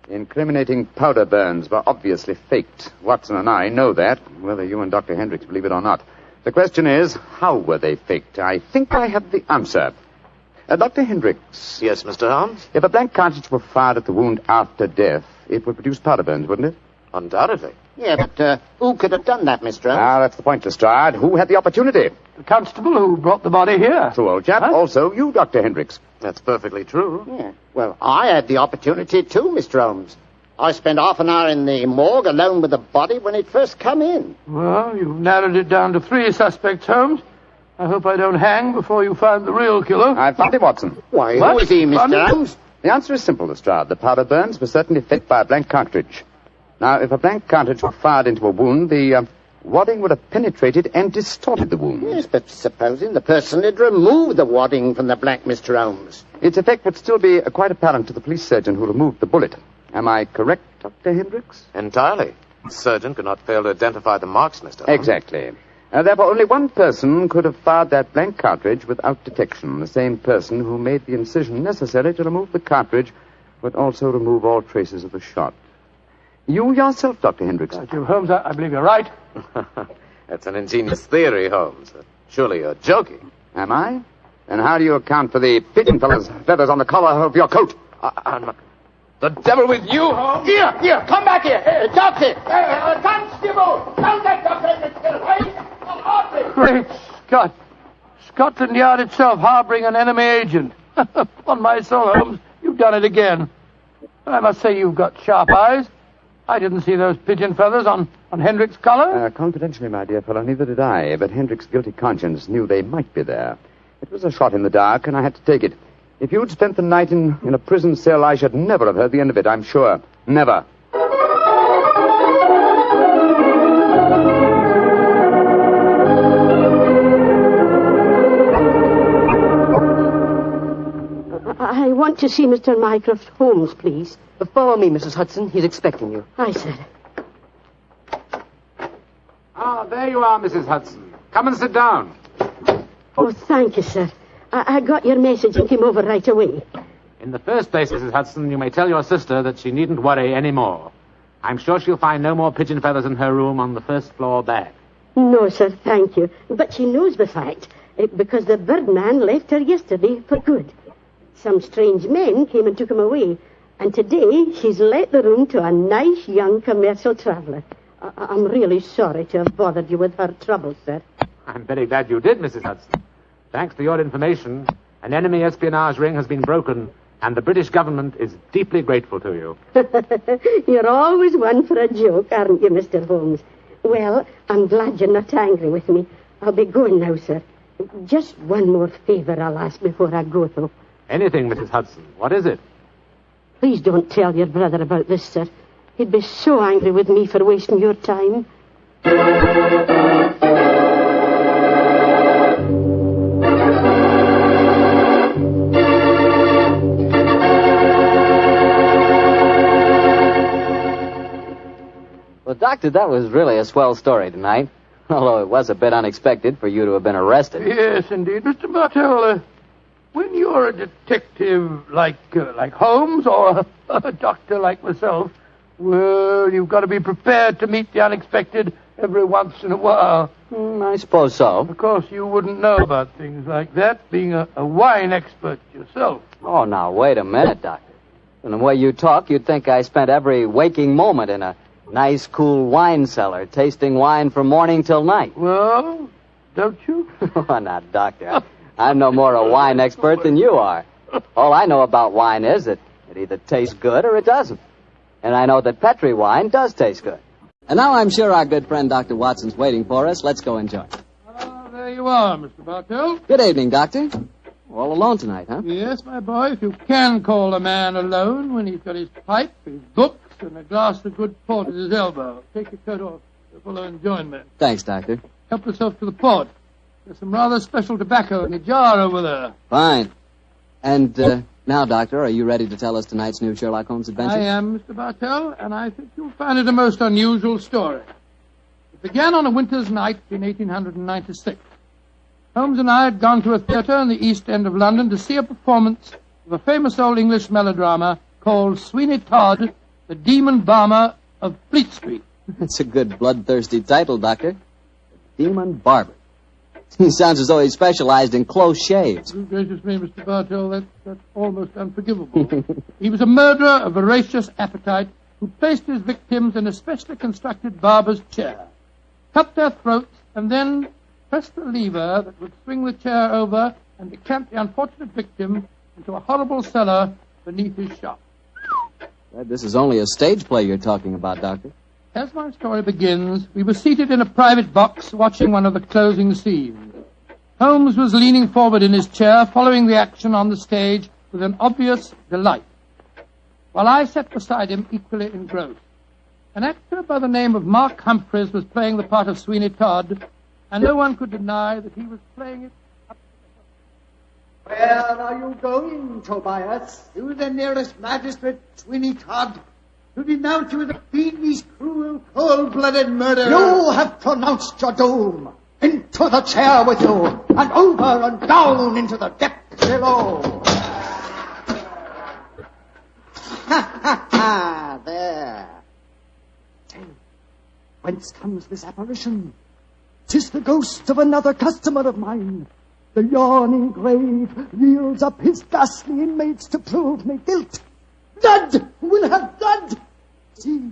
The incriminating powder burns were obviously faked. Watson and I know that, whether you and Dr. Hendricks believe it or not. The question is, how were they faked? I think I have the answer. Dr. Hendricks. Yes, Mr. Holmes? If a blank cartridge were fired at the wound after death, it would produce powder burns, wouldn't it? Undoubtedly. Yeah, but who could have done that, Mr. Holmes? Ah, that's the point, Lestrade. Who had the opportunity? The constable who brought the body here. True, old chap. Huh? Also, you, Dr. Hendricks. That's perfectly true. Yeah. Well, I had the opportunity too, Mr. Holmes. I spent half an hour in the morgue alone with the body when it first come in. Well, you've narrowed it down to 3 suspects, Holmes. I hope I don't hang before you find the real killer. I found him, Watson. Why, who is he, Mr. Holmes? The answer is simple, Lestrade. The powder burns were certainly faked by a blank cartridge. Now, if a blank cartridge were fired into a wound, the wadding would have penetrated and distorted the wound. Yes, but supposing the person had removed the wadding from the blank, Mr. Holmes. Its effect would still be quite apparent to the police surgeon who removed the bullet. Am I correct, Dr. Hendricks? Entirely. The surgeon could not fail to identify the marks, Mr. Holmes. Exactly. Therefore, only one person could have fired that blank cartridge without detection. The same person who made the incision necessary to remove the cartridge would also remove all traces of the shot. You yourself, Dr. Hendricks. Holmes, I believe you're right. That's an ingenious theory, Holmes. Surely you're joking. Am I? Then how do you account for the pigeon feathers on the collar of your coat? The devil with you, Holmes! Here, come back here. Doctor! Constable! Tell that doctor Great Scott. Scotland Yard itself harboring an enemy agent. Upon my soul, Holmes, you've done it again. I must say you've got sharp eyes. I didn't see those pigeon feathers on Hendricks' collar. Confidentially, my dear fellow, neither did I. But Hendricks' guilty conscience knew they might be there. It was a shot in the dark, and I had to take it. If you'd spent the night in a prison cell, I should never have heard the end of it, I'm sure. Never. I want to see Mr. Mycroft Holmes, please. Follow me, Mrs. Hudson. He's expecting you. Aye, sir. Ah, there you are, Mrs. Hudson. Come and sit down. Oh, thank you, sir. I got your message and came over right away. In the first place, Mrs. Hudson, you may tell your sister that she needn't worry any more. I'm sure she'll find no more pigeon feathers in her room on the first floor back. No, sir, thank you. But she knows the fact. because the Birdman left her yesterday for good. Some strange men came and took him away, and today she's let the room to a nice young commercial traveller. I'm really sorry to have bothered you with her trouble, sir. I'm very glad you did, Mrs. Hudson. Thanks to your information, an enemy espionage ring has been broken, and the British government is deeply grateful to you. You're always one for a joke, aren't you, Mr. Holmes? Well, I'm glad you're not angry with me. I'll be going now, sir. Just one more favour I'll ask before I go, though. Anything, Mrs. Hudson. What is it? Please don't tell your brother about this, sir. He'd be so angry with me for wasting your time. Well, Doctor, that was really a swell story tonight. Although it was a bit unexpected for you to have been arrested. Yes, indeed. Mr. Bartell, when you're a detective like Holmes or a doctor like myself, well, you've got to be prepared to meet the unexpected every once in a while. I suppose so. Of course, you wouldn't know about things like that, being a wine expert yourself. Oh, now, wait a minute, Doctor. From the way you talk, you'd think I spent every waking moment in a nice, cool wine cellar, tasting wine from morning till night. Well, don't you? Oh, now, Doctor, I'm no more a wine expert than you are. All I know about wine is that it either tastes good or it doesn't. And I know that Petri wine does taste good. And now I'm sure our good friend Dr. Watson's waiting for us. Let's go enjoy. There you are, Mr. Bartell. Good evening, Doctor. All alone tonight, huh? Yes, my boy, if you can call a man alone when he's got his pipe, his books, and a glass of good port at his elbow. Take your coat off. You're full of enjoyment. Thanks, Doctor. Help yourself to the port. There's some rather special tobacco in the jar over there. Fine. And now, Doctor, are you ready to tell us tonight's new Sherlock Holmes adventure? I am, Mr. Bartell, and I think you'll find it a most unusual story. It began on a winter's night in 1896. Holmes and I had gone to a theatre in the East End of London to see a performance of a famous old English melodrama called Sweeney Todd, the Demon Barber of Fleet Street. That's a good bloodthirsty title, Doctor. The Demon Barber. He sounds as though he specialized in close shaves. Good gracious me, Mr. Bartell, that's almost unforgivable. He was a murderer of voracious appetite who placed his victims in a specially constructed barber's chair, cut their throats, and then pressed the lever that would swing the chair over and decamp the unfortunate victim into a horrible cellar beneath his shop. This is only a stage play you're talking about, Doctor. As my story begins, we were seated in a private box watching one of the closing scenes. Holmes was leaning forward in his chair, following the action on the stage with an obvious delight, while I sat beside him equally engrossed. An actor by the name of Mark Humphreys was playing the part of Sweeney Todd, and no one could deny that he was playing it up to the Where are you going, Tobias? To the nearest magistrate, Sweeney Todd, to denounce you as a fiendish, cruel, cold-blooded murderer. You have pronounced your doom. Into the chair with you, and over and down into the depths below. Ha, ha, ha, there. Say, whence comes this apparition? 'Tis the ghost of another customer of mine. The yawning grave yields up his ghastly inmates to prove me guilt. Blood will have blood. See,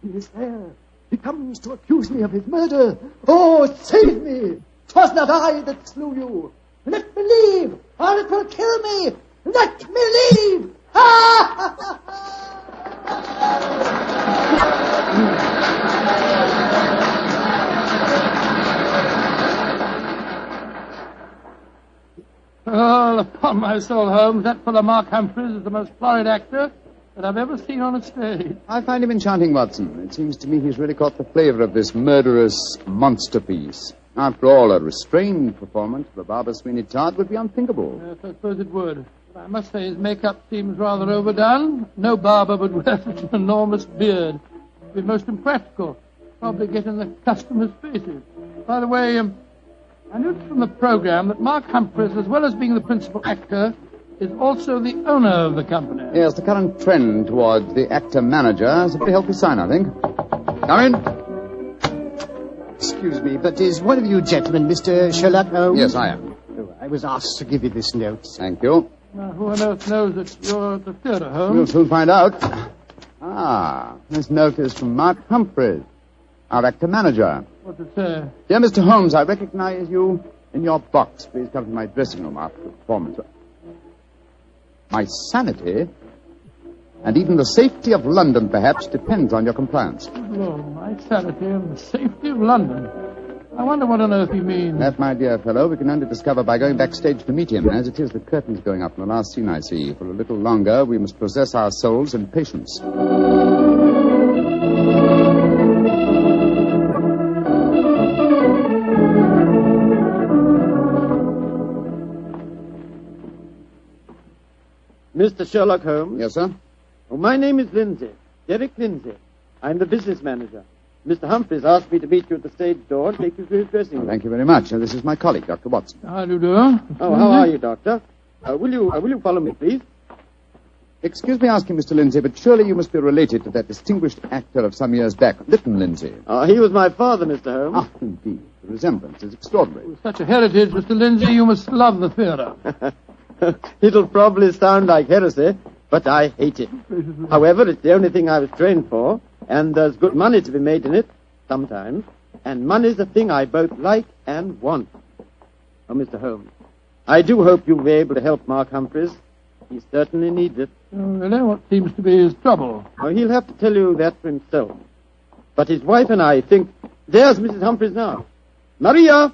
he is there. He comes to accuse me of his murder. Oh, save me! 'Twas not I that slew you. Let me leave, or it will kill me. Let me leave! Ha! Well, upon my soul, Holmes, that fellow Mark Humphreys is the most florid actor that I've ever seen on a stage. I find him enchanting, Watson. It seems to me he's really caught the flavor of this murderous monster piece. After all, a restrained performance of the Barber Sweeney Todd would be unthinkable. Yes, I suppose it would. But I must say his makeup seems rather overdone. No barber would wear such an enormous beard. It would be most impractical. Probably get in the customers' faces. By the way, I noticed from the program that Mark Humphreys, as well as being the principal actor, is also the owner of the company. Yes, the current trend towards the actor-manager is a pretty healthy sign, I think. Come in. Excuse me, but is one of you gentlemen Mr. Sherlock Holmes? Yes, I am. was asked to give you this note, sir. Thank you. Now, who on earth knows that you're at the theatre, Holmes? We'll soon find out. This note is from Mark Humphreys, our actor-manager. What's it say? Dear Mr. Holmes, I recognize you in your box. Please come to my dressing room after the performance. My sanity, and even the safety of London, perhaps, depends on your compliance. Oh, my sanity and the safety of London. I wonder what on earth he means. That, my dear fellow, we can only discover by going backstage to meet him. As it is, the curtain's going up in the last scene I see. For a little longer, we must possess our souls in patience. Mr. Sherlock Holmes? Yes, sir? Oh, my name is Lindsay. Derek Lindsay. I'm the business manager. Mr. Humphreys asked me to meet you at the stage door and take you to his dressing room. Thank you very much. This is my colleague, Dr. Watson. How do you do? Oh, how are you, Doctor? Will you follow me, please? Excuse me asking, Mr. Lindsay, but surely you must be related to that distinguished actor of some years back, Leyton Lindsay. He was my father, Mr. Holmes. Indeed. The resemblance is extraordinary. With such a heritage, Mr. Lindsay, you must love the theatre. It'll probably sound like heresy, but I hate it. However, it's the only thing I was trained for, and there's good money to be made in it, sometimes, and money's a thing I both like and want. Oh, Mr. Holmes, I do hope you'll be able to help Mark Humphreys. He certainly needs it. Oh, really? What seems to be his trouble? Oh, he'll have to tell you that for himself. But his wife and I think... There's Mrs. Humphreys now. Maria!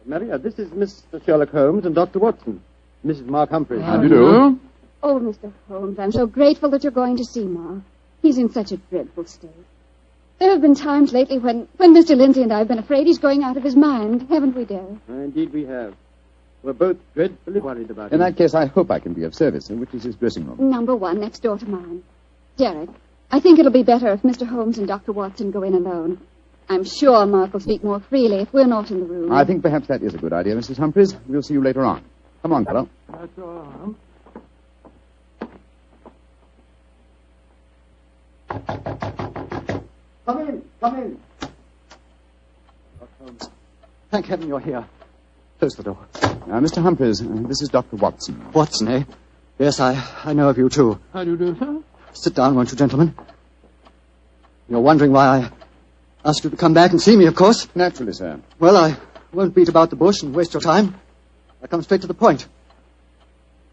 Maria, this is Mr. Sherlock Holmes and Dr. Watson. Mrs. Mark Humphreys. How do you do? Oh, Mr. Holmes, I'm so grateful that you're going to see Mark. He's in such a dreadful state. There have been times lately when Mr. Lindsay and I have been afraid he's going out of his mind, haven't we, Derek? Indeed we have. We're both dreadfully worried about him. In that case, I hope I can be of service. Which is his dressing room? Number 1, next door to mine. Derek, I think it'll be better if Mr. Holmes and Dr. Watson go in alone. I'm sure Mark will speak more freely if we're not in the room. I think perhaps that is a good idea, Mrs. Humphreys. We'll see you later on. Come on, fellow. That's all. Come in, come in. Dr. Holmes, thank heaven you're here. Close the door. Mr. Humphreys, this is Dr. Watson. Watson, eh? Yes, I know of you, too. How do you do, sir? Sit down, won't you, gentlemen? You're wondering why I asked you to come back and see me, of course. Naturally, sir. Well, I won't beat about the bush and waste your time. I come straight to the point.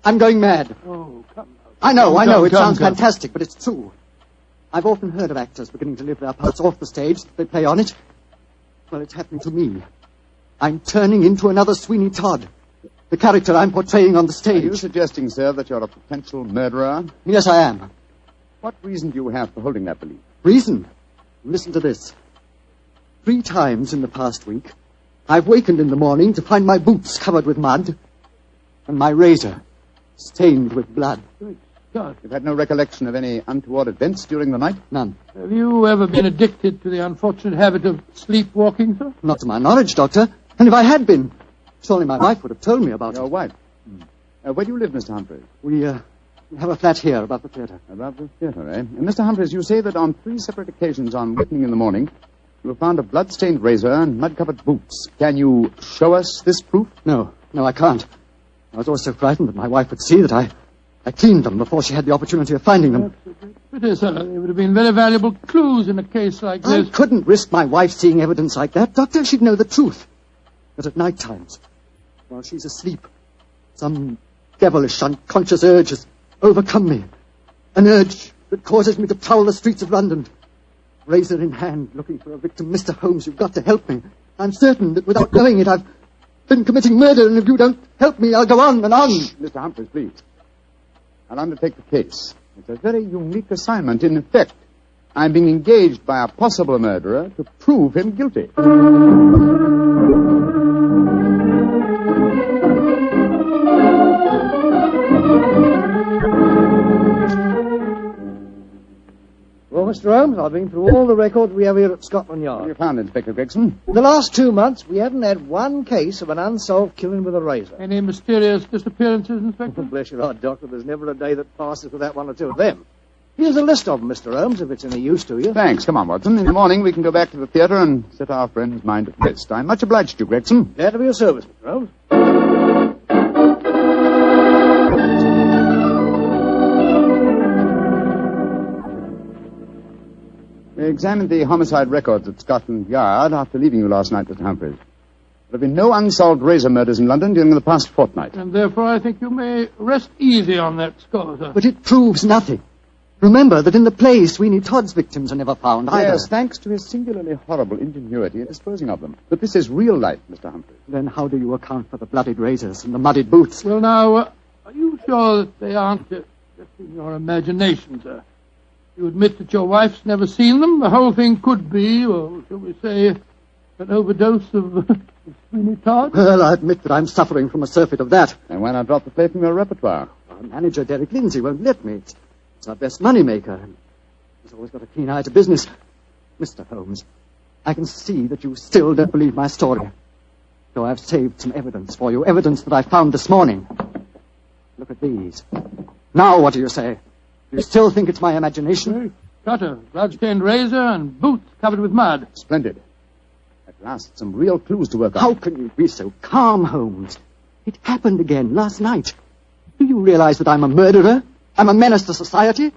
I'm going mad. Oh, come now. I know. It sounds fantastic, but it's true. I've often heard of actors beginning to live their parts off the stage. They play on it. Well, it's happening to me. I'm turning into another Sweeney Todd. The character I'm portraying on the stage. Are you suggesting, sir, that you're a potential murderer? Yes, I am. What reason do you have for holding that belief? Reason? Listen to this. 3 times in the past week, I've wakened in the morning to find my boots covered with mud and my razor stained with blood. God. You've had no recollection of any untoward events during the night? None. Have you ever been addicted to the unfortunate habit of sleepwalking, sir? Not to my knowledge, Doctor. And if I had been, surely my wife would have told me about it. Your wife? Where do you live, Mr. Humphreys? We have a flat here above the theatre. Above the theatre, eh? And Mr. Humphreys, you say that on 3 separate occasions on wakening in the morning, you found a blood-stained razor and mud-covered boots. Can you show us this proof? No, I can't. I was always so frightened that my wife would see that I cleaned them before she had the opportunity of finding them. It is, sir. They would have been very valuable clues in a case like this. I couldn't risk my wife seeing evidence like that, Doctor. She'd know the truth. But at night times, while she's asleep, some devilish, unconscious urge has overcome me. An urge that causes me to prowl the streets of London. Razor in hand, looking for a victim. Mr. Holmes, you've got to help me. I'm certain that without knowing it, I've been committing murder, and if you don't help me, I'll go on and on. Mr. Humphreys, please. I'll undertake the case. It's a very unique assignment. In effect, I'm being engaged by a possible murderer to prove him guilty. Well, Mr. Holmes, I've been through all the records we have here at Scotland Yard. What have you found, Inspector Gregson? In the last 2 months, we haven't had one case of an unsolved killing with a razor. Any mysterious disappearances, Inspector? Bless your heart, Doctor. There's never a day that passes without 1 or 2 of them. Here's a list of them, Mr. Holmes, if it's any use to you. Thanks. Come on, Watson. In the morning we can go back to the theatre and set our friend's mind at rest. I'm much obliged to you, Gregson. Glad to be of service, Mr. Holmes. We examined the homicide records at Scotland Yard after leaving you last night, Mr. Humphreys. There have been no unsolved razor murders in London during the past fortnight. And therefore I think you may rest easy on that score, sir. But it proves nothing. Remember that in the play, Sweeney Todd's victims are never found either. Yes, thanks to his singularly horrible ingenuity in disposing of them. But this is real life, Mr. Humphreys. Then how do you account for the bloodied razors and the muddied boots? Well, now, are you sure that they aren't just in your imagination, sir? You admit that your wife's never seen them? The whole thing could be, or shall we say, an overdose of Sweeney Todd? Well, I admit that I'm suffering from a surfeit of that. And why not drop the play from your repertoire? Our manager, Derek Lindsay, won't let me. It's our best money-maker. He's always got a keen eye to business. Mr. Holmes, I can see that you still don't believe my story. So I've saved some evidence for you, evidence that I found this morning. Look at these. Now what do you say? Do you still think it's my imagination? Cutter, blood-stained razor, and boots covered with mud. Splendid. At last, some real clues to work on. How can you be so calm, Holmes? It happened again last night. Do you realize that I'm a murderer? I'm a menace to society?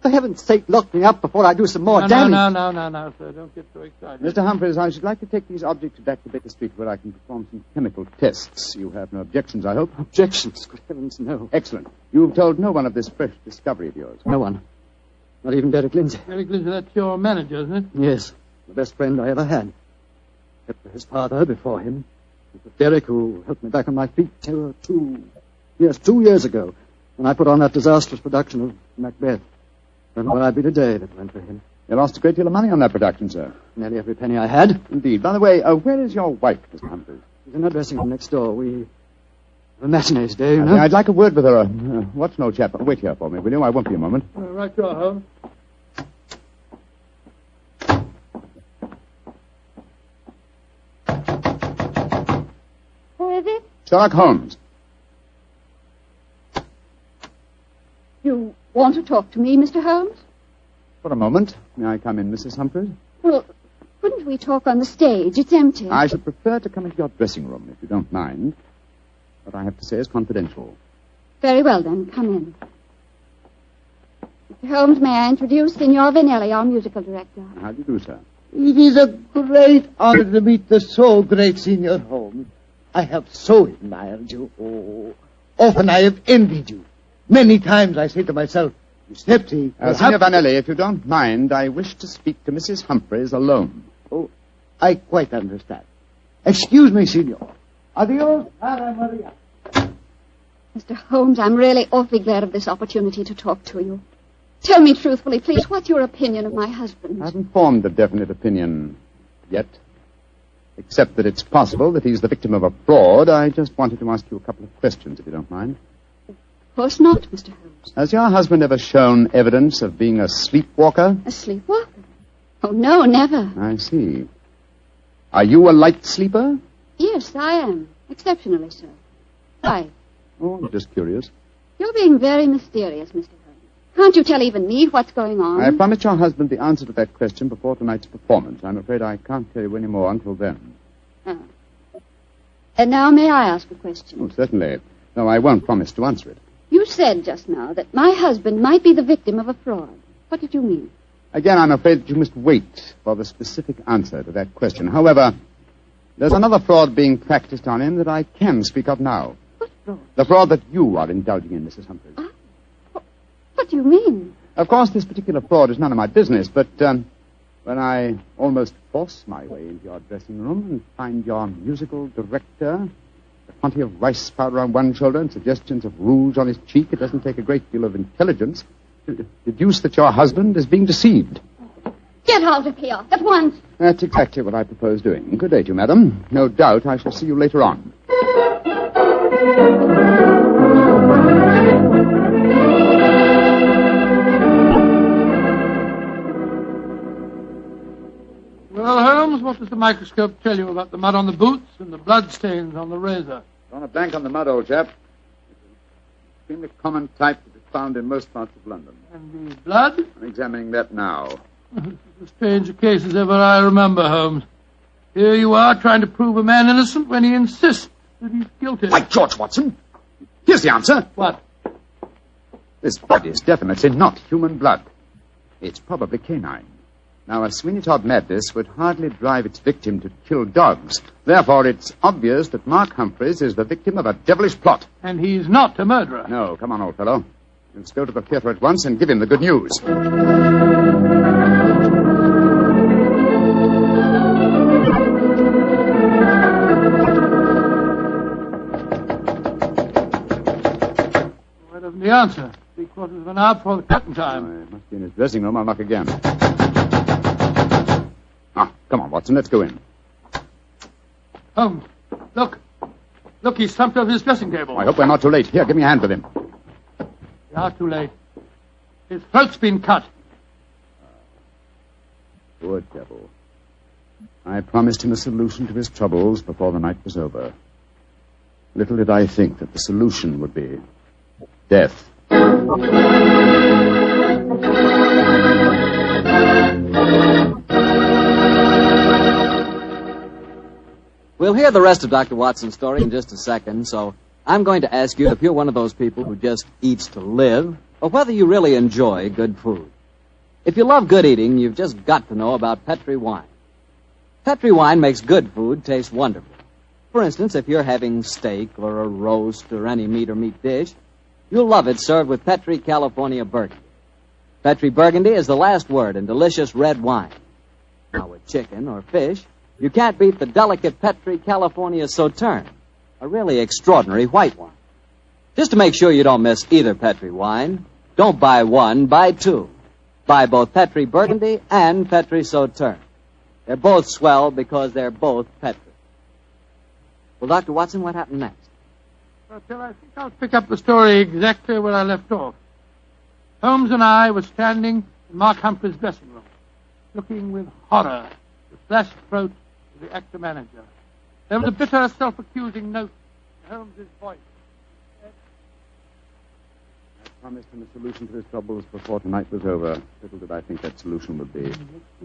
For heaven's sake, lock me up before I do some more damage. No, sir. Don't get so excited. Mr. Humphreys, I should like to take these objects back to Baker Street where I can perform some chemical tests. You have no objections, I hope? Objections? Good heavens, no. Excellent. You've told no one of this fresh discovery of yours? No one. Not even Derek Lindsay. Derek Lindsay, that's your manager, isn't it? Yes. The best friend I ever had. Except for his father before him. It was Derek who helped me back on my feet 2 years ago, when I put on that disastrous production of Macbeth. Don't know where I'd be today if it went for him. You lost a great deal of money on that production, sir. Nearly every penny I had. Indeed. By the way, where is your wife, Mr. Humphreys? She's in her dressing room next door. We have a matinee today, you know. I'd like a word with her. Watson, old chap, wait here for me, will you? I won't be a moment. Right, you are, Holmes. Who is it? Sherlock Holmes. You want to talk to me, Mr. Holmes? For a moment. May I come in, Mrs. Humphreys? Well, couldn't we talk on the stage? It's empty. I should prefer to come into your dressing room, if you don't mind. What I have to say is confidential. Very well, then. Come in. Mr. Holmes, may I introduce Signor Vanelli, our musical director? How do you do, sir? It is a great honor to meet the so great Signor Holmes. I have so admired you. Oh, often I have envied you. Many times I say to myself, Snipsy, Signor Vanelli, if you don't mind, I wish to speak to Mrs. Humphreys alone. Oh, I quite understand. Excuse me, Signor. Adios, Cara Maria. Mr. Holmes, I'm really awfully glad of this opportunity to talk to you. Tell me truthfully, please, what's your opinion of my husband? I haven't formed a definite opinion yet. Except that it's possible that he's the victim of a fraud. I just wanted to ask you a couple of questions, if you don't mind. Of course not, Mr. Holmes. Has your husband ever shown evidence of being a sleepwalker? A sleepwalker? Oh, no, never. I see. Are you a light sleeper? Yes, I am. Exceptionally so. Why? Oh, I'm just curious. You're being very mysterious, Mr. Holmes. Can't you tell even me what's going on? I promised your husband the answer to that question before tonight's performance. I'm afraid I can't tell you any more until then. Oh. And now may I ask a question? Oh, certainly. No, I won't promise to answer it. You said just now that my husband might be the victim of a fraud. What did you mean? Again, I'm afraid that you must wait for the specific answer to that question. However, there's another fraud being practiced on him that I can speak of now. What fraud? The fraud that you are indulging in, Mrs. Humphreys. What do you mean? Of course, this particular fraud is none of my business, but when I almost force my way into your dressing room and find your musical director, a quantity of rice powder on one shoulder and suggestions of rouge on his cheek, it doesn't take a great deal of intelligence to deduce that your husband is being deceived. Get out of here, at once. That's exactly what I propose doing. Good day to you, madam. No doubt I shall see you later on. Well, Holmes, what does the microscope tell you about the mud on the boots and the blood stains on the razor? On a blank on the mud, old chap. It's an extremely common type of found in most parts of London. And the blood? I'm examining that now. This is as strange a case as ever I remember, Holmes. Here you are trying to prove a man innocent when he insists that he's guilty. By George, Watson! Here's the answer. What? This blood is definitely not human blood. It's probably canine. Now, a Sweeney Todd madness would hardly drive its victim to kill dogs. Therefore, it's obvious that Mark Humphreys is the victim of a devilish plot. And he's not a murderer. No, come on, old fellow. Let's go to the theater at once and give him the good news. Where doesn't he answer? 3/4 of an hour before the curtain time. He must be in his dressing room. I'll knock again. Come on, Watson, let's go in. Holmes, look. Look, he's slumped over his dressing table. I hope we're not too late. Here, give me a hand with him. We are too late. His throat's been cut. Poor devil. I promised him a solution to his troubles before the night was over. Little did I think that the solution would be death. We'll hear the rest of Dr. Watson's story in just a second, so I'm going to ask you if you're one of those people who just eats to live, or whether you really enjoy good food. If you love good eating, you've just got to know about Petri wine. Petri wine makes good food taste wonderful. For instance, if you're having steak or a roast or any meat or meat dish, you'll love it served with Petri California Burgundy. Petri Burgundy is the last word in delicious red wine. Now, with chicken or fish, you can't beat the delicate Petri California Sauterne, a really extraordinary white wine. Just to make sure you don't miss either Petri wine, don't buy one, buy two. Buy both Petri Burgundy and Petri Sauterne. They're both swell because they're both Petri. Well, Dr. Watson, what happened next? Well, Phil, I think I'll pick up the story exactly where I left off. Holmes and I were standing in Mark Humphrey's dressing room, looking with horror at the slashed throat of the actor manager. There was a bitter, self-accusing note in Holmes's voice. I promised him a solution to his troubles before tonight was over. Little did I think that solution would be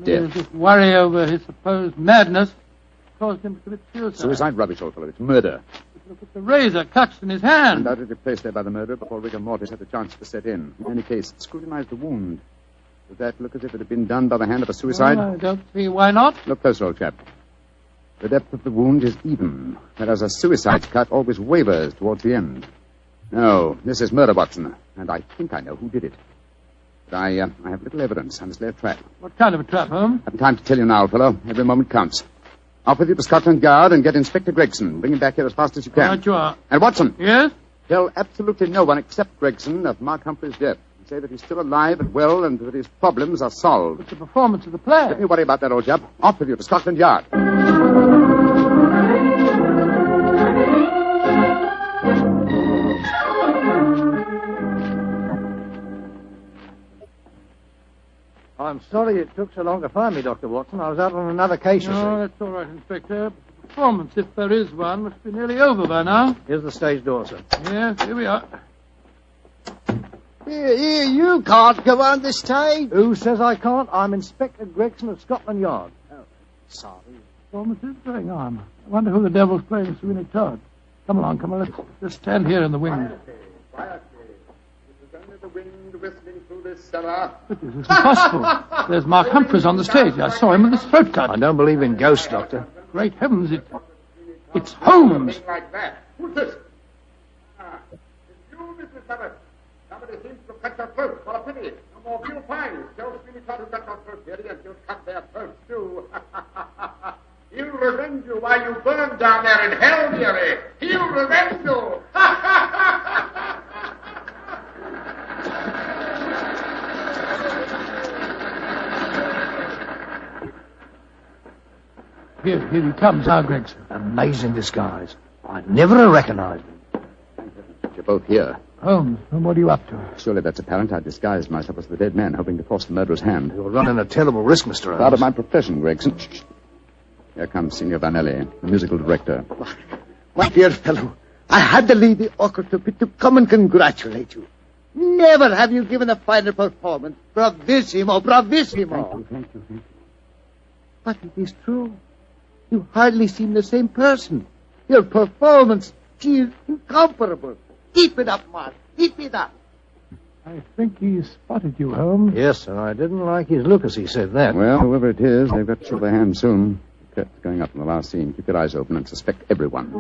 death. This worry over his supposed madness caused him to commit suicide. Suicide? Rubbish, old fellow. It's murder. Look at the razor cuts in his hand. Undoubtedly placed there by the murderer before rigor mortis had the chance to set in. In any case, scrutinize the wound. Does that look as if it had been done by the hand of a suicide? Well, I don't see why not. Look closer, old chap. The depth of the wound is even, whereas a suicide cut always wavers towards the end. No, this is murder, Watson, and I think I know who did it. But I have little evidence. I must lay a trap. What kind of a trap, Holmes? I haven't time to tell you now, fellow. Every moment counts. Off with you to Scotland Yard and get Inspector Gregson. Bring him back here as fast as you can. Right you are. And Watson. Yes? Tell absolutely no one except Gregson of Mark Humphrey's death. And say that he's still alive and well and that his problems are solved. It's the performance of the play. Don't you worry about that, old chap. Off with you to Scotland Yard. I'm sorry it took so long to find me, Dr. Watson. I was out on another case, you see. No, that's all right, Inspector. The performance, if there is one, must be nearly over by now. Here's the stage door, sir. Yes, here we are. Here, you can't go on the stage. Who says I can't? I'm Inspector Gregson of Scotland Yard. Oh, sorry. Performance is going on. I wonder who the devil's playing Sweeney Todd. Come along, let's stand here in the wind. Quietly. It is only the wind whistling through this cellar. But this is impossible. There's Mark Humphreys on the stage. I saw him with his throat cut. I don't believe in ghosts, Doctor. Great heavens, it's Holmes. Like that. Who's this? It's you, Mrs. Summers. Somebody seems to cut your throat. What a pity. No more real fines. Tell Sweeney Todd who cut your throat, dearie, and he'll cut their throats, too. He'll revenge you while you burn down there in hell, dearie. He'll revenge you. Here he comes now, Gregson. Amazing disguise. I never have recognized him. You're both here. Holmes, what are you up to? Surely that's apparent. I disguised myself as the dead man, hoping to force the murderer's hand. You're running a terrible risk, Mr. Holmes. Part of my profession, Gregson. Here comes Signor Vanelli, the musical director. My dear fellow, I had to leave the orchestra pit to come and congratulate you. Never have you given a finer performance. Bravissimo, bravissimo. Thank you. But it is true. You hardly seem the same person. Your performance, she is incomparable. Keep it up, Mark. Keep it up. I think he spotted you, Holmes. Yes, and I didn't like his look as he said that. Well, whoever it is, they've got to show their hands soon. The curtain's going up in the last scene. Keep your eyes open and suspect everyone.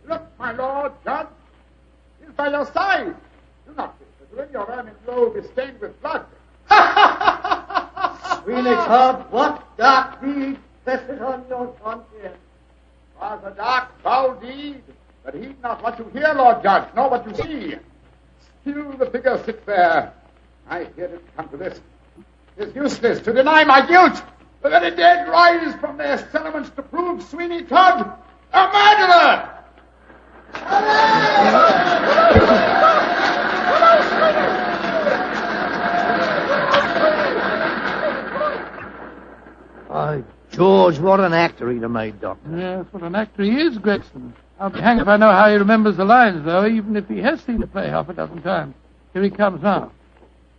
Look, my lord, judge. He's by your side. Do not consider your ermine robe is stained with blood. Phoenix Hub, what dark deed presses on your conscience? Was a dark, foul deed, but heed not what you hear, Lord Judge, nor what you see. Still the figure sits there. I hear it come to this. It is useless to deny my guilt. The very dead rise from their settlements to prove Sweeney Todd a murderer. By George, what an actor he'd have made, Doctor. Yes, what an actor he is, Gregson. I'll be hanged if I know how he remembers the lines, though, even if he has seen the play half a dozen times. Here he comes now.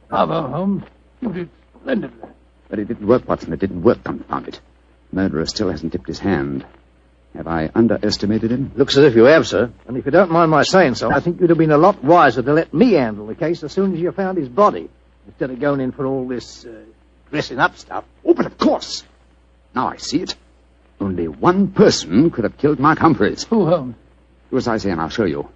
Bravo, Holmes. You did splendidly. But it didn't work, Watson. It didn't work, confound it. The murderer still hasn't tipped his hand. Have I underestimated him? Looks as if you have, sir. And if you don't mind my saying so, I think you'd have been a lot wiser to let me handle the case as soon as you found his body, instead of going in for all this dressing up stuff. Oh, but of course. Now I see it. Only one person could have killed Mark Humphreys. Who, Holmes? Do as I say, and I'll show you.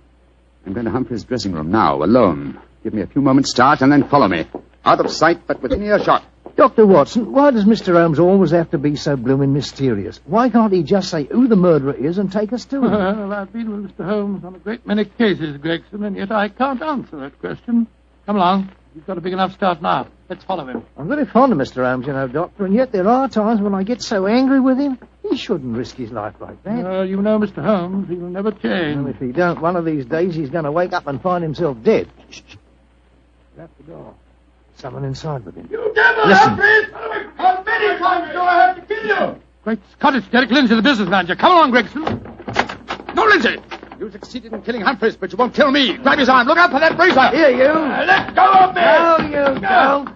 I'm going to Humphreys' dressing room now, alone. Give me a few moments' start, and then follow me. Out of sight, but within earshot. Dr. Watson, why does Mr. Holmes always have to be so blooming mysterious? Why can't he just say who the murderer is and take us to him? Well, I've been with Mr. Holmes on a great many cases, Gregson, and yet I can't answer that question. Come along. You've got a big enough start now. Let's follow him. I'm very fond of Mr. Holmes, you know, Doctor, and yet there are times when I get so angry with him. He shouldn't risk his life like that. You know Mr. Holmes. He will never change. Well, if he don't, one of these days he's going to wake up and find himself dead. Shh. Shut the door. Someone inside with him. You devil, Listen. Humphreys! How many times do I have to kill you? Great Scott, it's Derek Lindsay, the business manager. Come along, Gregson. No, Lindsay! You succeeded in killing Humphreys, but you won't kill me. Grab his arm. Look out for that razor. Here, you. Let go of me! No, you don't.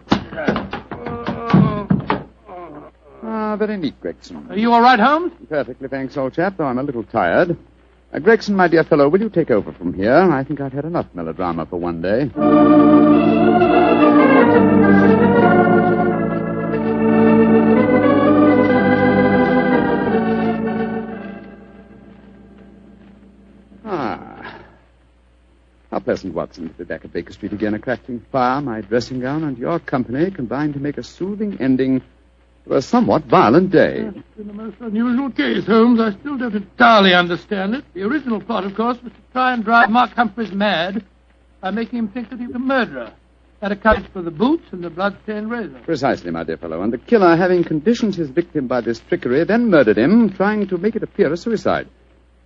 Very neat, Gregson. Are you all right, Holmes? Perfectly, thanks, old chap, though I'm a little tired. Gregson, my dear fellow, will you take over from here? I think I've had enough melodrama for one day. How pleasant, Watson, to be back at Baker Street again, a crackling fire, my dressing gown, and your company combined to make a soothing ending to a somewhat violent day. It's been a most unusual case, Holmes. I still don't entirely understand it. The original plot, of course, was to try and drive Mark Humphreys mad by making him think that he was a murderer. That accounts for the boots and the blood-stained razor. Precisely, my dear fellow. And the killer, having conditioned his victim by this trickery, then murdered him, trying to make it appear a suicide.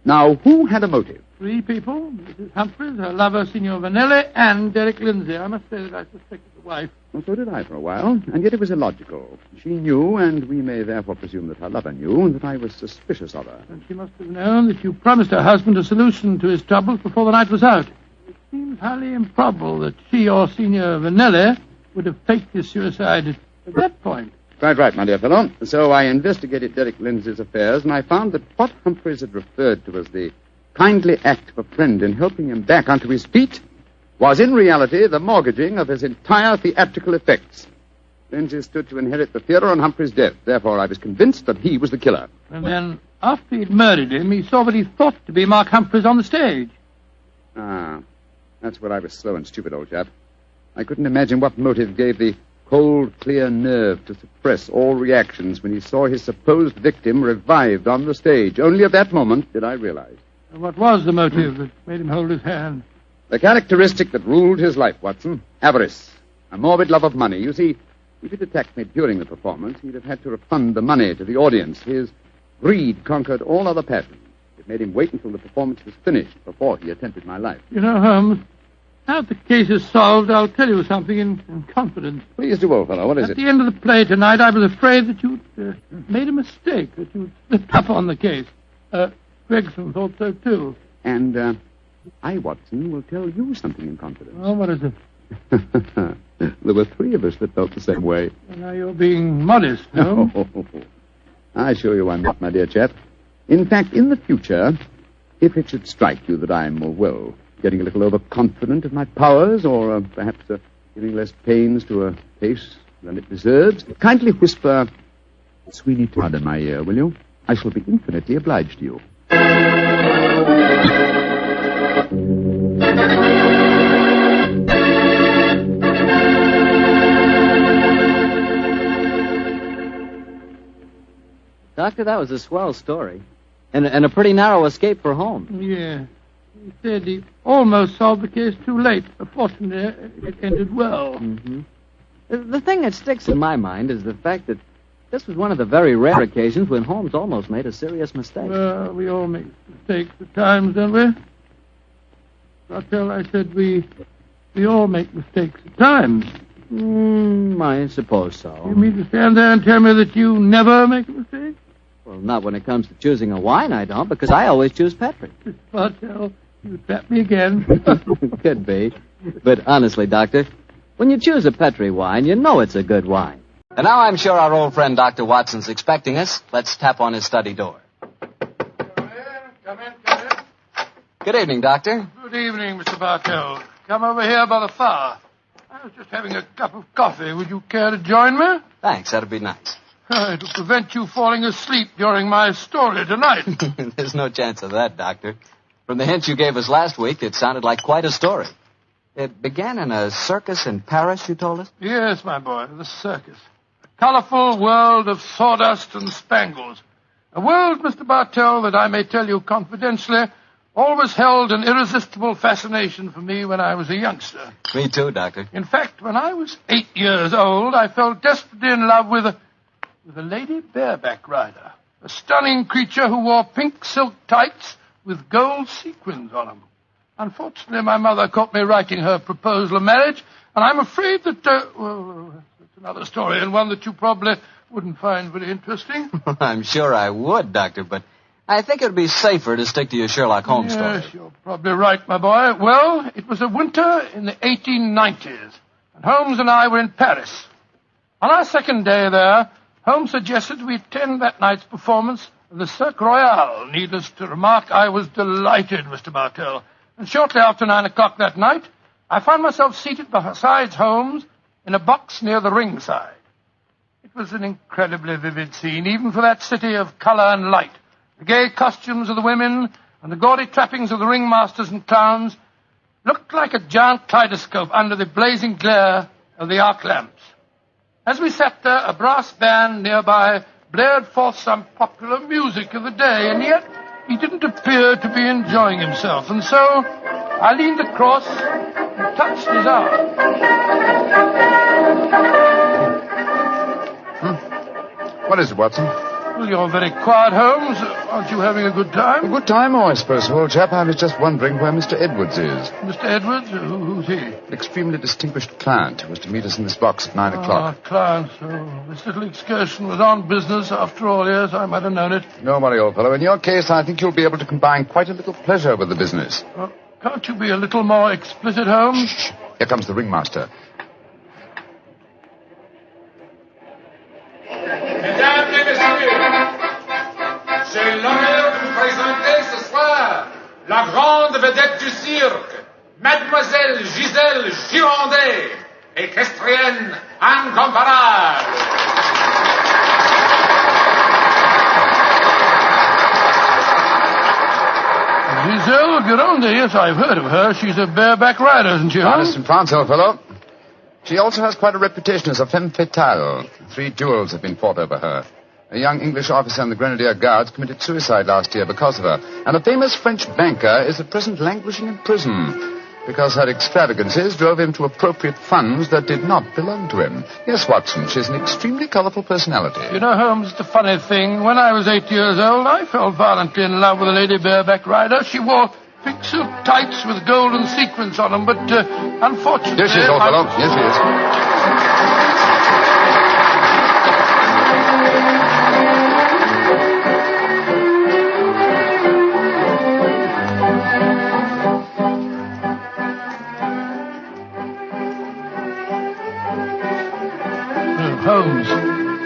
Now, who had a motive? 3 people. Mrs. Humphreys, her lover, Signor Vanelli, and Derek Lindsay. I must say that I suspected the wife. Well, so did I for a while, and yet it was illogical. She knew, and we may therefore presume that her lover knew, that I was suspicious of her. And she must have known that you promised her husband a solution to his troubles before the night was out. It seems highly improbable that she or Signor Vanelli would have faked his suicide at that point. Quite right, my dear fellow. So I investigated Derek Lindsay's affairs, and I found that what Humphreys had referred to as the kindly act of a friend in helping him back onto his feet was in reality the mortgaging of his entire theatrical effects. Lindsay stood to inherit the theatre on Humphrey's death. Therefore, I was convinced that he was the killer. And then, after he'd murdered him, he saw what he thought to be Mark Humphreys on the stage. Ah, that's where I was slow and stupid, old chap. I couldn't imagine what motive gave the cold, clear nerve to suppress all reactions when he saw his supposed victim revived on the stage. Only at that moment did I realize. And what was the motive that made him hold his hand? The characteristic that ruled his life, Watson. Avarice. A morbid love of money. You see, if he'd attacked me during the performance, he'd have had to refund the money to the audience. His greed conquered all other passions. It made him wait until the performance was finished before he attempted my life. You know, Holmes, Now that the case is solved, I'll tell you something in confidence. Please do, old fellow. What is At it? the end of the play tonight, I was afraid that you'd made a mistake, that you'd slipped up on the case. Gregson thought so, too. And I, Watson, will tell you something in confidence. Oh, what is it? There were three of us that felt the same way. Well, now you're being modest, no? I assure you I'm not, my dear chap. In fact, in the future, if it should strike you that I'm, well, getting a little overconfident of my powers, or perhaps giving less pains to a case than it deserves, kindly whisper Sweeney Todd in my ear, will you? I shall be infinitely obliged to you. Doctor, that was a swell story. And a pretty narrow escape for Holmes. Yeah. He said he almost solved the case too late. Fortunately, it ended well. Mm-hmm. The thing that sticks in my mind is the fact that this was one of the very rare occasions when Holmes almost made a serious mistake. Well, we all make mistakes at times, don't we? I said we all make mistakes at times. I suppose so. You mean to stand there and tell me that you never make a mistake? Well, not when it comes to choosing a wine, I don't, because I always choose Petri. Bartell, you trap me again. Could be. But honestly, Doctor, when you choose a Petri wine, you know it's a good wine. And now I'm sure our old friend Dr. Watson's expecting us. Let's tap on his study door. Come in. Good evening, Doctor. Good evening, Mr. Bartell. Come over here by the fire. I was just having a cup of coffee. Would you care to join me? Thanks, that'd be nice. It'll prevent you falling asleep during my story tonight. There's no chance of that, Doctor. From the hint you gave us last week, it sounded like quite a story. It began in a circus in Paris, you told us? Yes, my boy, the circus. A colorful world of sawdust and spangles. A world, Mr. Bartell, that I may tell you confidentially, always held an irresistible fascination for me when I was a youngster. Me too, Doctor. In fact, when I was 8 years old, I fell desperately in love with a lady bareback rider. A stunning creature who wore pink silk tights with gold sequins on them. Unfortunately, my mother caught me writing her proposal of marriage, and I'm afraid that, that's another story, and one that you probably wouldn't find very interesting. I'm sure I would, Doctor, but I think it would be safer to stick to your Sherlock Holmes story. Yes, you're probably right, my boy. Well, it was a winter in the 1890s, and Holmes and I were in Paris. On our second day there, Holmes suggested we attend that night's performance of the Cirque Royale. Needless to remark, I was delighted, Mr. Bartell. And shortly after 9 o'clock that night, I found myself seated beside Holmes in a box near the ringside. It was an incredibly vivid scene, even for that city of color and light. The gay costumes of the women and the gaudy trappings of the ringmasters and clowns looked like a giant kaleidoscope under the blazing glare of the arc lamps. As we sat there, a brass band nearby blared forth some popular music of the day, and yet he didn't appear to be enjoying himself. And so I leaned across and touched his arm. What is it, Watson? Well, you're very quiet, Holmes. Aren't you having a good time? A good time? Oh, I suppose so, old chap. I was just wondering where Mr. Edwards is. Mr. Edwards? Who's he? An extremely distinguished client who was to meet us in this box at 9 o'clock. Client. So this little excursion was on business after all. Yes, I might have known it. Don't worry, old fellow. In your case, I think you'll be able to combine quite a little pleasure with the business. Can't you be a little more explicit, Holmes? Shh. Here comes the ringmaster. Mesdames et messieurs, j'ai l'honneur de vous présenter ce soir la grande vedette du cirque, Mademoiselle Gisèle Girondet, équestrienne incomparable. Giselle Girondet, yes, I've heard of her. She's a bareback rider, isn't she, Honest in France, old fellow. She also has quite a reputation as a femme fatale. 3 duels have been fought over her. A young English officer in the Grenadier Guards committed suicide last year because of her. And a famous French banker is at present languishing in prison because her extravagances drove him to appropriate funds that did not belong to him. Yes, Watson, she's an extremely colorful personality. You know, Holmes, the funny thing, when I was 8 years old, I fell violently in love with a lady bareback rider. She wore Pink silk tights with golden sequins on them, but unfortunately... Here she is, old fellow. Here she is. Holmes.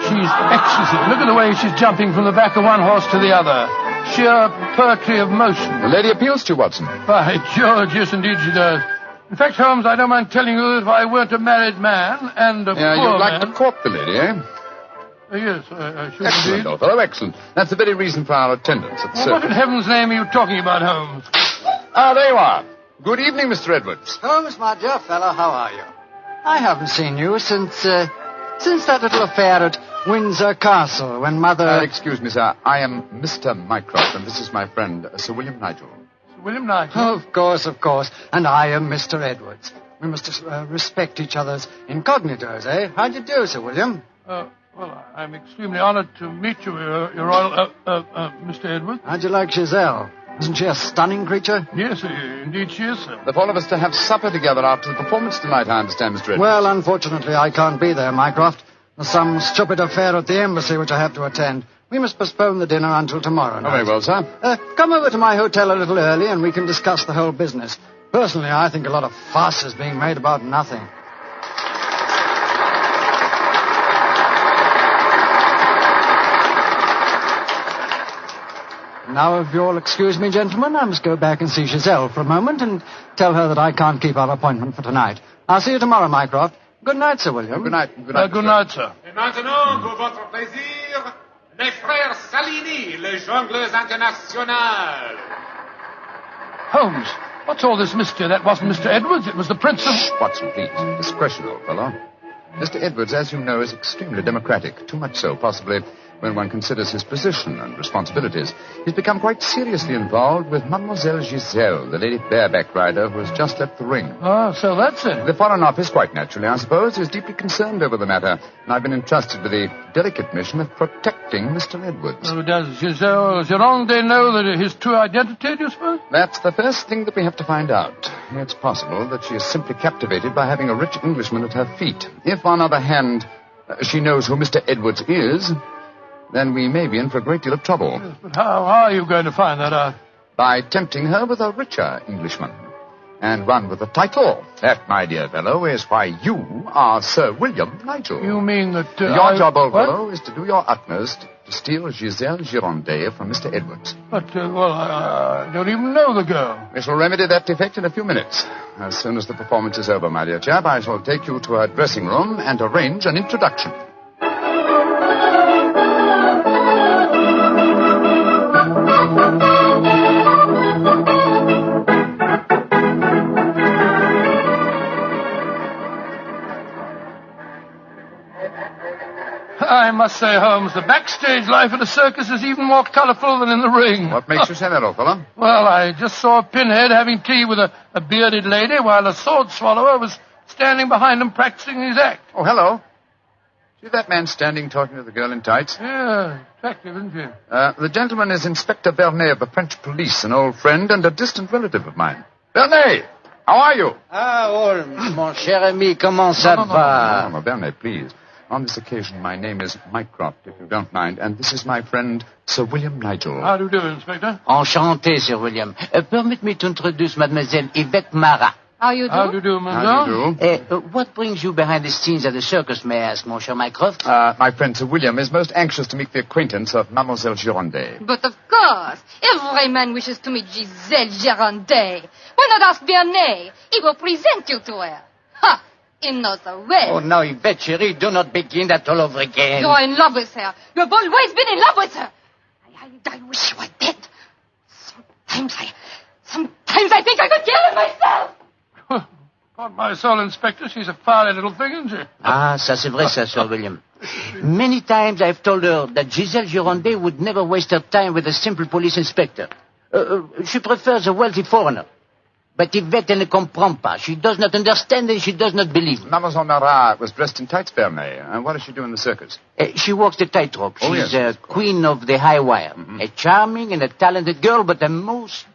She's exquisite. Look at the way she's jumping from the back of one horse to the other. Sheer poetry of motion. The lady appeals to you, Watson. By George, yes, indeed she does. In fact, Holmes, I don't mind telling you that if I weren't a married man and a poor you'd like man... to court the lady, eh? Yes, I should Excellent, indeed. old fellow, excellent. That's the very reason for our attendance at the Well, what in circus. heaven's name are you talking about, Holmes? Ah, there you are. Good evening, Mr. Edwards. Holmes, my dear fellow, how are you? I haven't seen you since that little affair at Windsor Castle when Mother... Excuse me, sir. I am Mr. Mycroft, and this is my friend, Sir William Nigel. Sir William Nigel? Of course. And I am Mr. Edwards. We must respect each other's incognitos, eh? How do you do, Sir William? Well, I'm extremely honored to meet you, Your Royal... Mr. Edwards. How'd you like Gazelle? Isn't she a stunning creature? Yes, indeed she is, sir. The four of us to have supper together after the performance tonight, I understand, Mr. Edwards. Well, unfortunately, I can't be there, Mycroft. There's some stupid affair at the embassy which I have to attend. We must postpone the dinner until tomorrow night. Oh, very well, sir. Come over to my hotel a little early and we can discuss the whole business. Personally, I think a lot of fuss is being made about nothing. Now, if you'll excuse me, gentlemen, I must go back and see Gazelle for a moment and tell her that I can't keep our appointment for tonight. I'll see you tomorrow, Mycroft. Good night, Sir William. Good night. Good night, sir. Et maintenant, pour votre plaisir, les frères Salini, les jongleurs internationaux. Holmes, what's all this mystery? That wasn't Mr. Edwards. It was the Prince of... Shh, Watson, please. Discretion, old fellow. Mr. Edwards, as you know, is extremely democratic. Too much so, possibly, when one considers his position and responsibilities. He's become quite seriously involved with Mademoiselle Giselle, the lady bareback rider who has just left the ring. Oh, so that's it. The Foreign Office, quite naturally, I suppose, is deeply concerned over the matter, and I've been entrusted with the delicate mission of protecting Mr. Edwards. So does Giselle Gironde know that his true identity, do you suppose? That's the first thing that we have to find out. It's possible that she is simply captivated by having a rich Englishman at her feet. If, on the other hand, she knows who Mr. Edwards is, then we may be in for a great deal of trouble. Yes, but how are you going to find that out? By tempting her with a richer Englishman. And one with a title. That, my dear fellow, is why you are Sir William Nigel. You mean that... your job, old fellow, is to do your utmost to steal Giselle Gironde from Mr. Edwards. But, I don't even know the girl. We shall remedy that defect in a few minutes. As soon as the performance is over, my dear chap, I shall take you to her dressing room and arrange an introduction. I must say, Holmes, the backstage life at a circus is even more colorful than in the ring. What makes you say that, old fellow? Well, I just saw Pinhead having tea with a bearded lady while a sword swallower was standing behind him practicing his act. Oh, hello. See that man standing talking to the girl in tights? Yeah, attractive, isn't he? The gentleman is Inspector Blarney of the French police, an old friend and a distant relative of mine. Blarney, how are you? Ah, Holmes, mon cher ami, comment ça va? No, Blarney, please. On this occasion, my name is Mycroft, if you don't mind, and this is my friend, Sir William Nigel. How do you do, Inspector? Enchanté, Sir William. Permit me to introduce Mademoiselle Yvette Marat. How you do? How do you do, madame? How do you do? What brings you behind the scenes at the circus, may I ask, mon cher Mycroft? My friend Sir William is most anxious to make the acquaintance of Mademoiselle Gironde. But of course, every man wishes to meet Giselle Gironde. Why not ask Blarney? He will present you to her. Ha! He knows her well. Oh, now, Yvette, chérie, do not begin that all over again. You're in love with her. You've always been in love with her. I wish you were dead. Sometimes I think I could kill her myself. Upon my soul, Inspector, she's a fiery little thing, isn't she? Ah, ça c'est vrai, ça, Sir William. Many times I've told her that Giselle Gironde would never waste her time with a simple police inspector. She prefers a wealthy foreigner. But Yvette ne comprend pas. She does not understand and she does not believe. Mademoiselle Marat was dressed in tights, Blarney. And what does she do in the circus? She walks the tightrope. Oh, She's yes, queen of the high wire. A charming and a talented girl, but a most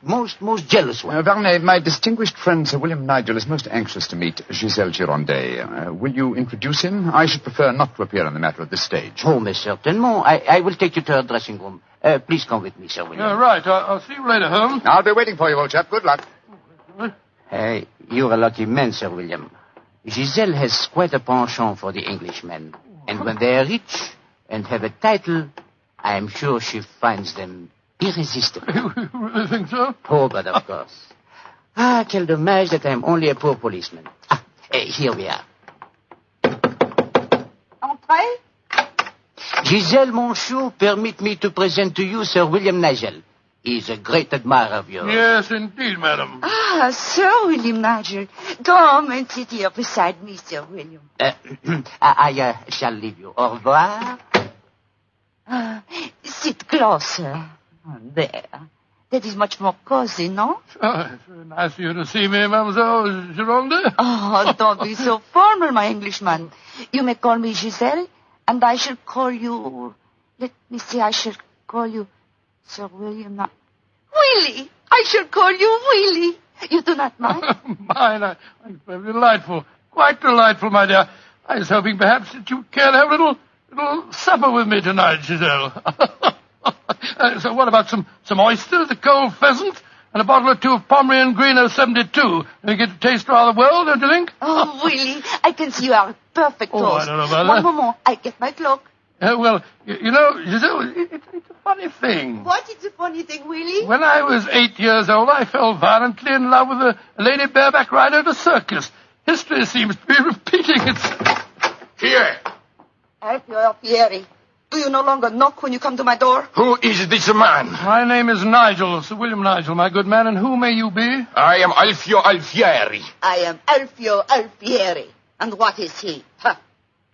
jealous one. Blarney, my distinguished friend Sir William Nigel is most anxious to meet Giselle Girondet. Will you introduce him? I should prefer not to appear on the matter at this stage. Oh, mais certainement. I will take you to her dressing room. Please come with me, Sir William. Right. I'll see you later, Holmes. I'll be waiting for you, old chap. Good luck. You're a lucky man, Sir William. Giselle has quite a penchant for the Englishmen. And when they are rich and have a title, I am sure she finds them irresistible. You really think so? Oh, but of course. Quel dommage that I'm only a poor policeman. Here we are. Entrez. Giselle, mon chou, permit me to present to you Sir William Nigel. He's a great admirer of yours. Yes, indeed, madam. Sir William Nigel. Come and sit here beside me, Sir William. I shall leave you. Au revoir. Sit closer. There. That is much more cozy, no? It's very nice of you to see me, Mademoiselle Gironde. Oh, don't be so formal, my Englishman. You may call me Giselle, and I shall call you... Let me see, I shall call you... Sir William, not... Willie! I shall call you Willie. You do not mind? Mine, delightful. Quite delightful, my dear. I was hoping perhaps that you care to have a little supper with me tonight, Giselle. So what about some oysters, a cold pheasant, and a bottle or two of Pomeranian Green 072? You get to taste rather well, don't you think? Oh, Willie, I can see you are a perfect host. I don't know about One that. moment, I get my cloak. Well, you know, Giselle, it's a funny thing. What is the funny thing, Willie? When I was 8 years old, I fell violently in love with a lady bareback rider at a circus. History seems to be repeating itself. Here. Alfieri. Do you no longer knock when you come to my door? Who is this man? My name is Nigel, Sir William Nigel, my good man, and who may you be? I am Alfio Alfieri. I am Alfio Alfieri. And what is he?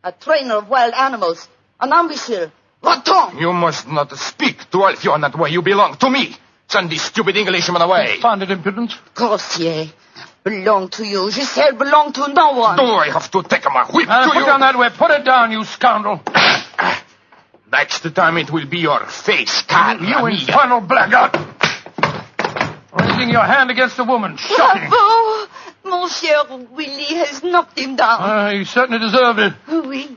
A trainer of wild animals. An imbecile. Va-t'en! You must not speak to Alfio in that way. You belong to me. Send this stupid Englishman away. Confounded impudence. Grossier. Belong to you. Giselle belong to no one. Do I have to take my whip to Put you? down that way. Put it down, you scoundrel. Next time it will be your face, Carl. You infernal blackguard. Raising your hand against a woman. Shocking. Bravo! Monsieur Willie has knocked him down. He certainly deserved it. Oui.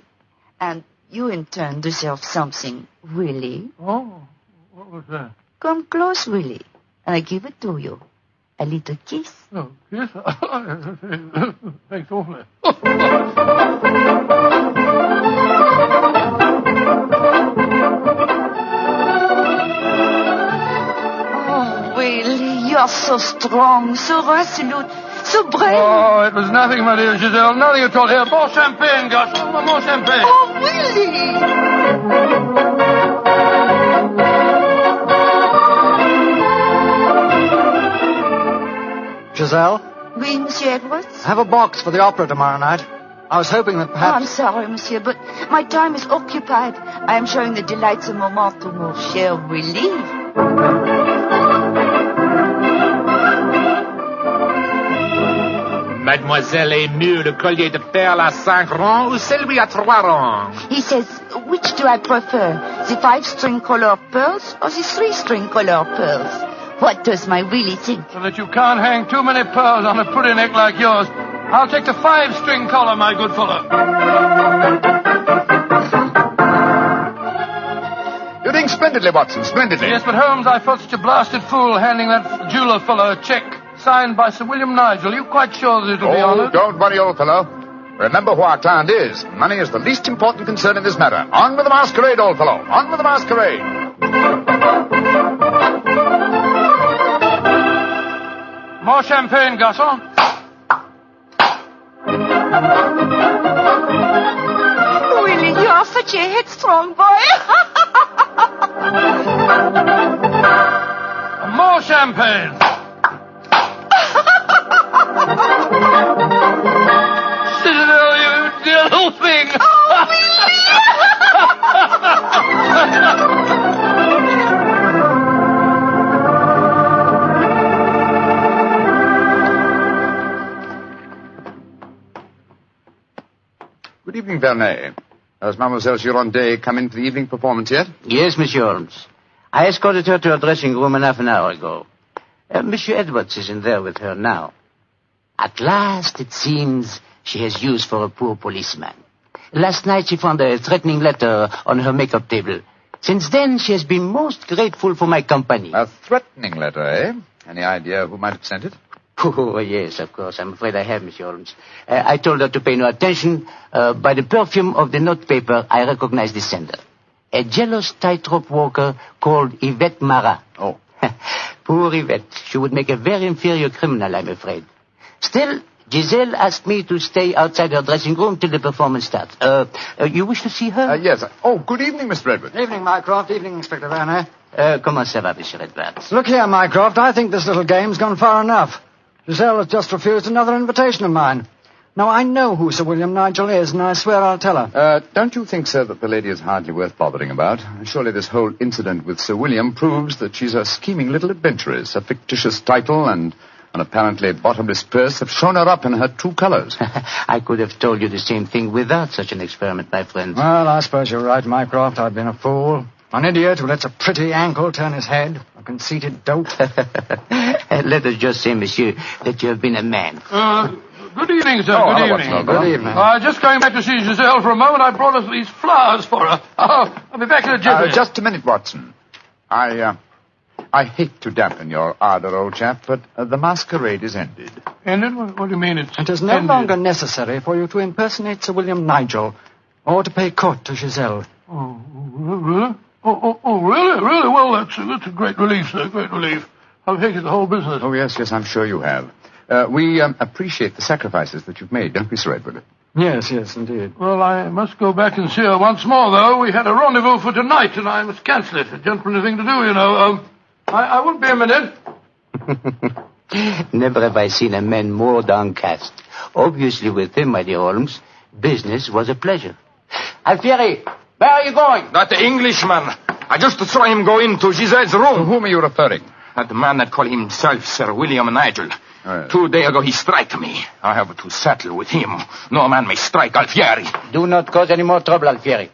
And you in turn deserve something, Willie. Oh, what was that? Come close, Willie, and I give it to you. A little kiss. Oh, yes? Thanks awfully. Oh, Willie, you are so strong, so resolute, so brave. Oh, it was nothing, my dear Giselle. Nothing at all. Here, more champagne, Gus. More champagne. Oh, Willie! Giselle, Oui, Monsieur Edwards? have a box for the opera tomorrow night. I was hoping that Oh, perhaps... I'm sorry, Monsieur, but my time is occupied. I am showing the delights of moment to mon cher Willie. Mademoiselle aime mieux le collier de perles à 5 rangs ou celui à 3 rangs? He says, which do I prefer, the 5-string color pearls or the 3-string color pearls? What does my Willie think? So that you can't hang too many pearls on a pretty neck like yours. I'll take the 5-string collar, my good fellow. You're doing splendidly, Watson, splendidly. Yes, but Holmes, I felt such a blasted fool handing that jeweler fellow a check signed by Sir William Nigel. You quite sure that it'll be honored? Don't worry, old fellow. Remember who our client is. Money is the least important concern in this matter. On with the masquerade, old fellow. On with the masquerade. More champagne, garçon. Willie, you are such a headstrong boy. More champagne. Citadel, you dear little thing. Oh, Willie! Good evening, Blarney. Has Mademoiselle Girondet come in for the evening performance yet? Yes, Monsieur Holmes. I escorted her to her dressing room half an hour ago. Monsieur Edwards is in there with her now. At last, it seems, she has use for a poor policeman. Last night she found a threatening letter on her makeup table. Since then, she has been most grateful for my company. A threatening letter, eh? Any idea who might have sent it? Oh, yes, of course. I'm afraid I have, Monsieur Holmes. I told her to pay no attention. By the perfume of the notepaper, I recognized the sender. A jealous tightrope walker called Yvette Marat. Oh. Poor Yvette. She would make a very inferior criminal, I'm afraid. Still, Giselle asked me to stay outside her dressing room till the performance starts. You wish to see her? Yes. Oh, good evening, Mr. Edwards. Evening, Mycroft. Evening, Inspector Werner. Comment ça va, Monsieur Edwards? Look here, Mycroft. I think this little game's gone far enough. Giselle has just refused another invitation of mine. Now, I know who Sir William Nigel is, and I swear I'll tell her. Don't you think, sir, that the lady is hardly worth bothering about? Surely this whole incident with Sir William proves that she's a scheming little adventuress. A fictitious title and an apparently bottomless purse have shown her up in her true colors. I could have told you the same thing without such an experiment, my friend. Well, I suppose you're right, Mycroft. I've been a fool. An idiot who lets a pretty ankle turn his head. A conceited dope. Let us just say, monsieur, that you have been a man. Good evening, sir. Oh, good evening. Good evening. Just going back to see Giselle for a moment, I brought us these flowers for her. I'll be back in a jiffy. Just a minute, Watson. I hate to dampen your ardor, old chap, but the masquerade is ended. Ended? What do you mean it's It is no longer necessary for you to impersonate Sir William Nigel or to pay court to Giselle. Oh, really? Really? Really? Well, that's a great relief, sir. Great relief. I've hated the whole business. Oh, yes, I'm sure you have. We appreciate the sacrifices that you've made, don't we, Sir Edward? Yes, indeed. Well, I must go back and see her once more, though. We had a rendezvous for tonight, and I must cancel it. A gentlemanly thing to do, you know. I won't be a minute. Never have I seen a man more downcast. Obviously, with him, my dear Holmes, business was a pleasure. Alfieri, where are you going? That Englishman. I just saw him go into Giselle's room. To whom are you referring? That man that called himself Sir William Nigel. 2 days ago he struck me. I have to settle with him. No man may strike Alfieri. Do not cause any more trouble, Alfieri.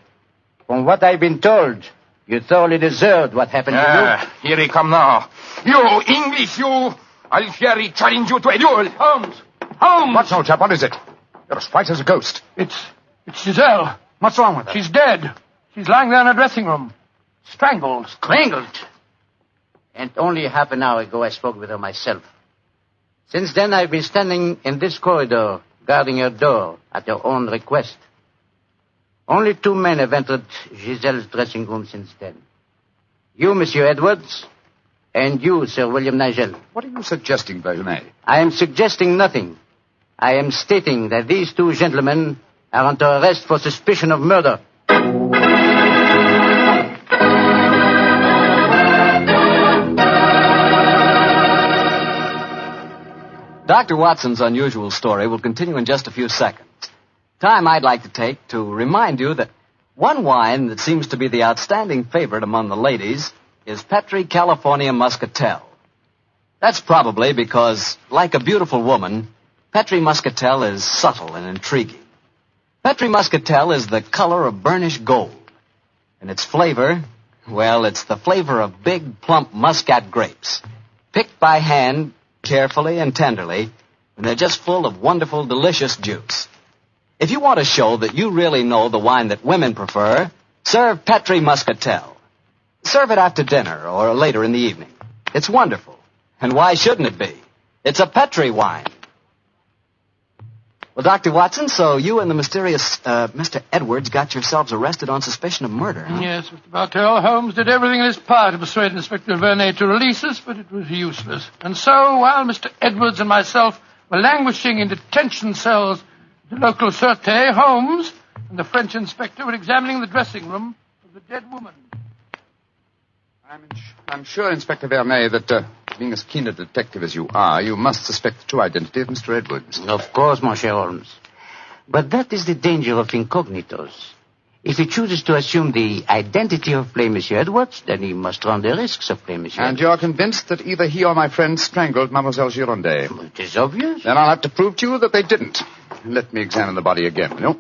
From what I've been told, you thoroughly deserved what happened to you. Here he come now. You, English, you. Alfieri challenge you to a duel. Holmes! What's old chap? What is it? You're as white as a ghost. It's Giselle. What's wrong with her? She's dead. She's lying there in her dressing room. Strangled. Strangled? And only half an hour ago I spoke with her myself. Since then I've been standing in this corridor, guarding her door at her own request. Only 2 men have entered Giselle's dressing room since then. You, Monsieur Edwards, and you, Sir William Nigel. What are you suggesting, Blarney? I am suggesting nothing. I am stating that these 2 gentlemen are under arrest for suspicion of murder. Dr. Watson's unusual story will continue in just a few seconds. Time I'd like to take to remind you that one wine that seems to be the outstanding favorite among the ladies is Petri California Muscatel. That's probably because, like a beautiful woman, Petri Muscatel is subtle and intriguing. Petri Muscatel is the color of burnished gold. And its flavor, well, it's the flavor of big, plump Muscat grapes, picked by hand carefully and tenderly, and they're just full of wonderful, delicious juice. If you want to show that you really know the wine that women prefer, serve Petri Muscatel. Serve it after dinner or later in the evening. It's wonderful. And why shouldn't it be? It's a Petri wine. Well, Dr. Watson, so you and the mysterious Mr. Edwards got yourselves arrested on suspicion of murder, huh? Yes, Mr. Bartell. Holmes did everything in his power to persuade Inspector Vernet to release us, but it was useless. And so, while Mr. Edwards and myself were languishing in detention cells at the local Sûreté, Holmes and the French inspector were examining the dressing room of the dead woman. I'm sure, Inspector Vernet, that being as keen a detective as you are, you must suspect the true identity of Mr. Edwards. Of course, Monsieur Holmes. But that is the danger of incognitos. If he chooses to assume the identity of plain Monsieur Edwards, then he must run the risks of plain Monsieur And you're convinced that either he or my friend strangled Mademoiselle Girondet? It is obvious. Then I'll have to prove to you that they didn't. Let me examine the body again. No.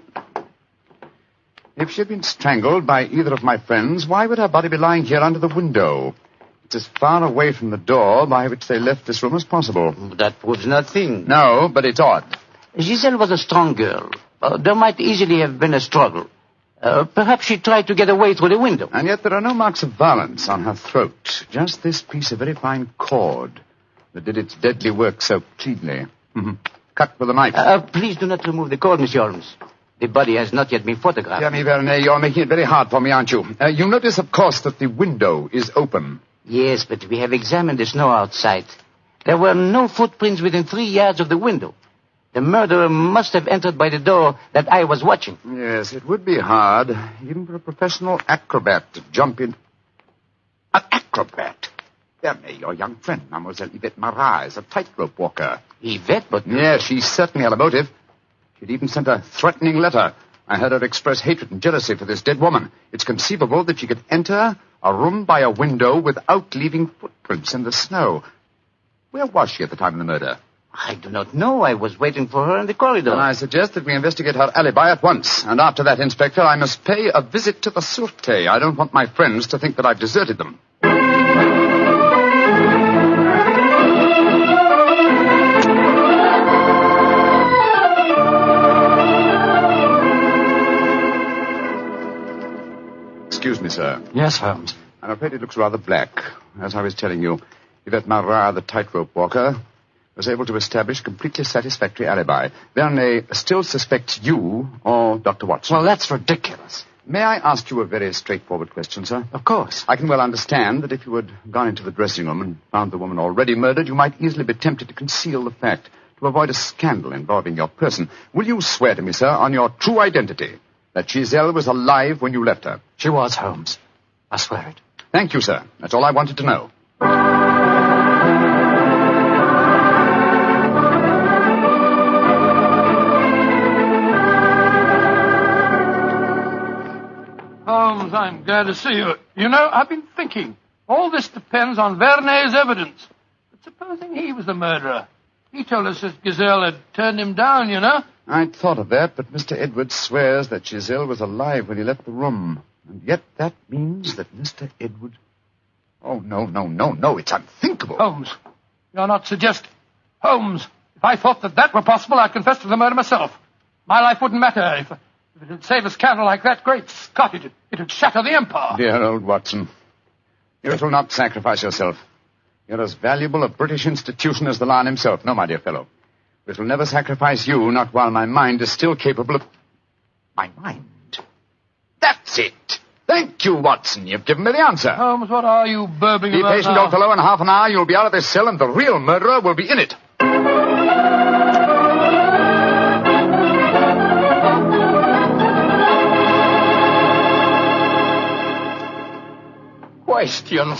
If she had been strangled by either of my friends, why would her body be lying here under the window? It's as far away from the door by which they left this room as possible. That proves nothing. No, but it's odd. Giselle was a strong girl. There might easily have been a struggle. Perhaps she tried to get away through the window. And yet there are no marks of violence on her throat. Just this piece of very fine cord that did its deadly work so cleanly. Cut with a knife. Please do not remove the cord, Monsieur Holmes. The body has not yet been photographed. Dear me, Vernet, you're making it very hard for me, aren't you? You notice, of course, that the window is open. Yes, but we have examined the snow outside. There were no footprints within 3 yards of the window. The murderer must have entered by the door that I was watching. Yes, it would be hard, even for a professional acrobat to jump in. An acrobat? Vernet, your young friend, Mademoiselle Yvette Marat, is a tightrope walker. Yvette, but... Yes, she certainly had a motive. She'd even sent a threatening letter. I heard her express hatred and jealousy for this dead woman. It's conceivable that she could enter a room by a window without leaving footprints in the snow. Where was she at the time of the murder? I do not know. I was waiting for her in the corridor. Then I suggest that we investigate her alibi at once. And after that, Inspector, I must pay a visit to the Sûreté. I don't want my friends to think that I've deserted them. Excuse me, sir. Yes, Holmes. I'm afraid it looks rather black. As I was telling you, Yvette Marat, the tightrope walker, was able to establish a completely satisfactory alibi. Vernet still suspects you or Dr. Watson. Well, that's ridiculous. May I ask you a very straightforward question, sir? Of course. I can well understand that if you had gone into the dressing room and found the woman already murdered, you might easily be tempted to conceal the fact, to avoid a scandal involving your person. Will you swear to me, sir, on your true identity, that Giselle was alive when you left her? She was, Holmes. I swear it. Thank you, sir. That's all I wanted to know. Holmes, I'm glad to see you. You know, I've been thinking. All this depends on Vernet's evidence. But supposing he was the murderer. He told us that Gazelle had turned him down, you know. I'd thought of that, but Mr. Edwards swears that Giselle was alive when he left the room. And yet that means that Mr. Edwards... Oh, no, it's unthinkable. Holmes, you're not suggesting. Holmes, if I thought that were possible, I'd confess to the murder myself. My life wouldn't matter if it would save a scandal like that. Great Scott, it would shatter the empire. Dear old Watson, you will not sacrifice yourself. You're as valuable a British institution as the Lion himself. No, my dear fellow. It will never sacrifice you, not while my mind is still capable of... My mind? That's it! Thank you, Watson. You've given me the answer. Holmes, what are you burbling Be about patient, now? old fellow. In half an hour, you'll be out of this cell, and the real murderer will be in it.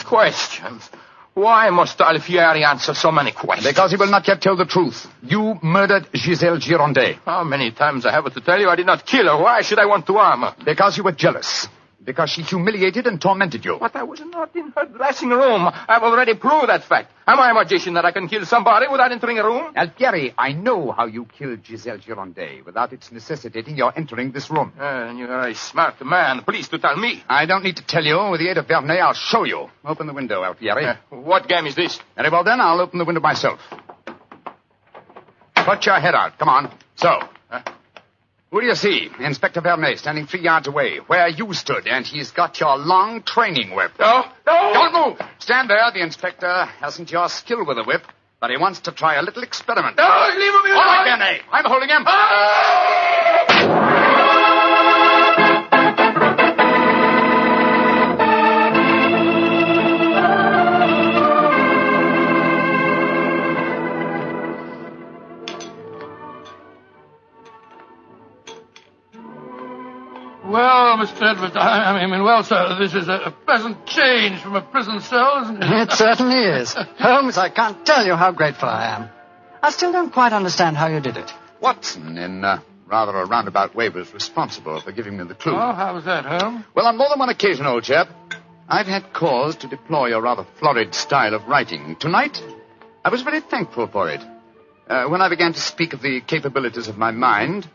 Questions. Why must Alfieri answer so many questions? Because he will not yet tell the truth. You murdered Giselle Girondet. How many times I have to tell you I did not kill her? Why should I want to harm her? Because you were jealous. Because she humiliated and tormented you. But I was not in her dressing room. I've already proved that fact. Am I a magician that I can kill somebody without entering a room? Alfieri, I know how you killed Giselle Girondet without its necessitating your entering this room. You're a smart man. Please to tell me. I don't need to tell you. With the aid of Vernet, I'll show you. Open the window, Alfieri. What game is this? Very well, then. I'll open the window myself. Put your head out. Come on. So. Who do you see? Inspector Vernet standing 3 yards away, where you stood, and he's got your long training whip. No! Don't move! Stand there. The inspector hasn't your skill with a whip, but he wants to try a little experiment. No, leave him alone! All right, Vernet. I'm holding him. Well, Mr. Edwards, I mean, well, sir, this is a pleasant change from a prison cell, isn't it? It certainly is. Holmes, I can't tell you how grateful I am. I still don't quite understand how you did it. Watson, in rather a roundabout way, was responsible for giving me the clue. Oh, how was that, Holmes? Well, on more than one occasion, old chap, I've had cause to deplore your rather florid style of writing. Tonight, I was very thankful for it. When I began to speak of the capabilities of my mind,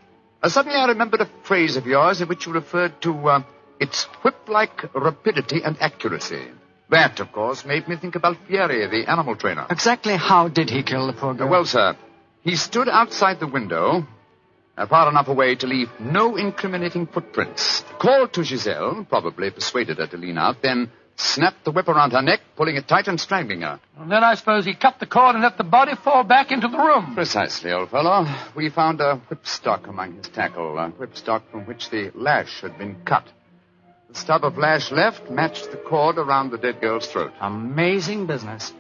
Suddenly I remembered a phrase of yours in which you referred to its whip-like rapidity and accuracy. That, of course, made me think of Alfieri, the animal trainer. Exactly how did he kill the poor girl? Well, sir, he stood outside the window, far enough away to leave no incriminating footprints. Called to Giselle, probably persuaded her to lean out, then snapped the whip around her neck, pulling it tight and strangling her. And then I suppose he cut the cord and let the body fall back into the room. Precisely, old fellow. We found a whipstock among his tackle, a whipstock from which the lash had been cut. The stub of lash left matched the cord around the dead girl's throat. Amazing business.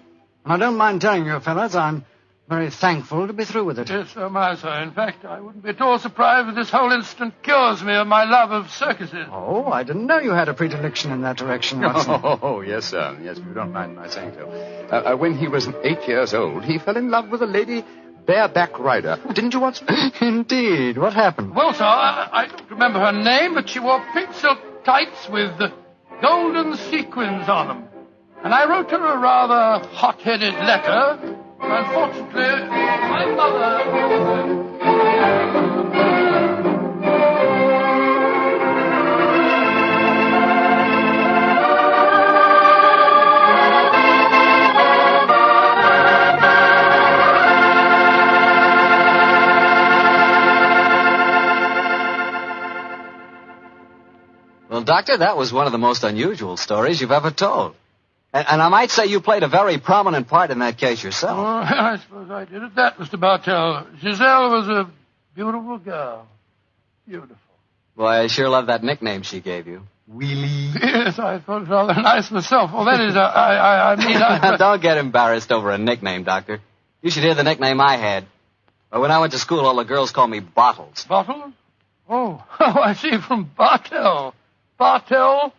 And I don't mind telling you, fellas, I'm very thankful to be through with it. Yes, so am I, sir. In fact, I wouldn't be at all surprised if this whole incident cures me of my love of circuses. Oh, I didn't know you had a predilection in that direction, Watson. Oh, yes, sir. Yes, if you don't mind my saying so. When he was 8 years old, he fell in love with a lady bareback rider. Didn't you, Watson? Indeed. What happened? Well, sir, I don't remember her name, but she wore pink silk tights with golden sequins on them. And I wrote her a rather hot-headed letter. Unfortunately, my mother... Well, Doctor, that was one of the most unusual stories you've ever told. And I might say you played a very prominent part in that case yourself. Oh, I suppose I did at that, Mr. Bartell. Giselle was a beautiful girl. Beautiful. Boy, I sure love that nickname she gave you. Wheelie. Yes, I thought it rather nice myself. Well, that is, I mean... Don't get embarrassed over a nickname, Doctor. You should hear the nickname I had. When I went to school, all the girls called me Bottles. Bottles? Oh, I see, from Bartell. Bartell?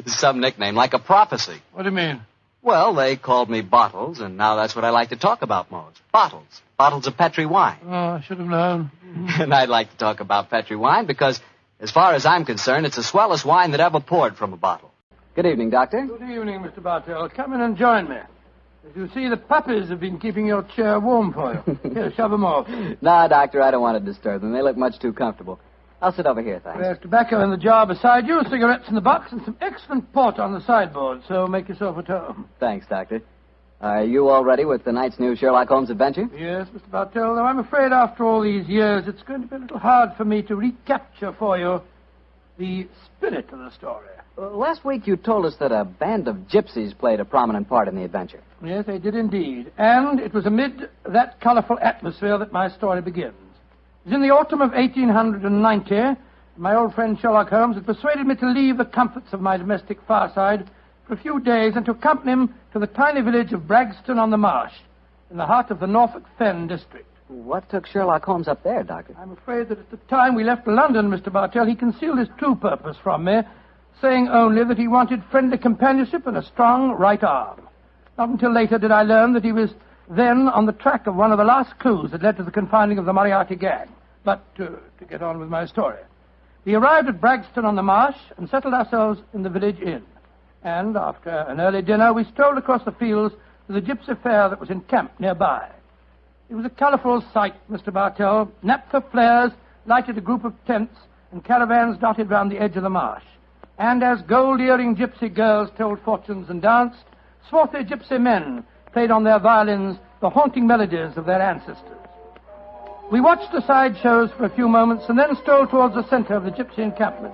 Some nickname, like a prophecy. What do you mean? Well, they called me Bottles, and now that's what I like to talk about most. Bottles. Bottles of Petri wine. Oh, I should have known. And I'd like to talk about Petri wine because, as far as I'm concerned, it's the swellest wine that ever poured from a bottle. Good evening, Doctor. Good evening, Mr. Bartell. Come in and join me. As you see, the puppies have been keeping your chair warm for you. Here, shove them off. Nah, Doctor, I don't want to disturb them. They look much too comfortable. I'll sit over here, thanks. There's tobacco in the jar beside you, cigarettes in the box, and some excellent port on the sideboard, so make yourself at home. Thanks, Doctor. Are you all ready with tonight's new Sherlock Holmes adventure? Yes, Mr. Bartell, though I'm afraid after all these years it's going to be a little hard for me to recapture for you the spirit of the story. Last week you told us that a band of gypsies played a prominent part in the adventure. Yes, they did indeed. And it was amid that colorful atmosphere that my story begins. It was in the autumn of 1890. My old friend Sherlock Holmes had persuaded me to leave the comforts of my domestic fireside for a few days and to accompany him to the tiny village of Bragston-on-the-Marsh, in the heart of the Norfolk Fen district. What took Sherlock Holmes up there, Doctor? I'm afraid that at the time we left London, Mr. Bartell, he concealed his true purpose from me, saying only that he wanted friendly companionship and a strong right arm. Not until later did I learn that he was then on the track of one of the last clues that led to the confining of the Moriarty gang. But to get on with my story. We arrived at Bragston-on-the-Marsh and settled ourselves in the village inn. And after an early dinner, we strolled across the fields to the gypsy fair that was encamped nearby. It was a colourful sight, Mr. Bartell. Naphtha flares lighted a group of tents and caravans dotted round the edge of the marsh. And as gold-earring gypsy girls told fortunes and danced, swarthy gypsy men played on their violins the haunting melodies of their ancestors. We watched the side shows for a few moments and then strolled towards the center of the gypsy encampment.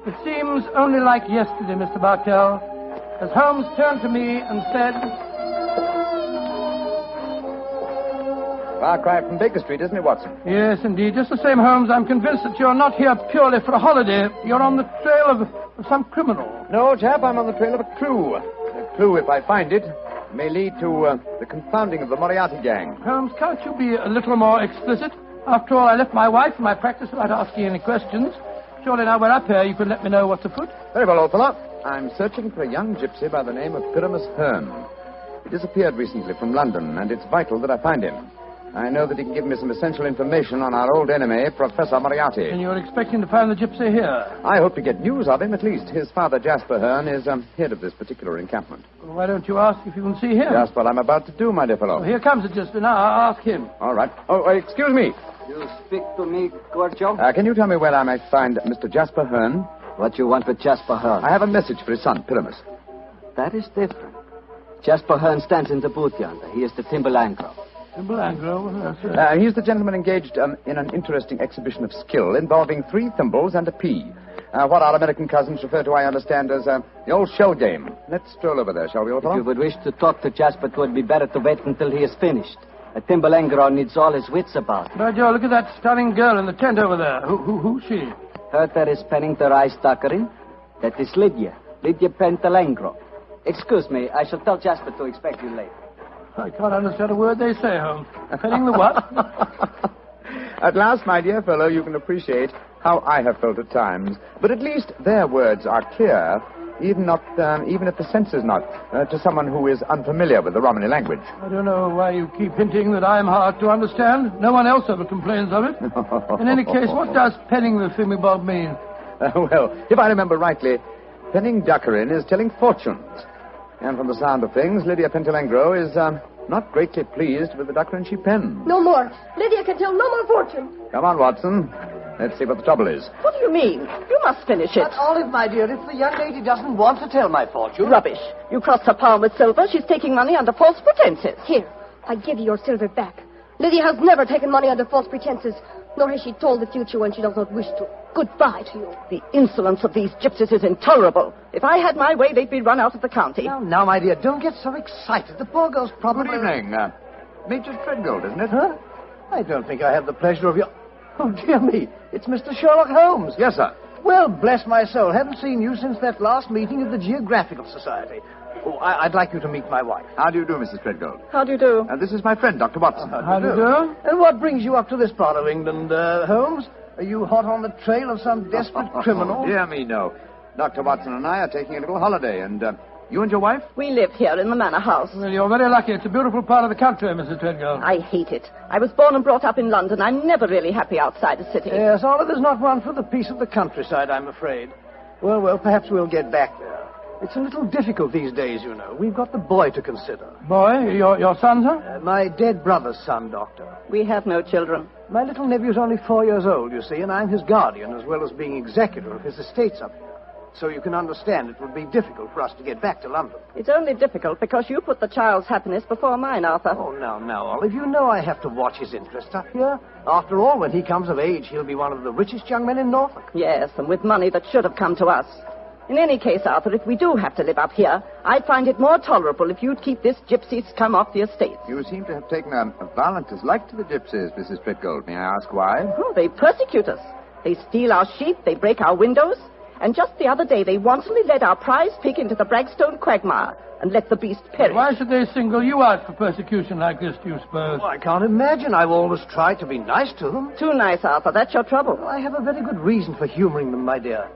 It seems only like yesterday, Mr. Bartell, as Holmes turned to me and said... Far cry from Baker Street, isn't it, Watson? Yes, indeed. Just the same, Holmes, I'm convinced that you're not here purely for a holiday. You're on the trail of some criminal. No, chap, I'm on the trail of a clue. A clue, if I find it, may lead to the confounding of the Moriarty gang. Holmes, can't you be a little more explicit? After all, I left my wife and my practice without asking any questions. Surely now we're up here, you can let me know what's afoot. Very well, old fellow. I'm searching for a young gypsy by the name of Pyramus Hearn. He disappeared recently from London, and it's vital that I find him. I know that he can give me some essential information on our old enemy, Professor Moriarty. And you're expecting to find the gypsy here? I hope to get news of him, at least. His father, Jasper Hearn, is head of this particular encampment. Well, why don't you ask if you can see him? Just what I'm about to do, my dear fellow. Well, here comes the gypsy. Now, I'll ask him. All right. Oh, excuse me. You speak to me, Corcho? Can you tell me where I might find Mr. Jasper Hearn? What you want with Jasper Hearn? I have a message for his son, Pyramus. That is different. Jasper Hearn stands in the booth yonder. He is the Timberlangro. Timberlangro? He's the gentleman engaged in an interesting exhibition of skill involving 3 thimbles and a pea. What our American cousins refer to, I understand, as the old shell game. Let's stroll over there, shall we, old fellow? If you would wish to talk to Jasper, it would be better to wait until he is finished. A Timberlangro needs all his wits about him. Nigel, look at that stunning girl in the tent over there. Who's she? Her that is penning the rice tuckering. That is Lydia Pentalangro. Excuse me, I shall tell Jasper to expect you later. I can't understand a word they say, Holmes. Penning the what? At last, my dear fellow, you can appreciate how I have felt at times. But at least their words are clear, even if the sense is not, to someone who is unfamiliar with the Romany language. I don't know why you keep hinting that I'm hard to understand. No one else ever complains of it. In any case, what does penning the thingamabob mean? Well, if I remember rightly, penning duckerin is telling fortunes. And from the sound of things, Lydia Pentalangro is not greatly pleased with the duckerin she pens. No more. Lydia can tell no more fortune. Come on, Watson. Let's see what the trouble is. What do you mean? You must finish it. But, Olive, my dear, if the young lady doesn't want to tell my fortune... Rubbish. You crossed her palm with silver. She's taking money under false pretenses. Here, I give you your silver back. Lydia has never taken money under false pretenses, nor has she told the future when she does not wish to. Goodbye to you. The insolence of these gypsies is intolerable. If I had my way, they'd be run out of the county. Now, my dear, don't get so excited. The poor girl's probably... Good evening. Major Treadgold, isn't it? Huh? I don't think I have the pleasure of your... Oh, dear me. It's Mr. Sherlock Holmes. Yes, sir. Well, bless my soul. Haven't seen you since that last meeting of the Geographical Society. Oh, I'd like you to meet my wife. How do you do, Mrs. Treadgold? How do you do? This is my friend, Dr. Watson. How do you do? And what brings you up to this part of England, Holmes? Are you hot on the trail of some desperate criminal? Dear me, no. Dr. Watson and I are taking a little holiday, and you and your wife? We live here in the manor house. Well, you're very lucky. It's a beautiful part of the country, Mrs. Treadgold. I hate it. I was born and brought up in London. I'm never really happy outside the city. Yes, Oliver's not one for the peace of the countryside, I'm afraid. Well, perhaps we'll get back there. It's a little difficult these days, you know. We've got the boy to consider. Boy? Your son, sir? My dead brother's son, Doctor. We have no children. My little nephew's only 4 years old, you see, and I'm his guardian as well as being executor of his estates up here. So you can understand it would be difficult for us to get back to London. It's only difficult because you put the child's happiness before mine, Arthur. Oh, now, Olive, you know I have to watch his interests up here. After all, when he comes of age, he'll be one of the richest young men in Norfolk. Yes, and with money that should have come to us. In any case, Arthur, if we do have to live up here, I'd find it more tolerable if you'd keep this gypsy scum off the estates. You seem to have taken a violent dislike to the gypsies, Mrs. Treadgold. May I ask why? Oh, they persecute us. They steal our sheep, they break our windows, and just the other day they wantonly led our prize pig into the Bragstone quagmire and let the beast perish. Why should they single you out for persecution like this, do you suppose? Oh, I can't imagine. I've always tried to be nice to them. Too nice, Arthur. That's your trouble. Well, I have a very good reason for humoring them, my dear.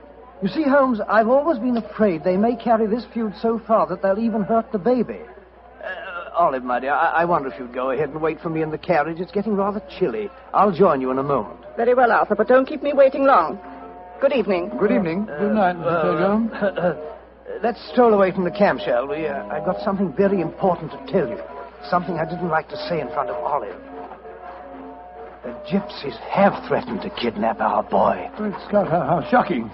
You see, Holmes, I've always been afraid they may carry this feud so far that they'll even hurt the baby. Olive, my dear, I wonder if you'd go ahead and wait for me in the carriage. It's getting rather chilly. I'll join you in a moment. Very well, Arthur, but don't keep me waiting long. Good evening. Good evening. Good night, Mr. Treadgold. Let's stroll away from the camp, shall we? I've got something very important to tell you. Something I didn't like to say in front of Olive. The gypsies have threatened to kidnap our boy. Great Scott, how shocking.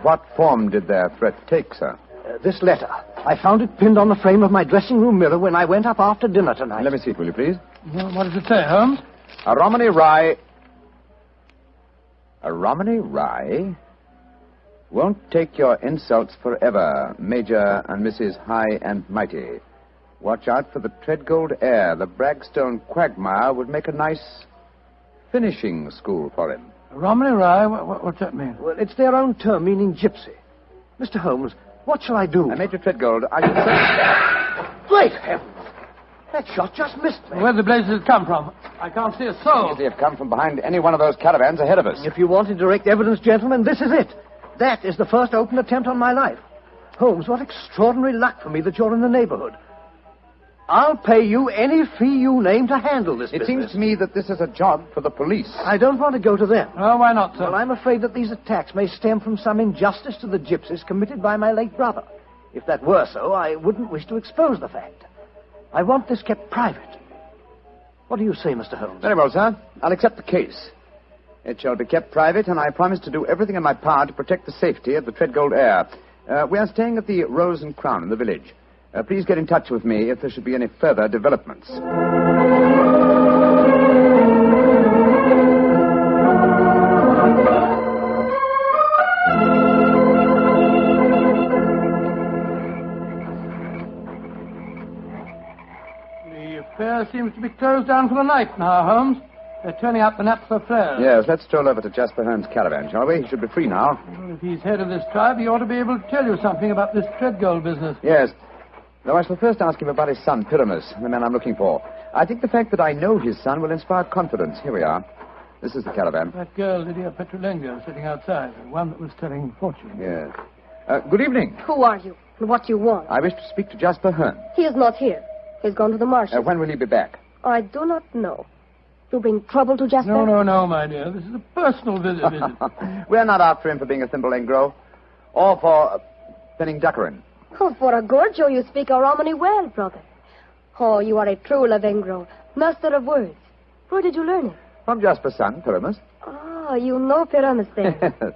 What form did their threat take, sir? This letter. I found it pinned on the frame of my dressing room mirror when I went up after dinner tonight. Let me see it, will you, please? Well, what does it say, Holmes? A Romany Rye... A Romany Rye? Won't take your insults forever, Major and Mrs. High and Mighty. Watch out for the Treadgold heir. The Bragstone quagmire would make a nice finishing school for him. Romany Rye? What's that mean? Well, it's their own term, meaning gypsy. Mr. Holmes, what shall I do? Major Treadgold, I should say... Great heavens! That shot just missed me. Where the blazes come from? I can't see a soul. They have come from behind any one of those caravans ahead of us. If you wanted direct evidence, gentlemen, this is it. That is the first open attempt on my life. Holmes, what extraordinary luck for me that you're in the neighborhood. I'll pay you any fee you name to handle this business. It seems to me that this is a job for the police. I don't want to go to them. Oh, why not, sir? Well, I'm afraid that these attacks may stem from some injustice to the gypsies committed by my late brother. If that were so, I wouldn't wish to expose the fact. I want this kept private. What do you say, Mr. Holmes? Very well, sir. I'll accept the case. It shall be kept private, and I promise to do everything in my power to protect the safety of the Treadgold heir. We are staying at the Rose and Crown in the village. Please get in touch with me if there should be any further developments. The affair seems to be closed down for the night now, Holmes. They're turning out the naphtha flares. Yes, let's stroll over to Jasper Hearn's caravan, shall we? He should be free now. Well, if he's head of this tribe, he ought to be able to tell you something about this Treadgold business. Yes. Though I shall first ask him about his son, Pyramus, the man I'm looking for. I think the fact that I know his son will inspire confidence. Here we are. This is the caravan. That girl, Lydia Petrolengo, sitting outside. The one that was telling fortunes. Yes. Good evening. Who are you? And what do you want? I wish to speak to Jasper Hearn. He is not here. He's gone to the marshes. When will he be back? I do not know. You bring trouble to Jasper? No, my dear. This is a personal visit. We're not after him for being a thimble engro. Or for penning duckerin. Oh, for a Gorgio, you speak a Romany well, brother. Oh, you are a true Lavengro, master of words. Where did you learn it? From Jasper's son, Pyramus. Oh, you know Pyramus then.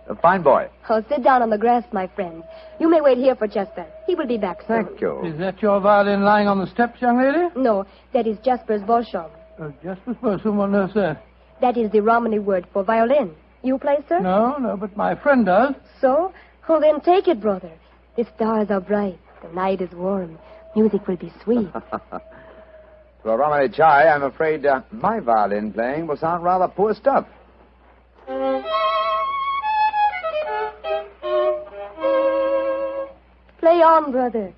A fine boy. Oh, sit down on the grass, my friend. You may wait here for Jasper. He will be back soon. Thank you. Is that your violin lying on the steps, young lady? No, that is Jasper's Bolshom. Jasper's Bolshom, what on earth, sir? That is the Romany word for violin. You play, sir? No, but my friend does. So? Oh, then take it, brother. The stars are bright. The night is warm. Music will be sweet. To a Romany chai, I'm afraid my violin playing will sound rather poor stuff. Play on, brother.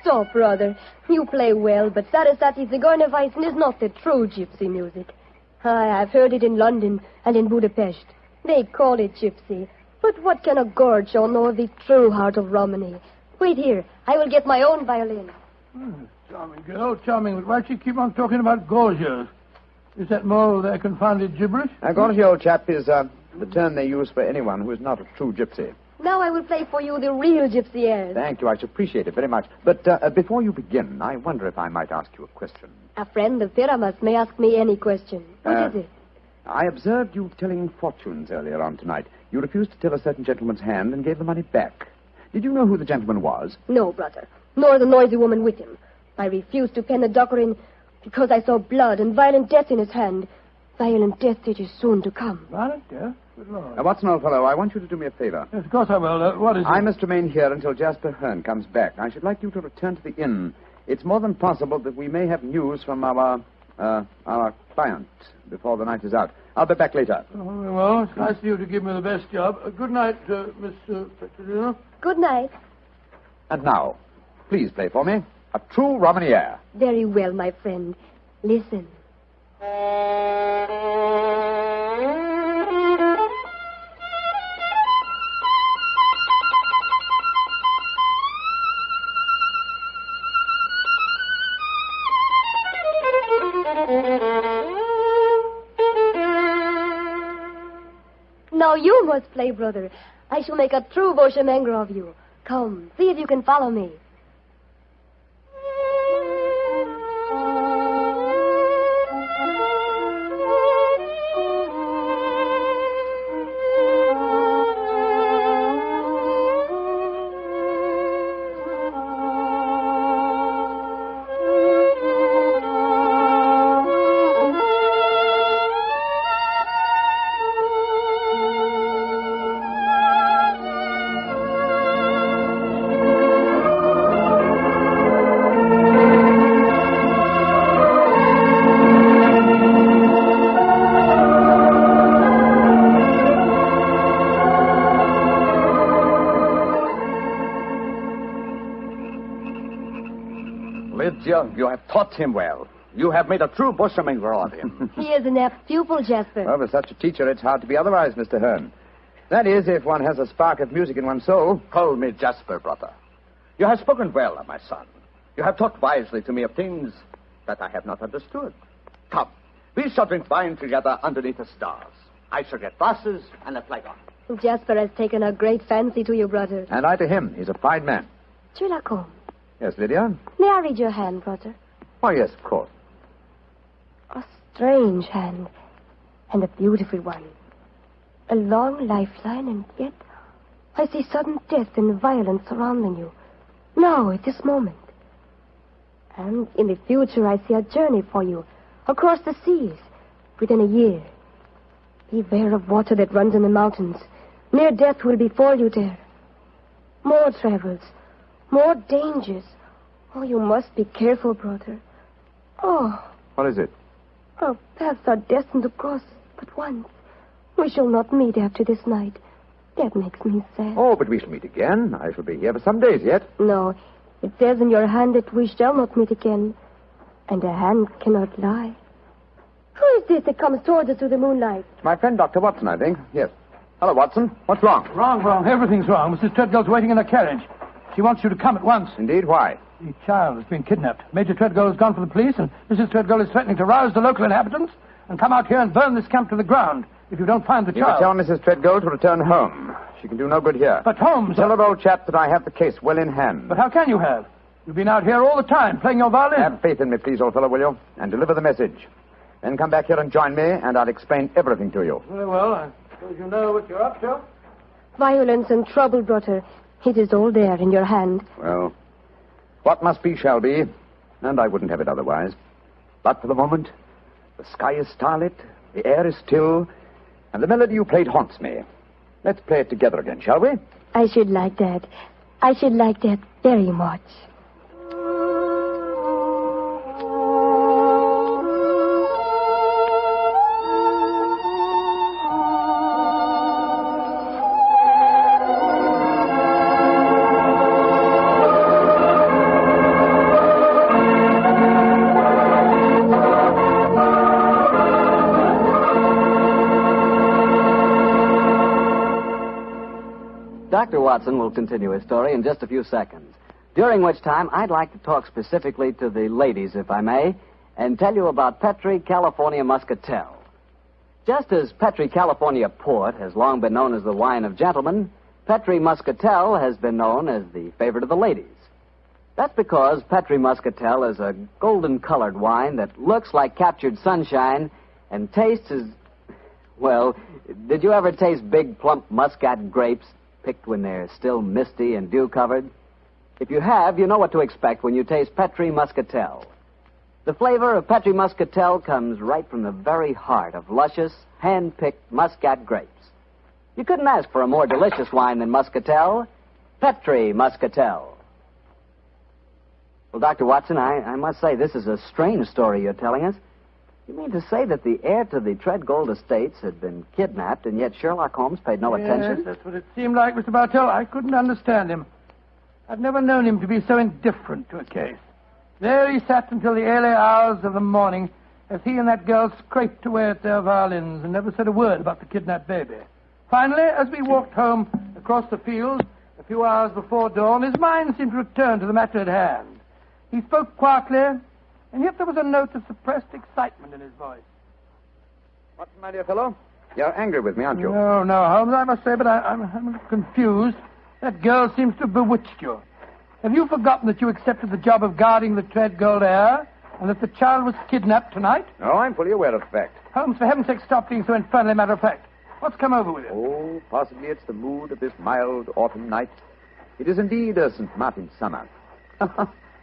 Stop, brother. You play well, but Sarasate Zigeunerweisen is not the true gypsy music. I've heard it in London and in Budapest. They call it gypsy. But what can a Gorgio know of the true heart of Romany? Wait here. I will get my own violin. Charming girl, charming. But why does she keep on talking about Gorgios? Is that more of their confounded gibberish? Gorgio, chap, is the term they use for anyone who is not a true gypsy. Now I will play for you the real gypsy airs. Thank you. I should appreciate it very much. But before you begin, I wonder if I might ask you a question. A friend of Pyramus may ask me any question. What is it? I observed you telling fortunes earlier on tonight. You refused to tell a certain gentleman's hand and gave the money back. Did you know who the gentleman was? No, brother. Nor the noisy woman with him. I refused to pen the duckerin because I saw blood and violent death in his hand. Violent death that is soon to come. Violent death? Good Lord. Watson, old fellow, I want you to do me a favor. Yes, of course I will. What is it? I must remain here until Jasper Hearn comes back. I should like you to return to the inn. It's more than possible that we may have news from our client before the night is out. I'll be back later. Oh, well, it's nice of you to give me the best job. Good night, Miss Petrolina. Good night. And now, please play for me a true Romany air. Very well, my friend. Listen. Now you must play, brother. I shall make a true Bohemia of you. Come, see if you can follow me. You have taught him well. You have made a true bushminger of him. He is an apt pupil, Jasper. Well, with such a teacher, it's hard to be otherwise, Mr. Hearn. That is, if one has a spark of music in one's soul. Call me Jasper, brother. You have spoken well of my son. You have talked wisely to me of things that I have not understood? Come, we shall drink wine together underneath the stars. I shall get glasses and a flagon. Jasper has taken a great fancy to you, brother. And I to him. He's a fine man. Sherlock Holmes, Yes, Lydia? may I read your hand, brother? Why, yes, of course. A strange hand, and a beautiful one. A long lifeline, and yet I see sudden death and violence surrounding you. Now, at this moment. And in the future, I see a journey for you across the seas within a year. Beware of water that runs in the mountains. Near death will befall you there. More travels, more dangers. Oh, you must be careful, brother. Oh, What is it? our paths are destined to cross but once. We shall not meet after this night. That makes me sad. Oh, but we shall meet again. I shall be here for some days yet. No, it says in your hand that we shall not meet again. And a hand cannot lie. Who is this that comes towards us through the moonlight? It's my friend, Dr. Watson, I think. Yes. Hello, Watson. What's wrong? Wrong. Everything's wrong. Mrs. Treadgold's waiting in a carriage. She wants you to come at once. Indeed, why? The child has been kidnapped. Major Treadgold has gone for the police, and Mrs. Treadgold is threatening to rouse the local inhabitants and come out here and burn this camp to the ground if you don't find the You child. tell Mrs. Treadgold to return home. She can do no good here. But Holmes... Tell her, old chap, that I have the case well in hand. But how can you have? You've been out here all the time playing your violin. Have faith in me, please, old fellow, will you? And deliver the message. Then come back here and join me, and I'll explain everything to you. Very well. I suppose you know what you're up to. Violence and trouble, brother. It is all there in your hand. Well, what must be shall be, and I wouldn't have it otherwise. But for the moment, the sky is starlit, the air is still, and the melody you played haunts me. Let's play it together again, shall we? I should like that. I should like that very much. Dr. Watson will continue his story in just a few seconds, during which time I'd like to talk specifically to the ladies, if I may, and tell you about Petri California Muscatel. Just as Petri California Port has long been known as the wine of gentlemen, Petri Muscatel has been known as the favorite of the ladies. That's because Petri Muscatel is a golden-colored wine that looks like captured sunshine and tastes as... Well, did you ever taste big, plump muscat grapes picked when they're still misty and dew-covered? If you have, you know what to expect when you taste Petri Muscatel. The flavor of Petri Muscatel comes right from the very heart of luscious, hand-picked muscat grapes. You couldn't ask for a more delicious wine than Muscatel. Petri Muscatel. Well, Dr. Watson, I must say this is a strange story you're telling us. You mean to say that the heir to the Treadgold estates had been kidnapped, and yet Sherlock Holmes paid no attention? Yes, that's what it seemed like, Mr. Bartell. I couldn't understand him. I've never known him to be so indifferent to a case. There he sat until the early hours of the morning as he and that girl scraped away at their violins and never said a word about the kidnapped baby. Finally, as we walked home across the fields a few hours before dawn, his mind seemed to return to the matter at hand. He spoke quietly, and yet there was a note of suppressed excitement in his voice. Watson, my dear fellow, you're angry with me, aren't you? No, Holmes, I must say, but I'm a little confused. That girl seems to have bewitched you. Have you forgotten that you accepted the job of guarding the Treadgold heir, and that the child was kidnapped tonight? No, I'm fully aware of the fact. Holmes, for heaven's sake, stop being so infernally matter-of-fact. What's come over with you? Oh, possibly it's the mood of this mild autumn night. It is indeed a St. Martin's summer.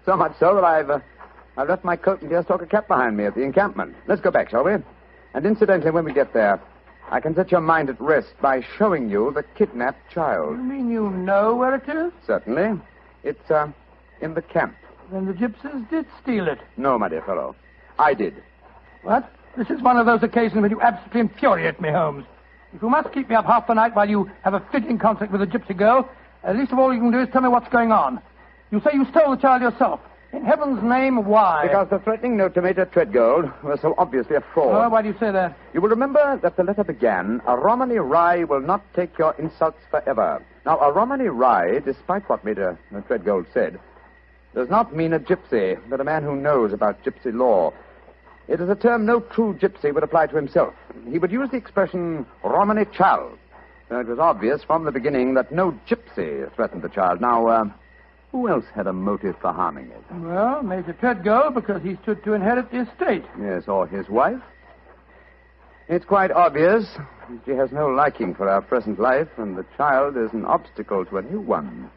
So much so that I've left my coat and deerstalker cap behind me at the encampment. Let's go back, shall we? And incidentally, when we get there, I can set your mind at rest by showing you the kidnapped child. You mean you know where it is? Certainly. It's, in the camp. Then the gypsies did steal it. No, my dear fellow. I did. What? This is one of those occasions when you absolutely infuriate me, Holmes. If you must keep me up half the night while you have a fitting concert with a gypsy girl, least of all you can do is tell me what's going on. You say you stole the child yourself. In heaven's name, why? Because the threatening note to Major Treadgold was so obviously a fraud. Oh, why do you say that? You will remember that the letter began, "A Romany Rye will not take your insults forever." Now, a Romany Rye, despite what Major Treadgold said, does not mean a gypsy, but a man who knows about gypsy law. It is a term no true gypsy would apply to himself. He would use the expression Romany child. It was obvious from the beginning that no gypsy threatened the child. Now, who else had a motive for harming it? Well, Major Treadgold, because he stood to inherit the estate. Yes, or his wife? It's quite obvious. She has no liking for our present life, and the child is an obstacle to a new one.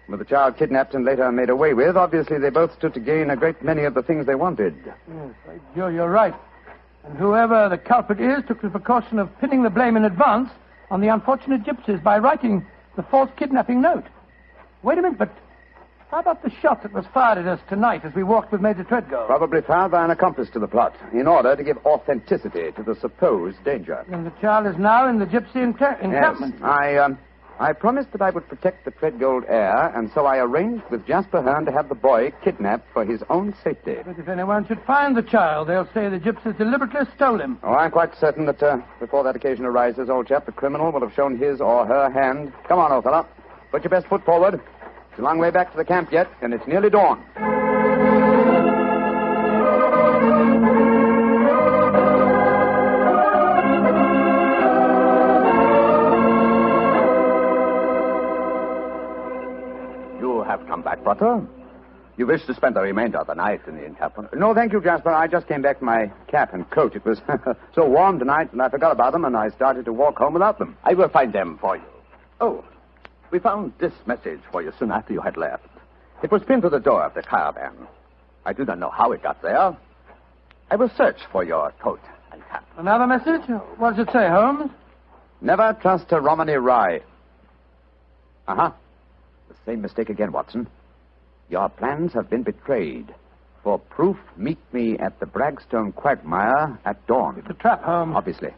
With the child kidnapped and later made away with, obviously they both stood to gain a great many of the things they wanted. Yes, you're right. And whoever the culprit is took the precaution of pinning the blame in advance on the unfortunate gypsies by writing the false kidnapping note. Wait a minute, but how about the shot that was fired at us tonight as we walked with Major Treadgold? Probably fired by an accomplice to the plot, in order to give authenticity to the supposed danger. And the child is now in the gypsy encampment. Yes, I promised that I would protect the Treadgold heir, and so I arranged with Jasper Hearn to have the boy kidnapped for his own safety. But if anyone should find the child, they'll say the gypsies deliberately stole him. Oh, I'm quite certain that before that occasion arises, old chap, the criminal will have shown his or her hand. Come on, old fellow. Put your best foot forward. It's a long way back to the camp yet, and it's nearly dawn. Have come back, brother? You wish to spend the remainder of the night in the encampment? No, thank you, Jasper. I just came back to my cap and coat. It was so warm tonight, and I forgot about them, and I started to walk home without them. I will find them for you. Oh, we found this message for you soon after you had left. It was pinned to the door of the caravan. I do not know how it got there. I will search for your coat and cap. Another message? What does it say, Holmes? Never trust a Romany rye. Uh-huh. The same mistake again, Watson. Your plans have been betrayed. For proof, meet me at the Bragstone quagmire at dawn. It's a trap, Holmes. Obviously.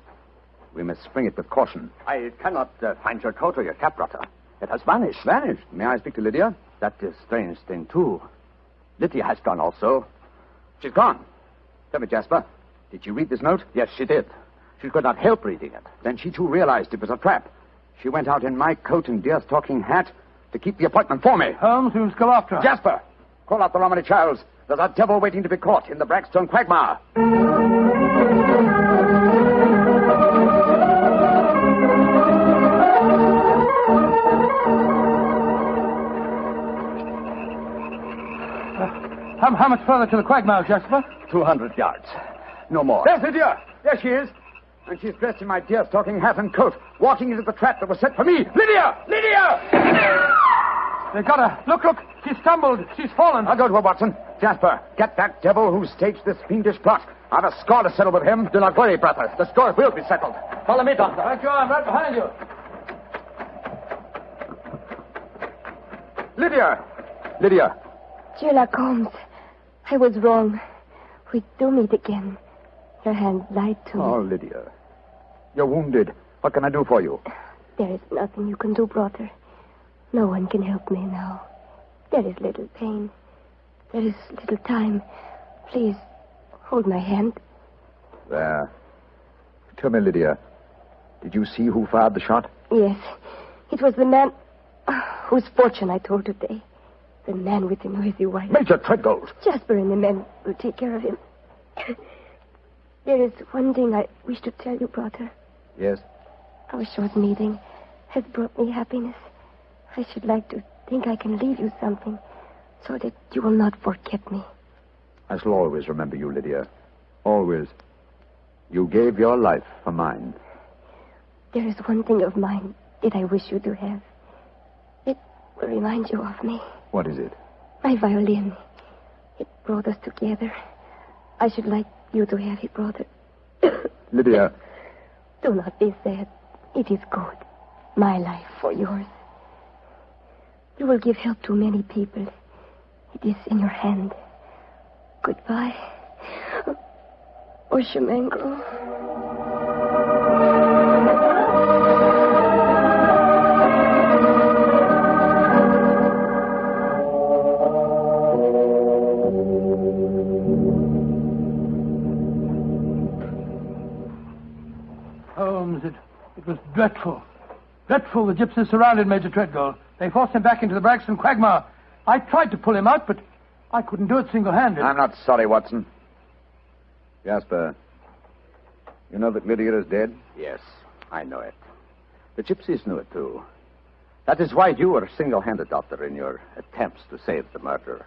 We must spring it with caution. I cannot find your coat or your cap, brother. It has vanished. Vanished? May I speak to Lydia? That is a strange thing, too. Lydia has gone also. She's gone. Tell me, Jasper, did she read this note? Yes, she did. She could not help reading it. Then she, too, realized it was a trap. She went out in my coat and deerstalking hat to keep the appointment for me. Holmes, we must go after her. Jasper, call out the Romany Childs. There's a devil waiting to be caught in the Bragstone quagmire. How much further to the quagmire, Jasper? 200 yards. No more. There's Lydia. There she is. And she's dressed in my deerstalking hat and coat, walking into the trap that was set for me. Lydia! Lydia! They got her. Look. She stumbled. She's fallen. I'll go to her, Watson. Jasper, get that devil who staged this fiendish plot. I've a score to settle with him. Do not worry, brother. The score will be settled. Follow me, Doctor. Right you are. I'm right behind you. Lydia. Sherlock Holmes, I was wrong. We do meet again. Your hand lied to me. Oh, Lydia. You're wounded. What can I do for you? There is nothing you can do, brother. No one can help me now. There is little pain. There is little time. Please, hold my hand. There. Tell me, Lydia, did you see who fired the shot? Yes. It was the man whose fortune I told today. The man with the noisy wife. Major Treadgold. Jasper and the men will take care of him. There is one thing I wish to tell you, brother. Yes? Our short meeting has brought me happiness. I should like to think I can leave you something so that you will not forget me. I shall always remember you, Lydia. Always. You gave your life for mine. There is one thing of mine that I wish you to have. It will remind you of me. What is it? My violin. It brought us together. I should like you to have it, brother. Lydia. Do not be sad. It is good. My life for yours. You will give help to many people. It is in your hand. Goodbye. Oshemango. Holmes, it was dreadful. Dreadful. The gypsies surrounded Major Treadgold. They forced him back into the Bragstone quagmire. I tried to pull him out, but I couldn't do it single-handed. I'm not sorry, Watson. Jasper, you know that Lydia is dead? Yes, I know it. The gypsies knew it, too. That is why you were single-handed, Doctor, in your attempts to save the murderer.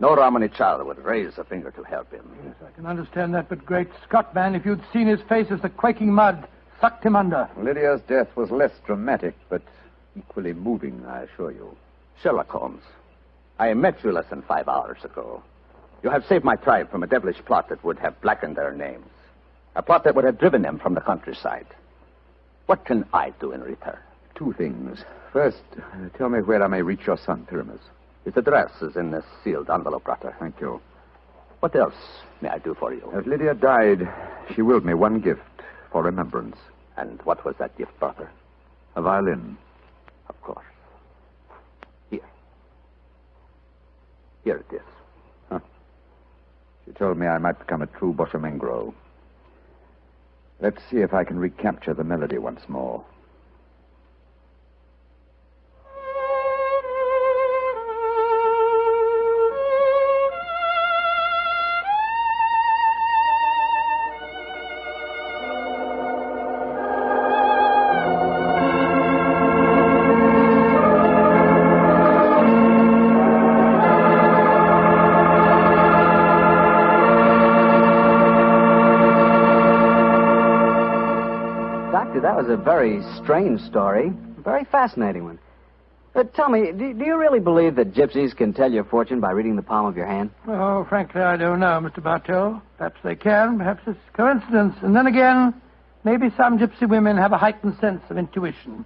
No Romany child would raise a finger to help him. Yes, I can understand that, but great Scott, man, if you'd seen his face as the quaking mud sucked him under. Lydia's death was less dramatic, but equally moving, I assure you. Sherlock Holmes, I met you less than 5 hours ago. You have saved my tribe from a devilish plot that would have blackened their names. A plot that would have driven them from the countryside. What can I do in return? 2 things. First, tell me where I may reach your son, Pyramus. His address is in this sealed envelope, Doctor. Thank you. What else may I do for you? As Lydia died, she willed me one gift for remembrance. And what was that gift, Doctor? A violin. Of course. Here. Here it is. Huh. She told me I might become a true Bohemia. Let's see if I can recapture the melody once more. That was a very strange story. A very fascinating one. Tell me, do you really believe that gypsies can tell your fortune by reading the palm of your hand? Oh, frankly, I don't know, Mr. Bartell. Perhaps they can. Perhaps it's coincidence. And then again, maybe some gypsy women have a heightened sense of intuition.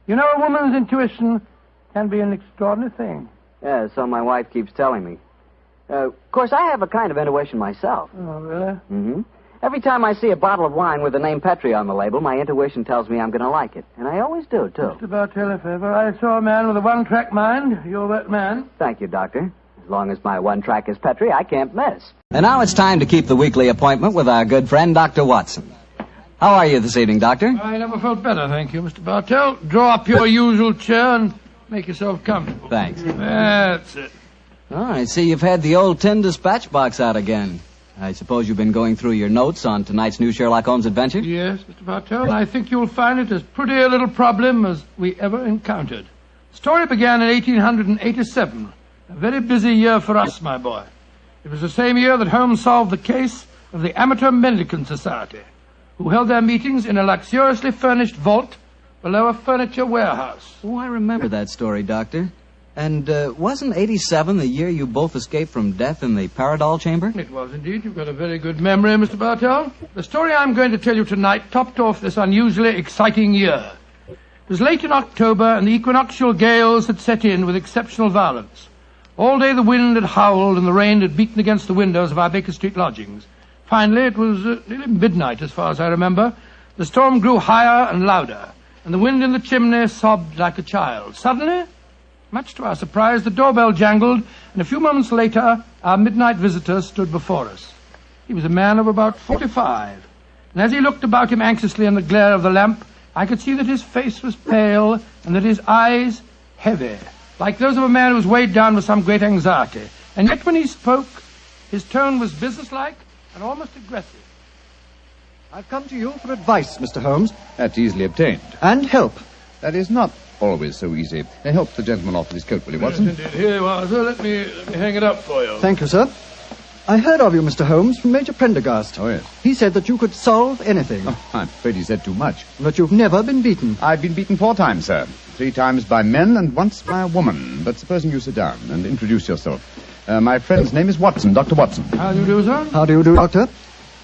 You know, a woman's intuition can be an extraordinary thing. Yeah, so my wife keeps telling me. Of course, I have a kind of intuition myself. Oh, really? Mm-hmm. Every time I see a bottle of wine with the name Petri on the label, my intuition tells me I'm going to like it. And I always do, too. Mr. Bartell, if ever I saw a man with a one-track mind, you're that man. Thank you, Doctor. As long as my one track is Petri, I can't miss. And now it's time to keep the weekly appointment with our good friend, Dr. Watson. How are you this evening, Doctor? I never felt better, thank you, Mr. Bartell. Draw up your usual chair and make yourself comfortable. Thanks. That's it. Oh, I see you've had the old tin dispatch box out again. I suppose you've been going through your notes on tonight's new Sherlock Holmes adventure? Yes, Mr. Bartell. I think you'll find it as pretty a little problem as we ever encountered. The story began in 1887. A very busy year for us, my boy. It was the same year that Holmes solved the case of the Amateur Mendicant Society, who held their meetings in a luxuriously furnished vault below a furniture warehouse. Oh, I remember that story, Doctor. And wasn't 87 the year you both escaped from death in the Paradol chamber? It was indeed. You've got a very good memory, Mr. Bartell. The story I'm going to tell you tonight topped off this unusually exciting year. It was late in October, and the equinoctial gales had set in with exceptional violence. All day the wind had howled, and the rain had beaten against the windows of our Baker Street lodgings. Finally, it was nearly midnight, as far as I remember. The storm grew higher and louder, and the wind in the chimney sobbed like a child. Suddenly, much to our surprise, the doorbell jangled, and a few moments later, our midnight visitor stood before us. He was a man of about 45, and as he looked about him anxiously in the glare of the lamp, I could see that his face was pale and that his eyes heavy, like those of a man who was weighed down with some great anxiety. And yet when he spoke, his tone was businesslike and almost aggressive. I've come to you for advice, Mr. Holmes. That's easily obtained. And help. That is not always so easy. Help the gentleman off with his coat, will you, Watson? Yes, indeed. Here you are, sir. Let me hang it up for you. Thank you, sir. I heard of you, Mr. Holmes, from Major Prendergast. Oh, yes. He said that you could solve anything. Oh, I'm afraid he said too much. But you've never been beaten. I've been beaten 4 times, sir. 3 times by men and once by a woman. But supposing you sit down and introduce yourself. My friend's name is Watson, Dr. Watson. How do you do, sir? How do you do, Doctor?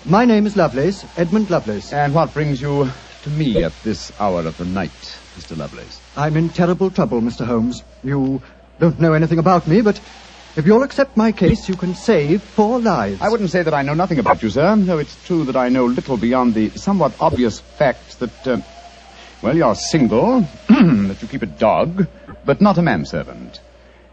My name is Lovelace, Edmund Lovelace. And what brings you to me at this hour of the night, Mr. Lovelace? I'm in terrible trouble, Mr. Holmes. You don't know anything about me, but if you'll accept my case, you can save 4 lives. I wouldn't say that I know nothing about you, sir, though it's true that I know little beyond the somewhat obvious fact that, you're single, that you keep a dog, but not a manservant,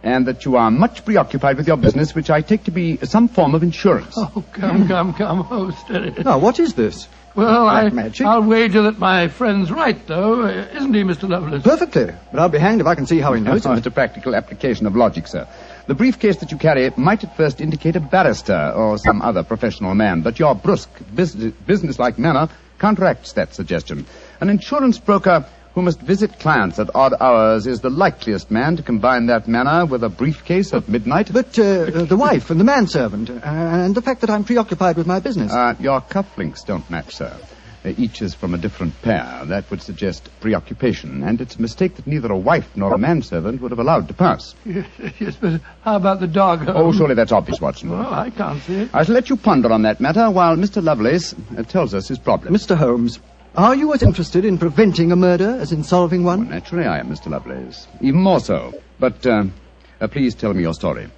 and that you are much preoccupied with your business, which I take to be some form of insurance. Oh, come. Oh, steady. Now, what is this? Well, I'll wager that my friend's right, though. Isn't he, Mr. Lovelace? Perfectly. But I'll be hanged if I can see how he knows it. It's a practical application of logic, sir. The briefcase that you carry might at first indicate a barrister or some other professional man, but your brusque, businesslike manner counteracts that suggestion. An insurance broker who must visit clients at odd hours is the likeliest man to combine that manner with a briefcase at midnight. But the wife and the manservant, and the fact that I'm preoccupied with my business. Your cufflinks don't match, sir. Each is from a different pair. That would suggest preoccupation, and it's a mistake that neither a wife nor a manservant would have allowed to pass. Yes, but how about the dog? Oh, surely that's obvious, Watson. Well, I can't see it. I shall let you ponder on that matter while Mr. Lovelace tells us his problem. Mr. Holmes, are you as interested in preventing a murder as in solving one? Well, naturally I am, Mr. Lovelace. Even more so. But please tell me your story.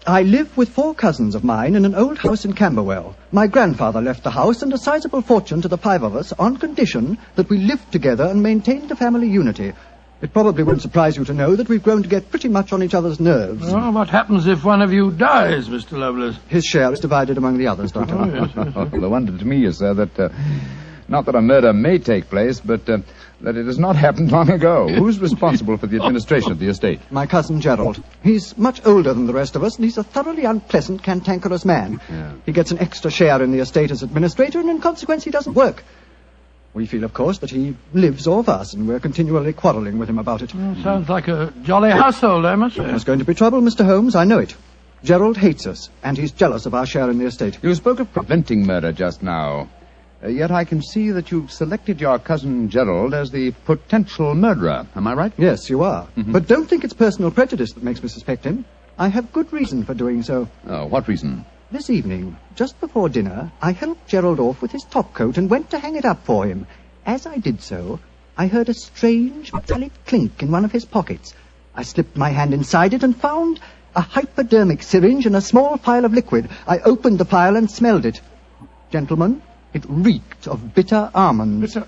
I live with 4 cousins of mine in an old house in Camberwell. My grandfather left the house and a sizable fortune to the 5 of us on condition that we lived together and maintained a family unity. It probably won't surprise you to know that we've grown to get pretty much on each other's nerves. Oh, what happens if one of you dies, Mr. Lovelace? His share is divided among the others, Doctor. Oh, yes. The wonder to me is, sir, that not that a murder may take place, but that it has not happened long ago. Who's responsible for the administration of the estate? My cousin Gerald. He's much older than the rest of us, and he's a thoroughly unpleasant, cantankerous man. Yeah. He gets an extra share in the estate as administrator, and in consequence he doesn't work. We feel, of course, that he lives off us, and we're continually quarrelling with him about it. Sounds like a jolly household, I must say. There's going to be trouble, Mr. Holmes, I know it. Gerald hates us, and he's jealous of our share in the estate. You spoke of preventing murder just now. Yet I can see that you've selected your cousin Gerald as the potential murderer. Am I right? Yes, you are. Mm-hmm. But don't think it's personal prejudice that makes me suspect him. I have good reason for doing so. Oh, what reason? This evening, just before dinner, I helped Gerald off with his topcoat and went to hang it up for him. As I did so, I heard a strange metallic clink in one of his pockets. I slipped my hand inside it and found a hypodermic syringe and a small phial of liquid. I opened the phial and smelled it. Gentlemen, it reeked of bitter almonds. Bitter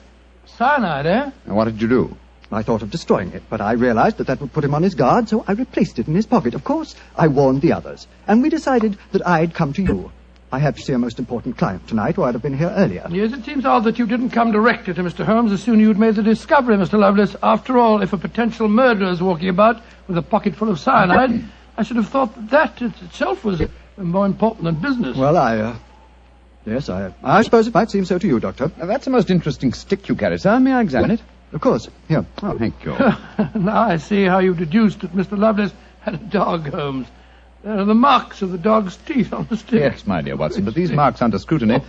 cyanide, eh? And what did you do? I thought of destroying it, but I realized that would put him on his guard, so I replaced it in his pocket. Of course, I warned the others, and we decided that I'd come to you. I had to see a most important client tonight, or I'd have been here earlier. Yes, it seems odd that you didn't come directly to Mr. Holmes as soon as you'd made the discovery, Mr. Lovelace. After all, if a potential murderer is walking about with a pocket full of cyanide, I should have thought that itself was more important than business. Well, Yes, I suppose it might seem so to you, Doctor. Now, that's a most interesting stick you carry, sir. May I examine it? Of course. Here. Oh, thank you. Now I see how you deduced that Mr. Lovelace had a dog, Holmes. There are the marks of the dog's teeth on the stick. Yes, my dear Watson, but these marks under scrutiny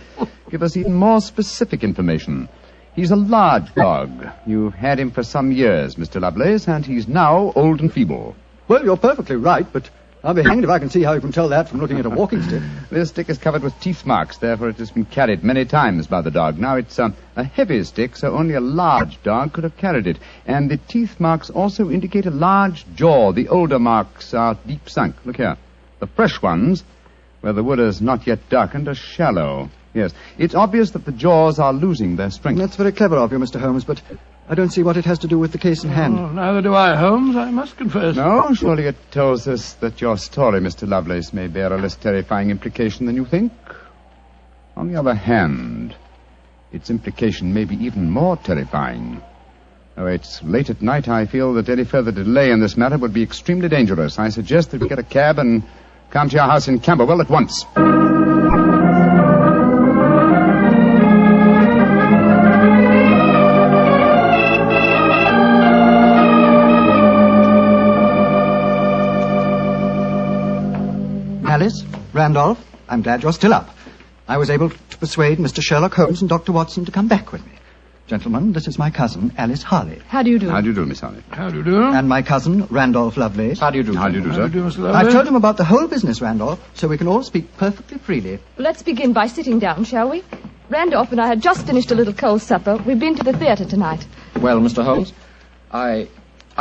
give us even more specific information. He's a large dog. You've had him for some years, Mr. Lovelace, and he's now old and feeble. Well, you're perfectly right, but I'll be hanged if I can see how you can tell that from looking at a walking stick. This stick is covered with teeth marks, therefore it has been carried many times by the dog. Now, it's a heavy stick, so only a large dog could have carried it. And the teeth marks also indicate a large jaw. The older marks are deep sunk. Look here. The fresh ones, where the wood is not yet darkened, are shallow. Yes, it's obvious that the jaws are losing their strength. That's very clever of you, Mr. Holmes, but I don't see what it has to do with the case in hand. Oh, neither do I, Holmes, I must confess. No, surely it tells us that your story, Mr. Lovelace, may bear a less terrifying implication than you think. On the other hand, its implication may be even more terrifying. Oh, it's late at night. I feel that any further delay in this matter would be extremely dangerous. I suggest that we get a cab and come to your house in Camberwell at once. Alice, Randolph, I'm glad you're still up. I was able to persuade Mr. Sherlock Holmes and Dr. Watson to come back with me. Gentlemen, this is my cousin, Alice Harley. How do you do? How do you do, Miss Harley? How do you do? And my cousin, Randolph Lovelace. How do you do? How do you do, sir? How do you do, Mr. Lovelace? I've told him about the whole business, Randolph, so we can all speak perfectly freely. Let's begin by sitting down, shall we? Randolph and I had just finished a little cold supper. We've been to the theatre tonight. Well, Mr. Holmes, I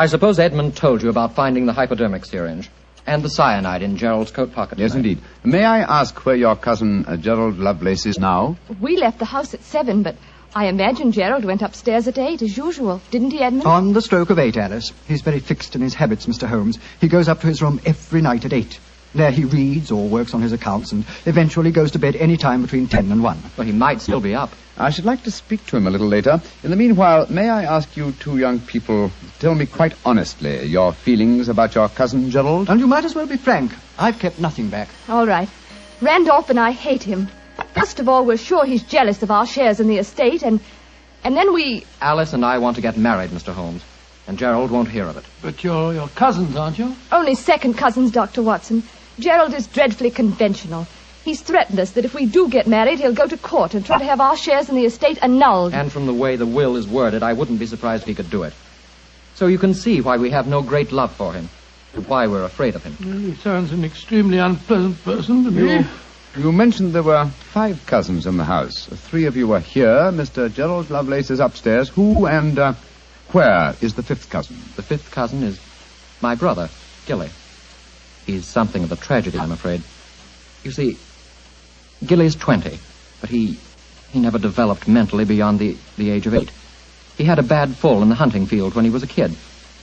suppose Edmund told you about finding the hypodermic syringe and the cyanide in Gerald's coat pocket. Yes, indeed. May I ask where your cousin Gerald Lovelace is now? We left the house at 7, but I imagine Gerald went upstairs at 8, as usual. Didn't he, Edmund? On the stroke of 8, Alice. He's very fixed in his habits, Mr. Holmes. He goes up to his room every night at 8. There he reads or works on his accounts and eventually goes to bed any time between 10 and 1. Well, he might still be up. I should like to speak to him a little later. In the meanwhile, may I ask you two young people to tell me quite honestly your feelings about your cousin Gerald? And you might as well be frank. I've kept nothing back. All right. Randolph and I hate him. First of all, we're sure he's jealous of our shares in the estate, and then we... Alice and I want to get married, Mr. Holmes, and Gerald won't hear of it. But you're cousins, aren't you? Only second cousins, Dr. Watson. Gerald is dreadfully conventional. He's threatened us that if we do get married, he'll go to court and try to have our shares in the estate annulled. And from the way the will is worded, I wouldn't be surprised if he could do it. So you can see why we have no great love for him, and why we're afraid of him. Well, he sounds an extremely unpleasant person to me. You mentioned there were 5 cousins in the house. 3 of you were here. Mr. Gerald Lovelace is upstairs. Who and where is the 5th cousin? The 5th cousin is my brother, Gilly. He's something of a tragedy, I'm afraid. You see, Gilly's 20, but he never developed mentally beyond the age of 8. He had a bad fall in the hunting field when he was a kid.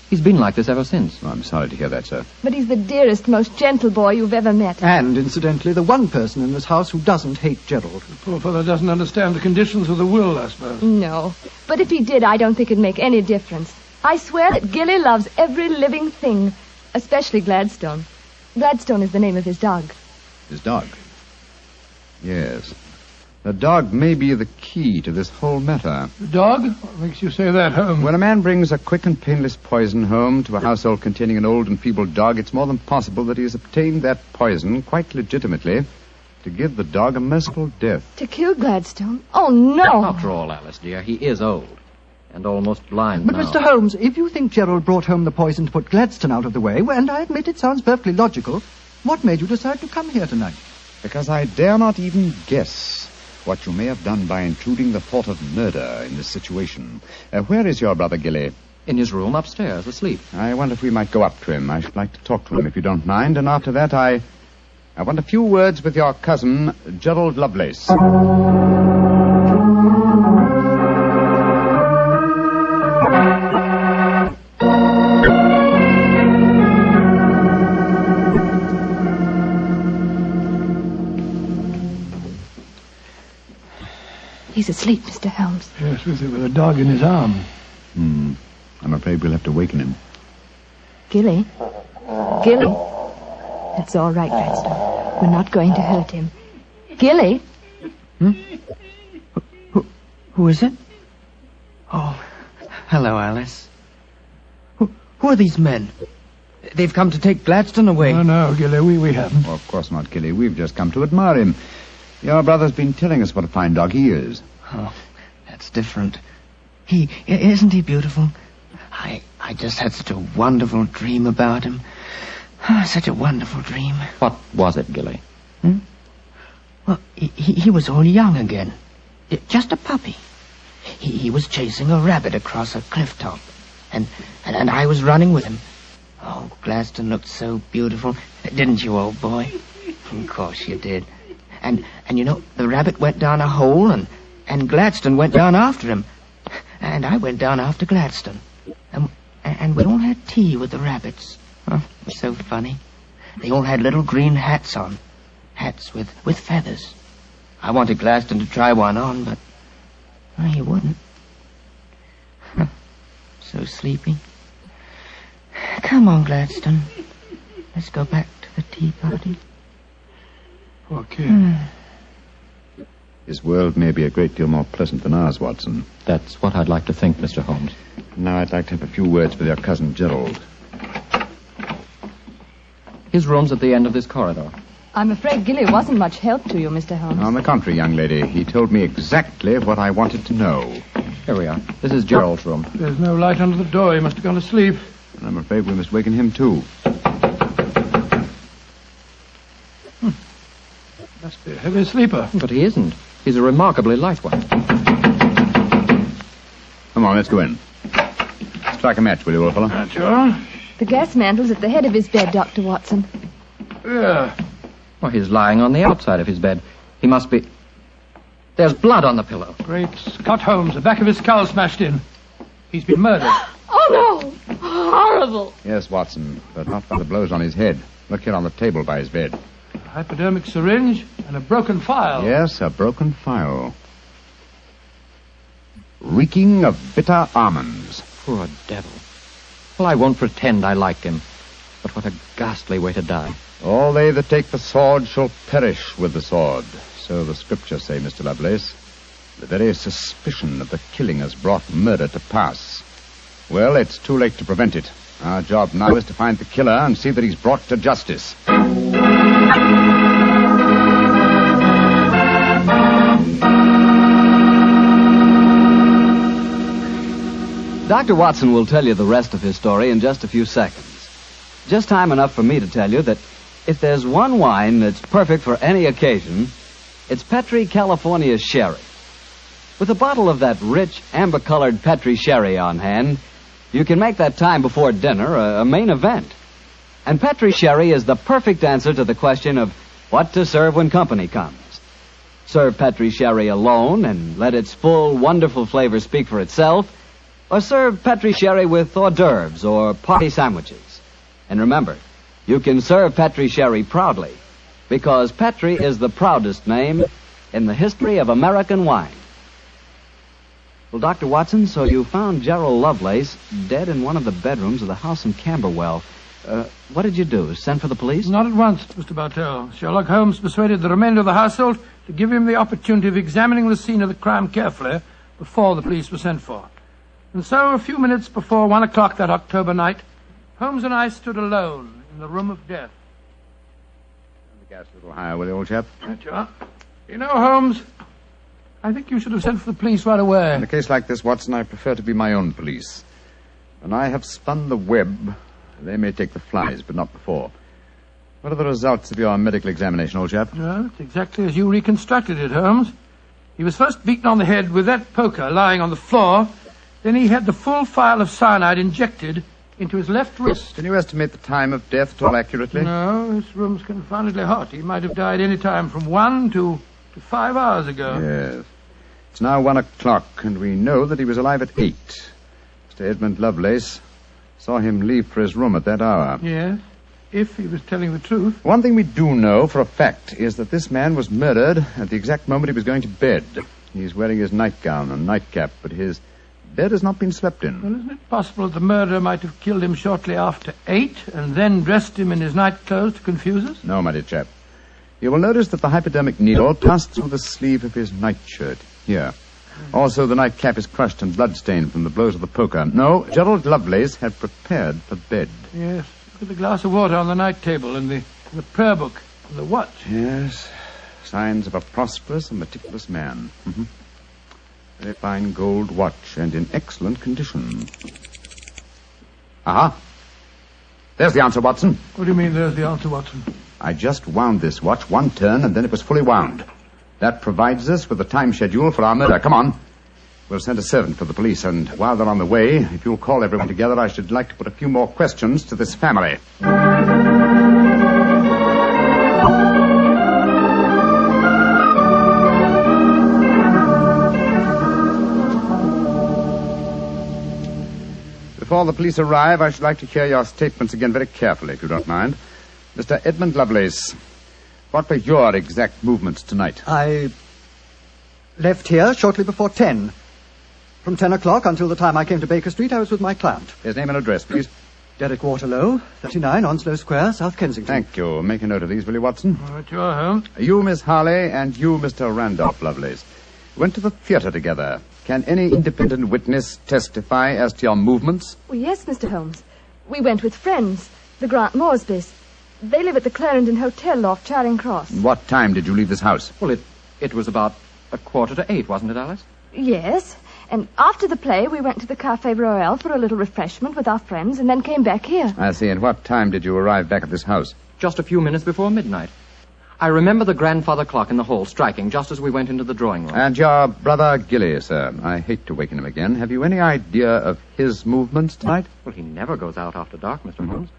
He's been like this ever since. Oh, I'm sorry to hear that, sir. But he's the dearest, most gentle boy you've ever met. And, incidentally, the one person in this house who doesn't hate Gerald. The poor fellow doesn't understand the conditions of the will, I suppose. No. But if he did, I don't think it'd make any difference. I swear that Gilly loves every living thing, especially Gladstone. Gladstone is the name of his dog. His dog? Yes. The dog may be the key to this whole matter. The dog? What makes you say that, Holmes? When a man brings a quick and painless poison home to a household containing an old and feeble dog, it's more than possible that he has obtained that poison, quite legitimately, to give the dog a merciful death. To kill Gladstone? Oh, no! After all, Alice, dear, he is old. And almost blind But, now. Mr. Holmes, if you think Gerald brought home the poison to put Gladstone out of the way, and I admit it sounds perfectly logical, what made you decide to come here tonight? Because I dare not even guess what you may have done by intruding the thought of murder in this situation. Where is your brother Gilly? In his room upstairs, asleep. I wonder if we might go up to him. I should like to talk to him, if you don't mind. And after that, I want a few words with your cousin, Gerald Lovelace. He's asleep, Mr. Holmes. Yes, with a dog in his arm. I'm afraid we'll have to waken him. Gilly? Gilly? It's all right, Gladstone. We're not going to hurt him. Gilly? Who is it? Oh, hello, Alice. Who are these men? They've come to take Gladstone away. No, Gilly, we haven't. Oh, of course not, Gilly. We've just come to admire him. Your brother's been telling us what a fine dog he is. Oh, that's different. Isn't he beautiful? I just had such a wonderful dream about him. Such a wonderful dream. What was it, Gilly? Well, he was all young again. Just a puppy. He was chasing a rabbit across a cliff top. And I was running with him. Oh, Gladstone looked so beautiful. Didn't you, old boy? Of course you did. And you know, the rabbit went down a hole, and Gladstone went down after him. And I went down after Gladstone. And we all had tea with the rabbits. Oh, it was so funny. They all had little green hats on. Hats with feathers. I wanted Gladstone to try one on, but he wouldn't. So sleepy. Come on, Gladstone. Let's go back to the tea party. Poor kid. His world may be a great deal more pleasant than ours, Watson. That's what I'd like to think, Mr. Holmes. Now I'd like to have a few words with your cousin Gerald. His room's at the end of this corridor. I'm afraid Gilly wasn't much help to you, Mr. Holmes. On the contrary, young lady, he told me exactly what I wanted to know. Here we are. This is Gerald's room. There's no light under the door. He must have gone to sleep. And I'm afraid we must waken him, too. Must be a heavy sleeper. But he isn't. He's a remarkably light one. Come on, let's go in. Strike a match, will you, old fellow? Sure. The gas mantle's at the head of his bed, Dr. Watson. Yeah. Well, he's lying on the outside of his bed. He must be... There's blood on the pillow. Great Scott, Holmes. The back of his skull smashed in. He's been murdered. Oh, no! Horrible! Yes, Watson, but not by the blows on his head. Look here on the table by his bed. A hypodermic syringe and a broken file. Yes, a broken file. Reeking of bitter almonds. Poor devil. Well, I won't pretend I liked him. But what a ghastly way to die. All they that take the sword shall perish with the sword. So the scriptures say, Mr. Lovelace. The very suspicion of the killing has brought murder to pass. Well, it's too late to prevent it. Our job now is to find the killer and see that he's brought to justice. Dr. Watson will tell you the rest of his story in just a few seconds. Just time enough for me to tell you that if there's one wine that's perfect for any occasion, it's Petri California Sherry. With a bottle of that rich, amber-colored Petri Sherry on hand, you can make that time before dinner a main event. And Petri Sherry is the perfect answer to the question of what to serve when company comes. Serve Petri Sherry alone and let its full, wonderful flavor speak for itself, or serve Petri Sherry with hors d'oeuvres or party sandwiches. And remember, you can serve Petri Sherry proudly, because Petri is the proudest name in the history of American wine. Well, Dr. Watson, so you found Gerald Lovelace dead in one of the bedrooms of the house in Camberwell. What did you do? Send for the police? Not at once, Mr. Bartell. Sherlock Holmes persuaded the remainder of the household to give him the opportunity of examining the scene of the crime carefully before the police were sent for. And so, a few minutes before 1 o'clock that October night, Holmes and I stood alone in the room of death. Turn the gas a little higher, will you, old chap? Right you are. You know, Holmes, I think you should have sent for the police right away. In a case like this, Watson, I prefer to be my own police. When I have spun the web, they may take the flies, but not before. What are the results of your medical examination, old chap? Well, it's exactly as you reconstructed it, Holmes. He was first beaten on the head with that poker lying on the floor. Then he had the full phial of cyanide injected into his left wrist. Can you estimate the time of death at all accurately? No, this room's confoundedly hot. He might have died any time from 1 to 5 hours ago. Yes. It's now 1 o'clock, and we know that he was alive at 8. Mr. Edmund Lovelace saw him leave for his room at that hour. Yes, if he was telling the truth. One thing we do know for a fact is that this man was murdered at the exact moment he was going to bed. He's wearing his nightgown and nightcap, but his bed has not been slept in. Well, isn't it possible that the murderer might have killed him shortly after 8 and then dressed him in his nightclothes to confuse us? No, my dear chap. You will notice that the hypodermic needle passed through the sleeve of his nightshirt. Here. Also, the nightcap is crushed and bloodstained from the blows of the poker. No, Gerald Lovelace had prepared for bed. Yes. Look at the glass of water on the night table and the prayer book and the watch. Yes. Signs of a prosperous and meticulous man. Mm-hmm. Very fine gold watch and in excellent condition. Aha. There's the answer, Watson. What do you mean, there's the answer, Watson? I just wound this watch 1 turn, and then it was fully wound. That provides us with a time schedule for our murder. Come on. We'll send a servant for the police, and while they're on the way, if you'll call everyone together, I should like to put a few more questions to this family. Before the police arrive, I should like to hear your statements again very carefully, if you don't mind. Mr. Edmund Lovelace, what were your exact movements tonight? I left here shortly before 10. From 10 o'clock until the time I came to Baker Street, I was with my client. His name and address, please. Derek Waterlow, 39 Onslow Square, South Kensington. Thank you. Make a note of these, will you, Watson? All right, you are home. You, Miss Harley, and you, Mr. Randolph Lovelace, went to the theatre together. Can any independent witness testify as to your movements? Well, yes, Mr. Holmes. We went with friends, the Grant Moresbys. They live at the Clarendon Hotel off Charing Cross. What time did you leave this house? Well, it was about 7:45, wasn't it, Alice? Yes. And after the play, we went to the Café Royal for a little refreshment with our friends and then came back here. I see. And what time did you arrive back at this house? Just a few minutes before midnight. I remember the grandfather clock in the hall striking just as we went into the drawing room. And your brother Gilly, sir. I hate to waken him again. Have you any idea of his movements tonight? Well, he never goes out after dark, Mr. Holmes.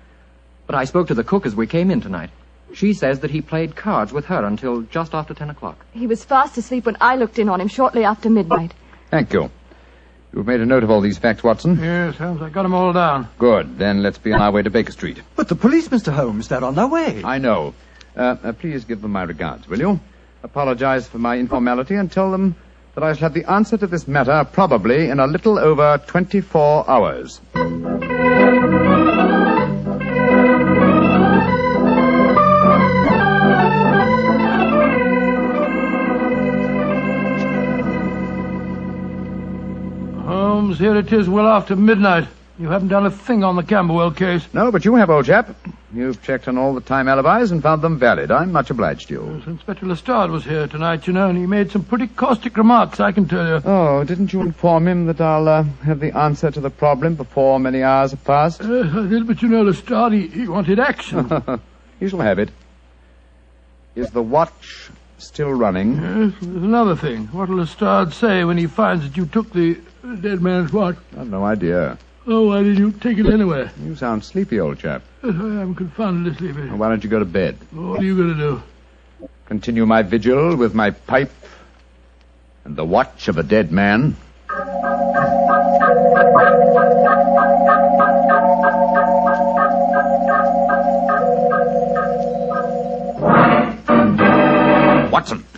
But I spoke to the cook as we came in tonight. She says that he played cards with her until just after 10 o'clock. He was fast asleep when I looked in on him shortly after midnight. Thank you. You've made a note of all these facts, Watson? Yes, Holmes, I got them all down. Good. Then let's be on our way to Baker Street. But the police, Mr. Holmes, they're on their way. I know. Please give them my regards, will you? Apologize for my informality and tell them that I shall have the answer to this matter probably in a little over 24 hours. Holmes, here it is well after midnight. You haven't done a thing on the Camberwell case. No, but you have, old chap. You've checked on all the time alibis and found them valid. I'm much obliged to you. Yes, Inspector Lestrade was here tonight, you know, and he made some pretty caustic remarks, I can tell you. Oh, didn't you inform him that I'll have the answer to the problem before many hours have passed? Yes, I did, but you know, Lestrade, he wanted action. You shall have it. Is the watch still running? Yes, there's another thing. What'll Lestrade say when he finds that you took the dead man's watch? I've no idea. Oh, why did you take it anyway? You sound sleepy, old chap. Yes, I am confoundedly sleepy. Well, why don't you go to bed? What are you going to do? Continue my vigil with my pipe and the watch of a dead man.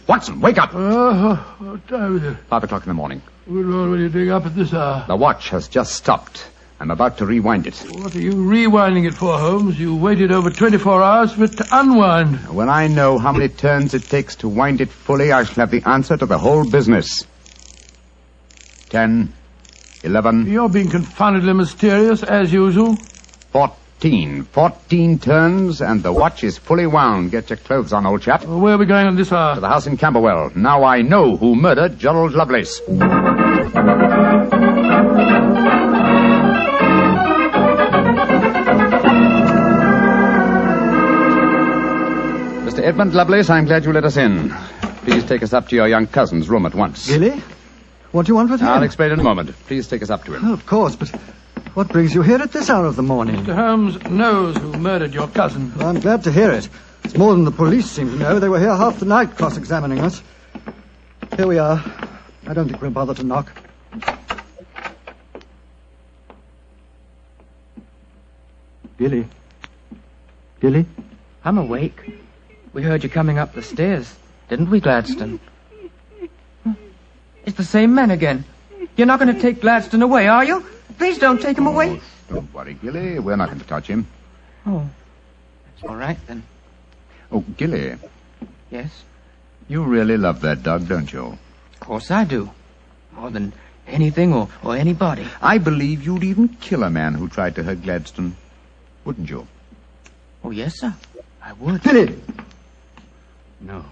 Watson, wake up! What time is it? 5 o'clock in the morning. Good Lord, what are you doing up at this hour? The watch has just stopped. I'm about to rewind it. What are you rewinding it for, Holmes? You waited over 24 hours for it to unwind. When I know how many turns it takes to wind it fully, I shall have the answer to the whole business. 10, 11... You're being confoundedly mysterious, as usual. 14 turns, and the watch is fully wound. Get your clothes on, old chap. Well, where are we going at this hour? To the house in Camberwell. Now I know who murdered Gerald Lovelace. Mr. Edmund Lovelace, I'm glad you let us in. Please take us up to your young cousin's room at once. Gilly? What do you want with him? I'll explain in a moment. Please take us up to him. Oh, of course, but what brings you here at this hour of the morning? Mr. Holmes knows who murdered your cousin. Well, I'm glad to hear it. It's more than the police seem to know. They were here half the night cross-examining us. Here we are. I don't think we'll bother to knock. Gilly? Gilly? I'm awake. We heard you coming up the stairs, didn't we, Gladstone? It's the same man again. You're not going to take Gladstone away, are you? Please don't take him away. Don't worry, Gilly. We're not going to touch him. Oh, that's all right, then. Oh, Gilly. Yes? You really love that dog, don't you? Of course I do. More than anything or anybody. I believe you'd even kill a man who tried to hurt Gladstone. Wouldn't you? Oh, yes, sir. I would. Gilly! No.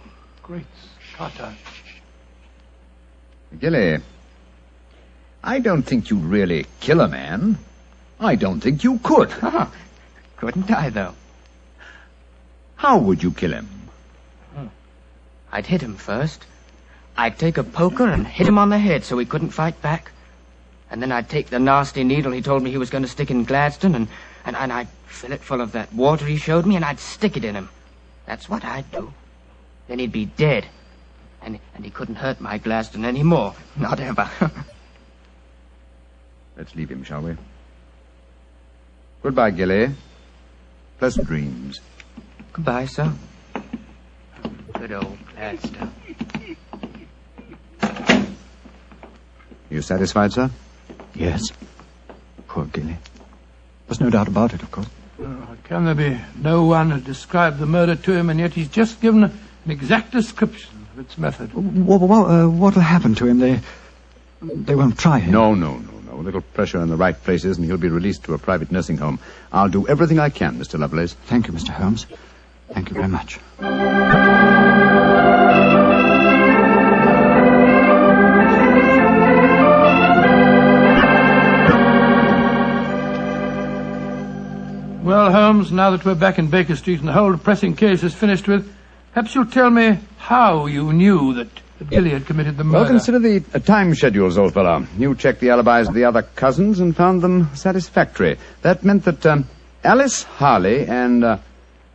Great Scott. Gilly, I don't think you'd really kill a man. I don't think you could. Couldn't I, though? How would you kill him? I'd hit him first. I'd take a poker and hit him on the head so he couldn't fight back. And then I'd take the nasty needle he told me he was going to stick in Gladstone, and I'd fill it full of that water he showed me, and I'd stick it in him. That's what I'd do. Then he'd be dead. And he couldn't hurt my Gladstone anymore. Not ever. Let's leave him, shall we? Goodbye, Gilly. Pleasant dreams. Goodbye, sir. Good old Gladstone. You satisfied, sir? Yes. Poor Gilly. There's no doubt about it, of course. Can there be no one to describe the murder to him, and yet he's just given an exact description of its method? What'll happen to him? They won't try him. No. A little pressure in the right places, and he'll be released to a private nursing home. I'll do everything I can, Mr. Lovelace. Thank you, Mr. Holmes. Thank you very much. Well, Holmes, now that we're back in Baker Street and the whole depressing case is finished with, perhaps you'll tell me how you knew that Gilly had committed the murder. Well, consider the time schedules, old fellow. You checked the alibis of the other cousins and found them satisfactory. That meant that Alice Harley and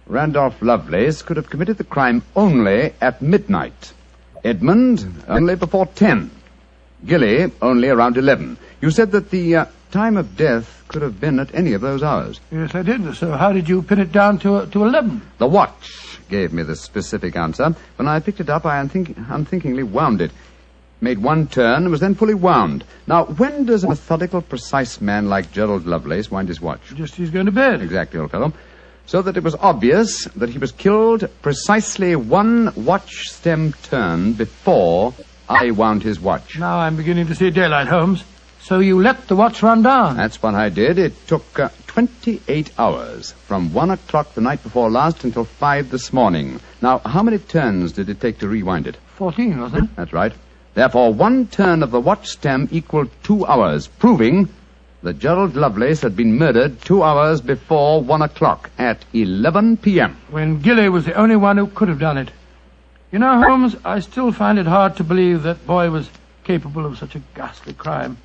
Randolph Lovelace could have committed the crime only at midnight. Edmund only before 10. Gilly only around 11. You said that the time of death could have been at any of those hours. Yes, I did. So how did you pin it down to 11? The watch gave me the specific answer. When I picked it up, I unthinkingly wound it. Made one turn and was then fully wound. Now, when does a methodical, precise man like Gerald Lovelace wind his watch? Just as he's going to bed. Exactly, old fellow. So that it was obvious that he was killed precisely one watch stem turn before I wound his watch. Now I'm beginning to see daylight, Holmes. So you let the watch run down? That's what I did. It took 28 hours, from 1 o'clock the night before last until 5 this morning. Now, how many turns did it take to rewind it? 14, wasn't it? That's right. Therefore, one turn of the watch stem equaled 2 hours, proving that Gerald Lovelace had been murdered 2 hours before 1 o'clock at 11 p.m. When Gilly was the only one who could have done it. You know, Holmes, I still find it hard to believe that boy was capable of such a ghastly crime.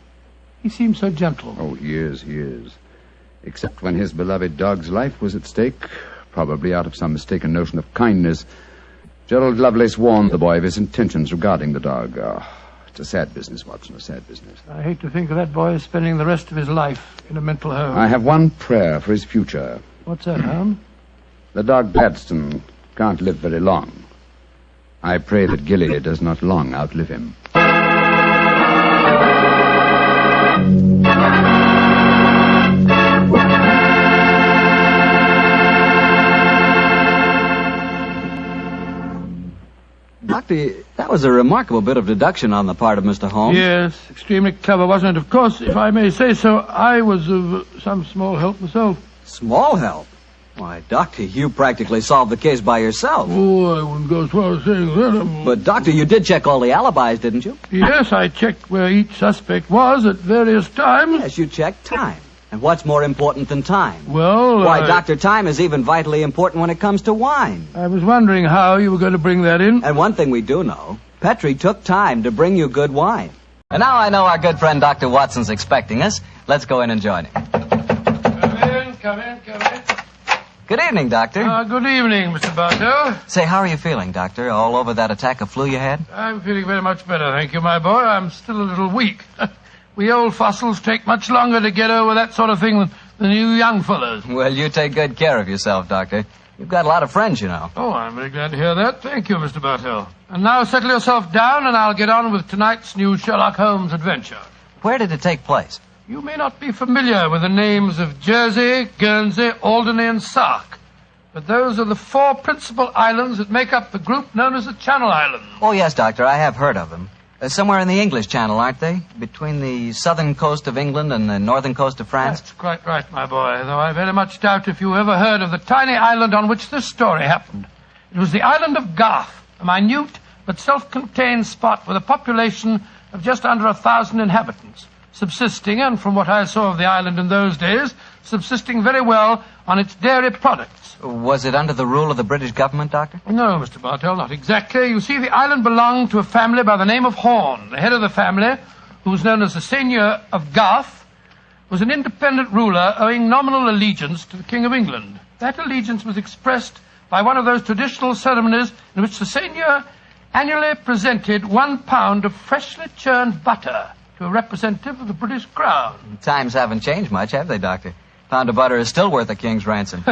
He seemed so gentle. Oh, he is. Except when his beloved dog's life was at stake, probably out of some mistaken notion of kindness. Gerald Lovelace warned the boy of his intentions regarding the dog. It's a sad business, Watson, a sad business. I hate to think of that boy spending the rest of his life in a mental home. I have one prayer for his future. What's that, Holmes? The dog Gladstone can't live very long. I pray that Gilly does not long outlive him. Doctor, that was a remarkable bit of deduction on the part of Mr. Holmes. Yes, extremely clever, wasn't it? Of course, if I may say so, I was of some small help myself. Small help? Why, Doctor, you practically solved the case by yourself. Oh, I wouldn't go as far as saying that. But, Doctor, you did check all the alibis, didn't you? Yes, I checked where each suspect was at various times. Yes, you checked time. And what's more important than time? Well, Why, Doctor, time is even vitally important when it comes to wine. I was wondering how you were going to bring that in. And one thing we do know, Petrie took time to bring you good wine. And now I know our good friend Dr. Watson's expecting us. Let's go in and join him. Come in. Good evening, Doctor. Good evening, Mr. Bartel. Say, how are you feeling, Doctor? All over that attack of flu you had? I'm feeling very much better, thank you, my boy. I'm still a little weak. We old fossils take much longer to get over that sort of thing than you young fellows. Well, you take good care of yourself, Doctor. You've got a lot of friends, you know. Oh, I'm very glad to hear that. Thank you, Mr. Bartel. And now settle yourself down, and I'll get on with tonight's new Sherlock Holmes adventure. Where did it take place? You may not be familiar with the names of Jersey, Guernsey, Alderney, and Sark, but those are the 4 principal islands that make up the group known as the Channel Islands. Oh, yes, Doctor, I have heard of them. Somewhere in the English Channel, aren't they? Between the southern coast of England and the northern coast of France? That's quite right, my boy, though I very much doubt if you ever heard of the tiny island on which this story happened. It was the island of Garth, a minute but self-contained spot with a population of just under 1,000 inhabitants, subsisting, and from what I saw of the island in those days, subsisting very well on its dairy products. Was it under the rule of the British government, Doctor? No, Mr. Bartel, not exactly. You see, the island belonged to a family by the name of Horn. The head of the family, who was known as the Seigneur of Garth, was an independent ruler owing nominal allegiance to the King of England. That allegiance was expressed by one of those traditional ceremonies in which the Seigneur annually presented 1 pound of freshly churned butter to a representative of the British Crown. Times haven't changed much, have they, Doctor? Pound of butter is still worth a king's ransom.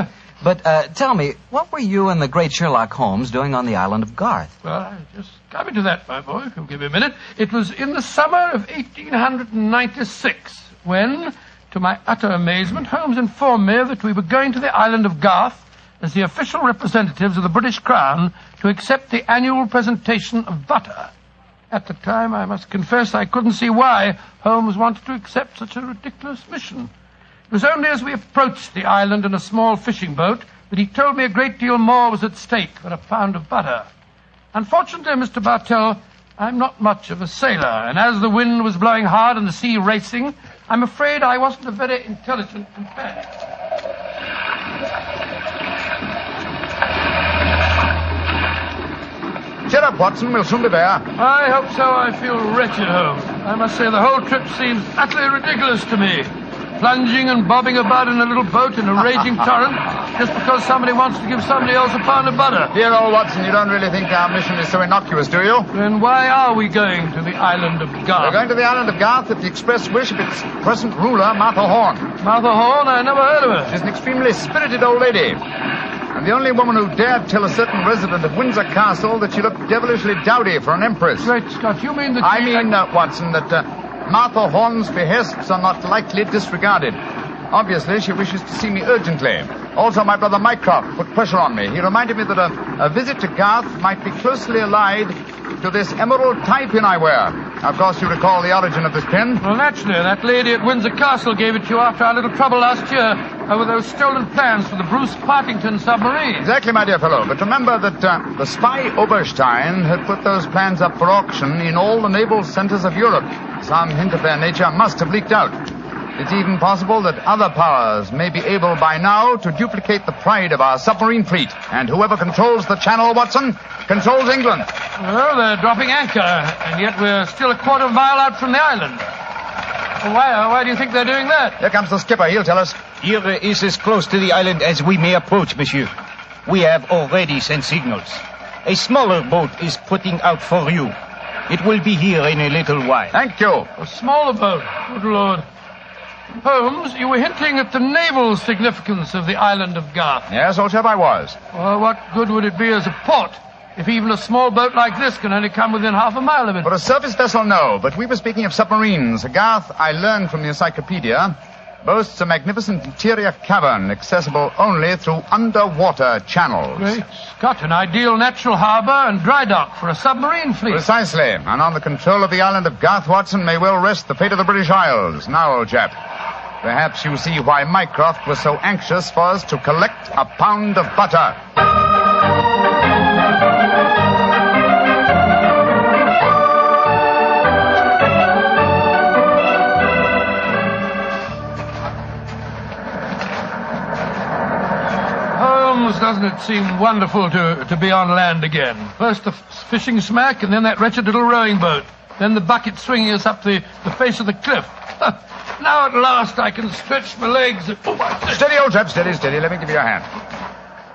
But tell me, what were you and the great Sherlock Holmes doing on the island of Garth? Well, I just coming to that, my boy, if you'll give me a minute. It was in the summer of 1896 when, to my utter amazement, Holmes informed me that we were going to the island of Garth as the official representatives of the British Crown to accept the annual presentation of butter. At the time, I must confess, I couldn't see why Holmes wanted to accept such a ridiculous mission. It was only as we approached the island in a small fishing boat that he told me a great deal more was at stake than a pound of butter. Unfortunately, Mr. Bartel, I'm not much of a sailor, and as the wind was blowing hard and the sea racing, I'm afraid I wasn't a very intelligent companion. Cheer up, Watson. We'll soon be there. I hope so. I feel wretched, Holmes. I must say the whole trip seems utterly ridiculous to me. plunging and bobbing about in a little boat in a raging torrent just because somebody wants to give somebody else a pound of butter. Dear old Watson, you don't really think our mission is so innocuous, do you? Then why are we going to the island of Garth? We're going to the island of Garth at the express wish of its present ruler, Martha Horn. Martha Horn? I never heard of her. She's an extremely spirited old lady. And the only woman who dared tell a certain resident of Windsor Castle that she looked devilishly dowdy for an empress. Great Scott, you mean that I mean, Watson, that Martha Horn's behests are not lightly disregarded. Obviously, she wishes to see me urgently. Also, my brother Mycroft put pressure on me. He reminded me that a visit to Garth might be closely allied to this emerald tie pin I wear. Of course, you recall the origin of this pin. Well, naturally. That lady at Windsor Castle gave it to you after our little trouble last year over those stolen plans for the Bruce Partington submarine. Exactly, my dear fellow. But remember that the spy Oberstein had put those plans up for auction in all the naval centers of Europe. Some hint of their nature must have leaked out. It's even possible that other powers may be able by now to duplicate the pride of our submarine fleet. And whoever controls the channel, Watson, controls England. Well, they're dropping anchor, and yet we're still a quarter of a mile out from the island. Well, why do you think they're doing that? Here comes the skipper. He'll tell us. Here is as close to the island as we may approach, monsieur. We have already sent signals. A smaller boat is putting out for you. It will be here in a little while. Thank you. A smaller boat? Good Lord. Holmes, you were hinting at the naval significance of the island of Garth. Yes, old chap, I was. Well, what good would it be as a port if even a small boat like this can only come within half a mile of it? For a surface vessel, no. But we were speaking of submarines. Garth, I learned from the encyclopedia, boasts a magnificent interior cavern accessible only through underwater channels. Great Scott, an ideal natural harbor and dry dock for a submarine fleet. Precisely. And on the control of the island of Garth, Watson, may well rest the fate of the British Isles. Now, old chap, perhaps you see why Mycroft was so anxious for us to collect a pound of butter. Doesn't it seem wonderful to be on land again? First the fishing smack, and then that wretched little rowing boat. Then the bucket swinging us up the face of the cliff. Now at last I can stretch my legs. Steady, old chap, steady. Let me give you a hand.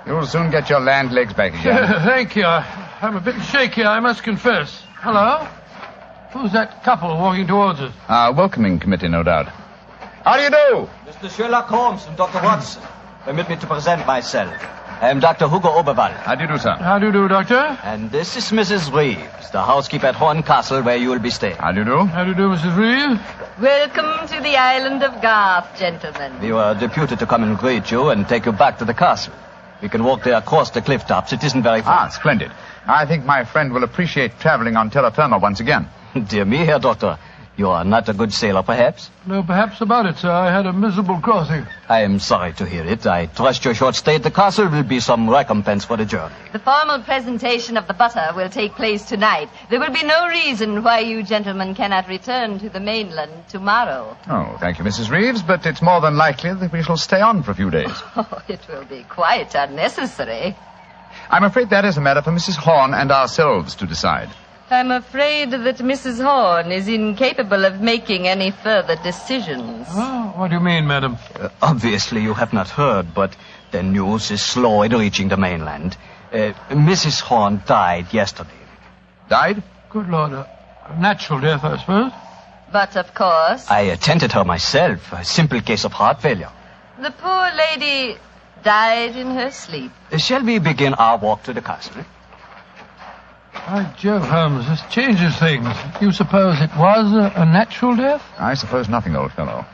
You'll soon get your land legs back again. Thank you. I'm a bit shaky, I must confess. Hello? Who's that couple walking towards us? Our welcoming committee, no doubt. How do you do? Mr. Sherlock Holmes and Dr. Watson. Permit me to present myself. I am Dr. Hugo Oberwald. How do you do, sir? How do you do, Doctor? And this is Mrs. Reeves, the housekeeper at Horn Castle, where you will be staying. How do you do? How do you do, Mrs. Reeves? Welcome to the island of Garth, gentlemen. We were deputed to come and greet you and take you back to the castle. We can walk there across the cliff tops. It isn't very far. Splendid. I think my friend will appreciate traveling on terra firma once again. Dear me, Herr Doctor. You are not a good sailor, perhaps? No, perhaps about it, sir. I had a miserable crossing. I am sorry to hear it. I trust your short stay at the castle will be some recompense for the journey. The formal presentation of the butter will take place tonight. There will be no reason why you gentlemen cannot return to the mainland tomorrow. Oh, thank you, Mrs. Reeves, but it's more than likely that we shall stay on for a few days. Oh, it will be quite unnecessary. I'm afraid that is a matter for Mrs. Horn and ourselves to decide. I'm afraid that Mrs. Horn is incapable of making any further decisions. Oh, what do you mean, madam? Obviously, you have not heard, but the news is slow in reaching the mainland. Mrs. Horn died yesterday. Died? Good Lord. A natural death, I suppose. But, of course... I attended her myself. A simple case of heart failure. The poor lady died in her sleep. Shall we begin our walk to the castle? By Jove, Holmes, this changes things. You suppose it was a natural death? I suppose nothing, old fellow.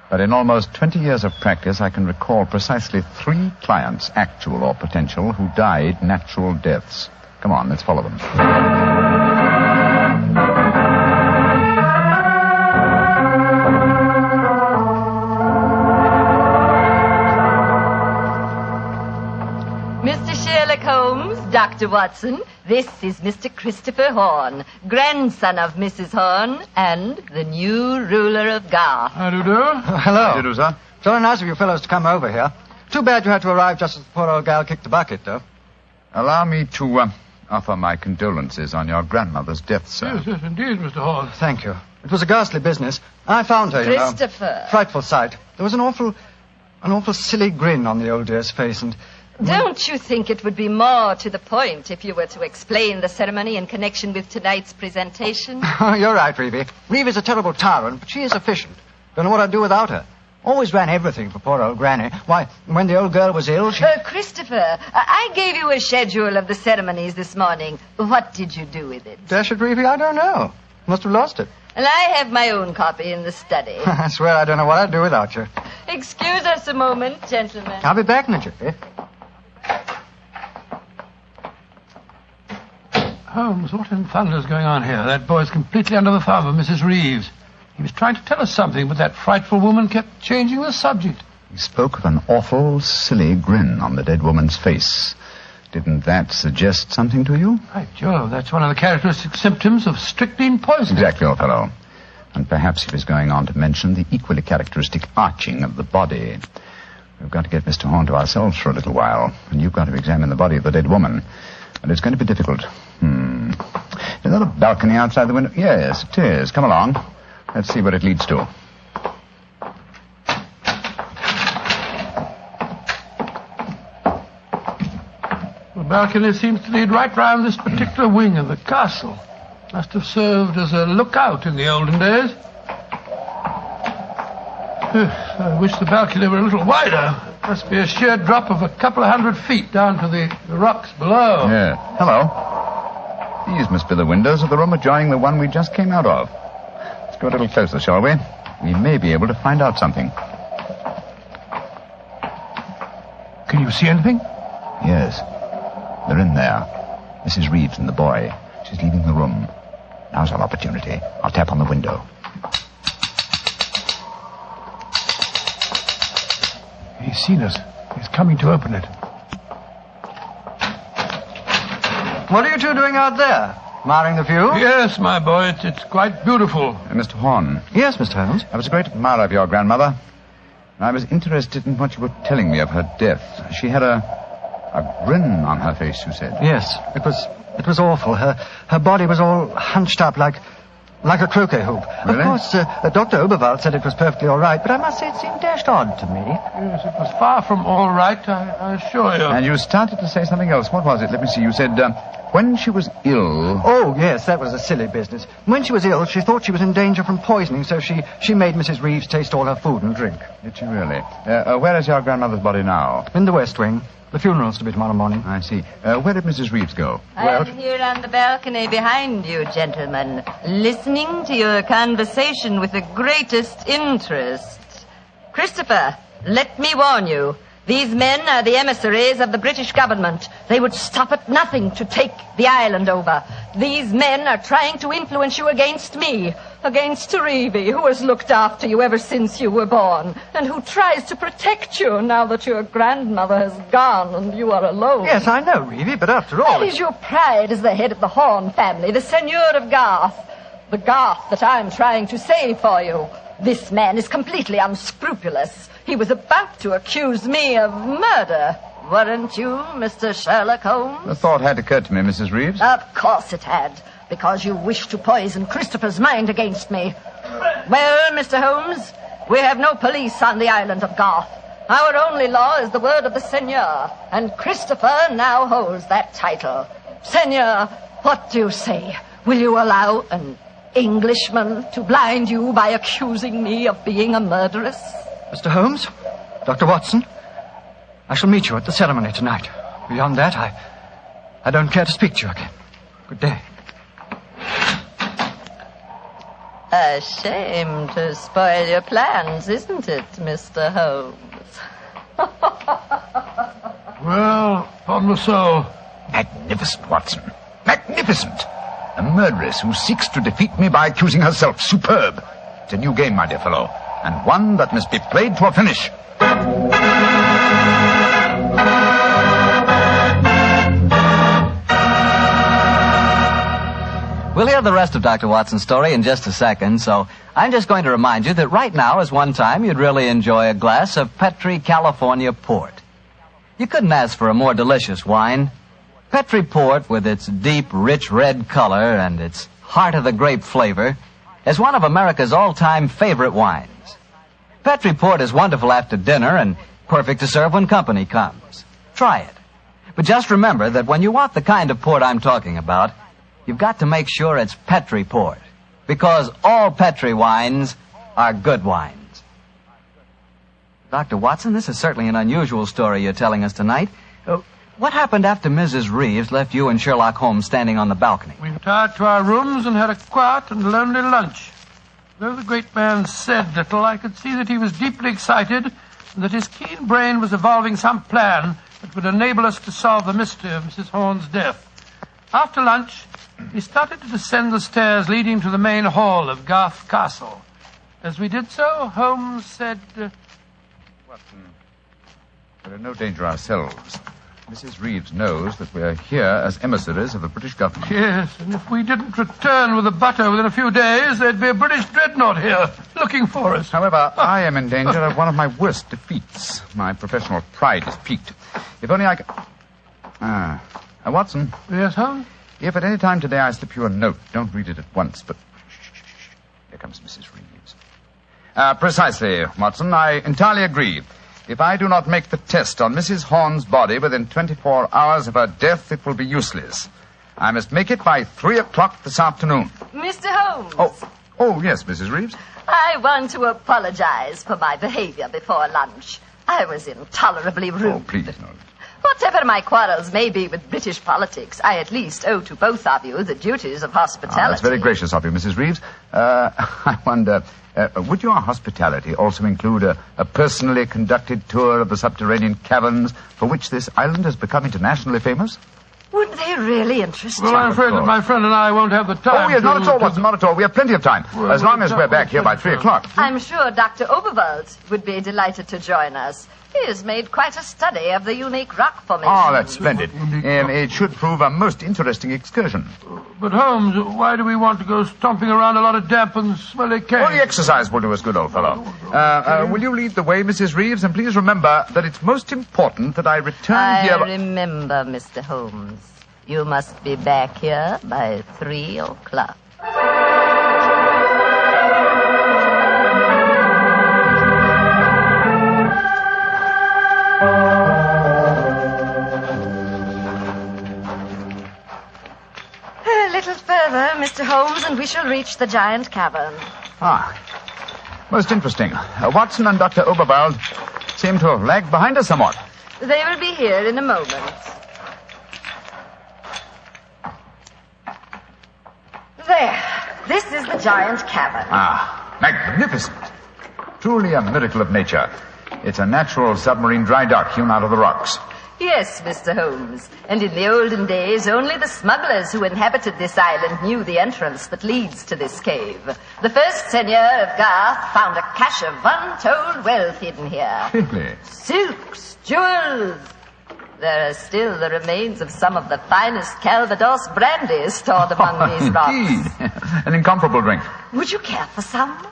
But in almost 20 years of practice, I can recall precisely 3 clients, actual or potential, who died natural deaths. Come on, let's follow them. Mr. Sherlock Holmes, Dr. Watson, this is Mr. Christopher Horn, grandson of Mrs. Horn and the new ruler of Garth. How do you do? Hello. How do you do, sir? Very nice of you fellows to come over here. Too bad you had to arrive just as the poor old gal kicked the bucket, though. Allow me to offer my condolences on your grandmother's death, sir. Yes, indeed, Mr. Horn. Thank you. It was a ghastly business. I found her, you know. Christopher. Frightful sight. There was an awful silly grin on the old dear's face, and... Don't you think it would be more to the point if you were to explain the ceremony in connection with tonight's presentation? You're right, Reeve. Reeve is a terrible tyrant, but she is efficient. Don't know what I'd do without her. Always ran everything for poor old Granny. Why, when the old girl was ill, she... Christopher, I gave you a schedule of the ceremonies this morning. What did you do with it? Dash it, Reeve, I don't know. Must have lost it. And I have my own copy in the study. I swear I don't know what I'd do without you. Excuse us a moment, gentlemen. I'll be back in a jiffy. Holmes, what in thunder's going on here? That boy's completely under the thumb of Mrs. Reeves. He was trying to tell us something, but that frightful woman kept changing the subject. He spoke of an awful, silly grin on the dead woman's face. Didn't that suggest something to you? By Jove, that's one of the characteristic symptoms of strychnine poisoning. Exactly, old fellow. And perhaps he was going on to mention the equally characteristic arching of the body. We've got to get Mr. Horn to ourselves for a little while, and you've got to examine the body of the dead woman. And it's going to be difficult. Is that a balcony outside the window? Yes, it is. Come along. Let's see what it leads to. The balcony seems to lead right round this particular wing of the castle. Must have served as a lookout in the olden days. I wish the balcony were a little wider. Must be a sheer drop of a couple of 100 feet down to the rocks below. Yeah. Hello. These must be the windows of the room adjoining the one we just came out of. Let's go a little closer, shall we? We may be able to find out something. Can you see anything? Yes. They're in there. Mrs. Reeves and the boy. She's leaving the room. Now's our opportunity. I'll tap on the window. He's seen us. He's coming to open it. What are you two doing out there? Admiring the view? Yes, my boy. It's quite beautiful. Mr. Horn. Yes, Mr. Holmes. I was a great admirer of your grandmother. I was interested in what you were telling me of her death. She had a grin on her face, you said. Yes, it was awful. Her body was all hunched up like a croquet hoop. Really? Of course, Dr. Oberwald said it was perfectly all right, but I must say it seemed dashed odd to me. Yes, it was far from all right, I assure you. And you started to say something else. What was it? Let me see. You said, when she was ill... Oh, yes, that was a silly business. When she was ill, she thought she was in danger from poisoning, so she made Mrs. Reeves taste all her food and drink. Did she really? Where is your grandmother's body now? In the West Wing. The funeral's to be tomorrow morning. I see. Where did Mrs. Reeves go? I'm here on the balcony behind you, gentlemen, listening to your conversation with the greatest interest. Christopher, let me warn you. These men are the emissaries of the British government. They would stop at nothing to take the island over. These men are trying to influence you against me, against Reevy, who has looked after you ever since you were born, and who tries to protect you now that your grandmother has gone and you are alone. Yes, I know, Reevy, but after all... That is your pride as the head of the Horn family, the Seigneur of Garth. The Garth that I'm trying to save for you. This man is completely unscrupulous. He was about to accuse me of murder. Weren't you, Mr. Sherlock Holmes? The thought had occurred to me, Mrs. Reeves. Of course it had, because you wished to poison Christopher's mind against me. Well, Mr. Holmes, we have no police on the island of Garth. Our only law is the word of the Seigneur, and Christopher now holds that title. Seigneur, what do you say? Will you allow an Englishman to blind you by accusing me of being a murderess? Mr. Holmes, Dr. Watson, I shall meet you at the ceremony tonight. Beyond that, I don't care to speak to you again. Good day. A shame to spoil your plans, isn't it, Mr. Holmes? Well, upon the soul. Magnificent, Watson. Magnificent. A murderess who seeks to defeat me by accusing herself. Superb. It's a new game, my dear fellow, and one that must be played to a finish. We'll hear the rest of Dr. Watson's story in just a second, so I'm just going to remind you that right now is one time you'd really enjoy a glass of Petri California Port. You couldn't ask for a more delicious wine. Petri Port, with its deep, rich red color and its heart-of-the-grape flavor, as one of America's all-time favorite wines. Petri Port is wonderful after dinner and perfect to serve when company comes. Try it. But just remember that when you want the kind of port I'm talking about, you've got to make sure it's Petri Port, because all Petri wines are good wines. Dr. Watson, this is certainly an unusual story you're telling us tonight. What happened after Mrs. Reeves left you and Sherlock Holmes standing on the balcony? We retired to our rooms and had a quiet and lonely lunch. Though the great man said little, I could see that he was deeply excited and that his keen brain was evolving some plan that would enable us to solve the mystery of Mrs. Horne's death. After lunch, we started to descend the stairs leading to the main hall of Garth Castle. As we did so, Holmes said... Watson, we're in no danger ourselves. Mrs. Reeves knows that we're here as emissaries of the British government. Yes, and if we didn't return with the butter within a few days, there'd be a British dreadnought here looking for us. However, I am in danger of one of my worst defeats. My professional pride is piqued. If only I could... Watson. Yes, Holmes? If at any time today I slip you a note, don't read it at once, but... Shh. Here comes Mrs. Reeves. Precisely, Watson. I entirely agree. If I do not make the test on Mrs. Horne's body within 24 hours of her death, it will be useless. I must make it by 3 o'clock this afternoon. Mr. Holmes. Oh, yes, Mrs. Reeves. I want to apologize for my behavior before lunch. I was intolerably rude. Oh, please, no. Whatever my quarrels may be with British politics, I at least owe to both of you the duties of hospitality. That's very gracious of you, Mrs. Reeves. I wonder, would your hospitality also include a personally conducted tour of the subterranean caverns for which this island has become internationally famous? Would they really interest you? Well, I'm afraid that my friend and I won't have the time. Oh, yes, not at all, Watson, not at all. We have plenty of time, as long as we're back here by 3 o'clock. I'm sure Dr. Oberwald would be delighted to join us. He has made quite a study of the unique rock formation. Oh, that's splendid. It should prove a most interesting excursion. But, Holmes, why do we want to go stomping around a lot of damp and smelly caves? Well, the exercise will do us good, old fellow. Will you lead the way, Mrs. Reeves? And please remember that it's most important that I return here... I remember, Mr. Holmes. You must be back here by 3 o'clock. A little further, Mr. Holmes, and we shall reach the giant cavern. Most interesting. Watson and Dr. Oberwald seem to have lagged behind us somewhat. They will be here in a moment. There. This is the giant cavern. Magnificent. Truly a miracle of nature. It's a natural submarine dry dock hewn out of the rocks. Yes, Mr. Holmes. And in the olden days, only the smugglers who inhabited this island knew the entrance that leads to this cave. The first seigneur of Garth found a cache of untold wealth hidden here. Really? Silks, jewels. There are still the remains of some of the finest Calvados brandy stored among these rocks. Indeed. An incomparable drink. Would you care for some?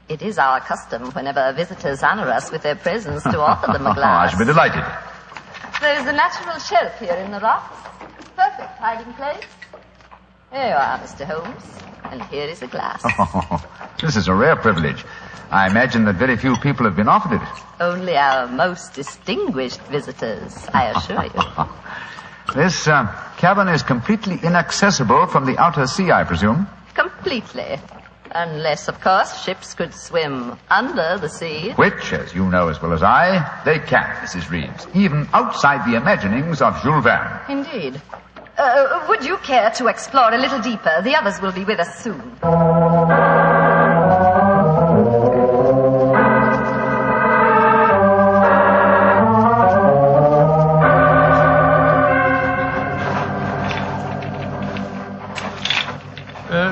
It is our custom whenever visitors honor us with their presence to offer them a glass. I should be delighted. There is a natural shelf here in the rocks. Perfect hiding place. Here you are, Mr. Holmes. And here is a glass. This is a rare privilege. I imagine that very few people have been offered it. Only our most distinguished visitors, I assure you. This cavern is completely inaccessible from the outer sea, I presume? Completely. Unless, of course, ships could swim under the sea. Which, as you know as well as I, they can, Mrs. Reeves, even outside the imaginings of Jules Verne. Indeed. Would you care to explore a little deeper? The others will be with us soon.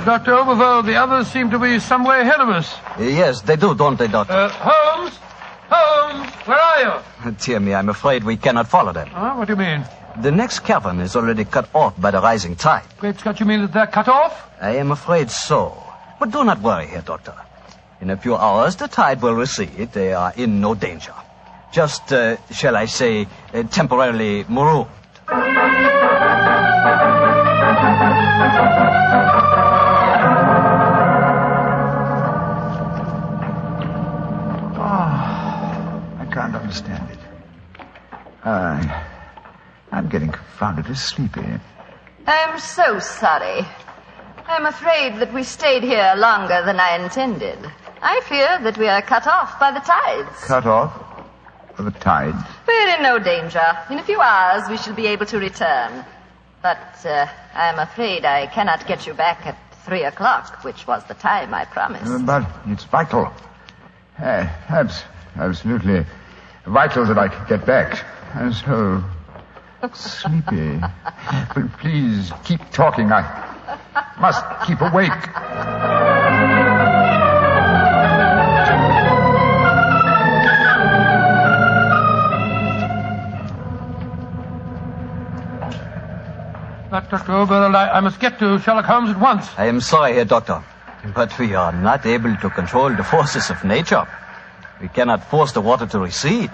Dr. Oberwald, the others seem to be some way ahead of us. Yes, they do, don't they, Doctor? Holmes! Holmes! Where are you? Dear me, I'm afraid we cannot follow them. What do you mean? The next cavern is already cut off by the rising tide. Great Scott, you mean that they're cut off? I am afraid so. But do not worry here, Doctor. In a few hours, the tide will recede. They are in no danger. Just, shall I say, temporarily marooned. can't understand it. I'm getting confoundedly sleepy. I'm so sorry. I'm afraid that we stayed here longer than I intended. I fear that we are cut off by the tides. Cut off? For the tides? We're in no danger. In a few hours, we shall be able to return. But I'm afraid I cannot get you back at 3 o'clock, which was the time I promised. But it's vital. Absolutely vital that I can get back. I'm so sleepy. But please, keep talking. I must keep awake. Dr. Oberl, I must get to Sherlock Holmes at once. I am sorry, Herr Doctor, but we are not able to control the forces of nature. We cannot force the water to recede.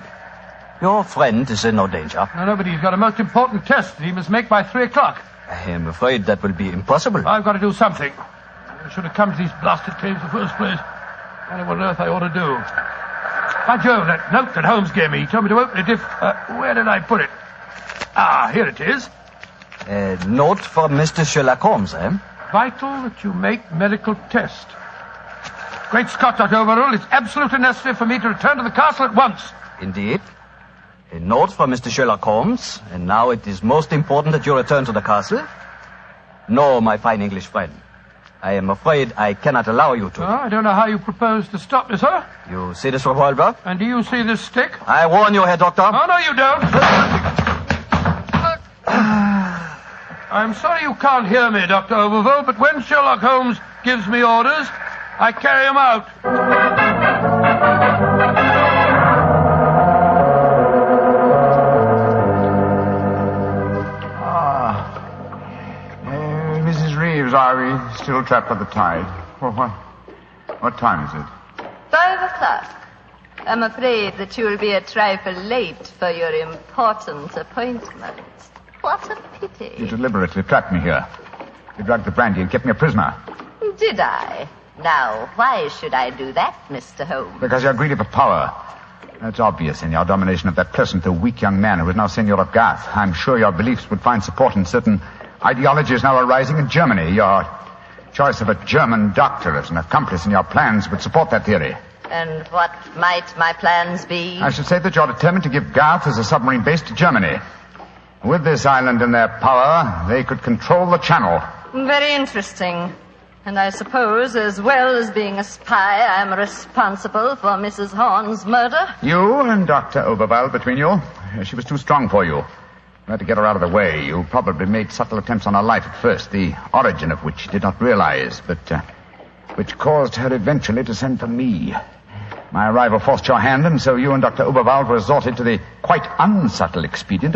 Your friend is in no danger. No, but he's got a most important test that he must make by 3 o'clock. I am afraid that will be impossible. I've got to do something. I should have come to these blasted caves in the first place. I don't know what on earth I ought to do. By Jove, that note that Holmes gave me, he told me to open it if... where did I put it? Ah, here it is. A note from Mr. Sherlock Holmes, eh? Vital that you make medical test. Great Scott, Dr. Overall, it's absolutely necessary for me to return to the castle at once. Indeed. A note from Mr. Sherlock Holmes, and now it is most important that you return to the castle. No, my fine English friend. I am afraid I cannot allow you to. Oh, I don't know how you propose to stop me, sir. You see this revolver? And do you see this stick? I warn you, Herr Doctor. Oh, no, you don't. I'm sorry you can't hear me, Dr. Overville, but when Sherlock Holmes gives me orders, I carry them out. Mrs. Reeves, are we still trapped by the tide? Well, what time is it? 5 o'clock. I'm afraid that you will be a trifle late for your important appointment. What a pity. You deliberately trapped me here. You drugged the brandy and kept me a prisoner. Did I? Now, why should I do that, Mr. Holmes? Because you're greedy for power. That's obvious in your domination of that pleasant though weak young man who is now Senior of Garth. I'm sure your beliefs would find support in certain ideologies now arising in Germany. Your choice of a German doctor as an accomplice in your plans would support that theory. And what might my plans be? I should say that you're determined to give Garth as a submarine base to Germany. With this island in their power, they could control the channel. Very interesting. And I suppose, as well as being a spy, I'm responsible for Mrs. Horn's murder? You and Dr. Oberwald between you? She was too strong for you. You had to get her out of the way. You probably made subtle attempts on her life at first, the origin of which you did not realize, but which caused her eventually to send for me. My arrival forced your hand, and so you and Dr. Oberwald resorted to the quite unsubtle expedient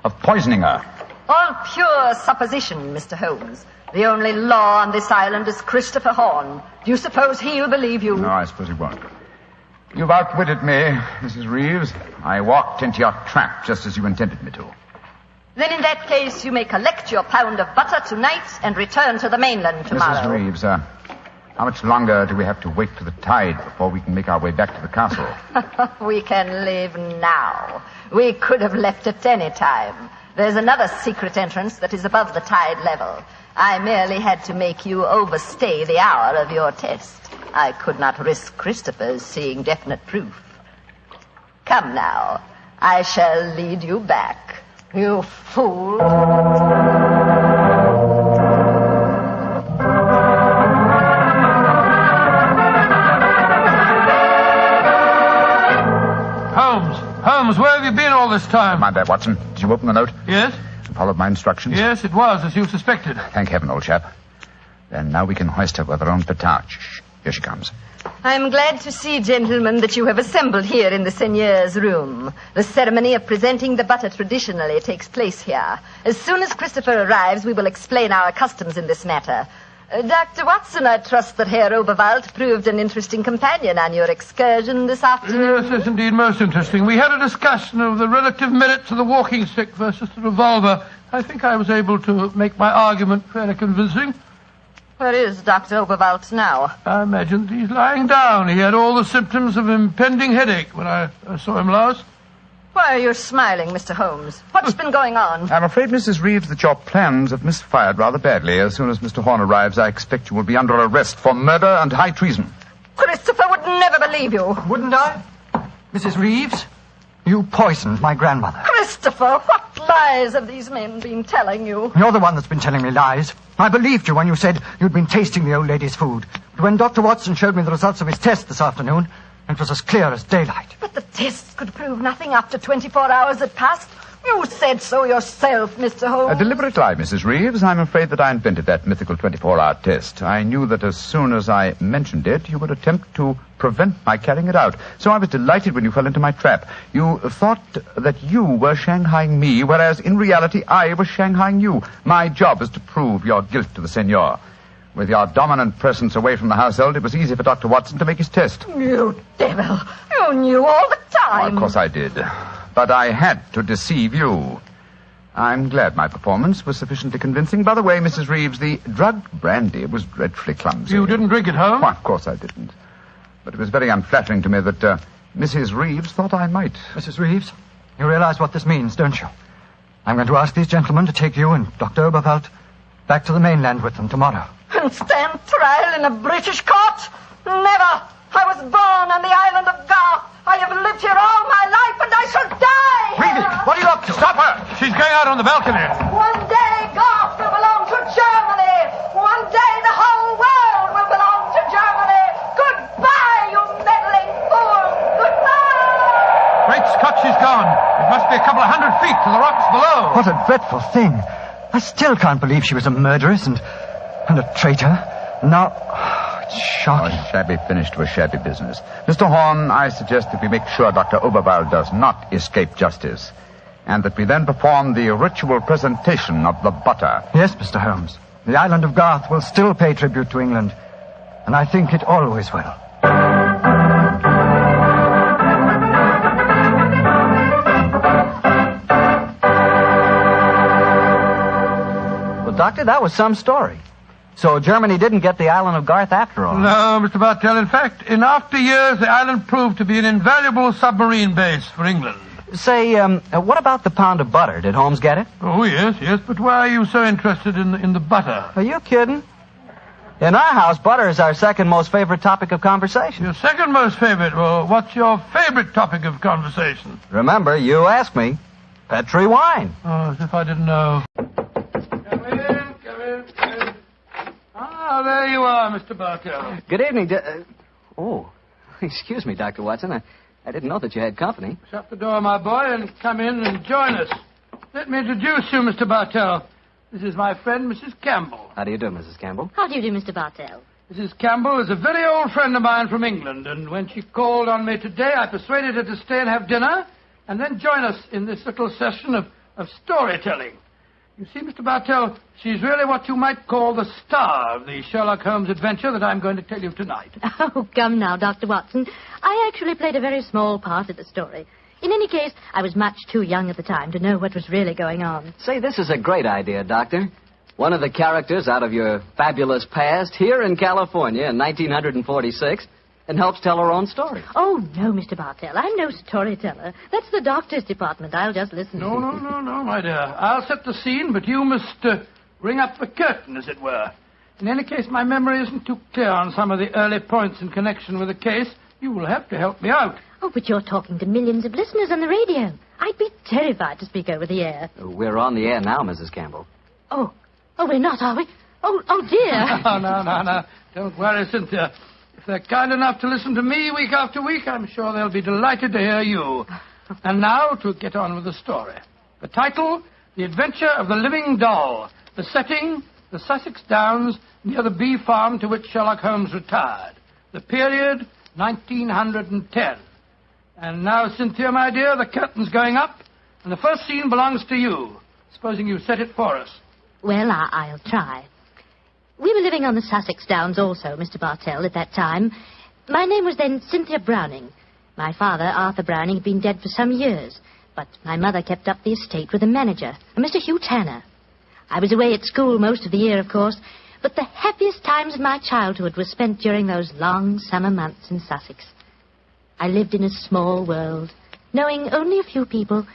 of poisoning her. All pure supposition, Mr. Holmes. The only law on this island is Christopher Horn. Do you suppose he'll believe you? No, I suppose he won't. You've outwitted me, Mrs. Reeves. I walked into your trap just as you intended me to. Then in that case, you may collect your pound of butter tonight and return to the mainland tomorrow. Mrs. Reeves, how much longer do we have to wait for the tide before we can make our way back to the castle? We can leave now. We could have left at any time. There's another secret entrance that is above the tide level. I merely had to make you overstay the hour of your test. I could not risk Christopher's seeing definite proof. Come now. I shall lead you back. You fool. Holmes, where have you been all this time? Mind that, Watson. Did you open the note? Yes. And followed my instructions? Yes, it was, as you suspected. Thank heaven, old chap. Then now we can hoist her with her own petard. Shh. Here she comes. I'm glad to see, gentlemen, that you have assembled here in the Seigneur's room. The ceremony of presenting the butter traditionally takes place here. As soon as Christopher arrives, we will explain our customs in this matter. Dr. Watson, I trust that Herr Oberwald proved an interesting companion on your excursion this afternoon. Yes, indeed, most interesting. We had a discussion of the relative merits of the walking stick versus the revolver. I think I was able to make my argument fairly convincing. Where is Dr. Oberwald now? I imagine he's lying down. He had all the symptoms of impending headache when I saw him last. Why are you smiling, Mr. Holmes? What's been going on? I'm afraid, Mrs. Reeves, that your plans have misfired rather badly. As soon as Mr. Horn arrives, I expect you will be under arrest for murder and high treason. Christopher would never believe you. Wouldn't I? Mrs. Reeves, you poisoned my grandmother. Christopher, what lies have these men been telling you? You're the one that's been telling me lies. I believed you when you said you'd been tasting the old lady's food. But when Dr. Watson showed me the results of his test this afternoon, it was as clear as daylight. But the tests could prove nothing after 24 hours had passed. You said so yourself, Mr. Holmes. A deliberate lie, Mrs. Reeves. I'm afraid that I invented that mythical 24-hour test. I knew that as soon as I mentioned it, you would attempt to prevent my carrying it out. So I was delighted when you fell into my trap. You thought that you were shanghaiing me, whereas in reality I was shanghaiing you. My job is to prove your guilt to the senor. With your dominant presence away from the household, it was easy for Dr. Watson to make his test. You devil. You knew all the time. Of course I did. But I had to deceive you. I'm glad my performance was sufficiently convincing. By the way, Mrs. Reeves, the drugged brandy was dreadfully clumsy. You didn't drink it home? Why, of course I didn't. But it was very unflattering to me that Mrs. Reeves thought I might. Mrs. Reeves, you realize what this means, don't you? I'm going to ask these gentlemen to take you and Dr. Oberwald back to the mainland with them tomorrow. And stand trial in a British court? Never. I was born on the island of Garth. I have lived here all my life, and I shall die. Reevy, what are you up to? Stop her. She's going out on the balcony. One day, Garth will belong to Germany. One day, the whole world will belong to Germany. Goodbye, you meddling fool. Goodbye. Great Scott, she's gone. It must be a couple of 100 feet to the rocks below. What a dreadful thing. I still can't believe she was a murderess and a traitor. Now, it's shocking. A shabby finish to a shabby business. Mr. Horn, I suggest that we make sure Dr. Oberwald does not escape justice, and that we then perform the ritual presentation of the butter. Yes, Mr. Holmes. The island of Garth will still pay tribute to England, and I think it always will. Well, Doctor, that was some story. So Germany didn't get the island of Garth after all. No, Mr. Bartell. In fact, in after years, the island proved to be an invaluable submarine base for England. Say, what about the pound of butter? Did Holmes get it? Oh, yes. But why are you so interested in the butter? Are you kidding? In our house, butter is our second most favorite topic of conversation. Your second most favorite? Well, what's your favorite topic of conversation? Remember, you asked me. Petri wine. Oh, as if I didn't know. Come in. Ah, there you are, Mr. Bartell. Good evening. Oh, excuse me, Dr. Watson. I didn't know that you had company. Shut the door, my boy, and come in and join us. Let me introduce you, Mr. Bartell. This is my friend, Mrs. Campbell. How do you do, Mrs. Campbell? How do you do, Mr. Bartell? Mrs. Campbell is a very old friend of mine from England, and when she called on me today, I persuaded her to stay and have dinner, and then join us in this little session of storytelling. You see, Mr. Bartell, she's really what you might call the star of the Sherlock Holmes adventure that I'm going to tell you tonight. Oh, come now, Dr. Watson. I actually played a very small part in the story. In any case, I was much too young at the time to know what was really going on. Say, this is a great idea, Doctor. One of the characters out of your fabulous past here in California in 1946 and helps tell her own story. Oh, no, Mr. Bartell. I'm no storyteller. That's the doctor's department. I'll just listen. No, my dear. I'll set the scene, but you must ring up the curtain, as it were. In any case, my memory isn't too clear on some of the early points in connection with the case. You will have to help me out. Oh, but you're talking to millions of listeners on the radio. I'd be terrified to speak over the air. We're on the air now, Mrs. Campbell. Oh, we're not, are we? Oh, dear. No. Don't worry, Cynthia. If they're kind enough to listen to me week after week, I'm sure they'll be delighted to hear you. And now to get on with the story. The title, The Adventure of the Living Doll. The setting, the Sussex Downs, near the bee farm to which Sherlock Holmes retired. The period, 1910. And now, Cynthia, my dear, the curtain's going up, and the first scene belongs to you. Supposing you set it for us. Well, I'll try. We were living on the Sussex Downs also, Mr. Bartell, at that time. My name was then Cynthia Browning. My father, Arthur Browning, had been dead for some years, but my mother kept up the estate with a manager, a Mr. Hugh Tanner. I was away at school most of the year, of course, but the happiest times of my childhood were spent during those long summer months in Sussex. I lived in a small world, knowing only a few people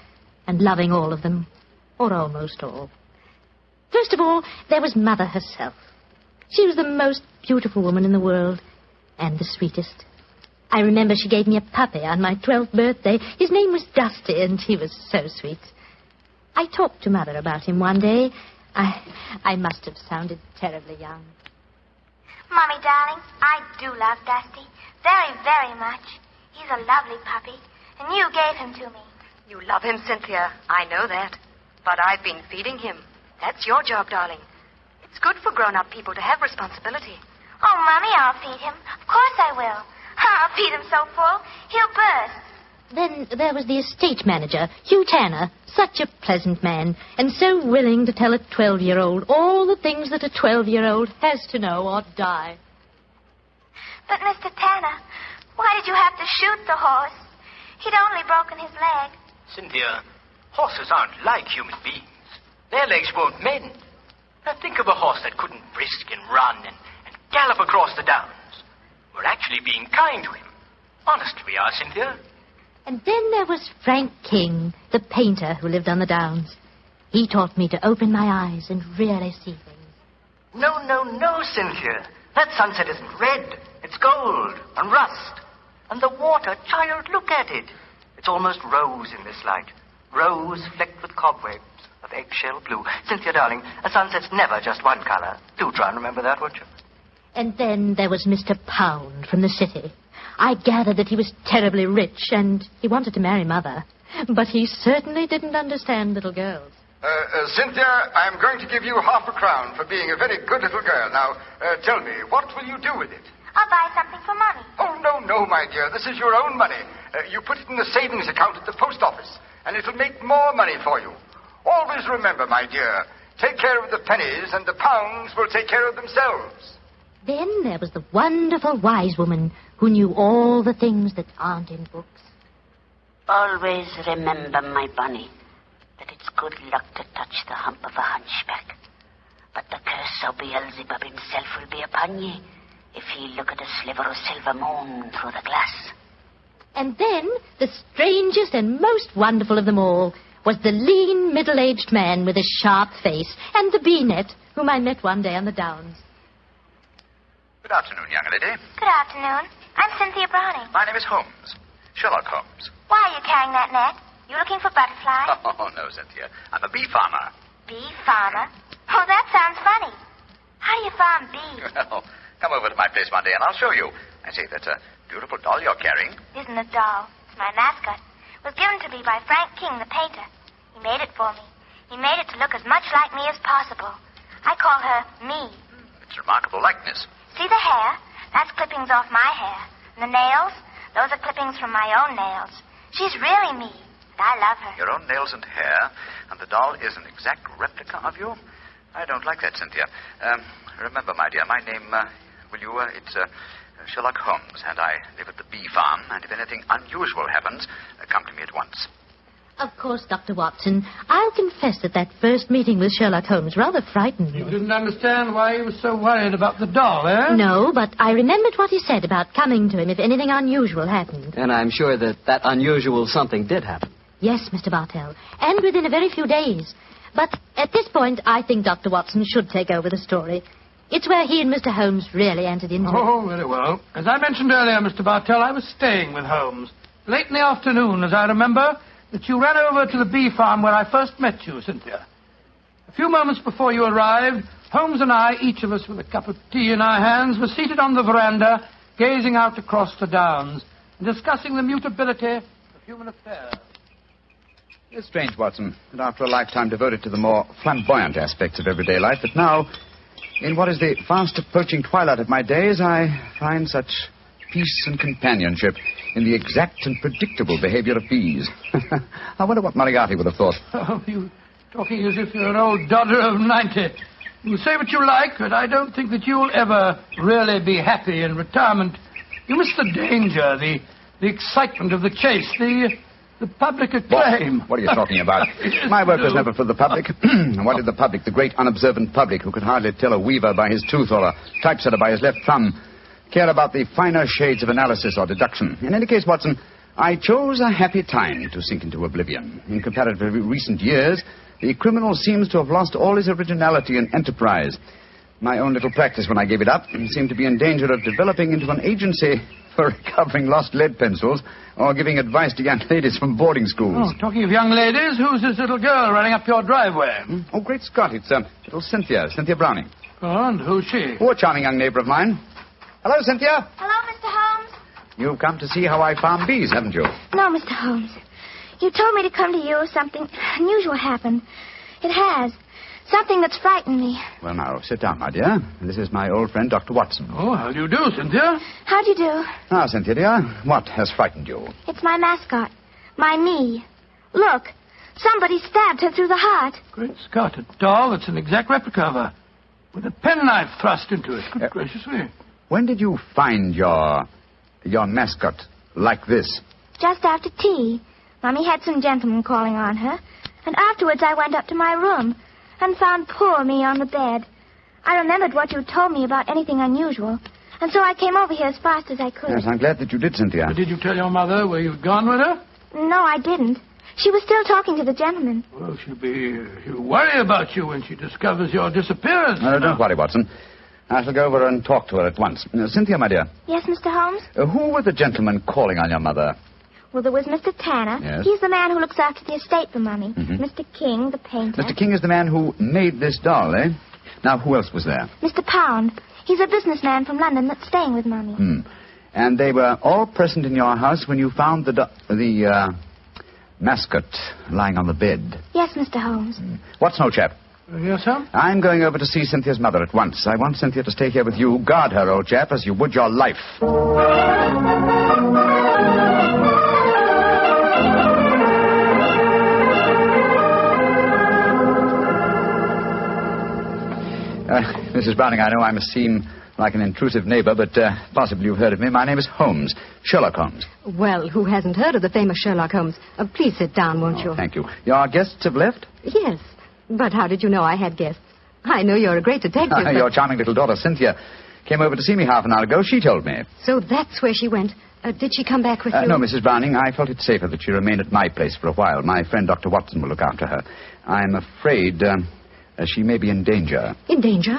and loving all of them, or almost all. First of all, there was Mother herself. She was the most beautiful woman in the world, and the sweetest. I remember she gave me a puppy on my 12th birthday. His name was Dusty, and he was so sweet. I talked to Mother about him one day. I must have sounded terribly young. Mommy, darling, I do love Dusty. Very, very much. He's a lovely puppy, and you gave him to me. You love him, Cynthia. I know that. But I've been feeding him. That's your job, darling. It's good for grown-up people to have responsibility. Oh, Mommy, I'll feed him. Of course I will. I'll feed him so full, he'll burst. Then there was the estate manager, Hugh Tanner, such a pleasant man, and so willing to tell a 12-year-old all the things that a 12-year-old has to know or die. But, Mr. Tanner, why did you have to shoot the horse? He'd only broken his leg. Cynthia, horses aren't like human beings. Their legs won't mend. Now think of a horse that couldn't brisk and run and gallop across the downs. We're actually being kind to him. Honest we are, Cynthia. And then there was Frank King, the painter who lived on the downs. He taught me to open my eyes and really see things. No, Cynthia. That sunset isn't red. It's gold and rust. And the water, child, look at it. It's almost rose in this light. Rose flecked with cobwebs of eggshell blue. Cynthia, darling, a sunset's never just one color. Do try and remember that, won't you? And then there was Mr. Pound from the city. I gathered that he was terribly rich, and he wanted to marry Mother. But he certainly didn't understand little girls. Cynthia, I'm going to give you half a crown for being a very good little girl. Now, tell me, what will you do with it? I'll buy something for Mommy. Oh, no, my dear. This is your own money. You put it in the savings account at the post office, and it'll make more money for you. Always remember, my dear, take care of the pennies, and the pounds will take care of themselves. Then there was the wonderful wise woman who knew all the things that aren't in books. Always remember, my bunny, that it's good luck to touch the hump of a hunchback. But the curse of Beelzebub himself will be upon ye if ye look at a sliver of silver moon through the glass. And then, the strangest and most wonderful of them all was the lean, middle-aged man with a sharp face and the bee-net whom I met one day on the downs. Good afternoon, young lady. Good afternoon. I'm Cynthia Browning. My name is Holmes. Sherlock Holmes. Why are you carrying that net? You looking for butterflies? Oh, no, Cynthia. I'm a bee farmer. Bee farmer? Oh, that sounds funny. How do you farm bees? Well, come over to my place one day and I'll show you. I say, that's a beautiful doll you're carrying. It isn't a doll. It's my mascot. It was given to me by Frank King, the painter. He made it for me. He made it to look as much like me as possible. I call her Me. It's a remarkable likeness. See the hair? That's clippings off my hair. And the nails? Those are clippings from my own nails. She's really me, and I love her. Your own nails and hair, and the doll is an exact replica of you? I don't like that, Cynthia. Remember, my dear, my name, it's Sherlock Holmes, and I live at the bee farm, and if anything unusual happens, come to me at once. Of course, Dr. Watson, I'll confess that first meeting with Sherlock Holmes rather frightened me. You didn't understand why he was so worried about the doll, eh? No, but I remembered what he said about coming to him if anything unusual happened. And I'm sure that unusual something did happen. Yes, Mr. Bartell, and within a very few days. But at this point, I think Dr. Watson should take over the story. It's where he and Mr. Holmes really entered into it. Oh, very well. As I mentioned earlier, Mr. Bartell, I was staying with Holmes. Late in the afternoon, as I remember, that you ran over to the bee farm where I first met you, Cynthia. A few moments before you arrived, Holmes and I, each of us with a cup of tea in our hands, were seated on the veranda, gazing out across the downs, and discussing the mutability of human affairs. It's strange, Watson, that after a lifetime devoted to the more flamboyant aspects of everyday life, that now, in what is the fast approaching twilight of my days, I find such peace and companionship in the exact and predictable behavior of bees. I wonder what Moriarty would have thought. Oh, you talking as if you're an old dodder of 90. You say what you like, but I don't think that you'll ever really be happy in retirement. You miss the danger, the excitement of the chase, the The public acclaim. What are you talking about? My work was never for the public. What did the public, the great unobservant public, who could hardly tell a weaver by his tooth or a typesetter by his left thumb, care about the finer shades of analysis or deduction? In any case, Watson, I chose a happy time to sink into oblivion. In comparatively recent years, the criminal seems to have lost all his originality and enterprise. My own little practice, when I gave it up, seemed to be in danger of developing into an agency for recovering lost lead pencils or giving advice to young ladies from boarding schools. Oh, talking of young ladies, who's this little girl running up your driveway? Oh, great Scott, it's little Cynthia Browning. Oh, and who's she? Oh, a charming young neighbor of mine. Hello, Cynthia. Hello, Mr. Holmes. You've come to see how I farm bees, haven't you? No, Mr. Holmes. You told me to come to you. Something unusual happened. It has. Something that's frightened me. Well, now, sit down, my dear. This is my old friend, Dr. Watson. Oh, how do you do, Cynthia? How do you do? Now, Cynthia, dear, what has frightened you? It's my mascot. My me. Look. Somebody stabbed her through the heart. Great Scott, a doll that's an exact replica of her. With a penknife thrust into it. Good gracious me. When did you find your mascot like this? Just after tea. Mummy had some gentlemen calling on her. And afterwards I went up to my room and found poor me on the bed. I remembered what you told me about anything unusual. And so I came over here as fast as I could. Yes, I'm glad that you did, Cynthia. But did you tell your mother where you'd gone with her? No, I didn't. She was still talking to the gentleman. Well, she'll worry about you when she discovers your disappearance. No, don't worry, Watson. I shall go over and talk to her at once. Cynthia, my dear. Yes, Mr. Holmes? Who were the gentlemen calling on your mother? Well, there was Mr. Tanner. Yes. He's the man who looks after the estate for Mummy. Mm-hmm. Mr. King, the painter. Mr. King is the man who made this doll, eh? Now, who else was there? Mr. Pound. He's a businessman from London that's staying with Mummy. And they were all present in your house when you found the mascot lying on the bed. Yes, Mr. Holmes. Watson, old chap. Yes, sir? I'm going over to see Cynthia's mother at once. I want Cynthia to stay here with you. Guard her, old chap, as you would your life. Mrs. Browning, I know I must seem like an intrusive neighbor, but possibly you've heard of me. My name is Holmes, Sherlock Holmes. Well, who hasn't heard of the famous Sherlock Holmes? Please sit down, won't you? Thank you. Your guests have left? Yes. But how did you know I had guests? I know you're a great detective. Your charming little daughter, Cynthia, came over to see me half an hour ago. She told me. So that's where she went. Did she come back with you? No, Mrs. Browning. I felt it safer that she remained at my place for a while. My friend, Dr. Watson, will look after her. I'm afraid she may be in danger. In danger?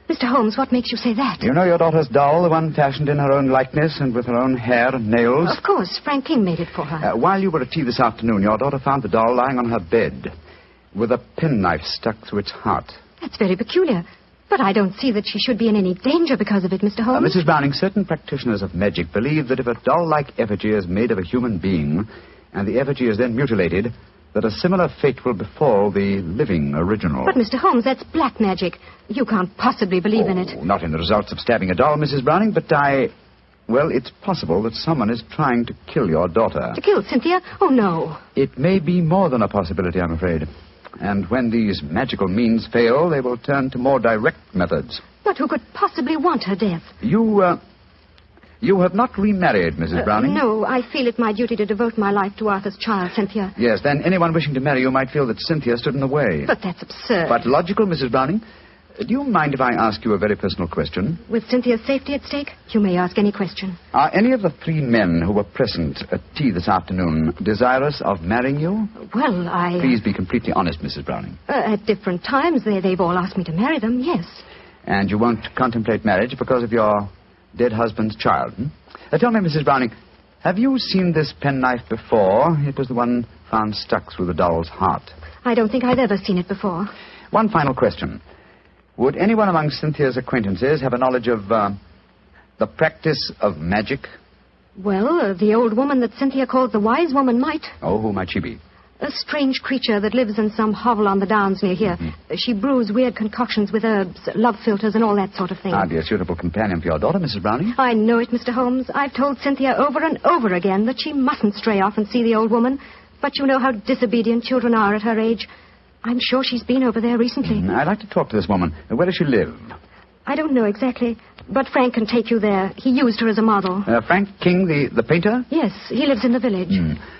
Mr. Holmes, what makes you say that? You know your daughter's doll, the one fashioned in her own likeness and with her own hair and nails? Of course. Frank King made it for her. While you were at tea this afternoon, your daughter found the doll lying on her bed with a penknife stuck through its heart. That's very peculiar. But I don't see that she should be in any danger because of it, Mr. Holmes. Mrs. Browning, certain practitioners of magic believe that if a doll-like effigy is made of a human being and the effigy is then mutilated, that a similar fate will befall the living original. But, Mr. Holmes, that's black magic. You can't possibly believe in it. Not in the results of stabbing a doll, Mrs. Browning, but well, it's possible that someone is trying to kill your daughter. To kill Cynthia? Oh, no. It may be more than a possibility, I'm afraid. And when these magical means fail, they will turn to more direct methods. But who could possibly want her death? You have not remarried, Mrs. Browning? No, I feel it my duty to devote my life to Arthur's child, Cynthia. Yes, then anyone wishing to marry you might feel that Cynthia stood in the way. But that's absurd. But logical, Mrs. Browning. Do you mind if I ask you a very personal question? With Cynthia's safety at stake, you may ask any question. Are any of the three men who were present at tea this afternoon desirous of marrying you? Well, Please be completely honest, Mrs. Browning. At different times, they've all asked me to marry them, yes. And you won't contemplate marriage because of your dead husband's child, Tell me, Mrs. Browning, have you seen this penknife before? It was the one found stuck through the doll's heart. I don't think I've ever seen it before. One final question. Would anyone among Cynthia's acquaintances have a knowledge of the practice of magic? Well, the old woman that Cynthia called the wise woman might. Oh, who might she be? A strange creature that lives in some hovel on the downs near here. Mm-hmm. She brews weird concoctions with herbs, love philters, and all that sort of thing. I'd be a suitable companion for your daughter, Mrs. Browning. I know it, Mr. Holmes. I've told Cynthia over and over again that she mustn't stray off and see the old woman. But you know how disobedient children are at her age. I'm sure she's been over there recently. I'd like to talk to this woman. Where does she live? I don't know exactly, but Frank can take you there. He used her as a model. Frank King, the painter? Yes, he lives in the village.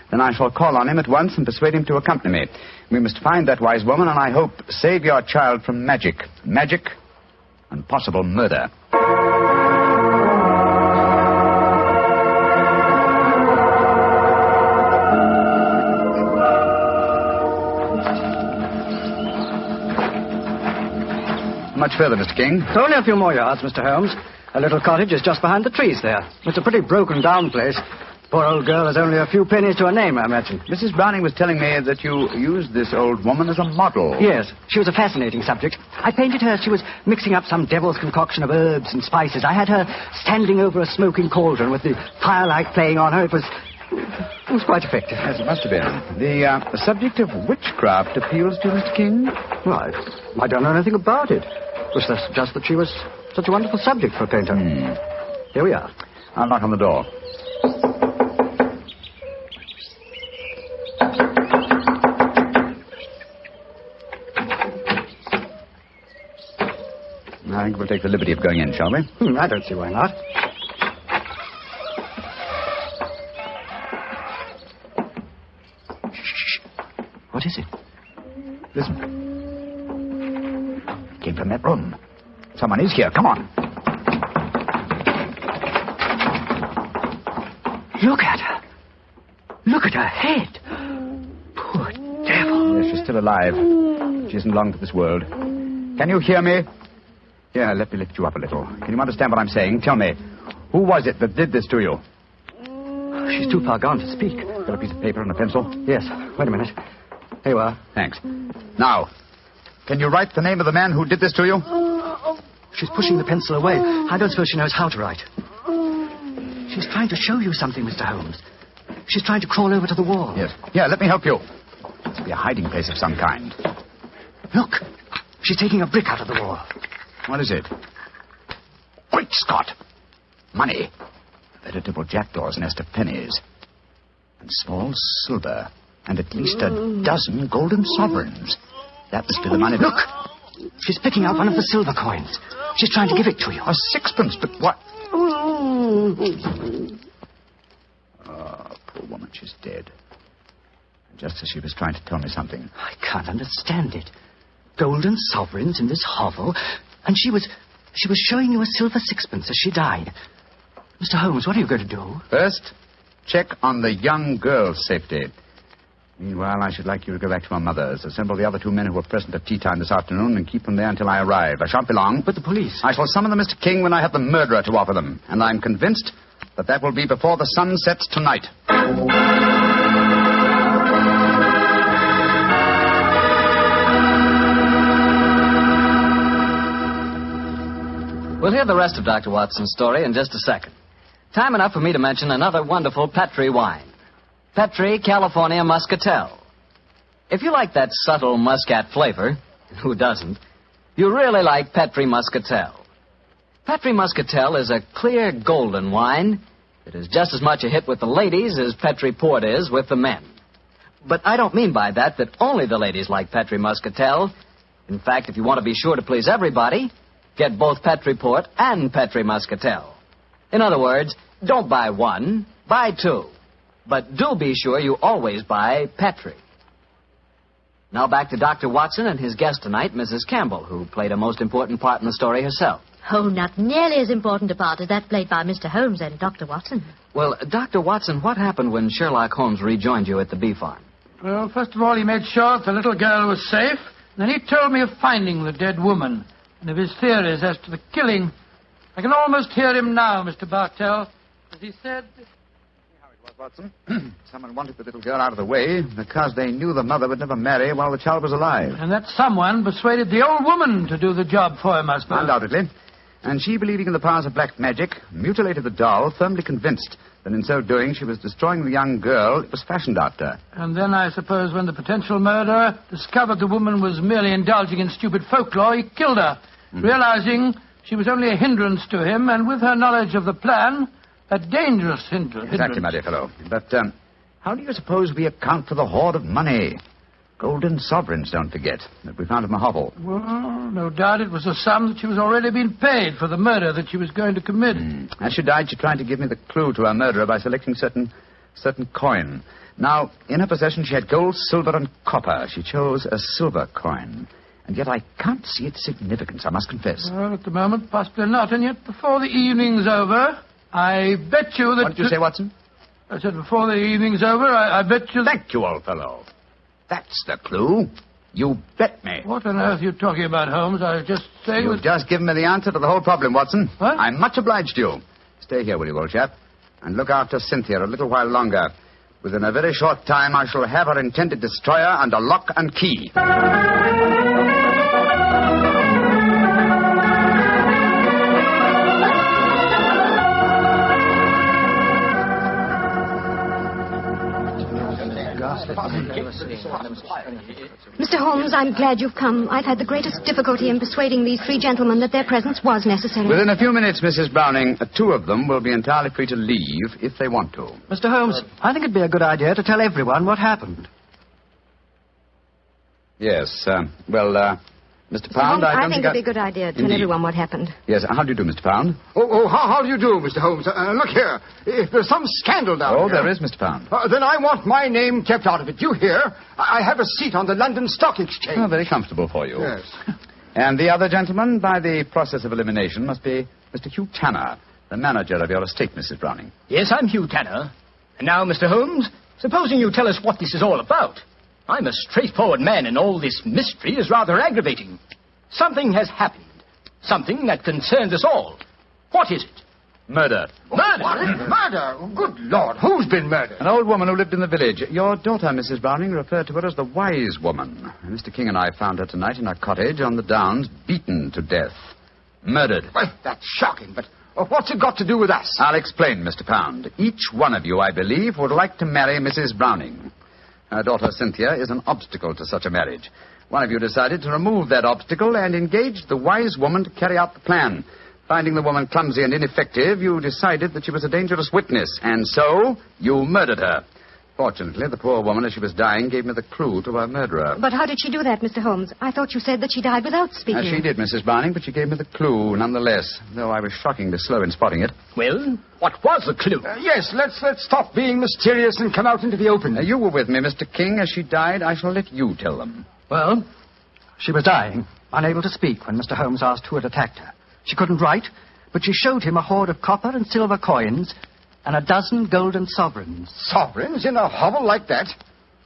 Then I shall call on him at once and persuade him to accompany me. We must find that wise woman and, I hope, save your child from magic. Magic and possible murder. Much further, Mr. King? Only a few more yards, Mr. Holmes. A little cottage is just behind the trees there. It's a pretty broken-down place. Poor old girl has only a few pennies to her name, I imagine. Mrs. Browning was telling me that you used this old woman as a model. Yes, she was a fascinating subject. I painted her as she was mixing up some devil's concoction of herbs and spices. I had her standing over a smoking cauldron with the firelight playing on her. It was quite effective. Yes, it must have been. The subject of witchcraft appeals to you, Mr. King? Right. I don't know anything about it. It was just that she was such a wonderful subject for a painter. Here we are. I'll knock on the door. I think we'll take the liberty of going in, shall we? I don't see why not. Shh. What is it? Listen. It came from that room. Someone is here. Come on. Look at her. Look at her head. Poor devil. Yes, she's still alive. She isn't long for this world. Can you hear me? Here, let me lift you up a little. Can you understand what I'm saying? Tell me, who was it that did this to you? She's too far gone to speak. Got a piece of paper and a pencil? Yes. Wait a minute. Here you are. Thanks. Now, can you write the name of the man who did this to you? She's pushing the pencil away. I don't suppose she knows how to write. She's trying to show you something, Mr. Holmes. She's trying to crawl over to the wall. Yes. Here, let me help you. Must be a hiding place of some kind. Look. She's taking a brick out of the wall. What is it? Great Scott! Money. A veritable jackdaw's nest of pennies. And small silver. And at least a dozen golden sovereigns. That must be the money. Look! She's picking out one of the silver coins. She's trying to give it to you. A sixpence, but what? Oh, poor woman, she's dead. Just as she was trying to tell me something. I can't understand it. Golden sovereigns in this hovel, and she was showing you a silver sixpence as she died. Mr. Holmes, what are you going to do? First, check on the young girl's safety. Meanwhile, I should like you to go back to my mother's. Assemble the other two men who were present at tea time this afternoon and keep them there until I arrive. I shan't be long. But the police? I shall summon them, Mr. King, when I have the murderer to offer them. And I'm convinced that will be before the sun sets tonight. We'll hear the rest of Dr. Watson's story in just a second. Time enough for me to mention another wonderful Petri wine. Petri California Muscatel. If you like that subtle muscat flavor, who doesn't, you really like Petri Muscatel. Petri Muscatel is a clear golden wine that is just as much a hit with the ladies as Petri Port is with the men. But I don't mean by that only the ladies like Petri Muscatel. In fact, if you want to be sure to please everybody, get both Petri Port and Petri Muscatel. In other words, don't buy one, buy two. But do be sure you always buy Petri. Now back to Dr. Watson and his guest tonight, Mrs. Campbell, who played a most important part in the story herself. Oh, not nearly as important a part as that played by Mr. Holmes and Dr. Watson. Well, Dr. Watson, what happened when Sherlock Holmes rejoined you at the bee farm? Well, first of all, he made sure the little girl was safe. Then he told me of finding the dead woman and of his theories as to the killing. I can almost hear him now, Mr. Bartell, as he said... Watson. Someone wanted the little girl out of the way because they knew the mother would never marry while the child was alive. And that someone persuaded the old woman to do the job for him, I suppose. Undoubtedly. And she, believing in the powers of black magic, mutilated the doll, firmly convinced that in so doing she was destroying the young girl it was fashioned after. And then, I suppose, when the potential murderer discovered the woman was merely indulging in stupid folklore, he killed her, realizing she was only a hindrance to him, and with her knowledge of the plan... a dangerous hindrance. Exactly, my dear fellow. But how do you suppose we account for the hoard of money? Golden sovereigns, don't forget, that we found in the hovel. Well, no doubt it was a sum that she was already being paid for the murder that she was going to commit. As she died, she tried to give me the clue to her murderer by selecting certain coin. Now, in her possession, she had gold, silver, and copper. She chose a silver coin. And yet I can't see its significance, I must confess. Well, at the moment, possibly not. And yet, before the evening's over, I bet you that... What did you say, Watson? I said before the evening's over, I bet you... Thank you, old fellow. That's the clue. You bet me. What on earth are you talking about, Holmes? I was just saying... You've just given me the answer to the whole problem, Watson. What? I'm much obliged to you. Stay here, will you, old chap? And look after Cynthia a little while longer. Within a very short time, I shall have her intended destroyer under lock and key. Mr. Holmes, I'm glad you've come. I've had the greatest difficulty in persuading these three gentlemen that their presence was necessary. Within a few minutes, Mrs. Browning, two of them will be entirely free to leave if they want to. Mr. Holmes, I think it'd be a good idea to tell everyone what happened. Yes, Mr. Pound, I think it'd be a good idea to tell everyone what happened. Yes, how do you do, Mr. Pound? How do you do, Mr. Holmes? Look here. If there's some scandal down here... Oh, there is, Mr. Pound. Then I want my name kept out of it. You hear? I have a seat on the London Stock Exchange. Oh, very comfortable for you. Yes. And the other gentleman, by the process of elimination, must be Mr. Hugh Tanner, the manager of your estate, Mrs. Browning. Yes, I'm Hugh Tanner. And now, Mr. Holmes, supposing you tell us what this is all about. I'm a straightforward man, and all this mystery is rather aggravating. Something has happened. Something that concerns us all. What is it? Murder. Murder? What? Murder? Good Lord, who's been murdered? An old woman who lived in the village. Your daughter, Mrs. Browning, referred to her as the wise woman. Mr. King and I found her tonight in her cottage on the Downs, beaten to death. Murdered. Well, that's shocking, but what's it got to do with us? I'll explain, Mr. Pound. Each one of you, I believe, would like to marry Mrs. Browning. Her daughter, Cynthia, is an obstacle to such a marriage. One of you decided to remove that obstacle and engaged the wise woman to carry out the plan. Finding the woman clumsy and ineffective, you decided that she was a dangerous witness, and so you murdered her. Fortunately, the poor woman, as she was dying, gave me the clue to her murderer. But how did she do that, Mr. Holmes? I thought you said that she died without speaking. She did, Mrs. Browning, but she gave me the clue nonetheless, though I was shockingly slow in spotting it. Well, what was the clue? Yes, let's stop being mysterious and come out into the open. You were with me, Mr. King. As she died, I shall let you tell them. Well, she was dying, unable to speak when Mr. Holmes asked who had attacked her. She couldn't write, but she showed him a hoard of copper and silver coins and a dozen golden sovereigns. Sovereigns in a hovel like that?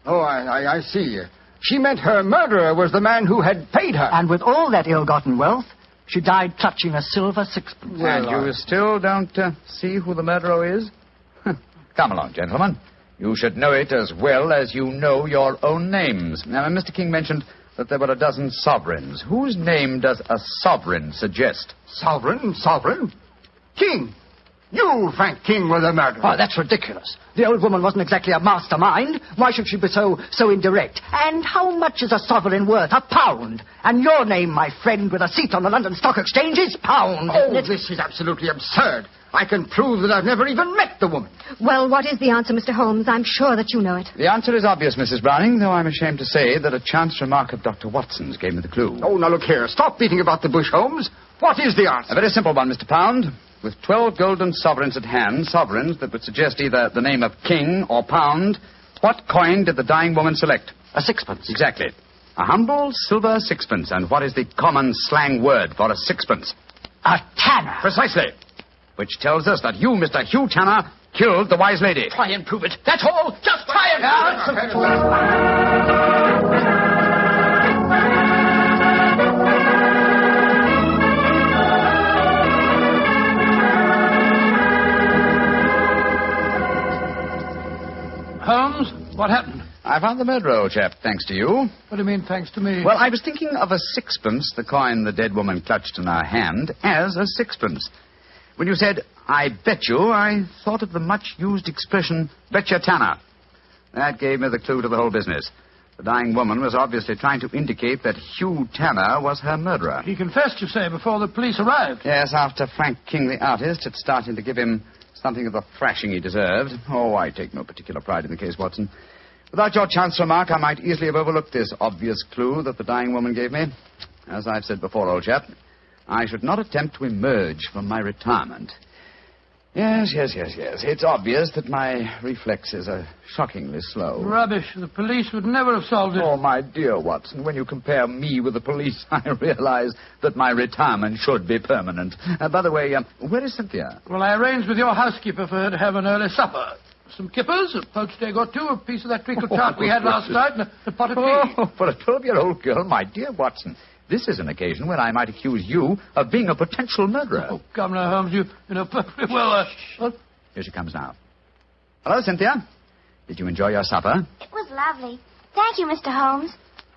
Oh, I see. She meant her murderer was the man who had paid her. And with all that ill-gotten wealth, she died clutching a silver sixpence. And you still don't see who the murderer is? Come along, gentlemen. You should know it as well as you know your own names. Now, Mr. King mentioned that there were a dozen sovereigns. Whose name does a sovereign suggest? Sovereign? King! You, Frank King, were the murderer. Oh, that's ridiculous. The old woman wasn't exactly a mastermind. Why should she be so indirect? And how much is a sovereign worth? £1. And your name, my friend, with a seat on the London Stock Exchange, is Pound. Oh, this is absolutely absurd. I can prove that I've never even met the woman. Well, what is the answer, Mr. Holmes? I'm sure that you know it. The answer is obvious, Mrs. Browning, though I'm ashamed to say that a chance remark of Dr. Watson's gave me the clue. Oh, now look here. Stop beating about the bush, Holmes. What is the answer? A very simple one, Mr. Pound. With 12 golden sovereigns at hand, sovereigns that would suggest either the name of King or Pound, what coin did the dying woman select? A sixpence. Exactly. A humble silver sixpence. And what is the common slang word for a sixpence? A tanner. Precisely. Which tells us that you, Mr. Hugh Tanner, killed the wise lady. Try and prove it. That's all. Just try and prove it. Holmes, what happened? I found the murderer, old chap, thanks to you. What do you mean, thanks to me? Well, I was thinking of a sixpence, the coin the dead woman clutched in her hand, as a sixpence. When you said, I bet you, I thought of the much-used expression, bet you Tanner. That gave me the clue to the whole business. The dying woman was obviously trying to indicate that Hugh Tanner was her murderer. He confessed, you say, before the police arrived. Yes, after Frank King, the artist, had started to give him something of the thrashing he deserved. Oh, I take no particular pride in the case, Watson. Without your chance remark, I might easily have overlooked this obvious clue that the dying woman gave me. As I've said before, old chap, I should not attempt to emerge from my retirement. Yes. It's obvious that my reflexes are shockingly slow. Rubbish. The police would never have solved it. Oh, my dear Watson, when you compare me with the police, I realize that my retirement should be permanent. By the way, where is Cynthia? Well, I arranged with your housekeeper for her to have an early supper. Some kippers, a poached egg or two, a piece of that treacle tart we had last night, and a pot of tea. Oh, for a 12-year-old girl, my dear Watson, this is an occasion when I might accuse you of being a potential murderer. Oh, come now, Holmes, you know perfectly well. Here she comes now. Hello, Cynthia. Did you enjoy your supper? It was lovely. Thank you, Mr. Holmes.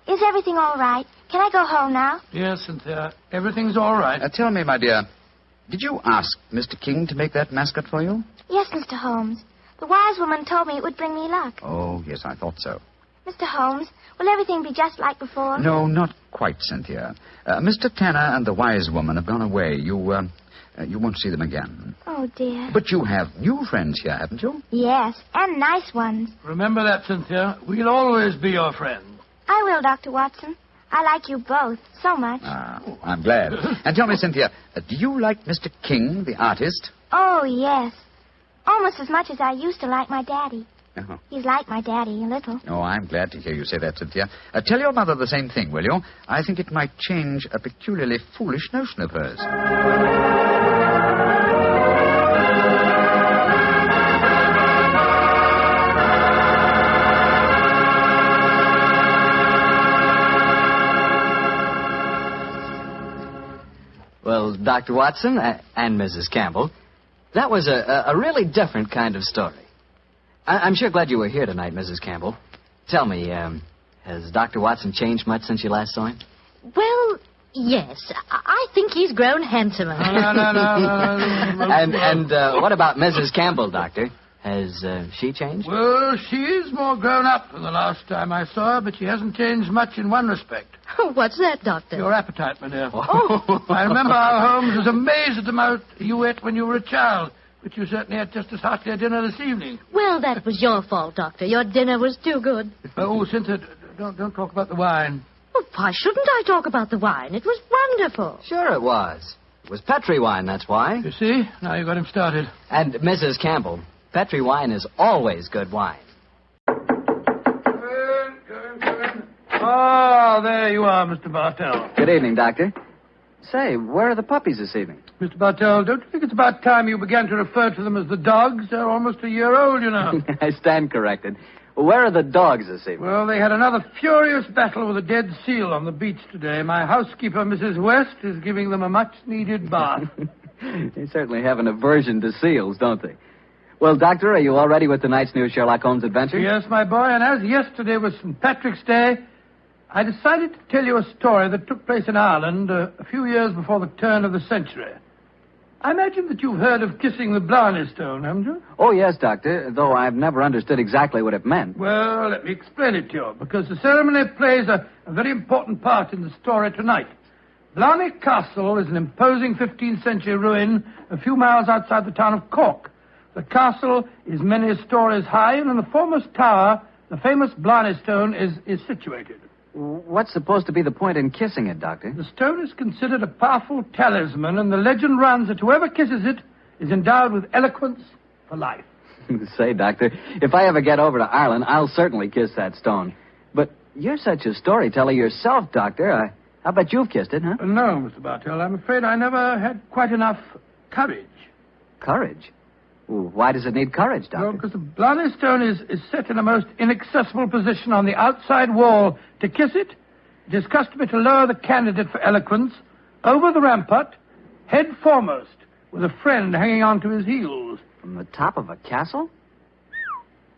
Is everything all right? Can I go home now? Yes, Cynthia. Everything's all right. Tell me, my dear, did you ask Mr. King to make that mascot for you? Yes, Mr. Holmes. The wise woman told me it would bring me luck. Oh, yes, I thought so. Mr. Holmes, will everything be just like before? No, not quite, Cynthia. Mr. Tanner and the wise woman have gone away. You won't see them again. Oh, dear. But you have new friends here, haven't you? Yes, and nice ones. Remember that, Cynthia. We'll always be your friends. I will, Dr. Watson. I like you both so much. I'm glad. And tell me, Cynthia, do you like Mr. King, the artist? Oh, yes. Almost as much as I used to like my daddy. Uh-huh. He's like my daddy, a little. Oh, I'm glad to hear you say that, Cynthia. Tell your mother the same thing, will you? I think it might change a peculiarly foolish notion of hers. Well, Dr. Watson and Mrs. Campbell, that was a really different kind of story. I'm sure glad you were here tonight, Mrs. Campbell. Tell me, has Dr. Watson changed much since you last saw him? Well, yes. I think he's grown handsomer. No. And what about Mrs. Campbell, Doctor? Has she changed? Well, she is more grown up than the last time I saw her, but she hasn't changed much in one respect. What's that, Doctor? Your appetite, my dear. Oh. I remember how Holmes was amazed at the amount you ate when you were a child, but you certainly ate just as hearty a dinner this evening. Well, that was your fault, Doctor. Your dinner was too good. Oh, Cynthia, don't talk about the wine. Well, why shouldn't I talk about the wine? It was wonderful. Sure it was. It was Petri wine, that's why. You see? Now you got him started. And Mrs. Campbell, Petri wine is always good wine. Oh, there you are, Mr. Bartell. Good evening, Doctor. Say, where are the puppies this evening? Mr. Bartell, don't you think it's about time you began to refer to them as the dogs? They're almost a year old, you know. I stand corrected. Where are the dogs this evening? Well, they had another furious battle with a dead seal on the beach today. My housekeeper, Mrs. West, is giving them a much-needed bath. They certainly have an aversion to seals, don't they? Well, Doctor, are you all ready with tonight's new Sherlock Holmes adventure? Yes, my boy, and as yesterday was St. Patrick's Day, I decided to tell you a story that took place in Ireland a few years before the turn of the century. I imagine that you've heard of kissing the Blarney stone, haven't you? Oh, yes, Doctor, though I've never understood exactly what it meant. Well, let me explain it to you, because the ceremony plays a very important part in the story tonight. Blarney Castle is an imposing 15th century ruin a few miles outside the town of Cork. The castle is many stories high, and in the foremost tower, the famous Blarney stone is situated. What's supposed to be the point in kissing it, Doctor? The stone is considered a powerful talisman, and the legend runs that whoever kisses it is endowed with eloquence for life. Say, Doctor, if I ever get over to Ireland, I'll certainly kiss that stone. But you're such a storyteller yourself, Doctor. I bet you've kissed it, huh? No, Mr. Bartell. I'm afraid I never had quite enough courage. Courage? Why does it need courage, Doctor? Well, because the Blarney stone is set in a most inaccessible position on the outside wall. To kiss it, it is customary to lower the candidate for eloquence over the rampart, head foremost, with a friend hanging on to his heels. From the top of a castle?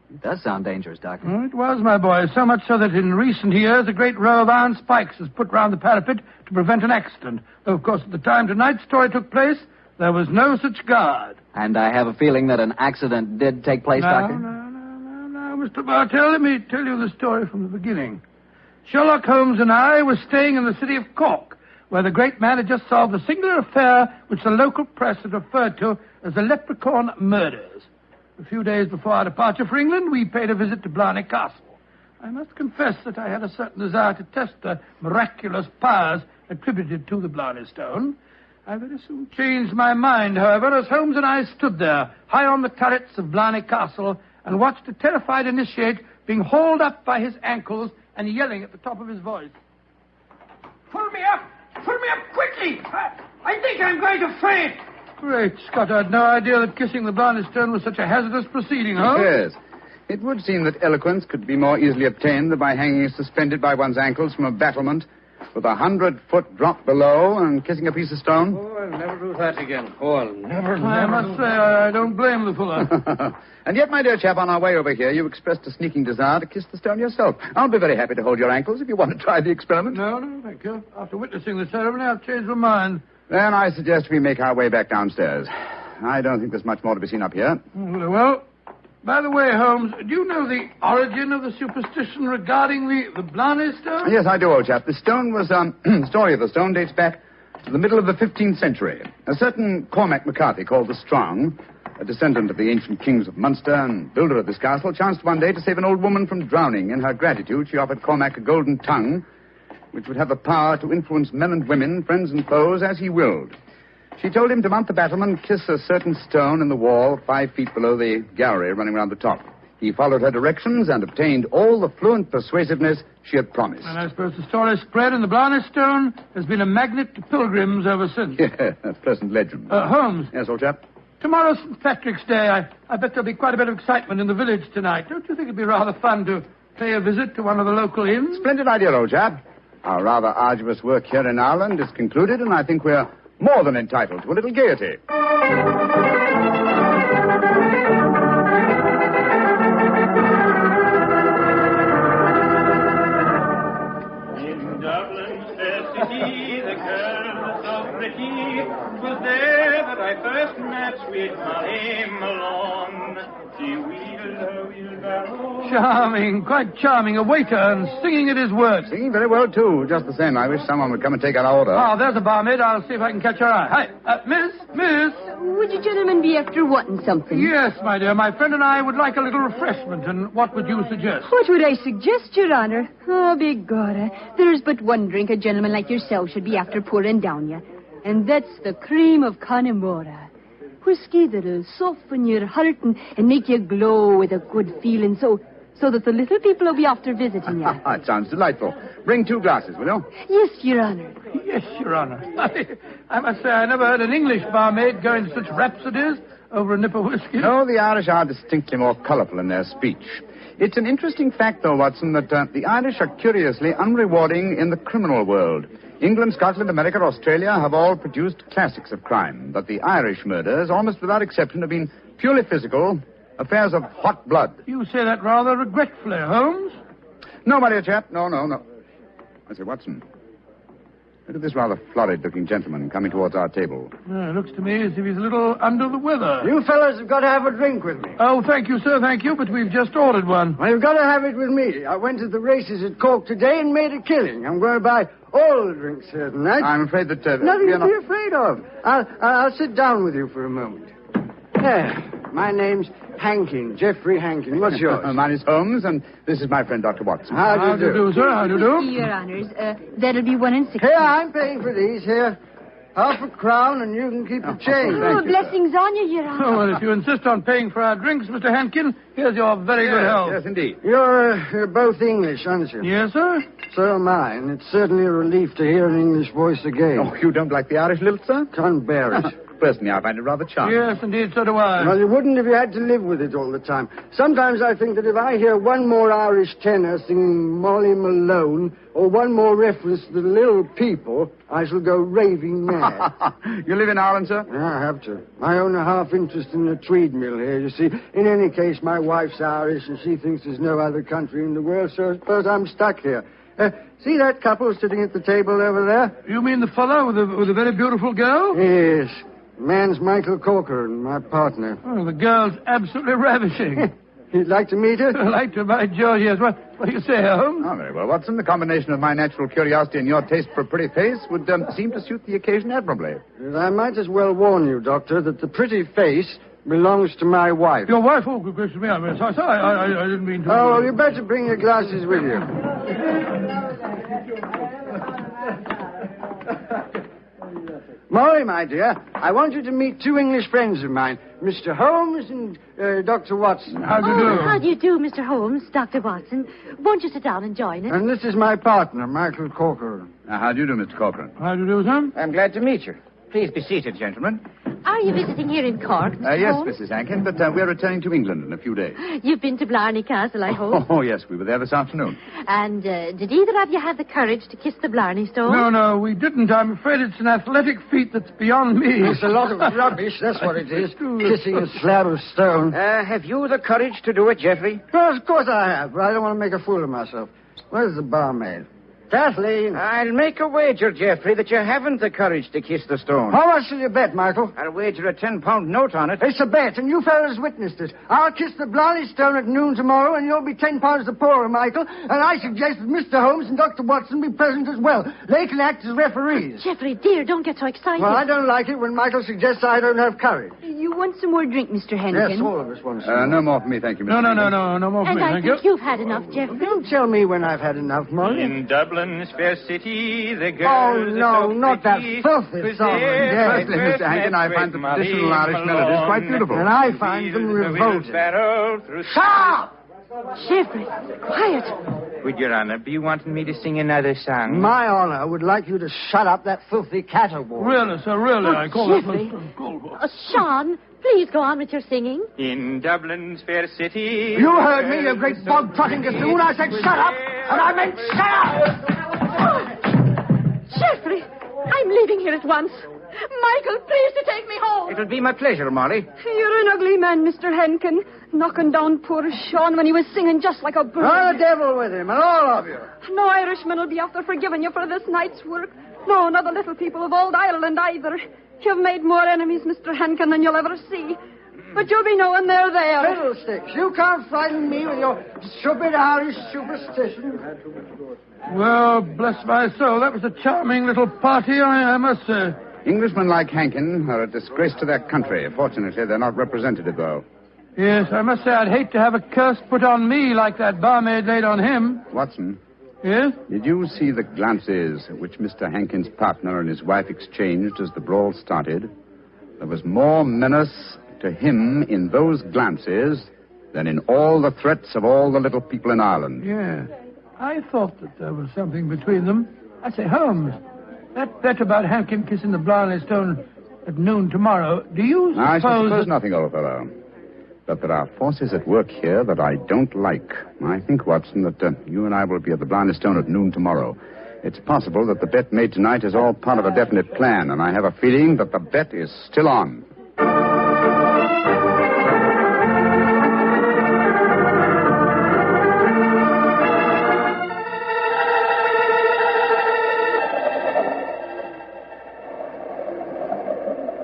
It does sound dangerous, Doctor. It was, my boy, so much so that in recent years a great row of iron spikes was put round the parapet to prevent an accident. Though, of course, at the time tonight's story took place, there was no such guard. And I have a feeling that an accident did take place, Doctor? No, Mr. Bartell, let me tell you the story from the beginning. Sherlock Holmes and I were staying in the city of Cork, where the great man had just solved a singular affair which the local press had referred to as the Leprechaun Murders. A few days before our departure for England, we paid a visit to Blarney Castle. I must confess that I had a certain desire to test the miraculous powers attributed to the Blarney Stone, I very soon changed my mind, however, as Holmes and I stood there, high on the turrets of Blarney Castle, and watched a terrified initiate being hauled up by his ankles and yelling at the top of his voice. Pull me up! Pull me up quickly! I think I'm going to faint! Great Scott, I had no idea that kissing the Blarney Stone was such a hazardous proceeding, huh? Yes. It would seem that eloquence could be more easily obtained than by hanging suspended by one's ankles from a battlement with 100-foot drop below and kissing a piece of stone. Oh, I'll never do that again. Oh, I'll never. I must say, I don't blame the fellow. And yet, my dear chap, on our way over here, you expressed a sneaking desire to kiss the stone yourself. I'll be very happy to hold your ankles if you want to try the experiment. No, thank you. After witnessing the ceremony, I've changed my mind. Then I suggest we make our way back downstairs. I don't think there's much more to be seen up here. Well, by the way, Holmes, do you know the origin of the superstition regarding the Blarney Stone? Yes, I do, old chap. The stone was, the story of the stone dates back to the middle of the 15th century. A certain Cormac MacCarthy, called the Strong, a descendant of the ancient kings of Munster and builder of this castle, chanced one day to save an old woman from drowning. In her gratitude, she offered Cormac a golden tongue, which would have the power to influence men and women, friends and foes, as he willed. She told him to mount the battlement, kiss a certain stone in the wall 5 feet below the gallery running round the top. He followed her directions and obtained all the fluent persuasiveness she had promised. And I suppose the story spread and the Blarney Stone has been a magnet to pilgrims ever since. Yeah, a pleasant legend. Holmes. Yes, old chap? Tomorrow's St. Patrick's Day. I bet there'll be quite a bit of excitement in the village tonight. Don't you think it'd be rather fun to pay a visit to one of the local inns? Splendid idea, old chap. Our rather arduous work here in Ireland is concluded, and I think we're more than entitled to a little gaiety. In Dublin's fair city, the girls so pretty, 'twas there that I first met sweet Molly Malone. She wheeled her wheelbarrow. Charming, quite charming. A waiter and singing at his work. Singing very well, too. Just the same. I wish someone would come and take our order. Ah, there's a barmaid. I'll see if I can catch her eye. Hi, Miss. Would you gentlemen be after wanting something? Yes, my dear. My friend and I would like a little refreshment, and what would you suggest? What would I suggest, Your Honor? Oh, begorra. There's but one drink a gentleman like yourself should be after pouring down you, and that's the cream of Connemara. Whiskey that'll soften your heart and make you glow with a good feeling, so that the little people will be after visiting you. It sounds delightful. Bring 2 glasses, will you? Yes, Your Honor. Yes, Your Honor. I must say I never heard an English barmaid go into such rhapsodies over a nip of whiskey. No, the Irish are distinctly more colourful in their speech. It's an interesting fact, though, Watson, that the Irish are curiously unrewarding in the criminal world. England, Scotland, America, Australia have all produced classics of crime, but the Irish murders, almost without exception, have been purely physical, affairs of hot blood. You say that rather regretfully, Holmes. No, my dear chap, no. I say, Watson, look at this rather florid-looking gentleman coming towards our table. It looks to me as if he's a little under the weather. You fellas have got to have a drink with me. Oh, thank you, sir, thank you, but we've just ordered one. Well, you've got to have it with me. I went to the races at Cork today and made a killing. I'm going to buy all the drinks here tonight. I'm afraid that... Nothing to be afraid of. I'll sit down with you for a moment. My name's Hankin, Geoffrey Hankin. What's yours? Mine is Holmes, and this is my friend, Dr. Watson. How do you do, sir? How do you do? Your Honors, that'll be 1 and 6. Here, I'm paying for these. Here, £1 and you can keep the change. Oh, blessings on you, Your Honor. Oh, well, if you insist on paying for our drinks, Mr. Hankin, here's your very good health. Yes, indeed. You're both English, aren't you? Yes, sir. So am I, and it's certainly a relief to hear an English voice again. Oh, you don't like the Irish lilt, sir? Can't bear it. Personally, I find it rather charming. Yes, indeed, so do I. Well, you wouldn't if you had to live with it all the time. Sometimes I think that if I hear one more Irish tenor singing Molly Malone, or one more reference to the little people, I shall go raving mad. You live in Ireland, sir? Yeah, I have to. I own a half interest in the Tweed mill here, you see. In any case, my wife's Irish, and she thinks there's no other country in the world, so I suppose I'm stuck here. See that couple sitting at the table over there? You mean the fellow with the very beautiful girl? Yes. The man's Michael Corker, and my partner. Oh, the girl's absolutely ravishing. You'd like to meet her? I'd like to, by George, yes. What do you say, Holmes? Oh, very well, Watson. The combination of my natural curiosity and your taste for a pretty face would seem to suit the occasion admirably. I might as well warn you, Doctor, that the pretty face belongs to my wife. Your wife? Oh, good gracious me. I didn't mean to... Oh, well, you better bring your glasses with you. Molly, my dear, I want you to meet two English friends of mine, Mr. Holmes and Dr. Watson. How do you do? How do you do, Mr. Holmes, Dr. Watson? Won't you sit down and join us? And this is my partner, Michael Corcoran. How do you do, Mr. Corcoran? How do you do, sir? I'm glad to meet you. Please be seated, gentlemen. Are you visiting here in Cork, Mr. Yes, Holmes? Mrs. Hankin, but we're returning to England in a few days. You've been to Blarney Castle, I hope. Oh, yes, we were there this afternoon. And did either of you have the courage to kiss the Blarney Stone? No, we didn't. I'm afraid it's an athletic feat that's beyond me. It's a lot of rubbish, that's what it is. Kissing a slab of stone. Have you the courage to do it, Geoffrey? Well, of course I have, but I don't want to make a fool of myself. Where's the barmaid? Kathleen. I'll make a wager, Geoffrey, that you haven't the courage to kiss the stone. How much will you bet, Michael? I'll wager a £10 note on it. It's a bet, and you fellas witnessed it. I'll kiss the Blarney Stone at noon tomorrow, and you'll be £10 the poorer, Michael. And I suggest that Mr. Holmes and Dr. Watson be present as well. They can act as referees. Geoffrey, dear, don't get so excited. Well, I don't like it when Michael suggests I don't have courage. You want some more drink, Mr. Henkin? Yes, all of us want some. No more for me, thank you, Mr. No more for And me, I thank you. think you've had enough, Geoffrey. Don't tell me when I've had enough, Molly. In Dublin's fair city, the girls Oh, no, are so not that pretty. filthy song. Firstly, Mr. Hankin, I find the traditional Irish melodies quite beautiful. And I find them revolting. Stop! Geoffrey, quiet. Would Your Honor be wanting me to sing another song? My honor would like you to shut up that filthy caterwaul. Really, sir, really. I call Geoffrey. that... Sean, please go on with your singing. In Dublin's fair city. You heard me, you great bog-trotting gossoon. I said shut up, and I meant shut up! Geoffrey, I'm leaving here at once. Michael, please to take me home. It'll be my pleasure, Molly. You're an ugly man, Mr. Henkin. Knocking down poor Sean when he was singing just like a bird. Oh, the devil with him, and all of you. No Irishman will be after forgiving you for this night's work. No, not the little people of old Ireland either. You've made more enemies, Mr. Henkin, than you'll ever see. But you'll be knowing they're there. Fiddlesticks, you can't frighten me with your stupid Irish superstition. Well, bless my soul, that was a charming little party, I must say. Englishmen like Hankin are a disgrace to their country. Fortunately, they're not representative, though. Yes, I must say I'd hate to have a curse put on me like that barmaid laid on him. Watson. Yes? Did you see the glances which Mr. Hankin's partner and his wife exchanged as the brawl started? There was more menace to him in those glances than in all the threats of all the little people in Ireland. Yeah. I thought that there was something between them. I say, Holmes, that bet about Hankin kissing the Blarney Stone at noon tomorrow, do you suppose... I suppose nothing, old fellow. But there are forces at work here that I don't like. I think, Watson, that you and I will be at the Blarney Stone at noon tomorrow. It's possible that the bet made tonight is all part of a definite plan, and I have a feeling that the bet is still on.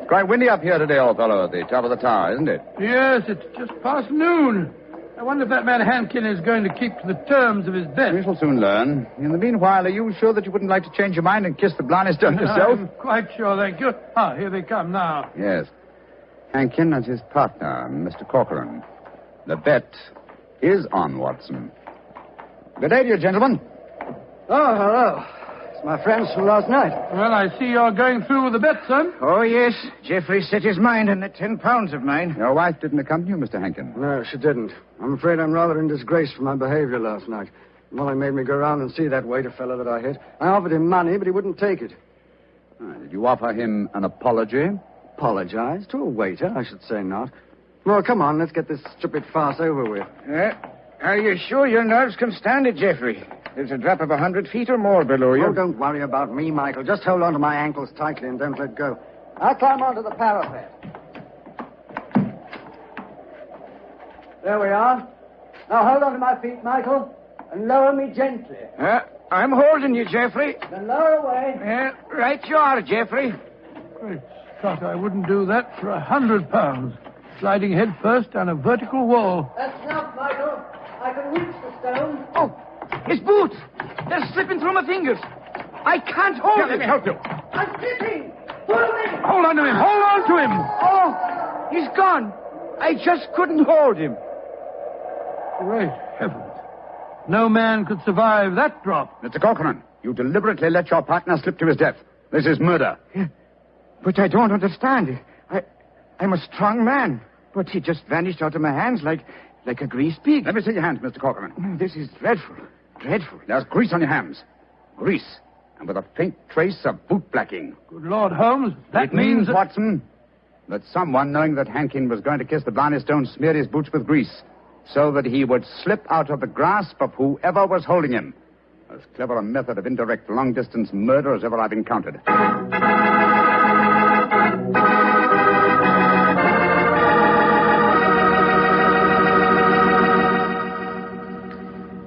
Quite windy up here today, old fellow, at the top of the tower, isn't it? Yes, it's just past noon. I wonder if that man Hankin is going to keep to the terms of his bet. We shall soon learn. In the meanwhile, are you sure that you wouldn't like to change your mind and kiss the Blarney Stone yourself? I'm quite sure, thank you. Ah, here they come now. Yes. Hankin and his partner, Mr. Corcoran. The bet is on, Watson. Good day to you, gentlemen. Oh, hello. It's my friends from last night. Well, I see you're going through with the bet, son. Oh, yes. Geoffrey set his mind on the £10 of mine. Your wife didn't accompany you, Mr. Hankin? No, she didn't. I'm afraid I'm rather in disgrace for my behavior last night. Molly made me go round and see that waiter fellow that I hit. I offered him money, but he wouldn't take it. Did you offer him an apology? Apologize? To a waiter? I should say not. Well, come on, let's get this stupid farce over with. Are you sure your nerves can stand it, Geoffrey? There's a drop of 100 feet or more below you. Oh, don't worry about me, Michael. Just hold on to my ankles tightly and don't let go. I'll climb onto the parapet. There we are. Now hold on to my feet, Michael, and lower me gently. I'm holding you, Geoffrey. Then lower away. Right you are, Geoffrey. Great Scott, I wouldn't do that for £100. Sliding head first down a vertical wall. That's enough, Michael. I can reach the stone. Oh, his boots! They're slipping through my fingers. I can't hold him. Let me help you. I'm slipping. Pull me. Hold on to him. Hold on to him. Oh, he's gone. I just couldn't hold him. Great heavens. No man could survive that drop. Mr. Corcoran, you deliberately let your partner slip to his death. This is murder. But I don't understand. I'm a strong man, but he just vanished out of my hands like a greased pig. Let me see your hands, Mr. Corcoran. This is dreadful. Dreadful. There's grease on your hands. Grease. And with a faint trace of boot blacking. Good Lord, Holmes, that It means, that... Watson, that someone, knowing that Hankin was going to kiss the Blarney stone, smeared his boots with grease so that he would slip out of the grasp of whoever was holding him. As clever a method of indirect long-distance murder as ever I've encountered.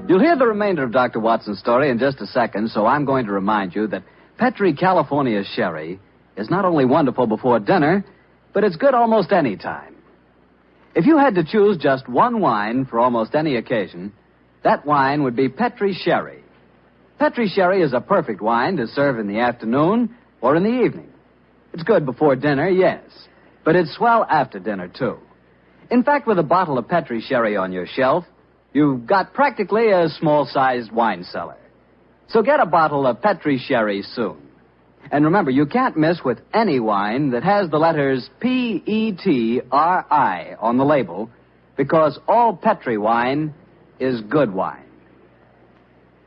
You'll hear the remainder of Dr. Watson's story in just a second, so I'm going to remind you that Petri California Sherry is not only wonderful before dinner, but it's good almost any time. If you had to choose just one wine for almost any occasion, that wine would be Petri Sherry. Petri Sherry is a perfect wine to serve in the afternoon or in the evening. It's good before dinner, yes, but it's swell after dinner, too. In fact, with a bottle of Petri Sherry on your shelf, you've got practically a small-sized wine cellar. So get a bottle of Petri Sherry soon. And remember, you can't miss with any wine that has the letters Petri on the label, because all Petri wine is good wine.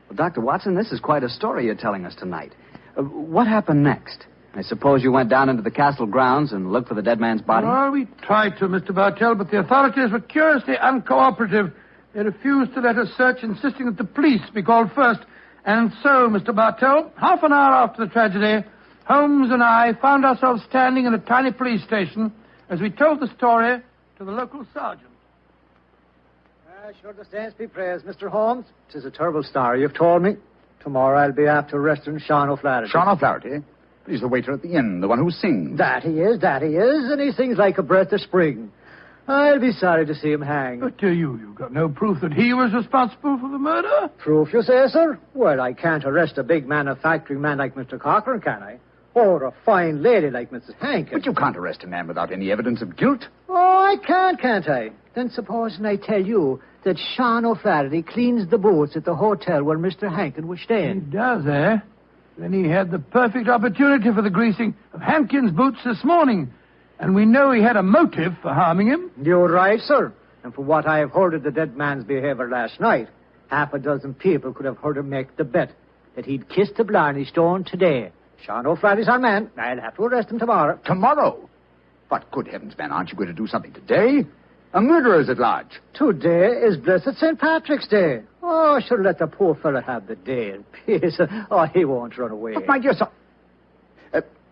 Well, Dr. Watson, this is quite a story you're telling us tonight. What happened next? I suppose you went down into the castle grounds and looked for the dead man's body? Well, we tried to, Mr. Bartell, but the authorities were curiously uncooperative. They refused to let us search, insisting that the police be called first. And so, Mr. Bartell, half an hour after the tragedy, Holmes and I found ourselves standing in a tiny police station as we told the story to the local sergeant. Sure, the saints be praised, Mr. Holmes. 'Tis a terrible story you've told me. Tomorrow I'll be after arresting Sean O'Flaherty. Sean O'Flaherty? He's the waiter at the inn, the one who sings. That he is, and he sings like a breath of spring. I'll be sorry to see him hang. But you've got no proof that he was responsible for the murder? Proof, you say, sir? Well, I can't arrest a big manufacturing man like Mr. Cochrane, can I? Or a fine lady like Mrs. Hankin. But you can't arrest a man without any evidence of guilt. Oh, I can't I? Then supposing I tell you that Sean O'Flaherty cleans the boots at the hotel where Mr. Hankin was staying. He does, eh? Then he had the perfect opportunity for the greasing of Hankin's boots this morning. And we know he had a motive for harming him. You're right, sir. And from what I have heard of the dead man's behavior last night, half a dozen people could have heard him make the bet that he'd kiss the Blarney stone today. Sean O'Flaherty's our man. I'll have to arrest him tomorrow. Tomorrow? But good heavens, man, aren't you going to do something today? A murderer is at large. Today is blessed St. Patrick's Day. Oh, I should let the poor fellow have the day in peace. Oh, he won't run away. But my dear son...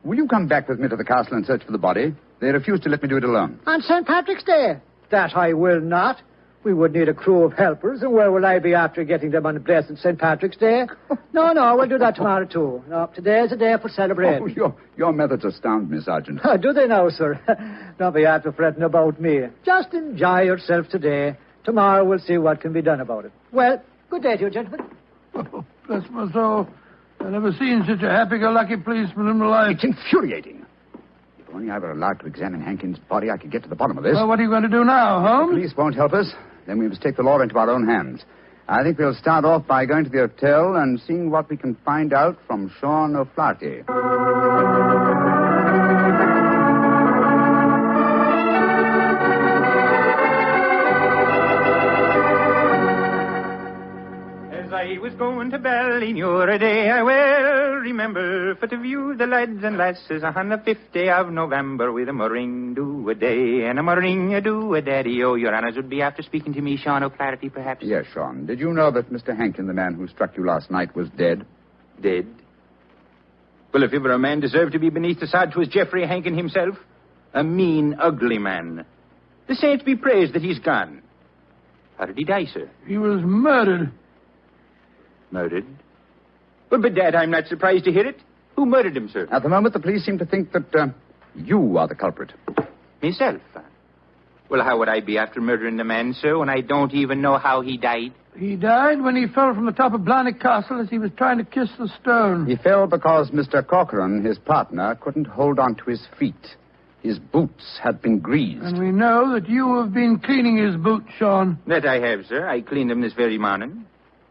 will you come back with me to the castle and search for the body? They refuse to let me do it alone. On St. Patrick's Day? That I will not. We would need a crew of helpers, and where will I be after getting them on blessed St. Patrick's Day? No, we'll do that tomorrow, too. No, today's a day for celebrating. Oh, your methods astound me, Sergeant. Do they now, sir? Don't be after fretting about me. Just enjoy yourself today. Tomorrow we'll see what can be done about it. Well, good day to you, gentlemen. Oh, bless my soul. I've never seen such a happy-go-lucky policeman in my life. It's infuriating. If only I were allowed to examine Hankin's body, I could get to the bottom of this. Well, what are you going to do now, Holmes? The police won't help us. Then we must take the law into our own hands. I think we'll start off by going to the hotel and seeing what we can find out from Sean O'Flaherty. As I was going to Ballinure a day, I well remember for to view the lads and lasses on the 5th day of November with a murring do a day and a murring a do a daddy. Oh, your honors would be after speaking to me, Sean O'Flaherty, perhaps? Yes, Sean. Did you know that Mr. Hankin, the man who struck you last night, was dead? Dead? Well, if ever a man deserved to be beneath the sod, 'twas Geoffrey Hankin himself. A mean, ugly man. The saints be praised that he's gone. How did he die, sir? He was murdered. Murdered? Well, bedad, I'm not surprised to hear it. Who murdered him, sir? At the moment, the police seem to think that you are the culprit. Myself? Well, how would I be after murdering the man, sir, when I don't even know how he died? He died when he fell from the top of Blarney Castle as he was trying to kiss the stone. He fell because Mr. Corcoran, his partner, couldn't hold on to his feet. His boots had been greased. And we know that you have been cleaning his boots, Sean. That I have, sir. I cleaned them this very morning.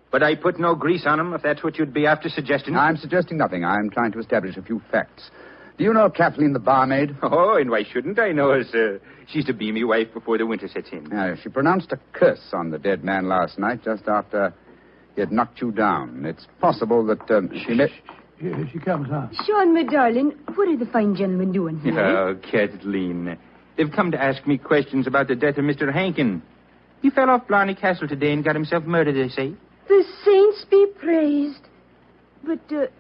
But I put no grease on them, if that's what you'd be after suggesting. I'm suggesting nothing. I'm trying to establish a few facts. Do you know Kathleen, the barmaid? Oh, and why shouldn't I know her, sir? She's to be me wife before the winter sets in. She pronounced a curse on the dead man last night, just after he had knocked you down. It's possible that she may... Here she comes, huh? Sean, my darling, what are the fine gentlemen doing here? Oh, Kathleen. They've come to ask me questions about the death of Mr. Hankin. He fell off Blarney Castle today and got himself murdered, they say. The saints be praised. But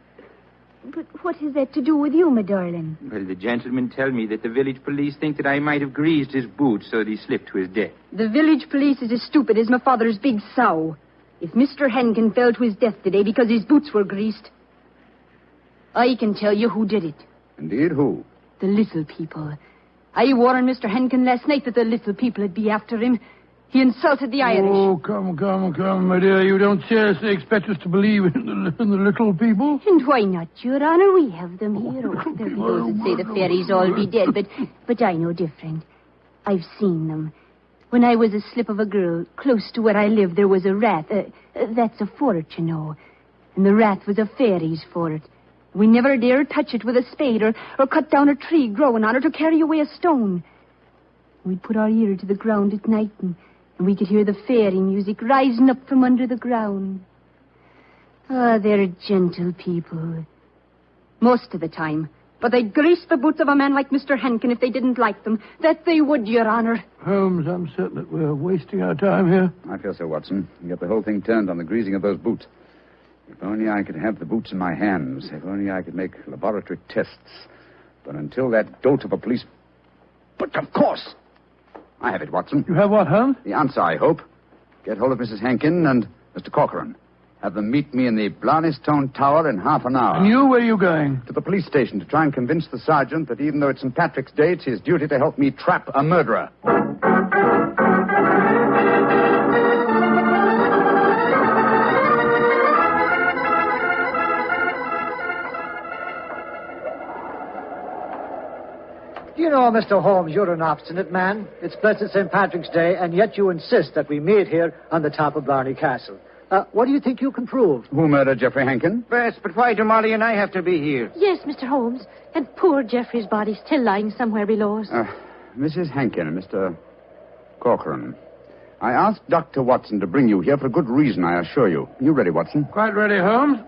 what has that to do with you, my darling? Well, the gentlemen tell me that the village police think that I might have greased his boots so that he slipped to his death. The village police is as stupid as my father's big sow. If Mr. Henkin fell to his death today because his boots were greased, I can tell you who did it. Indeed, who? The little people. I warned Mr. Henkin last night that the little people would be after him. He insulted the Irish. Oh, come, my dear. You don't seriously expect us to believe in the little people? And why not, Your Honor? We have them here. Oh, there'll be those that say the fairies all be dead, but I know different. I've seen them. When I was a slip of a girl, close to where I lived, there was a rat. That's a fort, you know. And the rat was a fairy's fort. We never dared touch it with a spade or cut down a tree growing on it or carry away a stone. We'd put our ear to the ground at night and we could hear the fairy music rising up from under the ground. Ah, they're gentle people. Most of the time. But they'd grease the boots of a man like Mr. Henkin if they didn't like them. That they would, Your Honor. Holmes, I'm certain that we're wasting our time here. I fear so, Watson. You get the whole thing turned on the greasing of those boots. If only I could have the boots in my hands. If only I could make laboratory tests. But until that dolt of a police... But of course! I have it, Watson. You have what, Holmes? The answer, I hope. Get hold of Mrs. Hankin and Mr. Corcoran. Have them meet me in the Blarney Stone Tower in half an hour. And you, where are you going? To the police station to try and convince the sergeant that even though it's St. Patrick's Day, it's his duty to help me trap a murderer. You know, Mr. Holmes, you're an obstinate man. It's blessed St. Patrick's Day, and yet you insist that we meet here on the top of Blarney Castle. What do you think you can prove? Who murdered Geoffrey Hankin? Bess, but why do Molly and I have to be here? Yes, Mr. Holmes. And poor Geoffrey's body still lying somewhere below us. Mrs. Hankin and Mr. Corcoran. I asked Dr. Watson to bring you here for a good reason, I assure you. You ready, Watson? Quite ready, Holmes.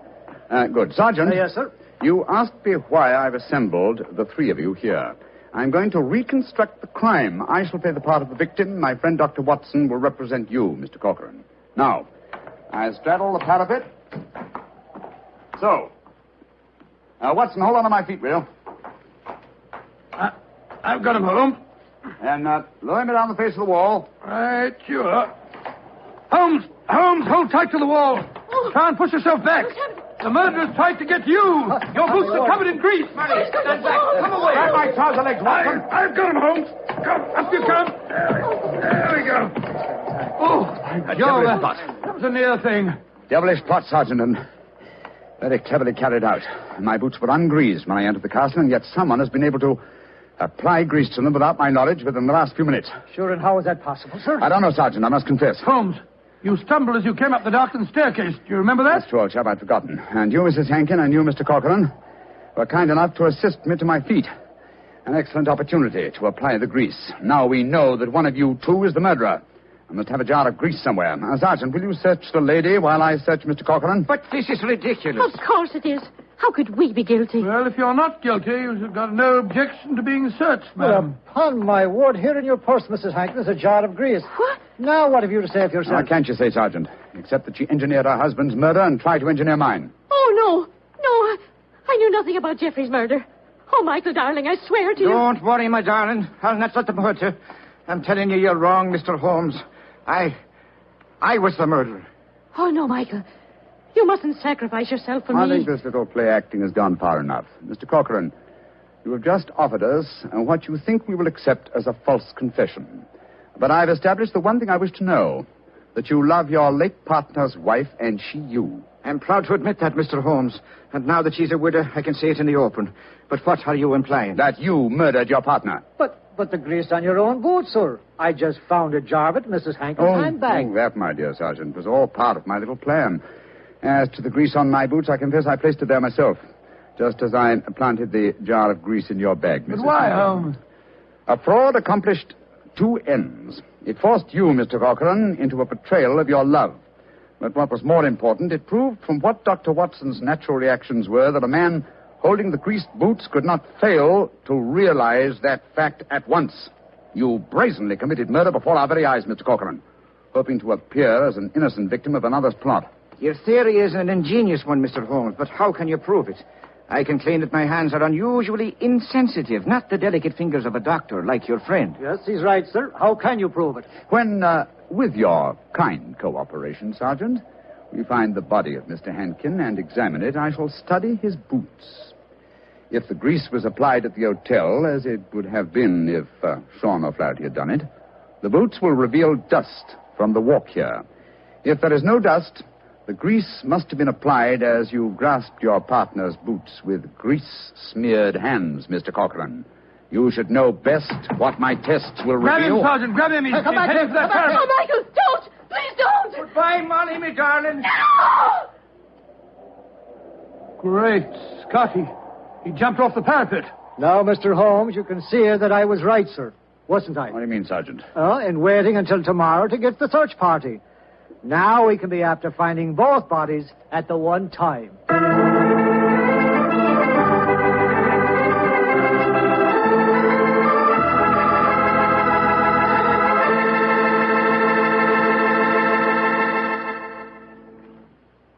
Good. Sergeant. Yes, sir. You asked me why I've assembled the three of you here. I'm going to reconstruct the crime. I shall play the part of the victim. My friend Dr. Watson will represent you, Mr. Corcoran. Now, I straddle the parapet. So. Watson, hold on to my feet, will you? I've got him, Holmes. And lower me down the face of the wall. Right, sure. Holmes, hold tight to the wall. Try and push yourself back. The murderer's tried to get you. Your boots are covered in grease. Stand back. Come away. Grab my trouser legs, Watson. I've got him, Holmes. Come, up you come. There we go. Oh, that was a near thing. Devilish plot, Sergeant, and very cleverly carried out. My boots were ungreased when I entered the castle, and yet someone has been able to apply grease to them without my knowledge within the last few minutes. Sure, and how is that possible, sir? I don't know, Sergeant, I must confess. Holmes, you stumbled as you came up the darkened staircase. Do you remember that? That's true, old chap, I'd forgotten. And you, Mrs. Hankin, and you, Mr. Corcoran, were kind enough to assist me to my feet. An excellent opportunity to apply the grease. Now we know that one of you two is the murderer. I must have a jar of grease somewhere. Now, Sergeant, will you search the lady while I search Mr. Corcoran? But this is ridiculous. Of course it is. How could we be guilty? Well, if you're not guilty, you've got no objection to being searched, madam. Well, upon my word, here in your purse, Mrs. Hankin, is a jar of grease. What? Now, what have you to say of yourself? Now, can't you say, Sergeant? Except that she engineered her husband's murder and tried to engineer mine. Oh, no, I knew nothing about Geoffrey's murder. Oh, Michael, darling, I swear to you. Don't worry, my darling. I'll not let them hurt you. I'm telling you, you're wrong, Mr. Holmes. I was the murderer. Oh, no, Michael. You mustn't sacrifice yourself for me. I think this little play acting has gone far enough. Mr. Corcoran, you have just offered us what you think we will accept as a false confession. But I've established the one thing I wish to know, that you love your late partner's wife and she you. I'm proud to admit that, Mr. Holmes. And now that she's a widow, I can say it in the open. But what are you implying? That you murdered your partner. But the grease on your own boots, sir. I just found a jar of it in Mrs. Hankin's handbag. Oh, that, my dear Sergeant, was all part of my little plan. As to the grease on my boots, I confess I placed it there myself. just as I planted the jar of grease in your bag, Mrs. But why, Campbell. Holmes? A fraud accomplished two ends. It forced you, Mr. Corcoran, into a betrayal of your love. But what was more important, it proved from what Dr. Watson's natural reactions were that a man holding the greased boots could not fail to realize that fact at once. You brazenly committed murder before our very eyes, Mr. Corcoran, hoping to appear as an innocent victim of another's plot. Your theory is an ingenious one, Mr. Holmes, but how can you prove it? I can claim that my hands are unusually insensitive, not the delicate fingers of a doctor like your friend. Yes, he's right, sir. How can you prove it? When, with your kind cooperation, Sergeant, we find the body of Mr. Hankin and examine it, I shall study his boots. If the grease was applied at the hotel, as it would have been if Sean O'Flaherty had done it, the boots will reveal dust from the walk here. If there is no dust, the grease must have been applied as you grasped your partner's boots with grease-smeared hands, Mr. Corcoran. You should know best what my tests will Grab reveal. him, Sergeant. Grab him. He's Come back, heading for that parapet. No, Michael, don't! Please don't! Goodbye, Molly, me darling. No! Great Scotty. He jumped off the parapet. Now, Mr. Holmes, you can see that I was right, sir. Wasn't I? What do you mean, Sergeant? In waiting until tomorrow to get the search party. Now we can be after finding both bodies at the one time.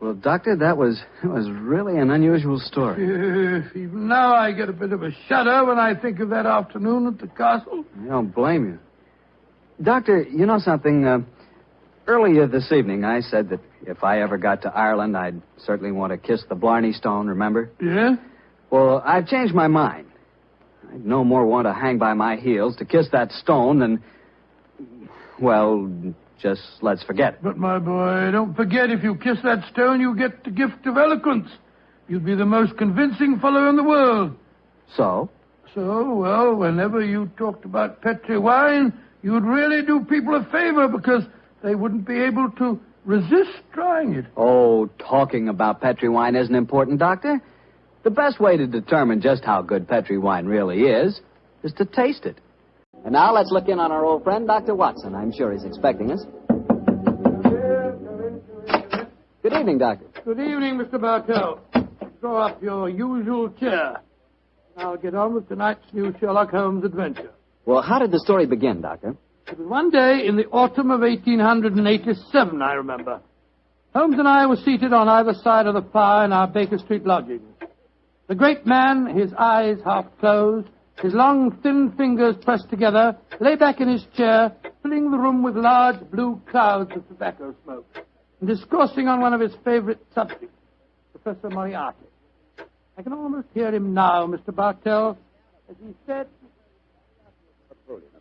Well, Doctor, that was really an unusual story. Even now I get a bit of a shudder when I think of that afternoon at the castle. I don't blame you. Doctor, you know something? Earlier this evening, I said that if I ever got to Ireland, I'd certainly want to kiss the Blarney stone, remember? Yeah? Well, I've changed my mind. I'd no more want to hang by my heels to kiss that stone than, well, just let's forget it. But, my boy, don't forget, if you kiss that stone, you get the gift of eloquence. You'd be the most convincing fellow in the world. So? So, well, whenever you talked about Petri wine, you'd really do people a favor because they wouldn't be able to resist trying it. Oh, talking about Petri wine isn't important, Doctor. The best way to determine just how good Petri wine really is to taste it. And now let's look in on our old friend, Dr. Watson. I'm sure he's expecting us. Good evening, Doctor. Good evening, Mr. Bartell. Draw up your usual chair. Now get on with tonight's new Sherlock Holmes adventure. Well, how did the story begin, Doctor? It was one day in the autumn of 1887, I remember. Holmes and I were seated on either side of the fire in our Baker Street lodgings. The great man, his eyes half closed, his long, thin fingers pressed together, lay back in his chair, filling the room with large blue clouds of tobacco smoke, and discoursing on one of his favorite subjects, Professor Moriarty. I can almost hear him now, Mr. Bartell, as he said...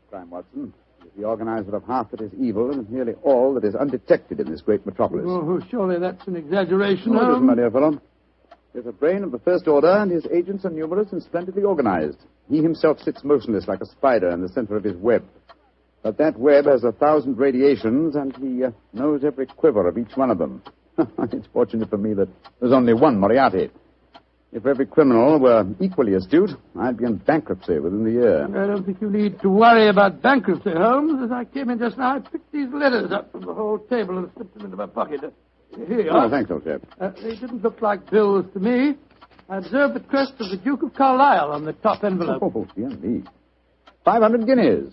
Crime, Watson. He's the organizer of half that is evil and nearly all that is undetected in this great metropolis. Oh, surely that's an exaggeration, No, it isn't, Holmes. my dear fellow. He has a brain of the first order, and his agents are numerous and splendidly organized. He himself sits motionless like a spider in the center of his web. But that web has 1,000 radiations, and he knows every quiver of each one of them. It's fortunate for me that there's only one Moriarty. If every criminal were equally astute, I'd be in bankruptcy within the year. I don't think you need to worry about bankruptcy, Holmes. As I came in just now, I picked these letters up from the whole table and slipped them into my pocket. Here you are. Oh, thanks, old chap. They didn't look like bills to me. I observed the crest of the Duke of Carlisle on the top envelope. Oh, dear me. 500 guineas.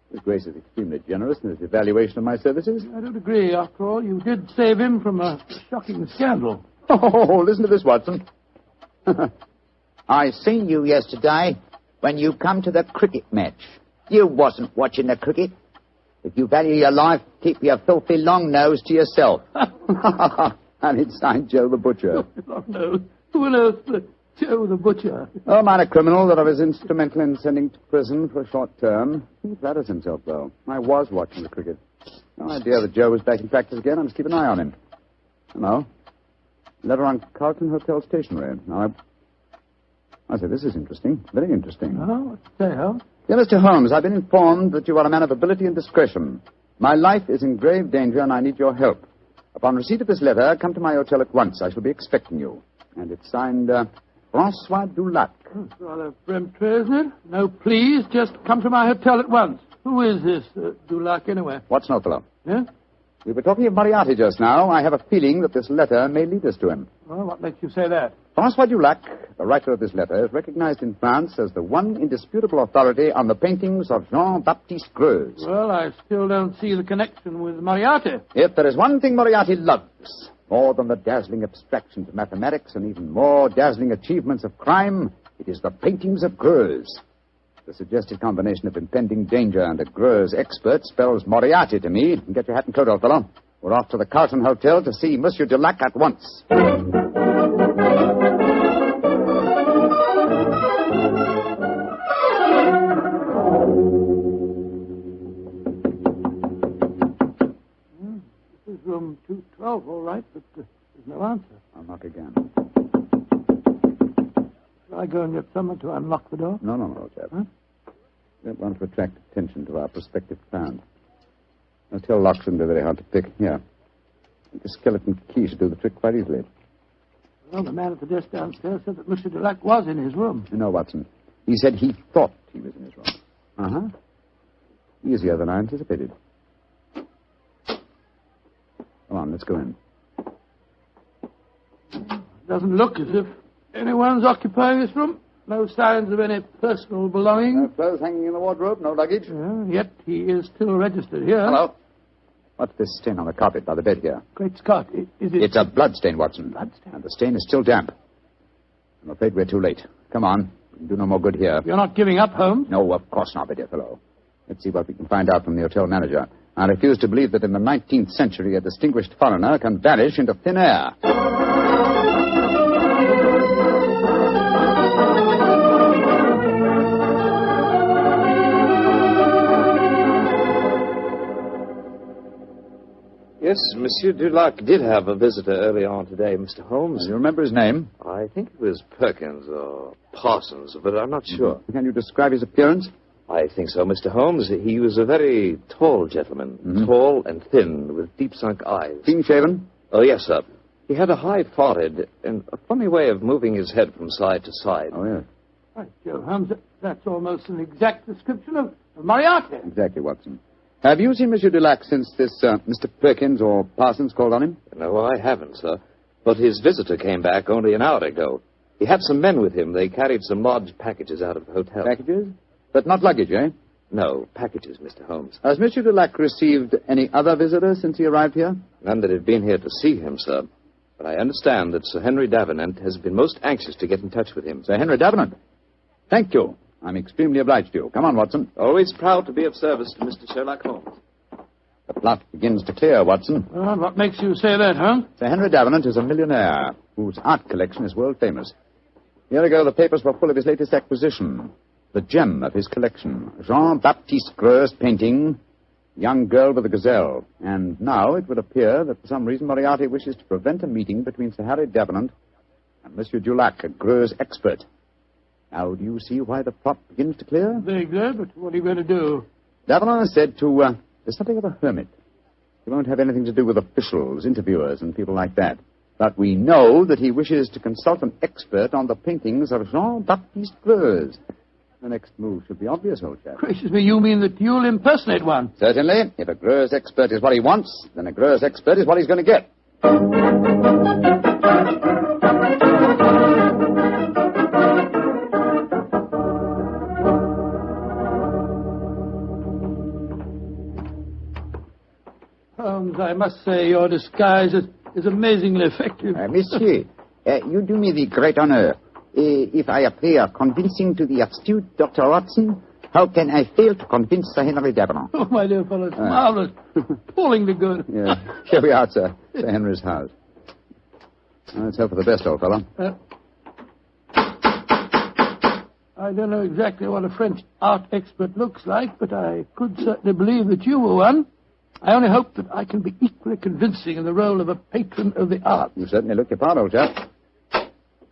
His Grace is extremely generous in his evaluation of my services. I don't agree. After all, you did save him from a shocking scandal. Oh, listen to this, Watson. I seen you yesterday when you come to the cricket match. You wasn't watching the cricket. If you value your life, keep your filthy long nose to yourself. And it's signed Joe the Butcher. Long nose. Who on earth, Joe the Butcher? A minor criminal that I was instrumental in sending to prison for a short term. He flatters himself, though. I was watching the cricket. No idea that Joe was back in practice again. I must keep an eye on him. No. Letter on Carlton Hotel stationery. Now, I say, this is interesting. Very interesting. Oh, what's it say, Holmes? Dear Mr. Holmes, I've been informed that you are a man of ability and discretion. My life is in grave danger, and I need your help. Upon receipt of this letter, come to my hotel at once. I shall be expecting you. And it's signed Francois Dulac. That's rather peremptory, isn't it? No, please, just come to my hotel at once. Who is this Dulac, anyway? Watson, old fellow. Yeah? We were talking of Moriarty just now. I have a feeling that this letter may lead us to him. Well, what makes you say that? Francois Dulac, the writer of this letter, is recognized in France as the one indisputable authority on the paintings of Jean-Baptiste Greuze. Well, I still don't see the connection with Moriarty. If there is one thing Moriarty loves, more than the dazzling abstractions of mathematics and even more dazzling achievements of crime, it is the paintings of Greuze. The suggested combination of impending danger and a Greuze expert spells Moriarty to me. Get your hat and coat, old fellow. We're off to the Carlton Hotel to see Monsieur Dulac at once. This is room 212, all right, but there's no answer. I'll knock again. Shall I go and get someone to unlock the door? No, old chap. Huh? We don't want to attract attention to our prospective client. Hotel locks shouldn't be very hard to pick. Here. The skeleton key should do the trick quite easily. Well, the man at the desk downstairs said that Monsieur Dulac was in his room. No, Watson. He said he thought he was in his room. Uh-huh. Easier than I anticipated. Come on, let's go in. Doesn't look as if anyone's occupying this room. No signs of any personal belongings. No clothes hanging in the wardrobe, no luggage. Yet he is still registered here. Hello. What's this stain on the carpet by the bed here? Great Scott, is it... It's a blood stain, Watson. Blood stain? And the stain is still damp. I'm afraid we're too late. Come on. We can do no more good here. You're not giving up, Holmes? No, of course not, my dear fellow. Let's see what we can find out from the hotel manager. I refuse to believe that in the 19th century a distinguished foreigner can vanish into thin air. Yes, Monsieur Dulac did have a visitor early on today, Mr. Holmes. Do you remember his name? I think it was Perkins or Parsons, but I'm not sure. Can you describe his appearance? I think so, Mr. Holmes. He was a very tall gentleman, tall and thin, with deep-sunk eyes. Clean-shaven? Oh, yes, sir. He had a high forehead and a funny way of moving his head from side to side. Oh, yes. Right, Joe Holmes, that's almost an exact description of Moriarty. Exactly, Watson. Have you seen Monsieur Dulac since this Mr. Perkins or Parsons called on him? No, I haven't, sir. But his visitor came back only an hour ago. He had some men with him. They carried some large packages out of the hotel. Packages? But not luggage, eh? No, packages, Mr. Holmes. Has Monsieur Dulac received any other visitors since he arrived here? None that had been here to see him, sir. But I understand that Sir Henry Davenant has been most anxious to get in touch with him. Sir Henry Davenant? Thank you. I'm extremely obliged to you. Come on, Watson. Always proud to be of service to Mr. Sherlock Holmes. The plot begins to clear, Watson. Well, what makes you say that, huh? Sir Henry Davenant is a millionaire whose art collection is world famous. A year ago, the papers were full of his latest acquisition, the gem of his collection, Jean-Baptiste Greuze painting, Young Girl with a Gazelle. And now it would appear that for some reason Moriarty wishes to prevent a meeting between Sir Harry Davenant and Monsieur Dulac, a Greuze expert. Now, do you see why the plot begins to clear? Vaguely, but what are you going to do? Davenant has said to be something of a hermit. He won't have anything to do with officials, interviewers, and people like that. But we know that he wishes to consult an expert on the paintings of Jean-Baptiste Greuze. The next move should be obvious, old chap. Gracious me, you mean that you'll impersonate one? Certainly. If a Greuze expert is what he wants, then a Greuze expert is what he's going to get. Holmes, I must say your disguise is amazingly effective. Monsieur, you do me the great honor. If I appear convincing to the astute Dr. Watson, how can I fail to convince Sir Henry Davenant? Oh, my dear fellow, it's marvelous. Appallingly good. Yeah. Here we are, sir. Sir Henry's house. Well, let's hope for the best, old fellow. I don't know exactly what a French art expert looks like, but I could certainly believe that you were one. I only hope that I can be equally convincing in the role of a patron of the arts. You certainly look your part, old chap.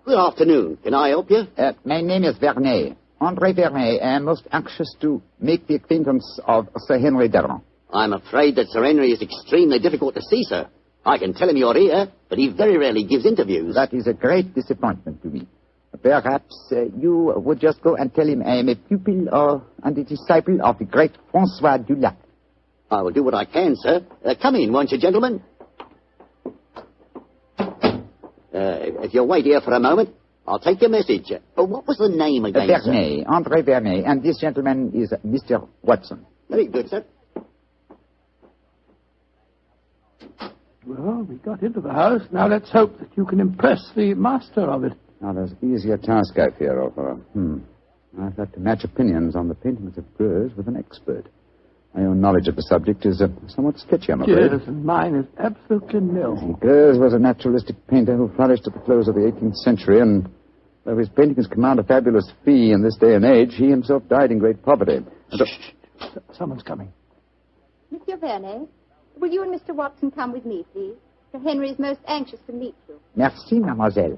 Good afternoon. Can I help you? My name is Vernet. André Vernet. I am most anxious to make the acquaintance of Sir Henry Davenant. I'm afraid that Sir Henry is extremely difficult to see, sir. I can tell him you're here, but he very rarely gives interviews. That is a great disappointment to me. Perhaps you would just go and tell him I am a pupil and a disciple of the great François Dulac. I will do what I can, sir. Come in, won't you, gentlemen? If you'll wait here for a moment, I'll take your message. What was the name again, Vernet, André Vernet, and this gentleman is Mr. Watson. Very good, sir. Well, we got into the house. Now let's hope that you can impress the master of it. Now, there's easier task, I fear, Opera. I've had to match opinions on the paintings of Greuze with an expert. My own knowledge of the subject is somewhat sketchy, I'm afraid. Yes, and mine is absolutely nil. Greuze was a naturalistic painter who flourished at the close of the 18th century, and though his paintings command a fabulous fee in this day and age, he himself died in great poverty. Someone's coming. Monsieur Vernet, will you and Mr. Watson come with me, please? Sir Henry is most anxious to meet you. Merci, mademoiselle.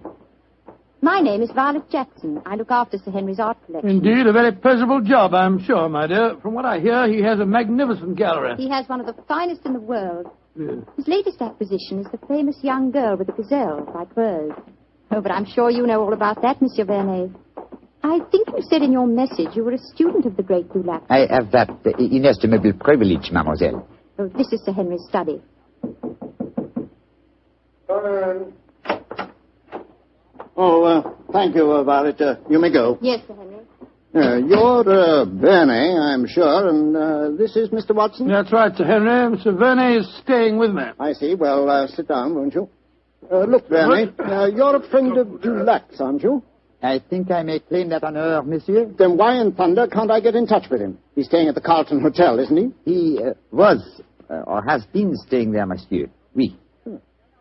My name is Violet Jackson. I look after Sir Henry's art collection. Indeed, a very pleasurable job, I'm sure, my dear. From what I hear, he has a magnificent gallery. He has one of the finest in the world. Yes. His latest acquisition is the famous young girl with the Gazelle by Greuze. Oh, but I'm sure you know all about that, Monsieur Vernet. I think you said in your message you were a student of the great Dulac. I have that inestimable privilege, mademoiselle. Oh, this is Sir Henry's study. Thank you, Violet. You may go. Yes, Sir Henry. You're Bernie, I'm sure, and this is Mr. Watson? That's right, Sir Henry. Mr. Vernet is staying with me. I see. Well, sit down, won't you? Look, Bernie, you're a friend of Dulac's, aren't you? I think I may claim that honor, monsieur. Then why in thunder can't I get in touch with him? He's staying at the Carlton Hotel, isn't he? He was, or has been staying there, monsieur. Oui.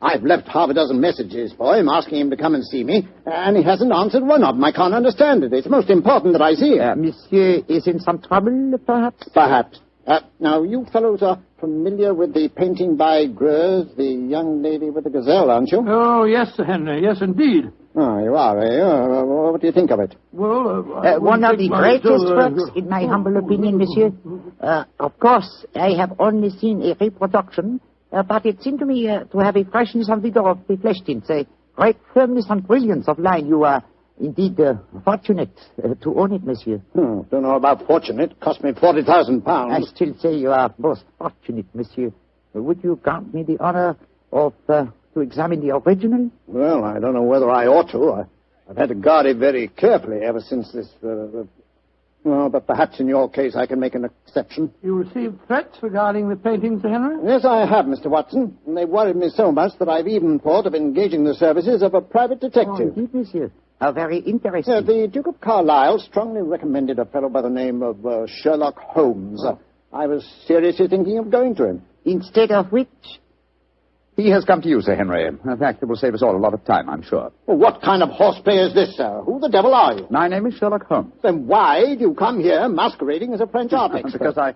I've left half a dozen messages for him, asking him to come and see me, and he hasn't answered one of them. I can't understand it. It's most important that I see him. Monsieur is in some trouble, perhaps? Perhaps. Now, you fellows are familiar with the painting by Greuze, the young lady with the Gazelle, aren't you? Oh, yes, Sir Henry. Yes, indeed. Oh, you are, eh? What do you think of it? Well, one of the greatest works, in my humble opinion, monsieur. Of course, I have only seen a reproduction, but it seemed to me to have a freshness of vigor of the flesh tints, a great firmness and brilliance of line. You are indeed fortunate to own it, monsieur. Don't know about fortunate. It cost me £40,000. I still say you are most fortunate, monsieur. Would you grant me the honor of to examine the original? Well, I don't know whether I ought to. I've had to guard it very carefully ever since this... Well, but perhaps in your case I can make an exception. You received threats regarding the painting, Sir Henry? Yes, I have, Mr. Watson. And they've worried me so much that I've even thought of engaging the services of a private detective. Oh, indeed, monsieur. How very interesting. The Duke of Carlisle strongly recommended a fellow by the name of Sherlock Holmes. I was seriously thinking of going to him. Instead of which? He has come to you, Sir Henry. In fact, it will save us all a lot of time, I'm sure. Well, what kind of horseplay is this, sir? Who the devil are you? My name is Sherlock Holmes. Then why do you come here masquerading as a French art expert? Because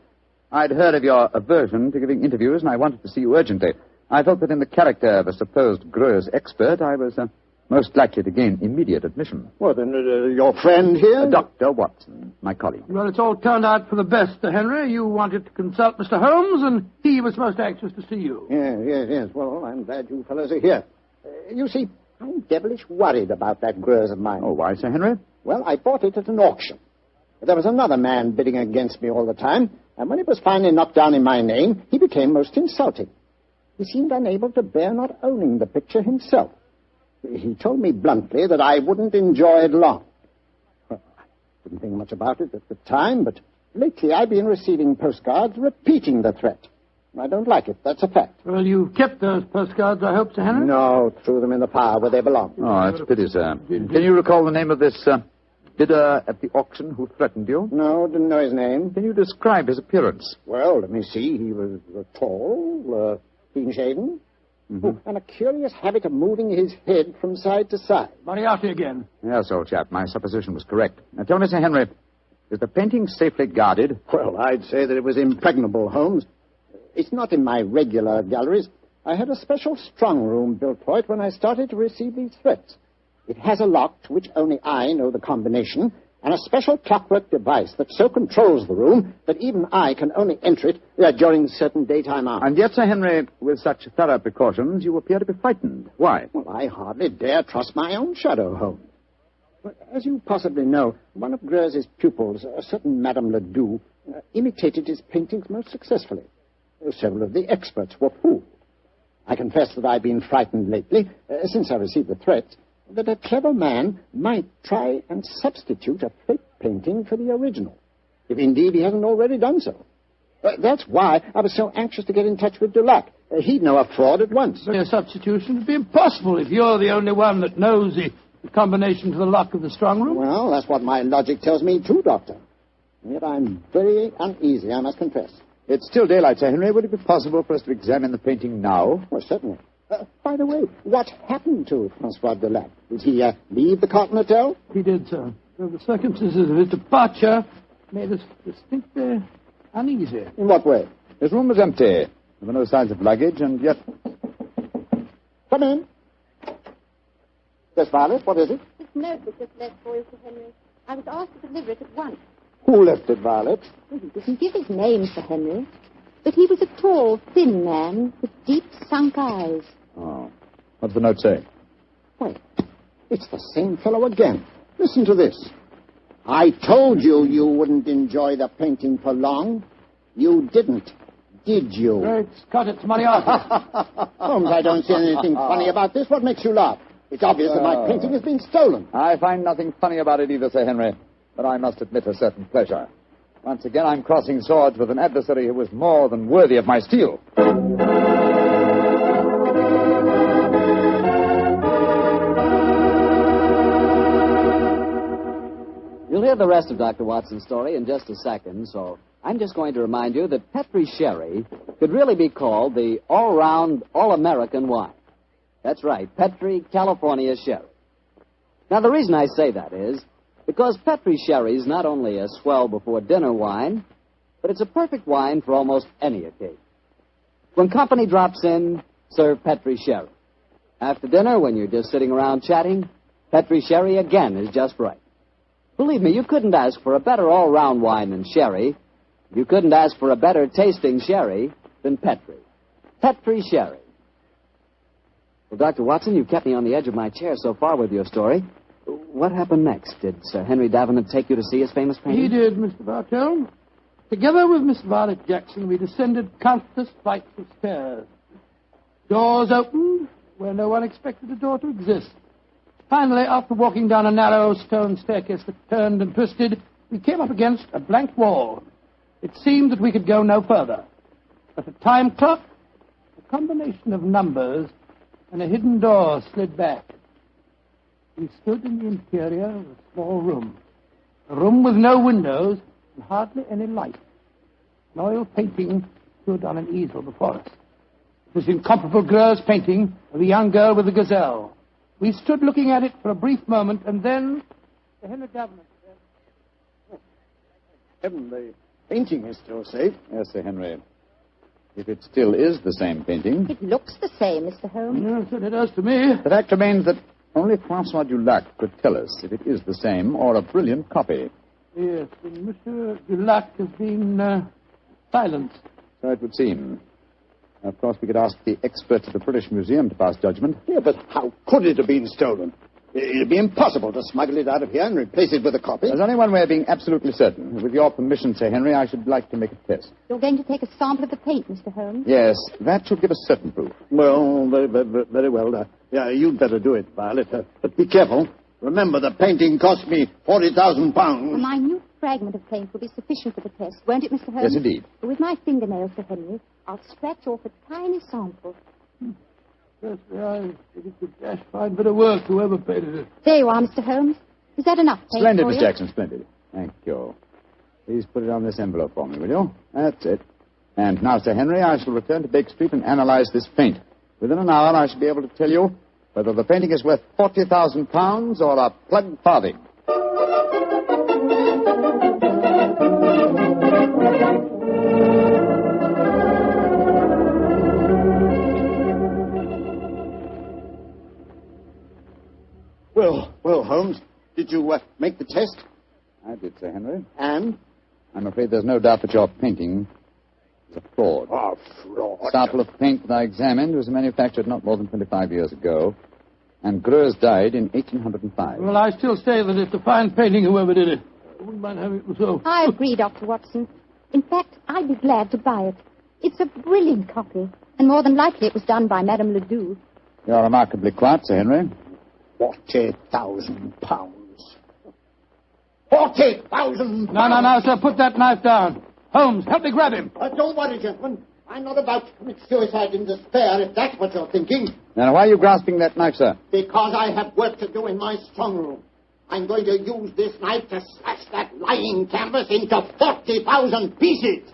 I'd heard of your aversion to giving interviews, and I wanted to see you urgently. I felt that in the character of a supposed Greuze expert, I was most likely to gain immediate admission. Well, then, your friend here? Dr. Watson, my colleague. Well, it's all turned out for the best, Sir Henry. You wanted to consult Mr. Holmes, and he was most anxious to see you. Yes. Well, I'm glad you fellows are here. You see, I'm devilish worried about that Greuze of mine. Oh, why, Sir Henry? Well, I bought it at an auction. There was another man bidding against me all the time, and when it was finally knocked down in my name, he became most insulting. He seemed unable to bear not owning the picture himself. He told me bluntly that I wouldn't enjoy it long. Well, I didn't think much about it at the time, but lately I've been receiving postcards repeating the threat. I don't like it, that's a fact. Well, you've kept those postcards, I hope, Sir Henry? No, threw them in the fire where they belong. Oh, that's a pity, sir. Can you recall the name of this bidder at the auction who threatened you? No, didn't know his name. Can you describe his appearance? Well, let me see. He was tall, clean-shaven, and a curious habit of moving his head from side to side. Moriarty again. Yes, old chap, my supposition was correct. Now, tell me, Sir Henry, is the painting safely guarded? Well, I'd say that it was impregnable, Holmes. It's not in my regular galleries. I had a special strong room built for it when I started to receive these threats. It has a lock to which only I know the combination, and a special clockwork device that so controls the room that even I can only enter it during certain daytime hours. And yet, Sir Henry, with such thorough precautions, you appear to be frightened. Why? Well, I hardly dare trust my own shadow, Holmes. Well, as you possibly know, one of Greuze's pupils, a certain Madame Ledoux, imitated his paintings most successfully. Several of the experts were fooled. I confess that I've been frightened lately, since I received the threat, that a clever man might try and substitute a fake painting for the original, if indeed he hasn't already done so. That's why I was so anxious to get in touch with Dulac. He'd know a fraud at once. But a substitution would be impossible if you're the only one that knows the combination to the lock of the strong room. Well, that's what my logic tells me too, Doctor. Yet I'm very uneasy, I must confess. It's still daylight, Sir Henry. Would it be possible for us to examine the painting now? Well, certainly. By the way, what happened to Francois Dulac? Did he leave the Cotton Hotel? He did, sir. So the circumstances of his departure made us distinctly uneasy. In what way? His room was empty. There were no signs of luggage, and yet... Come in. Yes, Violet, what is it? This note was just left for you, Sir Henry. I was asked to deliver it at once. Who left it, Violet? Well, he didn't give his name, Sir Henry. But he was a tall, thin man with deep, sunk eyes. Oh. What's the note say? Why, it's the same fellow again. Listen to this. I told you you wouldn't enjoy the painting for long. You didn't, did you? Great Scott, it's money off. Holmes, I don't see anything funny about this. What makes you laugh? It's obvious that my painting has been stolen. I find nothing funny about it either, Sir Henry. But I must admit a certain pleasure. Once again, I'm crossing swords with an adversary who was more than worthy of my steel. You'll hear the rest of Dr. Watson's story in just a second, so I'm just going to remind you that Petri Sherry could really be called the all-round, all-American wine. That's right, Petri California Sherry. Now, the reason I say that is because Petri Sherry is not only a swell before dinner wine, but it's a perfect wine for almost any occasion. When company drops in, serve Petri Sherry. After dinner, when you're just sitting around chatting, Petri Sherry again is just right. Believe me, you couldn't ask for a better all-round wine than Sherry. You couldn't ask for a better tasting Sherry than Petri. Petri Sherry. Well, Dr. Watson, you've kept me on the edge of my chair so far with your story. What happened next? Did Sir Henry Davenant take you to see his famous painting? He did, Mr. Bartell. Together with Miss Violet Jackson, we descended countless flights of stairs. Doors opened where no one expected a door to exist. Finally, after walking down a narrow stone staircase that turned and twisted, we came up against a blank wall. It seemed that we could go no further. But a time clock, a combination of numbers, and a hidden door slid back. We stood in the interior of a small room. A room with no windows and hardly any light. An oil painting stood on an easel before us. It was the incomparable Greuze painting of a young girl with a gazelle. We stood looking at it for a brief moment, and then the Henry Davenant said, Heaven, the painting is still safe. Yes, Sir Henry. If it still is the same painting... It looks the same, Mr. Holmes. Yes, it does to me. The fact remains that only Francois Dulac could tell us if it is the same or a brilliant copy. Yes, and Monsieur Dulac has been silenced. So it would seem. Of course, we could ask the experts at the British Museum to pass judgment. Yeah, but how could it have been stolen? It'd be impossible to smuggle it out of here and replace it with a copy. There's only one way of being absolutely certain. With your permission, Sir Henry, I should like to make a test. You're going to take a sample of the paint, Mr. Holmes? Yes, that should give us certain proof. Well, very well. Yeah, you'd better do it, Violet. But be careful. Remember, the painting cost me £40,000. A minute fragment of paint will be sufficient for the test, won't it, Mr. Holmes? Yes, indeed. With my fingernails, Sir Henry, I'll scratch off a tiny sample. Yes, I think it's a dash fine bit of work, whoever painted it. There you are, Mr. Holmes. Is that enough paint Splendid, for Miss you? Jackson, splendid. Thank you. Please put it on this envelope for me, will you? That's it. And now, Sir Henry, I shall return to Baker Street and analyze this paint. Within an hour, I shall be able to tell you whether the painting is worth £40,000 or a plug farthing. Well, Holmes, did you make the test? I did, Sir Henry. And? I'm afraid there's no doubt that your painting is a fraud. Oh, fraud. The sample of paint that I examined was manufactured not more than 25 years ago. And Greuze died in 1805. Well, I still say that it's a fine painting, whoever did it. I wouldn't mind having it myself. I agree, Dr. Watson. In fact, I'd be glad to buy it. It's a brilliant copy, and more than likely it was done by Madame Ledoux. You're remarkably quiet, Sir Henry. £40,000. 40,000! No, sir. Put that knife down. Holmes, help me grab him. Don't worry, gentlemen. I'm not about to commit suicide in despair, if that's what you're thinking. Now, why are you grasping that knife, sir? Because I have work to do in my strong room. I'm going to use this knife to slash that lying canvas into 40,000 pieces.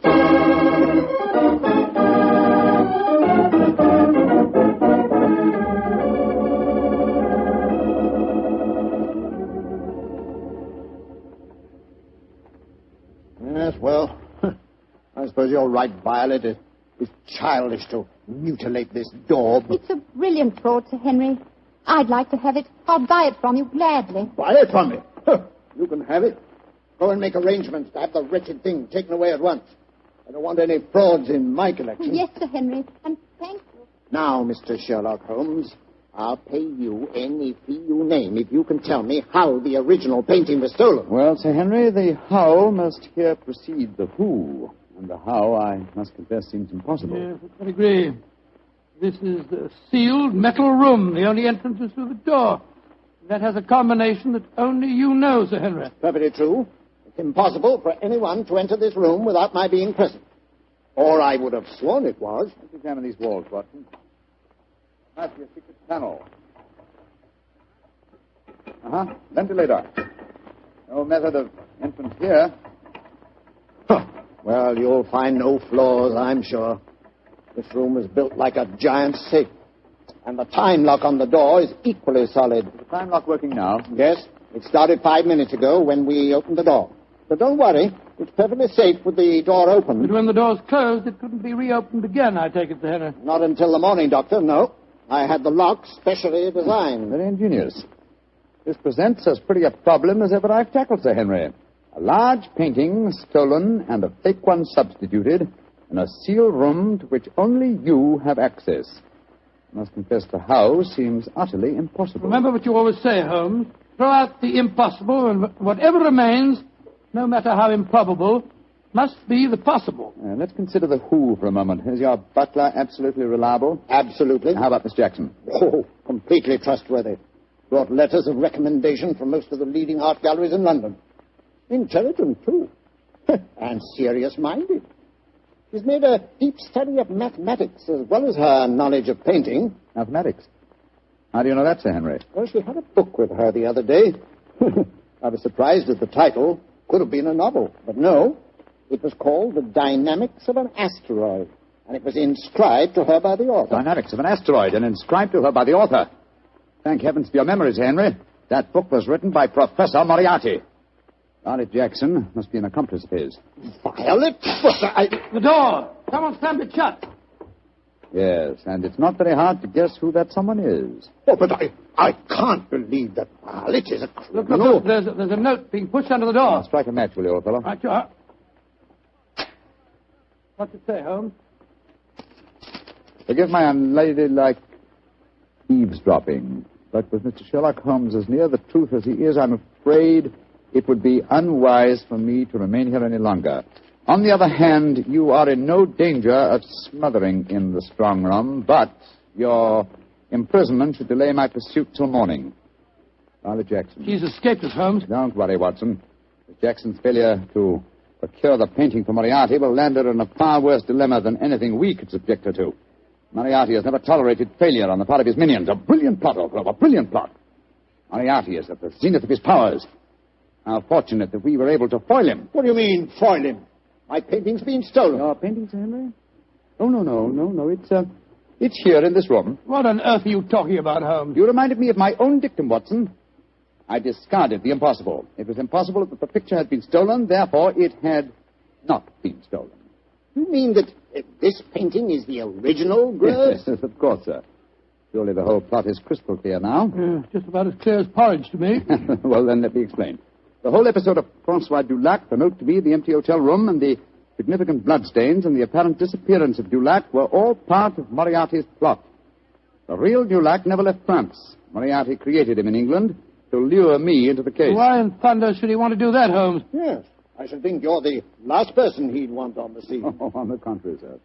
Yes, well, I suppose you're right, Violet. It's childish to mutilate this daub. It's a brilliant fraud, Sir Henry. I'd like to have it. I'll buy it from you gladly. Buy it from me? Huh. You can have it. Go and make arrangements to have the wretched thing taken away at once. I don't want any frauds in my collection. Yes, Sir Henry, and thank you. Now, Mr. Sherlock Holmes, I'll pay you any fee you name if you can tell me how the original painting was stolen. Well, Sir Henry, the how must here precede the who. And the how, I must confess, seems impossible. Yes, I agree. This is the sealed metal room. The only entrance is through the door. That has a combination that only you know, Sir Henry. Perfectly true. It's impossible for anyone to enter this room without my being present. Or I would have sworn it was. Let's examine these walls, Watson. Might be a secret panel. Ventilator. No method of entrance here. Huh. Well, you'll find no flaws, I'm sure. This room is built like a giant safe. And the time lock on the door is equally solid. Is the time lock working now? Yes. It started 5 minutes ago when we opened the door. But don't worry. It's perfectly safe with the door open. But when the door's closed, it couldn't be reopened again, I take it, Sir Henry. Not until the morning, Doctor, no. I had the lock specially designed. Very ingenious. This presents as pretty a problem as ever I've tackled, Sir Henry. A large painting stolen and a fake one substituted in a sealed room to which only you have access. I must confess the how seems utterly impossible. Remember what you always say, Holmes. Throw out the impossible, and whatever remains, no matter how improbable, must be the possible. Let's consider the who for a moment. Is your butler absolutely reliable? Absolutely. How about Miss Jackson? Oh, completely trustworthy. Brought letters of recommendation from most of the leading art galleries in London. Intelligent, too. And serious-minded. She's made a deep study of mathematics as well as her knowledge of painting. Mathematics? How do you know that, Sir Henry? Well, she had a book with her the other day. I was surprised at the title. Could have been a novel, but no. It was called The Dynamics of an Asteroid, and it was inscribed to her by the author. Dynamics of an Asteroid, and inscribed to her by the author. Thank heavens for your memories, Henry. That book was written by Professor Moriarty. Violet Jackson must be an accomplice of his. Violet? The door! Someone slammed it shut. Yes, and it's not very hard to guess who that someone is. Oh, but I can't believe that Violet is a criminal. Look, there's a note being pushed under the door. I'll strike a match, will you, old fellow? Right, you are. What's it say, Holmes? Forgive my unladylike eavesdropping, but with Mr. Sherlock Holmes as near the truth as he is, I'm afraid it would be unwise for me to remain here any longer. On the other hand, you are in no danger of smothering in the strong room, but your imprisonment should delay my pursuit till morning. Violet Jackson. She's escaped us, Holmes. Don't worry, Watson. Miss Jackson's failure to procure the painting for Moriarty will land her in a far worse dilemma than anything we could subject her to. Moriarty has never tolerated failure on the part of his minions. A brilliant plot, old fellow, a brilliant plot. Moriarty is at the zenith of his powers. How fortunate that we were able to foil him. What do you mean, foil him? My painting's been stolen. Your painting's, Henry? Oh, no. It's here in this room. What on earth are you talking about, Holmes? You reminded me of my own dictum, Watson. I discarded the impossible. It was impossible that the picture had been stolen, therefore it had not been stolen. You mean that this painting is the original, Greuze? Yes, of course, sir. Surely the whole plot is crystal clear now. Just about as clear as porridge to me. Well, then let me explain. The whole episode of Francois Dulac, the note to me, the empty hotel room, and the significant bloodstains and the apparent disappearance of Dulac were all part of Moriarty's plot. The real Dulac never left France. Moriarty created him in England to lure me into the case. Why in thunder should he want to do that, Holmes? Yes. I should think you're the last person he'd want on the scene. Oh, on the contrary, sir.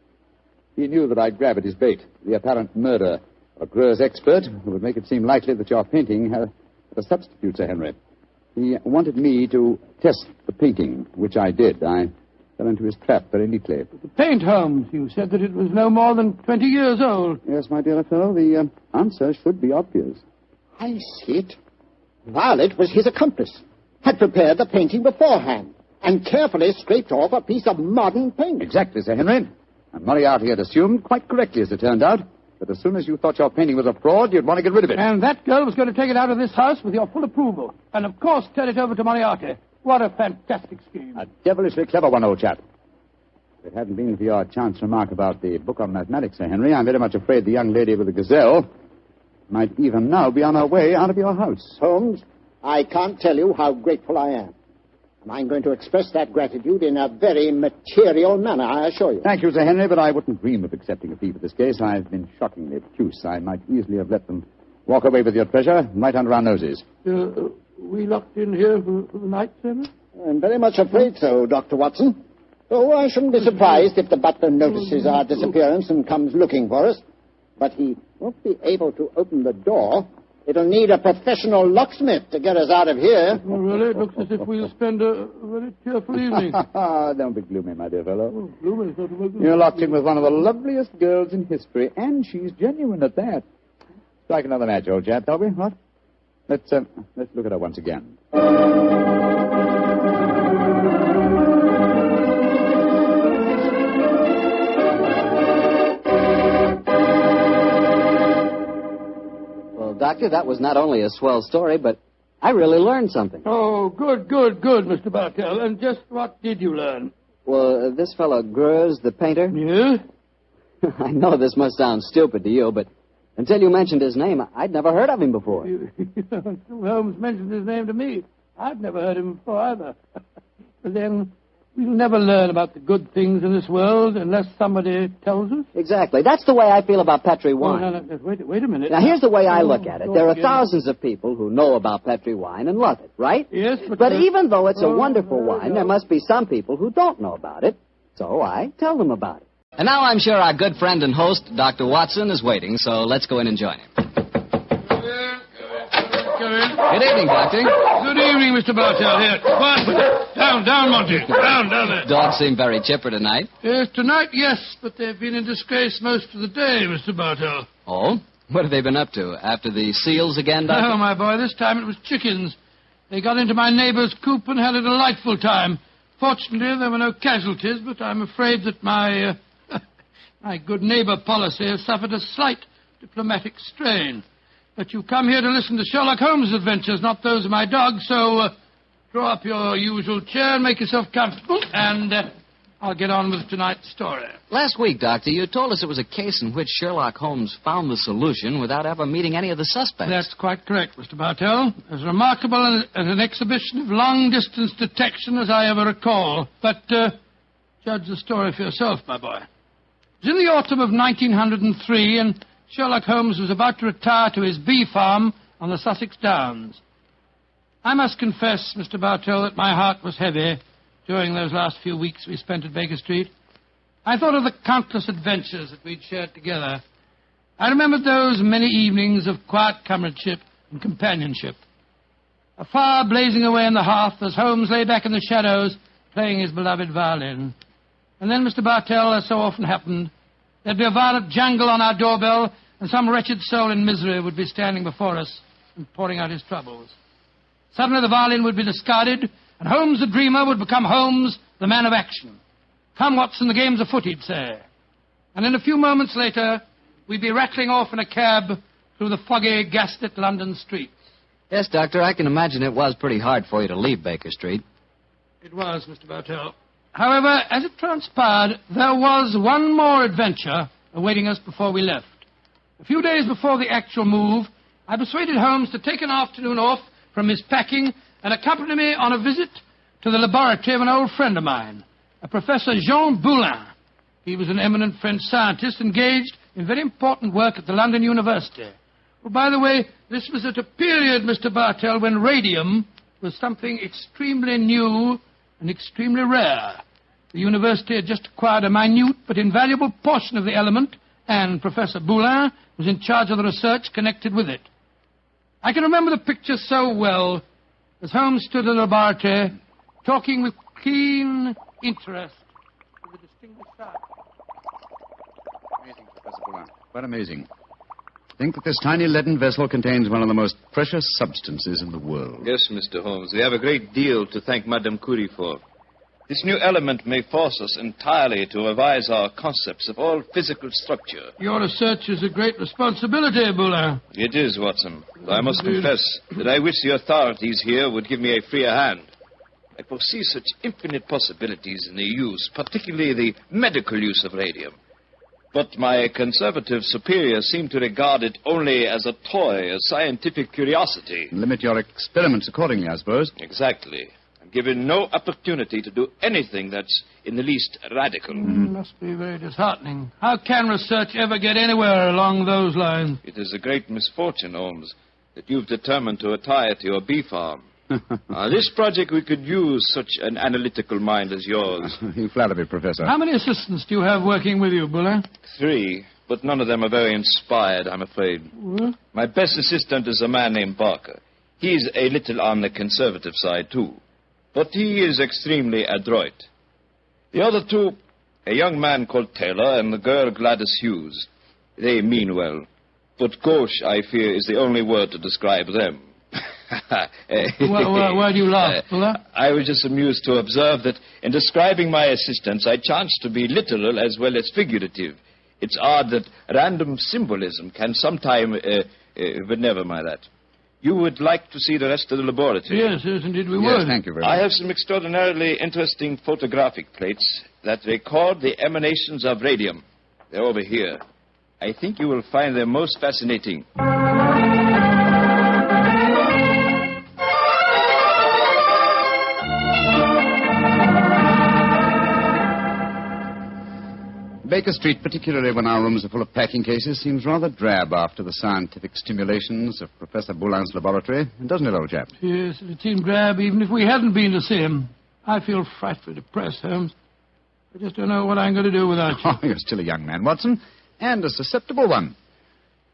He knew that I'd grab at his bait, the apparent murder of a Greuze expert who would make it seem likely that your painting had a substitute, Sir Henry. He wanted me to test the painting, which I did. I fell into his trap very neatly. The paint, Holmes. You said that it was no more than 20 years old. Yes, my dear fellow, the answer should be obvious. I see it. Violet was his accomplice, had prepared the painting beforehand, and carefully scraped off a piece of modern paint. Exactly, Sir Henry. And Moriarty had assumed, quite correctly as it turned out, that as soon as you thought your painting was a fraud, you'd want to get rid of it. And that girl was going to take it out of this house with your full approval. And, of course, turn it over to Moriarty. What a fantastic scheme. A devilishly clever one, old chap. If it hadn't been for your chance remark about the book on mathematics, Sir Henry, I'm very much afraid the young lady with the Gazelle might even now be on her way out of your house. Holmes, I can't tell you how grateful I am. And I'm going to express that gratitude in a very material manner, I assure you. Thank you, Sir Henry, but I wouldn't dream of accepting a fee for this case. I've been shockingly obtuse. I might easily have let them walk away with your treasure right under our noses. We locked in here for the night, sir? I'm very much afraid so, Dr. Watson. Oh, I shouldn't be surprised if the butler notices our disappearance and comes looking for us. But he won't be able to open the door. It'll need a professional locksmith to get us out of here. Well, really, it looks as if we'll spend a very cheerful evening. Don't be gloomy, my dear fellow. Oh, gloomy is not a good... You're locked in with one of the loveliest girls in history, and she's genuine at that. Strike another match, old chap, shall we? What? Let's look at her once again. Doctor, that was not only a swell story, but I really learned something. Oh, good, Mr. Bartell. And just what did you learn? Well, this fellow Greuze, the painter... Yeah? I know this must sound stupid to you, but until you mentioned his name, I'd never heard of him before. Holmes mentioned his name to me. I've never heard of him before either. But then... we'll never learn about the good things in this world unless somebody tells us. Exactly. That's the way I feel about Petri wine. Oh, no, wait a minute. Now, here's the way I look at it. There are thousands of people who know about Petri wine and love it, right? Yes, but even though it's a wonderful wine, there must be some people who don't know about it. So I tell them about it. And now I'm sure our good friend and host, Dr. Watson, is waiting, so let's go in and join him. Good evening, Doctor. Good evening, Mr. Bartell. Here. Down, Monty. Down there. Dogs seem very chipper tonight. Yes, tonight, yes, but they've been in disgrace most of the day, Mr. Bartell. Oh? What have they been up to? After the seals again, Doctor? Oh, my boy, this time it was chickens. They got into my neighbor's coop and had a delightful time. Fortunately, there were no casualties, but I'm afraid that my good neighbor policy has suffered a slight diplomatic strain. But you come here to listen to Sherlock Holmes' adventures, not those of my dog, so draw up your usual chair and make yourself comfortable, and I'll get on with tonight's story. Last week, Doctor, you told us it was a case in which Sherlock Holmes found the solution without ever meeting any of the suspects. That's quite correct, Mr. Bartell. As remarkable as an exhibition of long-distance detection as I ever recall. But judge the story for yourself, my boy. It was in the autumn of 1903, and Sherlock Holmes was about to retire to his bee farm on the Sussex Downs. I must confess, Mr. Bartell, that my heart was heavy during those last few weeks we spent at Baker Street. I thought of the countless adventures that we'd shared together. I remembered those many evenings of quiet comradeship and companionship. A fire blazing away in the hearth as Holmes lay back in the shadows playing his beloved violin. And then, Mr. Bartell, as so often happened, there'd be a violent jangle on our doorbell, and some wretched soul in misery would be standing before us and pouring out his troubles. Suddenly the violin would be discarded, and Holmes the dreamer would become Holmes the man of action. Come, Watson, the game's afoot, he'd say. And in a few moments later, we'd be rattling off in a cab through the foggy, gaslit London streets. Yes, Doctor, I can imagine it was pretty hard for you to leave Baker Street. It was, Mr. Bartell. However, as it transpired, there was one more adventure awaiting us before we left. A few days before the actual move, I persuaded Holmes to take an afternoon off from his packing and accompany me on a visit to the laboratory of an old friend of mine, a Professor Jean Boulin. He was an eminent French scientist engaged in very important work at the London University. Well, by the way, this was at a period, Mr. Bartell, when radium was something extremely new and extremely rare. The university had just acquired a minute but invaluable portion of the element, and Professor Boulin was in charge of the research connected with it. I can remember the picture so well, as Holmes stood in the laboratory, talking with keen interest with the distinguished scientist. Amazing, Professor Boulin. Quite amazing. Think that this tiny leaden vessel contains one of the most precious substances in the world. Yes, Mr. Holmes. We have a great deal to thank Madame Curie for. This new element may force us entirely to revise our concepts of all physical structure. Your research is a great responsibility, Boulin. It is, Watson. I must confess that I wish the authorities here would give me a freer hand. I foresee such infinite possibilities in the use, particularly the medical use of radium. But my conservative superiors seem to regard it only as a toy, a scientific curiosity. Limit your experiments accordingly, I suppose. Exactly. I'm given no opportunity to do anything that's in the least radical. Must be very disheartening. How can research ever get anywhere along those lines? It is a great misfortune, Holmes, that you've determined to retire to your bee farm. This project, we could use such an analytical mind as yours. You flatter me, Professor. How many assistants do you have working with you, Boulin? 3, but none of them are very inspired, I'm afraid. What? My best assistant is a man named Barker. He's a little on the conservative side, too. But he is extremely adroit. The other 2, a young man called Taylor and the girl Gladys Hughes. They mean well. But gauche, I fear, is the only word to describe them. Why do you laugh, Boulin? I was just amused to observe that in describing my assistants, I chanced to be literal as well as figurative. It's odd that random symbolism can sometime... but never mind that. You would like to see the rest of the laboratory? Yes, indeed we would. Yes, thank you very much. I have some extraordinarily interesting photographic plates that record the emanations of radium. They're over here. I think you will find them most fascinating. Baker Street, particularly when our rooms are full of packing cases, seems rather drab after the scientific stimulations of Professor Boulin's laboratory, doesn't it, old chap? Yes, it seemed drab even if we hadn't been to see him. I feel frightfully depressed, Holmes. I just don't know what I'm going to do without you. Oh, you're still a young man, Watson, and a susceptible one.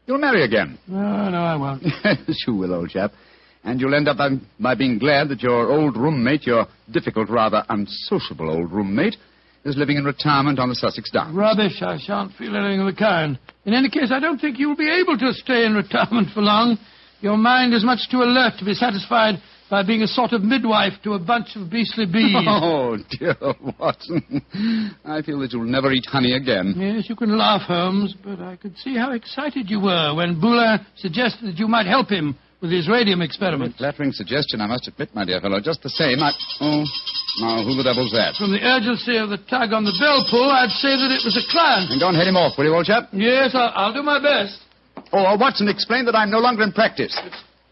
You'll marry again. No, I won't. Yes, you will, old chap. And you'll end up by being glad that your old roommate, your difficult, rather unsociable old roommate, is living in retirement on the Sussex Downs. Rubbish. I shan't feel anything of the kind. In any case, I don't think you'll be able to stay in retirement for long. Your mind is much too alert to be satisfied by being a sort of midwife to a bunch of beastly bees. Oh, dear Watson. I feel that you'll never eat honey again. Yes, you can laugh, Holmes, but I could see how excited you were when Boulin suggested that you might help him with his radium experiment. Flattering suggestion, I must admit, my dear fellow. Just the same, Oh, now, who the devil's that? From the urgency of the tug on the bell pull, I'd say that it was a client. And go and head him off, will you, old chap? Yes, I'll do my best. Oh, Watson, explain that I'm no longer in practice.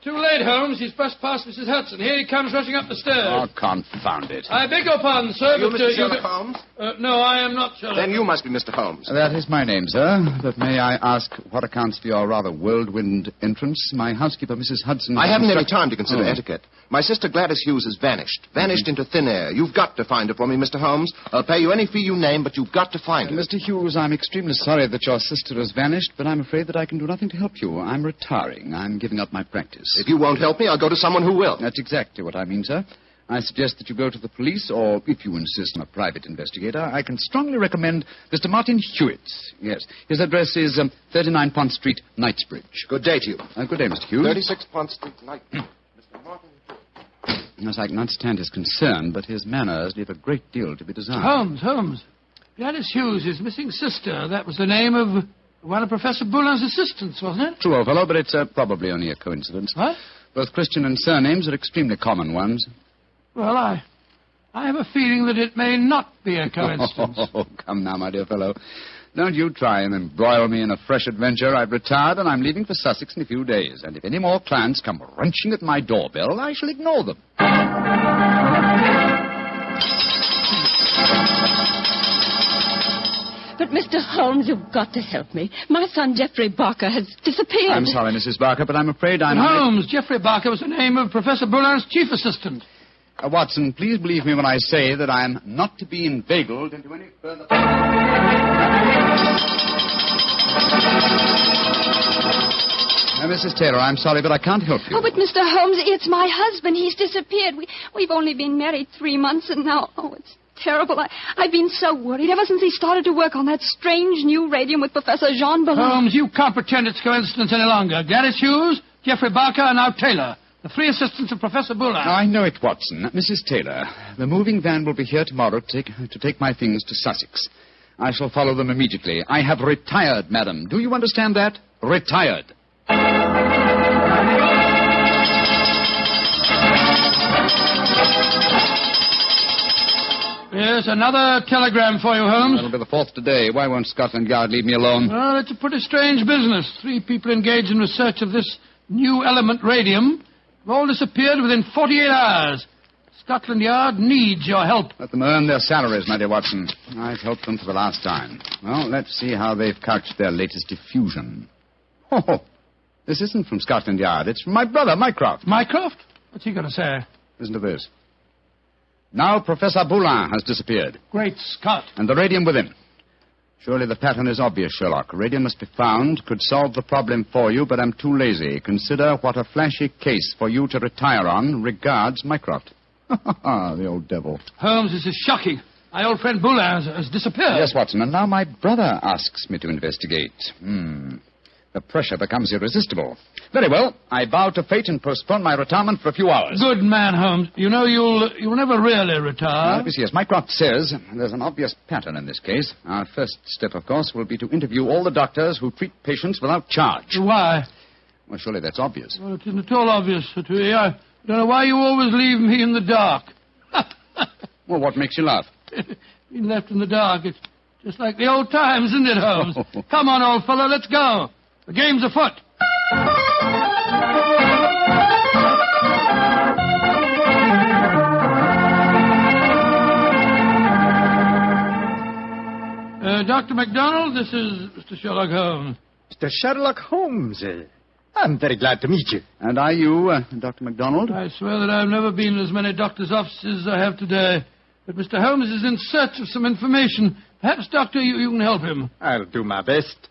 Too late, Holmes. He's brushed past Mrs. Hudson. Here he comes rushing up the stairs. Oh, confound it. I beg your pardon, sir, Are you but... Mr. Sherlock Holmes? No, I am not Sherlock. Then you must be Mr. Holmes. That is my name, sir. But may I ask what accounts for your rather whirlwind entrance? My housekeeper, Mrs. Hudson... I haven't any time to consider etiquette. My sister Gladys Hughes has vanished. Vanished into thin air. You've got to find her for me, Mr. Holmes. I'll pay you any fee you name, but you've got to find her. Mr. Hughes, I'm extremely sorry that your sister has vanished, but I'm afraid that I can do nothing to help you. I'm retiring. I'm giving up my practice. If you won't help me, I'll go to someone who will. That's exactly what I mean, sir. I suggest that you go to the police, or if you insist on a private investigator, I can strongly recommend Mr. Martin Hewitt. Yes. His address is 39 Pont Street, Knightsbridge. Good day to you. Good day, Mr. Hughes. 36 Pont Street, Knightsbridge. Mr. Martin Hewitt. Yes, I can understand his concern, but his manners leave a great deal to be desired. Holmes. Gladys Hughes, his missing sister. That was the name of one of Professor Boulin's assistants, wasn't it? True, old fellow, but it's probably only a coincidence. What? Both Christian and surnames are extremely common ones. Well, I have a feeling that it may not be a coincidence. Oh, come now, my dear fellow. Don't you try and embroil me in a fresh adventure. I've retired and I'm leaving for Sussex in a few days. And if any more clients come wrenching at my doorbell, I shall ignore them. But, Mr. Holmes, you've got to help me. My son, Geoffrey Barker, has disappeared. I'm sorry, Mrs. Barker, but I'm afraid I'm... Holmes, Geoffrey Barker was the name of Professor Boulin's chief assistant. Watson, please believe me when I say that I am not to be inveigled into any further... Now, Mrs. Taylor, I'm sorry, but I can't help you. Oh, but Mr. Holmes, it's my husband. He's disappeared. We've only been married 3 months, and now, it's terrible. I've been so worried ever since he started to work on that strange new radium with Professor Jean Boulin. Holmes, you can't pretend it's coincidence any longer. Gladys Hughes, Geoffrey Barker, and now Taylor. The 3 assistants of Professor Boulin. I know it, Watson. Mrs. Taylor, the moving van will be here tomorrow to take my things to Sussex. I shall follow them immediately. I have retired, madam. Do you understand that? Retired. Yes, another telegram for you, Holmes. That'll be the 4th today. Why won't Scotland Yard leave me alone? Well, it's a pretty strange business. 3 people engaged in research of this new element radium have all disappeared within 48 hours. Scotland Yard needs your help. Let them earn their salaries, my dear Watson. I've helped them for the last time. Well, let's see how they've couched their latest diffusion. Oh, this isn't from Scotland Yard. It's from my brother, Mycroft. Mycroft? What's he going to say? Listen to this. Now Professor Boulin has disappeared. Great Scott. And the radium with him. Surely the pattern is obvious, Sherlock. Radium must be found, could solve the problem for you, but I'm too lazy. Consider what a flashy case for you to retire on. Regards, Mycroft. The old devil. Holmes, this is shocking. My old friend Boulin has disappeared. Yes, Watson, and now my brother asks me to investigate. The pressure becomes irresistible. Very well. I bow to fate and postpone my retirement for a few hours. Good man, Holmes. You know you'll never really retire. Let me see. As Mycroft says, there's an obvious pattern in this case. Our first step, of course, will be to interview all the doctors who treat patients without charge. Why? Well, surely that's obvious. Well, it isn't at all obvious to me. I don't know why you always leave me in the dark. Well, what makes you laugh? Being left in the dark. It's just like the old times, isn't it, Holmes? Come on, old fellow, let's go. The game's afoot. Dr. MacDonald, this is Mr. Sherlock Holmes. Mr. Sherlock Holmes, eh? I'm very glad to meet you. And are you, Dr. MacDonald? I swear that I've never been in as many doctors' offices as I have today. But Mr. Holmes is in search of some information. Perhaps, Doctor, you can help him. I'll do my best.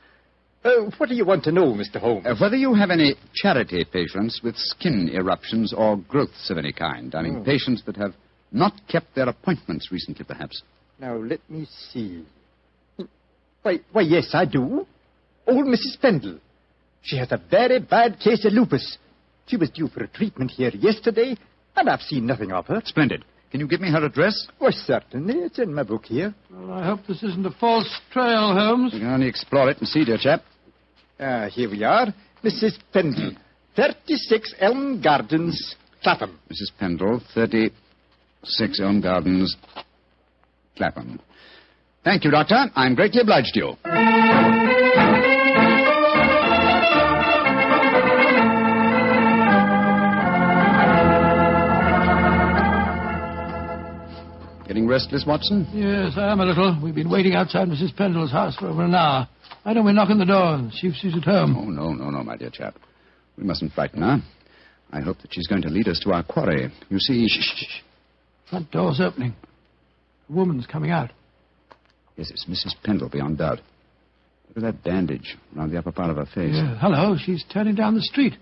What do you want to know, Mr. Holmes? Whether you have any charity patients with skin eruptions or growths of any kind. I mean, patients that have not kept their appointments recently, perhaps. Now, let me see. Why, yes, I do. Old Mrs. Pendle. She has a very bad case of lupus. She was due for a treatment here yesterday, and I've seen nothing of her. Splendid. Can you give me her address? Why, certainly. It's in my book here. Well, I hope this isn't a false trail, Holmes. You can only explore it and see, dear chap. Here we are. Mrs. Pendle, 36 Elm Gardens, Clapham. Mrs. Pendle, 36 Elm Gardens, Clapham. Thank you, Doctor. I'm greatly obliged to you. Getting restless, Watson? Yes, I am a little. We've been waiting outside Mrs. Pendle's house for over an hour. Why don't we knock on the door and see if she's at home? Oh, no, my dear chap. We mustn't frighten her. I hope that she's going to lead us to our quarry. You see... Shh. Front door's opening. A woman's coming out. Yes, it's Mrs. Pendle, beyond doubt. Look at that bandage around the upper part of her face. Yeah, hello, she's turning down the street.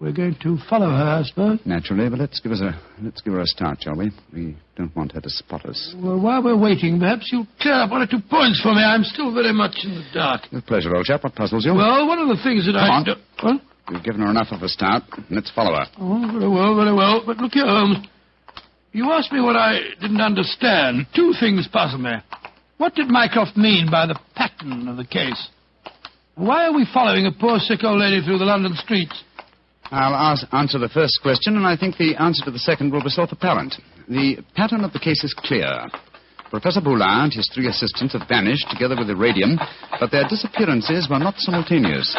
We're going to follow her, I suppose. Naturally, but let's give her a start, shall we? We don't want her to spot us. Well, while we're waiting, perhaps you'll clear up 1 or 2 points for me. I'm still very much in the dark. With pleasure, old chap. What puzzles you? Well, one of the things that Come on. What? We've given her enough of a start. Let's follow her. Oh, very well. But look here, Holmes. You asked me what I didn't understand. 2 things puzzle me. What did Mycroft mean by the pattern of the case? Why are we following a poor sick old lady through the London streets? I'll answer the first question, and I think the answer to the second will be self-apparent. The pattern of the case is clear. Professor Boulin and his 3 assistants have vanished together with the radium, but their disappearances were not simultaneous.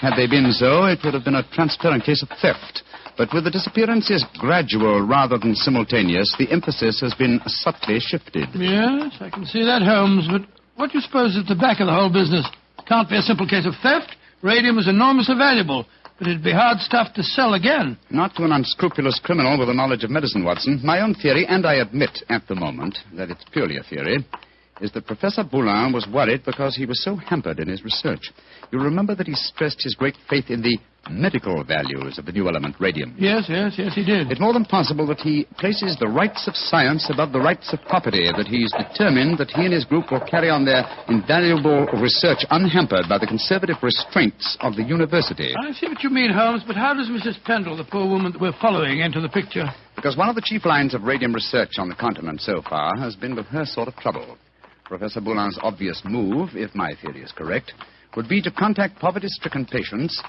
Had they been so, it would have been a transparent case of theft. But with the disappearances gradual rather than simultaneous, the emphasis has been subtly shifted. Yes, I can see that, Holmes, but What do you suppose is at the back of the whole business? Can't be a simple case of theft. Radium is enormously valuable, but it'd be hard stuff to sell again. Not to an unscrupulous criminal with a knowledge of medicine, Watson. My own theory, and I admit at the moment that it's purely a theory, is that Professor Boulin was worried because he was so hampered in his research. You'll remember that he stressed his great faith in the medical values of the new element, radium. Yes, he did. It's more than possible that he places the rights of science above the rights of property, that he's determined that he and his group will carry on their invaluable research unhampered by the conservative restraints of the university. I see what you mean, Holmes, but how does Mrs. Pendle, the poor woman that we're following, enter the picture? Because one of the chief lines of radium research on the continent so far has been with her sort of trouble. Professor Boulin's obvious move, if my theory is correct, would be to contact poverty-stricken patients,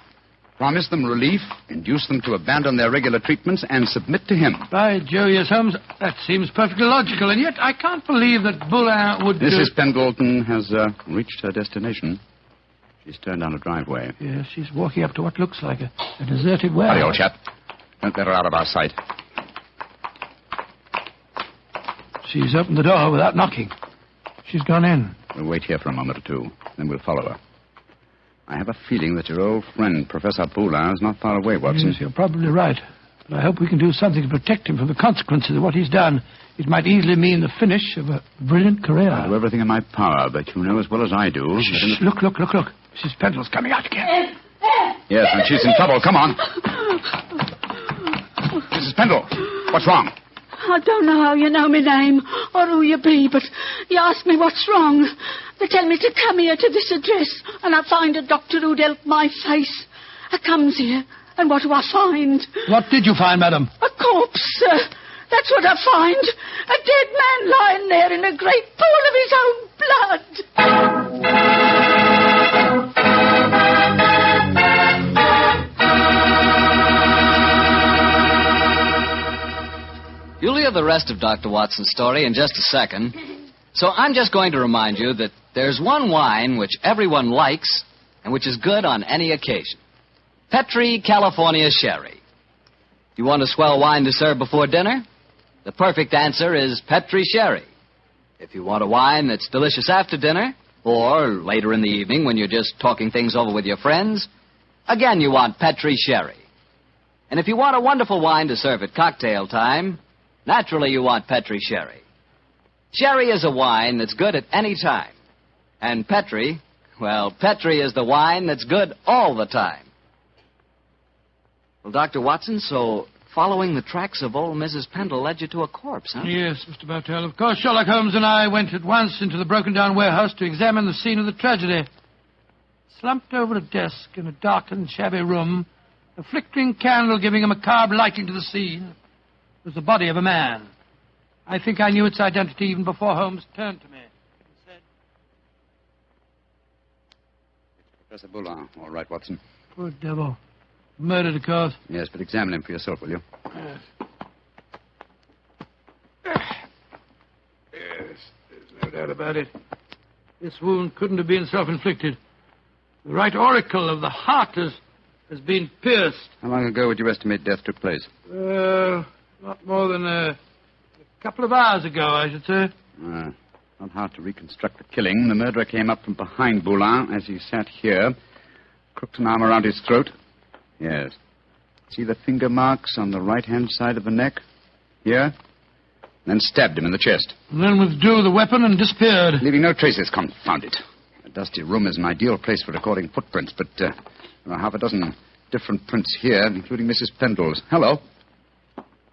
promise them relief, induce them to abandon their regular treatments, and submit to him. By Jove, yes, Holmes, that seems perfectly logical, and yet I can't believe that Boulin would... Mrs. Pendleton has reached her destination. She's turned down a driveway. Yes, she's walking up to what looks like a deserted warehouse. Hurry, old chap. Don't let her out of our sight. She's opened the door without knocking. She's gone in. We'll wait here for a moment or two, then we'll follow her. I have a feeling that your old friend, Professor Boulin, is not far away, Watson. Yes, you're probably right. But I hope we can do something to protect him from the consequences of what he's done. It might easily mean the finish of a brilliant career. I'll do everything in my power, but you know as well as I do... Shh, look. Mrs. Pendle's coming out again. Yes, and she's in trouble. Come on. Mrs. Pendle, what's wrong? I don't know how you know my name or who you be, but you ask me what's wrong. They tell me to come here to this address, and I find a doctor who'd help my face. I comes here, and what do I find? What did you find, madam? A corpse, sir. That's what I find. A dead man lying there in a great pool of his own blood. You'll hear the rest of Dr. Watson's story in just a second. So I'm just going to remind you that there's one wine which everyone likes and which is good on any occasion. Petri California Sherry. You want a swell wine to serve before dinner? The perfect answer is Petri Sherry. If you want a wine that's delicious after dinner, or later in the evening when you're just talking things over with your friends, again you want Petri Sherry. And if you want a wonderful wine to serve at cocktail time, naturally you want Petri Sherry. Sherry is a wine that's good at any time. And Petri, well, Petri is the wine that's good all the time. Well, Dr. Watson, so following the tracks of old Mrs. Pendle led you to a corpse, huh? Yes, Mr. Bartell. Of course, Sherlock Holmes and I went at once into the broken-down warehouse to examine the scene of the tragedy. Slumped over a desk in a darkened, shabby room, a flickering candle giving a macabre lighting to the scene, was the body of a man. I think I knew its identity even before Holmes turned to me and said... Professor Boulin. All right, Watson. Poor devil. Murdered, of course. Yes, but examine him for yourself, will you? Yes. Yes, there's no doubt about it. This wound couldn't have been self-inflicted. The right auricle of the heart has been pierced. How long ago would you estimate death took place? Not more than a couple of hours ago, I should say. Not hard to reconstruct the killing. The murderer came up from behind Boulin as he sat here, crooked an arm around his throat. Yes. See the finger marks on the right-hand side of the neck? Here? Then stabbed him in the chest. And then withdrew the weapon and disappeared. Leaving no traces, confound it. A dusty room is an ideal place for recording footprints, but there are half a dozen different prints here, including Mrs. Pendle's. Hello.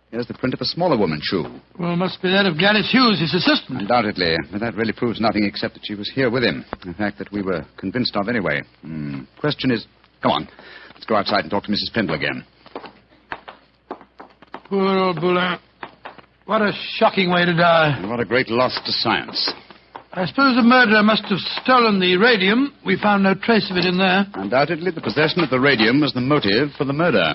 Here's the print of a smaller woman's shoe. Well, must be that of Gladys Hughes, his assistant. Undoubtedly, but that really proves nothing except that she was here with him. In fact, that we were convinced of anyway. Question is... Come on. Let's go outside and talk to Mrs. Pendle again. Poor old Boulin. What a shocking way to die. And what a great loss to science. I suppose the murderer must have stolen the radium. We found no trace of it in there. Undoubtedly, the possession of the radium was the motive for the murder.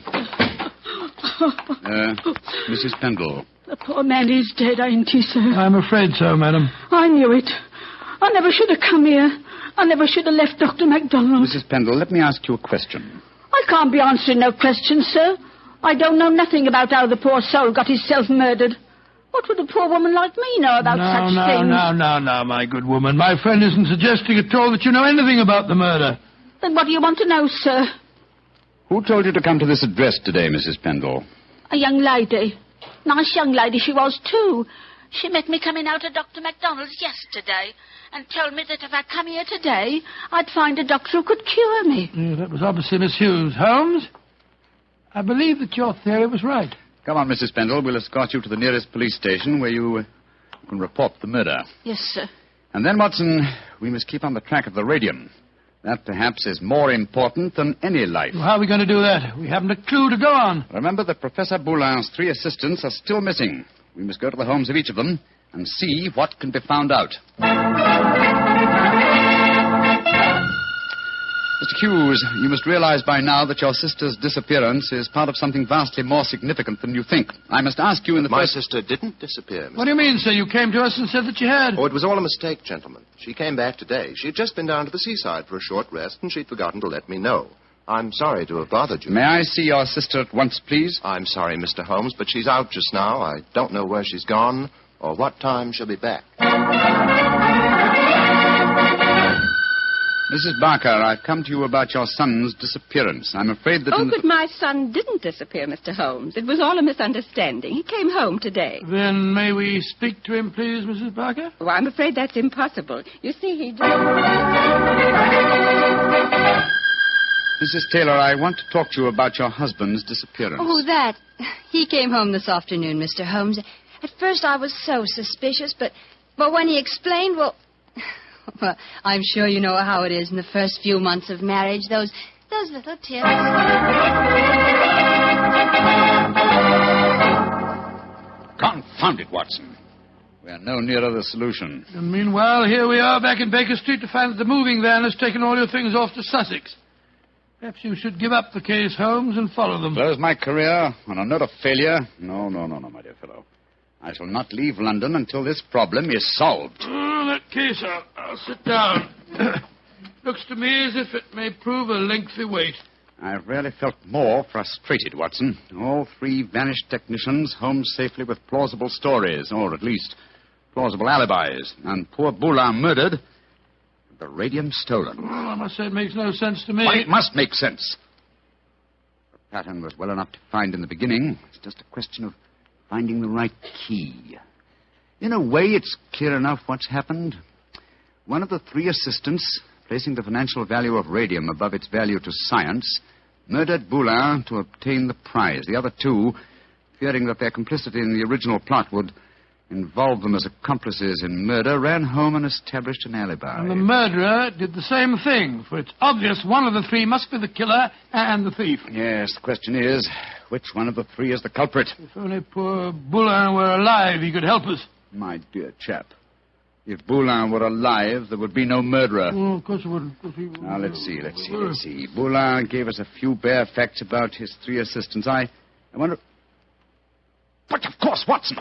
Mrs. Pendle. The poor man is dead, ain't he, sir? I'm afraid so, madam. I knew it. I never should have come here. I never should have left Dr. MacDonald. Mrs. Pendle, let me ask you a question. I can't be answering no questions, sir. I don't know nothing about how the poor soul got himself murdered. What would a poor woman like me know about such things? No, my good woman. My friend isn't suggesting at all that you know anything about the murder. Then what do you want to know, sir? Who told you to come to this address today, Mrs. Pendle? A young lady. Nice young lady she was, too. She met me coming out of Dr. MacDonald's yesterday and told me that if I come here today, I'd find a doctor who could cure me. Yeah, that was obviously Miss Hughes. Holmes, I believe that your theory was right. Come on, Mrs. Pendle. We'll escort you to the nearest police station where you can report the murder. Yes, sir. And then, Watson, we must keep on the track of the radium. That, perhaps, is more important than any life. Well, how are we going to do that? We haven't a clue to go on. Remember that Professor Boulin's 3 assistants are still missing. We must go to the homes of each of them and see what can be found out. Mr. Hughes, you must realize by now that your sister's disappearance is part of something vastly more significant than you think. I must ask you in the My first... sister didn't disappear, Mr. What do you mean, sir? You came to us and said that you had. Oh, it was all a mistake, gentlemen. She came back today. She'd just been down to the seaside for a short rest, and she'd forgotten to let me know. I'm sorry to have bothered you. May I see your sister at once, please? I'm sorry, Mr. Holmes, but she's out just now. I don't know where she's gone or what time she'll be back. Mrs. Barker, I've come to you about your son's disappearance. I'm afraid that... Oh, but my son didn't disappear, Mr. Holmes. It was all a misunderstanding. He came home today. Then may we speak to him, please, Mrs. Barker? Oh, I'm afraid that's impossible. You see, he just... Mrs. Taylor, I want to talk to you about your husband's disappearance. Oh, that. He came home this afternoon, Mr. Holmes. At first I was so suspicious, but when he explained, well, I'm sure you know how it is in the first few months of marriage. Those little tips. Confound it, Watson. We are no nearer the solution. And meanwhile, here we are back in Baker Street to find that the moving van has taken all your things off to Sussex. Perhaps you should give up the case, Holmes, and follow them. Close my career on a note of failure? No, my dear fellow. I shall not leave London until this problem is solved. In that case, I'll sit down. Looks to me as if it may prove a lengthy wait. I've rarely felt more frustrated, Watson. All 3 vanished technicians home safely with plausible stories, or at least plausible alibis. And poor Boulin murdered, the radium stolen. Well, I must say it makes no sense to me. Well, it must make sense. The pattern was well enough to find in the beginning. It's just a question of finding the right key. In a way, it's clear enough what's happened. One of the 3 assistants, placing the financial value of radium above its value to science, murdered Boulin to obtain the prize. The other 2, fearing that their complicity in the original plot would involve them as accomplices in murder, ran home and established an alibi. And the murderer did the same thing, for it's obvious one of the 3 must be the killer and the thief. Yes, the question is, which one of the 3 is the culprit? If only poor Boulin were alive, he could help us. My dear chap, if Boulin were alive, there would be no murderer. Oh, of course it wouldn't. Now, let's see. Boulin gave us a few bare facts about his 3 assistants. I wonder... But, of course, Watson!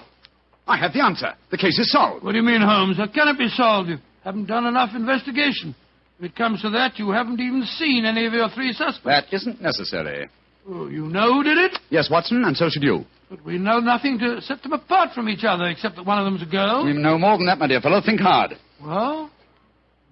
I have the answer. The case is solved. What do you mean, Holmes? How can it be solved? You haven't done enough investigation. If it comes to that, you haven't even seen any of your 3 suspects. That isn't necessary. Oh, you know who did it? Yes, Watson, and so should you. But we know nothing to set them apart from each other, except that one of them's a girl. We know more than that, my dear fellow. Think hard. Well,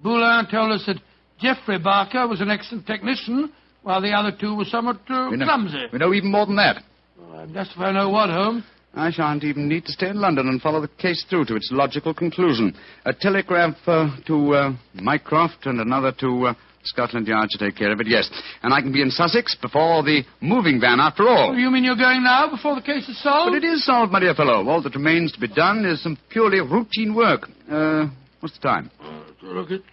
Boulin told us that Geoffrey Barker was an excellent technician, while the other 2 were somewhat clumsy. We know even more than that. Well, just if I know what, Holmes. I shan't even need to stay in London and follow the case through to its logical conclusion. A telegraph to Mycroft and another to Scotland Yard to take care of it, yes. And I can be in Sussex before the moving van, after all. Oh, you mean you're going now, before the case is solved? But it is solved, my dear fellow. All that remains to be done is some purely routine work. What's the time? Look, it's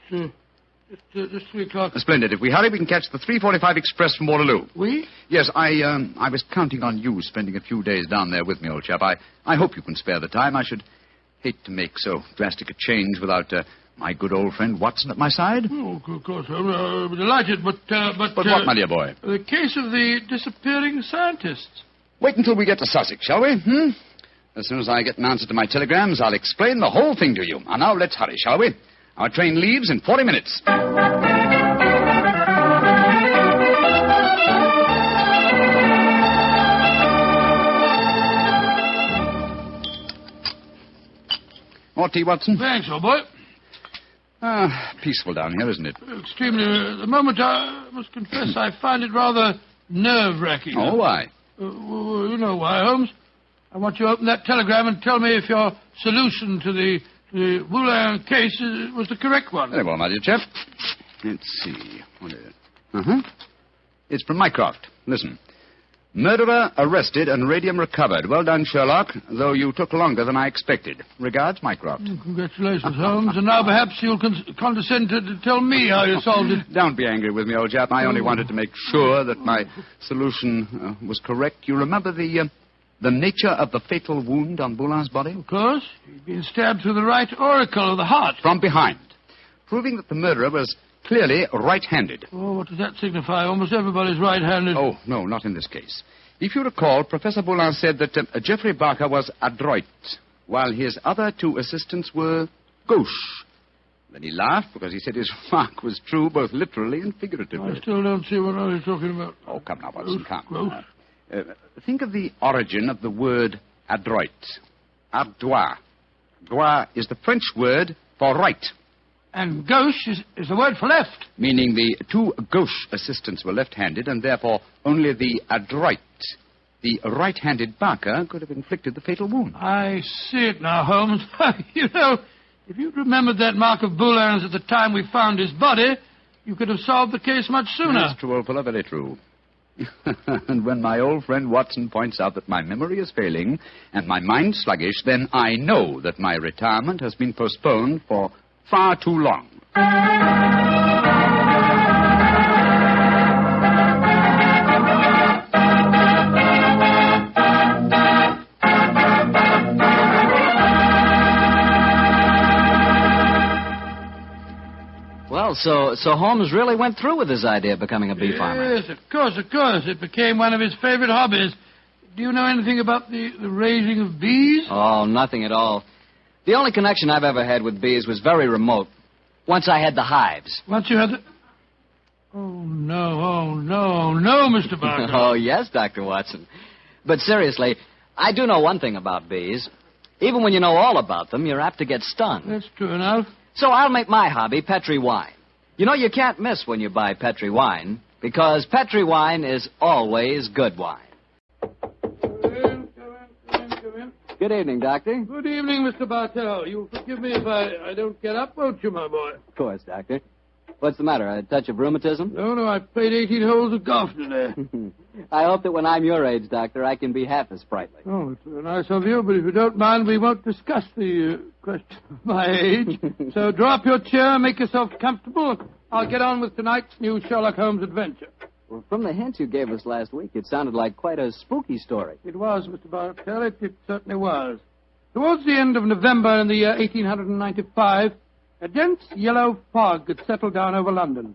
3 o'clock. Splendid. If we hurry, we can catch the 3:45 express from Waterloo. We? Yes, I was counting on you spending a few days down there with me, old chap. I hope you can spare the time. I should hate to make so drastic a change without my good old friend Watson at my side. Oh, of course. I'm delighted, but what, my dear boy? The case of the disappearing scientists. Wait until we get to Sussex, shall we? As soon as I get an answer to my telegrams, I'll explain the whole thing to you. And now let's hurry, shall we? Our train leaves in 40 minutes. More tea, Watson? Thanks, old boy. Peaceful down here, isn't it? Extremely. At the moment, I must confess, I find it rather nerve-wracking. Oh, why? You know why, Holmes. I want you to open that telegram and tell me if your solution to the Boulin case was the correct one. Very well, my dear chap. Let's see. What is it? Uh-huh. It's from Mycroft. Listen. Murderer arrested and radium recovered. Well done, Sherlock, though you took longer than I expected. Regards, Mycroft. Congratulations, Holmes. And now perhaps you'll condescend to tell me how you solved it. Don't be angry with me, old chap. I only wanted to make sure that my solution was correct. You remember the nature of the fatal wound on Boulin's body? Of course. He'd been stabbed through the right auricle of the heart. From behind, proving that the murderer was clearly right-handed. Oh, what does that signify? Almost everybody's right-handed. Oh, no, not in this case. If you recall, Professor Boulin said that Geoffrey Barker was adroit, while his other two assistants were gauche. Then he laughed because he said his remark was true both literally and figuratively. I still don't see what you're talking about. Oh, come now, Watson, come. Think of the origin of the word adroit. Ardois. Droit is the French word for right. And gauche is the word for left. Meaning the two gauche assistants were left-handed, and therefore only the adroit, the right-handed Barker, could have inflicted the fatal wound. I see it now, Holmes. You know, if you'd remembered that mark of Boulin's at the time we found his body, you could have solved the case much sooner. That's true, old fellow, very true. And when my old friend Watson points out that my memory is failing and my mind sluggish, then I know that my retirement has been postponed for far too long. Well, so Holmes really went through with his idea of becoming a bee farmer. Yes, of course. It became one of his favorite hobbies. Do you know anything about the raising of bees? Oh, nothing at all. The only connection I've ever had with bees was very remote. Once I had the hives. Once you had the... Oh, no, Mr. Barker. Oh, yes, Dr. Watson. But seriously, I do know one thing about bees. Even when you know all about them, you're apt to get stung. That's true enough. So I'll make my hobby Petri wine. You know, you can't miss when you buy Petri wine, because Petri wine is always good wine. Come in. Good evening, Doctor. Good evening, Mr. Bartell. You'll forgive me if I don't get up, won't you, my boy? Of course, Doctor. What's the matter, a touch of rheumatism? No, I played 18 holes of golf today. I hope that when I'm your age, Doctor, I can be half as sprightly. Oh, it's very nice of you, but if you don't mind, we won't discuss the question of my age. So draw up your chair, make yourself comfortable. I'll get on with tonight's new Sherlock Holmes adventure. Well, from the hint you gave us last week, it sounded like quite a spooky story. It was, Mr. Bartell. It certainly was. Towards the end of November in the year 1895, a dense yellow fog had settled down over London.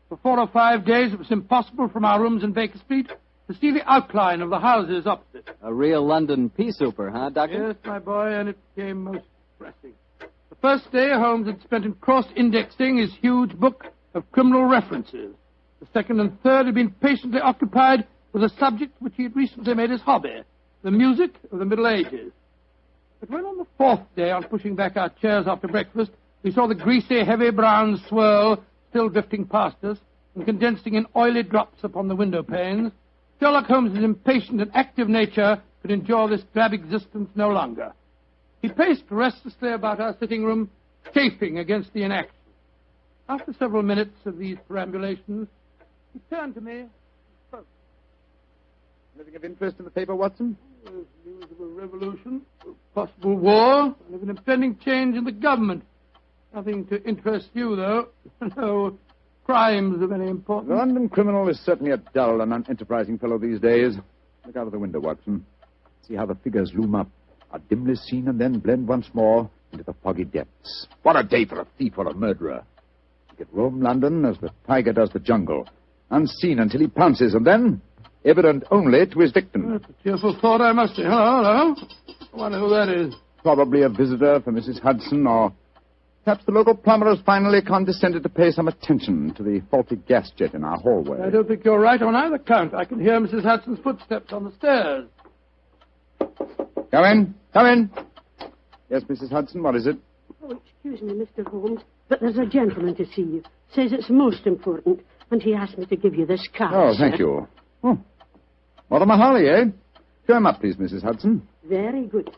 For 4 or 5 days, it was impossible from our rooms in Baker Street to see the outline of the houses opposite. A real London pea souper, huh, Doctor? Yes, my boy, and it became most depressing. The first day, Holmes had spent in cross-indexing his huge book of criminal references. The second and third had been patiently occupied with a subject which he had recently made his hobby, the music of the Middle Ages. But when on the fourth day, on pushing back our chairs after breakfast, we saw the greasy, heavy brown swirl still drifting past us and condensing in oily drops upon the window panes, Sherlock Holmes' impatient and active nature could endure this drab existence no longer. He paced restlessly about our sitting room, chafing against the inaction. After several minutes of these perambulations, he turned to me and spoke. Anything of interest in the paper, Watson? There's news of a revolution, a possible war, and of an impending change in the government. Nothing to interest you, though. No crimes of any importance. The London criminal is certainly a dull and unenterprising fellow these days. Look out of the window, Watson. See how the figures loom up, are dimly seen and then blend once more into the foggy depths. What a day for a thief or a murderer. He could roam London as the tiger does the jungle, unseen until he pounces, and then evident only to his victim. That's a cheerful thought, I must say. Hello. I wonder who that is. Probably a visitor for Mrs. Hudson, or perhaps the local plumber has finally condescended to pay some attention to the faulty gas jet in our hallway. I don't think you're right on either count. I can hear Mrs. Hudson's footsteps on the stairs. Come in. Yes, Mrs. Hudson, what is it? Oh, excuse me, Mr. Holmes, but there's a gentleman to see you. Says it's most important, and he asked me to give you this card. Oh, thank you. Oh. Mortimer Harley, eh? Show him up, please, Mrs. Hudson. Very good.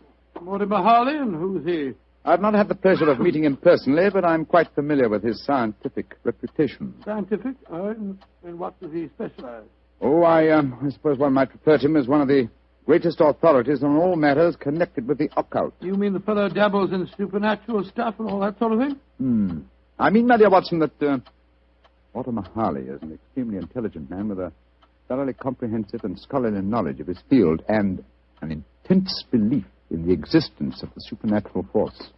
Mortimer Harley, and who's he? I've not had the pleasure of meeting him personally, but I'm quite familiar with his scientific reputation. Scientific? In what does he specialize? Oh, I suppose one might refer to him as one of the greatest authorities on all matters connected with the occult. You mean the fellow dabbles in supernatural stuff and all that sort of thing? I mean, my dear Watson, that Mortimer Harley is an extremely intelligent man with a thoroughly comprehensive and scholarly knowledge of his field and an intense belief in the existence of the supernatural force.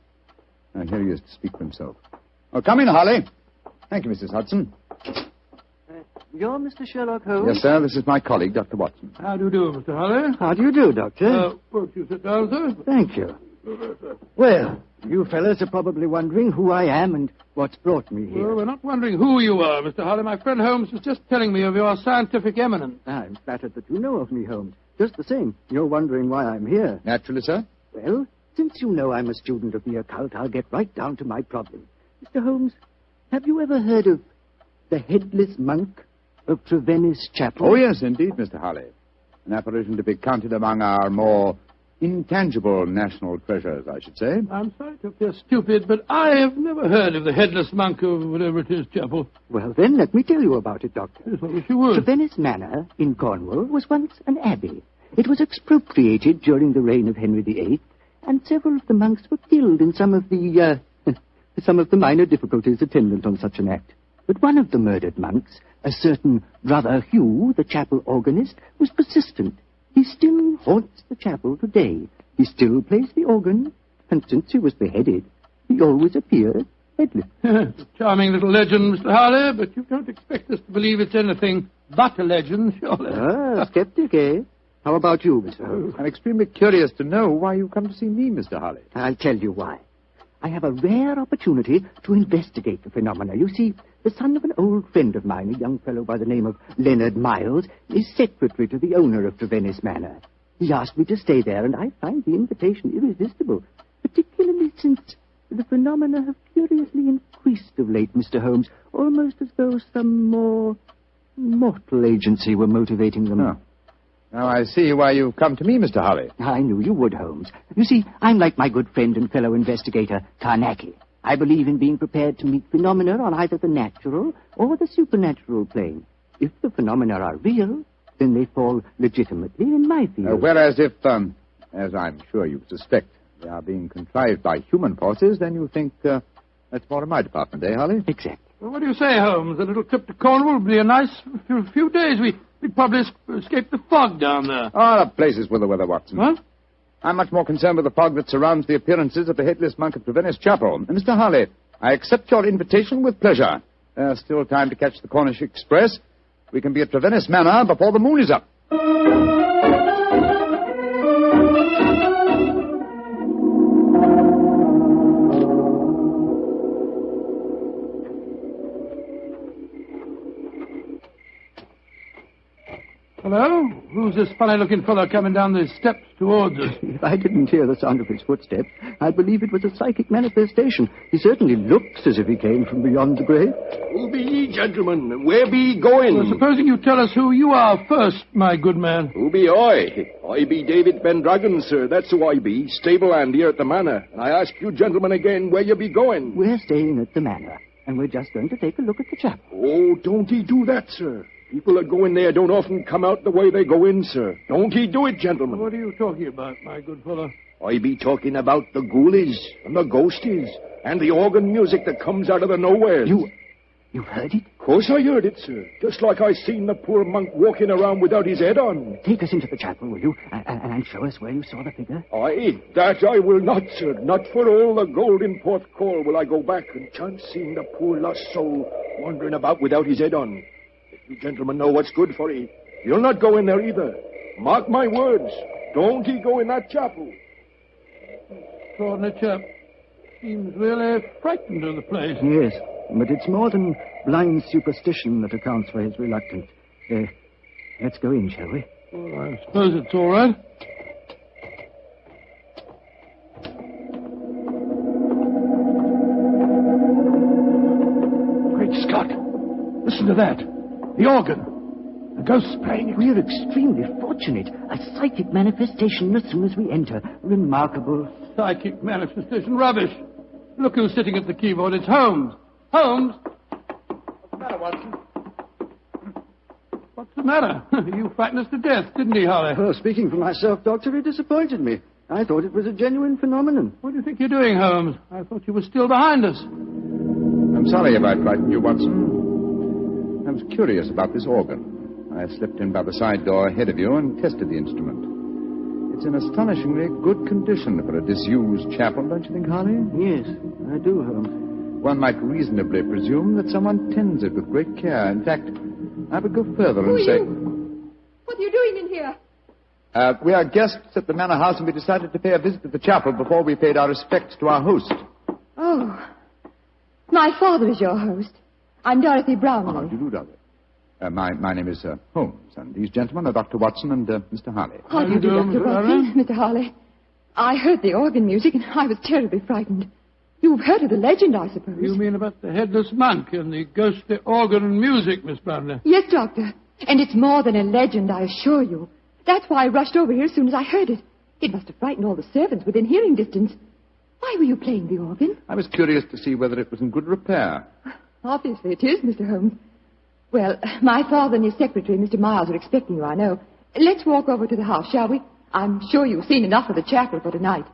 Now, here he is to speak for himself. Oh, come in, Harley. Thank you, Mrs. Hudson. You're Mr. Sherlock Holmes? Yes, sir. This is my colleague, Dr. Watson. How do you do, Mr. Harley? How do you do, Doctor? Won't you sit down, sir? Thank you. Well, you fellows are probably wondering who I am and what's brought me here. Well, we're not wondering who you are, Mr. Harley. My friend Holmes was just telling me of your scientific eminence. I'm flattered that you know of me, Holmes. Just the same, you're wondering why I'm here. Naturally, sir. Well, since you know I'm a student of the occult, I'll get right down to my problem. Mr. Holmes, have you ever heard of the Headless Monk of Trevennis Chapel? Oh, yes, indeed, Mr. Harley. An apparition to be counted among our more intangible national treasures, I should say. I'm sorry to appear stupid, but I have never heard of the Headless Monk of whatever it is, Chapel. Well, then, let me tell you about it, Doctor. Yes, I wish you would. Trevennis Manor in Cornwall was once an abbey. It was expropriated during the reign of Henry VIII, and several of the monks were killed in some of the minor difficulties attendant on such an act. But one of the murdered monks, a certain Brother Hugh, the chapel organist, was persistent. He still haunts the chapel today. He still plays the organ, and since he was beheaded, he always appears headless. Charming little legend, Mr. Harley, but you don't expect us to believe it's anything but a legend, surely. Ah, skeptic, eh? How about you, Mr. Holmes? I'm extremely curious to know why you come to see me, Mr. Harley. I'll tell you why. I have a rare opportunity to investigate the phenomena. You see, the son of an old friend of mine, a young fellow by the name of Leonard Miles, is secretary to the owner of Trevennis Manor. He asked me to stay there, and I find the invitation irresistible, particularly since the phenomena have curiously increased of late, Mr. Holmes, almost as though some more mortal agency were motivating them. Oh. Now I see why you've come to me, Mr. Harley. I knew you would, Holmes. You see, I'm like my good friend and fellow investigator, Carnacki. I believe in being prepared to meet phenomena on either the natural or the supernatural plane. If the phenomena are real, then they fall legitimately in my field. Whereas if, as I'm sure you suspect, they are being contrived by human forces, then you think that's more in my department, eh, Harley? Exactly. Well, what do you say, Holmes? A little trip to Cornwall would be a nice few days. We'd probably escape the fog down there. Oh, the place is with the weather, Watson. What? I'm much more concerned with the fog that surrounds the appearances of the Headless Monk of Trevennis Chapel. And Mr. Harley, I accept your invitation with pleasure. There's still time to catch the Cornish Express. We can be at Trevennis Manor before the moon is up. Hello? Who's this funny-looking fellow coming down the steps towards us? If I didn't hear the sound of his footsteps, I'd believe it was a psychic manifestation. He certainly looks as if he came from beyond the grave. Who be ye, gentlemen? Where be ye going? Well, supposing you tell us who you are first, my good man. Who be I? I be David Pendragon, sir. That's who I be. Stable hand here at the manor. And I ask you gentlemen again where you be going. We're staying at the manor, and we're just going to take a look at the chapel. Oh, don't ye do that, sir. People that go in there don't often come out the way they go in, sir. Don't ye do it, gentlemen. What are you talking about, my good fellow? I be talking about the ghoulies and the ghosties and the organ music that comes out of the nowheres. You heard it? Of course I heard it, sir. Just like I seen the poor monk walking around without his head on. Take us into the chapel, will you? And show us where you saw the figure. Aye, that I will not, sir. Not for all the gold in Port Call will I go back and chance seeing the poor lost soul wandering about without his head on. You gentlemen know what's good for ye. You'll not go in there either. Mark my words. Don't ye go in that chapel. Extraordinary chap. Seems really frightened of the place. Yes, but it's more than blind superstition that accounts for his reluctance. Let's go in, shall we? Well, I suppose it's all right. listen to that. The organ. The ghost's playing it. We're extremely fortunate. A psychic manifestation as soon as we enter. Remarkable. Psychic manifestation. Rubbish. Look who's sitting at the keyboard. It's Holmes. Holmes! What's the matter, Watson? What's the matter? You frightened us to death, didn't he, Holly? Well, speaking for myself, Doctor, it disappointed me. I thought it was a genuine phenomenon. What do you think you're doing, Holmes? I thought you were still behind us. I'm sorry if I frightened you, Watson. I was curious about this organ. I slipped in by the side door ahead of you and tested the instrument. It's in astonishingly good condition for a disused chapel, don't you think, Harley? Yes, I do, Holmes. One might reasonably presume that someone tends it with great care. In fact, I would go further and say... What are you doing in here? We are guests at the Manor House, and we decided to pay a visit to the chapel before we paid our respects to our host. Oh. My father is your host. I'm Dorothy Brownlee. How do you do, Dorothy? My name is Holmes, and these gentlemen are Dr. Watson and Mr. Harley. How do you do, Dr. Watson? Mr. Harley. I heard the organ music, and I was terribly frightened. You've heard of the legend, I suppose. You mean about the headless monk and the ghostly organ and music, Miss Barber? Yes, Doctor. And it's more than a legend, I assure you. That's why I rushed over here as soon as I heard it. It must have frightened all the servants within hearing distance. Why were you playing the organ? I was curious to see whether it was in good repair. Obviously it is, Mr. Holmes. Well, my father and his secretary, Mr. Miles, are expecting you, I know. Let's walk over to the house, shall we? I'm sure you've seen enough of the chapel for tonight.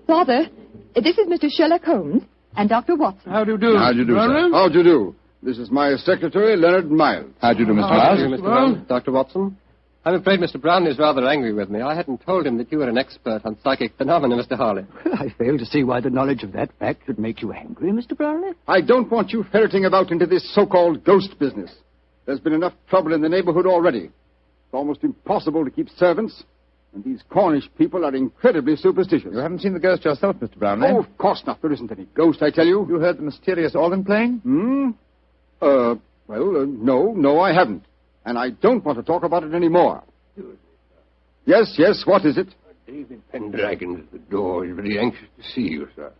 Father, this is Mr. Sherlock Holmes and Dr. Watson. How do you do? How do you do, sir? How do you do? This is my secretary, Leonard Miles. How do you do, Mr. Miles? How do you do, Mr. Miles? Dr. Watson? I'm afraid Mr. Brownlee is rather angry with me. I hadn't told him that you were an expert on psychic phenomena, Mr. Harley. I fail to see why the knowledge of that fact should make you angry, Mr. Brownlee. I don't want you ferreting about into this so-called ghost business. There's been enough trouble in the neighborhood already. It's almost impossible to keep servants, and these Cornish people are incredibly superstitious. You haven't seen the ghost yourself, Mr. Brownlee? Oh, of course not. There isn't any ghost, I tell you. You heard the mysterious organ playing? No, I haven't. And I don't want to talk about it anymore. Yes, what is it? David Pendragon's at the door. He's very anxious to see you, sir.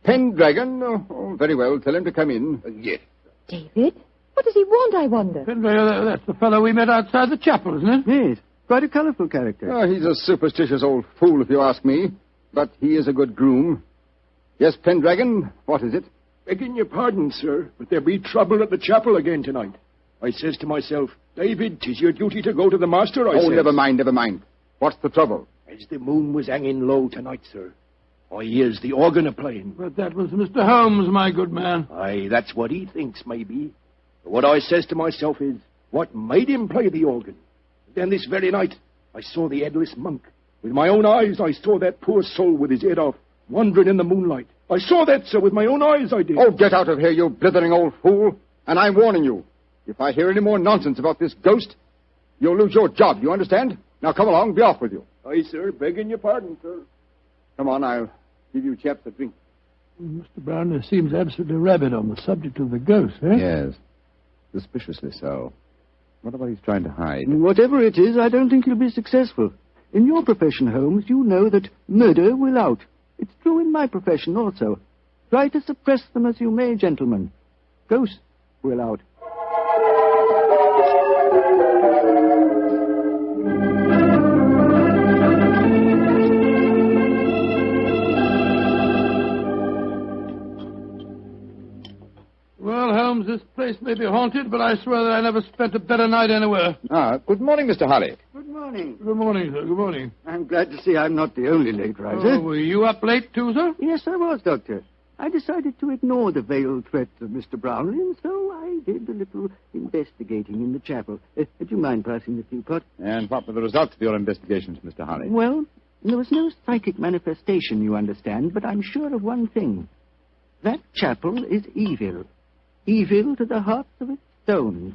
Pendragon? Oh, very well. Tell him to come in. Yes. David? What does he want, I wonder? Pendragon, that's the fellow we met outside the chapel, isn't it? Yes. Quite a colourful character. Oh, he's a superstitious old fool, if you ask me. But he is a good groom. Yes, Pendragon, what is it? Begging your pardon, sir, but there be trouble at the chapel again tonight. I says to myself, David, 'tis your duty to go to the master, I says. Never mind. What's the trouble? As the moon was hanging low tonight, sir, I hears the organ a-playing. But that was Mr. Holmes, my good man. Aye, that's what he thinks, maybe. But what I says to myself is, what made him play the organ? Then this very night, I saw the Headless monk. With my own eyes, I saw that poor soul with his head off, wandering in the moonlight. I saw that, sir, with my own eyes, I did. Oh, get out of here, you blithering old fool. And I'm warning you. If I hear any more nonsense about this ghost, you'll lose your job, you understand? Now, come along, be off with you. Aye, sir, begging your pardon, sir. Come on, I'll give you chaps a drink. Mr. Brownlee seems absolutely rabid on the subject of the ghost, eh? Yes. Suspiciously so. What about he's trying to hide? Whatever it is, I don't think he'll be successful. In your profession, Holmes, you know that murder will out. It's true in my profession also. Try to suppress them as you may, gentlemen. Ghosts will out. Well, Holmes, this place may be haunted, but I swear that I never spent a better night anywhere. Good morning, Mr. Harley. Good morning. Good morning, sir. Good morning. I'm glad to see I'm not the only late riser. Oh, were you up late too, sir? Yes, I was, Doctor. I decided to ignore the veiled threats of Mr. Brownlee, and so I did a little investigating in the chapel. Do you mind passing the teapot? And what were the results of your investigations, Mr. Harley? Well, there was no psychic manifestation, you understand, but I'm sure of one thing. That chapel is evil. Evil to the hearts of its stones.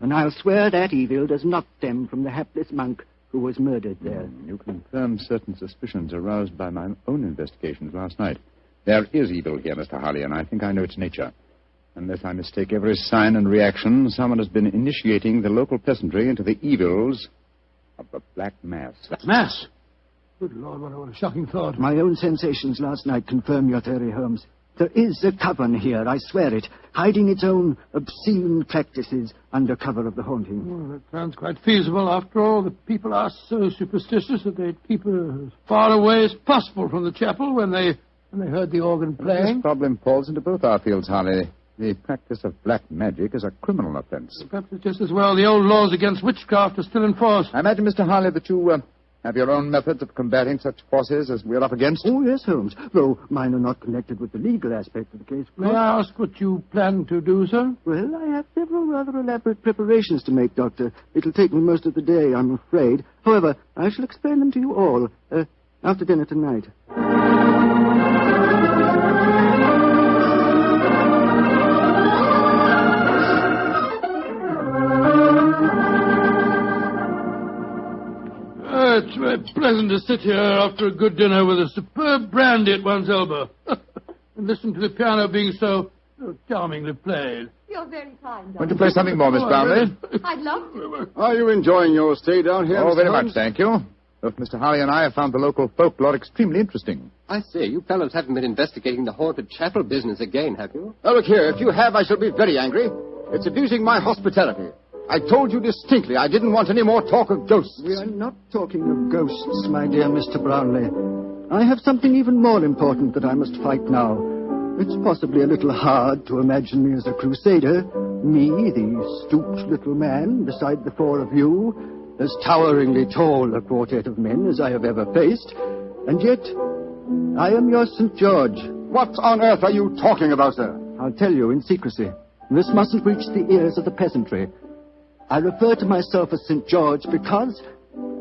And I'll swear that evil does not stem from the hapless monk who was murdered there. You confirm certain suspicions aroused by my own investigations last night. There is evil here, Mr. Harley, and I think I know its nature. Unless I mistake every sign and reaction, someone has been initiating the local peasantry into the evils of the Black Mass. Mass? Good Lord, what a shocking thought. My own sensations last night confirm your theory, Holmes. There is a coven here, I swear it, hiding its own obscene practices under cover of the haunting. Well, that sounds quite feasible. After all, the people are so superstitious that they'd keep as far away as possible from the chapel when they heard the organ playing. This problem falls into both our fields, Harley. The practice of black magic is a criminal offense. Perhaps it's just as well the old laws against witchcraft are still in force. I imagine, Mr. Harley, that you have your own methods of combating such forces as we're up against. Oh, yes, Holmes, though mine are not connected with the legal aspect of the case. May I ask what you plan to do, sir? Well, I have several rather elaborate preparations to make, Doctor. It'll take me most of the day, I'm afraid. However, I shall explain them to you all after dinner tonight. It's very pleasant to sit here after a good dinner with a superb brandy at one's elbow and listen to the piano being so charmingly played. You're very kind, Doctor. Want to play something more, Miss Brownlee? I'd love to. Are you enjoying your stay down here? Oh, Mr. very Holmes? much, thank you. Both Mr. Harley and I have found the local folklore extremely interesting. I say, you fellows haven't been investigating the haunted chapel business again, have you? Now, look here. If you have, I shall be very angry. It's abusing my hospitality. I told you distinctly I didn't want any more talk of ghosts. We are not talking of ghosts, my dear Mr. Brownlee. I have something even more important that I must fight now. It's possibly a little hard to imagine me as a crusader. Me, the stooped little man, beside the four of you, as toweringly tall a quartet of men as I have ever faced. And yet, I am your St. George. What on earth are you talking about, sir? I'll tell you in secrecy. This mustn't reach the ears of the peasantry. I refer to myself as St. George because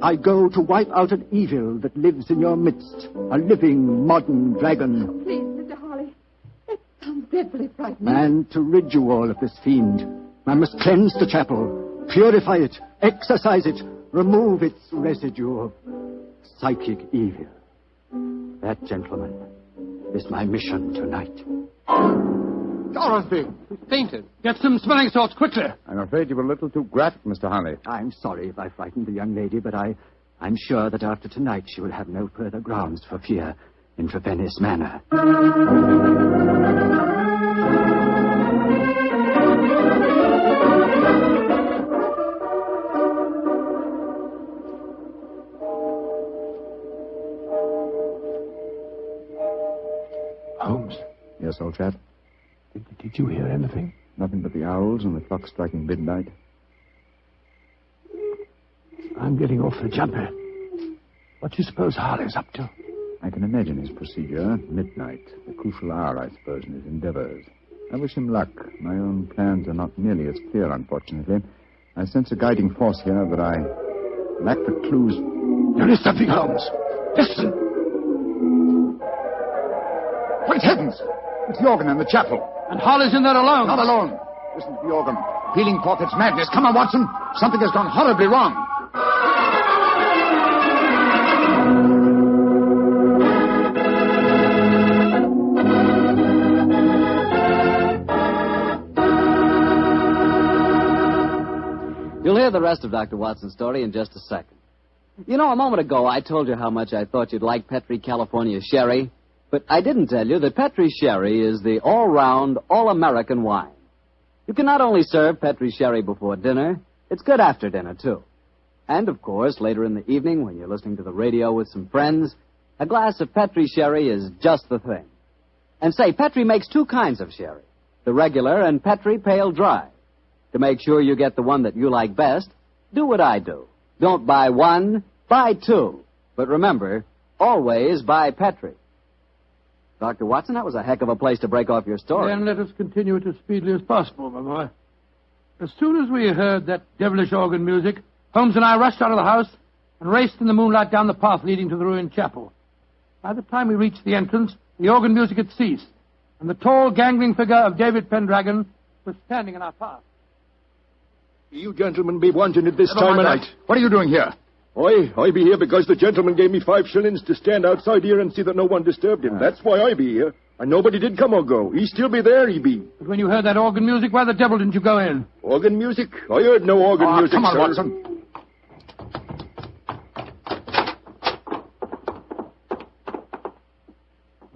I go to wipe out an evil that lives in your midst. A living, modern dragon. Please, Mr. Harley. It sounds dreadfully frightening. And to rid you all of this fiend, I must cleanse the chapel, purify it, exorcise it, remove its residue of psychic evil. That, gentlemen, is my mission tonight. Dorothy! He fainted. Get some smelling salts quickly. I'm afraid you were a little too graphic, Mr. Harley. I'm sorry if I frightened the young lady, but I'm sure that after tonight she will have no further grounds for fear in Trevennis Manor. Holmes. Yes, old chap? Did you hear anything? Nothing but the owls and the clock striking midnight. I'm getting awfully jumpy. What do you suppose Harley's up to? I can imagine his procedure. Midnight, the crucial hour, I suppose, in his endeavors. I wish him luck. My own plans are not nearly as clear, unfortunately. I sense a guiding force here, but I lack the clues. There is something, Holmes. Listen. Great heavens! It's the organ in the chapel. And Harley's in there alone. Not alone. Listen to the organ. Pealing forth its madness. Come on, Watson. Something has gone horribly wrong. You'll hear the rest of Dr. Watson's story in just a second. You know, a moment ago I told you how much I thought you'd like Petri California Sherry. But I didn't tell you that Petri Sherry is the all-round, all-American wine. You can not only serve Petri Sherry before dinner, it's good after dinner, too. And, of course, later in the evening, when you're listening to the radio with some friends, a glass of Petri Sherry is just the thing. And say, Petri makes two kinds of sherry, the regular and Petri Pale Dry. To make sure you get the one that you like best, do what I do. Don't buy one, buy two. But remember, always buy Petri. Dr. Watson, that was a heck of a place to break off your story. Then let us continue it as speedily as possible, my boy. As soon as we heard that devilish organ music, Holmes and I rushed out of the house and raced in the moonlight down the path leading to the ruined chapel. By the time we reached the entrance, the organ music had ceased, and the tall, gangling figure of David Pendragon was standing in our path. You gentlemen be wanting at this time of night. What are you doing here? I be here because the gentleman gave me 5 shillings to stand outside here and see that no one disturbed him. That's why I be here. And nobody did come or go. He still be there, he be. But when you heard that organ music, why the devil didn't you go in? Organ music? I heard no organ music, come on, sir. Watson.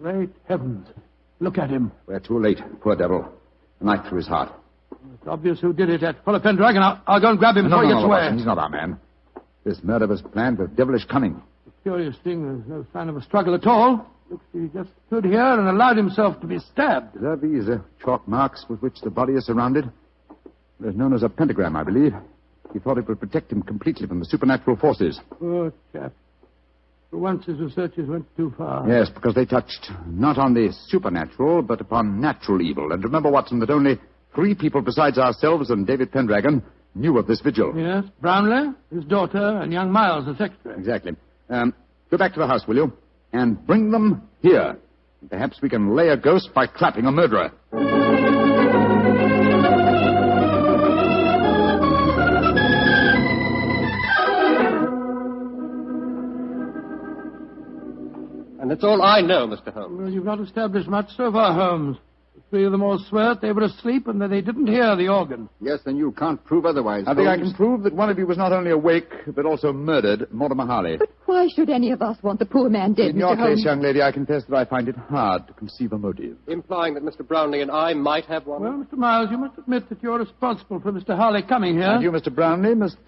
Great heavens. Look at him. We're too late. Poor devil. A knife through his heart. It's obvious who did it. That fellow Pendragon. I'll go and grab him before he gets away. Watson, he's not our man. This murder was planned with devilish cunning. The curious thing, there's no sign of a struggle at all. Looks he just stood here and allowed himself to be stabbed. There are these chalk marks with which the body is surrounded. They're known as a pentagram, I believe. He thought it would protect him completely from the supernatural forces. Poor chap. For once his researches went too far. Yes, because they touched not on the supernatural, but upon natural evil. And remember, Watson, that only 3 people besides ourselves and David Pendragon knew of this vigil. Yes, Brownlee, his daughter, and young Miles, the secretary. Exactly. Go back to the house, will you? And bring them here. Perhaps we can lay a ghost by trapping a murderer. And that's all I know, Mr. Holmes. Well, you've not established much so far, Holmes. The 3 of them all swear they were asleep and that they didn't hear the organ. Yes, then you can't prove otherwise. I think I can prove that one of you was not only awake, but also murdered, Mortimer Harley. But why should any of us want the poor man dead, In your Mr. Holmes? case, young lady, I confess that I find it hard to conceive a motive. Implying that Mr. Brownlee and I might have one? Well, Mr. Miles, you must admit that you're responsible for Mr. Harley coming here. And you, Mr. Brownlee, must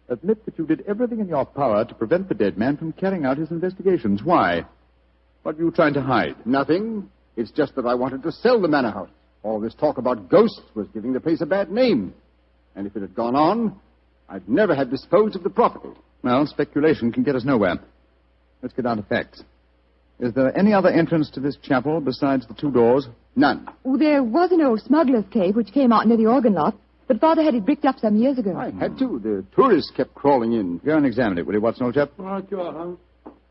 admit that you did everything in your power to prevent the dead man from carrying out his investigations. Why? What were you trying to hide? Nothing. It's just that I wanted to sell the manor house. All this talk about ghosts was giving the place a bad name. And if it had gone on, I'd never have disposed of the property. Well, speculation can get us nowhere. Let's get down to facts. Is there any other entrance to this chapel besides the 2 doors? None. Oh, there was an old smuggler's cave which came out near the organ lot, but Father had it bricked up some years ago. I had to. The tourists kept crawling in. Go and examine it, will you, Watson, old chap? All right, you are, Holmes.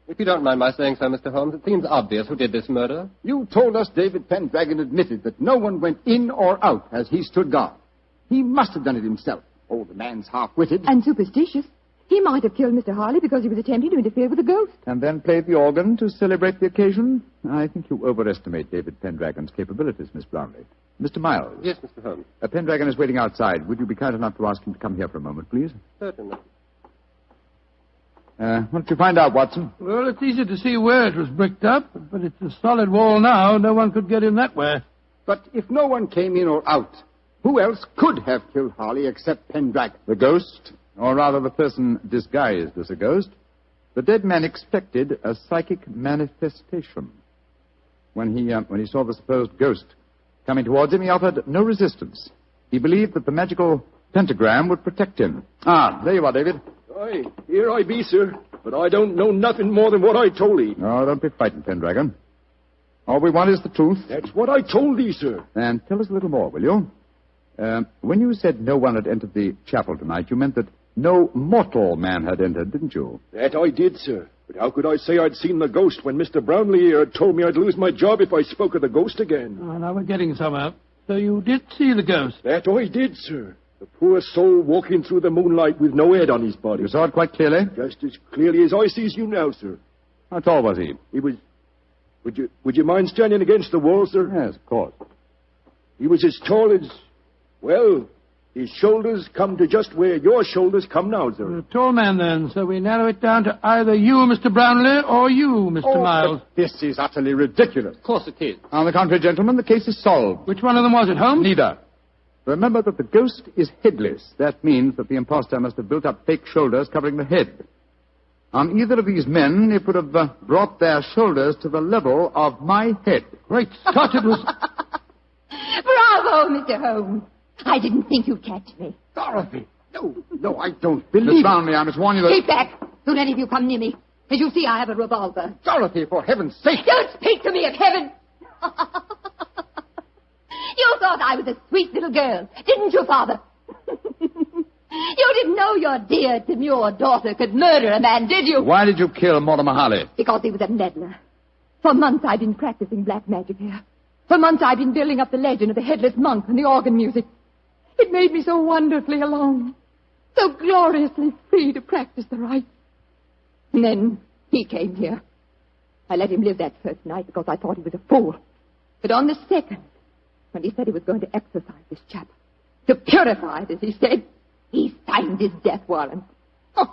If you don't mind my saying so, Mr. Holmes, it seems obvious who did this murder. You told us David Pendragon admitted that no one went in or out as he stood guard. He must have done it himself. Oh, the man's half-witted. And superstitious. He might have killed Mr. Harley because he was attempting to interfere with a ghost. And then played the organ to celebrate the occasion? I think you overestimate David Pendragon's capabilities, Miss Brownlee. Mr. Miles. Yes, Mr. Holmes. Pendragon is waiting outside. Would you be kind enough to ask him to come here for a moment, please? Certainly. What did you find out, Watson? Well, it's easy to see where it was bricked up, but it's a solid wall now. No one could get in that way. But if no one came in or out, who else could have killed Harley except Pendragon? The ghost, or rather the person disguised as a ghost. The dead man expected a psychic manifestation. When he saw the supposed ghost coming towards him, he offered no resistance. He believed that the magical pentagram would protect him. Ah, there you are, David. Aye, here I be, sir. But I don't know nothing more than what I told thee. No, don't be frightened, Pendragon. All we want is the truth. That's what I told thee, sir. And tell us a little more, will you? When you said no one had entered the chapel tonight, you meant that no mortal man had entered, didn't you? That I did, sir. But how could I say I'd seen the ghost when Mr. Brownlee here had told me I'd lose my job if I spoke of the ghost again? Oh, now we're getting somewhere. So you did see the ghost? That I did, sir. The poor soul walking through the moonlight with no head on his body. You saw it quite clearly? Just as clearly as I sees you now, sir. How tall was he? He was... Would you mind standing against the wall, sir? Yes, of course. He was as tall as... Well, his shoulders come to just where your shoulders come now, sir. A tall man, then. So we narrow it down to either you, Mr. Brownlee, or you, Mr. Miles. This is utterly ridiculous. Of course it is. On the contrary, gentlemen, the case is solved. Which one of them was it, Holmes? Neither. Remember that the ghost is headless. That means that the impostor must have built up fake shoulders covering the head. On either of these men, it would have brought their shoulders to the level of my head. Great Scott, it was... Bravo, Mr. Holmes. I didn't think you'd catch me. Dorothy! No, I don't believe Miss it. Brownlee, I must warn you that... Keep back. Don't any of you come near me. As you see, I have a revolver. Dorothy, for heaven's sake! Don't speak to me of heaven! You thought I was a sweet little girl, didn't you, Father? You didn't know your dear, demure daughter could murder a man, did you? Why did you kill Mortimer Harley? Because he was a meddler. For months I've been practicing black magic here. For months I've been building up the legend of the headless monk and the organ music. It made me so wonderfully alone, so gloriously free to practice the rites. And then he came here. I let him live that first night because I thought he was a fool. But on the second, when he said he was going to exorcise this chap, to purify it, as he said, he signed his death warrant. If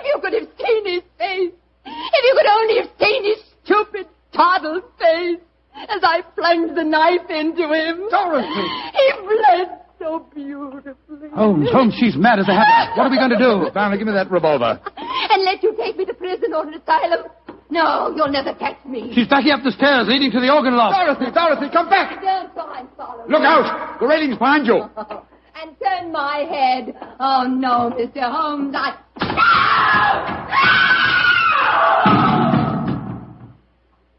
you could have seen awful face as I plunged the knife into him. Dorothy! He bled so beautifully. Holmes, she's mad as a hatter. What are we going to do? Barney, give me that revolver. And let you take me to prison or an asylum? No, you'll never catch me. She's backing up the stairs leading to the organ loft. Dorothy, come back! Don't try and follow me. Look out! The railing's behind you. And turn my head. Oh, no, Mr. Holmes,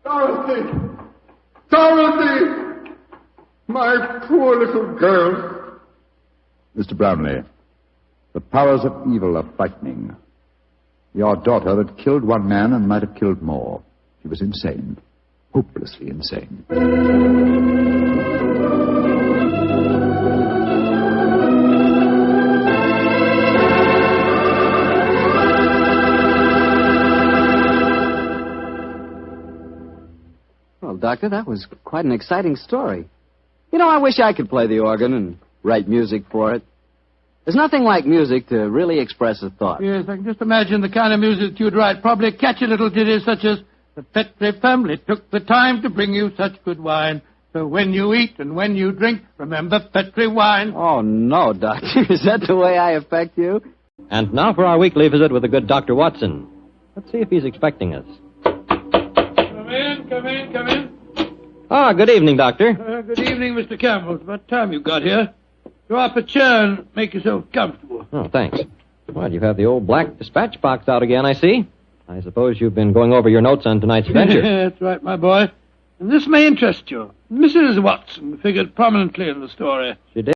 Dorothy! Dorothy! My poor little girl. Mr. Brownlee, the powers of evil are frightening. Your daughter had killed one man and might have killed more. She was insane. Hopelessly insane. Well, Doctor, that was quite an exciting story. You know, I wish I could play the organ and write music for it. There's nothing like music to really express a thought. Yes, I can just imagine the kind of music you'd write. Probably catchy little ditties such as, "The Petri family took the time to bring you such good wine. So when you eat and when you drink, remember Petri wine." Oh, no, Doctor. Is that the way I affect you? And now for our weekly visit with the good Dr. Watson. Let's see if he's expecting us. Come in. Ah, good evening, Doctor. Good evening, Mr. Campbell. It's about time you got here. Draw up a chair and make yourself comfortable. Oh, thanks. Well, you have the old black dispatch box out again, I see. I suppose you've been going over your notes on tonight's adventure. That's right, my boy. And this may interest you. Mrs. Watson figured prominently in the story. She did?